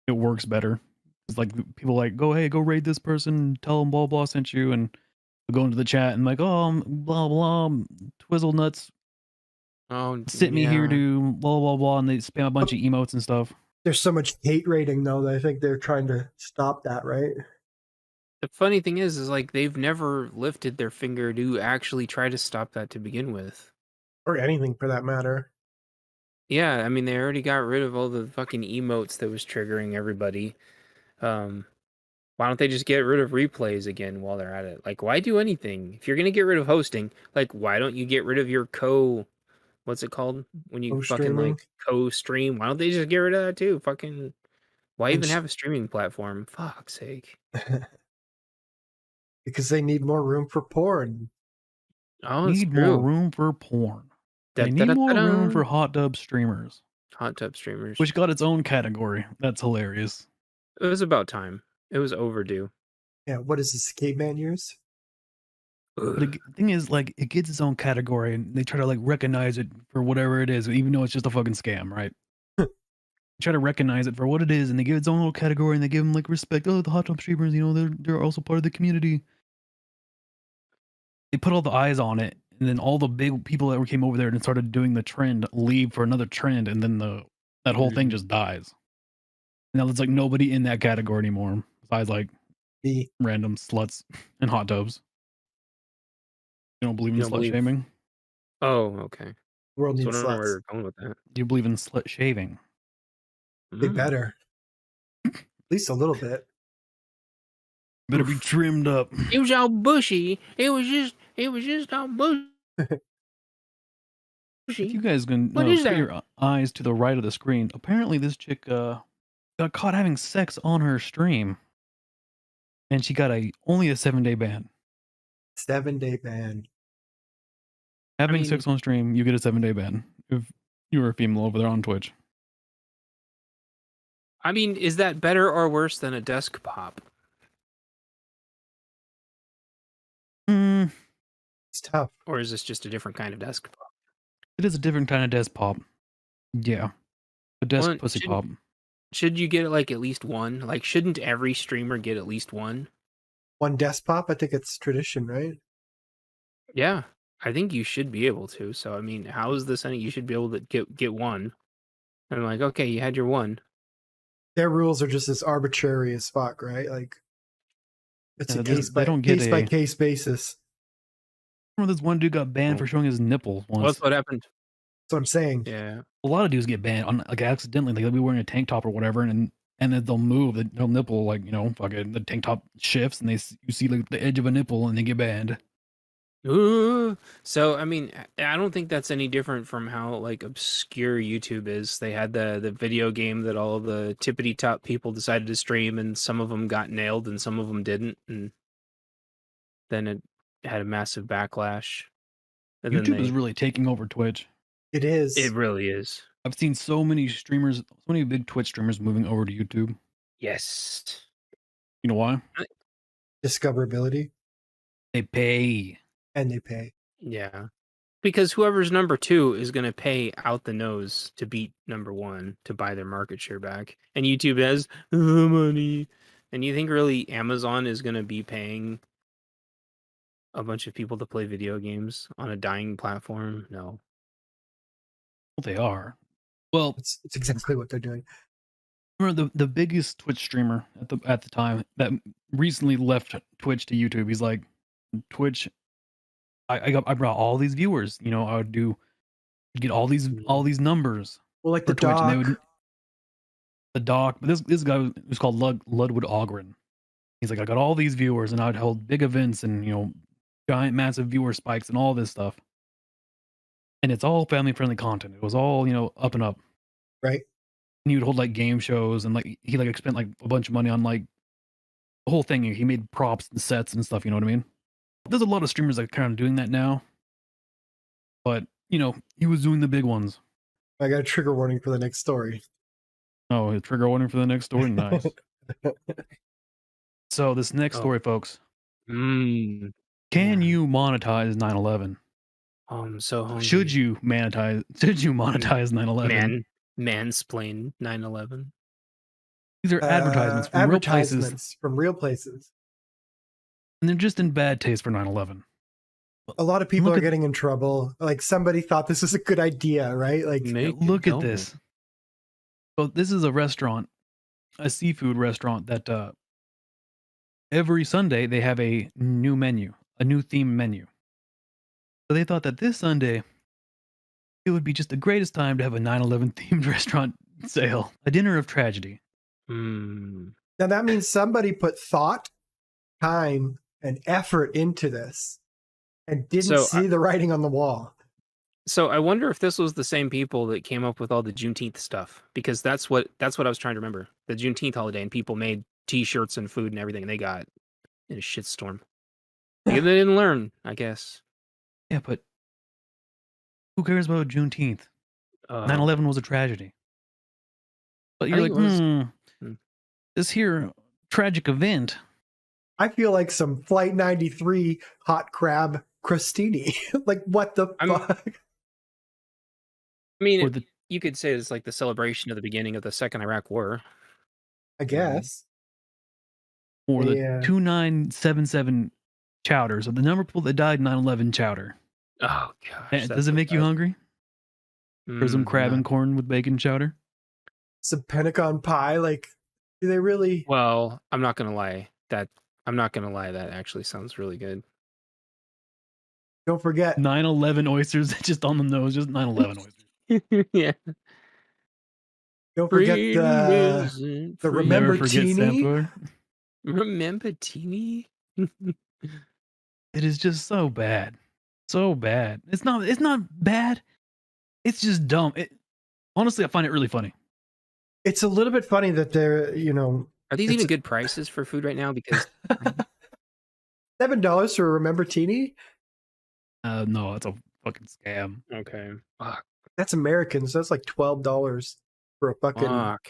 it works better. It's like people like go raid this person, tell them blah blah sent you, and go into the chat and like blah blah twizzle nuts. Sent me here to blah blah blah, and they spam a bunch of emotes and stuff. There's so much hate rating though that I think they're trying to stop that, right? The funny thing is like they've never lifted their finger to actually try to stop that to begin with. Or anything for that matter. Yeah, I mean they already got rid of all the fucking emotes that was triggering everybody. Why don't they just get rid of replays again while they're at it? Like, why do anything? If you're gonna get rid of hosting, like, why don't you get rid of your what's it called when you fucking like co-stream? Why don't they just get rid of that too? Fucking, why even have a streaming platform? Fuck's sake. Because they need more room for porn. Oh, it's need true. more room for porn. They need more room for hot tub streamers. Hot tub streamers. Which got its own category. That's hilarious. It was about time. It was overdue. Yeah, what is this, caveman years? But the thing is, like, it gets its own category, and they try to like recognize it for whatever it is, even though it's just a fucking scam, right? They try to recognize it for what it is, and they give its own little category, and they give them like respect. Oh, the hot tub streamers, you know, they're also part of the community. They put all the eyes on it, and then all the big people that came over there and started doing the trend leave for another trend, and then that whole thing just dies. Now there's like nobody in that category anymore, besides like random sluts and hot tubs. You don't believe in slut shaming? Oh, okay. World So I needs don't know where sluts. you're going with that. You believe in slut shaving? They better. At least a little bit. Better be trimmed up. It was all bushy. It was just all bushy. If you guys can What is put that? your eyes to the right of the screen, apparently this chick got caught having sex on her stream, and she got only a 7-day ban. 7-day ban. Having sex on stream, you get a 7-day ban if you were a female over there on Twitch. I mean, is that better or worse than a desk pop? It's tough. Or is this just a different kind of desk pop? It is a different kind of desk pop. Yeah. A desk Well, pussy shouldn't- pop. Should you get like at least one? Like, shouldn't every streamer get at least one? One desk pop? I think it's tradition, right? Yeah, I think you should be able to. So, I mean, how is this any? You should be able to get one. And I'm like, okay, you had your one. Their rules are just as arbitrary as fuck, right? Like, it's Yeah, a they case don't get by a- case basis. Remember this one dude got banned for showing his nipples once. What's what happened? That's what I'm saying. Yeah. A lot of dudes get banned on like accidentally, like they'll be wearing a tank top or whatever, and then they'll move, they'll nipple, like, you know, fucking the tank top shifts, and you see like the edge of a nipple, and they get banned. Ooh. So, I mean, I don't think that's any different from how like obscure YouTube is. They had the video game that all the tippity top people decided to stream, and some of them got nailed, and some of them didn't, and then it had a massive backlash. And then YouTube is really taking over Twitch. It is. It really is. I've seen so many streamers, so many big Twitch streamers moving over to YouTube. Yes. You know why? Discoverability. They pay. And they pay. Yeah. Because whoever's number 2 is going to pay out the nose to beat number 1 to buy their market share back. And YouTube has the money. And you think really Amazon is going to be paying a bunch of people to play video games on a dying platform? No. Well, they are. Well, it's exactly what they're doing. Remember the biggest Twitch streamer at the time that recently left Twitch to YouTube. He's like, Twitch, I brought all these viewers. You know, I would get all these numbers. Well, like for the Twitch, and they doc. would, the doc. But this guy was called Ludwig Ogren. He's like, I got all these viewers, and I'd hold big events and, you know, giant, massive viewer spikes and all this stuff. And it's all family-friendly content. It was all, you know, up and up. Right. And he would hold like game shows, and like he like spent like a bunch of money on like the whole thing. He made props and sets and stuff. You know what I mean? There's a lot of streamers that are kind of doing that now. But you know, he was doing the big ones. I got a trigger warning for the next story. Oh, a trigger warning for the next story. Nice. So this next story, folks. Can you monetize 9/11? I'm so hungry. Should you monetize 9/11? Man, mansplain 9/11. These are advertisements from real places, advertisements from real places. and they're just in bad taste for 9/11. A lot of people Look are at- getting in trouble. Like somebody thought this was a good idea, right? Like, Look at this. So this is a restaurant, a seafood restaurant that every Sunday they have a new menu, a new theme menu. So they thought that this Sunday it would be just the greatest time to have a 9/11 themed restaurant sale, a dinner of tragedy. Hmm. now that means somebody put thought, time, and effort into this and didn't So, see the writing on the wall. So I wonder if this was the same people that came up with all the Juneteenth stuff, because that's what I was trying to remember. The Juneteenth holiday, and people made T-shirts and food and everything, and they got in a shitstorm. They didn't learn, I guess. Yeah, but who cares about Juneteenth? 9/11 was a tragedy. But you're I like, think it was- this here tragic event. I feel like some Flight 93 hot crab crostini. Like, what the fuck? I mean, you could say it's like the celebration of the beginning of the Second Iraq War. I guess. Or the Yeah. 2977 chowder. So the number of people that died in 9/11 chowder. Oh gosh, Does that's it make you hungry? Or some crab and corn with bacon chowder? Some Pentagon pie. Like, do they really? Well, I'm not gonna lie. That actually sounds really good. Don't forget 9/11 oysters, just on the nose, just 9/11 oysters. Yeah. Don't forget the Remember Never forget Teeny. Sampler. Remember Teeny? It is just so bad. So bad. It's not bad. It's just dumb. Honestly, I find it really funny. It's a little bit funny that they're, Are these even good prices for food right now? Because $7 for a Remember Teeny? No, it's a fucking scam. Okay. Fuck. That's American, so that's like $12 for a fucking. Fuck.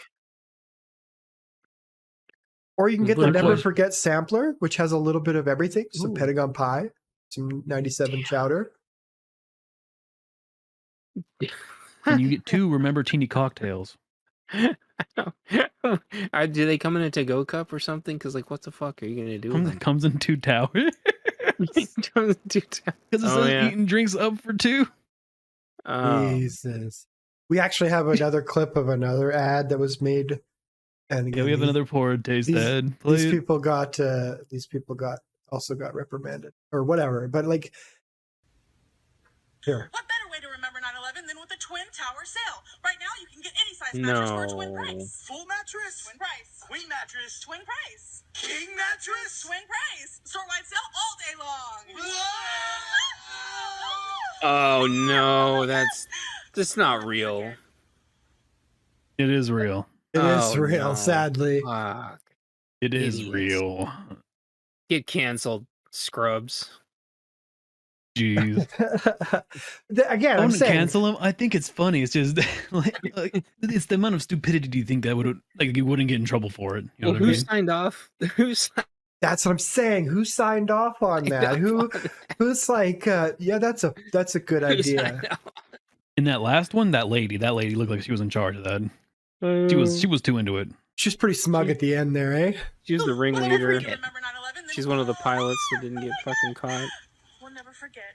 Or you can get the Little Never question. Forget sampler, which has a little bit of everything. Some Ooh. Pentagon pie, some 97 chowder. And you get 2 Remember Teeny cocktails. Do they come in a to-go cup or something? Because, like, what the fuck are you going to do with them? Comes in 2 towers. Because it says eating drinks up for 2. Jesus. We actually have another clip of another ad that was made. And Yeah, we have another poor taste ad. Play These it. people got also got reprimanded or whatever. But like, here. What better way to remember 9/11 than with a twin tower sale? Right now, you can get any size mattress for a twin price. Full mattress, twin price. Queen mattress, twin price. King mattress, twin price. Store-wide sale all day long. Oh, no. That's not real. It is real. It is Oh, real, no. sadly. Fuck. It is Idiots. real. Get canceled, scrubs. Jeez. Again, I I'm want to saying cancel him. I think it's funny. It's just like it's the amount of stupidity you think that would you wouldn't get in trouble for it. You know Well, what I who mean? signed off? Who signed? that's what I'm saying. Who signed off on that? Who's like, yeah, that's a good idea. In that last one, that lady looked like she was in charge of that. She was too into it. She's pretty smug at the end there, eh? She was the ringleader. Remember 9/11? She's one of the pilots that didn't get fucking caught. We'll never forget.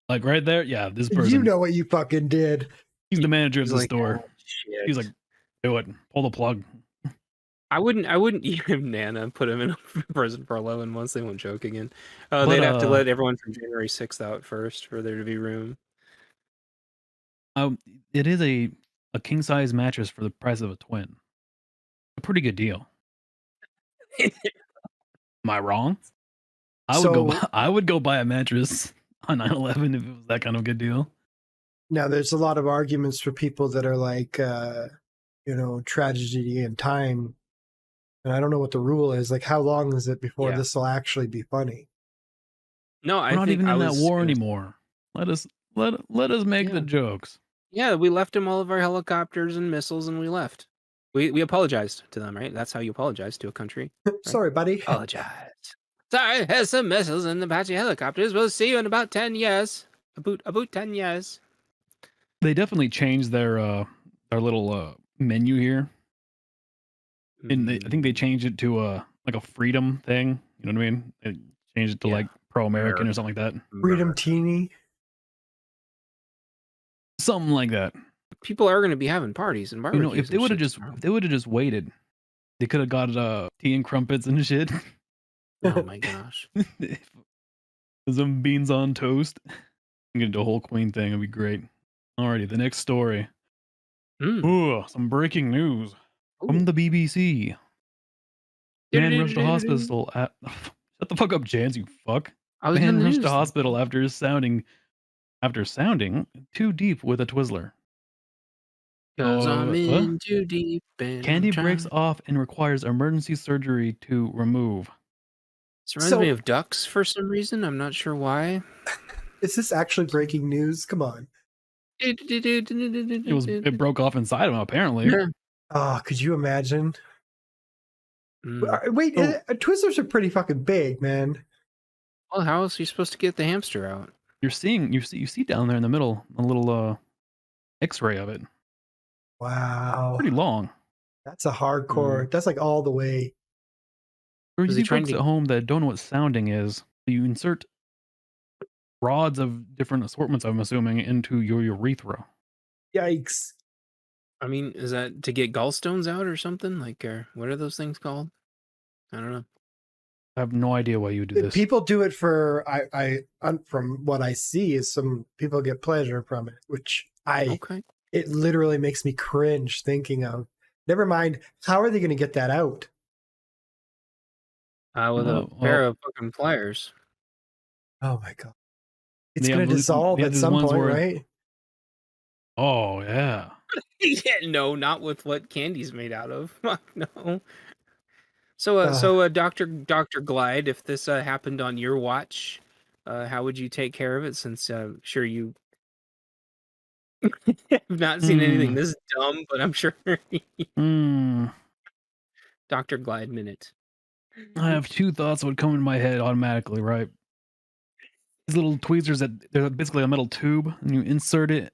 Like right there, yeah, this person. You know what you fucking did. He's the manager of He's the like, store. "Oh, shit." He's like, do it. Pull the plug. I wouldn't even Nana put him in prison for 11 months. They won't joke again. But, They'd have to let everyone from January 6th out first for there to be room. It is a king size mattress for the price of a twin. A pretty good deal. Am I wrong? I would go buy a mattress on 9/11 if it was that kind of good deal. Now, there's a lot of arguments for people that are like, tragedy and time. And I don't know what the rule is. Like, how long is it before this will actually be funny? No, We're not even in that war anymore. Let us make the jokes. Yeah, we left him all of our helicopters and missiles, and we left. We apologized to them, right? That's how you apologize to a country. Right? Sorry, buddy. Apologize. Sorry, here's some missiles and Apache helicopters. We'll see you in about 10 years. About 10 years. They definitely changed their our little menu here. And I think they changed it to like a freedom thing. You know what I mean? They changed it to like pro-American or something like that. Freedom teeny. Something like that. People are going to be having parties and barbecues. If they would have just waited, they could have got tea and crumpets and shit. Oh my gosh. Some beans on toast. Get into a whole Queen thing. It'd be great. Alrighty, the next story. Ooh, some breaking news from the BBC. Man rushed to hospital at... Shut the fuck up, Jans, you fuck. Man rushed to hospital after sounding too deep with a Twizzler. Cause I'm in too deep. And candy breaks off and requires emergency surgery to remove. This reminds me of ducks for some reason. I'm not sure why. Is this actually breaking news? Come on. It broke off inside him, apparently. Yeah. Oh, could you imagine? Wait, Twizzlers are pretty fucking big, man. Well, how else are you supposed to get the hamster out? You see down there in the middle a little X-ray of it. Wow. Pretty long. That's a hardcore. That's like all the way. For you folks at home that don't know what sounding is, you insert rods of different assortments, I'm assuming, into your urethra. Yikes. I mean, is that to get gallstones out or something? Like, what are those things called? I don't know. I have no idea why you do this. People do it for, from what I see, is some people get pleasure from it, which it literally makes me cringe thinking of. Never mind, how are they going to get that out? With a pair of fucking pliers. Oh my god. It's going to dissolve at some point, right? Oh, yeah. Yeah, no, not with what candy's made out of. No. So, Dr. Glide, if this happened on your watch, how would you take care of it? Since sure you have not seen anything this dumb, but I'm sure. Dr. Glide minute. I have two thoughts that would come in my head automatically, right? These little tweezers they're basically a metal tube, and you insert it,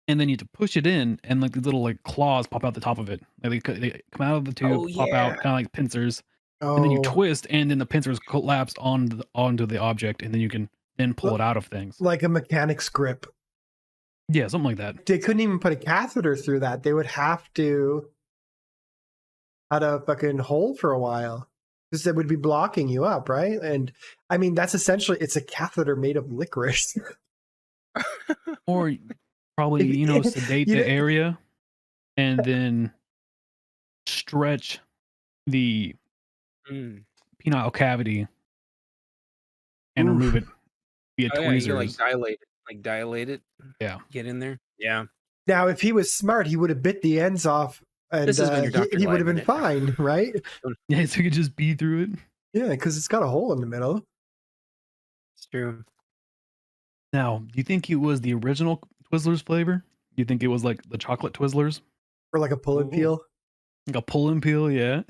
and then you have to push it in, and like these little like claws pop out the top of it. Like they come out of the tube, pop out, kind of like pincers, and then you twist, and then the pincers collapse onto the object, and then you can pull it out of things. Like a mechanic's grip. Yeah, something like that. They couldn't even put a catheter through that. They would have to had a fucking hole for a while. Because it would be blocking you up, right? And I mean, that's essentially, it's a catheter made of licorice. Or probably, sedate the area and then stretch the penile cavity and remove it via tweezers. You dilate it. Yeah. Get in there. Yeah. Now, if he was smart, he would have bit the ends off. And he would have been fine, right? Yeah, so you could just be through it. Yeah, because it's got a hole in the middle. It's true. Now, do you think it was the original Twizzlers flavor? Do you think it was like the chocolate Twizzlers? Or like a pull and peel? Like a pull and peel, yeah.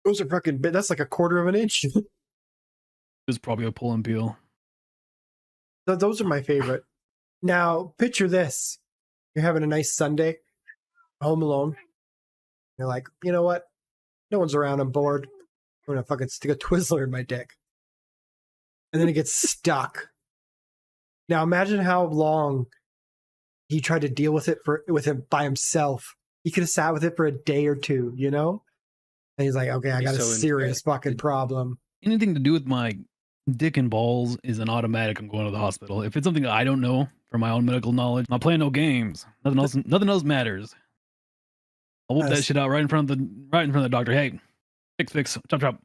Those are fucking big. That's like a quarter of an inch. It was probably a pull and peel. Those are my favorite. Now, picture this. You're having a nice Sunday, home alone. You're like, you know what? No one's around. I'm bored. I'm going to fucking stick a Twizzler in my dick. And then it gets stuck. Now imagine how long he tried to deal with it with him by himself. He could have sat with it for a day or two, And he's like, okay, I got a serious fucking problem. Anything to do with my dick and balls is an automatic. I'm going to the hospital. If it's something that I don't know from my own medical knowledge, I'm not playing no games. Nothing else matters. I'll whoop that shit out right in front of the doctor. Hey, fix, chop, chop.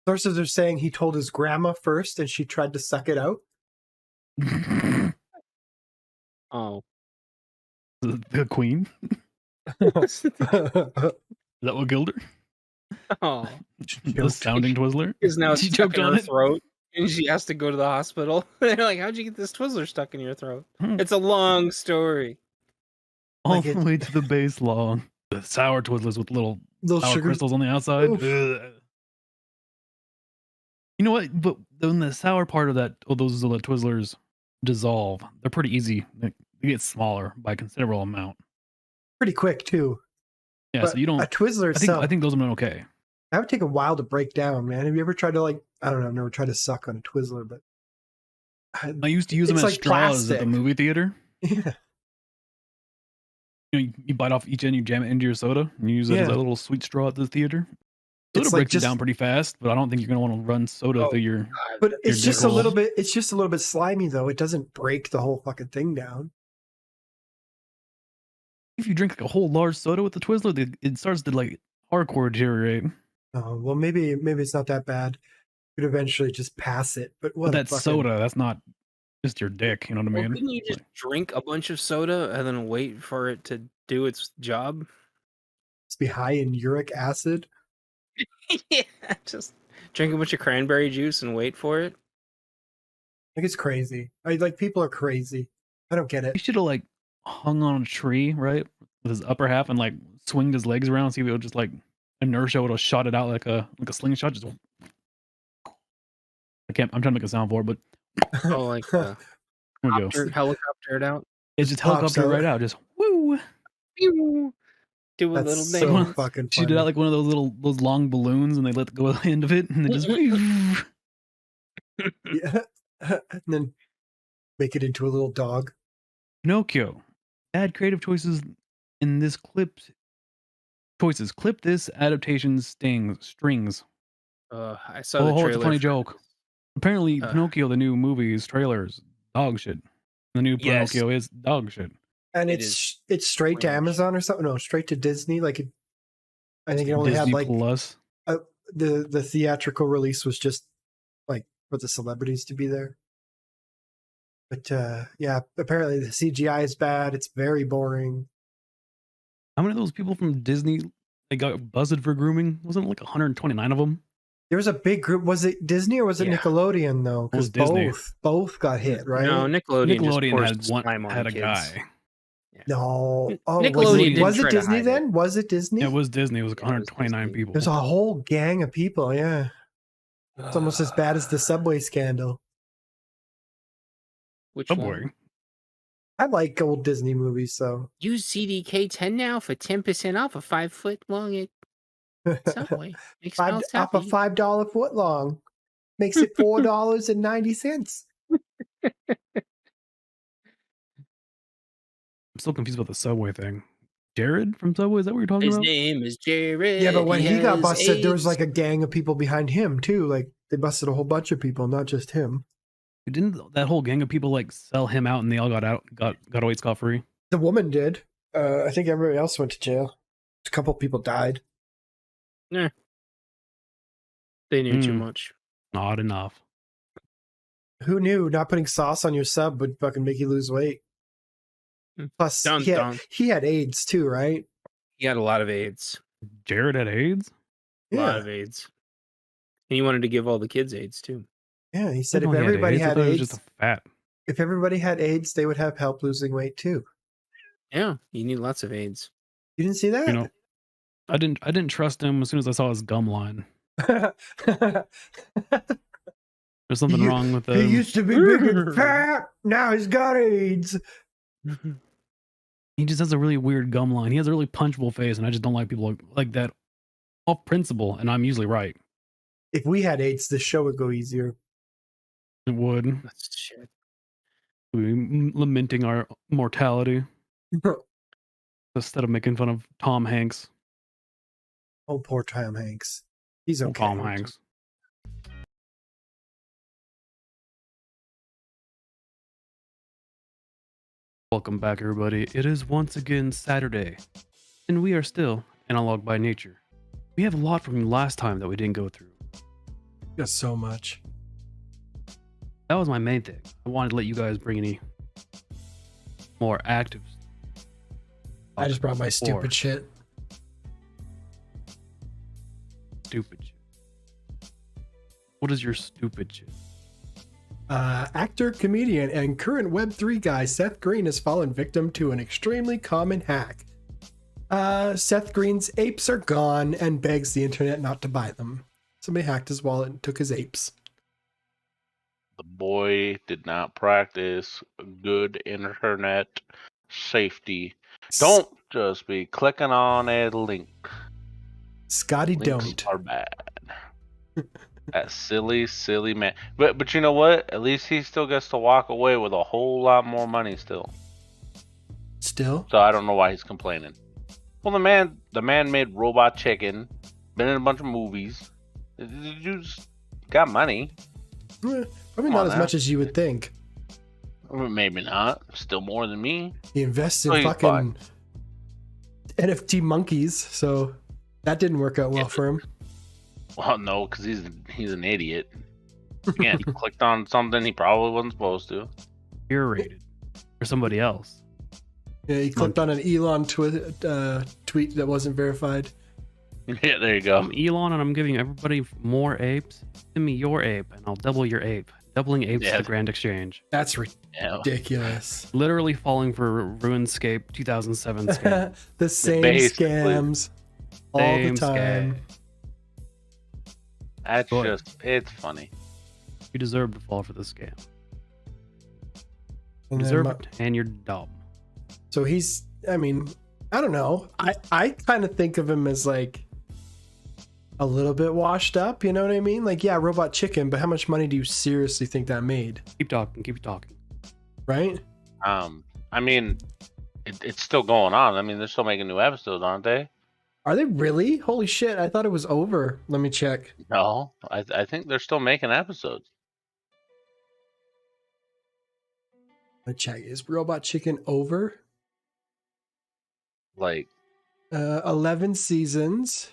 Sources are saying he told his grandma first, and she tried to suck it out. Oh, the queen. Is that what killed her? Oh, the sounding Twizzler. Is now she choked on her throat, and she has to go to the hospital. They're like, "How'd you get this Twizzler stuck in your throat?" It's a long story. All the way to the base long. The sour Twizzlers with little sour crystals on the outside. You know what? But when the sour part of those little Twizzlers dissolve, they're pretty easy. They get smaller by a considerable amount. pretty quick too. Yeah, But so you don't. a Twizzler I think itself. I think those have been okay. That would take a while to break down, man. Have you ever tried to I don't know, I've never tried to suck on a Twizzler, but I used to use them it's as like straws at the plastic. movie theater. Yeah. You bite off each end, you jam it into your soda, and you use it as a Yeah. little sweet straw at the theater. Soda It's like breaks it down pretty fast, but I don't think you're gonna want to run soda through your. But your it's just dick a hole. little bit. It's just a little bit slimy, though. It doesn't break the whole fucking thing down. If you drink like a whole large soda with the Twizzler, it starts to like hardcore deteriorate. Oh well, maybe it's not that bad. You could eventually just pass it. But what But a that's fucking- soda. That's not just your dick. You know what I Well, mean? couldn't you just drink a bunch of soda and then wait for it to do its job? Just be high in uric acid. Yeah, just drink a bunch of cranberry juice and wait for it. Like it's crazy. Like people are crazy. I don't get He it. should have like hung on a tree, right, with his upper half and like swinged his legs around. See if it would just like inertia would have shot it out like a slingshot. Just I can't. I'm trying to make a sound for it, but Oh, like there we go. helicopter it out. It's just Pops helicopter out. right out. Just woo. Pew. Do a That's little so dance. fucking She did funny. out like one of those long balloons, and they let go at the end of it, and then just Yeah. And then make it into a little dog. Pinocchio. Add creative choices in this clip. Choices. Clip this adaptation strings. I saw the Oh, trailer. it's a funny for joke. Apparently, Pinocchio, the new movie's trailers, dog shit. The new Yes. Pinocchio is dog shit. And It it's straight to Amazon or something. No, straight to Disney. Like I think it only Disney had like Plus. the theatrical release was just like for the celebrities to be there. But yeah, apparently the CGI is bad. It's very boring. How many of those people from Disney they got buzzed for grooming? Wasn't it like 129 of them? There was a big group. Was it Disney or was it Yeah. Nickelodeon though? It was Because Disney. both got hit, right? No, Nickelodeon, Nickelodeon just had a guy. No. Oh, Nickelodeon was didn't it try to Disney hide then? Was it Disney? It was Disney. It was like 129 people. There's a whole gang of people. Yeah, it's almost as bad as the Subway scandal. Which Subway. one? I like old Disney movies, so Use CDK 10 now for 10% off a 5-foot long Subway. Makes off mouths a happy. $5 foot long makes it $4.90. I'm still confused about the Subway thing. Jared from Subway? Is that what you're talking His about? name is Jared. Yeah, but when he got has busted, there was AIDS. like a gang of people behind him too. Like they busted a whole bunch of people, not just him. Didn't that whole gang of people like sell him out and they all got away scot free? The woman did. I think everybody else went to jail. A couple people died. Nah. They knew too Hmm. much. Not enough. Who knew not putting sauce on your sub would fucking make you lose weight? Plus, Dun, he, had, dun. he had AIDS too, right? He had a lot of AIDS. Jared had AIDS? A lot Yeah. of AIDS. And he wanted to give all the kids AIDS too. Yeah, he said I if thought he everybody I had thought it was AIDS, just a fat. if everybody had AIDS, they would have help losing weight too. Yeah, you need lots of AIDS. You didn't see that? You know, I didn't trust him as soon as I saw his gum line. There's something wrong with He him. used to be big and fat. Now he's got AIDS. He just has a really weird gum line. He has a really punchable face, and I just don't like people like that off principle, and I'm usually right. If we had AIDS, this show would go easier. It would. That's shit. We'd be lamenting our mortality instead of making fun of Tom Hanks. Oh, poor Tom Hanks. He's okay. Tom Hanks. Welcome back, everybody. It is once again Saturday, and we are still Analog by Nature. We have a lot from last time that we didn't go through. Got so much. That was my main thing. I wanted to let you guys bring any more active. I just brought my Or stupid shit. Stupid shit. What is your stupid shit? Actor, comedian, and current Web3 guy Seth Green has fallen victim to an extremely common hack. Seth Green's apes are gone and begs the internet not to buy them. Somebody hacked his wallet and took his apes. The boy did not practice good internet safety. Don't Just be clicking on a link. Scotty Links don't. are bad. That silly man. But you know what? At least he still gets to walk away with a whole lot more money still. Still? So I don't know why he's complaining. Well, the man made Robot Chicken, been in a bunch of movies. The dude's got money. Probably not as much as you would think. Maybe not. Still more than me. He invests So in he's fucking fine. NFT monkeys, so that didn't work out well for him. Well, no, because he's an idiot. Again, he clicked on something he probably wasn't supposed to. Curated for somebody else. Yeah, he clicked on an Elon tweet that wasn't verified. Yeah, there you go. I'm Elon, and I'm giving everybody more apes. Send me your ape, and I'll double your ape. Doubling apes is the grand exchange. That's ridiculous. Literally falling for RuneScape 2007 scam. The same Basically. scams all Same the time. That's just, it's funny. You deserve to fall for this scam. You And deserve then it, and you're dumb. So he's, I mean, I don't know. I kind of think of him as like a little bit washed up, you know what I mean? Like, yeah, Robot Chicken, but how much money do you seriously think that made? Keep talking. Right? I mean, it's still going on. I mean, they're still making new episodes, aren't they? Are they really? Holy shit, I thought it was over. Let me check. No, I think they're still making episodes. Let me check. Is Robot Chicken over? Like 11 seasons.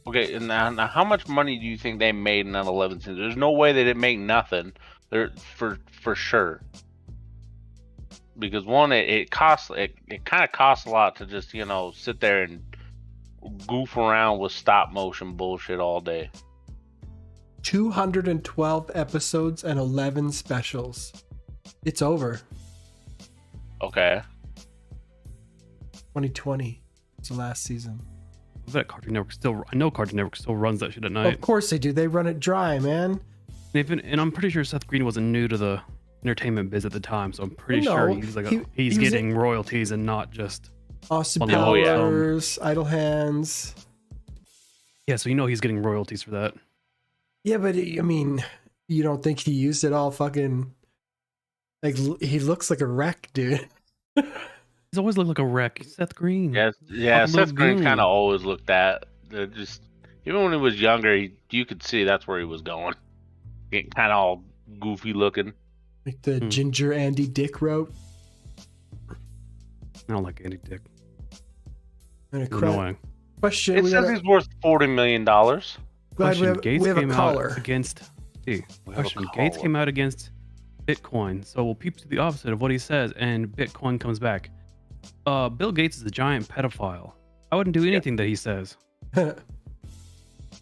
Okay, and now how much money do you think they made in that 11 season? There's no way they didn't make nothing. They're for sure. Because one, it kind of costs a lot to just sit there and goof around with stop motion bullshit all day. 212 episodes and 11 specials. It's over. Okay. 2020 was the last season. I bet Cartoon Network I know Cartoon Network still runs that shit at night. Of course they do. They run it dry, man. And I'm pretty sure Seth Green wasn't new to the entertainment biz at the time, so I'm pretty No, sure he's like he was getting royalties and not just Austin on the whole Powers, Idle Hands. Yeah, so he's getting royalties for that. Yeah, but I mean, you don't think he used it all fucking... Like, he looks like a wreck, dude. He's always looked like a wreck. Seth Green. Yeah. Seth Green kind of always looked at just even when he was younger. You could see that's where he was going. Getting kind of all goofy looking, like the Ginger Andy Dick wrote. I don't like Andy Dick. Annoying. Question. It says he's worth $40 million. Question: Gates we have came a out caller. against. Question: Gates came out against Bitcoin. So we'll peep to the opposite of what he says, and Bitcoin comes back. Bill Gates is a giant pedophile. I wouldn't do anything that he says.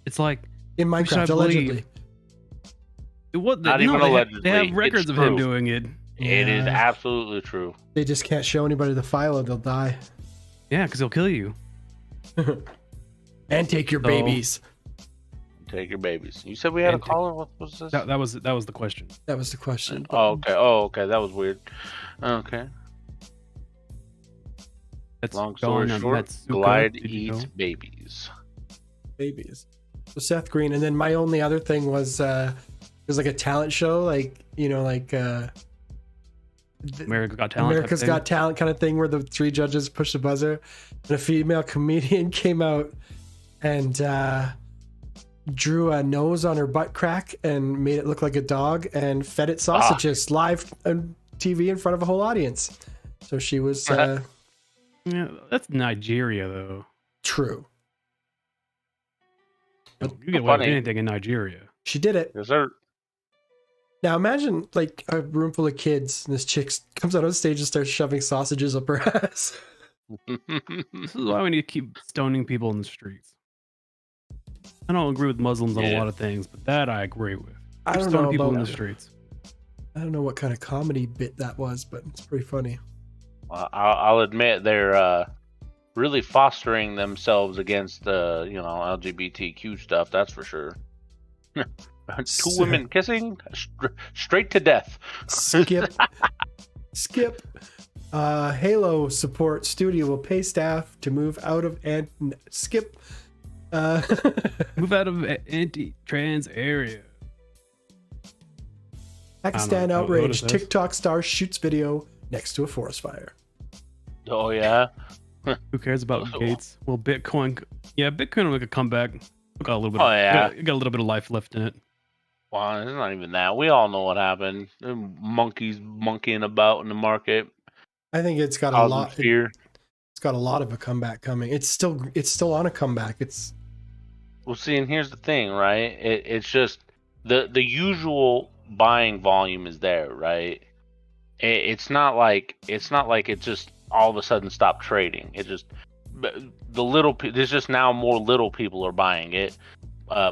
It's like in Minecraft, allegedly. Not even allegedly. They have records of him doing it. It is absolutely true. They just can't show anybody the file or they'll die. Yeah, because he'll kill you. And take your babies. Take your babies. You said we had a caller? What was this? That was the question. That was the question. Oh, okay. That was weird. Okay. Long story short, Glide eats babies. Babies. So Seth Green, and then my only other thing was it was like a talent show, America's Got Talent. America's Got Talent kind of thing, where the three judges push the buzzer, and a female comedian came out and drew a nose on her butt crack and made it look like a dog and fed it sausages live on TV in front of a whole audience. So she was. Yeah, that's Nigeria, though. True. But you get away with anything in Nigeria. She did it. Yes, sir. Now imagine like a room full of kids, and this chick comes out on stage and starts shoving sausages up her ass. This is why we need to keep stoning people in the streets. I don't agree with Muslims on a lot of things, but that I agree with. I don't Stoning know people about in the streets. I don't know what kind of comedy bit that was, but it's pretty funny. I'll admit they're really fostering themselves against LGBTQ stuff. That's for sure. Two women kissing straight to death. Skip. Halo support studio will pay staff to move out of and skip. Move out of anti-trans area. Pakistan know. What outrage. is this? TikTok star shoots video next to a forest fire. Oh yeah. Who cares about Gates? Well, Bitcoin. Yeah, Bitcoin will make a comeback. Got a little bit. Oh, yeah. Got a little bit of life left in it. Well, it's not even that. We all know what happened. The monkeys monkeying about in the market. I think it's got a Causing lot. fear. It's got a lot of a comeback coming. It's still on a comeback. Well, see, and here's the thing, right? It's just the usual buying volume is there, right? It's not like it just all of a sudden stopped trading. It just there's just now more little people are buying it,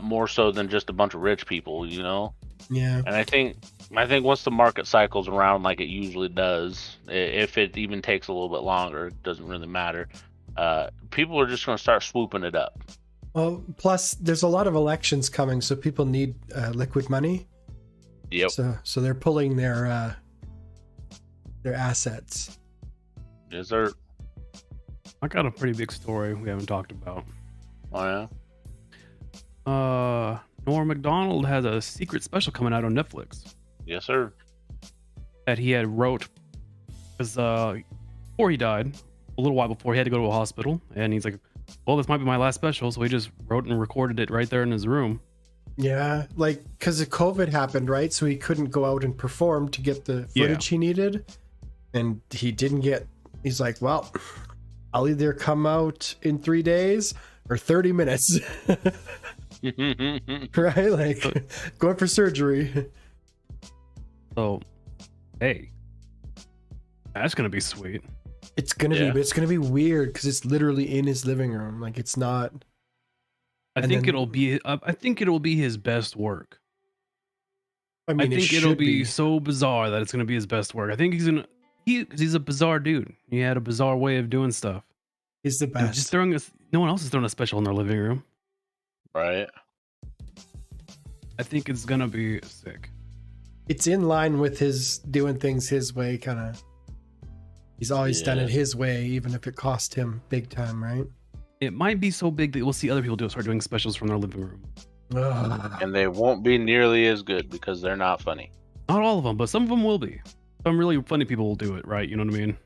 more so than just a bunch of rich people, you know. Yeah. And I think once the market cycles around like it usually does, if it even takes a little bit longer, it doesn't really matter. People are just going to start swooping it up. Well, plus there's a lot of elections coming, so people need liquid money. Yep. So they're pulling their assets. Yes, sir. I got a pretty big story we haven't talked about. Oh yeah. Norm Macdonald has a secret special coming out on Netflix Yes, sir. that he had wrote because before he died, a little while before, he had to go to a hospital, and he's like, "Well, this might be my last special," so he just wrote and recorded it right there in his room. Yeah, like because of COVID happened, right? So he couldn't go out and perform to get the footage he needed, and he didn't get. He's like, "Well, I'll either come out in 3 days or 30 minutes." Right? Like going for surgery. So, hey, that's gonna be sweet. It's gonna be, but it's gonna be weird because it's literally in his living room. Like it's not. I think it'll be his best work. I mean, I think it'll be so bizarre that it's gonna be his best work. I think he's a bizarre dude. He had a bizarre way of doing stuff. He's the best. Just no one else is throwing a special in their living room. Right. I think it's gonna be sick. It's in line with his doing things his way, kind of. He's always done it his way, even if it cost him big time, right? It might be so big that we'll see other people start doing specials from their living room. And they won't be nearly as good because they're not funny. Not all of them, but some of them will be. Some really funny people will do it, right? You know what I mean?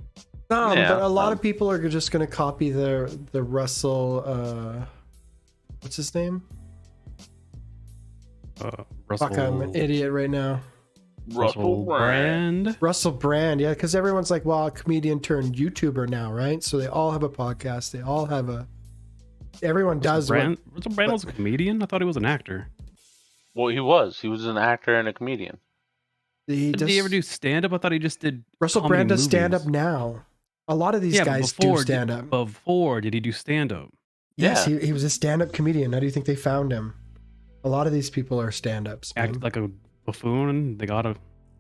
No, but a lot of people are just going to copy the Russell. What's his name? Russell. Fuck, I'm an idiot right now. Russell Brand. Russell Brand, yeah, because everyone's like, well, a comedian turned YouTuber now, right? So they all have a podcast. They all have a. Everyone does. Russell Brand was a comedian? I thought he was an actor. Well, he was. He was an actor and a comedian. Did he ever do stand up? I thought he just did. Russell Brand does stand up now. A lot of these guys do stand up. Before, did he do stand up? Yes, he was a stand up comedian. How do you think they found him? A lot of these people are stand ups. Acted like a buffoon. They got I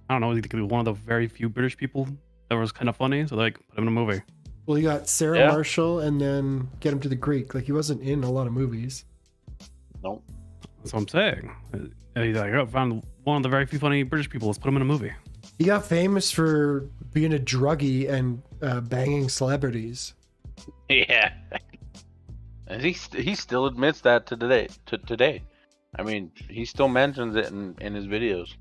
don't know, he could be one of the very few British people that was kind of funny. So like, put him in a movie. Well, you got Sarah Marshall and then get him to the Greek. Like he wasn't in a lot of movies. Nope. That's what I'm saying. He's like, I found one of the very few funny British people. Let's put him in a movie. He got famous for being a druggie and banging celebrities. Yeah. And he still admits that to today. I mean, he still mentions it in his videos.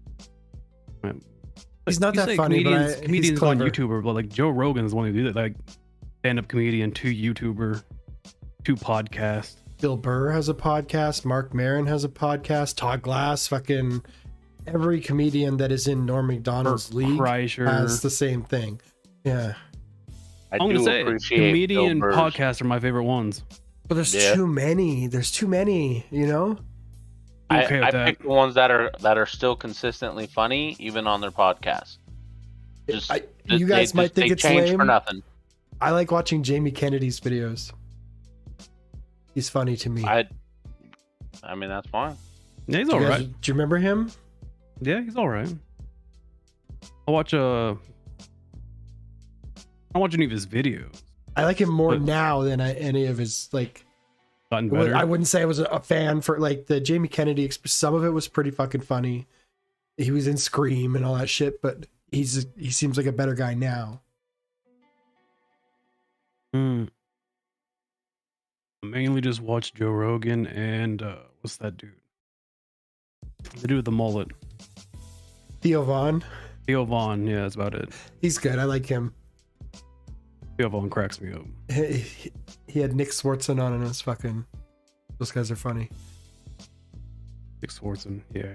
He's not that funny, but comedians on YouTuber, but like Joe Rogan is the one who did it. Like stand-up comedian to YouTuber to podcast. Bill Burr has a podcast. Mark Maron has a podcast. Todd Glass, fucking every comedian that is in Norm Macdonald's league has the same thing. Yeah. I'm gonna say comedian podcasts are my favorite ones. But there's too many. There's too many, you know? I pick the ones that are still consistently funny, even on their podcast. You guys might think it's lame. For nothing. I like watching Jamie Kennedy's videos. He's funny to me. I mean, that's fine. Yeah, he's all right. Do you remember him? Yeah, he's all right. I watch any of his videos. I like him more now than any of his like. Gotten better. I wouldn't say I was a fan for like the Jamie Kennedy. Some of it was pretty fucking funny. He was in Scream and all that shit, but he seems like a better guy now. I mainly just watch Joe Rogan and what's that dude? The dude with the mullet. Theo Vaughn. Theo Vaughn, yeah, that's about it. He's good. I like him. Theo Vaughn cracks me up. He had Nick Swartzen on, and it was fucking. Those guys are funny. Nick Swartzen, yeah.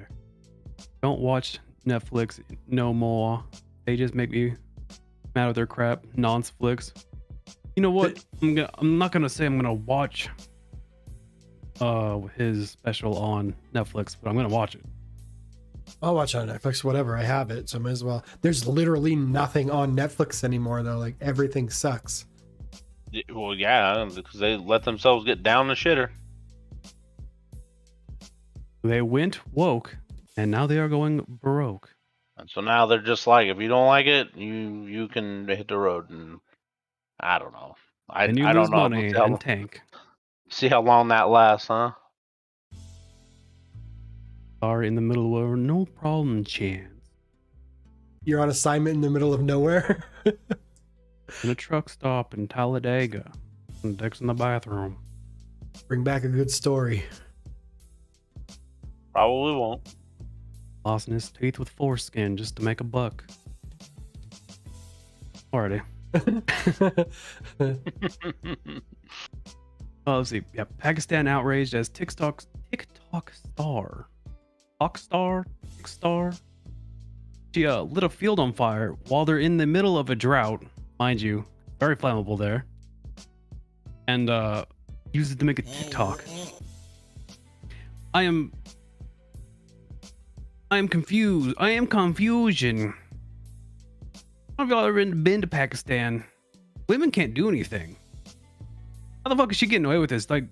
Don't watch Netflix no more. They just make me mad with their crap. Nonce flicks. You know what? I'm not gonna say I'm gonna watch his special on Netflix, but I'm gonna watch it. I'll watch it on Netflix, whatever. I have it, so I might as well. There's literally nothing on Netflix anymore, though. Like, everything sucks. Well, yeah, because they let themselves get down the shitter. They went woke, and now they are going baroque. And so now they're just like, if you don't like it, you can hit the road. And I don't know. And you I lose don't know. money and tank. See how long that lasts, huh? Are in the middle of a no problem chance. You're on assignment in the middle of nowhere. In a truck stop in Talladega. And Dick's in the bathroom. Bring back a good story. Probably won't. Lost his teeth with foreskin just to make a buck. Alrighty. Let's see. Yeah, Pakistan outraged as TikTok star. She lit a field on fire while they're in the middle of a drought, mind you, very flammable there, and used it to make a TikTok. I am confused. I am confusion. How have y'all ever been to Pakistan? Women can't do anything. How the fuck is she getting away with this? Like,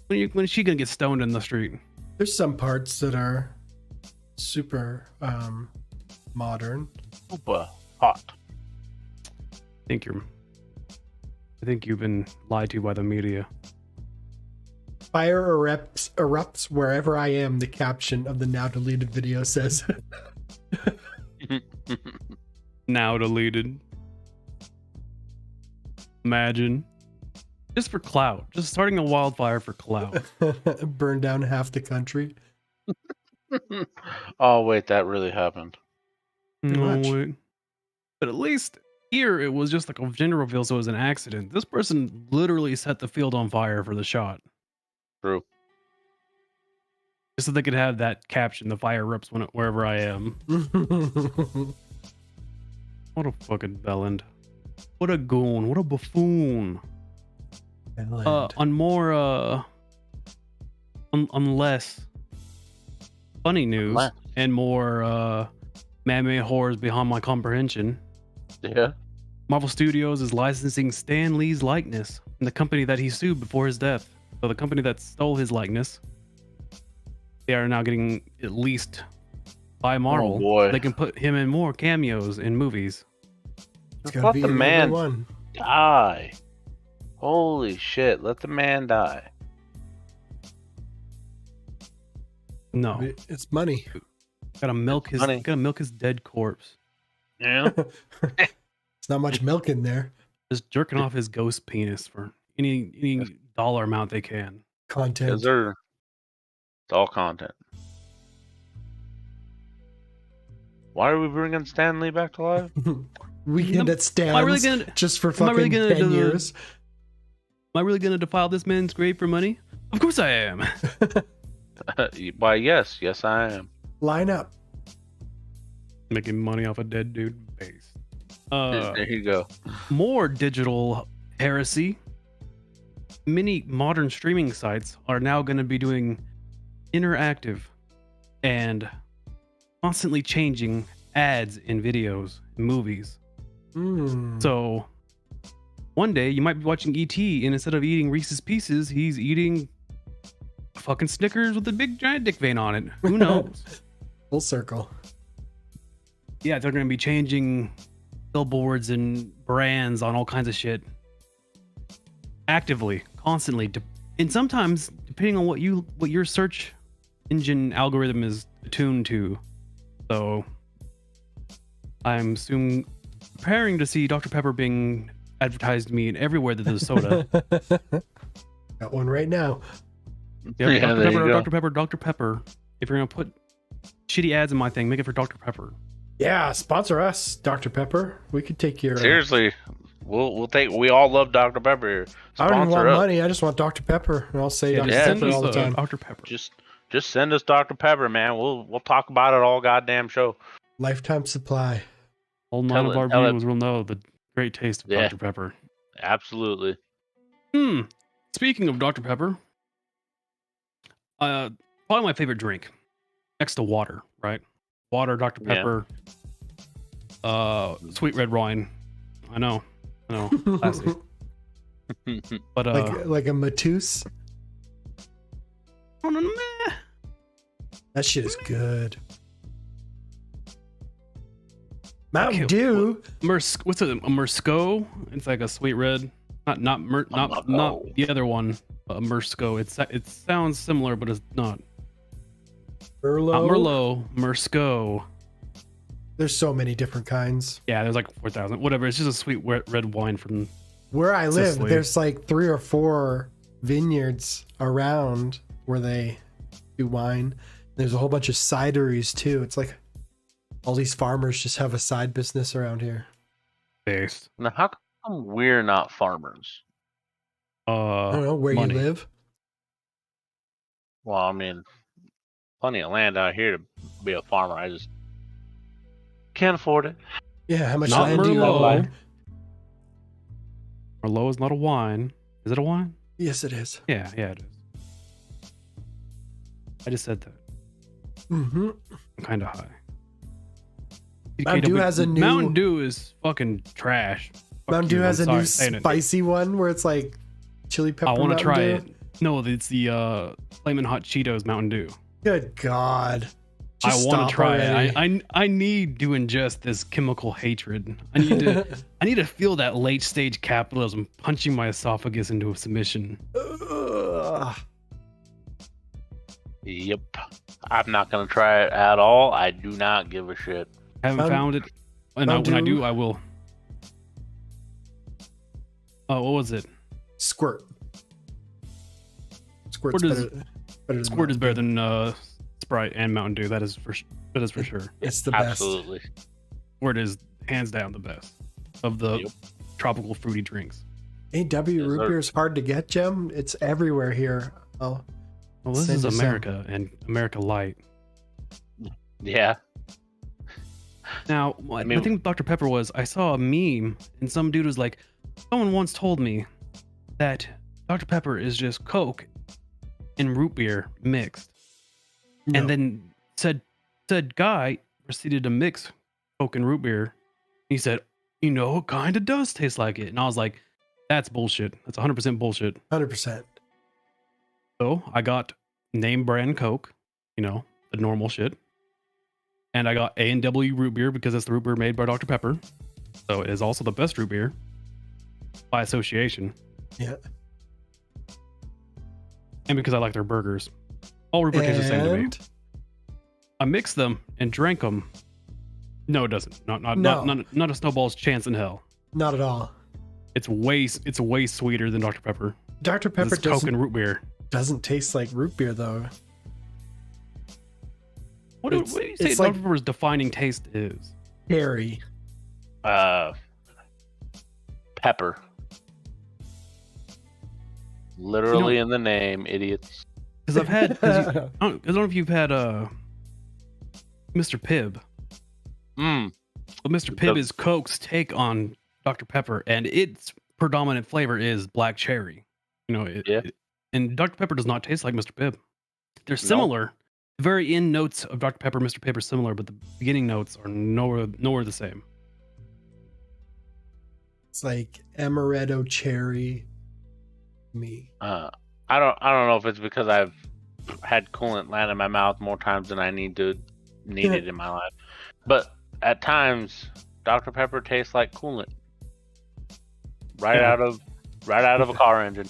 when is she gonna get stoned in the street? There's some parts that are super modern. Super hot. I think you've been lied to by the media. Fire erupts wherever I am, the caption of the now deleted video says. Now deleted. Imagine. Just for clout. Just starting a wildfire for clout. Burn down half the country. Oh, wait, that really happened. No, wait. But at least here it was just like a gender reveal, so it was an accident. This person literally set the field on fire for the shot. True. Just so they could have that caption, the fire erupts wherever I am. What a fucking bellend. What a goon. What a buffoon. On more, on less funny news and more, man-made horrors beyond my comprehension. Yeah. Marvel Studios is licensing Stan Lee's likeness in the company that he sued before his death. So the company that stole his likeness, they are now getting at least by Marvel. Oh boy. They can put him in more cameos in movies. Let the man die. Holy shit, let the man die. No. It's money. Gotta milk his dead corpse. Yeah. It's not much milk in there. Just jerking off his ghost penis for any dollar amount they can. Content. It's all content. Why are we bringing Stan Lee back to life? Weekend at Stan's just for fucking 10 years. Am I really gonna defile this man's grave for money? Of course I am. Why, yes, I am. Line up. Making money off a dead dude base. There you go. More digital heresy. Many modern streaming sites are now going to be doing interactive and constantly changing ads in videos and movies. So one day you might be watching ET, and instead of eating Reese's Pieces, he's eating fucking Snickers with a big giant dick vein on it. Who knows? Full circle. Yeah, they're going to be changing billboards and brands on all kinds of shit. Actively, constantly, and sometimes depending on what your search engine algorithm is attuned to. So I'm soon preparing to see Dr. Pepper being advertised me in everywhere that there's soda. Got one right now. Yep, Yeah, there you go. Dr. Pepper, Dr. Pepper. If you're gonna put shitty ads in my thing, make it for Dr. Pepper. Yeah, sponsor us, Dr. Pepper. We could take your. Seriously, we'll take. We all love Dr. Pepper here. I don't even want us. money. I just want Dr. Pepper, and I'll say Dr. yeah, Pepper all the time. Dr. Pepper. Just send us Dr. Pepper, man. We'll talk about it all goddamn show. Lifetime supply. All nine of our viewers will know the great taste of Dr. Pepper. Absolutely. Speaking of Dr. Pepper, probably my favorite drink, next to water, right? Water, Dr. Pepper, sweet red wine. I know, classic. But like a Matus. That shit is good. Mountain Dew. What's it? A Mersco? It's like a sweet red. Not the other one. Mersco. It sounds similar, but it's not. Merlot. Not Merlot. Mersco. There's so many different kinds. Yeah, there's like 4,000. Whatever. It's just a sweet red wine from where I live. Sicily. There's like 3 or 4 vineyards around where they do wine. There's a whole bunch of cideries too. It's like all these farmers just have a side business around here. Based. Now, how come we're not farmers? I don't know where money. you live. Well, I mean, plenty of land out here to be a farmer. I just can't afford it. Yeah, how much Not land do you Merlot. own? Merlot is not a wine. Is it a wine? Yes, it is. Yeah, it is. I just said that. Mm-hmm. I'm kind of high. Mountain Dew has a new. Mountain Dew is fucking trash. Mountain Dew has a new saying it. spicy one where it's like chili pepper. I want to Mountain try Dew. it. No, it's the Flamin' Hot Cheetos Mountain Dew. Good God. Just I want stop to try already. it. I need to ingest this chemical hatred. I need to feel that late stage capitalism punching my esophagus into a submission. Ugh. Yep. I'm not gonna try it at all. I do not give a shit. Haven't found it, and when I do, I will. Oh, what was it? Squirt. Squirt is better than Sprite and Mountain Dew. That is for sure. It's the best. Absolutely. Squirt is hands down the best of the tropical fruity drinks. AW root beer is hard to get, Jim. It's everywhere here. Oh, well, this is America and America Light. Yeah. Now, the thing with Dr. Pepper was I saw a meme and some dude was like, someone once told me that Dr. Pepper is just Coke and root beer mixed. No. And then said guy proceeded to mix Coke and root beer. He said, it kind of does taste like it. And I was like, that's bullshit. That's 100% bullshit. 100%. So I got name brand Coke, the normal shit. And I got A&W root beer because it's the root beer made by Dr. Pepper. So it is also the best root beer by association. Yeah. And because I like their burgers. All root beer tastes the same to me. And I mixed them and drank them. No, it doesn't. Not a snowball's chance in hell. not at all. It's way sweeter than Dr. Pepper. Dr. Pepper It's Coke and root beer. doesn't taste like root beer though. What do you say it's Dr. like Pepper's defining taste is? Harry. Pepper. Literally in the name, idiots. Because I've had, I don't know if you've had Mr. Pibb. But Mr. Pibb is Coke's take on Dr. Pepper, and its predominant flavor is black cherry. And Dr. Pepper does not taste like Mr. Pibb. They're similar. The very end notes of Dr. Pepper and Mr. Pibb are similar, but the beginning notes are nowhere the same. It's like amaretto cherry. I don't know if it's because I've had coolant land in my mouth more times than I need it in my life, but at times Dr. Pepper tastes like coolant right out of a car engine.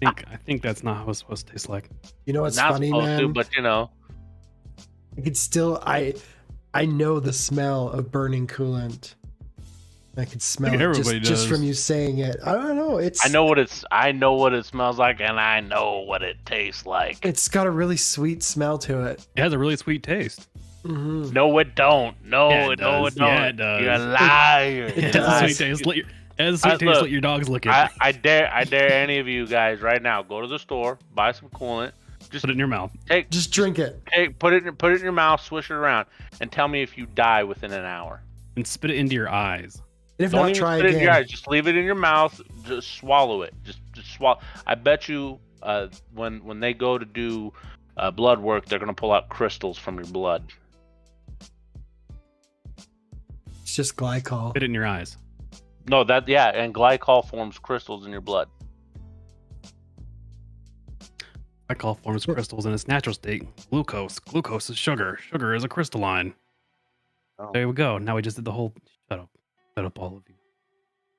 I think that's not how it's supposed to taste like. You know what's Not funny, supposed man? to, but I could still I know the smell of burning coolant. I can smell think it everybody just does. from you saying it. I don't know. I know what it smells like, and I know what it tastes like. It's got a really sweet smell to it. It has a really sweet taste. Mm-hmm. No, it don't. No, Yeah, it don't. Yeah, it does. You're a liar. It has a sweet taste. It has a sweet taste. Let your dogs lick it. I dare any of you guys right now, go to the store, buy some coolant, just put it in your mouth. Just drink it. Put it in your mouth, swish it around, and tell me if you die within an hour. And spit it into your eyes. And if Don't not, even try spit it in your again. eyes. Just leave it in your mouth. Just swallow it. Just swallow. I bet you, when they go to do blood work, they're gonna pull out crystals from your blood. It's just glycol. Spit it in your eyes. No, and glycol forms crystals in your blood. Glycol forms crystals in its natural state. Glucose. Glucose is sugar. Sugar is a crystalline. Oh. There we go. Now we just did the whole. Shut up. Shut up, all of you.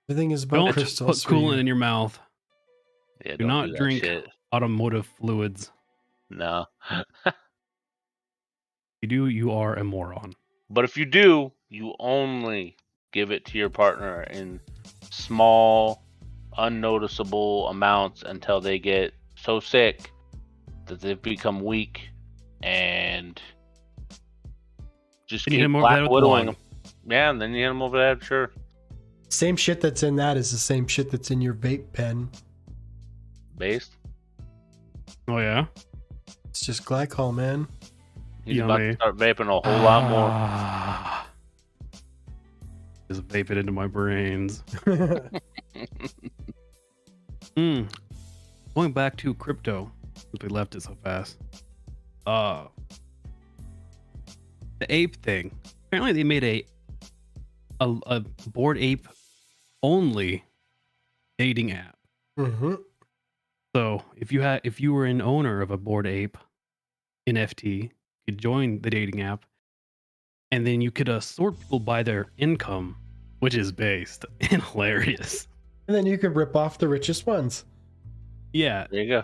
Everything is about Don't crystals. put coolant in your mouth. Yeah, Do don't not do that drink shit. automotive fluids. No. If you do, you are a moron. But if you do, you only give it to your partner in small, unnoticeable amounts until they get so sick that they've become weak and just Then you keep hit 'em over the head black with widowing wine. them. Yeah, and then you hit them over the head, sure. Same shit that's in that is the same shit that's in your vape pen. Based. Oh, yeah? It's just glycol, man. He's about to start vaping a whole lot more. Just vape it into my brains. Going back to crypto, since we left it so fast. The ape thing. Apparently, they made a Bored Ape only dating app. Mm-hmm. So if you were an owner of a Bored Ape NFT, you could join the dating app, and then you could sort people by their income, which is based and hilarious. And then you can rip off the richest ones. Yeah. There you go.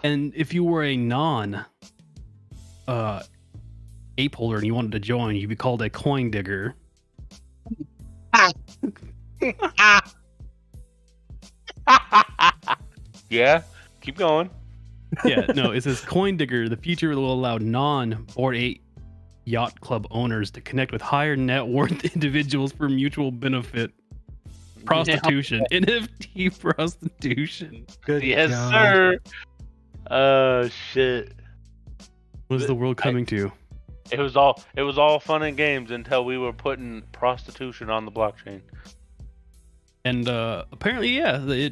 And if you were a non ape holder and you wanted to join, you'd be called a coin digger. Yeah, keep going. Yeah, no, it says coin digger. The feature will allow non-Bored Ape Yacht Club owners to connect with higher net worth individuals for mutual benefit. Prostitution, NFT prostitution. Good Yes, God. sir. Oh shit. What is the world coming to? It was all fun and games until we were putting prostitution on the blockchain. And apparently, yeah,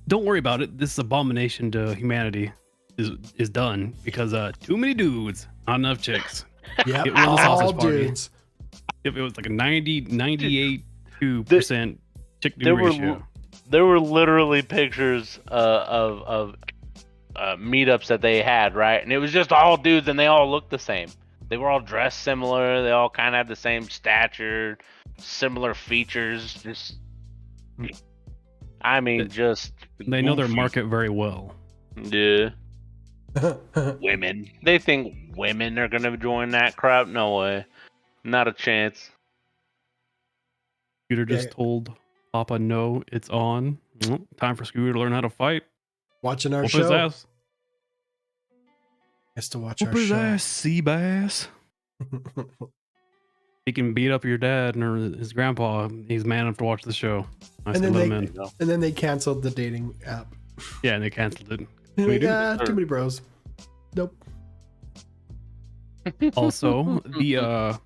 don't worry about it. This abomination to humanity is done because too many dudes, not enough chicks. Yeah, It was a sausage all party. dudes. If it was like a 98.2% chick dude ratio. There were literally pictures of meetups that they had, right? And it was just all dudes, and they all looked the same. They were all dressed similar. They all kind of had the same stature, similar features. Just, I mean, just They know their goofy. market very well. Yeah. Women. They think women are gonna join that crap? No way. Not a chance. Scooter just told Papa, no, it's on. Well, time for Scooter to learn how to fight. Watching our Whoop show. his ass. Has to watch Whoop our his show. ass, sea bass. He can beat up your dad or his grandpa. He's man enough to watch the show. I And said, then, let they, him in. and then they canceled the dating app. Yeah, and they canceled it. They're We like, do. "Ah, too many bros. Nope. Also, the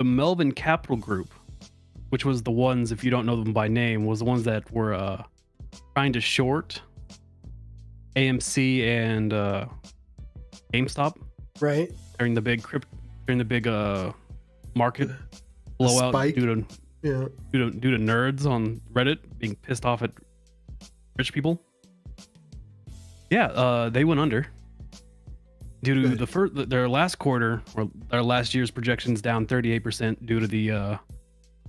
Melvin Capital Group, which was the ones, if you don't know them by name, was the ones that were trying to short AMC and GameStop, right? During the big market blowout spike? due Yeah. to nerds on Reddit being pissed off at rich people. Yeah, they went under due to their last quarter or their last year's projections down 38% due to the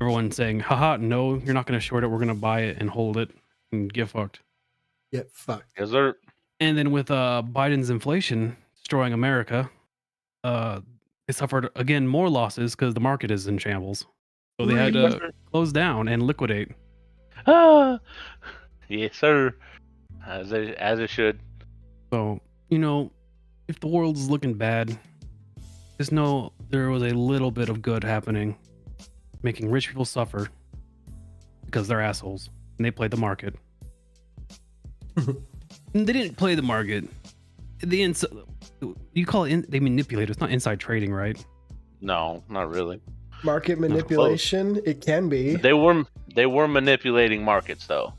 everyone saying, haha, no, you're not going to short it. We're going to buy it and hold it and get fucked. Get fucked. Yes, sir. And then with Biden's inflation destroying America, they suffered again more losses because the market is in shambles. So they had to close down and liquidate. Ah, yes, sir. As it should. So, you know, if the world's looking bad, just know there was a little bit of good happening, making rich people suffer because they're assholes and they played the market. They didn't play the market. You call it they manipulate. It's not inside trading, right? No, not really. Market manipulation, it can be. They were manipulating markets though.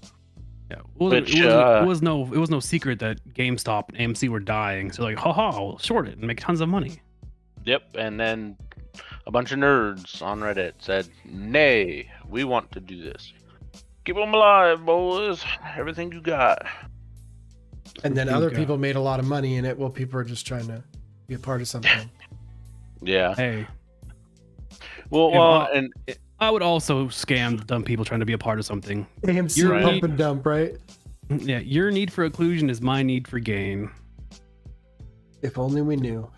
Yeah, it was no secret that GameStop and AMC were dying. So like, haha, we'll short it and make tons of money. Yep, and then a bunch of nerds on Reddit said, "Nay, we want to do this. Keep them alive, boys. Everything you got." And then other people made a lot of money in it while people are just trying to be a part of something. Yeah. Hey. Well, and I would also scam dumb people trying to be a part of something. AMC pump and dump, right? Yeah, your need for occlusion is my need for gain. If only we knew.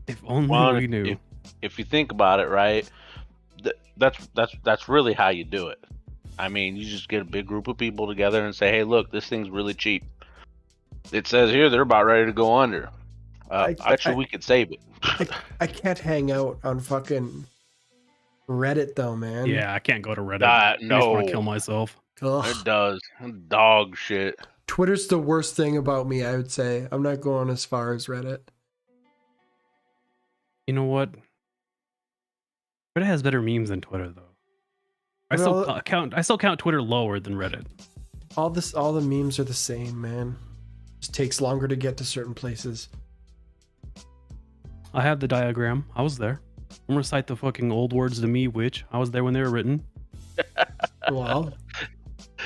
If only we knew. If you think about it, right, that's really how you do it. I mean, you just get a big group of people together and say, "Hey, look, this thing's really cheap. It says here they're about ready to go under. Actually, we could save it." I can't hang out on fucking Reddit though, man. Yeah, I can't go to Reddit. I just want to kill myself. It does. Dog shit. Twitter's the worst thing about me, I would say. I'm not going as far as Reddit. You know what? Reddit has better memes than Twitter, though. I still count Twitter lower than Reddit. All the memes are the same, man. Just takes longer to get to certain places. I have the diagram. I was there. I'm gonna cite the fucking old words to me, which I was there when they were written. Well,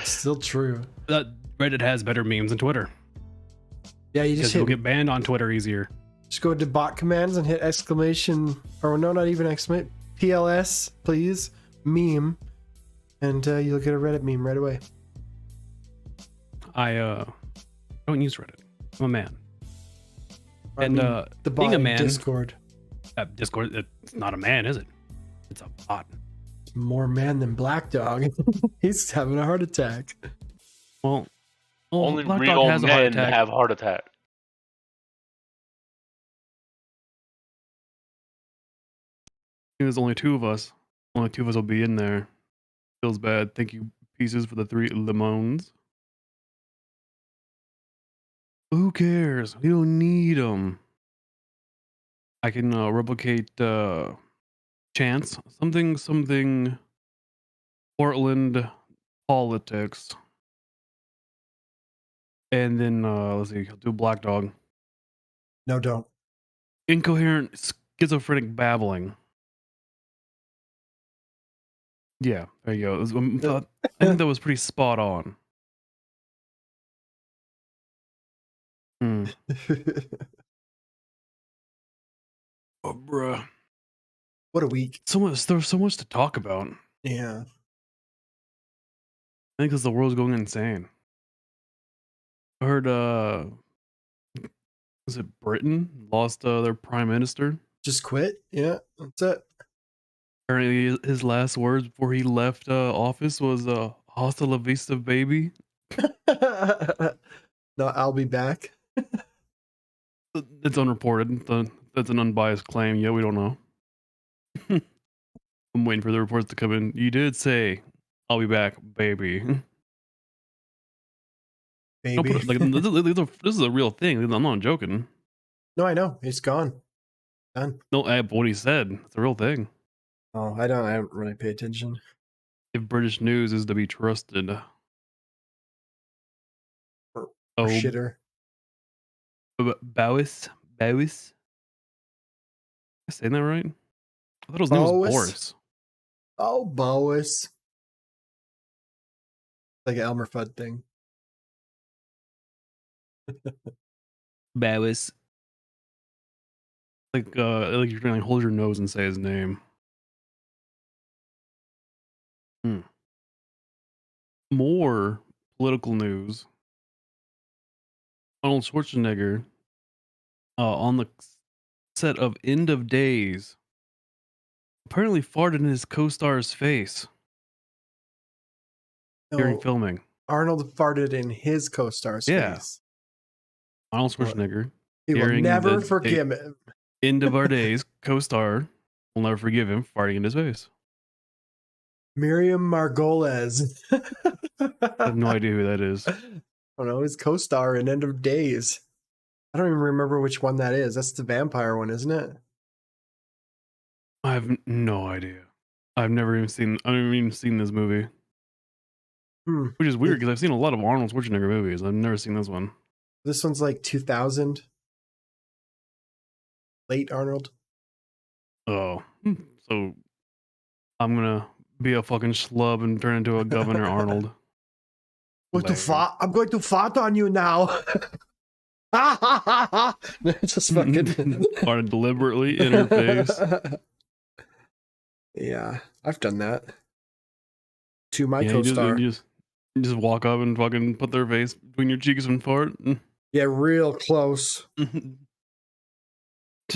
still true. Reddit has better memes than Twitter. Yeah, you just you'll get banned on Twitter easier. Just go to bot commands and hit exclamation, or no, not even exclamation, PLS, please, meme, and you'll get a Reddit meme right away. I don't use Reddit. I'm a man. I mean, the being a man, Discord. Discord, it's not a man, is it? It's a bot. It's more man than Blackdog. He's having a heart attack. Well, only Blackdog real has a men heart attack. have heart attack. There's only two of us. Only two of us will be in there. Feels bad. Thank you, pieces, for the 3 lemons. Who cares? We don't need them. I can replicate chance. Something. Portland politics. And then, let's see, I'll do Blackdog. No, don't. Incoherent, schizophrenic babbling. Yeah, there you go. I think that was pretty spot on. Oh, bruh. What a week. There's so much to talk about. Yeah. I think because the world's going insane. I heard, was it Britain lost their prime minister? Just quit? Yeah, that's it. Apparently, his last words before he left office was "Hasta la vista, baby." No, I'll be back. It's unreported. That's an unbiased claim. Yeah, we don't know. I'm waiting for the reports to come in. You did say, "I'll be back, baby." Baby. This is a real thing. I'm not joking. No, I know. It's gone. Done. No, what he said. It's a real thing. Oh, I don't really pay attention. If British news is to be trusted. Shitter. Bowis? Am I saying that right? I thought his name was Boris. Oh, Bowis. Like an Elmer Fudd thing. Bowis. Like you're gonna hold your nose and say his name. More political news. Arnold Schwarzenegger on the set of End of Days apparently farted in his co-star's face. during No, filming. Arnold farted in his co-star's Yeah. face. Arnold Schwarzenegger. He will during never the forgive him. End of our days, co-star will never forgive him farting in his face. Miriam Margolyes. I have no idea who that is. I don't know, his co-star in End of Days. I don't even remember which one that is. That's the vampire one, isn't it? I have no idea. I haven't even seen this movie. Which is weird because I've seen a lot of Arnold Schwarzenegger movies. I've never seen this one. This one's like 2000. Late Arnold. Oh. So I'm gonna be a fucking schlub and turn into a Governor Arnold. I'm going to fart on you now. Just fucking fart deliberately in her face. Yeah, I've done that. To my co-star. You just walk up and fucking put their face between your cheeks and fart. Yeah, real close.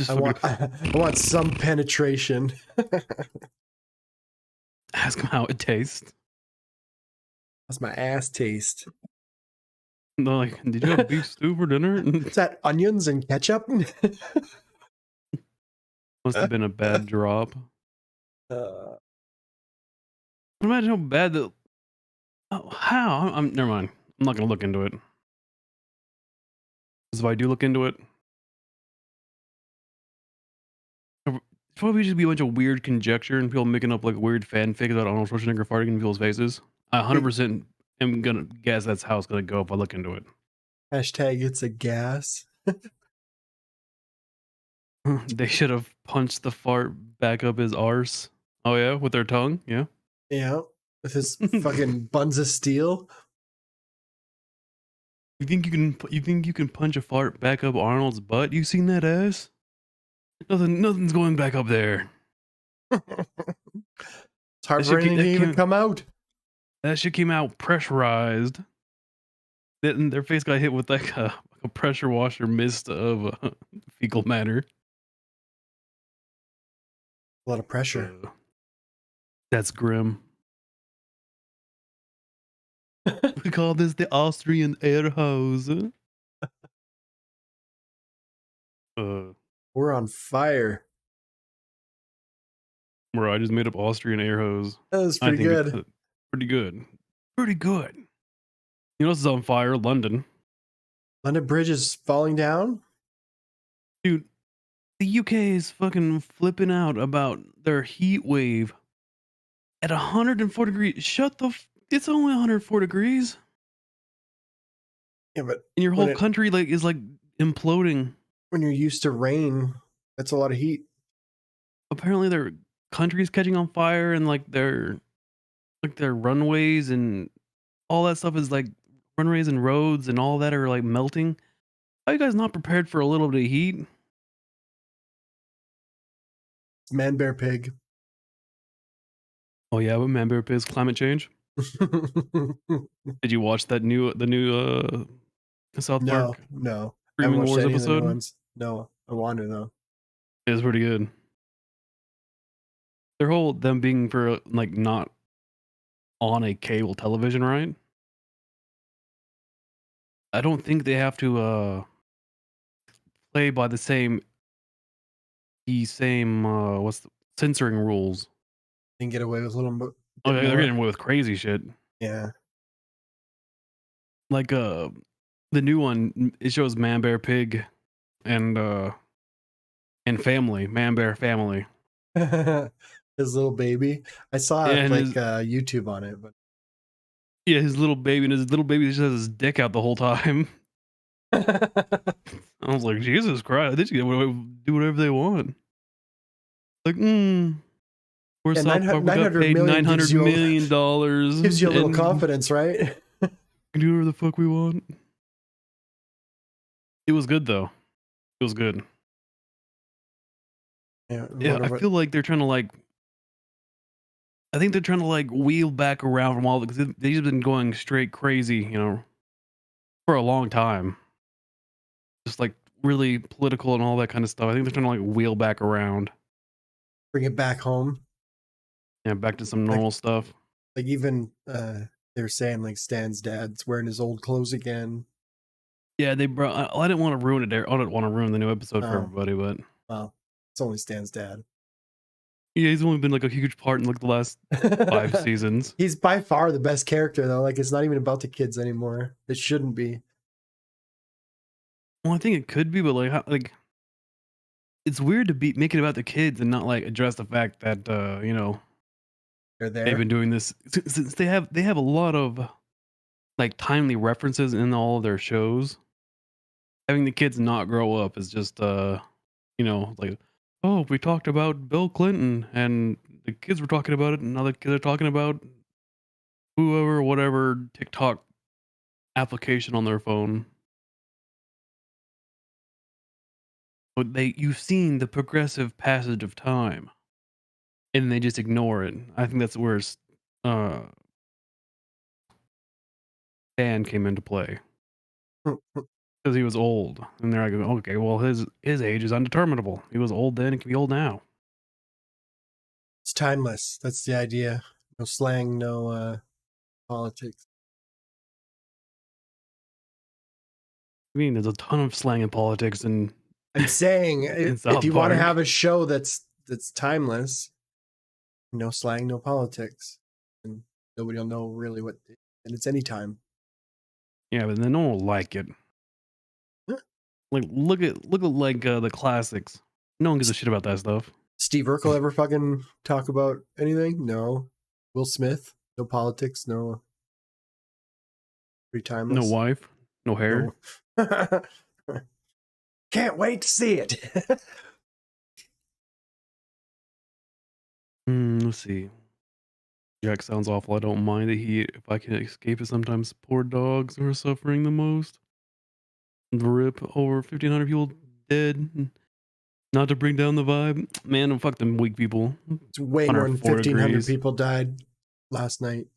I want some penetration. Ask them how it tastes. How's my ass taste? They're like, did you have beef stew for dinner? Is that onions and ketchup? Must have been a bad drop. Imagine how bad that. Oh, how? Never mind. I'm not gonna look into it. Because if I do look into it, it'll probably just be a bunch of weird conjecture and people making up like weird fanfic about Arnold Schwarzenegger farting in people's faces. I 100% am gonna guess that's how it's gonna go if I look into it. Hashtag it's a gas. They should have punched the fart back up his arse. Oh yeah, with their tongue. Yeah. Yeah, with his fucking buns of steel. You think you can punch a fart back up Arnold's butt? You seen that ass? Nothing's going back up there. It's hard for anything to even come out. That shit came out pressurized. Their face got hit with like a pressure washer mist of fecal matter. A lot of pressure. That's grim. We call this the Austrian air hose. We're on fire. Bro, I just made up Austrian air hose. That was pretty good. Pretty good. Pretty good. You know what's on fire? London. London Bridge is falling down? Dude, the UK is fucking flipping out about their heat wave at 104 degrees. It's only 104 degrees. Yeah, but and your whole country is imploding. When you're used to rain, that's a lot of heat. Apparently their country's catching on fire and their runways and all that stuff is runways and roads and all that are melting. Are you guys not prepared for a little bit of heat? Man, bear, pig. Oh yeah, but man, bear, pig is climate change. Did you watch the new South Park? No. Streaming Wars episode? No, I want to though. It was pretty good. Their whole them being for not on a cable television, right? I don't think they have to play by the same what's the censoring rules. And get away with a little bit. Oh, they're getting away with crazy shit. Yeah. The new one, it shows Man Bear Pig and family. Man Bear Family. His little baby. I saw YouTube on it, but yeah, his little baby, and his little baby just has his dick out the whole time. I was like, Jesus Christ, they just do whatever they want. We're South Park, we got paid $900 million. Gives you a little confidence, right? We can do whatever the fuck we want. It was good though. It was good. Yeah, I feel like they're trying to I think they're trying to wheel back around from all because they've just been going straight crazy, for a long time. Just really political and all that kind of stuff. I think they're trying to wheel back around. Bring it back home. Yeah, back to some normal stuff. Even They're saying like Stan's dad's wearing his old clothes again. Yeah, they brought. I didn't want to ruin it. I didn't want to ruin the new episode for Oh. everybody, but Well, it's only Stan's dad. yeah, he's only been like a huge part in like the last 5 seasons. He's by far the best character though. Like it's not even about the kids anymore. It shouldn't be. Well, I think it could be, but like it's weird to be make it about the kids and not like address the fact that They're there. they've been doing this since they have a lot of like timely references in all of their shows. Having the kids not grow up is just like, oh, we talked about Bill Clinton and the kids were talking about it, and now the kids are talking about whatever TikTok application on their phone. But you've seen the progressive passage of time, and they just ignore it. I think that's where Stan came into play because he was old, and they're like, okay, well his age is undeterminable. He was old then; it can be old now. It's timeless. That's the idea. No slang, no politics. I mean, there's a ton of slang in politics, and I'm saying if South you want to Park. have a show that's timeless, no slang, no politics, and nobody will know really and it's anytime. Yeah, but then no one will like it. Like look at like the classics. No one gives a shit about that stuff. Steve Urkel ever fucking talk about anything? No. Will Smith? No politics. No. Pretty timeless. No wife, no hair. No. Can't wait to see it. Let's see. Jack sounds awful. I don't mind that if I can escape it sometimes. Poor dogs who are suffering the most. The rip, over 1,500 people dead. Not to bring down the vibe. Man, fuck them weak people. It's way more than 1,500 degrees. people died last night.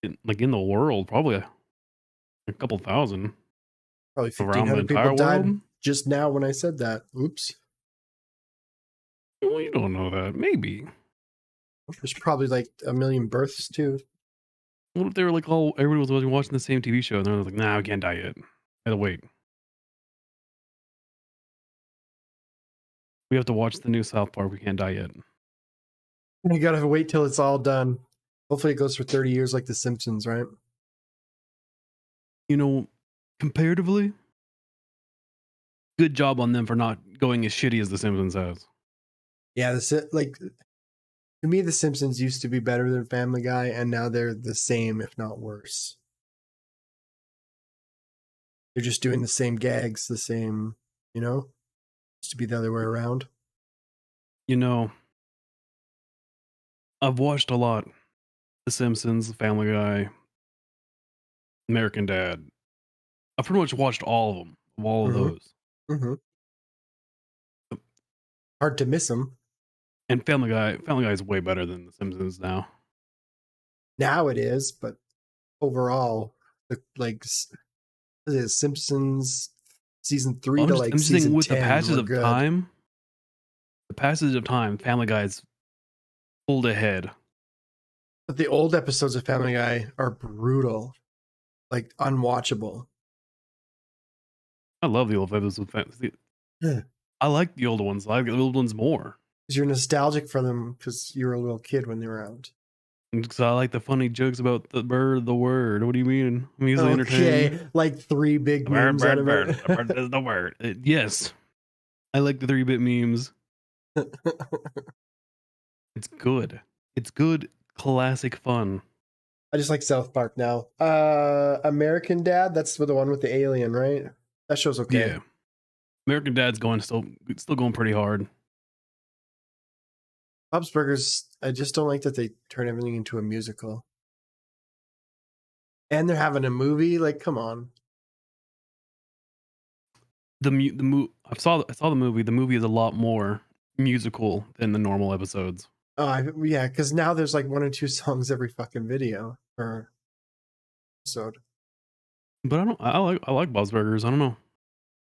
In the world, probably a couple thousand. Probably Around the 1,500 entire people died world? just now when I said that. Oops. Well, you don't know that. Maybe. There's probably like 1 million births too. What if they were like everybody was watching the same TV show and they're like, nah, we can't die yet. Gotta wait. We have to watch the new South Park. We can't die yet. You gotta wait till it's all done. Hopefully it goes for 30 years like The Simpsons, right? Comparatively, good job on them for not going as shitty as The Simpsons has. Yeah, to me, The Simpsons used to be better than Family Guy, and now they're the same, if not worse. They're just doing the same gags, the same, used to be the other way around. I've watched a lot. The Simpsons, Family Guy, American Dad. I've pretty much watched all of them, all of those. Mm-hmm. Hard to miss them. And Family Guy is way better than The Simpsons now. Now it is, but overall, Simpsons season 3 I'm to just season saying, with 10 the passage were of good. time, Family Guy's pulled ahead. But the old episodes of Family Guy are brutal, like unwatchable. I love the old episodes. Yeah. I like the old ones. I like the old ones more. Because you're nostalgic for them because you were a little kid when they were out. Because I like the funny jokes about the bird, the word. What do you mean? I'm easily entertained. Like 3 big Bird, memes out of bird, it. bird. The bird is the word. Yes. I like the 3-bit memes. It's good. It's good, classic fun. I just like South Park now. American Dad, that's the one with the alien, right? That show's okay. Yeah. American Dad's still going pretty hard. Bob's Burgers, I just don't like that they turn everything into a musical. And they're having a movie. Like, come on. I saw the movie. The movie is a lot more musical than the normal episodes. Oh, yeah, because now there's like 1 or 2 songs every fucking video or episode. But I like Bob's Burgers. I don't know.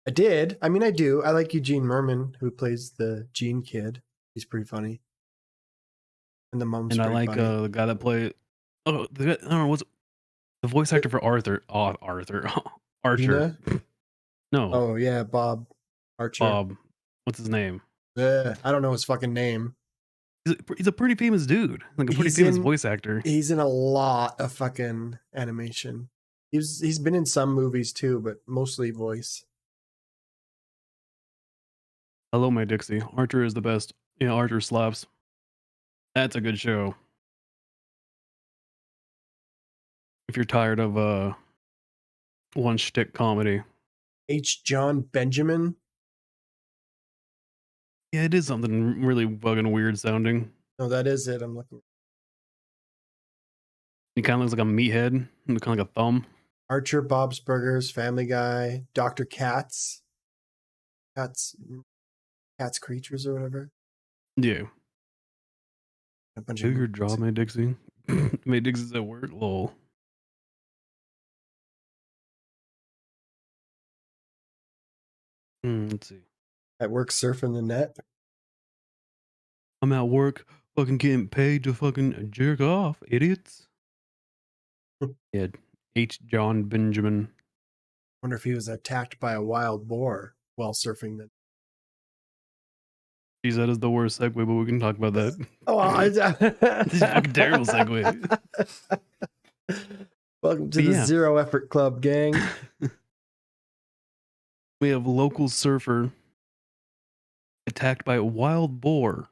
I did. I mean, I do. I like Eugene Merman, who plays the Gene kid. He's pretty funny. And the mom's And I pretty like funny. the guy that Oh, I don't know what's the voice actor for Arthur. Oh, Arthur. Archer. Gina? No. Oh yeah, Bob Archer. Bob. What's his name? I don't know his fucking name. He's a pretty famous dude. Like a pretty famous voice actor. He's in a lot of fucking animation. He's been in some movies too, but mostly voice. Hello, my Dixie. Archer is the best. Yeah, Archer slaps. That's a good show. If you're tired of one shtick comedy. H. John Benjamin. Yeah, it is something really bugging weird sounding. No, that is it. I'm looking. He kind of looks like a meathead, kind of like a thumb. Archer, Bob's Burgers, Family Guy, Dr. Katz. Katz Creatures or whatever. Yeah. A bunch Do of your job, my Dixie. My Dixie's at work. Lol. Let's see. At work surfing the net. I'm at work fucking getting paid to fucking jerk off, idiots. Yeah, H. John Benjamin. Wonder if he was attacked by a wild boar while surfing the. Geez, that is the worst segue, but we can talk about that. Oh, this is a fucking terrible segue. Welcome to the Zero Effort Club, gang. We have local surfer attacked by a wild boar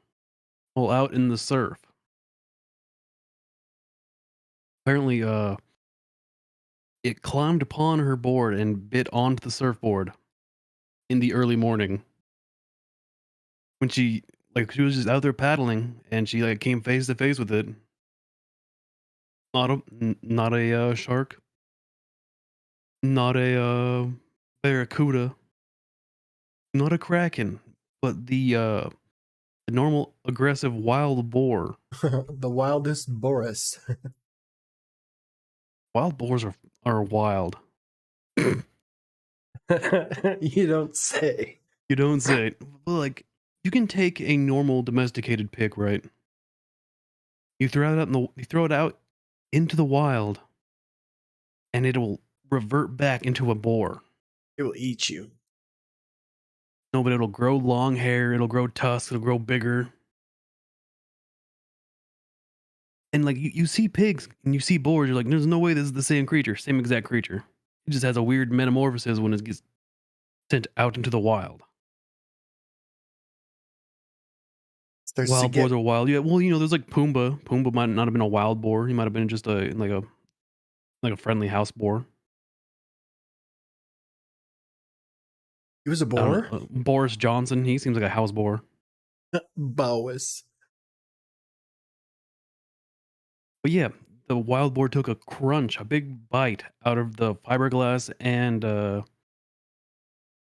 while out in the surf. Apparently, it climbed upon her board and bit onto the surfboard in the early morning. When she was just out there paddling and she came face to face with it. Not a shark. Not a barracuda. Not a kraken, but the normal aggressive wild boar. The wildest Boris. Wild boars are wild. You don't say. You don't say. Like, you can take a normal domesticated pig, right? You throw it out into the wild, and it will revert back into a boar. It will eat you. No, but it'll grow long hair, it'll grow tusks, it'll grow bigger. And you see pigs and you see boars, you're like, there's no way this is the same creature, same exact creature. It just has a weird metamorphosis when it gets sent out into the wild. Wild boars are wild. Yeah, well, there's like Pumbaa. Pumbaa might not have been a wild boar. He might have been just a friendly house boar. He was a boar? Boris Johnson. He seems like a house boar. Boas. But yeah, the wild boar took a big bite out of the fiberglass and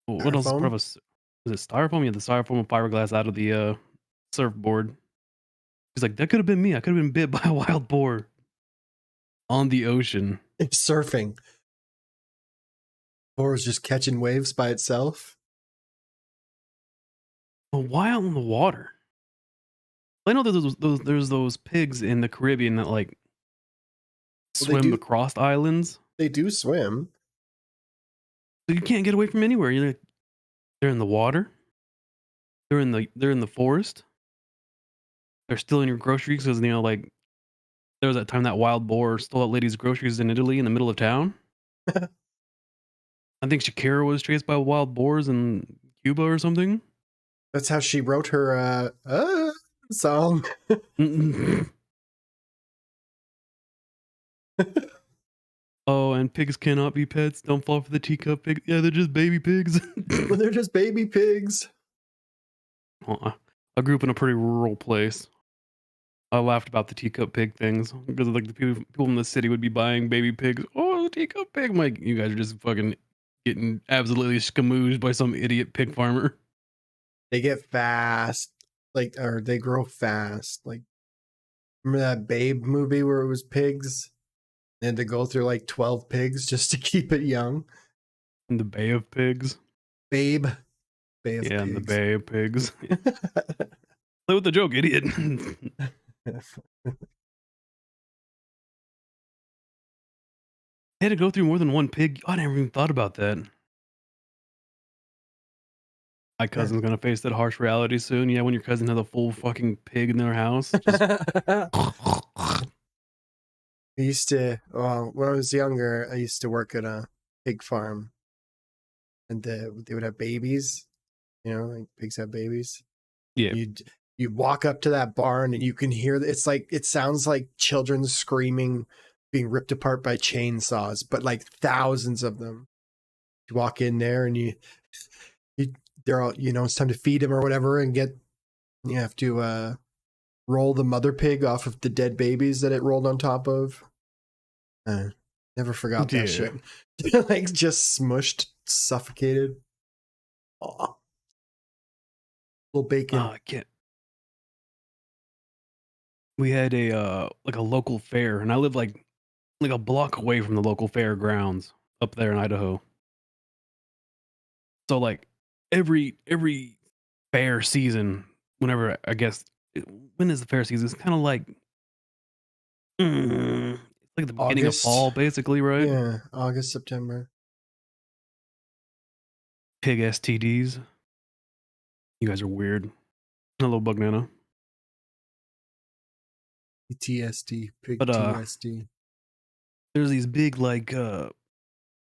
what else? Was it styrofoam? Yeah, the styrofoam and fiberglass out of the surfboard. He's like, that could have been me. I could have been bit by a wild boar on the ocean. It's surfing. Boar was just catching waves by itself. But why out in the water? I know there's those pigs in the Caribbean that swim across islands. They do swim. So you can't get away from anywhere. They're in the water. They're in the forest. They're still in your groceries because there was that time that wild boar stole that lady's groceries in Italy in the middle of town. I think Shakira was chased by wild boars in Cuba or something. That's how she wrote her song. Oh, and pigs cannot be pets. Don't fall for the teacup pig. Yeah, they're just baby pigs. They're just baby pigs. I grew up in a pretty rural place. I laughed about the teacup pig things because the people in the city would be buying baby pigs. Oh, the teacup pig! I'm like, you guys are just fucking getting absolutely skamoozed by some idiot pig farmer. They get fast, or they grow fast. Remember that Babe movie where it was pigs? They had to go through 12 pigs just to keep it young. In the Bay of Pigs. Babe. Yeah, in the Bay of Pigs. Play with the joke, idiot. had to go through more than one pig. I never even thought about that. My cousin's gonna face that harsh reality soon. Yeah, when your cousin has a full fucking pig in their house. Just... I used to, well, when I was younger, I used to work at a pig farm, and they would have babies. You know, like pigs have babies. Yeah. You walk up to that barn and you can hear it sounds like children screaming, being ripped apart by chainsaws, but like thousands of them. You walk in there and they're all, it's time to feed them or whatever, and you have to roll the mother pig off of the dead babies that it rolled on top of. Never forgot that shit. Like just smushed, suffocated. Aw. Little bacon. I can't. We had a local fair, and I live like a block away from the local fairgrounds up there in Idaho. So like every fair season, whenever I guess when is the fair season? It's kind of like it's like the beginning of fall, basically, right? Yeah, August, September. Pig STDs. You guys are weird. Hello, Bugnana. PTSD, pig But, TSD. There's these big like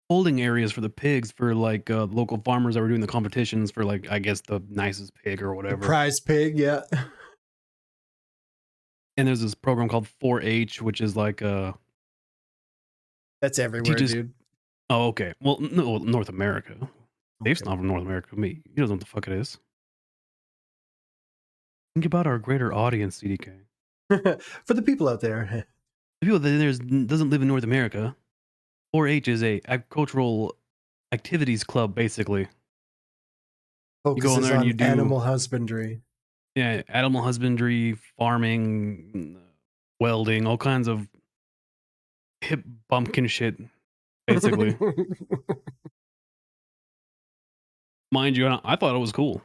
holding areas for the pigs for like local farmers that were doing the competitions for like I guess the nicest pig or whatever. The prize pig, yeah. And there's this program called 4-H, which is like that's everywhere, dude. Oh, okay. Well, no, North America. Dave's not from North America. Me, he doesn't know what the fuck it is. Think about our greater audience, CDK. For the people out there. The people that doesn't live in North America. 4-H is a agricultural activities club, basically. Focuses you go in there and you do animal husbandry. Yeah, animal husbandry, farming, welding, all kinds of hip bumpkin shit, basically. Mind you, I thought it was cool.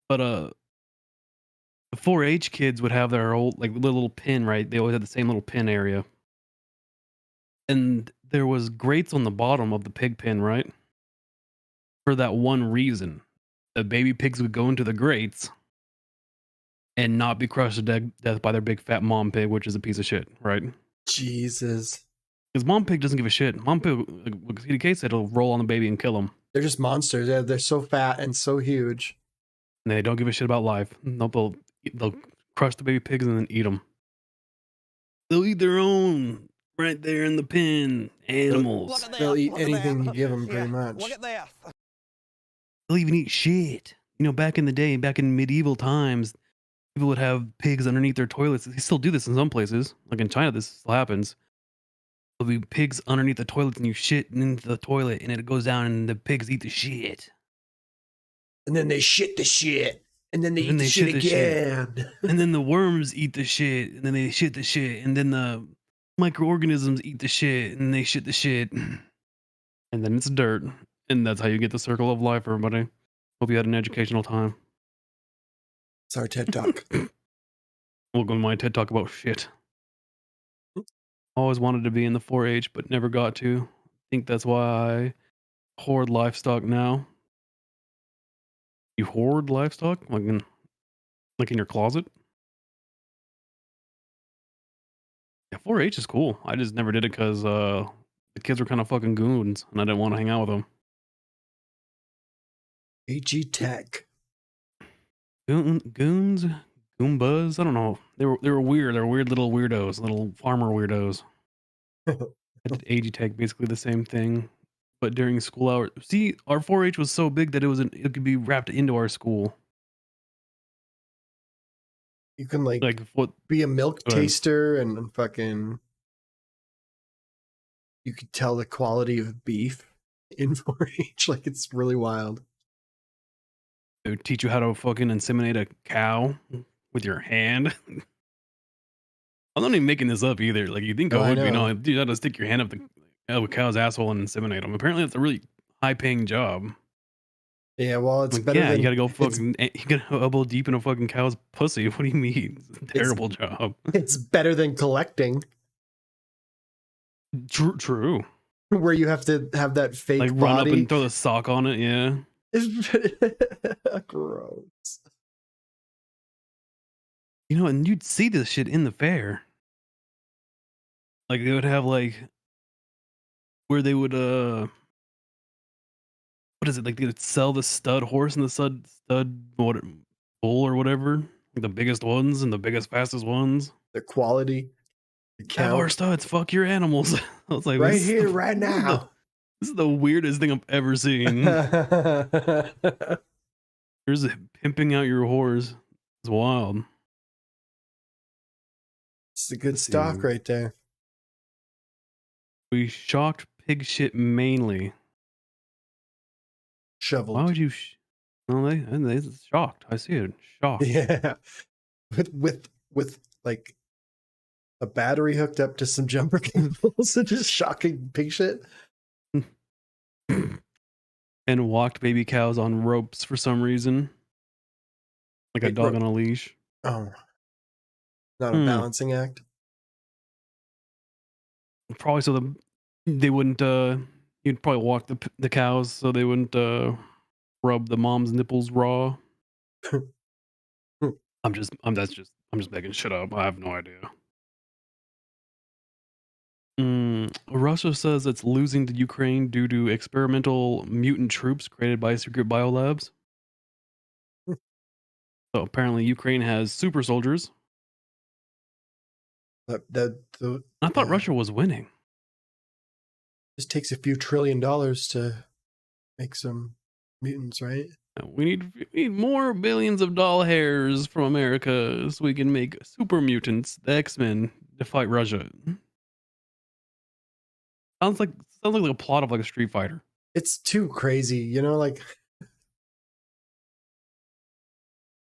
But the 4-H kids would have their old like little pin, right? They always had the same little pin area. And there was grates on the bottom of the pig pen, right? For that one reason. The baby pigs would go into the grates and not be crushed to death by their big fat mom pig, which is a piece of shit, right? Jesus. Because mom pig doesn't give a shit. Mom pig, like CDK said, it'll roll on the baby and kill him. They're just monsters. They're so fat and so huge. And they don't give a shit about life. They'll crush the baby pigs and then eat them. They'll eat their own right there in the pen. Animals. They'll eat anything you give them, pretty much. Look at that. They'll even eat shit. You know, back in the day, back in medieval times, people would have pigs underneath their toilets. They still do this in some places. Like in China, this still happens. There'll be pigs underneath the toilets and you shit into the toilet and it goes down and the pigs eat the shit. And then they shit the shit. And then they eat the shit again. And then the worms eat the shit. And then they shit the shit. And then the microorganisms eat the shit. And they shit the shit. And then it's dirt. And that's how you get the circle of life, everybody. Hope you had an educational time. It's our TED Talk. Welcome to my TED Talk about shit. Always wanted to be in the 4-H, but never got to. I think that's why I hoard livestock now. You hoard livestock? Like in your closet? Yeah, 4-H is cool. I just never did it because the kids were kind of fucking goons, and I didn't want to hang out with them. AG Tech. Goons? Goombas? I don't know. They were weird. They were weird little weirdos, little farmer weirdos. I did AG Tech, basically the same thing, but during school hours. See, our 4-H was so big that it could be wrapped into our school. You can be a milk taster and fucking. You could tell the quality of beef in 4-H. Like, it's really wild. They would teach you how to fucking inseminate a cow with your hand. I'm not even making this up either. Like, you think I would be, you got to stick your hand up a cow's asshole and inseminate them. Apparently, that's a really high-paying job. Yeah, well, it's better. Yeah, you gotta go fucking. You gotta elbow deep in a fucking cow's pussy. What do you mean? It's a terrible job. It's better than collecting. True. where you have to have that fake Like run body. up and throw the sock on it. Yeah. Gross. You know, and you'd see this shit in the fair. Like they would have like where they would what is it, like they would sell the stud horse and the stud what bull or whatever, like the biggest ones and the biggest fastest ones. The quality. Have our studs, fuck your animals. I was like, Right this is here, right now. This is the weirdest thing I've ever seen. There's pimping out your whores. It's wild. It's a good stock right there. We shocked pig shit mainly. Shoveled. Why would you? No, they shocked. I see it. Shocked. Yeah. With like a battery hooked up to some jumper cables and just shocking pig shit. And walked baby cows on ropes for some reason. Like a dog on a leash. Oh. Not a balancing act. Probably so they wouldn't you'd probably walk the cows so they wouldn't rub the mom's nipples raw. I'm just making shit up. I have no idea. Russia says it's losing to Ukraine due to experimental mutant troops created by secret biolabs. So apparently Ukraine has super soldiers. I thought Russia was winning. Just takes a few $1 trillion to make some mutants, right? We need more billions of dollars from America so we can make super mutants, the X-Men, to fight Russia. Sounds like a plot of like a Street Fighter. It's too crazy, you know, like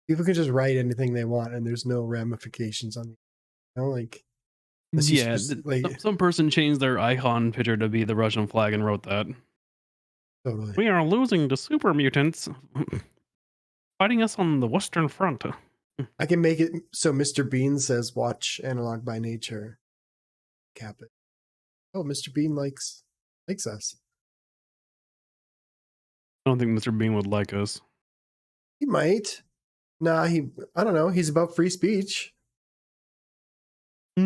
people can just write anything they want and there's no ramifications on it. You know, like yeah, some person changed their icon picture to be the Russian flag and wrote that. Totally. We are losing to super mutants fighting us on the Western Front. I can make it so Mr. Bean says, "Watch Analog by Nature." Cap it. Oh, Mr. Bean likes us. I don't think Mr. Bean would like us. He might. Nah, I don't know. He's about free speech. I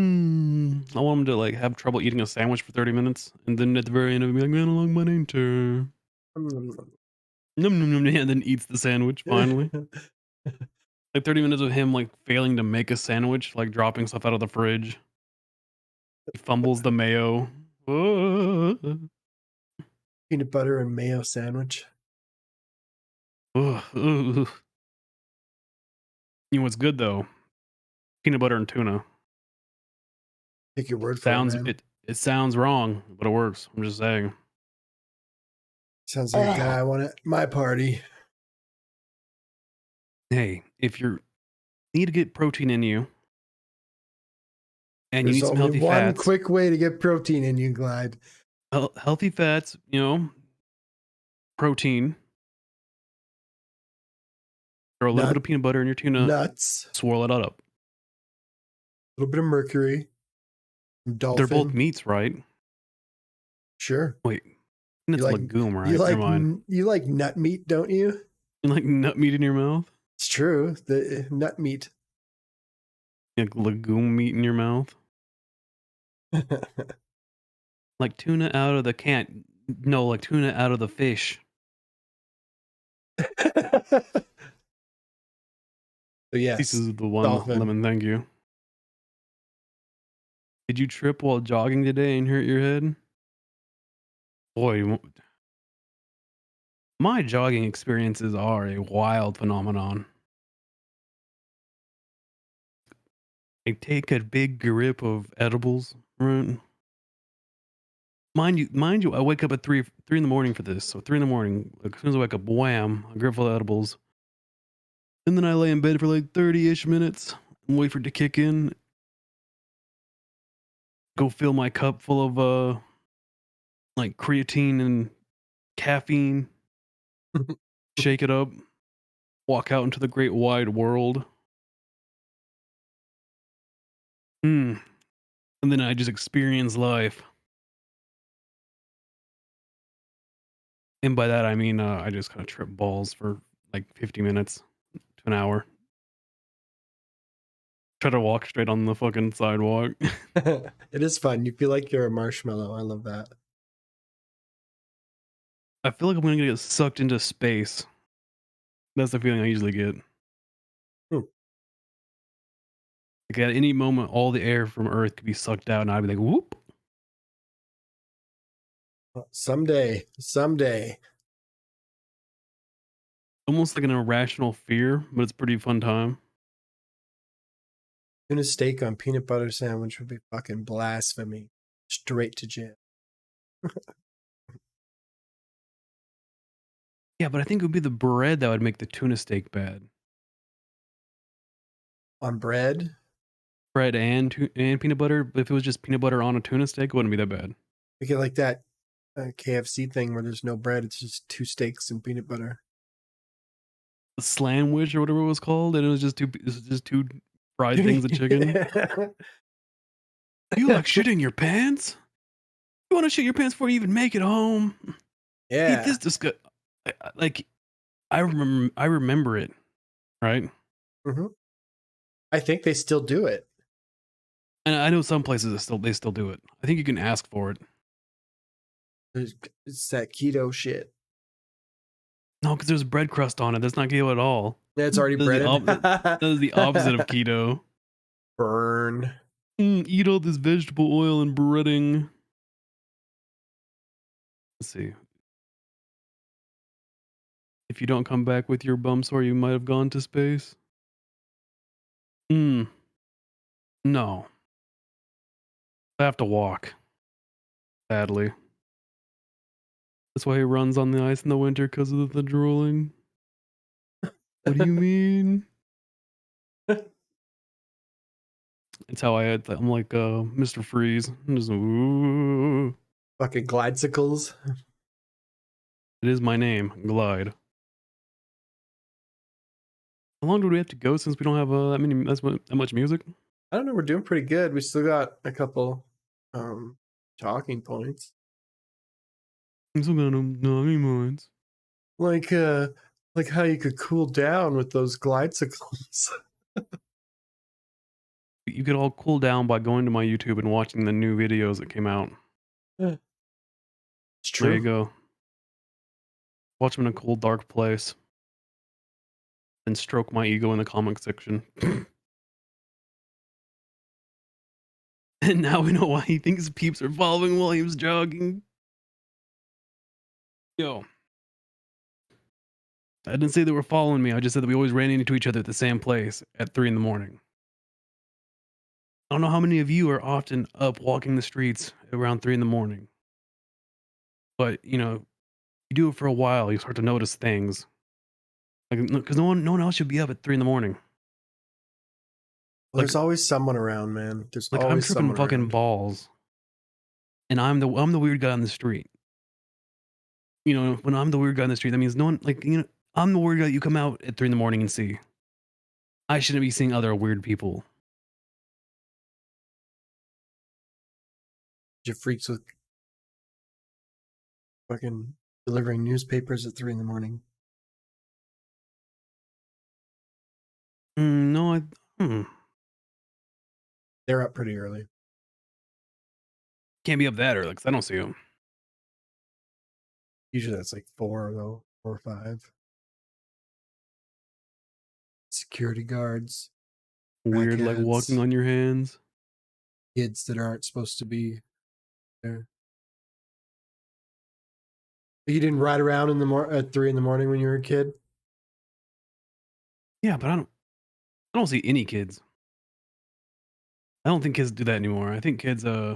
want him to like have trouble eating a sandwich for 30 minutes, and then at the very end of it, be like, AnalogByNature. Num num num, and then eats the sandwich finally. Like 30 minutes of him like failing to make a sandwich, like dropping stuff out of the fridge. He fumbles the mayo. Peanut butter and mayo sandwich. You know what's good though? Peanut butter and tuna. Take your word for it. It sounds wrong, but it works. I'm just saying. Sounds like a guy I want at my party. Hey, if you need to get protein in you, and you need some healthy one fats. Quick way to get protein in you, Glide. Healthy fats, you know, protein. Throw a little bit of peanut butter in your tuna. Nuts. Swirl it up. A little bit of mercury. Dolphin. They're both meats, right? Sure. Wait, it's like, legume, right? You like nut meat, don't you? You like nut meat in your mouth? It's true. The nut meat. Like legume meat in your mouth? Like tuna out of the can. No, like tuna out of the fish. So yes. This is the one, Dolphin. Lemon, thank you. Did you trip while jogging today and hurt your head? Boy, my jogging experiences are a wild phenomenon. I take a big grip of edibles, right? Mind you, I wake up at 3 in the morning for this. So 3 in the morning, as soon as I wake up, wham, a grip full of edibles. And then I lay in bed for like 30-ish minutes and wait for it to kick in. Go fill my cup full of like creatine and caffeine. Shake it up. Walk out into the great wide world. And then I just experience life. And by that I mean I just kind of trip balls for like 50 minutes to an hour. Try to walk straight on the fucking sidewalk. It is fun. You feel like you're a marshmallow. I love that. I feel like I'm gonna get sucked into space. That's the feeling I usually get. Like at any moment, all the air from Earth could be sucked out, and I'd be like, "Whoop!" Someday. Almost like an irrational fear, but it's a pretty fun time. Tuna steak on peanut butter sandwich would be fucking blasphemy. Straight to jail. Yeah, but I think it would be the bread that would make the tuna steak bad. On bread? Bread and peanut butter. But if it was just peanut butter on a tuna steak, it wouldn't be that bad. We get like that KFC thing where there's no bread. It's just two steaks and peanut butter. The sandwich or whatever it was called, and it was just two fried things of chicken. You like shitting your pants? You want to shit your pants before you even make it home? Yeah. Eat this disgust. Like, I remember it, right? Mm-hmm. I think they still do it. And I know some places they still do it. I think you can ask for it. It's that keto shit. No, because there's bread crust on it. That's not keto at all. Yeah, it's already breaded. That is the opposite of keto. Burn. Eat all this vegetable oil and breading. Let's see. If you don't come back with your bum sore, you might have gone to space. No. I have to walk. Sadly. That's why he runs on the ice in the winter, because of the drooling. What do you mean? It's how I'm like Mr. Freeze. I'm just ooh. Fucking glidesicles. It is my name, Glide. How long do we have to go since we don't have that much music? I don't know. We're doing pretty good. We still got a couple talking points. I'm still got talking points. Like how you could cool down with those glidesicles. You could all cool down by going to my YouTube and watching the new videos that came out. Yeah. It's true. There you go. Watch them in a cool, dark place. And stroke my ego in the comment section. And now we know why he thinks peeps are following while he was jogging. Yo. I didn't say they were following me. I just said that we always ran into each other at the same place at 3 a.m. I don't know how many of you are often up walking the streets around 3 a.m. But, you know, you do it for a while, you start to notice things. Like, because no one else should be up at 3 a.m. Well, there's always someone around, man. There's like always I'm tripping someone fucking around. balls, and I'm the weird guy on the street. You know, when I'm the weird guy on the street, that means no one, like, you know, I'm the weird guy you come out at 3 a.m. and see. I shouldn't be seeing other weird people. You freaks with fucking delivering newspapers at 3 a.m. No, They're up pretty early. Can't be up that early because I don't see them. Usually that's like 4 though, 4 or 5. Security guards. Weird, like crackheads, walking on your hands. kids that aren't supposed to be there. You didn't ride around at 3 a.m. when you were a kid? Yeah, but I don't see any kids. I don't think kids do that anymore. I think kids, yeah,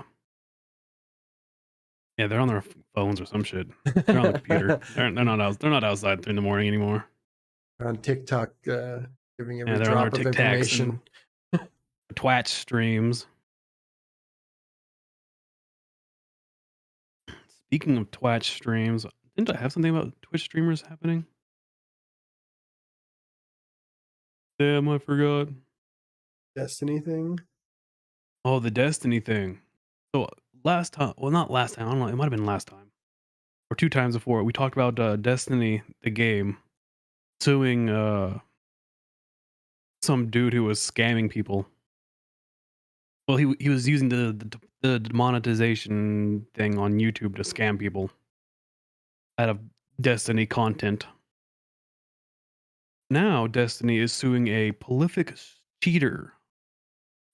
they're on their phones or some shit. They're on the computer. They're not outside 3 a.m. anymore. They're on TikTok, giving every Yeah, they're drop on of their TikToks information. and Twitch streams. Speaking of Twitch streams, didn't I have something about Twitch streamers happening? Damn, I forgot. Destiny thing? Oh, the Destiny thing. So last time, well, not last time. I don't know. It might have been last time or 2 times before, we talked about Destiny, the game, suing some dude who was scamming people. Well, he was using the demonetization thing on YouTube to scam people out of Destiny content. Now Destiny is suing a prolific cheater.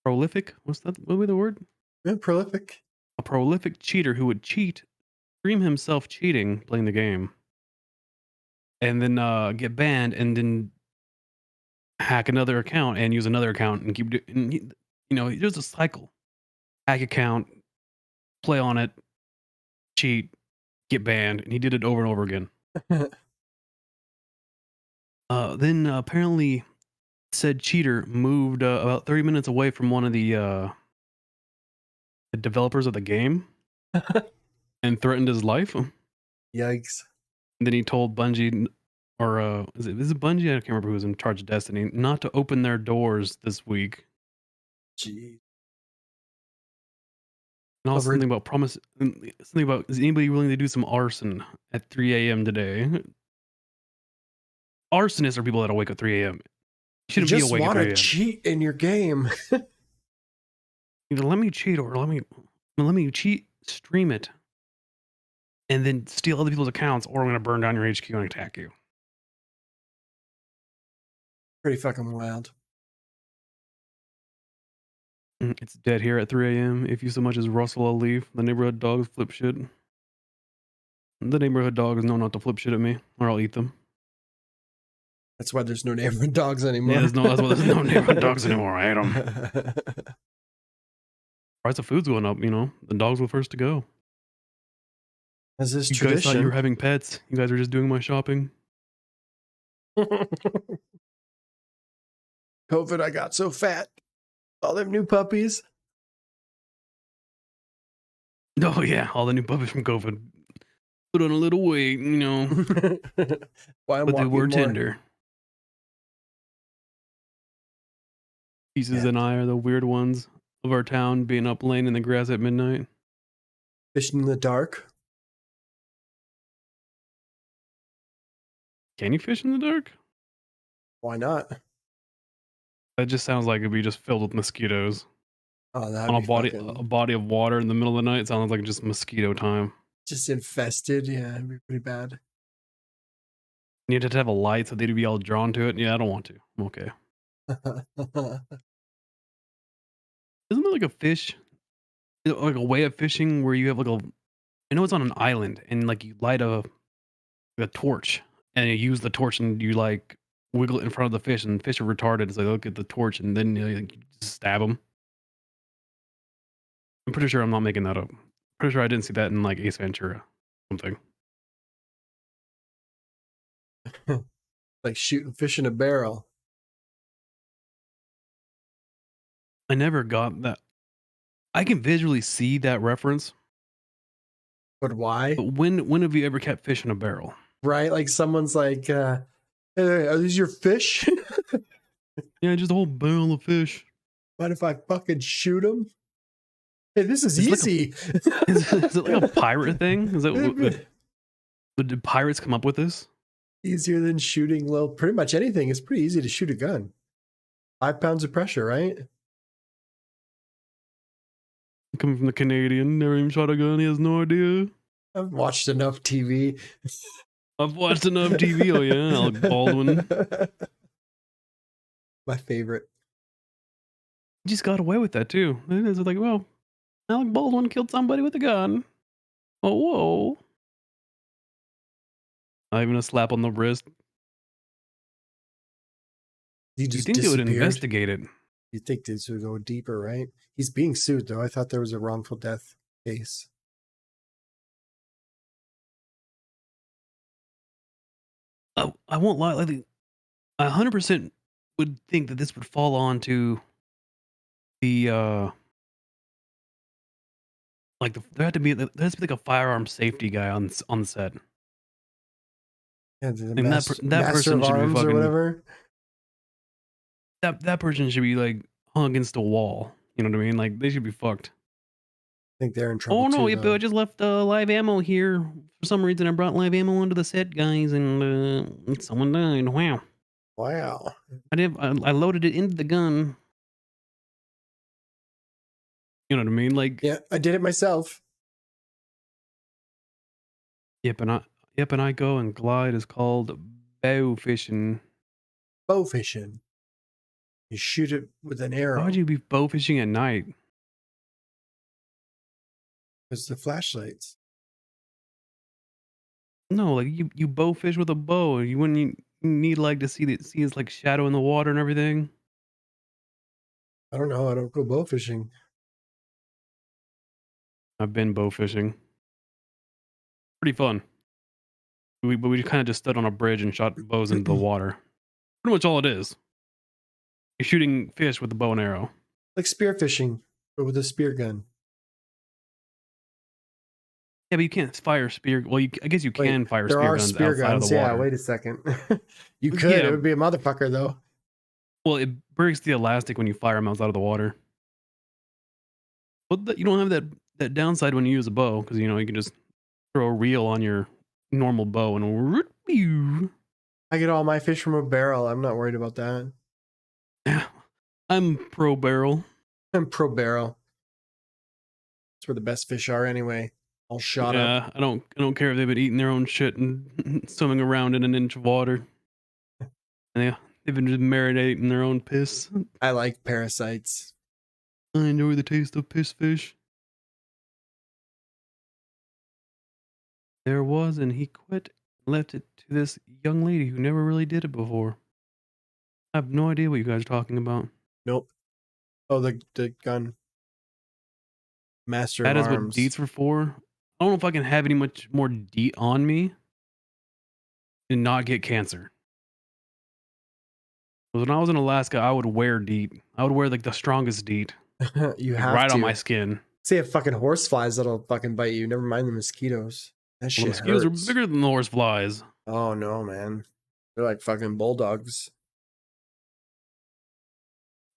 Prolific? What's that? What would be the word? Yeah, prolific. A prolific cheater who would stream himself cheating, playing the game, and then get banned, and then hack another account and use another account and keep doing. There's a cycle. Hack account, play on it, cheat, get banned, and he did it over and over again. Then apparently, said cheater moved about 30 minutes away from one of the developers of the game and threatened his life. Yikes. And then he told Bungie, or is it Bungie? I can't remember who was in charge of Destiny, not to open their doors this week. Gee. And also something about, is anybody willing to do some arson at 3 a.m. today? Arsonists are people that wake up at 3 a.m. You Shouldn't just be awake at want 3 to a.m. cheat in your game. Either let me cheat or let me cheat, stream it, and then steal other people's accounts, or I'm going to burn down your HQ and attack you. Pretty fucking wild. It's dead here at 3 a.m. If you so much as rustle a leaf, the neighborhood dogs flip shit. The neighborhood dogs know not to flip shit at me, or I'll eat them. That's why there's no neighborhood dogs anymore. Yeah, that's why there's no neighborhood dogs anymore. I hate them. Price of food's going up, The dogs were first to go. As is you tradition. guys thought you were having pets. You guys were just doing my shopping. COVID, I got so fat. All them new puppies. Oh, yeah. All the new puppies from COVID. Put on a little weight, Why I'm but they were more. tender. Pieces and I are the weird ones of our town, being up laying in the grass at midnight. Fishing in the dark. Can you fish in the dark? Why not? That just sounds like it'd be just filled with mosquitoes. Oh, that on a body of water in the middle of the night. It sounds like just mosquito time. Just infested. Yeah, it'd be pretty bad. You had to have a light so they'd be all drawn to it. Yeah, I don't want to. I'm okay. Isn't there like a fish, like a way of fishing where you have I know it's on an island and like you light a torch and you use the torch and you like wiggle it in front of the fish and fish are retarded. So they look at the torch and then you just stab them. I'm pretty sure I'm not making that up. Pretty sure I didn't see that in like Ace Ventura something. Like shooting fish in a barrel. I never got that. I can visually see that reference. But why? But when have you ever kept fish in a barrel? Right? Like someone's like, hey, are these your fish? Yeah, just a whole barrel of fish. Mind if I fucking shoot them? Hey, this is easy. Is it like a pirate thing? Is that did pirates come up with this? Easier than shooting, well, pretty much anything. It's pretty easy to shoot a gun. 5 pounds of pressure, right? Coming from the Canadian, never even shot a gun. He has no idea. I've watched enough TV. I've watched enough TV. Oh yeah, Alec Baldwin. My favorite. He just got away with that too. It's like, well, Alec Baldwin killed somebody with a gun. Oh whoa! Not even a slap on the wrist. He just you think they would investigate it? You think this would go deeper, right? He's being sued, though. I thought there was a wrongful death case. I won't lie. Like, 100% would think that this would fall on to the there has to be like a firearm safety guy on the set. Yeah, the and that person should be fucking, or whatever. That person should be like hung against a wall. You know what I mean? Like they should be fucked. think they're in trouble. Oh no, too, yeah, but I just left live ammo here. For some reason, I brought live ammo onto the set, guys, and someone died. Wow. Wow. I loaded it into the gun. You know what I mean? Like, yeah, I did it myself. Yep, and I go and glide is called bow fishing. Bow fishing. You shoot it with an arrow. Why would you be bow fishing at night? Because the flashlights. No, like you bow fish with a bow. You wouldn't need like to see his like shadow in the water and everything. I don't know. I don't go bow fishing. I've been bow fishing. Pretty fun. We kind of just stood on a bridge and shot bows into the water. Pretty much all it is. You're shooting fish with a bow and arrow. Like spear fishing, but with a spear gun. Yeah, but you can't fire spear. Well, I guess you can fire there spear are guns spear outside guns. of the water. Yeah, wait a second. You could. Yeah. It would be a motherfucker, though. Well, it breaks the elastic when you fire them outside of the water. But you don't have that downside when you use a bow, because you can just throw a reel on your normal bow and I get all my fish from a barrel. I'm not worried about that. I'm pro barrel. I'm pro barrel. That's where the best fish are anyway. All shot up. I don't care if they've been eating their own shit and swimming around in an inch of water. Yeah, they've been just marinating their own piss. I like parasites. I enjoy the taste of piss fish. There was, and he quit and left it to this young lady who never really did it before. I have no idea what you guys are talking about. Nope. Oh, the gun. Master That of is Arms. what deets were for. I don't know if I can have any much more deet on me and not get cancer. When I was in Alaska, I would wear deet. I would wear like the strongest deet. You like, have right to. on my skin. See, if fucking horse flies that'll fucking bite you. Never mind the mosquitoes. That shit Mosquitoes hurts. are bigger than the horse flies. Oh no, man. They're like fucking bulldogs.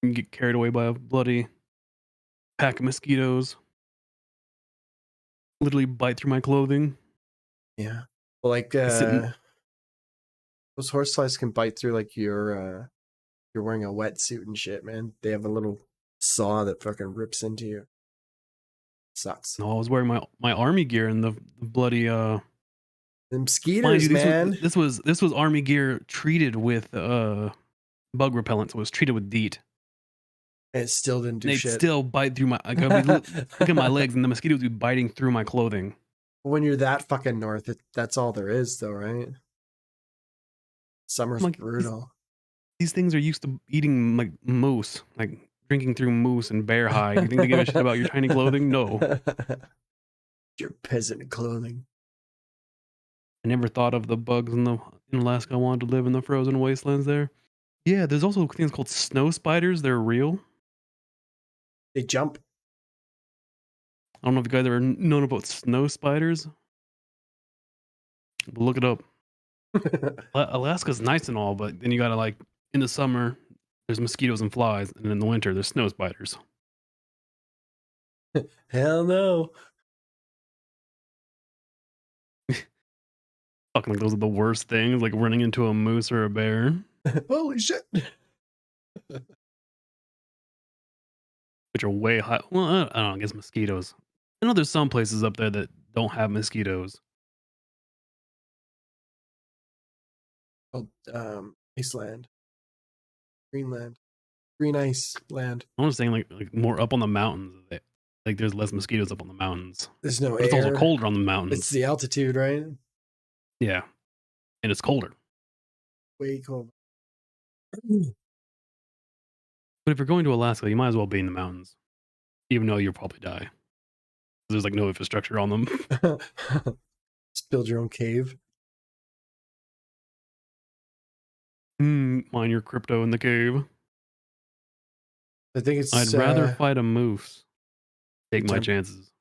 You can get carried away by a bloody pack of mosquitoes. Literally bite through my clothing. Yeah. Well, like those horseflies can bite through like you're wearing a wetsuit and shit, man. They have a little saw that fucking rips into you. Sucks. No, I was wearing my army gear and the bloody The mind mosquitoes, you, man. This was army gear treated with bug repellent, so it was treated with DEET. And it still didn't do They shit. still bite through my. Like, I'd be look at my legs, and the mosquitoes would be biting through my clothing. When you're that fucking north, that's all there is, though, right? Summer's Like, brutal. These things are used to eating like moose, like drinking through moose and bear hide. You think they give a shit about your tiny clothing? No. Your peasant clothing. I never thought of the bugs in Alaska. I wanted to live in the frozen wastelands there. Yeah, there's also things called snow spiders. They're real. They jump. I don't know if you guys ever known about snow spiders. But look it up. Alaska's nice and all, but then you gotta like in the summer there's mosquitoes and flies, and in the winter there's snow spiders. Hell no. Fucking like those are the worst things, like running into a moose or a bear. Holy shit. Which are way high. Well, I don't know, I guess mosquitoes. I know there's some places up there that don't have mosquitoes. Oh, Iceland. Greenland. Green ice land. I'm just saying like more up on the mountains. Like there's less mosquitoes up on the mountains. There's no But it's also air. colder on the mountains. It's the altitude, right? Yeah. And it's colder. Way cold. But if you're going to Alaska, you might as well be in the mountains. Even though you'll probably die. There's like no infrastructure on them. Just build your own cave. Mine your crypto in the cave. I think it's I'd rather fight a moose. Take my jump. chances.